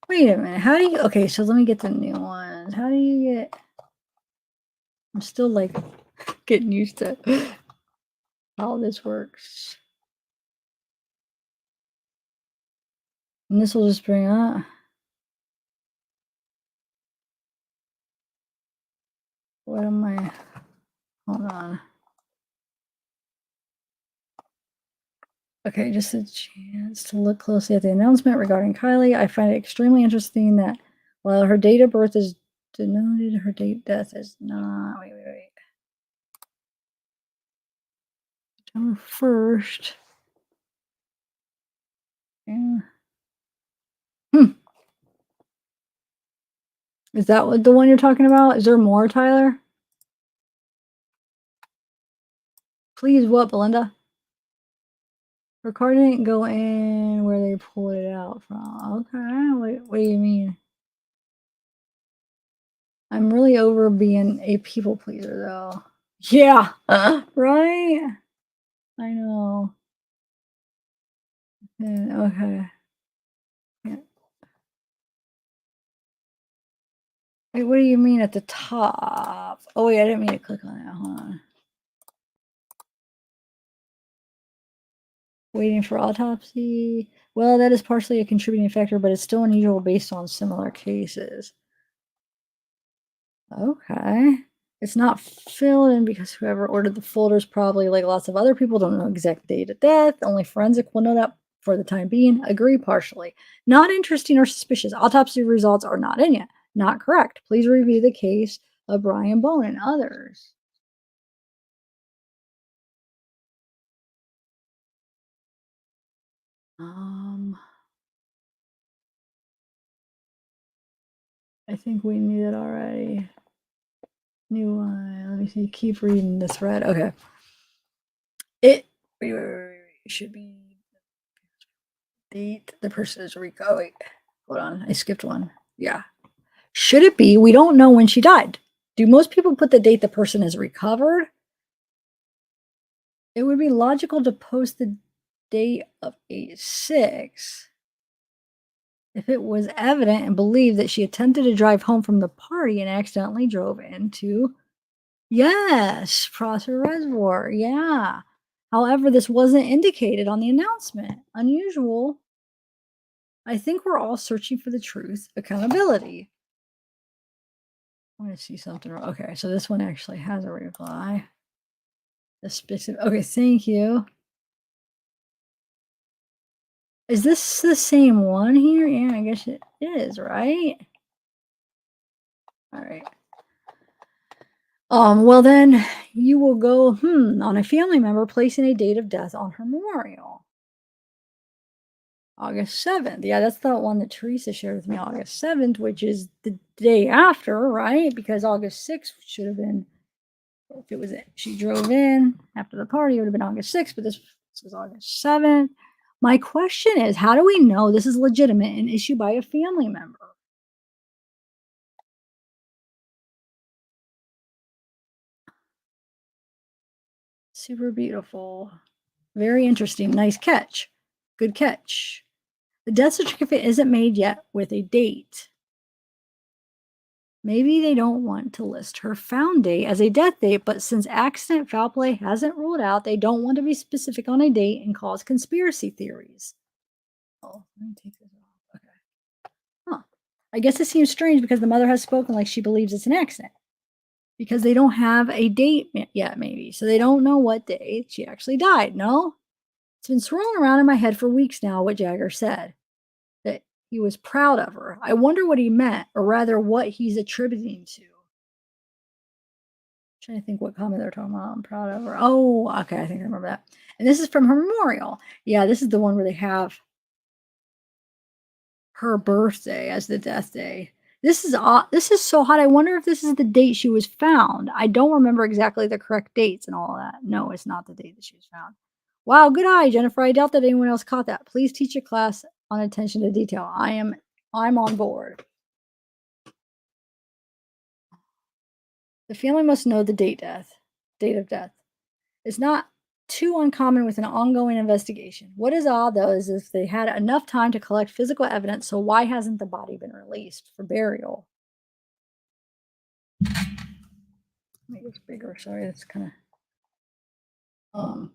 Wait a minute. How do you... Okay, so let me get the new ones. How do you get... I'm still like getting used to how this works. And this will just bring up... what am I? Hold on. Okay, just a chance to look closely at the announcement regarding Kiely. I find it extremely interesting that while her date of birth is denoted, her date of death is not. Wait. September 1st. Yeah. Is that what the one you're talking about? Is there more, Tyler? Please, what, Belinda? Her car didn't go in where they pulled it out from. Okay, what do you mean? I'm really over being a people pleaser, though. Yeah, right? I know. Yeah, okay. Yeah. Wait, what do you mean at the top? Oh, wait, I didn't mean to click on that. Hold on. Waiting for autopsy. Well, that is partially a contributing factor, but it's still unusual based on similar cases. Okay. It's not filled in because whoever ordered the folders probably, like lots of other people, don't know exact date of death. Only forensic will know that for the time being. Agree partially. Not interesting or suspicious. Autopsy results are not in yet. Not correct. Please review the case of Brian Bone and others. I think we knew that already. New one. Let me see. Keep reading this red. Okay. Wait. Should be date the person is Rico. Wait, hold on. I skipped one. Yeah. Should it be? We don't know when she died. Do most people put the date the person is recovered? It would be logical to post the date of 8/6 if it was evident and believed that she attempted to drive home from the party and accidentally drove into, yes, Prosser Reservoir. Yeah. However, this wasn't indicated on the announcement. Unusual. I think we're all searching for the truth. Accountability. I want to see something. Okay, so this one actually has a reply. The specific. Okay, thank you. Is this the same one here? Yeah, I guess it is, right? All right. Well then you will go, on a family member placing a date of death on her memorial. August 7th. Yeah, that's the one that Teresa shared with me, August 7th, which is the day after, right? Because August 6th should have been, if it was, she drove in after the party, it would have been August 6th, but this was August 7th. My question is, how do we know this is legitimate and issued by a family member? Super beautiful. Very interesting. Nice catch. Good catch. The death certificate isn't made yet with a date. Maybe they don't want to list her found date as a death date, but since accident foul play hasn't ruled out, they don't want to be specific on a date and cause conspiracy theories. Oh, let me take this off. Okay. Huh. I guess it seems strange because the mother has spoken like she believes it's an accident. Because they don't have a date yet, maybe. So they don't know what day she actually died. No? It's been swirling around in my head for weeks now what Jagger said. That he was proud of her. I wonder what he meant, or rather what he's attributing to. I'm trying to think what comment they're talking about. I'm proud of her. Oh, okay, I think I remember that. And this is from her memorial. Yeah, this is the one where they have her birthday as the death day. This is so hot. I wonder if this is the date she was found. I don't remember exactly the correct dates and all of that. No, it's not the date that she was found. Wow, good eye, Jennifer. I doubt that anyone else caught that. Please teach a class on attention to detail. I'm on board. The family must know the date of death. It's not too uncommon with an ongoing investigation. What is odd, though, is if they had enough time to collect physical evidence, so why hasn't the body been released for burial? Make this bigger. Sorry, that's kind of.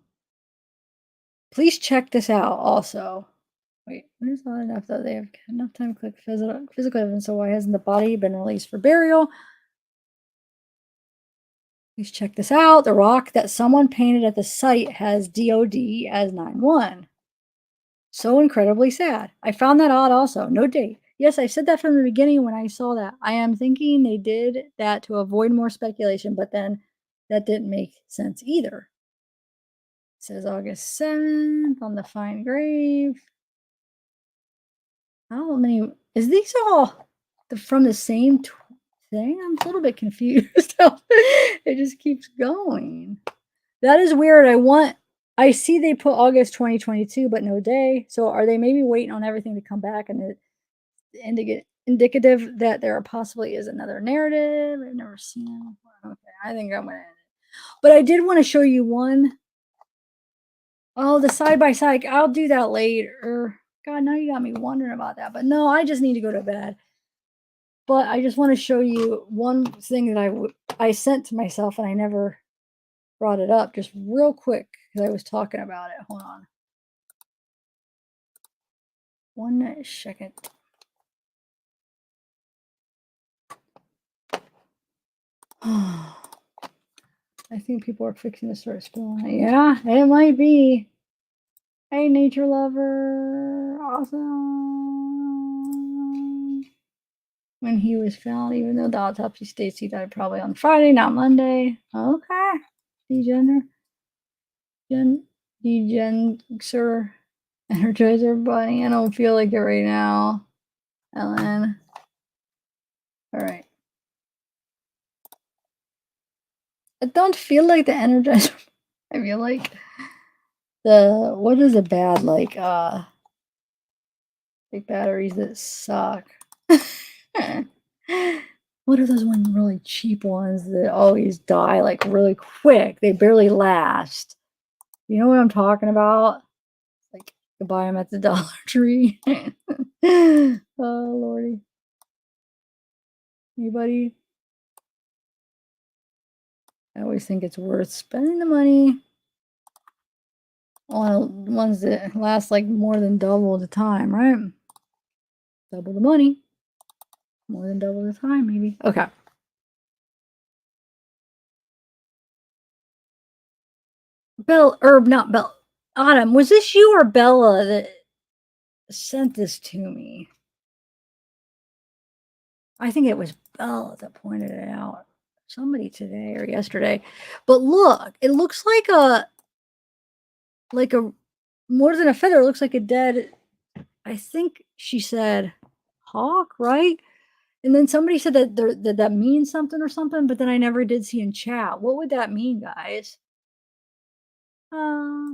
Please check this out. Also, wait, there's not enough though. They have enough time to collect physical evidence, so why hasn't the body been released for burial? Please check this out. The rock that someone painted at the site has DOD as 9-1. So incredibly sad. I found that odd also. No date. Yes, I said that from the beginning when I saw that. I am thinking they did that to avoid more speculation, but then that didn't make sense either. It says August 7th on the fine grave. How many? Is these all from the same thing? I'm a little bit confused. It just keeps going. That is weird. I see they put August 2022, but no day. So are they maybe waiting on everything to come back and it indicative that there possibly is another narrative? I've never seen it before. Okay, I think I'm gonna end it. But I did want to show you one. Oh, the side by side. I'll do that later. God, now you got me wondering about that. But no, I just need to go to bed. But I just want to show you one thing that I sent to myself and I never brought it up, just real quick because I was talking about it. Hold on. 1 second. I think people are fixing to start spilling it. Yeah, it might be. Hey, nature lover. Awesome. When he was found, even though the autopsy states he died probably on Friday, not Monday. Okay. Degenxer. Energizer bunny. I don't feel like it right now. Ellen. All right. I don't feel like the Energizer. I feel like what is a bad like batteries that suck. What are those one really cheap ones that always die like really quick? They barely last. You know what I'm talking about? Like you buy them at the Dollar Tree. Oh lordy. Anybody? I always think it's worth spending the money on ones that last like more than double the time, right? Double the money. More than double the time, maybe. Okay. Not Bell. Autumn, was this you or Bella that sent this to me? I think it was Bella that pointed it out. Somebody today or yesterday. But look, it looks like a more than a feather. It looks like a dead, I think she said hawk, right? And then somebody said that means something or something, but then I never did see in chat. What would that mean, guys?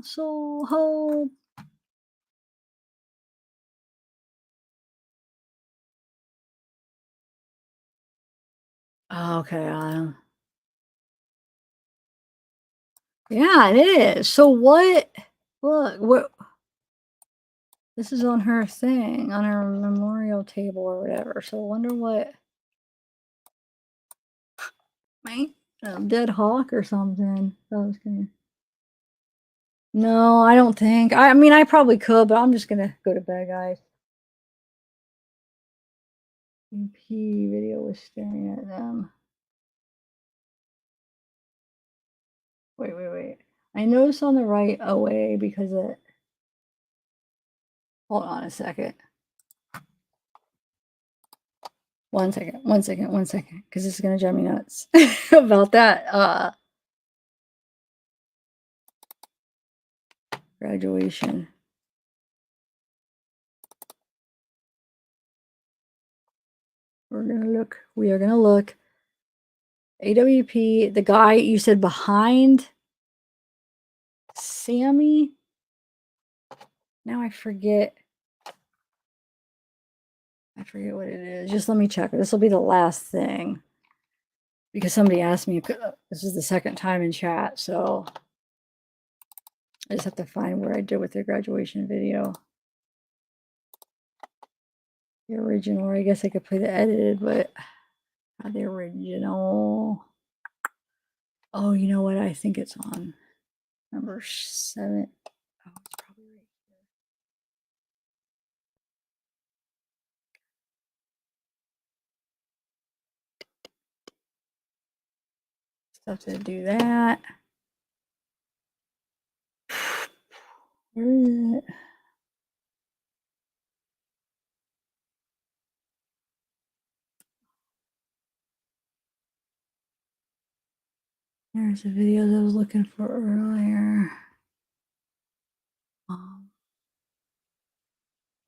So hope. Okay. Yeah, it is. So what? Look, what? This is on her thing, on her memorial table or whatever. So I wonder what. Right? Dead hawk or something. I was gonna. No, I don't think. I mean, I probably could, but I'm just gonna go to bed, guys. EP video was staring at them. Wait. I noticed on the right away because it. Hold on a second. 1 second, because this is gonna drive me nuts about that. Graduation. We are gonna look. AWP, the guy you said behind Sammy. Now I forget. I forget what it is. Just let me check. This will be the last thing. Because somebody asked me, this is the second time in chat, so I just have to find where I did with the graduation video. The original, or I guess I could play the edited, but not the original. Oh, you know what? I think it's on number 7. Oh, it's probably right here. have to do that. Where is it? There's the videos I was looking for earlier.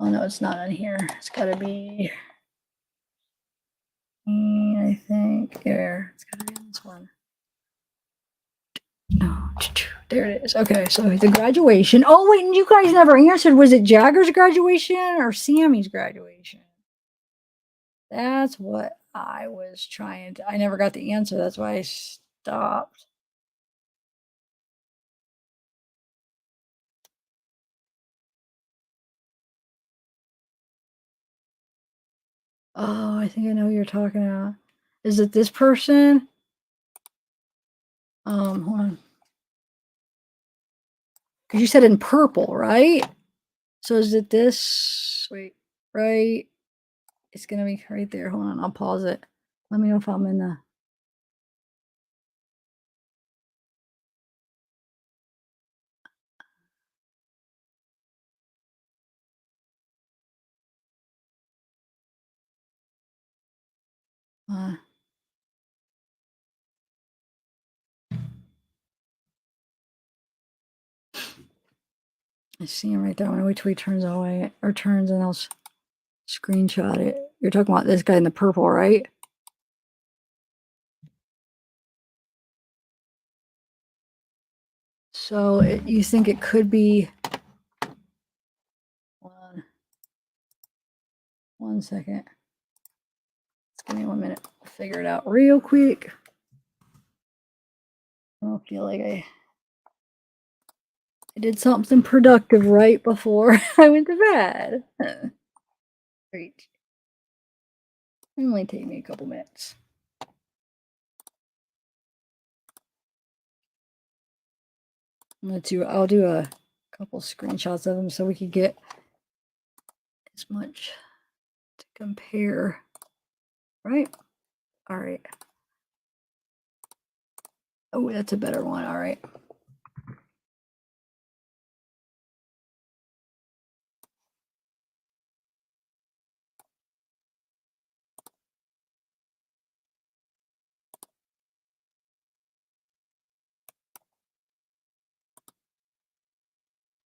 Oh no, it's not on here. It's gotta be, I think, here. It's gotta be on this one. No, there it is. Okay, so the graduation. Oh wait, and you guys never answered. Was it Jagger's graduation or Sammy's graduation? That's what I was trying to. I never got the answer. That's why I stopped. Oh, I think I know who you're talking about. Is it this person? Hold on. Because you said in purple, right? So is it this? Wait, right? It's gonna be right there. Hold on, I'll pause it. Let me know if I'm in the. I see him right there. I'm gonna wait till he turns away or turns and I'll screenshot it. You're talking about this guy in the purple, right? So you think it could be. One second. Just give me 1 minute. I'll figure it out real quick. I don't feel like I did something productive right before I went to bed. Great. It only take me a couple minutes. I'll do a couple screenshots of them so we could get as much to compare. Right? All right. Oh, that's a better one. All right.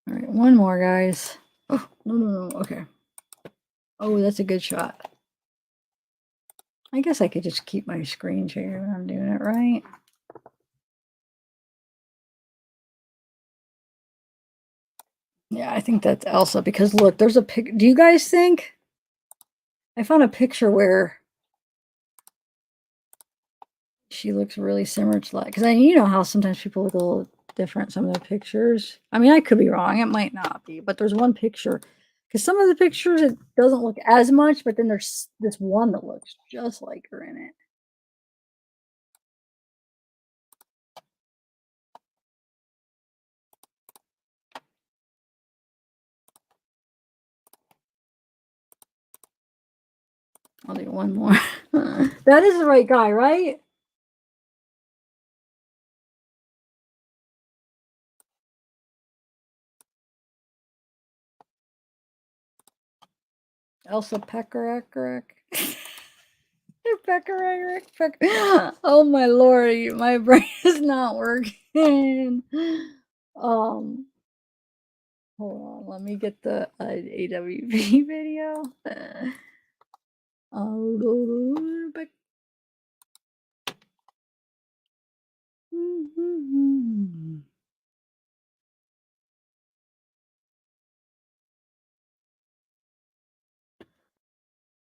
All right, one more, guys. Oh, no. Okay. Oh, that's a good shot. I guess I could just keep my screen share when I'm doing it right. Yeah, I think that's Elsa because look, there's a pic. Do you guys think? I found a picture where she looks really similar to like, because you know how sometimes people look a little different, some of the pictures. I mean, I could be wrong. It might not be, but there's one picture because some of the pictures, it doesn't look as much, but then there's this one that looks just like her in it. I'll do one more. That is the right guy, right? Elsa Pekarek. Oh my lord, my brain is not working. Hold on, let me get the AWP video. I'll go back.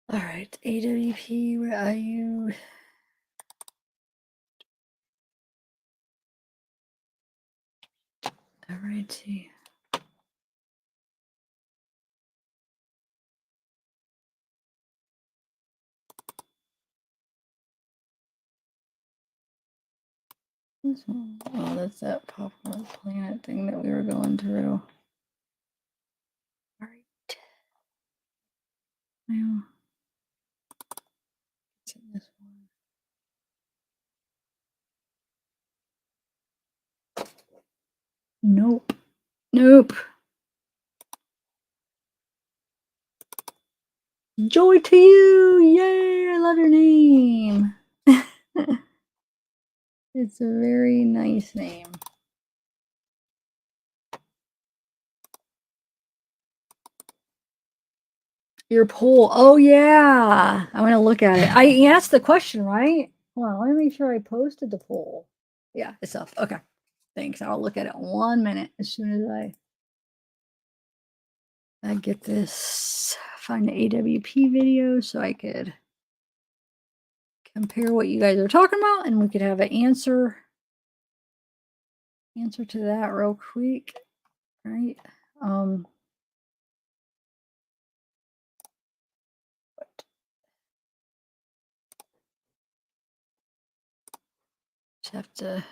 All right, AWP, where are you? All righty. This one. Oh, that's that popcorn planet thing that we were going through. All right. Now, it's in this one. Nope. Nope. Joy to you! Yay! I love your name. It's a very nice name. Your poll. Oh yeah. I'm gonna look at it. I asked the question, right? Hold on, let me make sure I posted the poll. Yeah, it's up. Okay. Thanks. I'll look at it in 1 minute as soon as I get this, find the AWP video so I could compare what you guys are talking about and we could have an answer to that real quick. Right. Just have to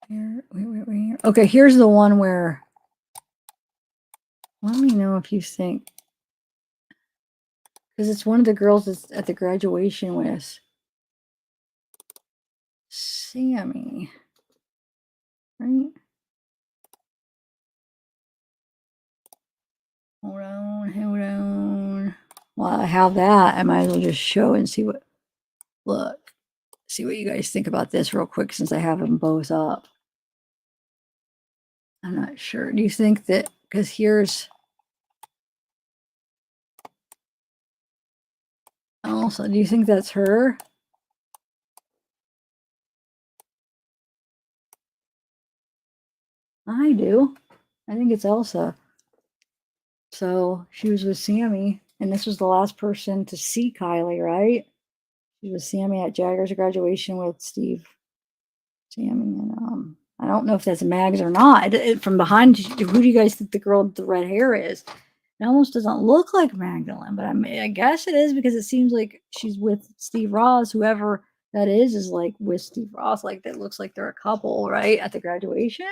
here. Wait. Okay, here's the one where let me know if you think, because it's one of the girls that's at the graduation with Sammy, right? Hold on. While I have that, I might as well just show and see what, see what you guys think about this real quick since I have them both up. I'm not sure. Do you think that, because here's also, do you think that's her? I do. I think it's Elsa. So she was with Sammy, and this was the last person to see Kiely, right? She was Sammy at Jagger's graduation with Steve, Sammy, and I don't know if that's Mags or not. From behind, who do you guys think the girl with the red hair is? It almost doesn't look like Magdalene, but I guess it is because it seems like she's with Steve Ross. Whoever that is like with Steve Ross. Like that looks like they're a couple, right, at the graduation.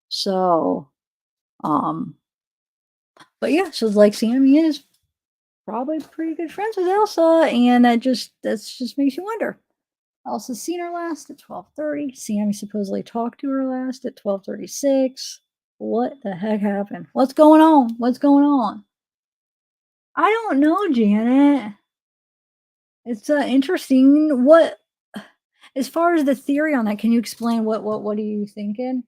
So, but yeah, so like Sammy is probably pretty good friends with Elsa, and that just makes you wonder. Elsa's seen her last at 12:30. Sammy supposedly talked to her last at 12:36. What the heck happened? What's going on? What's going on? I don't know, Janet. It's interesting. What, as far as the theory on that, can you explain what are you thinking?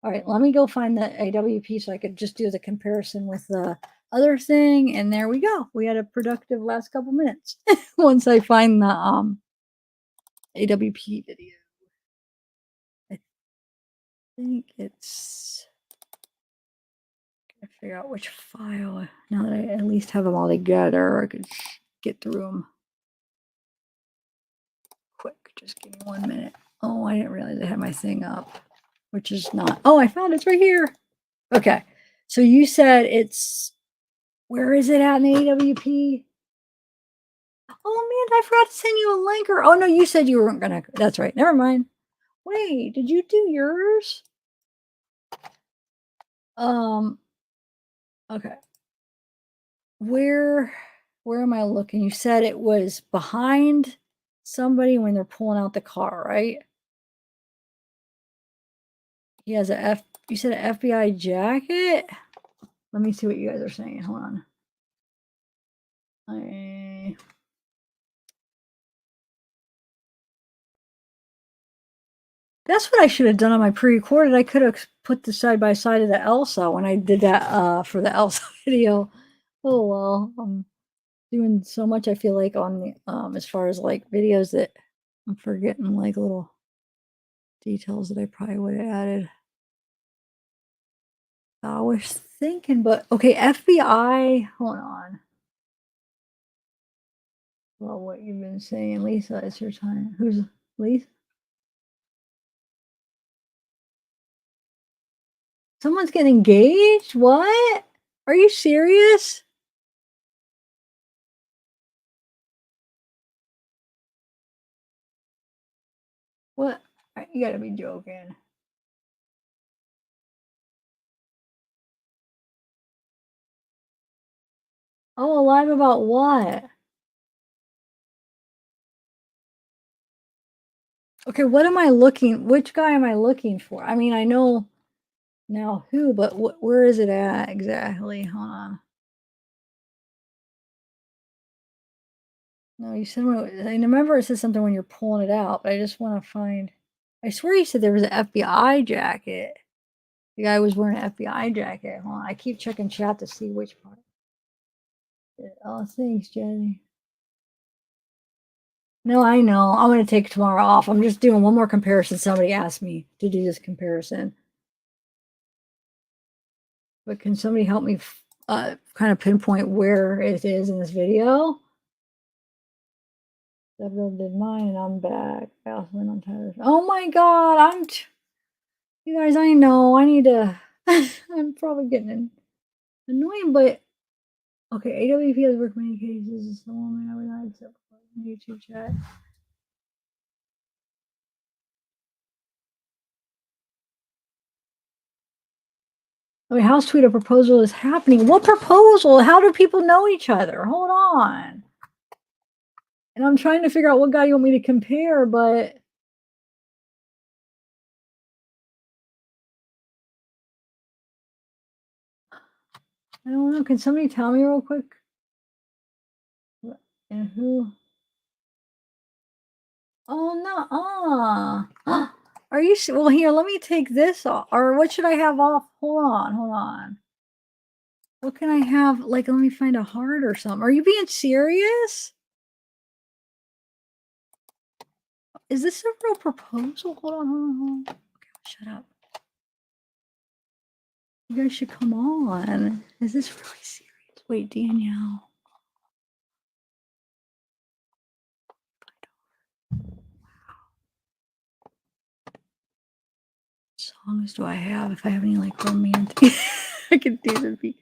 All right, let me go find the AWP so I could just do the comparison with the other thing, and there we go. We had a productive last couple minutes once I find the AWP video. I think it's, gotta figure out which file. Now that I at least have them all together, I could get through them quick. Just give me 1 minute. Oh, I didn't realize I had my thing up, which is not. Oh, I found it. It's right here. Okay, so you said it's, where is it at in the AWP? Oh man, I forgot to send you a link. Or oh no, you said you weren't gonna. That's right. Never mind. Wait, did you do yours? Okay. Where am I looking? You said it was behind somebody when they're pulling out the car, right? He has a you said an FBI jacket? Let me see what you guys are saying. Hold on. That's what I should have done on my pre-recorded. I could have put the side by side of the Elsa when I did that for the Elsa video. Oh well, I'm doing so much. I feel like on the as far as like videos that I'm forgetting like little details that I probably would have added. I was thinking, but okay, FBI. Hold on. Well, what you've been saying, Lisa, it's your time. Who's Lisa? Someone's getting engaged? What? Are you serious? What? You gotta be joking. Oh, alive about what? Okay, what am I looking? Which guy am I looking for? I mean, I know now who, but where is it at exactly? Hold on. No, you said I remember it said something when you're pulling it out, but I just want to find. I swear you said there was an FBI jacket. The guy was wearing an FBI jacket. Hold on, I keep checking chat to see which part. Oh, thanks, Jenny. No, I know. I'm going to take tomorrow off. I'm just doing one more comparison. Somebody asked me to do this comparison. But can somebody help me kind of pinpoint where it is in this video? Zavgirl did mine and I'm back. I also went on Tyler's. Oh my god, you guys, I know. I need to I'm probably getting annoying, but okay, AWP has worked many cases. It's the woman I would not accept YouTube chat. I mean, how sweet a proposal is happening. What proposal? How do people know each other? Hold on. And I'm trying to figure out what guy you want me to compare, but I don't know. Can somebody tell me real quick? And who? Oh no! Are you? Well, here. Let me take this off. Or what should I have off? Hold on. What can I have? Like, let me find a heart or something. Are you being serious? Is this a real proposal? Hold on. Okay, shut up. You guys should come on. Is this really serious? Wait, Danielle. Songs do I have? If I have any like romantic, I could do the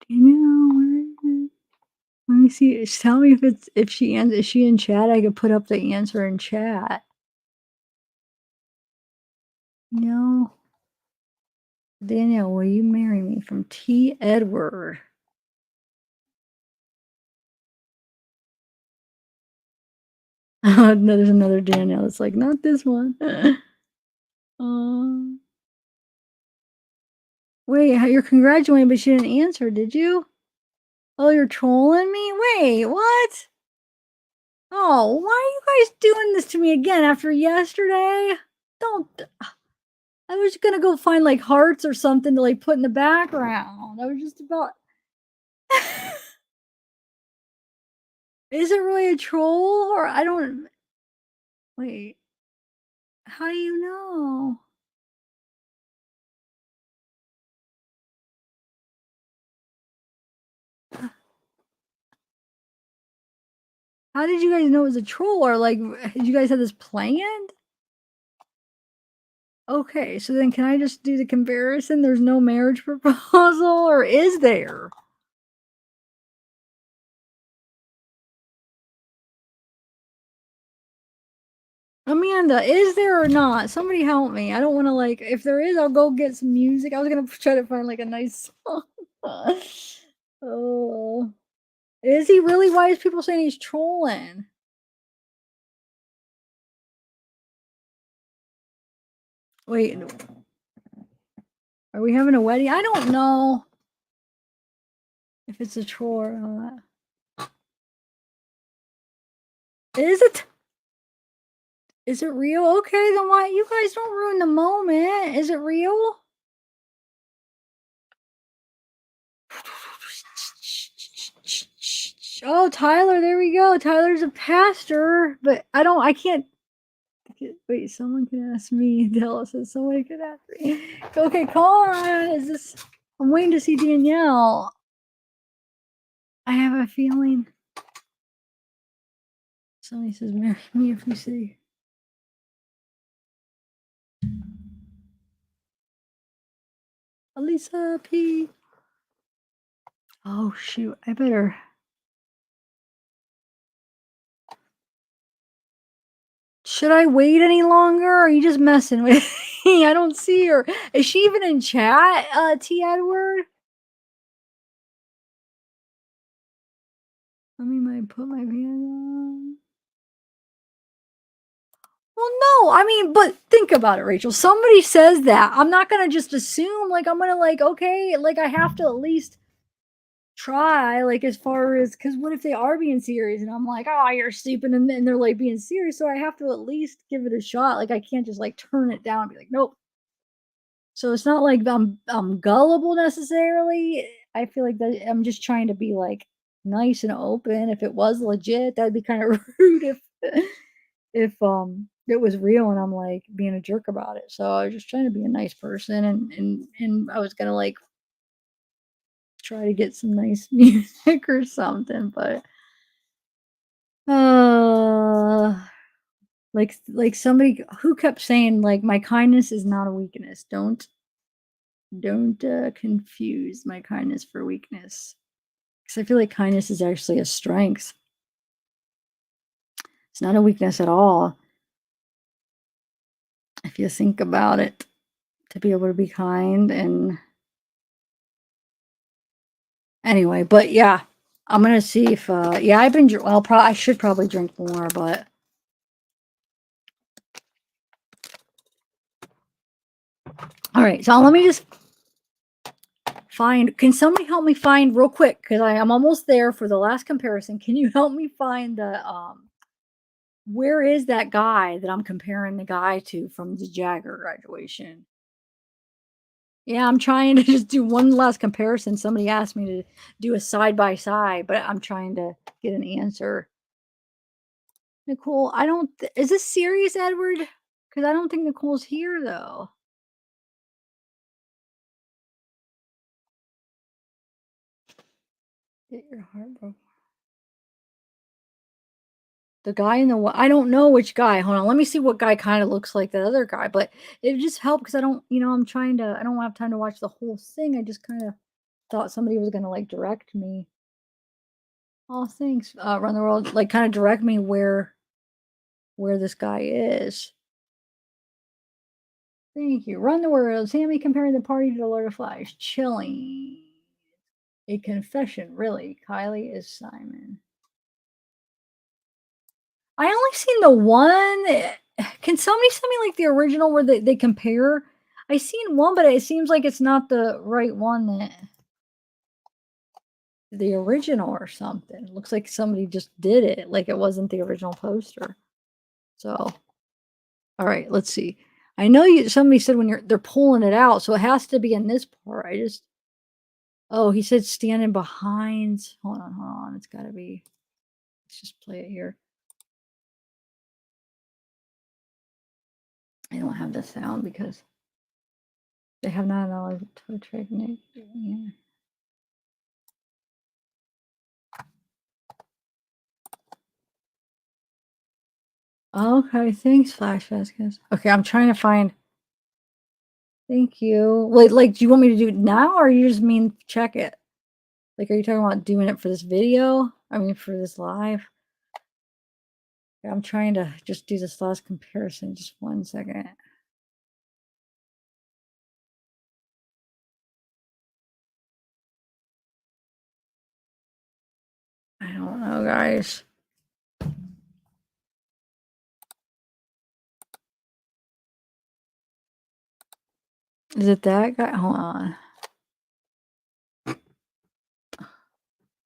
Danielle, where is it? Let me see. Tell me if she is she in chat? I could put up the answer in chat. No. Danielle, will you marry me? From T. Edward. No, there's another Danielle. It's like, not this one. Wait, you're congratulating, but she didn't answer, did you? Oh, you're trolling me? Wait, what? Oh, why are you guys doing this to me again after yesterday? Don't. I was gonna go find like hearts or something to like put in the background. I was just about. Is it really a troll or I don't. Wait. How do you know? How did you guys know it was a troll or like did you guys have this planned? Okay, so then can I just do the comparison? There's no marriage proposal or is there? Amanda, is there or not? Somebody help me. I don't want to like, if there is, I'll go get some music. I was going to try to find like a nice song. Oh, is he really? Why is people saying he's trolling? Wait, are we having a wedding? I don't know if it's a troll or not. Is it? Is it real? Okay, then why you guys don't ruin the moment? Is it real? Oh, Tyler, there we go. Tyler's a pastor, but I can't. Wait, someone can ask me. Della says somebody could ask me. Okay, come on. Is this? I'm waiting to see Danielle. I have a feeling. Somebody says, marry me if you say. Elisa P. Oh, shoot. I better. Should I wait any longer? Or are you just messing with me? I don't see her. Is she even in chat, T. Edward? Let me put my pants on. Well, no, I mean, but think about it, Rachel. Somebody says that. I'm not gonna just assume, like, I'm gonna, like, okay, like, I have to at least try, like, as far as, because what if they are being serious and I'm like, oh, you're stupid, and then they're like being serious, so I have to at least give it a shot. Like, I can't just like turn it down and be like, nope. So it's not like I'm gullible necessarily. I feel like that I'm just trying to be like nice and open. If it was legit, that'd be kind of rude if it was real and I'm like being a jerk about it. So I was just trying to be a nice person, and I was gonna like try to get some nice music or something, but like somebody who kept saying like my kindness is not a weakness. Don't confuse my kindness for weakness, because I feel like kindness is actually a strength. It's not a weakness at all if you think about it, to be able to be kind. And anyway, but yeah, I'm gonna see if yeah, I've been well, I should probably drink more, but all right, so let me just find, can somebody help me find real quick, because I'm almost there for the last comparison. Can you help me find the where is that guy that I'm comparing the guy to from the Jagger graduation? Yeah, I'm trying to just do one last comparison. Somebody asked me to do a side by side, but I'm trying to get an answer. Nicole, I don't, is this serious, Edward? Because I don't think Nicole's here though. Get your heart broken. The guy in the, I don't know which guy. Hold on, let me see what guy kind of looks like the other guy. But it just helped because I don't, I'm trying to, I don't have time to watch the whole thing. I just kind of thought somebody was gonna like direct me. Oh, thanks. Run the world, like kind of direct me where this guy is. Thank you. Run the world. Sammy comparing the party to the Lord of Flies. Chilling. A confession, really. Kylie is Simon. I only seen the one. Can somebody send me like the original where they compare? I seen one, but it seems like it's not the right one. That the original or something. It looks like somebody just did it. Like it wasn't the original poster. So, all right, let's see. I know somebody said when they're pulling it out, so it has to be in this part. Oh, he said standing behind. Hold on. It's got to be. Let's just play it here. I don't have the sound because they have not allowed to trick Nick. Yeah. Okay, thanks, Flash Vasquez. Okay, I'm trying to find. Thank you. Like, do you want me to do it now, or you just mean check it? Like, are you talking about doing it for this video? I mean, for this live? Okay, I'm trying to just do this last comparison. Just 1 second. I don't know, guys. Is it that guy? Hold on.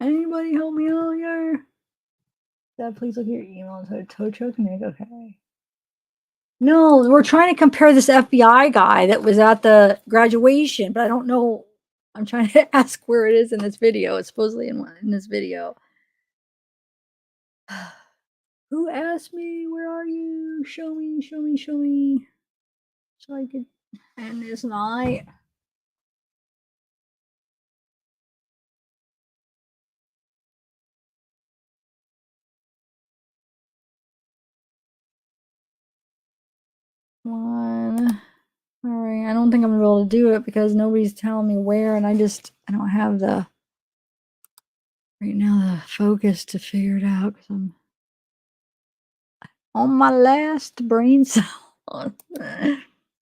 Anybody help me out here? Dad, please look at your email. So tow truck Nick. Okay. No, we're trying to compare this FBI guy that was at the graduation, but I don't know. I'm trying to ask where it is in this video. It's supposedly in this video. Who asked me? Where are you? Show me. So I could end this night. One. All right. I don't think I'm gonna be able to do it because nobody's telling me where, and I don't have the right now the focus to figure it out because I'm on my last brain cell.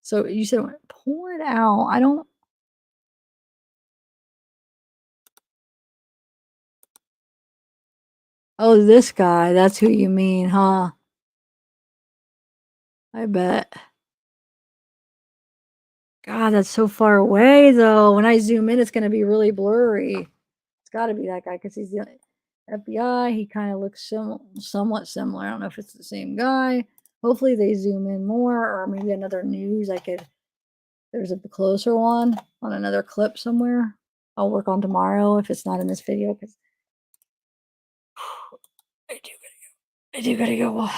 So you said pull it out. I don't. Oh, this guy. That's who you mean, huh? I bet. God, that's so far away, though. When I zoom in, it's going to be really blurry. It's got to be that guy because he's the FBI. He kind of looks somewhat similar. I don't know if it's the same guy. Hopefully, they zoom in more, or maybe another news. There's a closer one on another clip somewhere. I'll work on tomorrow if it's not in this video because I do gotta go.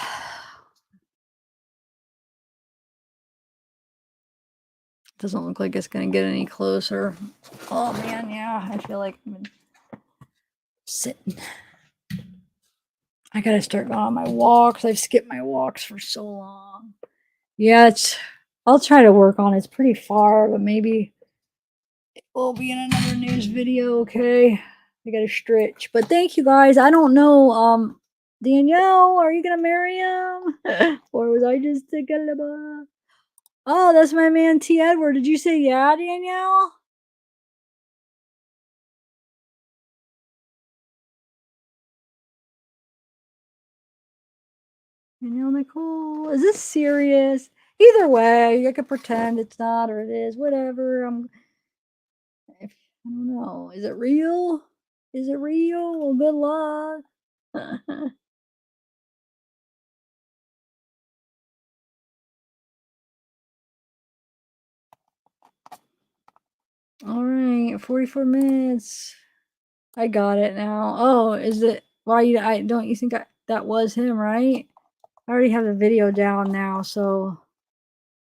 Doesn't look like it's gonna get any closer. Oh man, yeah, I feel like I'm sitting. I gotta start going on my walks. I've skipped my walks for so long. Yeah, I'll try to work on it. It's pretty far, but maybe it will be in another news video, okay? I gotta stretch. But thank you guys. I don't know, Danielle, are you gonna marry him? Or was I just a gullible? Oh, that's my man T. Edward. Did you say yeah, Danielle? Danielle Nicole. Is this serious? Either way, I could pretend it's not or it is. Whatever. I don't know. Is it real? Is it real? Well, good luck. All right, 44 minutes. I got it now. Oh, is it? Why don't you think that was him, right? I already have the video down now, so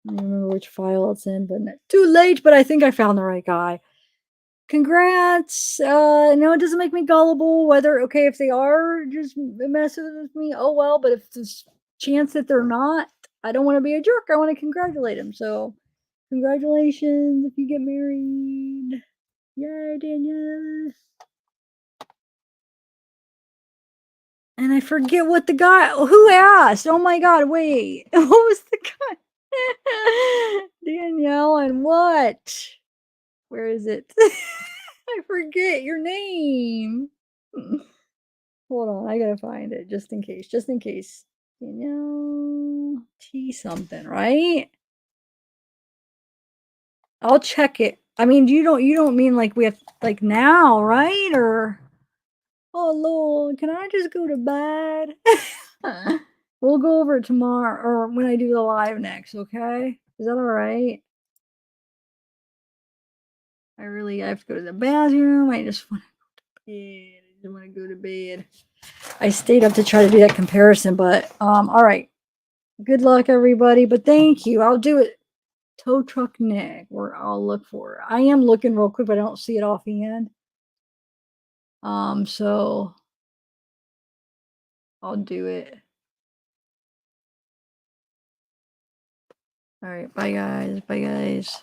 I don't remember which file it's in, but too late. But I think I found the right guy. Congrats. No, it doesn't make me gullible. Whether if they are just messing with me, oh well. But if there's chance that they're not, I don't want to be a jerk. I want to congratulate them. So, congratulations if you get married. Yay, Danielle. And I forget what the guy who asked. Oh my god, wait. What was the guy? Danielle and what? Where is it? I forget your name. Hold on, I gotta find it just in case. Just in case. Danielle T something, right? I'll check it. I mean, you don't mean like we have like now, right? Or oh Lord, can I just go to bed? We'll go over it tomorrow or when I do the live next, okay? Is that all right? I have to go to the bathroom. I just want to go to bed. I just want to go to bed. I stayed up to try to do that comparison, but all right. Good luck, everybody. But thank you. I'll do it. Tow truck Nick, where I'll look for it. I am looking real quick, but I don't see it offhand. So I'll do it. All right, bye guys. Bye guys.